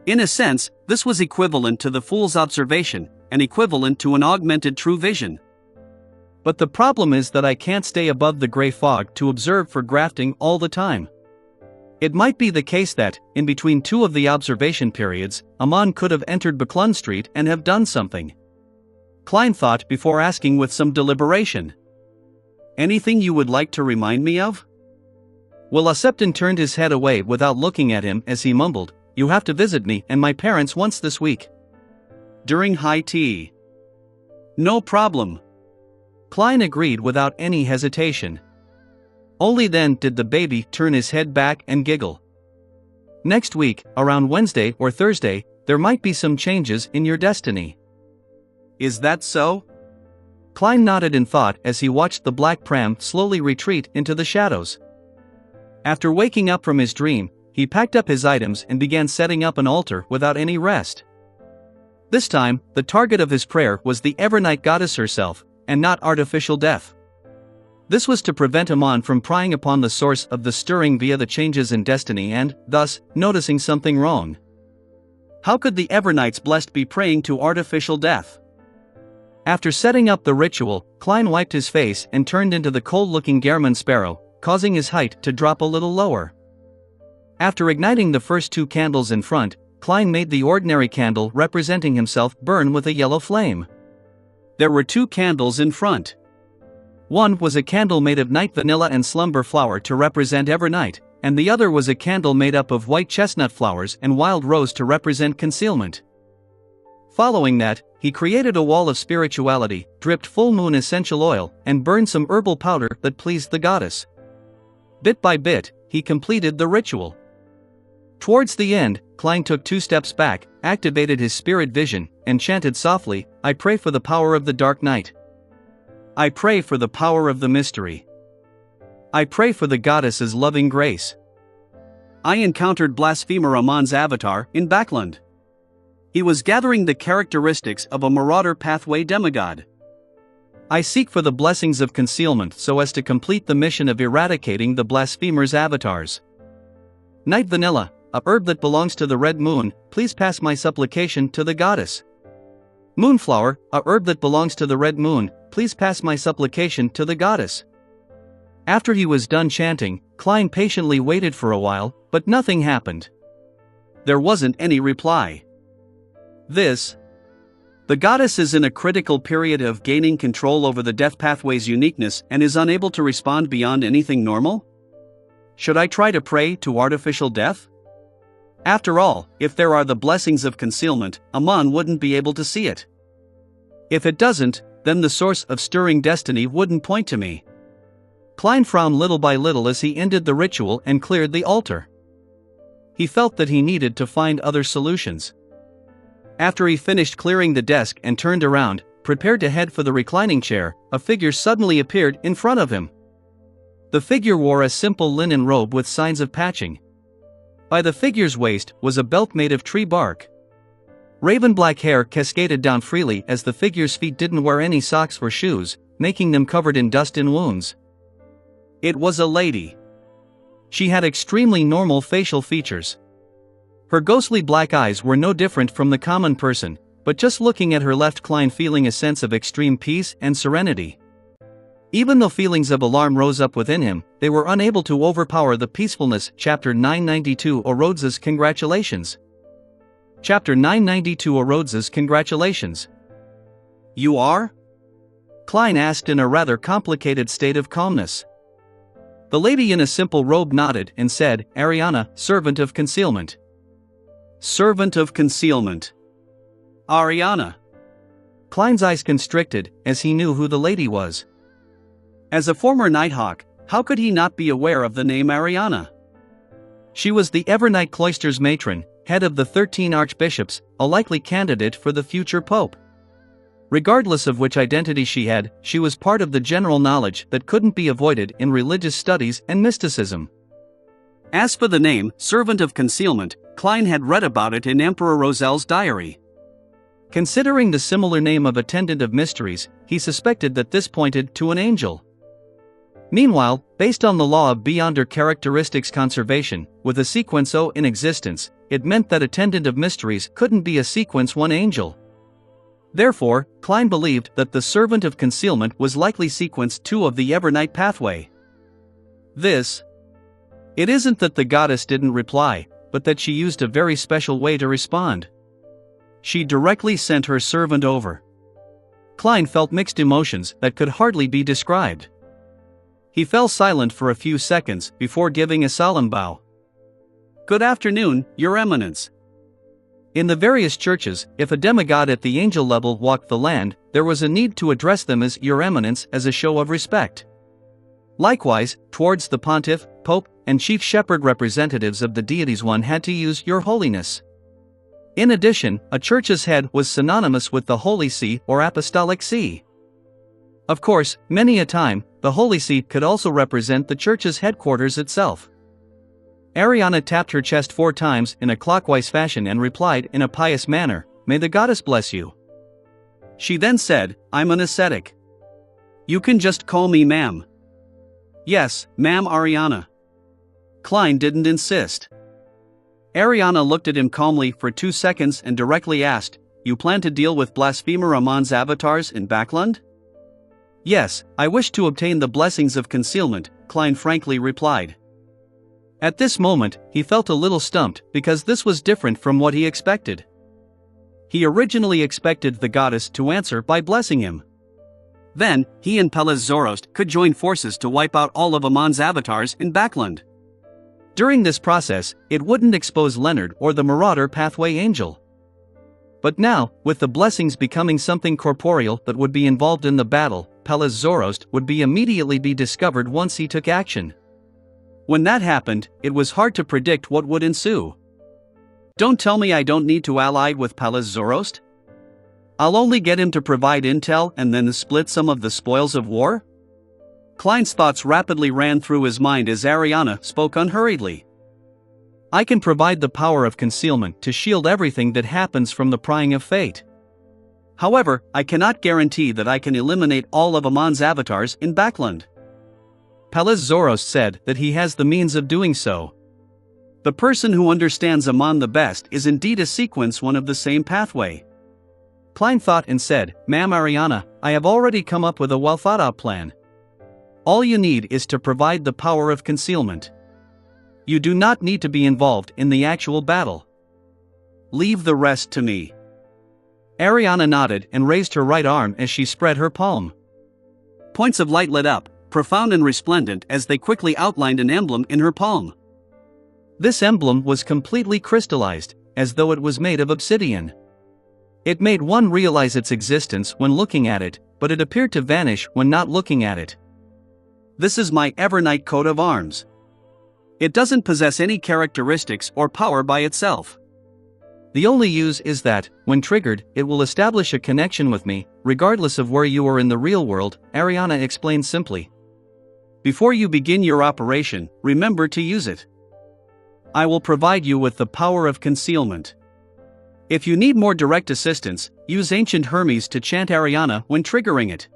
In a sense, this was equivalent to the fool's observation, and equivalent to an augmented true vision. But the problem is that I can't stay above the gray fog to observe for grafting all the time. It might be the case that, in between two of the observation periods, Amon could have entered Buklun Street and have done something. Klein thought before asking with some deliberation. "Anything you would like to remind me of?" Willaseptin turned his head away without looking at him as he mumbled, "You have to visit me and my parents once this week. During high tea." "No problem." Klein agreed without any hesitation. Only then did the baby turn his head back and giggle. "Next week, around Wednesday or Thursday, there might be some changes in your destiny." "Is that so?" Klein nodded in thought as he watched the black pram slowly retreat into the shadows. After waking up from his dream, he packed up his items and began setting up an altar without any rest. This time, the target of his prayer was the Evernight goddess herself, and not artificial death. This was to prevent Amon from prying upon the source of the stirring via the changes in destiny and, thus, noticing something wrong. How could the Evernights blessed be praying to artificial death? After setting up the ritual, Klein wiped his face and turned into the cold-looking Gehrman sparrow, causing his height to drop a little lower. After igniting the first 2 candles in front, Klein made the ordinary candle representing himself burn with a yellow flame. There were 2 candles in front. One was a candle made of night vanilla and slumber flower to represent Evernight, and the other was a candle made up of white chestnut flowers and wild rose to represent concealment. Following that, he created a wall of spirituality, dripped full moon essential oil, and burned some herbal powder that pleased the goddess. Bit by bit, he completed the ritual. Towards the end, Klein took 2 steps back, activated his spirit vision, and chanted softly, "I pray for the power of the dark night. I pray for the power of the mystery. I pray for the goddess's loving grace." I encountered Blasphemer Amon's avatar in Backland. He was gathering the characteristics of a marauder pathway demigod. I seek for the blessings of concealment so as to complete the mission of eradicating the blasphemer's avatars. Night vanilla, a herb that belongs to the red moon, please pass my supplication to the goddess. Moonflower, a herb that belongs to the red moon, please pass my supplication to the goddess. After he was done chanting, Klein patiently waited for a while, but nothing happened. There wasn't any reply. The goddess is in a critical period of gaining control over the death pathway's uniqueness and is unable to respond beyond anything normal? Should I try to pray to artificial death? After all, if there are the blessings of concealment, Amon wouldn't be able to see it. If it doesn't, then the source of stirring destiny wouldn't point to me. Klein frowned little by little as he ended the ritual and cleared the altar. He felt that he needed to find other solutions. After he finished clearing the desk and turned around, prepared to head for the reclining chair, a figure suddenly appeared in front of him. The figure wore a simple linen robe with signs of patching. By the figure's waist was a belt made of tree bark. Raven black hair cascaded down freely as the figure's feet didn't wear any socks or shoes, making them covered in dust and wounds. It was a lady. She had extremely normal facial features. Her ghostly black eyes were no different from the common person, but just looking at her left Klein feeling a sense of extreme peace and serenity. Even though feelings of alarm rose up within him, they were unable to overpower the peacefulness. Chapter 992 Orodz's Congratulations. Chapter 992 Orodz's Congratulations. You are? Klein asked in a rather complicated state of calmness. The lady in a simple robe nodded and said, "Ariana, servant of concealment." Servant of concealment. Ariana. Klein's eyes constricted, as he knew who the lady was. As a former Nighthawk, how could he not be aware of the name Ariana? She was the Evernight Cloister's matron, head of the 13 archbishops, a likely candidate for the future pope. Regardless of which identity she had, she was part of the general knowledge that couldn't be avoided in religious studies and mysticism. As for the name, Servant of Concealment, Klein had read about it in Emperor Rozel's diary. Considering the similar name of Attendant of Mysteries, he suspected that this pointed to an angel. Meanwhile, based on the law of Beyonder characteristics conservation, with a sequence O in existence, it meant that Attendant of Mysteries couldn't be a sequence 1 angel. Therefore, Klein believed that the Servant of Concealment was likely sequence 2 of the Evernight pathway. It isn't that the goddess didn't reply, but that she used a very special way to respond. She directly sent her servant over. Klein felt mixed emotions that could hardly be described. He fell silent for a few seconds before giving a solemn bow. "Good afternoon, Your Eminence." In the various churches, if a demigod at the angel level walked the land, there was a need to address them as Your Eminence as a show of respect. Likewise, towards the pontiff, pope, and chief shepherd representatives of the deities one had to use Your Holiness. In addition, a church's head was synonymous with the Holy See or Apostolic See. Of course, many a time, the Holy See could also represent the church's headquarters itself. Ariana tapped her chest 4 times in a clockwise fashion and replied in a pious manner, "May the goddess bless you." She then said, "I'm an ascetic. You can just call me ma'am." "Yes, ma'am Ariana." Klein didn't insist. Ariana looked at him calmly for 2 seconds and directly asked, "You plan to deal with blasphemer Amon's avatars in Backland?" "Yes, I wish to obtain the blessings of concealment," Klein frankly replied. At this moment, he felt a little stumped because this was different from what he expected. He originally expected the goddess to answer by blessing him. Then, he and Pelez Zoroast could join forces to wipe out all of Amon's avatars in Backland. During this process, it wouldn't expose Leonard or the Marauder Pathway Angel. But now, with the blessings becoming something corporeal that would be involved in the battle, Pelez Zoroast would immediately be discovered once he took action. When that happened, it was hard to predict what would ensue. Don't tell me I don't need to ally with Pelez Zoroast? I'll only get him to provide intel and then split some of the spoils of war? Klein's thoughts rapidly ran through his mind as Ariana spoke unhurriedly. I can provide the power of concealment to shield everything that happens from the prying of fate. However, I cannot guarantee that I can eliminate all of Amon's avatars in Backland. Pelez Zoroast said that he has the means of doing so. The person who understands Amon the best is indeed a sequence one of the same pathway. Klein thought and said, "Ma'am Ariana, I have already come up with a well-thought-out plan. All you need is to provide the power of concealment. You do not need to be involved in the actual battle. Leave the rest to me." Ariana nodded and raised her right arm as she spread her palm. Points of light lit up, profound and resplendent as they quickly outlined an emblem in her palm. This emblem was completely crystallized, as though it was made of obsidian. It made one realize its existence when looking at it, but it appeared to vanish when not looking at it. This is my Evernight coat of arms. It doesn't possess any characteristics or power by itself. The only use is that, when triggered, it will establish a connection with me, regardless of where you are in the real world, Ariana explained simply. Before you begin your operation, remember to use it. I will provide you with the power of concealment. If you need more direct assistance, use Ancient Hermes to chant Ariana when triggering it.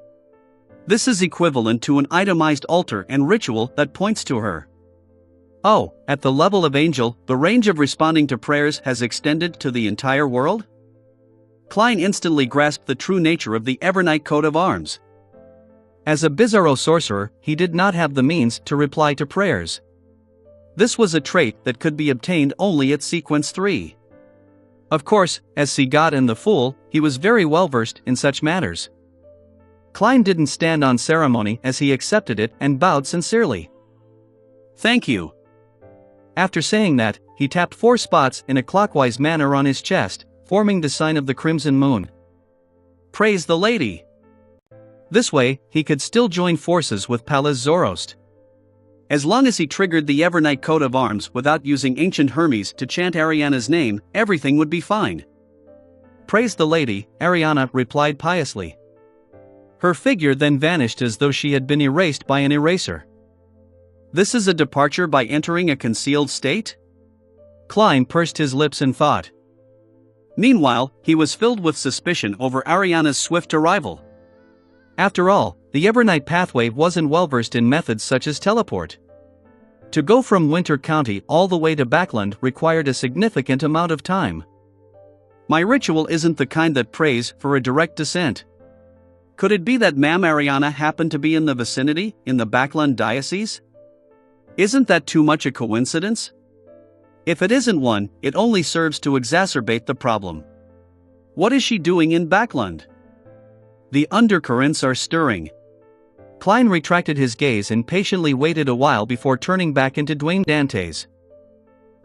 This is equivalent to an itemized altar and ritual that points to her. Oh, at the level of angel, the range of responding to prayers has extended to the entire world? Klein instantly grasped the true nature of the Evernight coat of arms. As a Bizarro sorcerer, he did not have the means to reply to prayers. This was a trait that could be obtained only at Sequence 3. Of course, as Sea God and the Fool, he was very well versed in such matters. Klein didn't stand on ceremony as he accepted it and bowed sincerely. "Thank you." After saying that, he tapped 4 spots in a clockwise manner on his chest, forming the sign of the Crimson Moon. Praise the lady! This way, he could still join forces with Pelez Zoroast. As long as he triggered the Evernight coat of arms without using Ancient Hermes to chant Ariana's name, everything would be fine. Praise the lady, Ariana replied piously. Her figure then vanished as though she had been erased by an eraser. This is a departure by entering a concealed state? Klein pursed his lips in thought. Meanwhile, he was filled with suspicion over Ariana's swift arrival. After all, the Evernight pathway wasn't well versed in methods such as teleport. To go from Winter County all the way to Backland required a significant amount of time. My ritual isn't the kind that prays for a direct descent. Could it be that Ma'am Ariana happened to be in the vicinity, in the Backland diocese? Isn't that too much a coincidence? If it isn't one, it only serves to exacerbate the problem. What is she doing in Backland? The undercurrents are stirring. Klein retracted his gaze and patiently waited a while before turning back into Dwayne Dantes.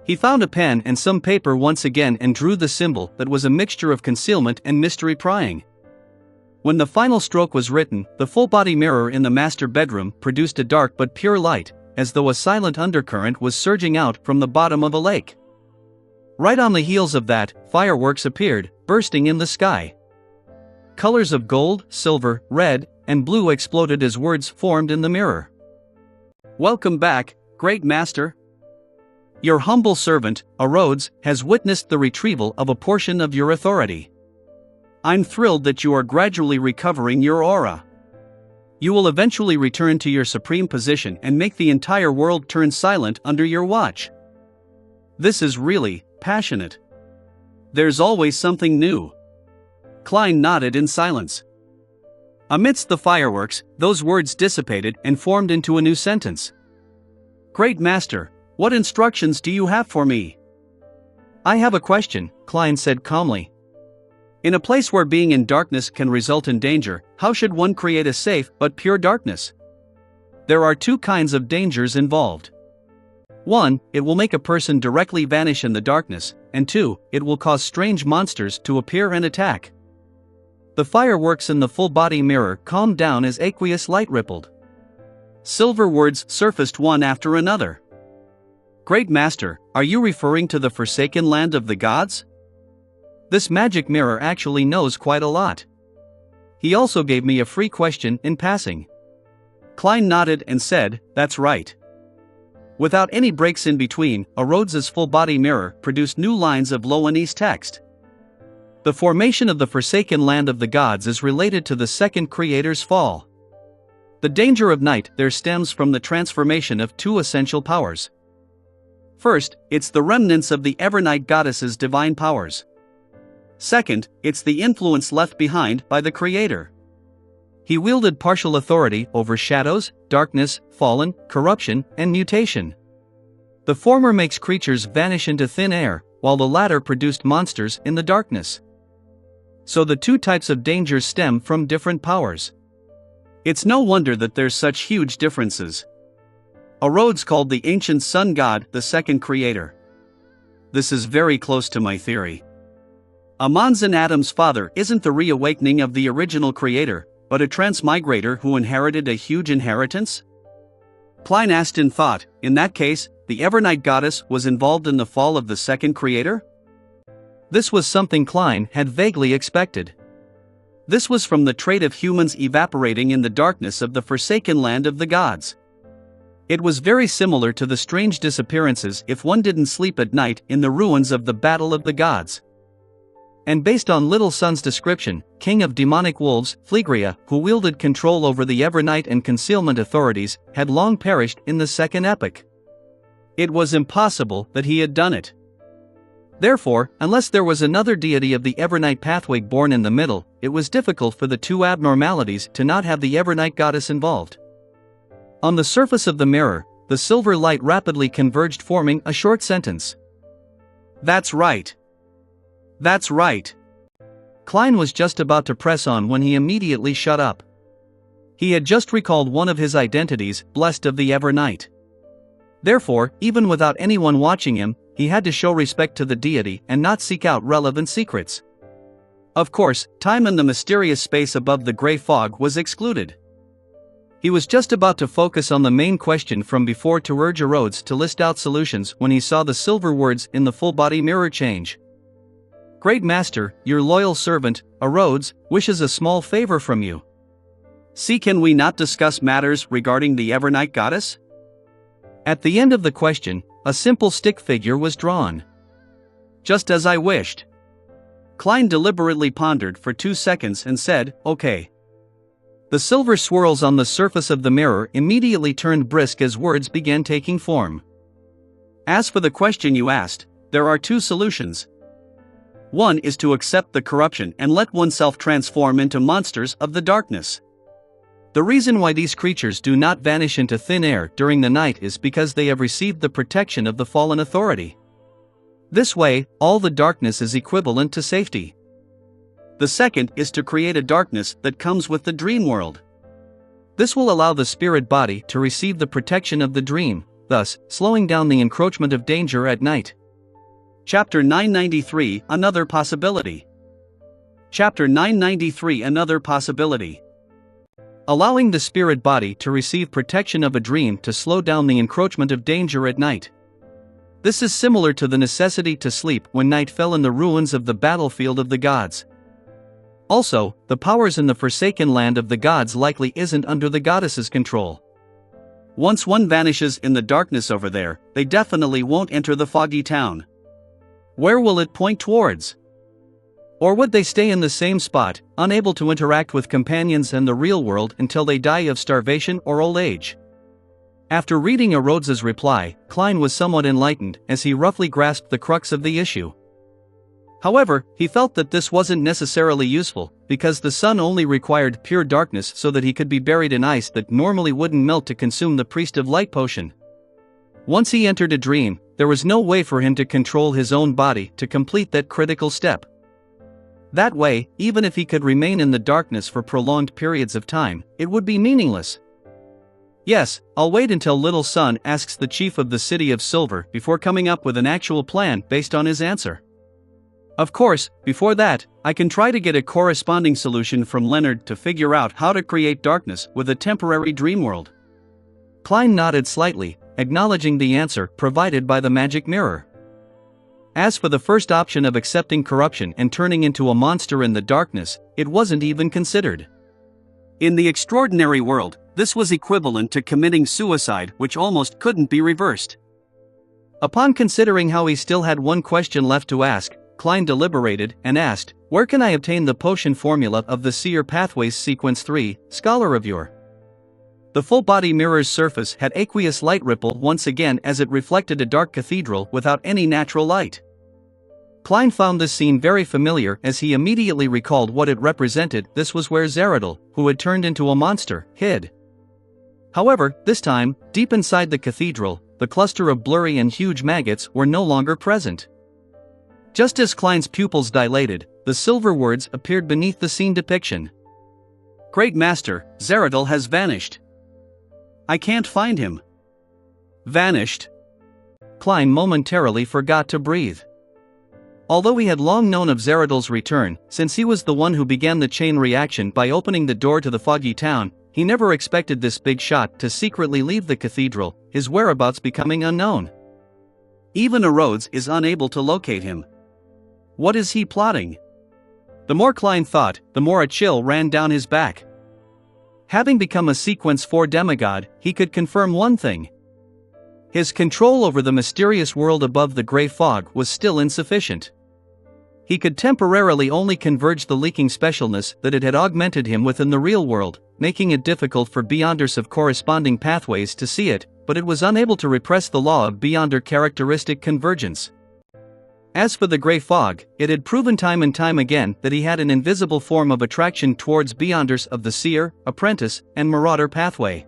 He found a pen and some paper once again and drew the symbol that was a mixture of concealment and mystery prying. When the final stroke was written, the full-body mirror in the master bedroom produced a dark but pure light, as though a silent undercurrent was surging out from the bottom of a lake. Right on the heels of that, fireworks appeared, bursting in the sky. Colors of gold, silver, red, and blue exploded as words formed in the mirror. Welcome back, Great Master. Your humble servant, Rhodes, has witnessed the retrieval of a portion of your authority. I'm thrilled that you are gradually recovering your aura. You will eventually return to your supreme position and make the entire world turn silent under your watch. This is really passionate. There's always something new. Klein nodded in silence. Amidst the fireworks, those words dissipated and formed into a new sentence. Great Master, what instructions do you have for me? I have a question, Klein said calmly. In a place where being in darkness can result in danger, how should one create a safe but pure darkness? There are two kinds of dangers involved. 1, it will make a person directly vanish in the darkness, and 2, it will cause strange monsters to appear and attack. The fireworks in the full-body mirror calmed down as aqueous light rippled. Silver words surfaced one after another. Great Master, are you referring to the forsaken land of the gods? This magic mirror actually knows quite a lot. He also gave me a free question in passing. Klein nodded and said, that's right. Without any breaks in between, Rhodes's full-body mirror produced new lines of Loanese text. The formation of the forsaken land of the gods is related to the second creator's fall. The danger of night there stems from the transformation of two essential powers. First, it's the remnants of the Evernight goddess's divine powers. Second, it's the influence left behind by the creator. He wielded partial authority over shadows, darkness, fallen, corruption, and mutation. The former makes creatures vanish into thin air, while the latter produced monsters in the darkness. So the two types of dangers stem from different powers. It's no wonder that there's such huge differences. Rhodes called the ancient sun god the second creator. This is very close to my theory. Amonzon Adam's father isn't the reawakening of the original creator, but a transmigrator who inherited a huge inheritance? Klein asked in thought, in that case, the Evernight goddess was involved in the fall of the second creator? This was something Klein had vaguely expected. This was from the trait of humans evaporating in the darkness of the forsaken land of the gods. It was very similar to the strange disappearances if one didn't sleep at night in the ruins of the Battle of the Gods. And based on Little Sun's description, king of demonic wolves, Phlegria, who wielded control over the Evernight and concealment authorities, had long perished in the second epoch. It was impossible that he had done it. Therefore, unless there was another deity of the Evernight pathway born in the middle, it was difficult for the two abnormalities to not have the Evernight goddess involved. On the surface of the mirror, the silver light rapidly converged, forming a short sentence. That's right. That's right. Klein was just about to press on when he immediately shut up. He had just recalled one of his identities, blessed of the Evernight. Therefore, even without anyone watching him, he had to show respect to the deity and not seek out relevant secrets. Of course, time and the mysterious space above the gray fog was excluded. He was just about to focus on the main question from before to urge Rhodes to list out solutions when he saw the silver words in the full-body mirror change. Great Master, your loyal servant, Rhodes, wishes a small favor from you. See, can we not discuss matters regarding the Evernight goddess? At the end of the question, a simple stick figure was drawn. Just as I wished. Klein deliberately pondered for 2 seconds and said, okay. The silver swirls on the surface of the mirror immediately turned brisk as words began taking form. As for the question you asked, there are 2 solutions. One is to accept the corruption and let oneself transform into monsters of the darkness. The reason why these creatures do not vanish into thin air during the night is because they have received the protection of the fallen authority. This way, all the darkness is equivalent to safety. The second is to create a darkness that comes with the dream world. This will allow the spirit body to receive the protection of the dream, thus slowing down the encroachment of danger at night. Chapter 993, Another Possibility. Chapter 993, Another Possibility. Allowing the spirit body to receive protection of a dream to slow down the encroachment of danger at night. This is similar to the necessity to sleep when night fell in the ruins of the battlefield of the gods. Also, the powers in the forsaken land of the gods likely isn't under the goddess's control. Once one vanishes in the darkness over there, they definitely won't enter the foggy town. Where will it point towards? Or would they stay in the same spot, unable to interact with companions and the real world until they die of starvation or old age? After reading Rhodes's reply, Klein was somewhat enlightened as he roughly grasped the crux of the issue. However, he felt that this wasn't necessarily useful, because the sun only required pure darkness so that he could be buried in ice that normally wouldn't melt to consume the Priest of Light potion. Once he entered a dream, there was no way for him to control his own body to complete that critical step. That way, even if he could remain in the darkness for prolonged periods of time, it would be meaningless. Yes, I'll wait until Little Sun asks the chief of the City of Silver before coming up with an actual plan based on his answer. Of course, before that, I can try to get a corresponding solution from Leonard to figure out how to create darkness with a temporary dream world. Klein nodded slightly, acknowledging the answer provided by the magic mirror. As for the first option of accepting corruption and turning into a monster in the darkness, it wasn't even considered. In the extraordinary world, this was equivalent to committing suicide, which almost couldn't be reversed. Upon considering how he still had one question left to ask, Klein deliberated and asked, "Where can I obtain the potion formula of the Seer Pathways Sequence 3, Scholar of Yore?" The full-body mirror's surface had aqueous light ripple once again as it reflected a dark cathedral without any natural light. Klein found this scene very familiar as he immediately recalled what it represented. This was where Zeradal, who had turned into a monster, hid. However, this time, deep inside the cathedral, the cluster of blurry and huge maggots were no longer present. Just as Klein's pupils dilated, the silver words appeared beneath the scene depiction. "Great Master, Zeradal has vanished. I can't find him." Vanished? Klein momentarily forgot to breathe. Although he had long known of Zeradal's return, since he was the one who began the chain reaction by opening the door to the foggy town, he never expected this big shot to secretly leave the cathedral, his whereabouts becoming unknown. Even Rhodes is unable to locate him. What is he plotting? The more Klein thought, the more a chill ran down his back. Having become a Sequence 4 demigod, he could confirm one thing. His control over the mysterious world above the gray fog was still insufficient. He could temporarily only converge the leaking specialness that it had augmented him within the real world, making it difficult for Beyonders of corresponding pathways to see it, but it was unable to repress the law of Beyonder characteristic convergence. As for the gray fog, it had proven time and time again that he had an invisible form of attraction towards Beyonders of the Seer, Apprentice, and Marauder pathway.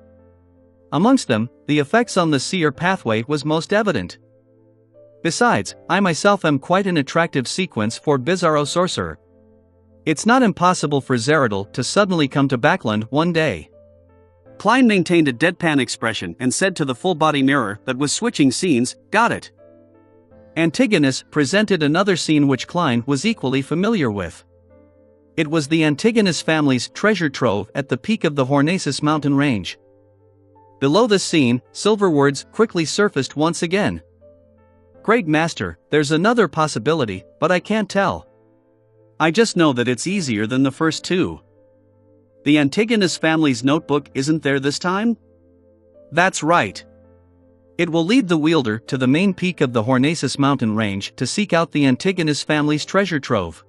Amongst them, the effects on the Seer pathway was most evident. Besides, I myself am quite an attractive Sequence for Bizarro sorcerer. It's not impossible for Zeradal to suddenly come to Backland one day. Klein maintained a deadpan expression and said to the full-body mirror that was switching scenes, "Got it." Antigonus presented another scene which Klein was equally familiar with. It was the Antigonus family's treasure trove at the peak of the Hornacis mountain range. Below this scene, silver words quickly surfaced once again. "Great Master, there's another possibility, but I can't tell. I just know that it's easier than the first two." The Antigonus family's notebook isn't there this time? That's right. It will lead the wielder to the main peak of the Hornacis mountain range to seek out the Antigonus family's treasure trove.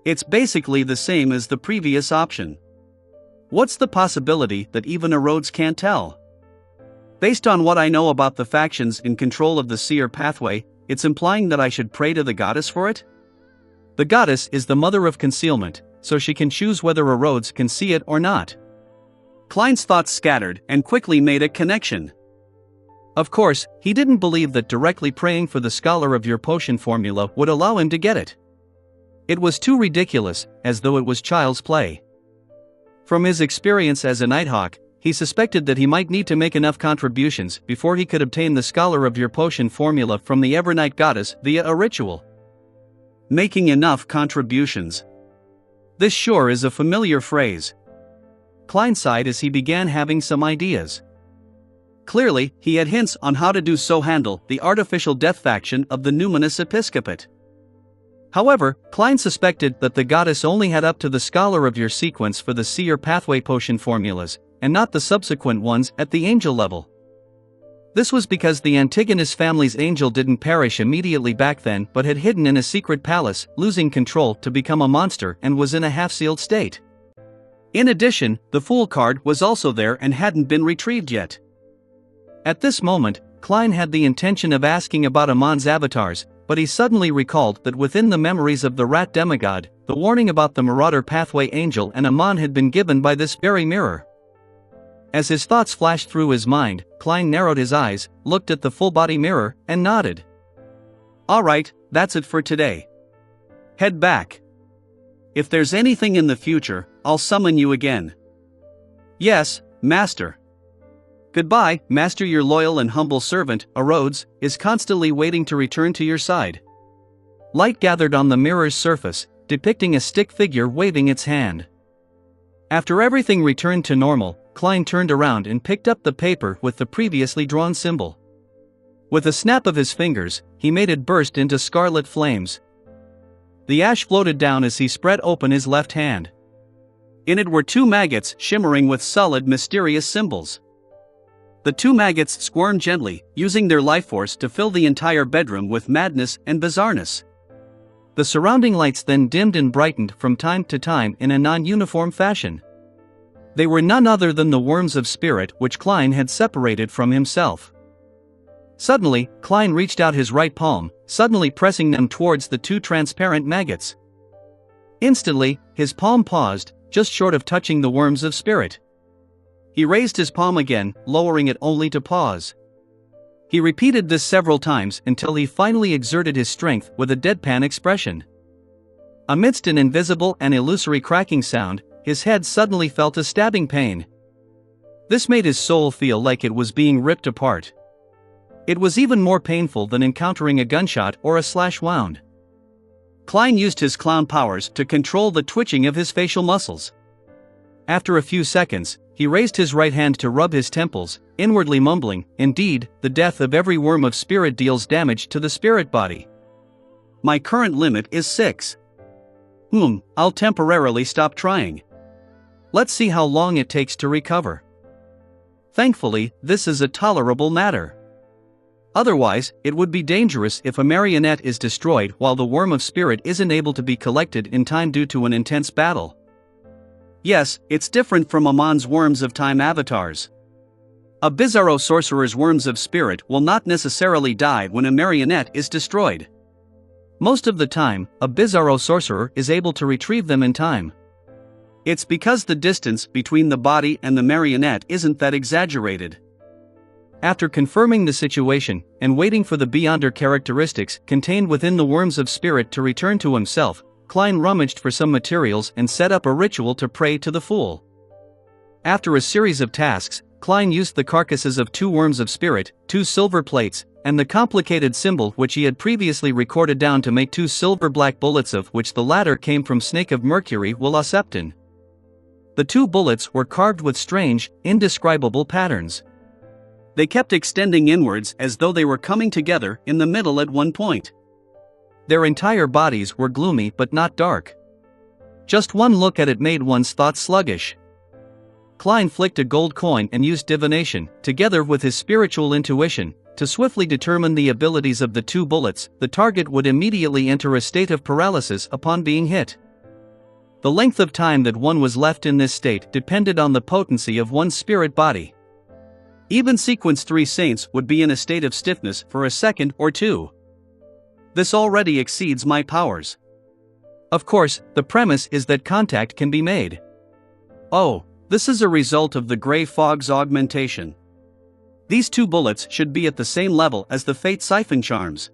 It's basically the same as the previous option. What's the possibility that even Rhodes can't tell? Based on what I know about the factions in control of the Seer pathway, it's implying that I should pray to the goddess for it? The goddess is the mother of concealment, so she can choose whether Rhodes can see it or not. Klein's thoughts scattered and quickly made a connection. Of course, he didn't believe that directly praying for the Scholar of Your potion formula would allow him to get it. It was too ridiculous, as though it was child's play. From his experience as a Nighthawk, he suspected that he might need to make enough contributions before he could obtain the Scholar of Your potion formula from the Evernight goddess via a ritual. Making enough contributions. This sure is a familiar phrase. Klein sighed as he began having some ideas. Clearly, he had hints on how to do so handle the artificial death faction of the Numinous Episcopate. However, Klein suspected that the goddess only had up to the Scholar of Your sequence for the Seer pathway potion formulas, and not the subsequent ones at the angel level. This was because the Antigonus family's angel didn't perish immediately back then but had hidden in a secret palace, losing control to become a monster and was in a half-sealed state. In addition, the Fool card was also there and hadn't been retrieved yet. At this moment, Klein had the intention of asking about Amon's avatars, but he suddenly recalled that within the memories of the rat demigod, the warning about the Marauder Pathway Angel and Amon had been given by this very mirror. As his thoughts flashed through his mind, Klein narrowed his eyes, looked at the full-body mirror, and nodded. Alright, that's it for today. Head back. If there's anything in the future, I'll summon you again. Yes, Master. Goodbye, Master. Your loyal and humble servant, Arodes, is constantly waiting to return to your side. Light gathered on the mirror's surface, depicting a stick figure waving its hand. After everything returned to normal, Klein turned around and picked up the paper with the previously drawn symbol. With a snap of his fingers, he made it burst into scarlet flames. The ash floated down as he spread open his left hand. In it were 2 maggots shimmering with solid, mysterious symbols. The 2 maggots squirmed gently, using their life force to fill the entire bedroom with madness and bizarreness. The surrounding lights then dimmed and brightened from time to time in a non-uniform fashion. They were none other than the worms of spirit which Klein had separated from himself. Suddenly, Klein reached out his right palm, suddenly pressing them towards the 2 transparent maggots. Instantly, his palm paused, just short of touching the worms of spirit. He raised his palm again, lowering it only to pause. He repeated this several times until he finally exerted his strength with a deadpan expression. Amidst an invisible and illusory cracking sound, his head suddenly felt a stabbing pain. This made his soul feel like it was being ripped apart. It was even more painful than encountering a gunshot or a slash wound. Klein used his clown powers to control the twitching of his facial muscles. After a few seconds, he raised his right hand to rub his temples, inwardly mumbling, "Indeed, the death of every worm of spirit deals damage to the spirit body. My current limit is 6. I'll temporarily stop trying. Let's see how long it takes to recover." Thankfully, this is a tolerable matter. Otherwise, it would be dangerous if a marionette is destroyed while the worm of spirit isn't able to be collected in time due to an intense battle. Yes, it's different from Amon's worms of time avatars. A Bizarro sorcerer's worms of spirit will not necessarily die when a marionette is destroyed. Most of the time, a Bizarro sorcerer is able to retrieve them in time. It's because the distance between the body and the marionette isn't that exaggerated. After confirming the situation, and waiting for the Beyonder characteristics contained within the worms of spirit to return to himself, Klein rummaged for some materials and set up a ritual to pray to the Fool. After a series of tasks, Klein used the carcasses of 2 worms of spirit, 2 silver plates, and the complicated symbol which he had previously recorded down to make 2 silver black bullets, of which the latter came from Snake of Mercury Septon. The 2 bullets were carved with strange, indescribable patterns. They kept extending inwards as though they were coming together in the middle at one point. Their entire bodies were gloomy but not dark. Just one look at it made one's thoughts sluggish. Klein flicked a gold coin and used divination, together with his spiritual intuition, to swiftly determine the abilities of the 2 bullets. The target would immediately enter a state of paralysis upon being hit. The length of time that one was left in this state depended on the potency of one's spirit body. Even Sequence 3 Saints would be in a state of stiffness for a second or 2. This already exceeds my powers. Of course, the premise is that contact can be made. Oh, this is a result of the Grey Fog's augmentation. These 2 bullets should be at the same level as the Fate Siphon charms.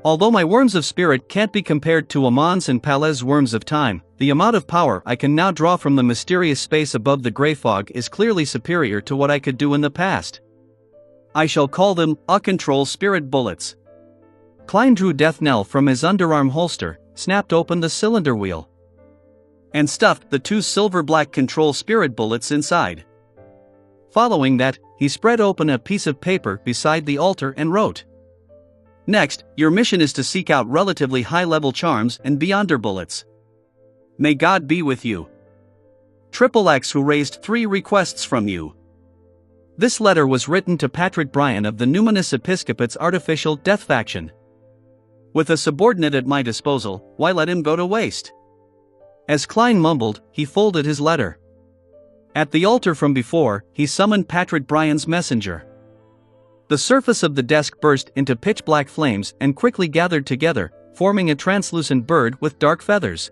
Although my worms of spirit can't be compared to Amon's and Palez's worms of time, the amount of power I can now draw from the mysterious space above the Grey Fog is clearly superior to what I could do in the past. I shall call them A-Control Spirit Bullets. Klein drew Death Knell from his underarm holster, snapped open the cylinder wheel, and stuffed the 2 silver-black Control Spirit Bullets inside. Following that, he spread open a piece of paper beside the altar and wrote, "Next, your mission is to seek out relatively high-level charms and Beyonder bullets. May God be with you." XXX who raised 3 requests from you. This letter was written to Patrick Bryan of the Numinous Episcopate's Artificial Death faction. With a subordinate at my disposal, why let him go to waste? As Klein mumbled, he folded his letter. At the altar from before, he summoned Patrick Bryan's messenger. The surface of the desk burst into pitch-black flames and quickly gathered together, forming a translucent bird with dark feathers.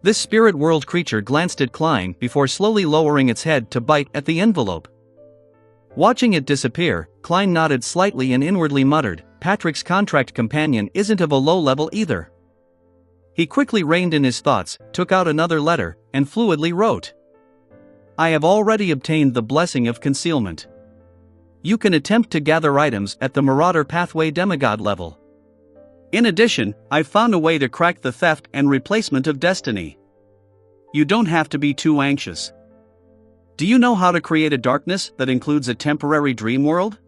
This spirit world creature glanced at Klein before slowly lowering its head to bite at the envelope. Watching it disappear, Klein nodded slightly and inwardly muttered, "Patrick's contract companion isn't of a low level either." He quickly reined in his thoughts, took out another letter, and fluidly wrote, "I have already obtained the blessing of concealment. You can attempt to gather items at the Marauder Pathway demigod level. In addition, I've found a way to crack the theft and replacement of destiny. You don't have to be too anxious. Do you know how to create a darkness that includes a temporary dream world?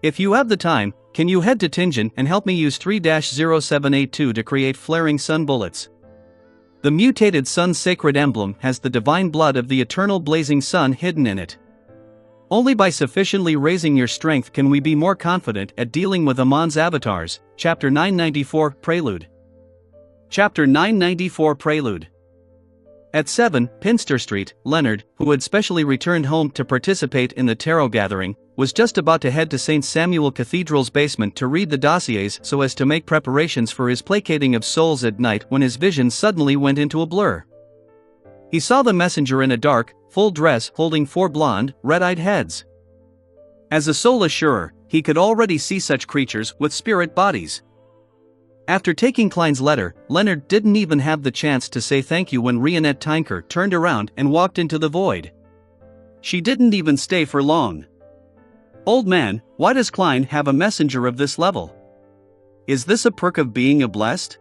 If you have the time, can you head to Tingen and help me use 3-0782 to create flaring sun bullets? The mutated sun's sacred emblem has the divine blood of the eternal blazing sun hidden in it. Only by sufficiently raising your strength can we be more confident at dealing with Amon's avatars." Chapter 994 Prelude. Chapter 994 Prelude. At 7 Pinster Street, Leonard, who had specially returned home to participate in the tarot gathering, was just about to head to St. Samuel Cathedral's basement to read the dossiers so as to make preparations for his placating of souls at night when his vision suddenly went into a blur. He saw the messenger in a dark, full dress holding 4 blonde, red-eyed heads. As a soul assurer, he could already see such creatures with spirit bodies. After taking Klein's letter, Leonard didn't even have the chance to say thank you when Rionette Tinker turned around and walked into the void. She didn't even stay for long. "Old man, why does Klein have a messenger of this level? Is this a perk of being a blessed?"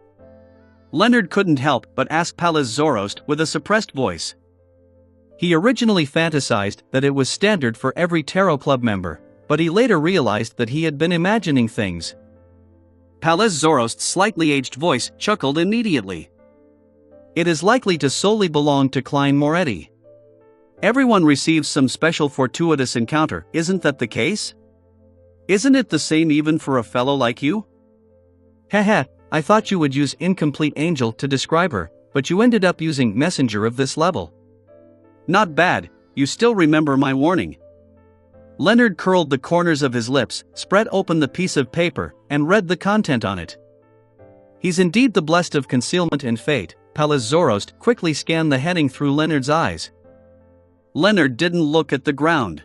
Leonard couldn't help but ask Pallas Zoroast with a suppressed voice. He originally fantasized that it was standard for every tarot club member, but he later realized that he had been imagining things. Pallas Zoroast's slightly aged voice chuckled immediately. "It is likely to solely belong to Klein Moretti. Everyone receives some special fortuitous encounter, isn't that the case? Isn't it the same even for a fellow like you?" Haha, I thought you would use incomplete angel to describe her, but you ended up using messenger of this level. Not bad, you still remember my warning. Leonard curled the corners of his lips, spread open the piece of paper, and read the content on it. He's indeed the blessed of concealment and fate. Pallas Zoroast quickly scanned the heading through Leonard's eyes. Leonard didn't look at the ground.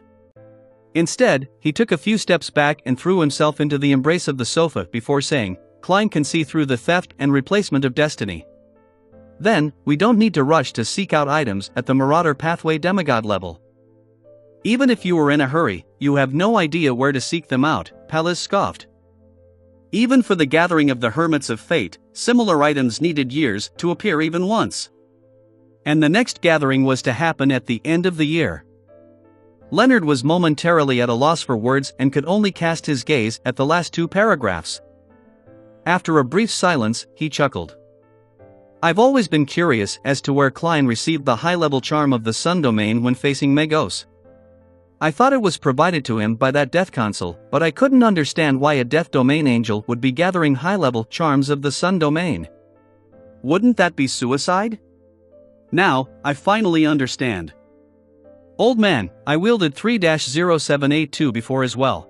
Instead, he took a few steps back and threw himself into the embrace of the sofa before saying, "Klein can see through the theft and replacement of destiny. Then, we don't need to rush to seek out items at the Marauder Pathway demigod level." "Even if you were in a hurry, you have no idea where to seek them out," Pallas scoffed. "Even for the gathering of the Hermits of Fate, similar items needed years to appear even once. And the next gathering was to happen at the end of the year." Leonard was momentarily at a loss for words and could only cast his gaze at the last 2 paragraphs. After a brief silence, he chuckled. "I've always been curious as to where Klein received the high-level charm of the Sun Domain when facing Megos. I thought it was provided to him by that Death Council, but I couldn't understand why a Death Domain angel would be gathering high-level charms of the Sun Domain. Wouldn't that be suicide? Now, I finally understand. Old man, I wielded 3-0782 before as well.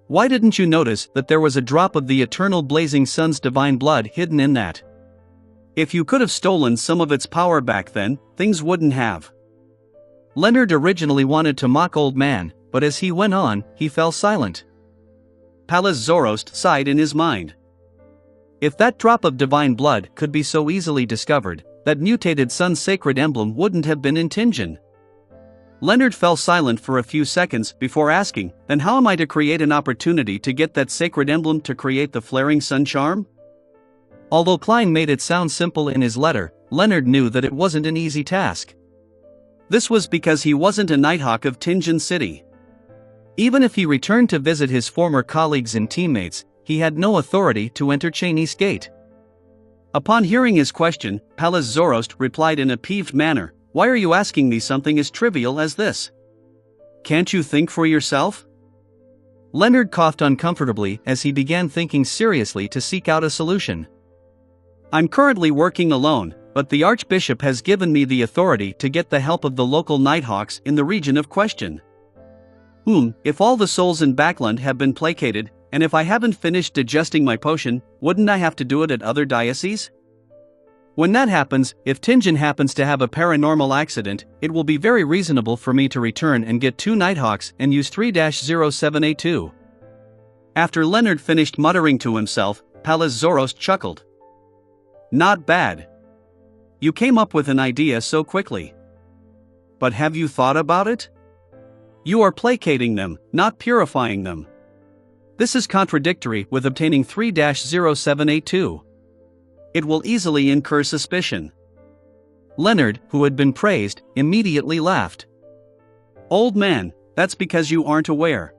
Why didn't you notice that there was a drop of the eternal blazing sun's divine blood hidden in that? If you could have stolen some of its power back then, things wouldn't have." Leonard originally wanted to mock old man, but as he went on, he fell silent. Pallas Zoroast sighed in his mind. If that drop of divine blood could be so easily discovered, that mutated sun's sacred emblem wouldn't have been in Tingen. Leonard fell silent for a few seconds before asking, "Then how am I to create an opportunity to get that sacred emblem to create the flaring sun charm?" Although Klein made it sound simple in his letter, Leonard knew that it wasn't an easy task. This was because he wasn't a Nighthawk of Tingen City. Even if he returned to visit his former colleagues and teammates, he had no authority to enter Cheney's Gate. Upon hearing his question, Pallas Zoroast replied in a peeved manner, Why are you asking me something as trivial as this? Can't you think for yourself? Leonard coughed uncomfortably as he began thinking seriously to seek out a solution. I'm currently working alone, but the Archbishop has given me the authority to get the help of the local Nighthawks in the region of question. If all the souls in Backland have been placated, and if I haven't finished digesting my potion, wouldn't I have to do it at other dioceses? When that happens, if Tingen happens to have a paranormal accident, it will be very reasonable for me to return and get 2 Nighthawks and use 3-0782. After Leonard finished muttering to himself, Pallas Zoros chuckled. Not bad. You came up with an idea so quickly. But have you thought about it? You are placating them, not purifying them. This is contradictory with obtaining 3-0782. It will easily incur suspicion. Leonard, who had been praised, immediately laughed. Old man, that's because you aren't aware.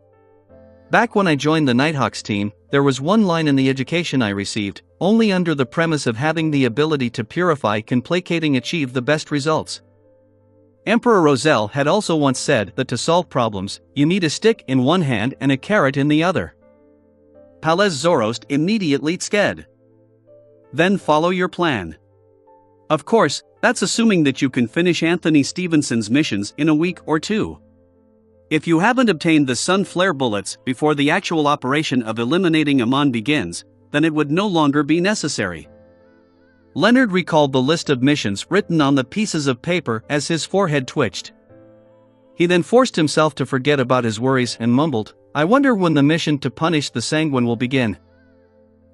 Back when I joined the Nighthawks team, there was one line in the education I received: only under the premise of having the ability to purify can placating achieve the best results. Emperor Roselle had also once said that to solve problems, you need a stick in one hand and a carrot in the other. Pallas Zoros immediately sked. Then follow your plan. Of course, that's assuming that you can finish Anthony Stevenson's missions in a week or 2. If you haven't obtained the sun flare bullets before the actual operation of eliminating Amon begins, then it would no longer be necessary. Leonard recalled the list of missions written on the pieces of paper as his forehead twitched. He then forced himself to forget about his worries and mumbled, I wonder when the mission to punish the Sanguine will begin.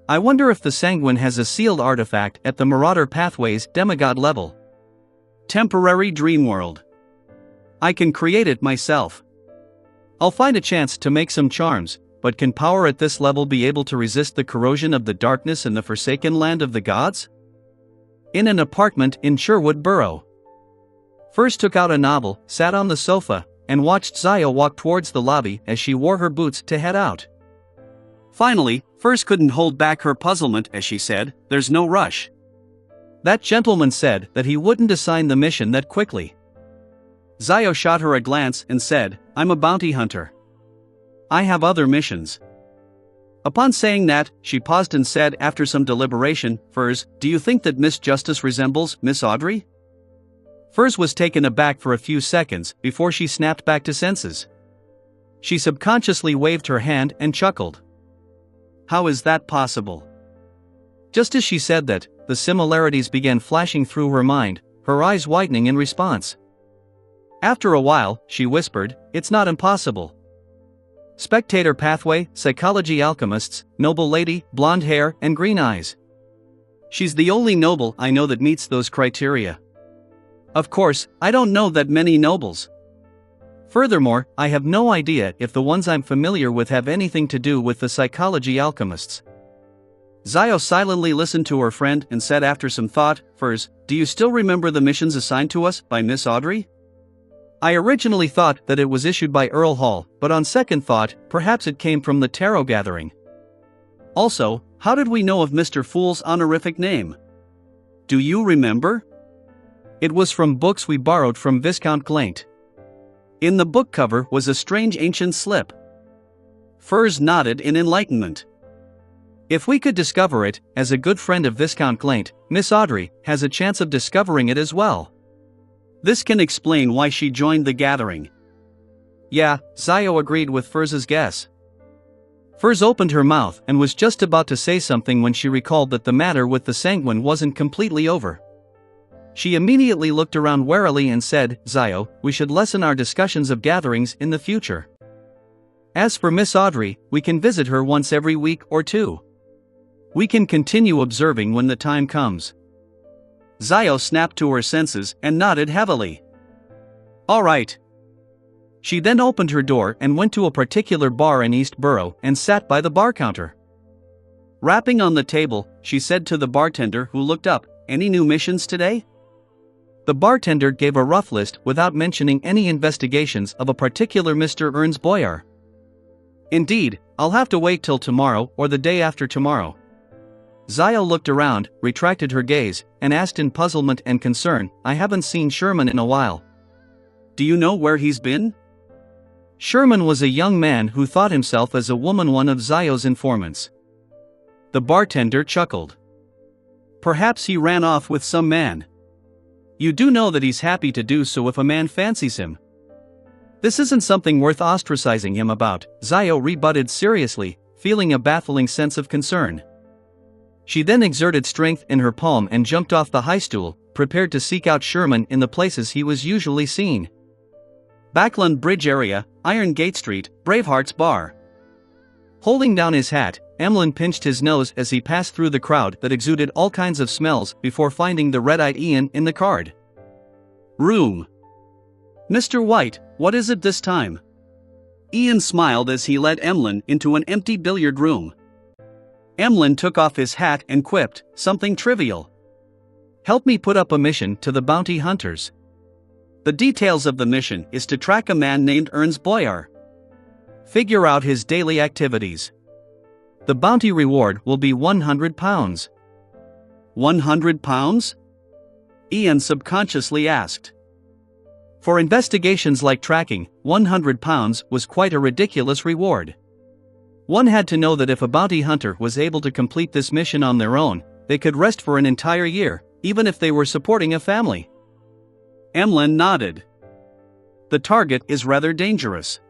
I wonder if the Sanguine has a sealed artifact at the Marauder Pathways demigod level. Temporary dream world. I can create it myself. I'll find a chance to make some charms, but can power at this level be able to resist the corrosion of the darkness in the forsaken land of the gods? In an apartment in Sherwood Borough. Furs took out a novel, sat on the sofa, and watched Zio walk towards the lobby as she wore her boots to head out. Finally, Furs couldn't hold back her puzzlement as she said, there's no rush. That gentleman said that he wouldn't assign the mission that quickly. Zio shot her a glance and said, I'm a bounty hunter. I have other missions. Upon saying that, she paused and said after some deliberation, Furs, do you think that Miss Justice resembles Miss Audrey? Furs was taken aback for a few seconds before she snapped back to senses. She subconsciously waved her hand and chuckled. How is that possible? Just as she said that, the similarities began flashing through her mind, her eyes widening in response. After a while, she whispered, it's not impossible. Spectator pathway, psychology alchemists, noble lady, blonde hair, and green eyes. She's the only noble I know that meets those criteria. Of course, I don't know that many nobles. Furthermore, I have no idea if the ones I'm familiar with have anything to do with the psychology alchemists. Zio silently listened to her friend and said after some thought, Furs, do you still remember the missions assigned to us by Miss Audrey? I originally thought that it was issued by Earl Hall, but on second thought, perhaps it came from the tarot gathering. Also, how did we know of Mr. Fool's honorific name? Do you remember? It was from books we borrowed from Viscount Glaint. In the book cover was a strange ancient slip. Furs nodded in enlightenment. If we could discover it, as a good friend of Viscount Glaint, Miss Audrey has a chance of discovering it as well. This can explain why she joined the gathering. Yeah, Zio agreed with Furs's guess. Furs opened her mouth and was just about to say something when she recalled that the matter with the Sanguine wasn't completely over. She immediately looked around warily and said, Zio, we should lessen our discussions of gatherings in the future. As for Miss Audrey, we can visit her once every week or 2. We can continue observing when the time comes. Zio snapped to her senses and nodded heavily. All right. She then opened her door and went to a particular bar in East Borough and sat by the bar counter. Rapping on the table, she said to the bartender who looked up, any new missions today? The bartender gave a rough list without mentioning any investigations of a particular Mr. Ernst Boyar. Indeed, I'll have to wait till tomorrow or the day after tomorrow. Zio looked around, retracted her gaze, and asked in puzzlement and concern, "I haven't seen Sherman in a while." Do you know where he's been? Sherman was a young man who thought himself as a woman, one of Zio's informants. The bartender chuckled. Perhaps he ran off with some man. You do know that he's happy to do so if a man fancies him. This isn't something worth ostracizing him about, Zio rebutted seriously, feeling a baffling sense of concern. She then exerted strength in her palm and jumped off the high stool, prepared to seek out Sherman in the places he was usually seen. Backland Bridge area, Iron Gate Street, Braveheart's Bar. Holding down his hat, Emlyn pinched his nose as he passed through the crowd that exuded all kinds of smells before finding the red-eyed Ian in the card. Room. Mr. White, what is it this time? Ian smiled as he led Emlyn into an empty billiard room. Emlyn took off his hat and quipped, something trivial. Help me put up a mission to the bounty hunters. The details of the mission is to track a man named Ernst Boyar. Figure out his daily activities. The bounty reward will be £100. £100? Ian subconsciously asked. For investigations like tracking, £100 was quite a ridiculous reward. One had to know that if a bounty hunter was able to complete this mission on their own, they could rest for an entire year, even if they were supporting a family. Emlyn nodded. The target is rather dangerous.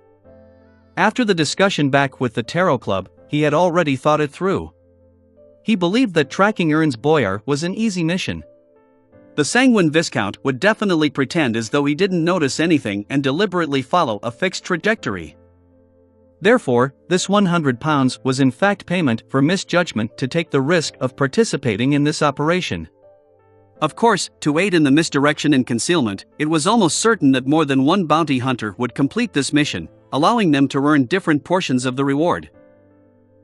After the discussion back with the Tarot Club, he had already thought it through. He believed that tracking Ernst Boyar was an easy mission. The sanguine Viscount would definitely pretend as though he didn't notice anything and deliberately follow a fixed trajectory. Therefore, this £100 was in fact payment for misjudgment to take the risk of participating in this operation. Of course, to aid in the misdirection and concealment, it was almost certain that more than one bounty hunter would complete this mission, allowing them to earn different portions of the reward.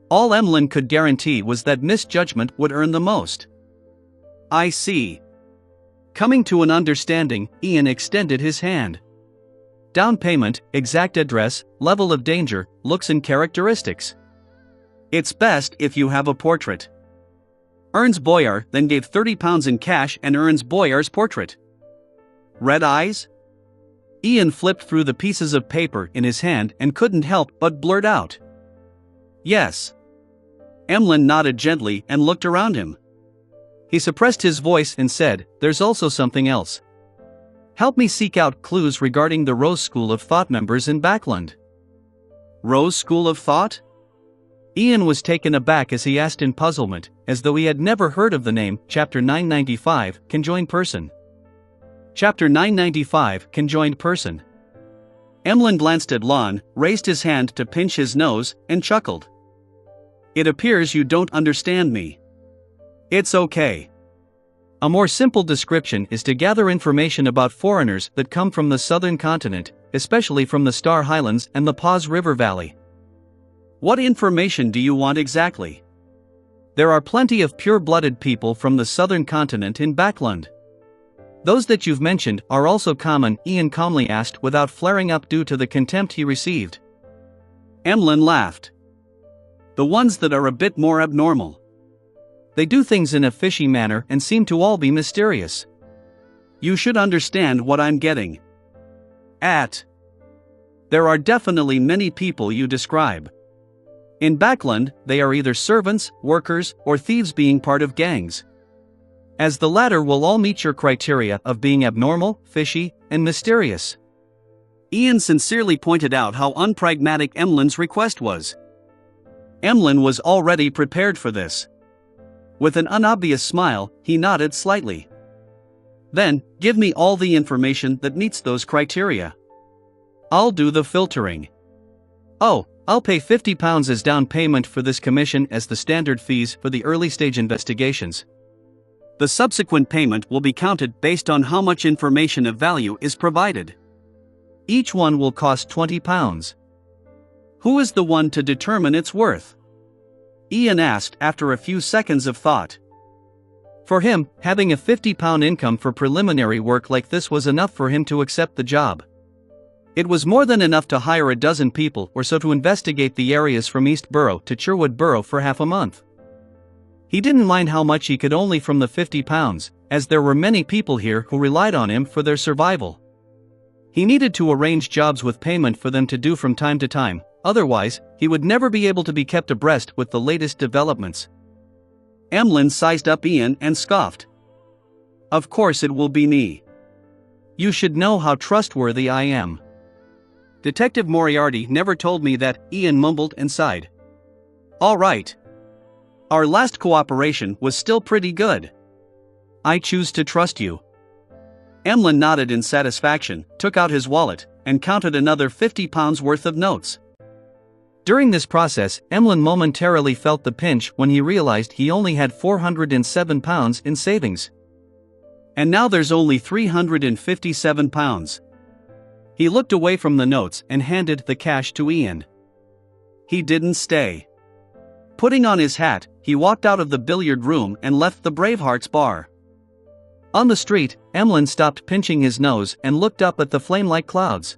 All Emlyn could guarantee was that misjudgment would earn the most. I see. Coming to an understanding, Ian extended his hand. Down payment, exact address, level of danger, looks and characteristics. It's best if you have a portrait. Ernst Boyar then gave £30 in cash and Ernst Boyar's portrait. Red eyes? Ian flipped through the pieces of paper in his hand and couldn't help but blurt out. Yes. Emlyn nodded gently and looked around him. He suppressed his voice and said, "There's also something else. Help me seek out clues regarding the Rose School of Thought members in Backland." Rose School of Thought? Ian was taken aback as he asked in puzzlement, as though he had never heard of the name. Chapter 995, Conjoined Person. Chapter 995, Conjoined Person. Emlyn glanced at Lon, raised his hand to pinch his nose, and chuckled. It appears you don't understand me. It's okay. A more simple description is to gather information about foreigners that come from the southern continent, especially from the Star Highlands and the Paws River Valley. What information do you want exactly? There are plenty of pure-blooded people from the southern continent in Backland. Those that you've mentioned are also common, Ian calmly asked without flaring up due to the contempt he received. Emlyn laughed. The ones that are a bit more abnormal. They do things in a fishy manner and seem to all be mysterious. You should understand what I'm getting at. There are definitely many people you describe. In Backland, they are either servants, workers, or thieves being part of gangs. As the latter will all meet your criteria of being abnormal, fishy, and mysterious. Ian sincerely pointed out how unpragmatic Emlyn's request was. Emlyn was already prepared for this. With an unobvious smile, he nodded slightly. Then, give me all the information that meets those criteria. I'll do the filtering. Oh, I'll pay £50 as down payment for this commission as the standard fees for the early stage investigations. The subsequent payment will be counted based on how much information of value is provided. Each one will cost £20. Who is the one to determine its worth? Ian asked after a few seconds of thought. For him, having a £50 income for preliminary work like this was enough for him to accept the job. It was more than enough to hire a dozen people or so to investigate the areas from East Borough to Cherwood Borough for half a month. He didn't mind how much he could only from the £50, as there were many people here who relied on him for their survival. He needed to arrange jobs with payment for them to do from time to time, otherwise, he would never be able to be kept abreast with the latest developments. Emlyn sized up Ian and scoffed. Of course it will be me. You should know how trustworthy I am. Detective Moriarty never told me that, Ian mumbled and sighed. All right. Our last cooperation was still pretty good. I choose to trust you. Emlyn nodded in satisfaction, took out his wallet, and counted another £50 worth of notes. During this process, Emlyn momentarily felt the pinch when he realized he only had £407 in savings. And now there's only £357. He looked away from the notes and handed the cash to Ian. He didn't stay. Putting on his hat, he walked out of the billiard room and left the Bravehearts bar. On the street, Emlyn stopped pinching his nose and looked up at the flame-like clouds.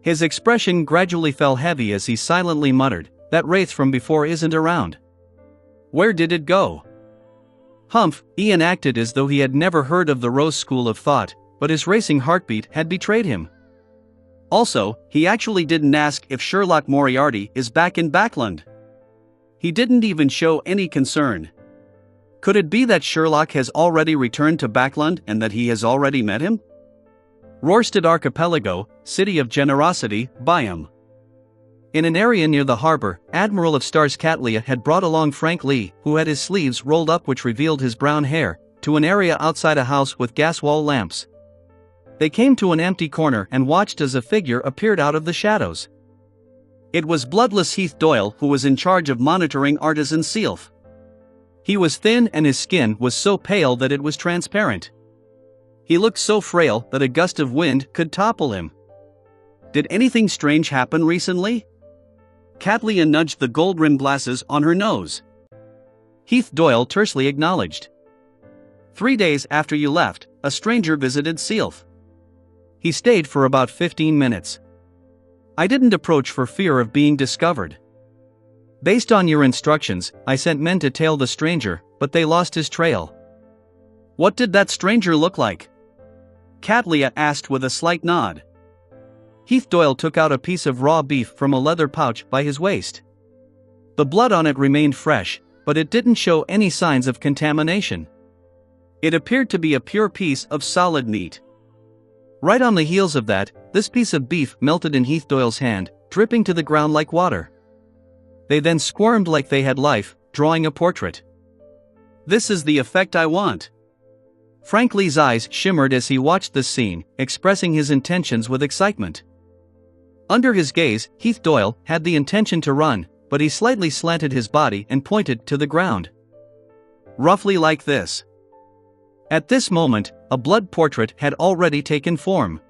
His expression gradually fell heavy as he silently muttered, "That wraith from before isn't around. Where did it go?" Humph, Ian acted as though he had never heard of the Rose School of Thought, but his racing heartbeat had betrayed him. Also, he actually didn't ask if Sherlock Moriarty is back in Backland. He didn't even show any concern. Could it be that Sherlock has already returned to Backland and that he has already met him? Rorstad Archipelago, City of Generosity, Byam. In an area near the harbor, Admiral of Stars Catlia had brought along Frank Lee, who had his sleeves rolled up which revealed his brown hair, to an area outside a house with gas wall lamps. They came to an empty corner and watched as a figure appeared out of the shadows. It was bloodless Heath Doyle who was in charge of monitoring Artisan Sealth. He was thin and his skin was so pale that it was transparent. He looked so frail that a gust of wind could topple him. Did anything strange happen recently? Catlia nudged the gold-rimmed glasses on her nose. Heath Doyle tersely acknowledged. 3 days after you left, a stranger visited Sealth. He stayed for about 15 minutes. I didn't approach for fear of being discovered. Based on your instructions, I sent men to tail the stranger, but they lost his trail. What did that stranger look like? Catlia asked with a slight nod. Heath Doyle took out a piece of raw beef from a leather pouch by his waist. The blood on it remained fresh, but it didn't show any signs of contamination. It appeared to be a pure piece of solid meat. Right on the heels of that, this piece of beef melted in Heath Doyle's hand, dripping to the ground like water. They then squirmed like they had life, drawing a portrait. This is the effect I want. Frank Lee's eyes shimmered as he watched this scene, expressing his intentions with excitement. Under his gaze, Heath Doyle had the intention to run, but he slightly slanted his body and pointed to the ground. Roughly like this. At this moment, a blood portrait had already taken form.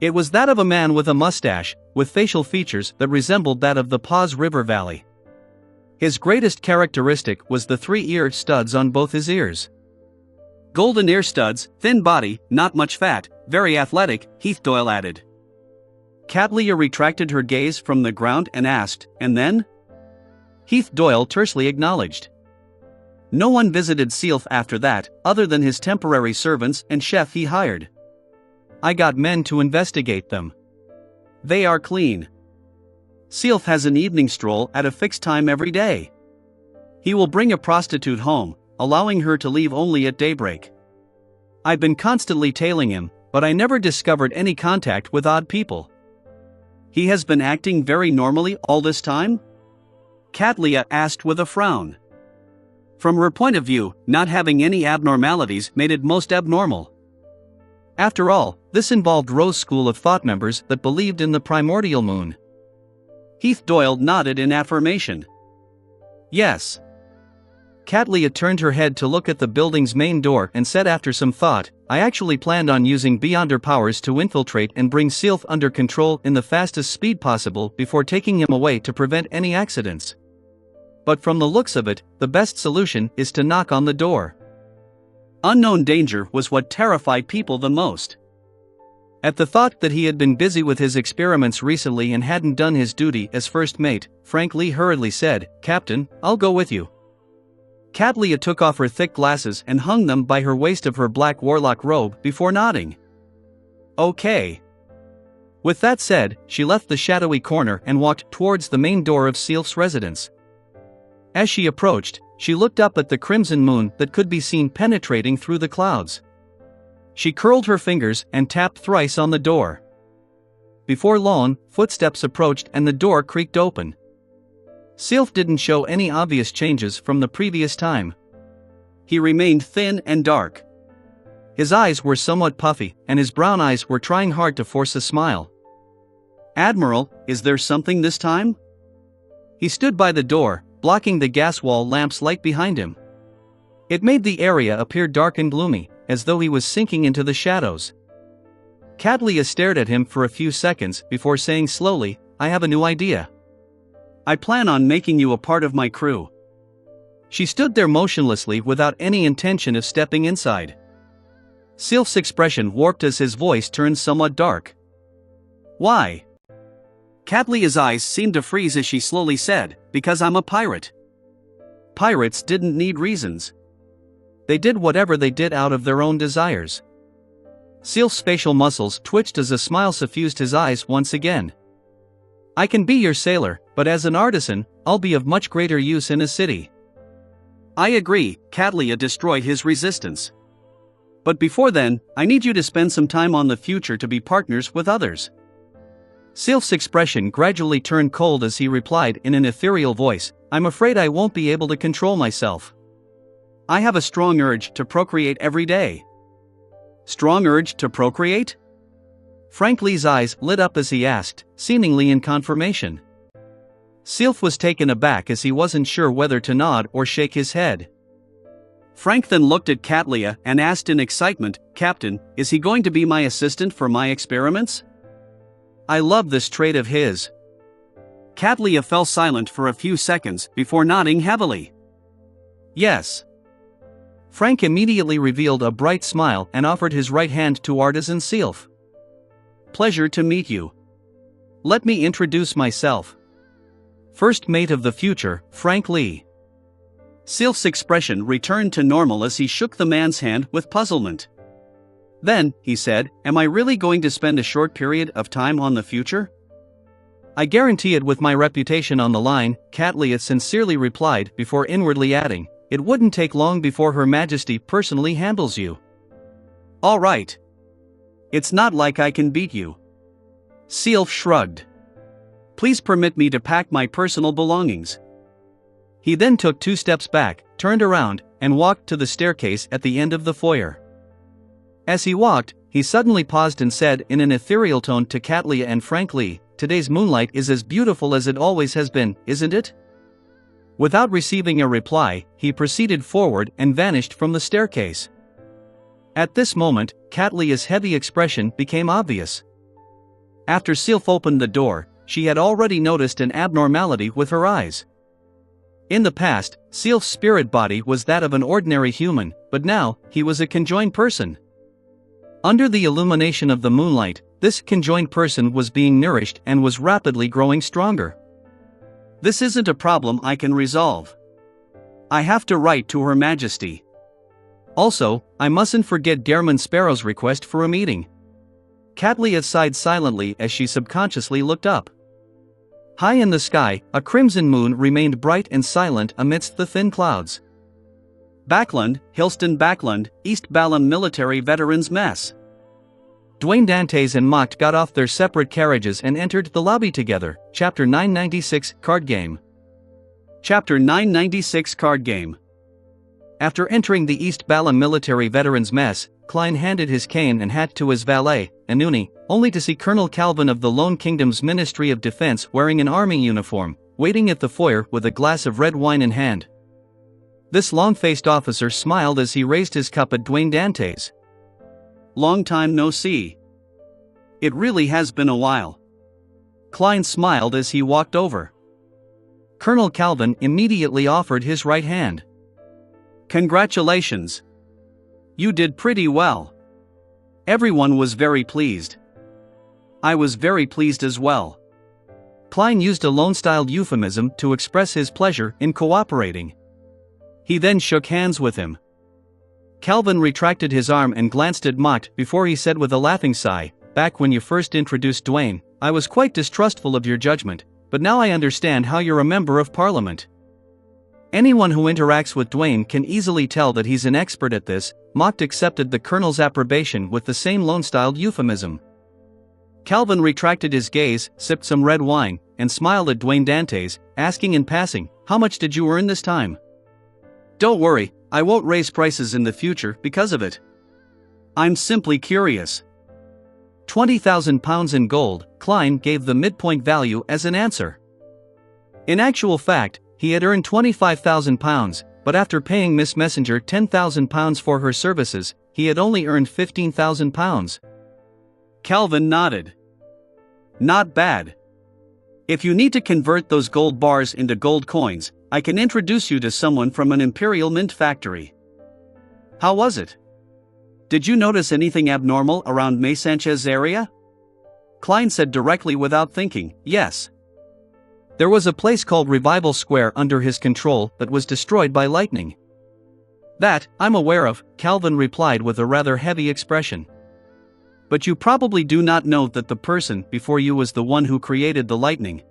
It was that of a man with a mustache, with facial features that resembled that of the Paws River Valley. His greatest characteristic was the 3-ear studs on both his ears. Golden ear studs, thin body, not much fat, very athletic, Heath Doyle added. Catlia retracted her gaze from the ground and asked, and then? Heath Doyle tersely acknowledged. No one visited Sealth after that, other than his temporary servants and chef he hired. I got men to investigate them. They are clean. Sealth has an evening stroll at a fixed time every day. He will bring a prostitute home, allowing her to leave only at daybreak. I've been constantly tailing him, but I never discovered any contact with odd people. He has been acting very normally all this time? Catlia asked with a frown. From her point of view, not having any abnormalities made it most abnormal. After all, this involved Rose School of Thought members that believed in the primordial moon. Heath Doyle nodded in affirmation. Yes. Catlia turned her head to look at the building's main door and said after some thought, I actually planned on using Beyonder powers to infiltrate and bring Sealth under control in the fastest speed possible before taking him away to prevent any accidents. But from the looks of it, the best solution is to knock on the door. Unknown danger was what terrified people the most. At the thought that he had been busy with his experiments recently and hadn't done his duty as first mate, Frank Lee hurriedly said, Captain, I'll go with you. Cadlia took off her thick glasses and hung them by her waist of her black warlock robe before nodding. Okay. With that said, she left the shadowy corner and walked towards the main door of Sylph's residence. As she approached, she looked up at the crimson moon that could be seen penetrating through the clouds. She curled her fingers and tapped thrice on the door. Before long, footsteps approached and the door creaked open. Sylph didn't show any obvious changes from the previous time. He remained thin and dark. His eyes were somewhat puffy, and his brown eyes were trying hard to force a smile. "Admiral, is there something this time?" He stood by the door, blocking the gas wall lamp's light behind him. It made the area appear dark and gloomy, as though he was sinking into the shadows. Cadlia stared at him for a few seconds before saying slowly, "I have a new idea. I plan on making you a part of my crew." She stood there motionlessly without any intention of stepping inside. Sylph's expression warped as his voice turned somewhat dark. "Why?" Cadlia's eyes seemed to freeze as she slowly said, "Because I'm a pirate." Pirates didn't need reasons. They did whatever they did out of their own desires. Sylph's facial muscles twitched as a smile suffused his eyes once again. "I can be your sailor, but as an artisan, I'll be of much greater use in a city." "I agree," Cadlia destroyed his resistance. "But before then, I need you to spend some time on the future to be partners with others." Sylph's expression gradually turned cold as he replied in an ethereal voice, "I'm afraid I won't be able to control myself. I have a strong urge to procreate every day." "Strong urge to procreate?" Frank Lee's eyes lit up as he asked, seemingly in confirmation. Sylph was taken aback as he wasn't sure whether to nod or shake his head. Frank then looked at Cadlia and asked in excitement, "Captain, is he going to be my assistant for my experiments?" "I love this trait of his." Cadlia fell silent for a few seconds before nodding heavily. "Yes." Frank immediately revealed a bright smile and offered his right hand to Artisan Sylph. "Pleasure to meet you. Let me introduce myself. First mate of the future, Frank Lee." Sylph's expression returned to normal as he shook the man's hand with puzzlement. "Then," he said, "am I really going to spend a short period of time on the future?" "I guarantee it with my reputation on the line," Cadlia sincerely replied before inwardly adding, "It wouldn't take long before Her Majesty personally handles you." "All right. It's not like I can beat you." Sylph shrugged. "Please permit me to pack my personal belongings." He then took 2 steps back, turned around, and walked to the staircase at the end of the foyer. As he walked, he suddenly paused and said in an ethereal tone to Cadlia and Frank Lee, "Today's moonlight is as beautiful as it always has been, isn't it?" Without receiving a reply, he proceeded forward and vanished from the staircase. At this moment, Cadlia's heavy expression became obvious. After Sylph opened the door, she had already noticed an abnormality with her eyes. In the past, Sylph's spirit body was that of an ordinary human, but now, he was a conjoined person. Under the illumination of the moonlight, this conjoined person was being nourished and was rapidly growing stronger. "This isn't a problem I can resolve. I have to write to Her Majesty. Also, I mustn't forget Dareman Sparrow's request for a meeting." Cadlia sighed silently as she subconsciously looked up. High in the sky, a crimson moon remained bright and silent amidst the thin clouds. Backland, Hillston Backland, East Balam Military Veterans Mess. Dwayne Dantes and Mocht got off their separate carriages and entered the lobby together. Chapter 996, Card Game. Chapter 996, Card Game. After entering the East Balam Military Veterans Mess, Klein handed his cane and hat to his valet, Anuni, only to see Colonel Calvin of the Lone Kingdom's Ministry of Defense wearing an army uniform, waiting at the foyer with a glass of red wine in hand. This long-faced officer smiled as he raised his cup at Dwayne Dantes. "Long time no see. It really has been a while." Klein smiled as he walked over. Colonel Calvin immediately offered his right hand. "Congratulations. You did pretty well." Everyone was very pleased. I was very pleased as well. Klein used a Lone-styled euphemism to express his pleasure in cooperating. He then shook hands with him. Calvin retracted his arm and glanced at Mott before he said with a laughing sigh, "Back when you first introduced Dwayne, I was quite distrustful of your judgment, but now I understand how you're a member of Parliament." Anyone who interacts with Dwayne can easily tell that he's an expert at this. Mott accepted the colonel's approbation with the same Lone-styled euphemism. Calvin retracted his gaze, sipped some red wine, and smiled at Dwayne Dantes, asking in passing, "How much did you earn this time?" "Don't worry, I won't raise prices in the future because of it. I'm simply curious." £20,000 in gold, Klein gave the midpoint value as an answer. In actual fact, he had earned £25,000, but after paying Miss Messenger £10,000 for her services, he had only earned £15,000. Calvin nodded. "Not bad. If you need to convert those gold bars into gold coins, I can introduce you to someone from an Imperial Mint factory." "How was it? Did you notice anything abnormal around May Sanchez's area?" Klein said directly without thinking, "Yes. There was a place called Revival Square under his control that was destroyed by lightning." "That, I'm aware of," Calvin replied with a rather heavy expression. "But you probably do not know that the person before you was the one who created the lightning."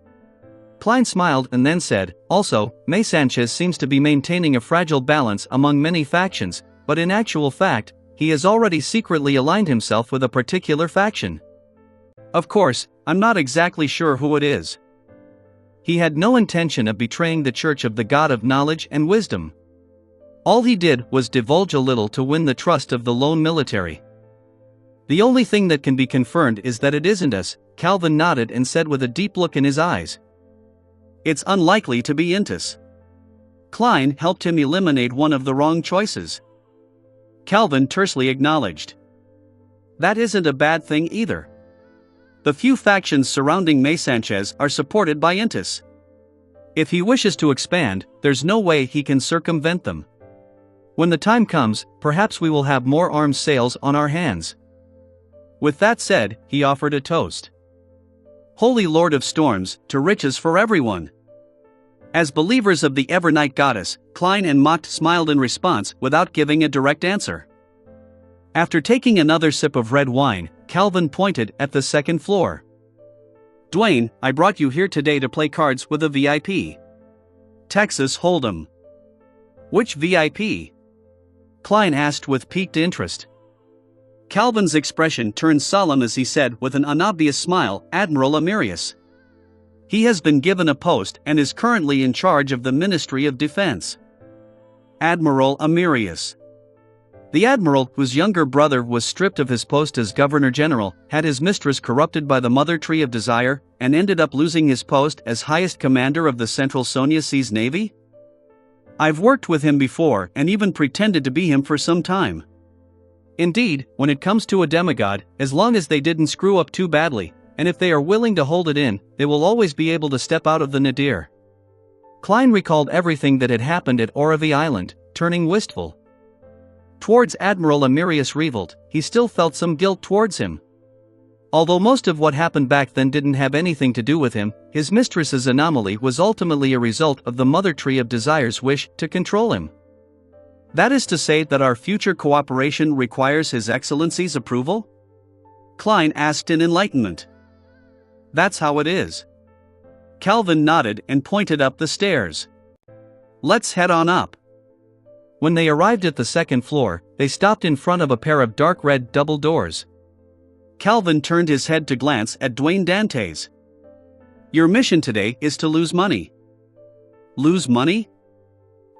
Klein smiled and then said, "Also, May Sanchez seems to be maintaining a fragile balance among many factions, but in actual fact, he has already secretly aligned himself with a particular faction. Of course, I'm not exactly sure who it is. He had no intention of betraying the Church of the God of Knowledge and Wisdom. All he did was divulge a little to win the trust of the lone military. The only thing that can be confirmed is that it isn't us," Calvin nodded and said with a deep look in his eyes. "It's unlikely to be Intus." Klein helped him eliminate one of the wrong choices. Calvin tersely acknowledged. "That isn't a bad thing either. The few factions surrounding May Sanchez are supported by Intus. If he wishes to expand, there's no way he can circumvent them. When the time comes, perhaps we will have more arms sales on our hands." With that said, he offered a toast. "Holy Lord of Storms, to riches for everyone." As believers of the Evernight Goddess, Klein and Mott smiled in response without giving a direct answer. After taking another sip of red wine, Calvin pointed at the second floor. "Dwayne, I brought you here today to play cards with a VIP. Texas Hold'em." "Which VIP?" Klein asked with piqued interest. Calvin's expression turned solemn as he said with an unobvious smile, "Admiral Amirius. He has been given a post and is currently in charge of the Ministry of Defense." Admiral Amirius. The admiral, whose younger brother was stripped of his post as Governor General, had his mistress corrupted by the Mother Tree of Desire, and ended up losing his post as highest commander of the Central Sonia Seas Navy? I've worked with him before and even pretended to be him for some time. Indeed, when it comes to a demigod, as long as they didn't screw up too badly, and if they are willing to hold it in, they will always be able to step out of the nadir. Klein recalled everything that had happened at Oravi Island, turning wistful. Towards Admiral Amirius Revolt, he still felt some guilt towards him. Although most of what happened back then didn't have anything to do with him, his mistress's anomaly was ultimately a result of the Mother Tree of Desire's wish to control him. That is to say that our future cooperation requires His Excellency's approval? Klein asked in enlightenment. That's how it is. Calvin nodded and pointed up the stairs. Let's head on up. When they arrived at the second floor, they stopped in front of a pair of dark red double doors. Calvin turned his head to glance at Dwayne Dantes. Your mission today is to lose money. Lose money?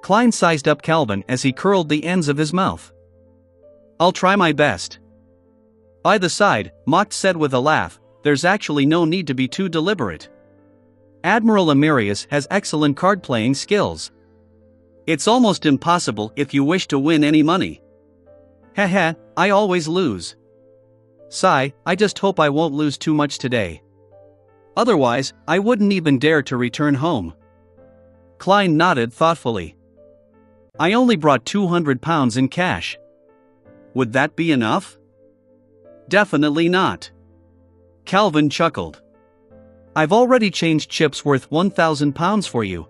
Klein sized up Calvin as he curled the ends of his mouth. I'll try my best. By the side, Mott said with a laugh, there's actually no need to be too deliberate. Admiral Amirius has excellent card-playing skills. It's almost impossible if you wish to win any money. Heh, I always lose. Sigh, I just hope I won't lose too much today. Otherwise, I wouldn't even dare to return home. Klein nodded thoughtfully. I only brought £200 in cash. Would that be enough? Definitely not. Calvin chuckled. I've already changed chips worth £1,000 for you.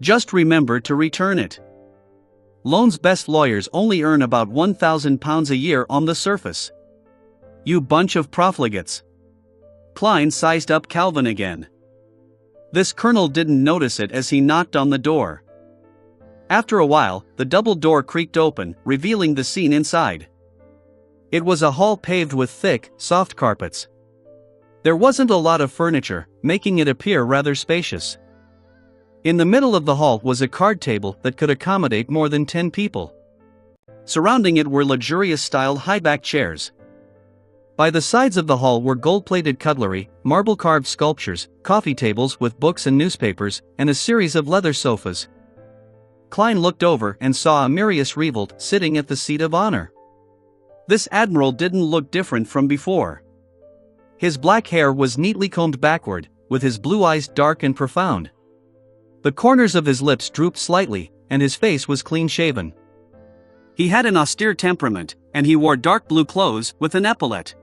Just remember to return it. Loan's best lawyers only earn about £1,000 a year on the surface. You bunch of profligates. Klein sized up Calvin again. This colonel didn't notice it as he knocked on the door. After a while, the double door creaked open, revealing the scene inside. It was a hall paved with thick, soft carpets. There wasn't a lot of furniture, making it appear rather spacious. In the middle of the hall was a card table that could accommodate more than 10 people. Surrounding it were luxurious-style high-back chairs. By the sides of the hall were gold-plated cutlery, marble-carved sculptures, coffee tables with books and newspapers, and a series of leather sofas. Klein looked over and saw Amirius Revolt sitting at the seat of honor. This admiral didn't look different from before. His black hair was neatly combed backward, with his blue eyes dark and profound. The corners of his lips drooped slightly, and his face was clean-shaven. He had an austere temperament, and he wore dark blue clothes with an epaulette.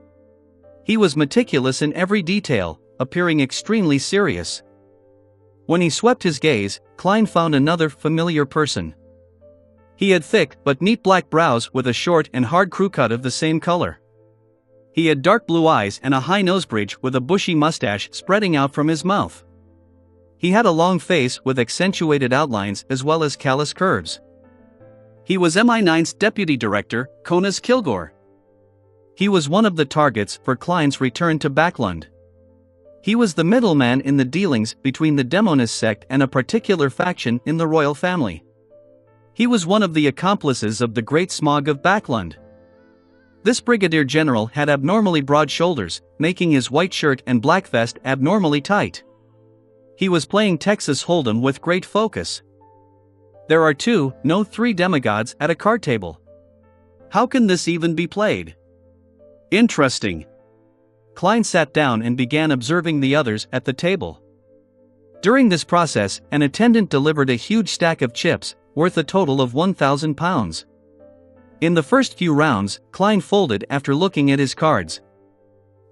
He was meticulous in every detail, appearing extremely serious. When he swept his gaze, Klein found another familiar person. He had thick but neat black brows with a short and hard crew cut of the same color. He had dark blue eyes and a high nose bridge with a bushy mustache spreading out from his mouth. He had a long face with accentuated outlines as well as callous curves. He was MI9's deputy director, Conas Kilgore. He was one of the targets for Klein's return to Backlund. He was the middleman in the dealings between the Demonist sect and a particular faction in the royal family. He was one of the accomplices of the Great Smog of Backlund. This brigadier general had abnormally broad shoulders, making his white shirt and black vest abnormally tight. He was playing Texas Hold'em with great focus. There are two, no three demigods at a card table. How can this even be played? Interesting. Klein sat down and began observing the others at the table. During this process, an attendant delivered a huge stack of chips, worth a total of £1,000. In the first few rounds, Klein folded after looking at his cards.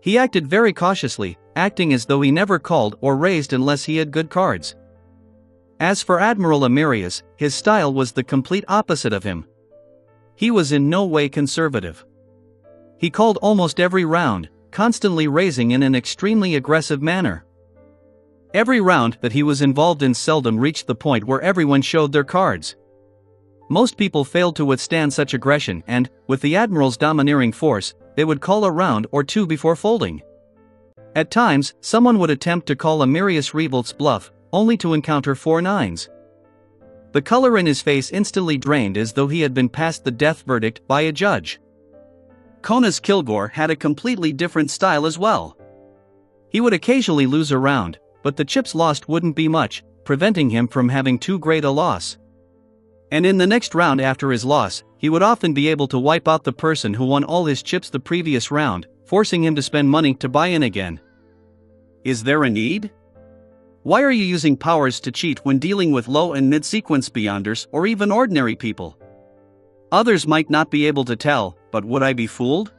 He acted very cautiously, acting as though he never called or raised unless he had good cards. As for Admiral Amirius, his style was the complete opposite of him. He was in no way conservative. He called almost every round, constantly raising in an extremely aggressive manner. Every round that he was involved in seldom reached the point where everyone showed their cards. Most people failed to withstand such aggression and, with the admiral's domineering force, they would call a round or two before folding. At times, someone would attempt to call Amirius Revolt's bluff, only to encounter 4 nines. The color in his face instantly drained as though he had been passed the death verdict by a judge. Conas Kilgore had a completely different style as well. He would occasionally lose a round, but the chips lost wouldn't be much, preventing him from having too great a loss. And in the next round after his loss, he would often be able to wipe out the person who won all his chips the previous round, forcing him to spend money to buy in again. Is there a need? Why are you using powers to cheat when dealing with low and mid-sequence beyonders or even ordinary people? Others might not be able to tell, but would I be fooled?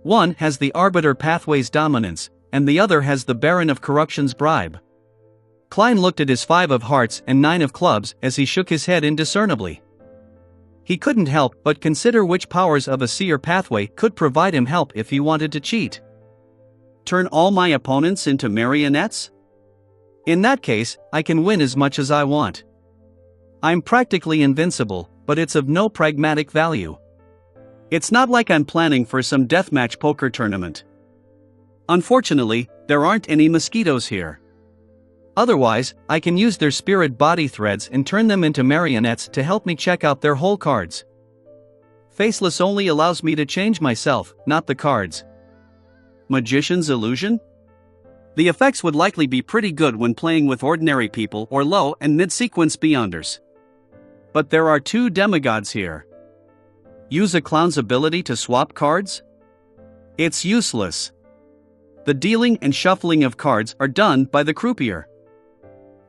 One has the Arbiter Pathway's dominance, and the other has the Baron of Corruption's bribe. Klein looked at his 5 of hearts and 9 of clubs as he shook his head indiscernibly. He couldn't help but consider which powers of a seer pathway could provide him help if he wanted to cheat. Turn all my opponents into marionettes? In that case, I can win as much as I want. I'm practically invincible, but it's of no pragmatic value. It's not like I'm planning for some deathmatch poker tournament. Unfortunately, there aren't any mosquitoes here. Otherwise, I can use their spirit body threads and turn them into marionettes to help me check out their whole cards. Faceless only allows me to change myself, not the cards. Magician's illusion? The effects would likely be pretty good when playing with ordinary people or low and mid-sequence beyonders. But there are 2 demigods here. Use a clown's ability to swap cards? It's useless. The dealing and shuffling of cards are done by the croupier.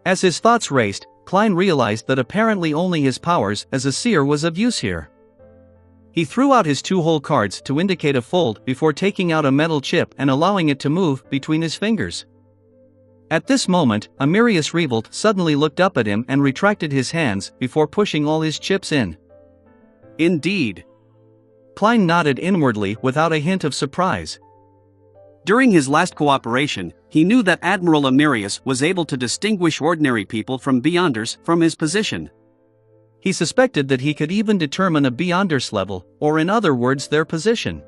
As his thoughts raced, Klein realized that apparently only his powers as a seer was of use here. He threw out his 2 whole cards to indicate a fold before taking out a metal chip and allowing it to move between his fingers. At this moment, Amirius Revolt suddenly looked up at him and retracted his hands before pushing all his chips in. Indeed. Klein nodded inwardly without a hint of surprise. During his last cooperation, he knew that Admiral Amirius was able to distinguish ordinary people from Beyonders from his position. He suspected that he could even determine a Beyonders level, or in other words their position.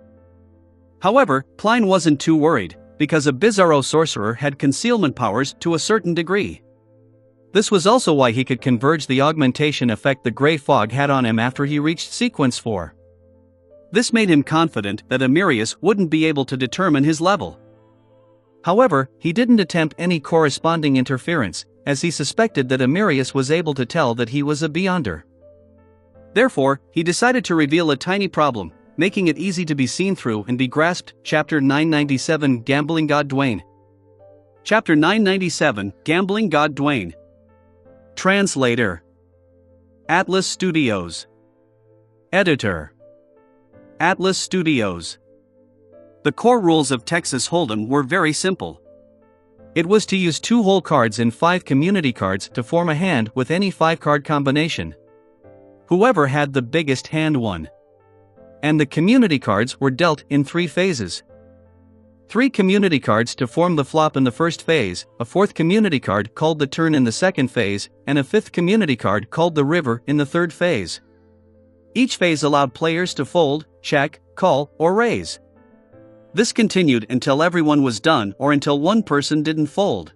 However, Klein wasn't too worried, because a Bizarro sorcerer had concealment powers to a certain degree. This was also why he could converge the augmentation effect the gray fog had on him after he reached sequence 4. This made him confident that Amirius wouldn't be able to determine his level. However, he didn't attempt any corresponding interference, as he suspected that Amirius was able to tell that he was a Beyonder. Therefore, he decided to reveal a tiny problem, making it easy to be seen through and be grasped. Chapter 997 Gambling God Dwayne. Chapter 997 Gambling God Dwayne. Translator. Atlas Studios. Editor. Atlas Studios. The core rules of Texas Hold'em were very simple. It was to use 2 whole cards and 5 community cards to form a hand with any 5-card combination. Whoever had the biggest hand won. And the community cards were dealt in 3 phases. 3 community cards to form the flop in the first phase, a 4th community card called the turn in the second phase, and a 5th community card called the river in the third phase. Each phase allowed players to fold, check, call, or raise. This continued until everyone was done or until one person didn't fold.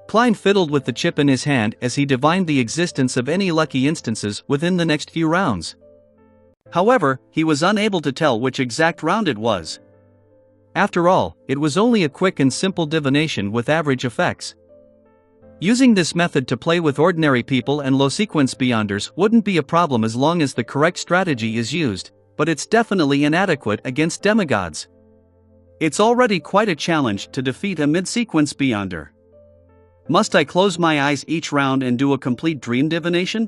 Klein fiddled with the chip in his hand as he divined the existence of any lucky instances within the next few rounds. However, he was unable to tell which exact round it was. After all, it was only a quick and simple divination with average effects. Using this method to play with ordinary people and low-sequence Beyonders wouldn't be a problem as long as the correct strategy is used, but it's definitely inadequate against demigods. It's already quite a challenge to defeat a mid-sequence Beyonder. Must I close my eyes each round and do a complete dream divination?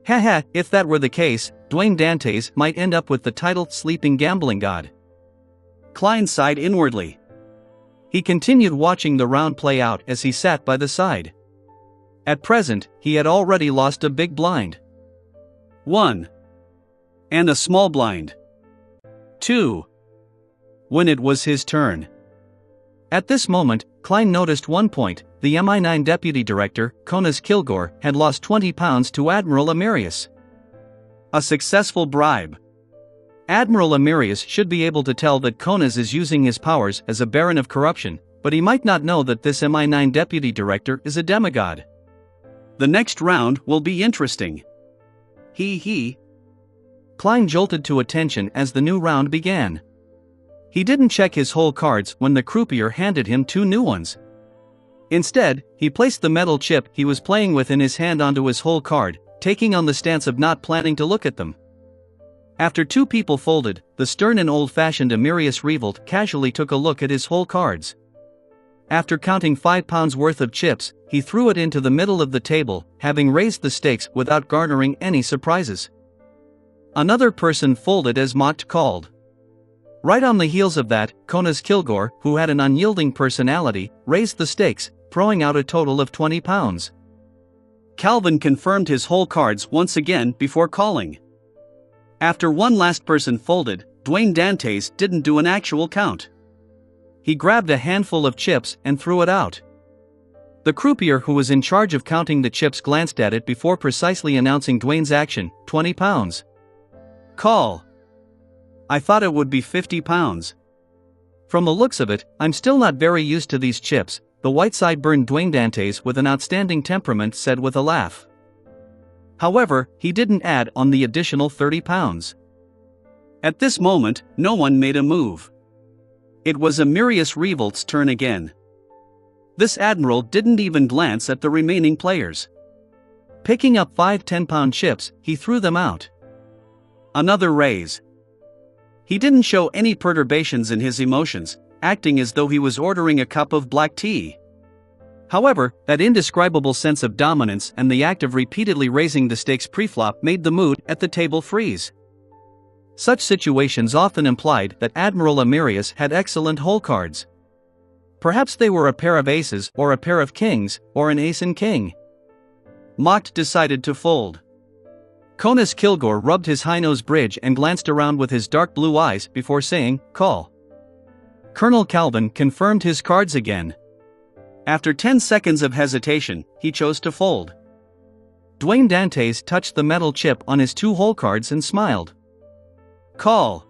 Haha, if that were the case, Dwayne Dantes might end up with the title Sleeping Gambling God. Klein sighed inwardly. He continued watching the round play out as he sat by the side. At present, he had already lost a big blind. 1. And a small blind. 2. When it was his turn. At this moment, Klein noticed one point: the MI9 deputy director, Conas Kilgore, had lost £20 to Admiral Amirius. A successful bribe. Admiral Amirius should be able to tell that Conas is using his powers as a baron of corruption, but he might not know that this MI9 deputy director is a demigod. The next round will be interesting. He. Klein jolted to attention as the new round began. He didn't check his whole cards when the croupier handed him 2 new ones. Instead, he placed the metal chip he was playing with in his hand onto his whole card, taking on the stance of not planning to look at them. After 2 people folded, the stern and old-fashioned Amirius Revolt casually took a look at his whole cards. After counting £5 worth of chips, he threw it into the middle of the table, having raised the stakes without garnering any surprises. Another person folded as mocked called. Right on the heels of that, Conas Kilgore, who had an unyielding personality, raised the stakes, throwing out a total of £20. Calvin confirmed his whole cards once again before calling. After one last person folded, Dwayne Dantes didn't do an actual count. He grabbed a handful of chips and threw it out. The croupier who was in charge of counting the chips glanced at it before precisely announcing Dwayne's action: £20. Call. I thought it would be £50. From the looks of it, I'm still not very used to these chips, the white-side-burned Dwayne Dantes with an outstanding temperament said with a laugh. However, he didn't add on the additional £30. At this moment, no one made a move. It was Amirius Revolt's turn again. This admiral didn't even glance at the remaining players. Picking up 5 10-pound chips, he threw them out. Another raise. He didn't show any perturbations in his emotions, acting as though he was ordering a cup of black tea. However, that indescribable sense of dominance and the act of repeatedly raising the stakes preflop made the mood at the table freeze. Such situations often implied that Admiral Amirius had excellent hole cards. Perhaps they were a pair of aces or a pair of kings, or an ace and king. Mocked decided to fold. Conas Kilgore rubbed his high-nose bridge and glanced around with his dark blue eyes before saying, "Call." Colonel Calvin confirmed his cards again. After 10 seconds of hesitation, he chose to fold. Dwayne Dantes touched the metal chip on his 2 hole cards and smiled. Call.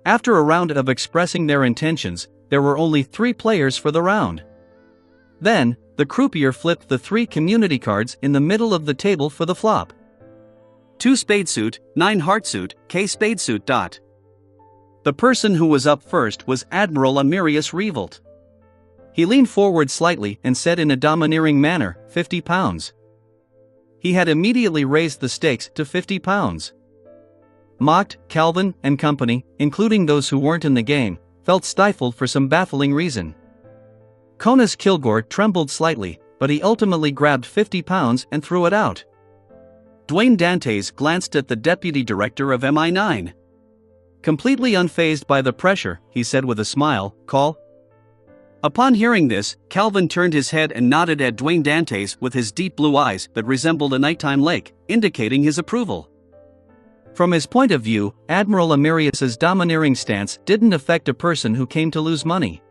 After a round of expressing their intentions, there were only 3 players for the round. Then, the croupier flipped the 3 community cards in the middle of the table for the flop. 2 spade suit, 9 heart suit, K spade suit. The person who was up first was Admiral Amirius Revolt. He leaned forward slightly and said in a domineering manner, £50. He had immediately raised the stakes to £50. Mocked, Calvin, and company, including those who weren't in the game, felt stifled for some baffling reason. Conas Kilgore trembled slightly, but he ultimately grabbed £50 and threw it out. Dwayne Dantes glanced at the deputy director of MI9. Completely unfazed by the pressure, he said with a smile, "Call." Upon hearing this, Calvin turned his head and nodded at Dwayne Dantes with his deep blue eyes that resembled a nighttime lake, indicating his approval. From his point of view, Admiral Amirius's domineering stance didn't affect a person who came to lose money.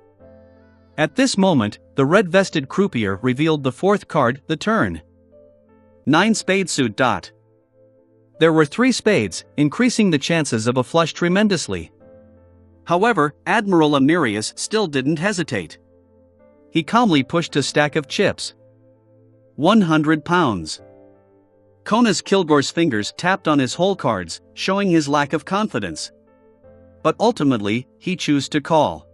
At this moment, the red-vested croupier revealed the 4th card, the turn. 9 spade suit. There were 3 spades, increasing the chances of a flush tremendously. However, Admiral Amirius still didn't hesitate. He calmly pushed a stack of chips. £100. Conas Kilgore's fingers tapped on his hole cards, showing his lack of confidence. But ultimately, he chose to call.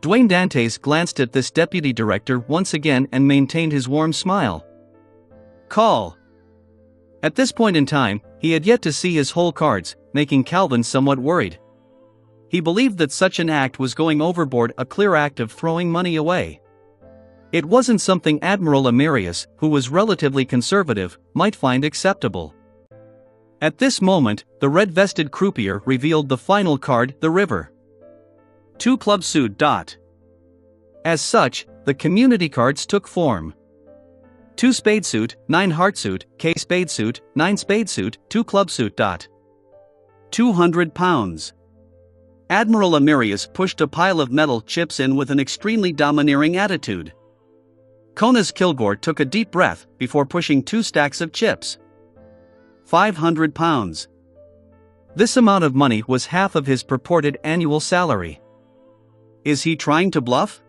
Dwayne Dantes glanced at this deputy director once again and maintained his warm smile. Call. At this point in time, he had yet to see his hole cards, making Calvin somewhat worried. He believed that such an act was going overboard, a clear act of throwing money away. It wasn't something Admiral Amirius, who was relatively conservative, might find acceptable. At this moment, the red-vested croupier revealed the final card, the river. 2 club suit. As such, the community cards took form. 2 spade suit, 9 heart suit, K spade suit, 9 spade suit, 2 club suit. £200. Admiral Amirius pushed a pile of metal chips in with an extremely domineering attitude. Conas Kilgore took a deep breath before pushing 2 stacks of chips. £500. This amount of money was half of his purported annual salary. Is he trying to bluff?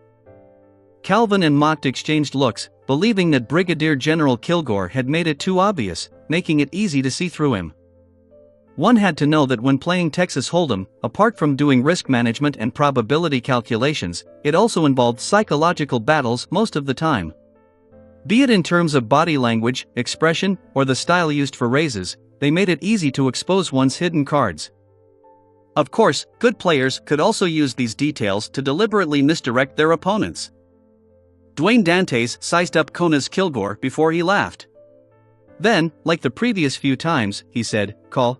Calvin and Mocked exchanged looks, believing that Brigadier General Kilgore had made it too obvious, making it easy to see through him. One had to know that when playing Texas Hold'em, apart from doing risk management and probability calculations, it also involved psychological battles most of the time. Be it in terms of body language, expression, or the style used for raises, they made it easy to expose one's hidden cards. Of course, good players could also use these details to deliberately misdirect their opponents. Dwayne Dantes sized up Conas Kilgore before he laughed. Then, like the previous few times, he said, "Call."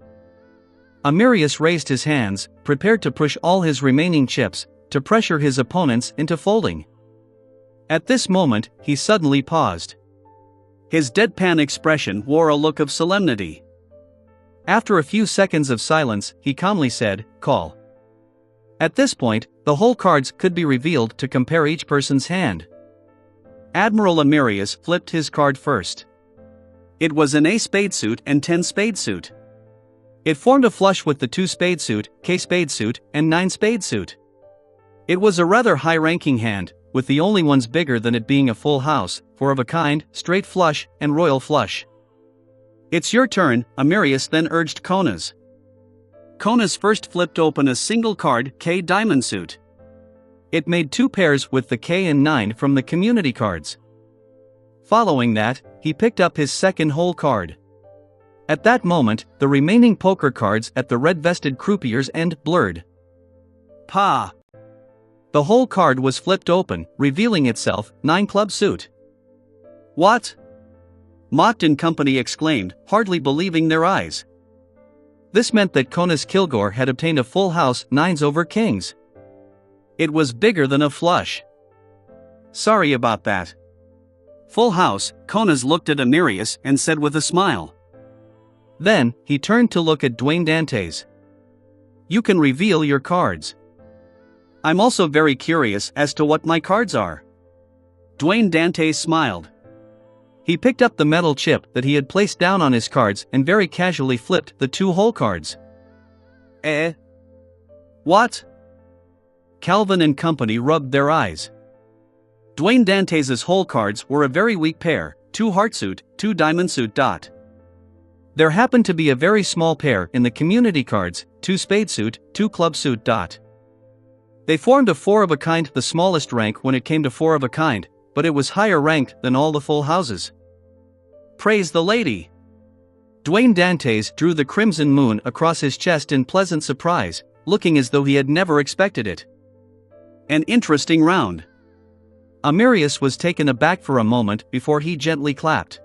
Amirius raised his hands, prepared to push all his remaining chips, to pressure his opponents into folding. At this moment, he suddenly paused. His deadpan expression wore a look of solemnity. After a few seconds of silence, he calmly said, "Call." At this point, the whole cards could be revealed to compare each person's hand. Admiral Amirius flipped his card first. It was an ace spade suit and 10 spade suit. It formed a flush with the 2 spade suit, K spade suit, and 9 spade suit. It was a rather high-ranking hand, with the only ones bigger than it being a full house, 4 of a kind, straight flush, and royal flush. "It's your turn," Amirius then urged Conas. Conas first flipped open a single card, K diamond suit. It made 2 pairs with the K and 9 from the community cards. Following that, he picked up his second hole card. At that moment, the remaining poker cards at the red-vested croupier's end blurred. Pa! The whole card was flipped open, revealing itself, 9 club suit. "What?" Mocked and company exclaimed, hardly believing their eyes. This meant that Conas Kilgore had obtained a full house, 9s over kings. It was bigger than a flush. Sorry about that. Full house, Konas looked at Amirius and said with a smile. Then, he turned to look at Dwayne Dantes. You can reveal your cards. I'm also very curious as to what my cards are. Dwayne Dantes smiled. He picked up the metal chip that he had placed down on his cards and very casually flipped the 2 whole cards. What? Calvin and company rubbed their eyes. Dwayne Dantes's whole cards were a very weak pair, 2 heart suit, 2 diamond suit. There happened to be a very small pair in the community cards, 2 spade suit, 2 club suit. They formed a 4 of a kind, the smallest rank when it came to 4 of a kind, but it was higher ranked than all the full houses. Praise the lady. Dwayne Dantes drew the crimson moon across his chest in pleasant surprise, looking as though he had never expected it. An interesting round. Amirius was taken aback for a moment before he gently clapped.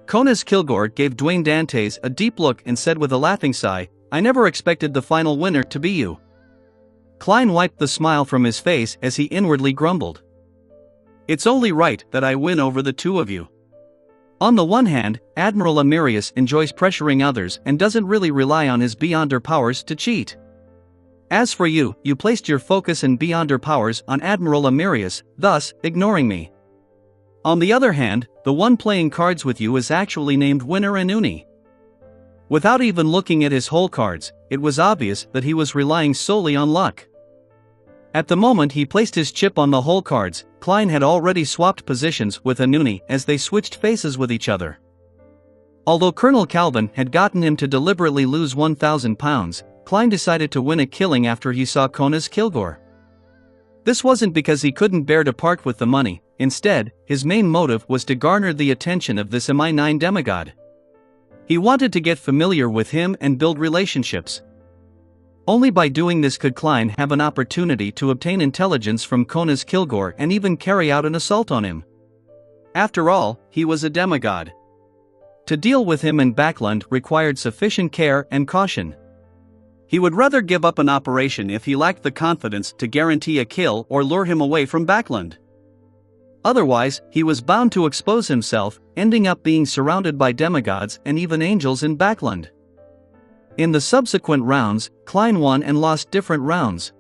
Konas Kilgore gave Dwayne Dantes a deep look and said with a laughing sigh, I never expected the final winner to be you. Klein wiped the smile from his face as he inwardly grumbled. It's only right that I win over the 2 of you. On the one hand, Admiral Amirius enjoys pressuring others and doesn't really rely on his beyonder powers to cheat. As for you, you placed your focus and beyonder powers on Admiral Amirius, thus, ignoring me. On the other hand, the one playing cards with you is actually named Winner Anuni. Without even looking at his whole cards, it was obvious that he was relying solely on luck. At the moment he placed his chip on the whole cards, Klein had already swapped positions with Anuni as they switched faces with each other. Although Colonel Calvin had gotten him to deliberately lose £1,000, Klein decided to win a killing after he saw Konas Kilgore. This wasn't because he couldn't bear to part with the money, instead, his main motive was to garner the attention of this MI9 demigod. He wanted to get familiar with him and build relationships. Only by doing this could Klein have an opportunity to obtain intelligence from Konas Kilgore and even carry out an assault on him. After all, he was a demigod. To deal with him in Backland required sufficient care and caution. He would rather give up an operation if he lacked the confidence to guarantee a kill or lure him away from Backland. Otherwise, he was bound to expose himself, ending up being surrounded by demigods and even angels in Backland. In the subsequent rounds, Klein won and lost different rounds.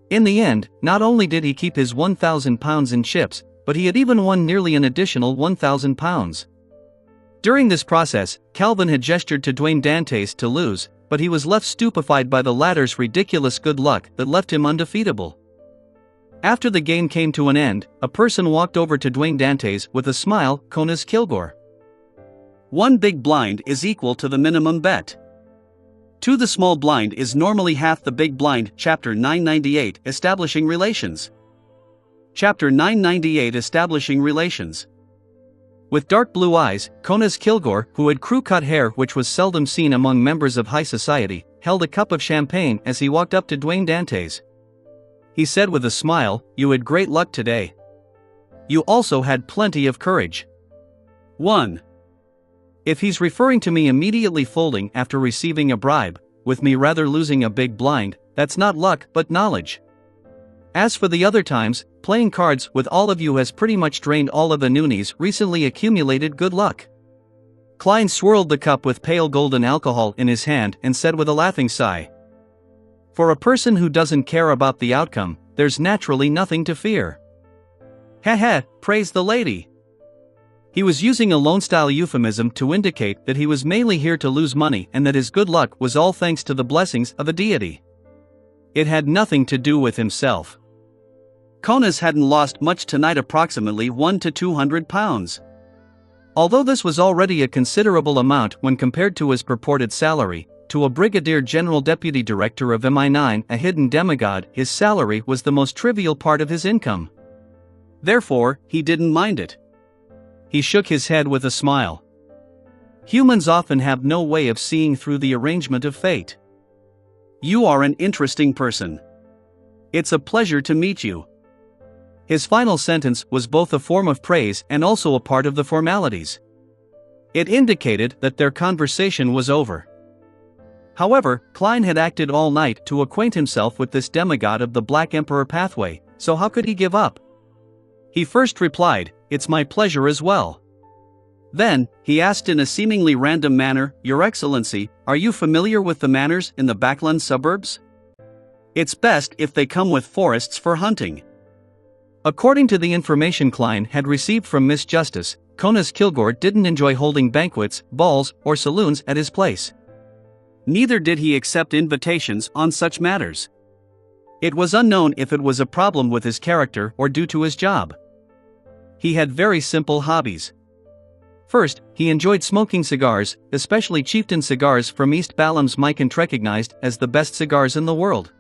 In the end, not only did he keep his £1,000 in chips, but he had even won nearly an additional £1,000. During this process, Calvin had gestured to Dwayne Dantes to lose, but he was left stupefied by the latter's ridiculous good luck that left him undefeatable. After the game came to an end, a person walked over to Dwayne Dantes with a smile, Konas Kilgore. 1 big blind is equal to the minimum bet. 2 the small blind is normally half the big blind. Chapter 998 Establishing Relations. Chapter 998 Establishing Relations. With dark blue eyes, Konas Kilgore, who had crew-cut hair which was seldom seen among members of high society, held a cup of champagne as he walked up to Dwayne Dantes. He said with a smile, "You had great luck today. You also had plenty of courage." 1. If he's referring to me immediately folding after receiving a bribe, with me rather losing a big blind, that's not luck but knowledge. As for the other times, playing cards with all of you has pretty much drained all of Anuni's recently accumulated good luck. Klein swirled the cup with pale golden alcohol in his hand and said with a laughing sigh, "For a person who doesn't care about the outcome, there's naturally nothing to fear." Heh, praise the lady. He was using a Lone-style euphemism to indicate that he was mainly here to lose money and that his good luck was all thanks to the blessings of a deity. It had nothing to do with himself. Konas hadn't lost much tonight, approximately £100 to £200. Although this was already a considerable amount when compared to his purported salary, to a Brigadier General Deputy Director of MI9, a hidden demigod, his salary was the most trivial part of his income. Therefore, he didn't mind it. He shook his head with a smile. Humans often have no way of seeing through the arrangement of fate. You are an interesting person. It's a pleasure to meet you. His final sentence was both a form of praise and also a part of the formalities. It indicated that their conversation was over. However, Klein had acted all night to acquaint himself with this demigod of the Black Emperor pathway, so how could he give up? He first replied, "It's my pleasure as well." Then, he asked in a seemingly random manner, "Your Excellency, are you familiar with the manors in the backland suburbs? It's best if they come with forests for hunting." According to the information Klein had received from Miss Justice, Conas Kilgore didn't enjoy holding banquets, balls, or saloons at his place. Neither did he accept invitations on such matters. It was unknown if it was a problem with his character or due to his job. He had very simple hobbies. First, he enjoyed smoking cigars, especially Chieftain cigars from East Balham's Mike, recognized as the best cigars in the world.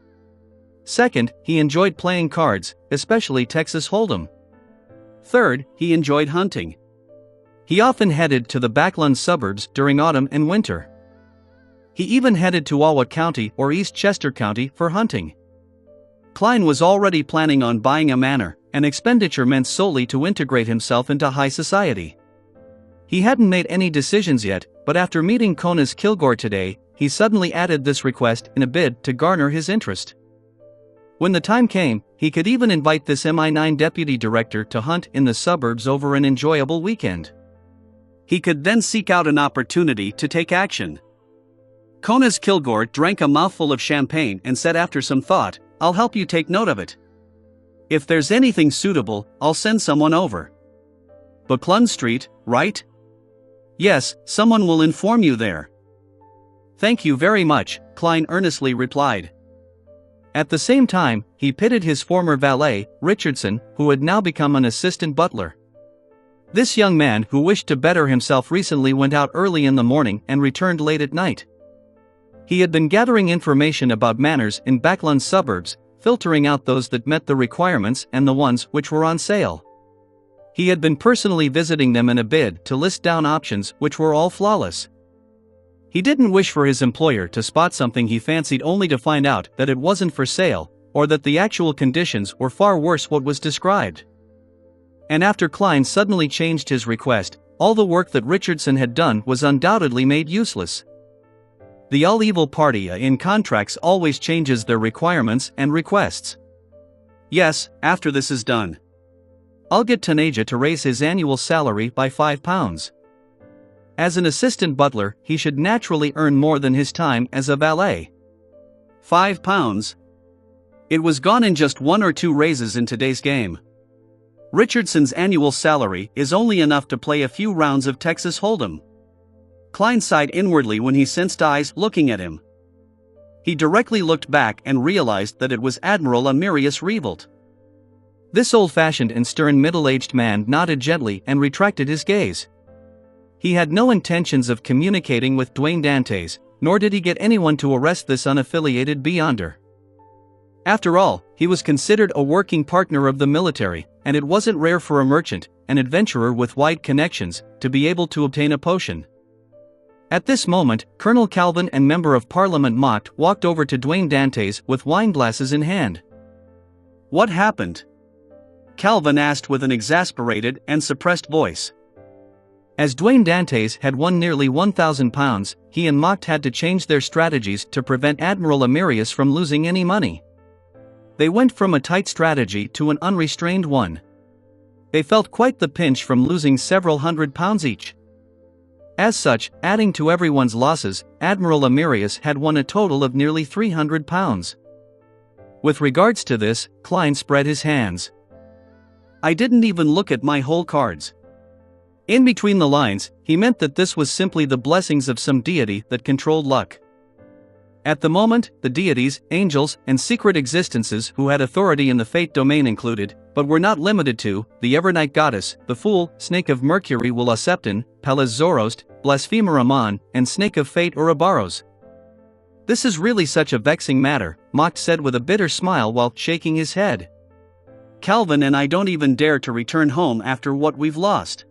Second, he enjoyed playing cards, especially Texas Hold'em. Third, he enjoyed hunting. He often headed to the backland suburbs during autumn and winter. He even headed to Wawat County or East Chester County for hunting. Klein was already planning on buying a manor, an expenditure meant solely to integrate himself into high society. He hadn't made any decisions yet, but after meeting Conas Kilgore today, he suddenly added this request in a bid to garner his interest. When the time came, he could even invite this MI9 deputy director to hunt in the suburbs over an enjoyable weekend. He could then seek out an opportunity to take action. Conas Kilgore drank a mouthful of champagne and said after some thought, "I'll help you take note of it. If there's anything suitable, I'll send someone over." "Buckland Street, right?" "Yes, someone will inform you there." "Thank you very much," Klein earnestly replied. At the same time, he pitied his former valet, Richardson, who had now become an assistant butler. This young man who wished to better himself recently went out early in the morning and returned late at night. He had been gathering information about manors in backland suburbs, filtering out those that met the requirements and the ones which were on sale. He had been personally visiting them in a bid to list down options which were all flawless. He didn't wish for his employer to spot something he fancied only to find out that it wasn't for sale, or that the actual conditions were far worse what was described. And after Klein suddenly changed his request, all the work that Richardson had done was undoubtedly made useless. The all-evil party in contracts always changes their requirements and requests. "Yes, after this is done, I'll get Tanaja to raise his annual salary by £5. As an assistant butler, he should naturally earn more than his time as a valet." £5. It was gone in just 1 or 2 raises in today's game. Richardson's annual salary is only enough to play a few rounds of Texas Hold'em. Klein sighed inwardly when he sensed eyes looking at him. He directly looked back and realized that it was Admiral Amirius Revolt. This old-fashioned and stern middle-aged man nodded gently and retracted his gaze. He had no intentions of communicating with Dwayne Dantes, nor did he get anyone to arrest this unaffiliated beyonder. After all, he was considered a working partner of the military, and it wasn't rare for a merchant, an adventurer with wide connections, to be able to obtain a potion. At this moment, Colonel Calvin and Member of Parliament Mott walked over to Dwayne Dantes with wine glasses in hand. "What happened?" Calvin asked with an exasperated and suppressed voice. As Dwayne Dantes had won nearly £1,000, he and Mott had to change their strategies to prevent Admiral Amirius from losing any money. They went from a tight strategy to an unrestrained one. They felt quite the pinch from losing several £100 each. As such, adding to everyone's losses, Admiral Amirius had won a total of nearly £300. With regards to this, Klein spread his hands. "I didn't even look at my whole cards." In between the lines, he meant that this was simply the blessings of some deity that controlled luck. At the moment, the deities, angels, and secret existences who had authority in the fate domain included, but were not limited to, the Evernight Goddess, the Fool, Snake of Mercury Wulasepton, Pallas Zoroast, Blasphemer Ammon, and Snake of Fate Ouroboros. "This is really such a vexing matter," Mott said with a bitter smile while shaking his head. "Calvin and I don't even dare to return home after what we've lost."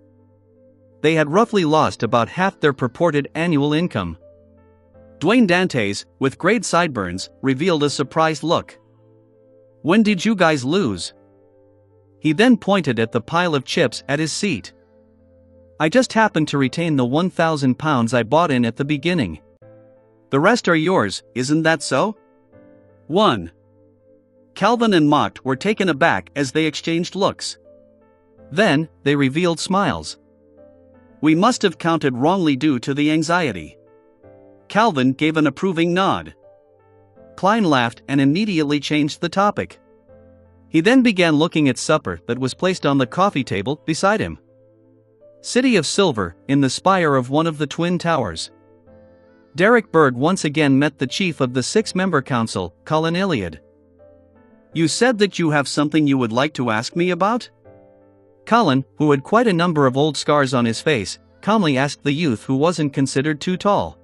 They had roughly lost about half their purported annual income. Dwayne Dantes, with great sideburns, revealed a surprised look. "When did you guys lose?" He then pointed at the pile of chips at his seat. "I just happened to retain the £1,000 I bought in at the beginning. The rest are yours, isn't that so?" 1. Calvin and Mott were taken aback as they exchanged looks. Then, they revealed smiles. We must have counted wrongly due to the anxiety. Calvin gave an approving nod. Klein laughed and immediately changed the topic. He then began looking at supper that was placed on the coffee table beside him. City of Silver, in the spire of one of the twin towers. Derek Bird once again met the chief of the six-member council, Colin Iliad. You said that you have something you would like to ask me about? Colin, who had quite a number of old scars on his face, calmly asked the youth who wasn't considered too tall.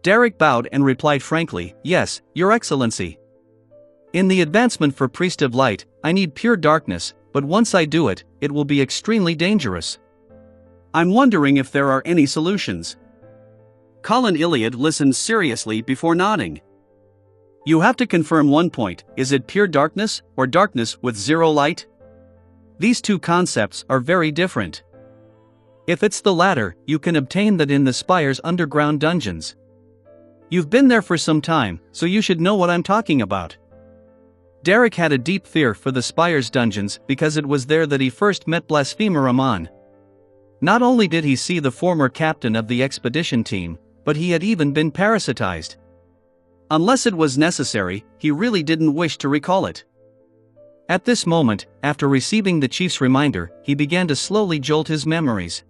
Derek bowed and replied frankly, "Yes, Your Excellency. In the advancement for Priest of Light, I need pure darkness, but once I do it, it will be extremely dangerous. I'm wondering if there are any solutions." Colin Iliad listened seriously before nodding. You have to confirm one point: is it pure darkness, or darkness with zero light? These two concepts are very different. If it's the latter, you can obtain that in the Spire's underground dungeons. You've been there for some time, so you should know what I'm talking about. Derek had a deep fear for the Spire's dungeons because it was there that he first met Blasphemer Amon. Not only did he see the former captain of the expedition team, but he had even been parasitized. Unless it was necessary, he really didn't wish to recall it. At this moment, after receiving the chief's reminder, he began to slowly jolt his memories.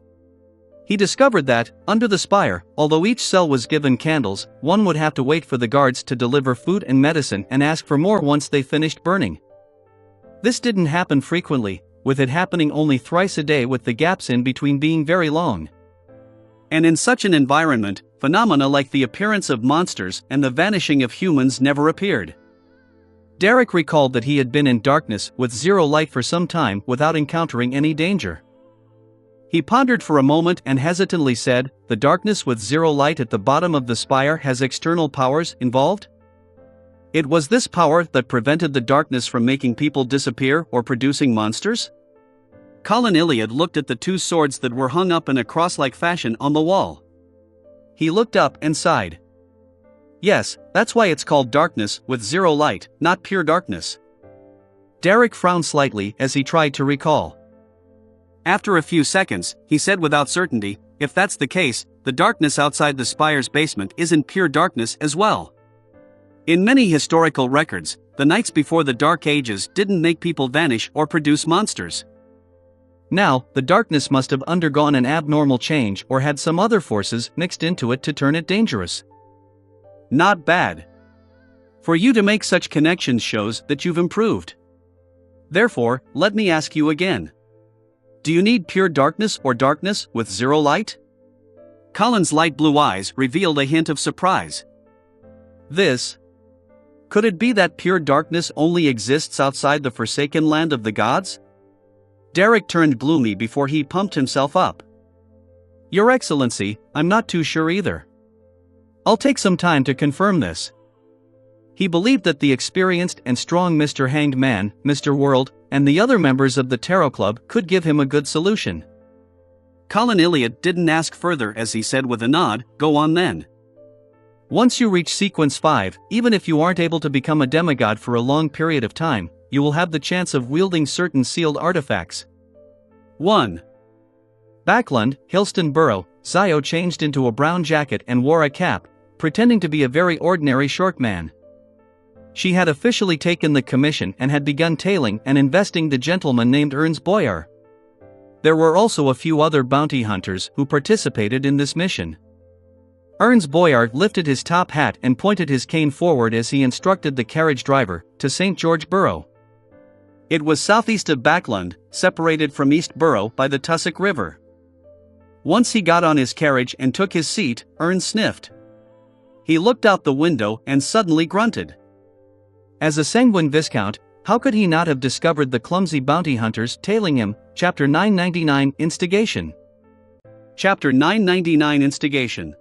He discovered that, under the spire, although each cell was given candles, one would have to wait for the guards to deliver food and medicine and ask for more once they finished burning. This didn't happen frequently, with it happening only thrice a day, with the gaps in between being very long. And in such an environment, phenomena like the appearance of monsters and the vanishing of humans never appeared. Derek recalled that he had been in darkness with zero light for some time without encountering any danger. He pondered for a moment and hesitantly said, "The darkness with zero light at the bottom of the spire has external powers involved?" It was this power that prevented the darkness from making people disappear or producing monsters? Colin Iliad looked at the two swords that were hung up in a cross-like fashion on the wall. He looked up and sighed. Yes, that's why it's called darkness with zero light, not pure darkness. Derek frowned slightly as he tried to recall. After a few seconds, he said without certainty, "If that's the case, the darkness outside the spire's basement isn't pure darkness as well." In many historical records, the nights before the Dark Ages didn't make people vanish or produce monsters. Now, the darkness must have undergone an abnormal change or had some other forces mixed into it to turn it dangerous. Not bad. For you to make such connections shows that you've improved. Therefore, let me ask you again. Do you need pure darkness or darkness with zero light? Colin's light blue eyes revealed a hint of surprise. Could it be that pure darkness only exists outside the forsaken land of the gods? Derek turned gloomy before he pumped himself up. Your Excellency, I'm not too sure either. I'll take some time to confirm this. He believed that the experienced and strong Mr. Hanged Man, Mr. World, and the other members of the Tarot Club could give him a good solution. Colin Iliad didn't ask further as he said with a nod, "Go on then." Once you reach Sequence 5, even if you aren't able to become a demigod for a long period of time, you will have the chance of wielding certain sealed artifacts. 1. Backlund, Hillston Borough, Zio changed into a brown jacket and wore a cap, pretending to be a very ordinary short man. She had officially taken the commission and had begun tailing and investing the gentleman named Ernst Boyar. There were also a few other bounty hunters who participated in this mission. Ernst Boyar lifted his top hat and pointed his cane forward as he instructed the carriage driver to St. George Borough. It was southeast of Backlund, separated from East Borough by the Tussock River. Once he got on his carriage and took his seat, Ernst sniffed. He looked out the window and suddenly grunted. As a sanguine viscount, how could he not have discovered the clumsy bounty hunters tailing him? Chapter 999 Instigation. Chapter 999 Instigation.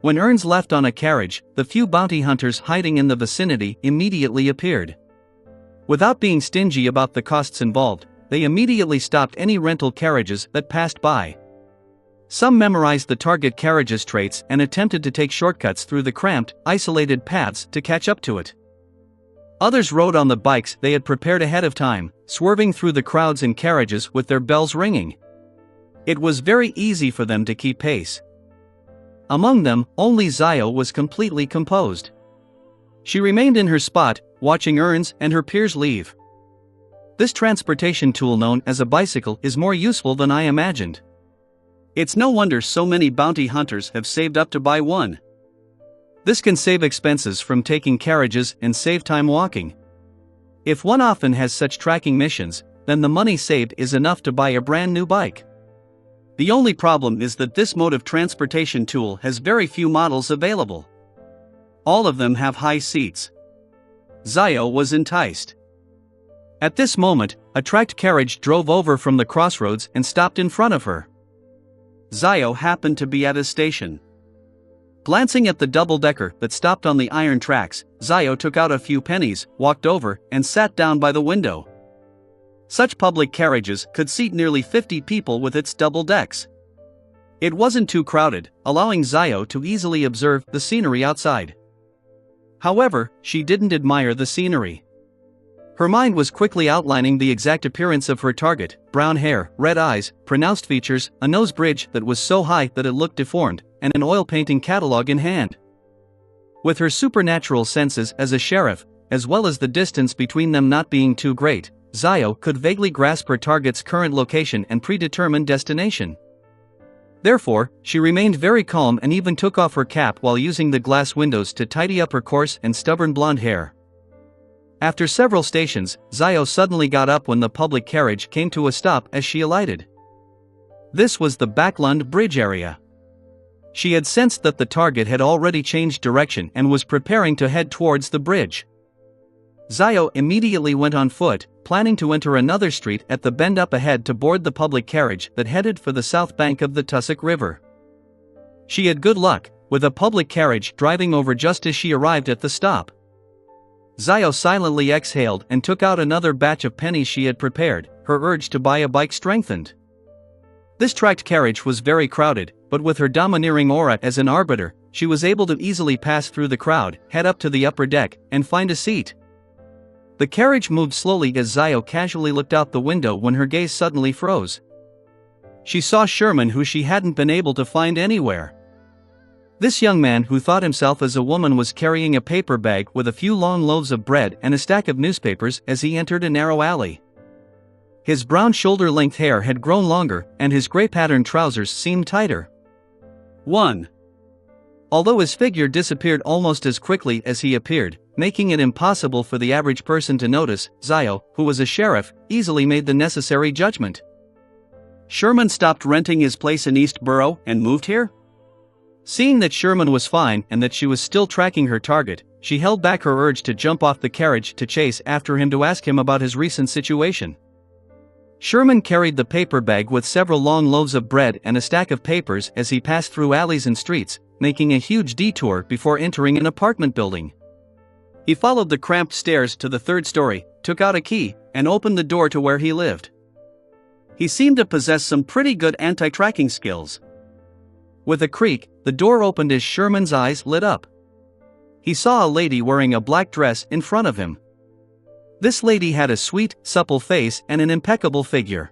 When Ernst left on a carriage, the few bounty hunters hiding in the vicinity immediately appeared. Without being stingy about the costs involved, they immediately stopped any rental carriages that passed by. Some memorized the target carriage's traits and attempted to take shortcuts through the cramped, isolated paths to catch up to it. Others rode on the bikes they had prepared ahead of time, swerving through the crowds and carriages with their bells ringing. It was very easy for them to keep pace. Among them, only Zio was completely composed. She remained in her spot, watching Ernst and her peers leave. This transportation tool known as a bicycle is more useful than I imagined. It's no wonder so many bounty hunters have saved up to buy one. This can save expenses from taking carriages and save time walking. If one often has such tracking missions, then the money saved is enough to buy a brand new bike. The only problem is that this mode of transportation tool has very few models available. All of them have high seats. Zio was enticed. At this moment, a tracked carriage drove over from the crossroads and stopped in front of her. Zio happened to be at a station. Glancing at the double-decker that stopped on the iron tracks, Zio took out a few pennies, walked over, and sat down by the window. Such public carriages could seat nearly 50 people with its double decks. It wasn't too crowded, allowing Zio to easily observe the scenery outside. However, she didn't admire the scenery. Her mind was quickly outlining the exact appearance of her target: brown hair, red eyes, pronounced features, a nose bridge that was so high that it looked deformed, and an oil painting catalog in hand. With her supernatural senses as a sheriff, as well as the distance between them not being too great, Zio could vaguely grasp her target's current location and predetermined destination. Therefore, she remained very calm and even took off her cap while using the glass windows to tidy up her coarse and stubborn blonde hair. After several stations, Zio suddenly got up when the public carriage came to a stop as she alighted. This was the Backlund Bridge area. She had sensed that the target had already changed direction and was preparing to head towards the bridge. Zio immediately went on foot, planning to enter another street at the bend up ahead to board the public carriage that headed for the south bank of the Tussock River. She had good luck, with a public carriage driving over just as she arrived at the stop. Zio silently exhaled and took out another batch of pennies she had prepared, her urge to buy a bike strengthened. This tracked carriage was very crowded, but with her domineering aura as an arbiter, she was able to easily pass through the crowd, head up to the upper deck, and find a seat. The carriage moved slowly as Zio casually looked out the window when her gaze suddenly froze. She saw Sherman, who she hadn't been able to find anywhere. This young man who thought himself as a woman was carrying a paper bag with a few long loaves of bread and a stack of newspapers as he entered a narrow alley. His brown shoulder-length hair had grown longer, and his gray-patterned trousers seemed tighter. 1. Although his figure disappeared almost as quickly as he appeared, making it impossible for the average person to notice, Zio, who was a sheriff, easily made the necessary judgment. Sherman stopped renting his place in Eastboro and moved here? Seeing that Sherman was fine and that she was still tracking her target, she held back her urge to jump off the carriage to chase after him to ask him about his recent situation. Sherman carried the paper bag with several long loaves of bread and a stack of papers as he passed through alleys and streets, making a huge detour before entering an apartment building. He followed the cramped stairs to the third story, took out a key, and opened the door to where he lived. He seemed to possess some pretty good anti-tracking skills. With a creak, the door opened as Sherman's eyes lit up. He saw a lady wearing a black dress in front of him. This lady had a sweet, supple face and an impeccable figure.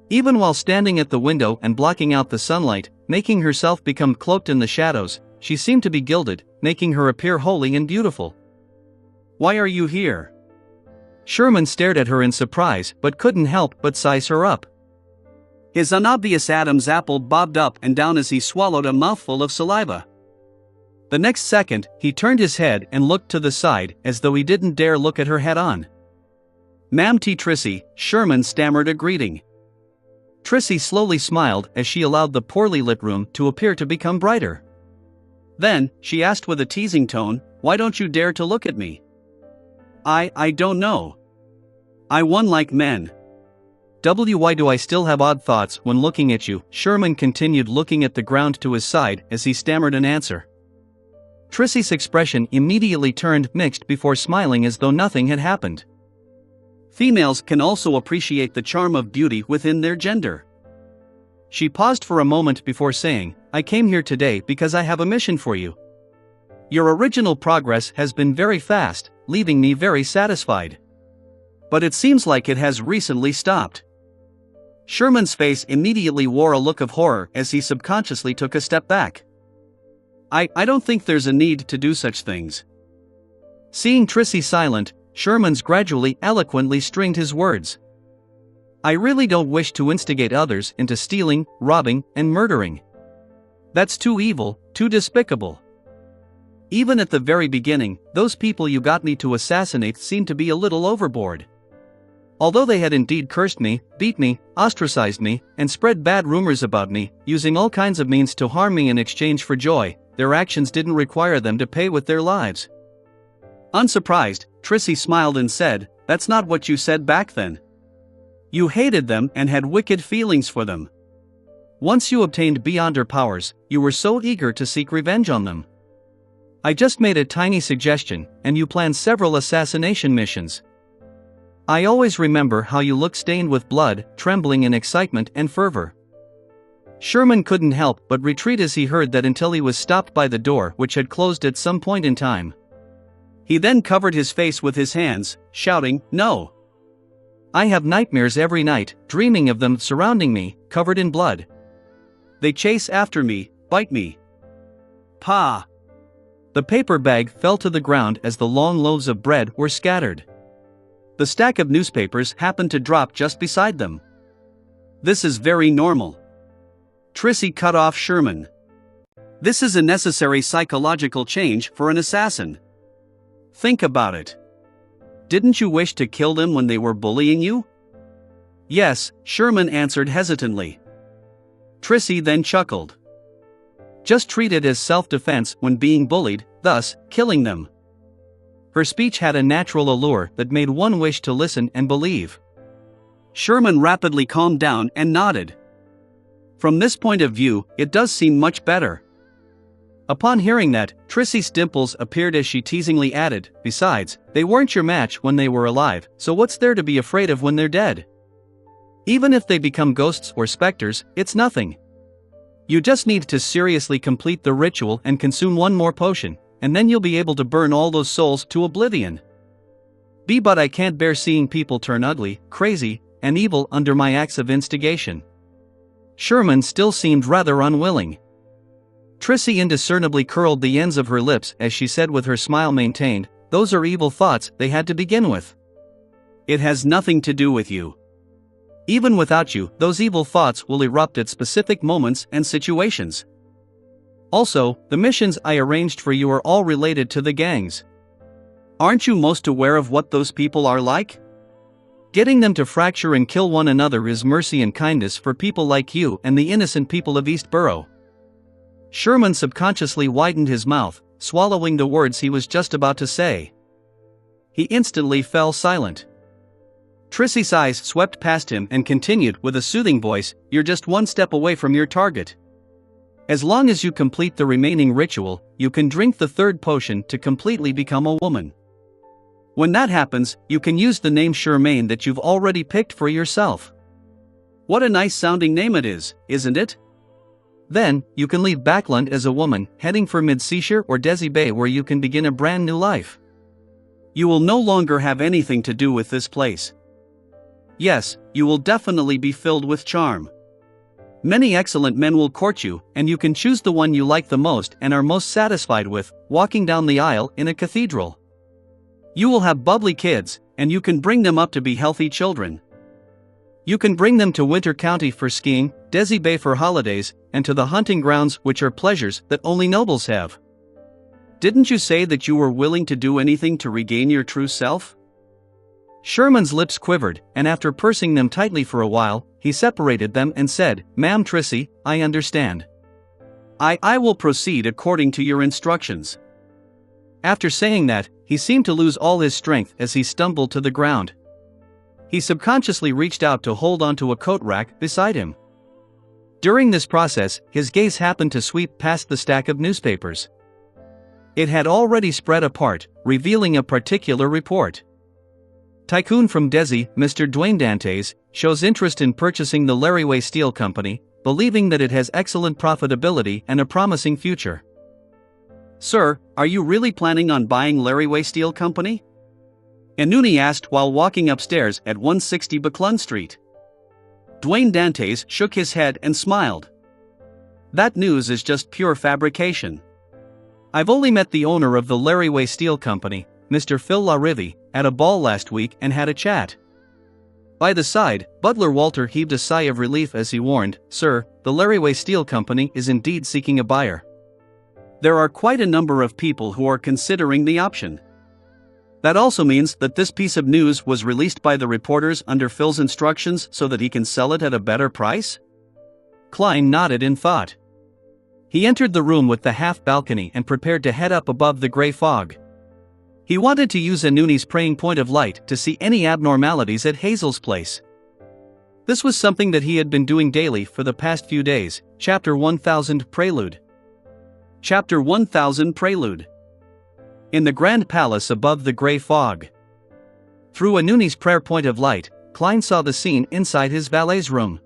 Even while standing at the window and blocking out the sunlight, making herself become cloaked in the shadows, she seemed to be gilded, making her appear holy and beautiful. "Why are you here?" Sherman stared at her in surprise but couldn't help but size her up. His unobvious Adam's apple bobbed up and down as he swallowed a mouthful of saliva. The next second, he turned his head and looked to the side as though he didn't dare look at her head-on. "Ma'am T. Trissy," Sherman stammered a greeting. Trissy slowly smiled as she allowed the poorly lit room to appear to become brighter. Then, she asked with a teasing tone, "Why don't you dare to look at me?" I don't know. I won like men." Why do I still have odd thoughts when looking at you?" Sherman continued, looking at the ground to his side as he stammered an answer. Trissy's expression immediately turned mixed before smiling as though nothing had happened. "Females can also appreciate the charm of beauty within their gender." She paused for a moment before saying, "I came here today because I have a mission for you. Your original progress has been very fast, leaving me very satisfied. But it seems like it has recently stopped. Sherman's face immediately wore a look of horror as he subconsciously took a step back. I don't think there's a need to do such things. Seeing Trissy silent, Sherman's gradually eloquently stringed his words. I really don't wish to instigate others into stealing, robbing, and murdering. That's too evil, too despicable. Even at the very beginning, those people you got me to assassinate seemed to be a little overboard. Although they had indeed cursed me, beat me, ostracized me, and spread bad rumors about me, using all kinds of means to harm me in exchange for joy, their actions didn't require them to pay with their lives. Unsurprised, Trissy smiled and said, "That's not what you said back then. You hated them and had wicked feelings for them. Once you obtained beyond her powers, you were so eager to seek revenge on them. I just made a tiny suggestion, and you planned several assassination missions. I always remember how you looked stained with blood, trembling in excitement and fervor." Sherman couldn't help but retreat as he heard that until he was stopped by the door, which had closed at some point in time. He then covered his face with his hands, shouting, "No! I have nightmares every night, dreaming of them surrounding me, covered in blood. They chase after me, bite me. Pa!" The paper bag fell to the ground as the long loaves of bread were scattered. The stack of newspapers happened to drop just beside them. "This is very normal." Trissy cut off Sherman. "This is a necessary psychological change for an assassin. Think about it. Didn't you wish to kill them when they were bullying you?" "Yes," Sherman answered hesitantly. Trissy then chuckled. "Just treat it as self-defense when being bullied, thus, killing them." Her speech had a natural allure that made one wish to listen and believe. Sherman rapidly calmed down and nodded. "From this point of view, it does seem much better." Upon hearing that, Trissy's dimples appeared as she teasingly added, "Besides, they weren't your match when they were alive, so what's there to be afraid of when they're dead? Even if they become ghosts or specters, it's nothing. You just need to seriously complete the ritual and consume one more potion, and then you'll be able to burn all those souls to oblivion. But I can't bear seeing people turn ugly, crazy, and evil under my acts of instigation." Sherman still seemed rather unwilling. Trissy indiscernibly curled the ends of her lips as she said with her smile maintained, "Those are evil thoughts they had to begin with. It has nothing to do with you. Even without you, those evil thoughts will erupt at specific moments and situations. Also, the missions I arranged for you are all related to the gangs. Aren't you most aware of what those people are like? Getting them to fracture and kill one another is mercy and kindness for people like you and the innocent people of Eastborough." Sherman subconsciously widened his mouth, swallowing the words he was just about to say. He instantly fell silent. Trissy's eyes swept past him and continued with a soothing voice, "You're just one step away from your target. As long as you complete the remaining ritual, you can drink the third potion to completely become a woman. When that happens, you can use the name Shermaine that you've already picked for yourself. What a nice sounding name it is, isn't it? Then, you can leave Backland as a woman, heading for Mid-Seashire or Desi Bay where you can begin a brand new life. You will no longer have anything to do with this place. Yes, you will definitely be filled with charm. Many excellent men will court you, and you can choose the one you like the most and are most satisfied with, walking down the aisle in a cathedral. You will have bubbly kids, and you can bring them up to be healthy children. You can bring them to Winter County for skiing, Desi Bay for holidays, and to the hunting grounds, which are pleasures that only nobles have. Didn't you say that you were willing to do anything to regain your true self?" Sherman's lips quivered, and after pursing them tightly for a while, he separated them and said, "Ma'am Trissy, I understand. I will proceed according to your instructions." After saying that, he seemed to lose all his strength as he stumbled to the ground. He subconsciously reached out to hold onto a coat rack beside him. During this process, his gaze happened to sweep past the stack of newspapers. It had already spread apart, revealing a particular report. Tycoon from Desi, Mr. Dwayne Dantes, shows interest in purchasing the Larryway Steel Company, believing that it has excellent profitability and a promising future. "Sir, are you really planning on buying Larryway Steel Company?" Anuni asked while walking upstairs at 160 Buckland Street. Dwayne Dantes shook his head and smiled. That news is just pure fabrication. I've only met the owner of the Larryway Steel Company, Mr. Phil LaRivie, at a ball last week and had a chat. By the side, Butler Walter heaved a sigh of relief as he warned, "Sir, the Larryway Steel Company is indeed seeking a buyer. There are quite a number of people who are considering the option." That also means that this piece of news was released by the reporters under Phil's instructions so that he can sell it at a better price? Klein nodded in thought. He entered the room with the half balcony and prepared to head up above the gray fog. He wanted to use Anuni's praying point of light to see any abnormalities at Hazel's place. This was something that he had been doing daily for the past few days. Chapter 1000 Prelude. Chapter 1000 Prelude. In the grand palace above the gray fog. Through Anuni's prayer point of light, Klein saw the scene inside his valet's room.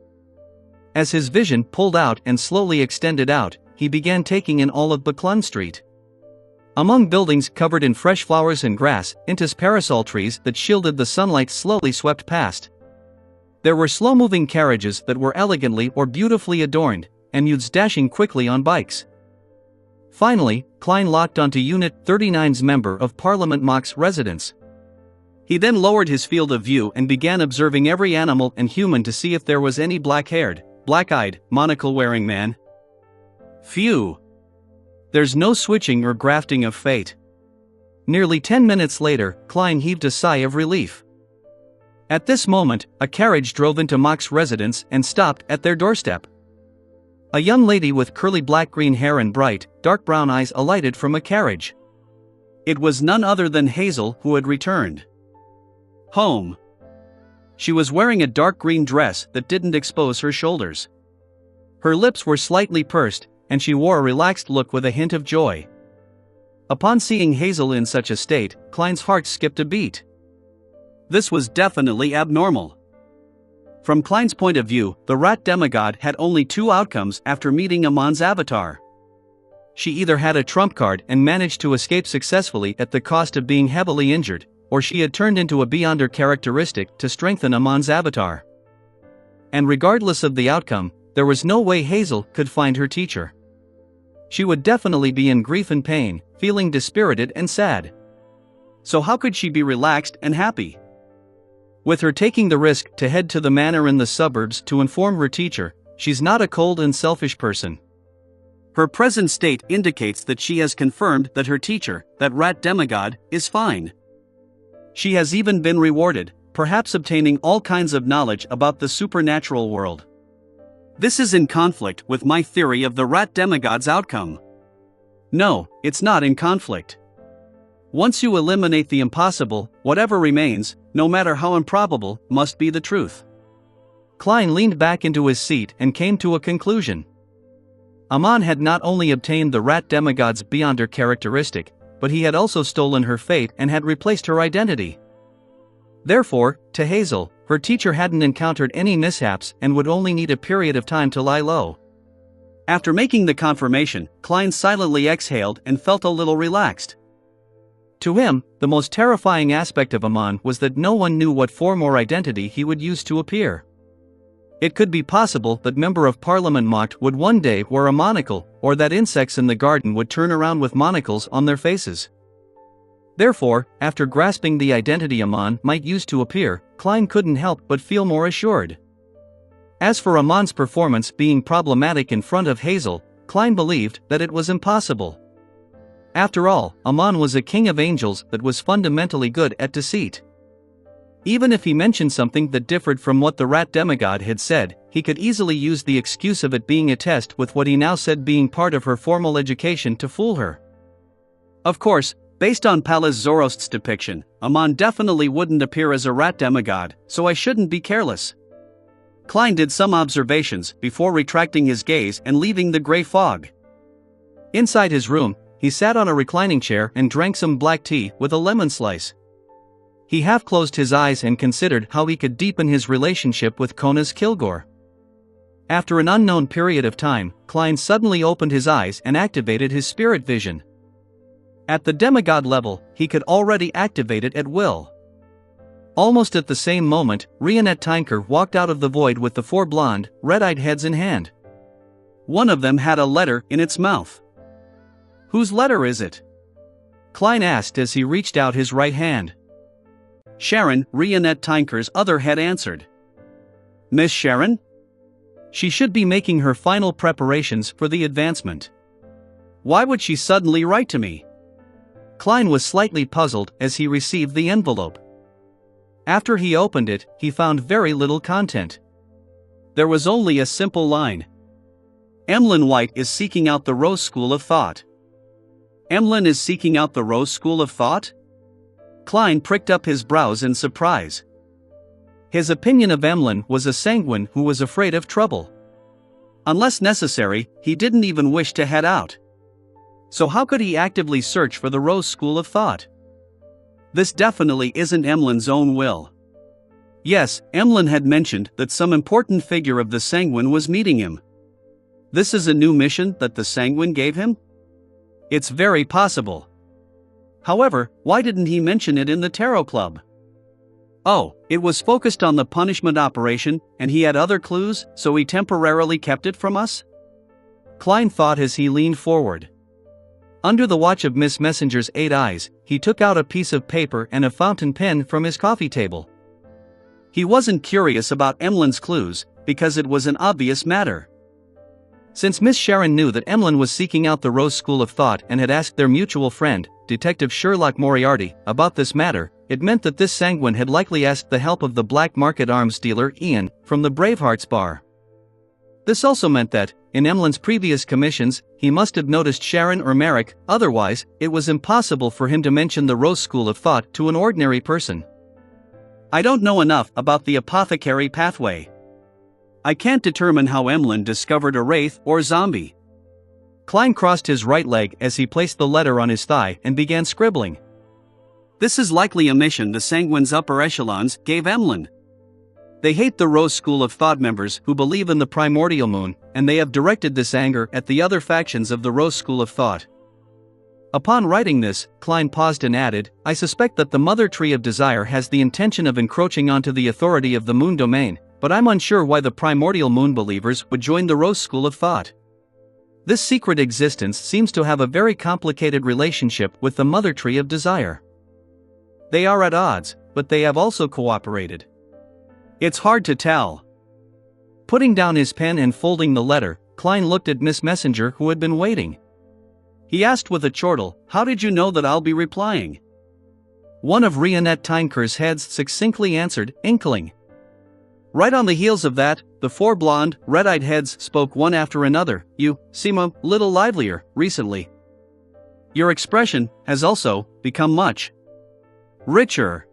As his vision pulled out and slowly extended out, he began taking in all of Buckland Street. Among buildings covered in fresh flowers and grass, into parasol trees that shielded the sunlight slowly swept past. There were slow-moving carriages that were elegantly or beautifully adorned, and youths dashing quickly on bikes. Finally, Klein locked onto Unit 39's Member of Parliament Mock's residence. He then lowered his field of view and began observing every animal and human to see if there was any black-haired, black-eyed, monocle-wearing man. Phew! There's no switching or grafting of fate. Nearly 10 minutes later, Klein heaved a sigh of relief. At this moment, a carriage drove into Mock's residence and stopped at their doorstep. A young lady with curly black-green hair and bright, dark brown eyes alighted from a carriage. It was none other than Hazel who had returned home. She was wearing a dark green dress that didn't expose her shoulders. Her lips were slightly pursed, and she wore a relaxed look with a hint of joy. Upon seeing Hazel in such a state, Klein's heart skipped a beat. This was definitely abnormal. From Klein's point of view, the rat demigod had only two outcomes after meeting Amon's avatar. She either had a trump card and managed to escape successfully at the cost of being heavily injured, or she had turned into a beyonder characteristic to strengthen Amon's avatar. And regardless of the outcome, there was no way Hazel could find her teacher. She would definitely be in grief and pain, feeling dispirited and sad. So how could she be relaxed and happy? With her taking the risk to head to the manor in the suburbs to inform her teacher, she's not a cold and selfish person. Her present state indicates that she has confirmed that her teacher, that rat demigod, is fine. She has even been rewarded, perhaps obtaining all kinds of knowledge about the supernatural world. This is in conflict with my theory of the rat demigod's outcome. No, it's not in conflict. Once you eliminate the impossible, whatever remains, no matter how improbable, must be the truth. Klein leaned back into his seat and came to a conclusion. Amon had not only obtained the rat demigod's beyonder characteristic, but he had also stolen her fate and had replaced her identity. Therefore, to Hazel, her teacher hadn't encountered any mishaps and would only need a period of time to lie low. After making the confirmation, Klein silently exhaled and felt a little relaxed. To him, the most terrifying aspect of Amon was that no one knew what form or identity he would use to appear. It could be possible that Member of Parliament Mock would one day wear a monocle, or that insects in the garden would turn around with monocles on their faces. Therefore, after grasping the identity Amon might use to appear, Klein couldn't help but feel more assured. As for Amon's performance being problematic in front of Hazel, Klein believed that it was impossible. After all, Amon was a king of angels that was fundamentally good at deceit. Even if he mentioned something that differed from what the rat demigod had said, he could easily use the excuse of it being a test with what he now said being part of her formal education to fool her. Of course, based on Pallas Zorost's depiction, Amon definitely wouldn't appear as a rat demigod, so I shouldn't be careless. Klein did some observations before retracting his gaze and leaving the gray fog. Inside his room, he sat on a reclining chair and drank some black tea with a lemon slice. He half closed his eyes and considered how he could deepen his relationship with Konas Kilgore. After an unknown period of time, Klein suddenly opened his eyes and activated his spirit vision. At the demigod level, he could already activate it at will. Almost at the same moment, Rionette Tinker walked out of the void with the 4 blonde, red-eyed heads in hand. One of them had a letter in its mouth. "Whose letter is it?" Klein asked as he reached out his right hand. Sharon, Rionette Tinker's other head answered. "Miss Sharon? She should be making her final preparations for the advancement. Why would she suddenly write to me?" Klein was slightly puzzled as he received the envelope. After he opened it, he found very little content. There was only a simple line. "Emlyn White is seeking out the Rose School of Thought." Emlyn is seeking out the Rose School of Thought? Klein pricked up his brows in surprise. His opinion of Emlyn was a sanguine who was afraid of trouble. Unless necessary, he didn't even wish to head out. So how could he actively search for the Rose School of Thought? This definitely isn't Emlyn's own will. Yes, Emlyn had mentioned that some important figure of the Sanguine was meeting him. This is a new mission that the Sanguine gave him? It's very possible. However, why didn't he mention it in the Tarot Club? Oh, it was focused on the punishment operation, and he had other clues, so he temporarily kept it from us? Klein thought as he leaned forward. Under the watch of Miss Messenger's 8 eyes, he took out a piece of paper and a fountain pen from his coffee table. He wasn't curious about Emlyn's clues, because it was an obvious matter. Since Miss Sharon knew that Emlyn was seeking out the Rose School of Thought and had asked their mutual friend, Detective Sherlock Moriarty, about this matter, it meant that this sanguine had likely asked the help of the black market arms dealer Ian, from the Bravehearts bar. This also meant that, in Emlyn's previous commissions, he must have noticed Sharon or Merrick, otherwise, it was impossible for him to mention the Rose School of Thought to an ordinary person. I don't know enough about the apothecary pathway. I can't determine how Emlyn discovered a wraith or zombie. Klein crossed his right leg as he placed the letter on his thigh and began scribbling. This is likely a mission the Sanguine's upper echelons gave Emlyn. They hate the Rose School of Thought members who believe in the primordial moon, and they have directed this anger at the other factions of the Rose School of Thought. Upon writing this, Klein paused and added, I suspect that the Mother Tree of Desire has the intention of encroaching onto the authority of the Moon Domain, but I'm unsure why the primordial moon believers would join the Rose School of Thought. This secret existence seems to have a very complicated relationship with the Mother Tree of Desire. They are at odds, but they have also cooperated. It's hard to tell. Putting down his pen and folding the letter, Klein looked at Miss Messenger, who had been waiting. He asked with a chortle, How did you know that I'll be replying? One of Rionette Tinker's heads succinctly answered, Inkling. Right on the heels of that, the 4 blonde, red-eyed heads spoke one after another. You seem a little livelier recently. Your expression has also become much richer.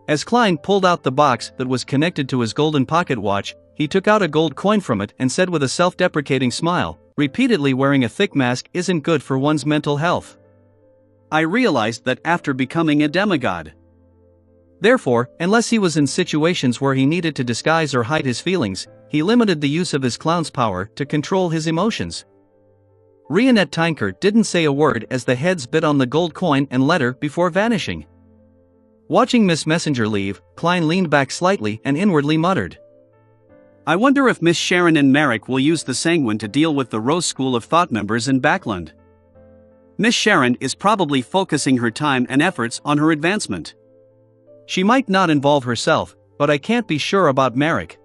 As Klein pulled out the box that was connected to his golden pocket watch, he took out a gold coin from it and said with a self-deprecating smile, repeatedly wearing a thick mask isn't good for one's mental health. I realized that after becoming a demigod. Therefore, unless he was in situations where he needed to disguise or hide his feelings, he limited the use of his clown's power to control his emotions. Rionette Tinker didn't say a word as the heads bit on the gold coin and letter before vanishing. Watching Miss Messenger leave, Klein leaned back slightly and inwardly muttered. I wonder if Miss Sharon and Merrick will use the Sanguine to deal with the Rose School of Thought members in Backland. Miss Sharon is probably focusing her time and efforts on her advancement. She might not involve herself, but I can't be sure about Merrick.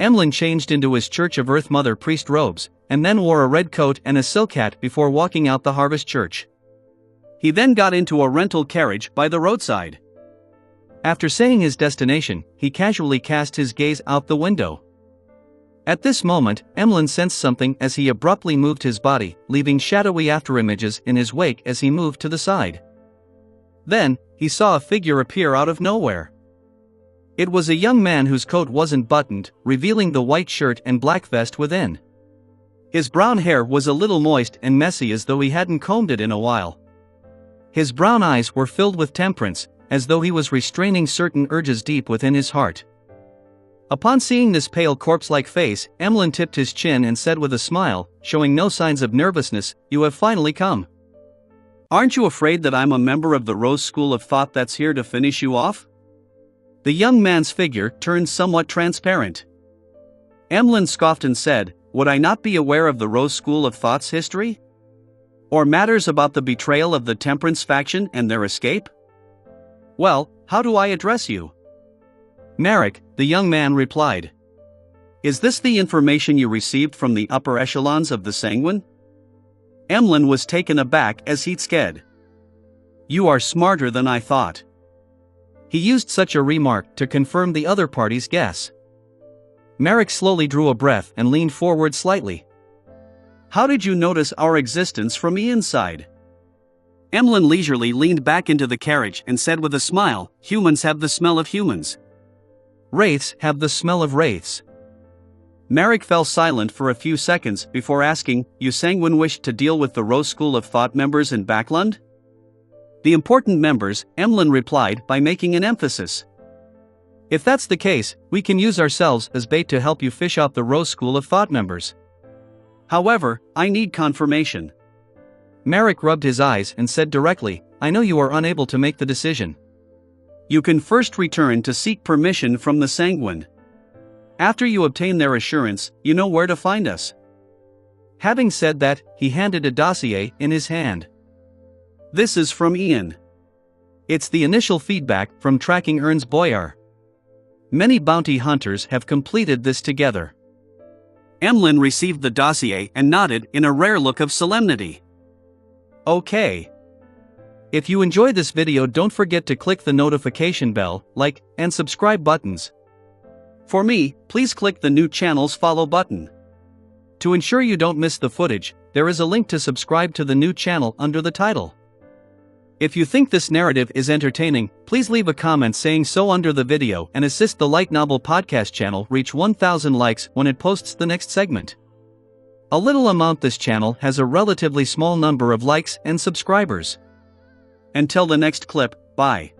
Emlyn changed into his Church of Earth Mother priest robes, and then wore a red coat and a silk hat before walking out the Harvest Church. He then got into a rental carriage by the roadside. After saying his destination, he casually cast his gaze out the window. At this moment, Emlyn sensed something as he abruptly moved his body, leaving shadowy afterimages in his wake as he moved to the side. Then, he saw a figure appear out of nowhere. It was a young man whose coat wasn't buttoned, revealing the white shirt and black vest within. His brown hair was a little moist and messy as though he hadn't combed it in a while. His brown eyes were filled with temperance, as though he was restraining certain urges deep within his heart. Upon seeing this pale corpse-like face, Emlyn tipped his chin and said with a smile, showing no signs of nervousness, You have finally come. Aren't you afraid that I'm a member of the Rose School of Thought that's here to finish you off? The young man's figure turned somewhat transparent. Emlyn scoffed and said, "Would I not be aware of the Rose School of Thought's history? Or matters about the betrayal of the Temperance faction and their escape? Well, how do I address you?" Marek, the young man replied. "Is this the information you received from the upper echelons of the Sanguine?" Emlyn was taken aback as he'd said, "You are smarter than I thought." He used such a remark to confirm the other party's guess. Marek slowly drew a breath and leaned forward slightly. "How did you notice our existence from the inside?" Emlyn leisurely leaned back into the carriage and said with a smile, "Humans have the smell of humans. Wraiths have the smell of wraiths." Marek fell silent for a few seconds before asking, "You Sanguine wished to deal with the Rose School of Thought members in Backlund?" "The important members," Emlyn replied by making an emphasis. "If that's the case, we can use ourselves as bait to help you fish out the Rose School of Thought members. However, I need confirmation." Marek rubbed his eyes and said directly, "I know you are unable to make the decision. You can first return to seek permission from the Sanguine. After you obtain their assurance, you know where to find us." Having said that, he handed a dossier in his hand. "This is from Ian. It's the initial feedback from tracking Ernst Boyar. Many bounty hunters have completed this together." Emlyn received the dossier and nodded in a rare look of solemnity. "Okay. If you enjoy this video, don't forget to click the notification bell, like, and subscribe buttons. For me, please click the new channel's follow button. To ensure you don't miss the footage, there is a link to subscribe to the new channel under the title. If you think this narrative is entertaining, please leave a comment saying so under the video and assist the Light Novel podcast channel reach 1,000 likes when it posts the next segment. A little amount. This channel has a relatively small number of likes and subscribers. Until the next clip, bye.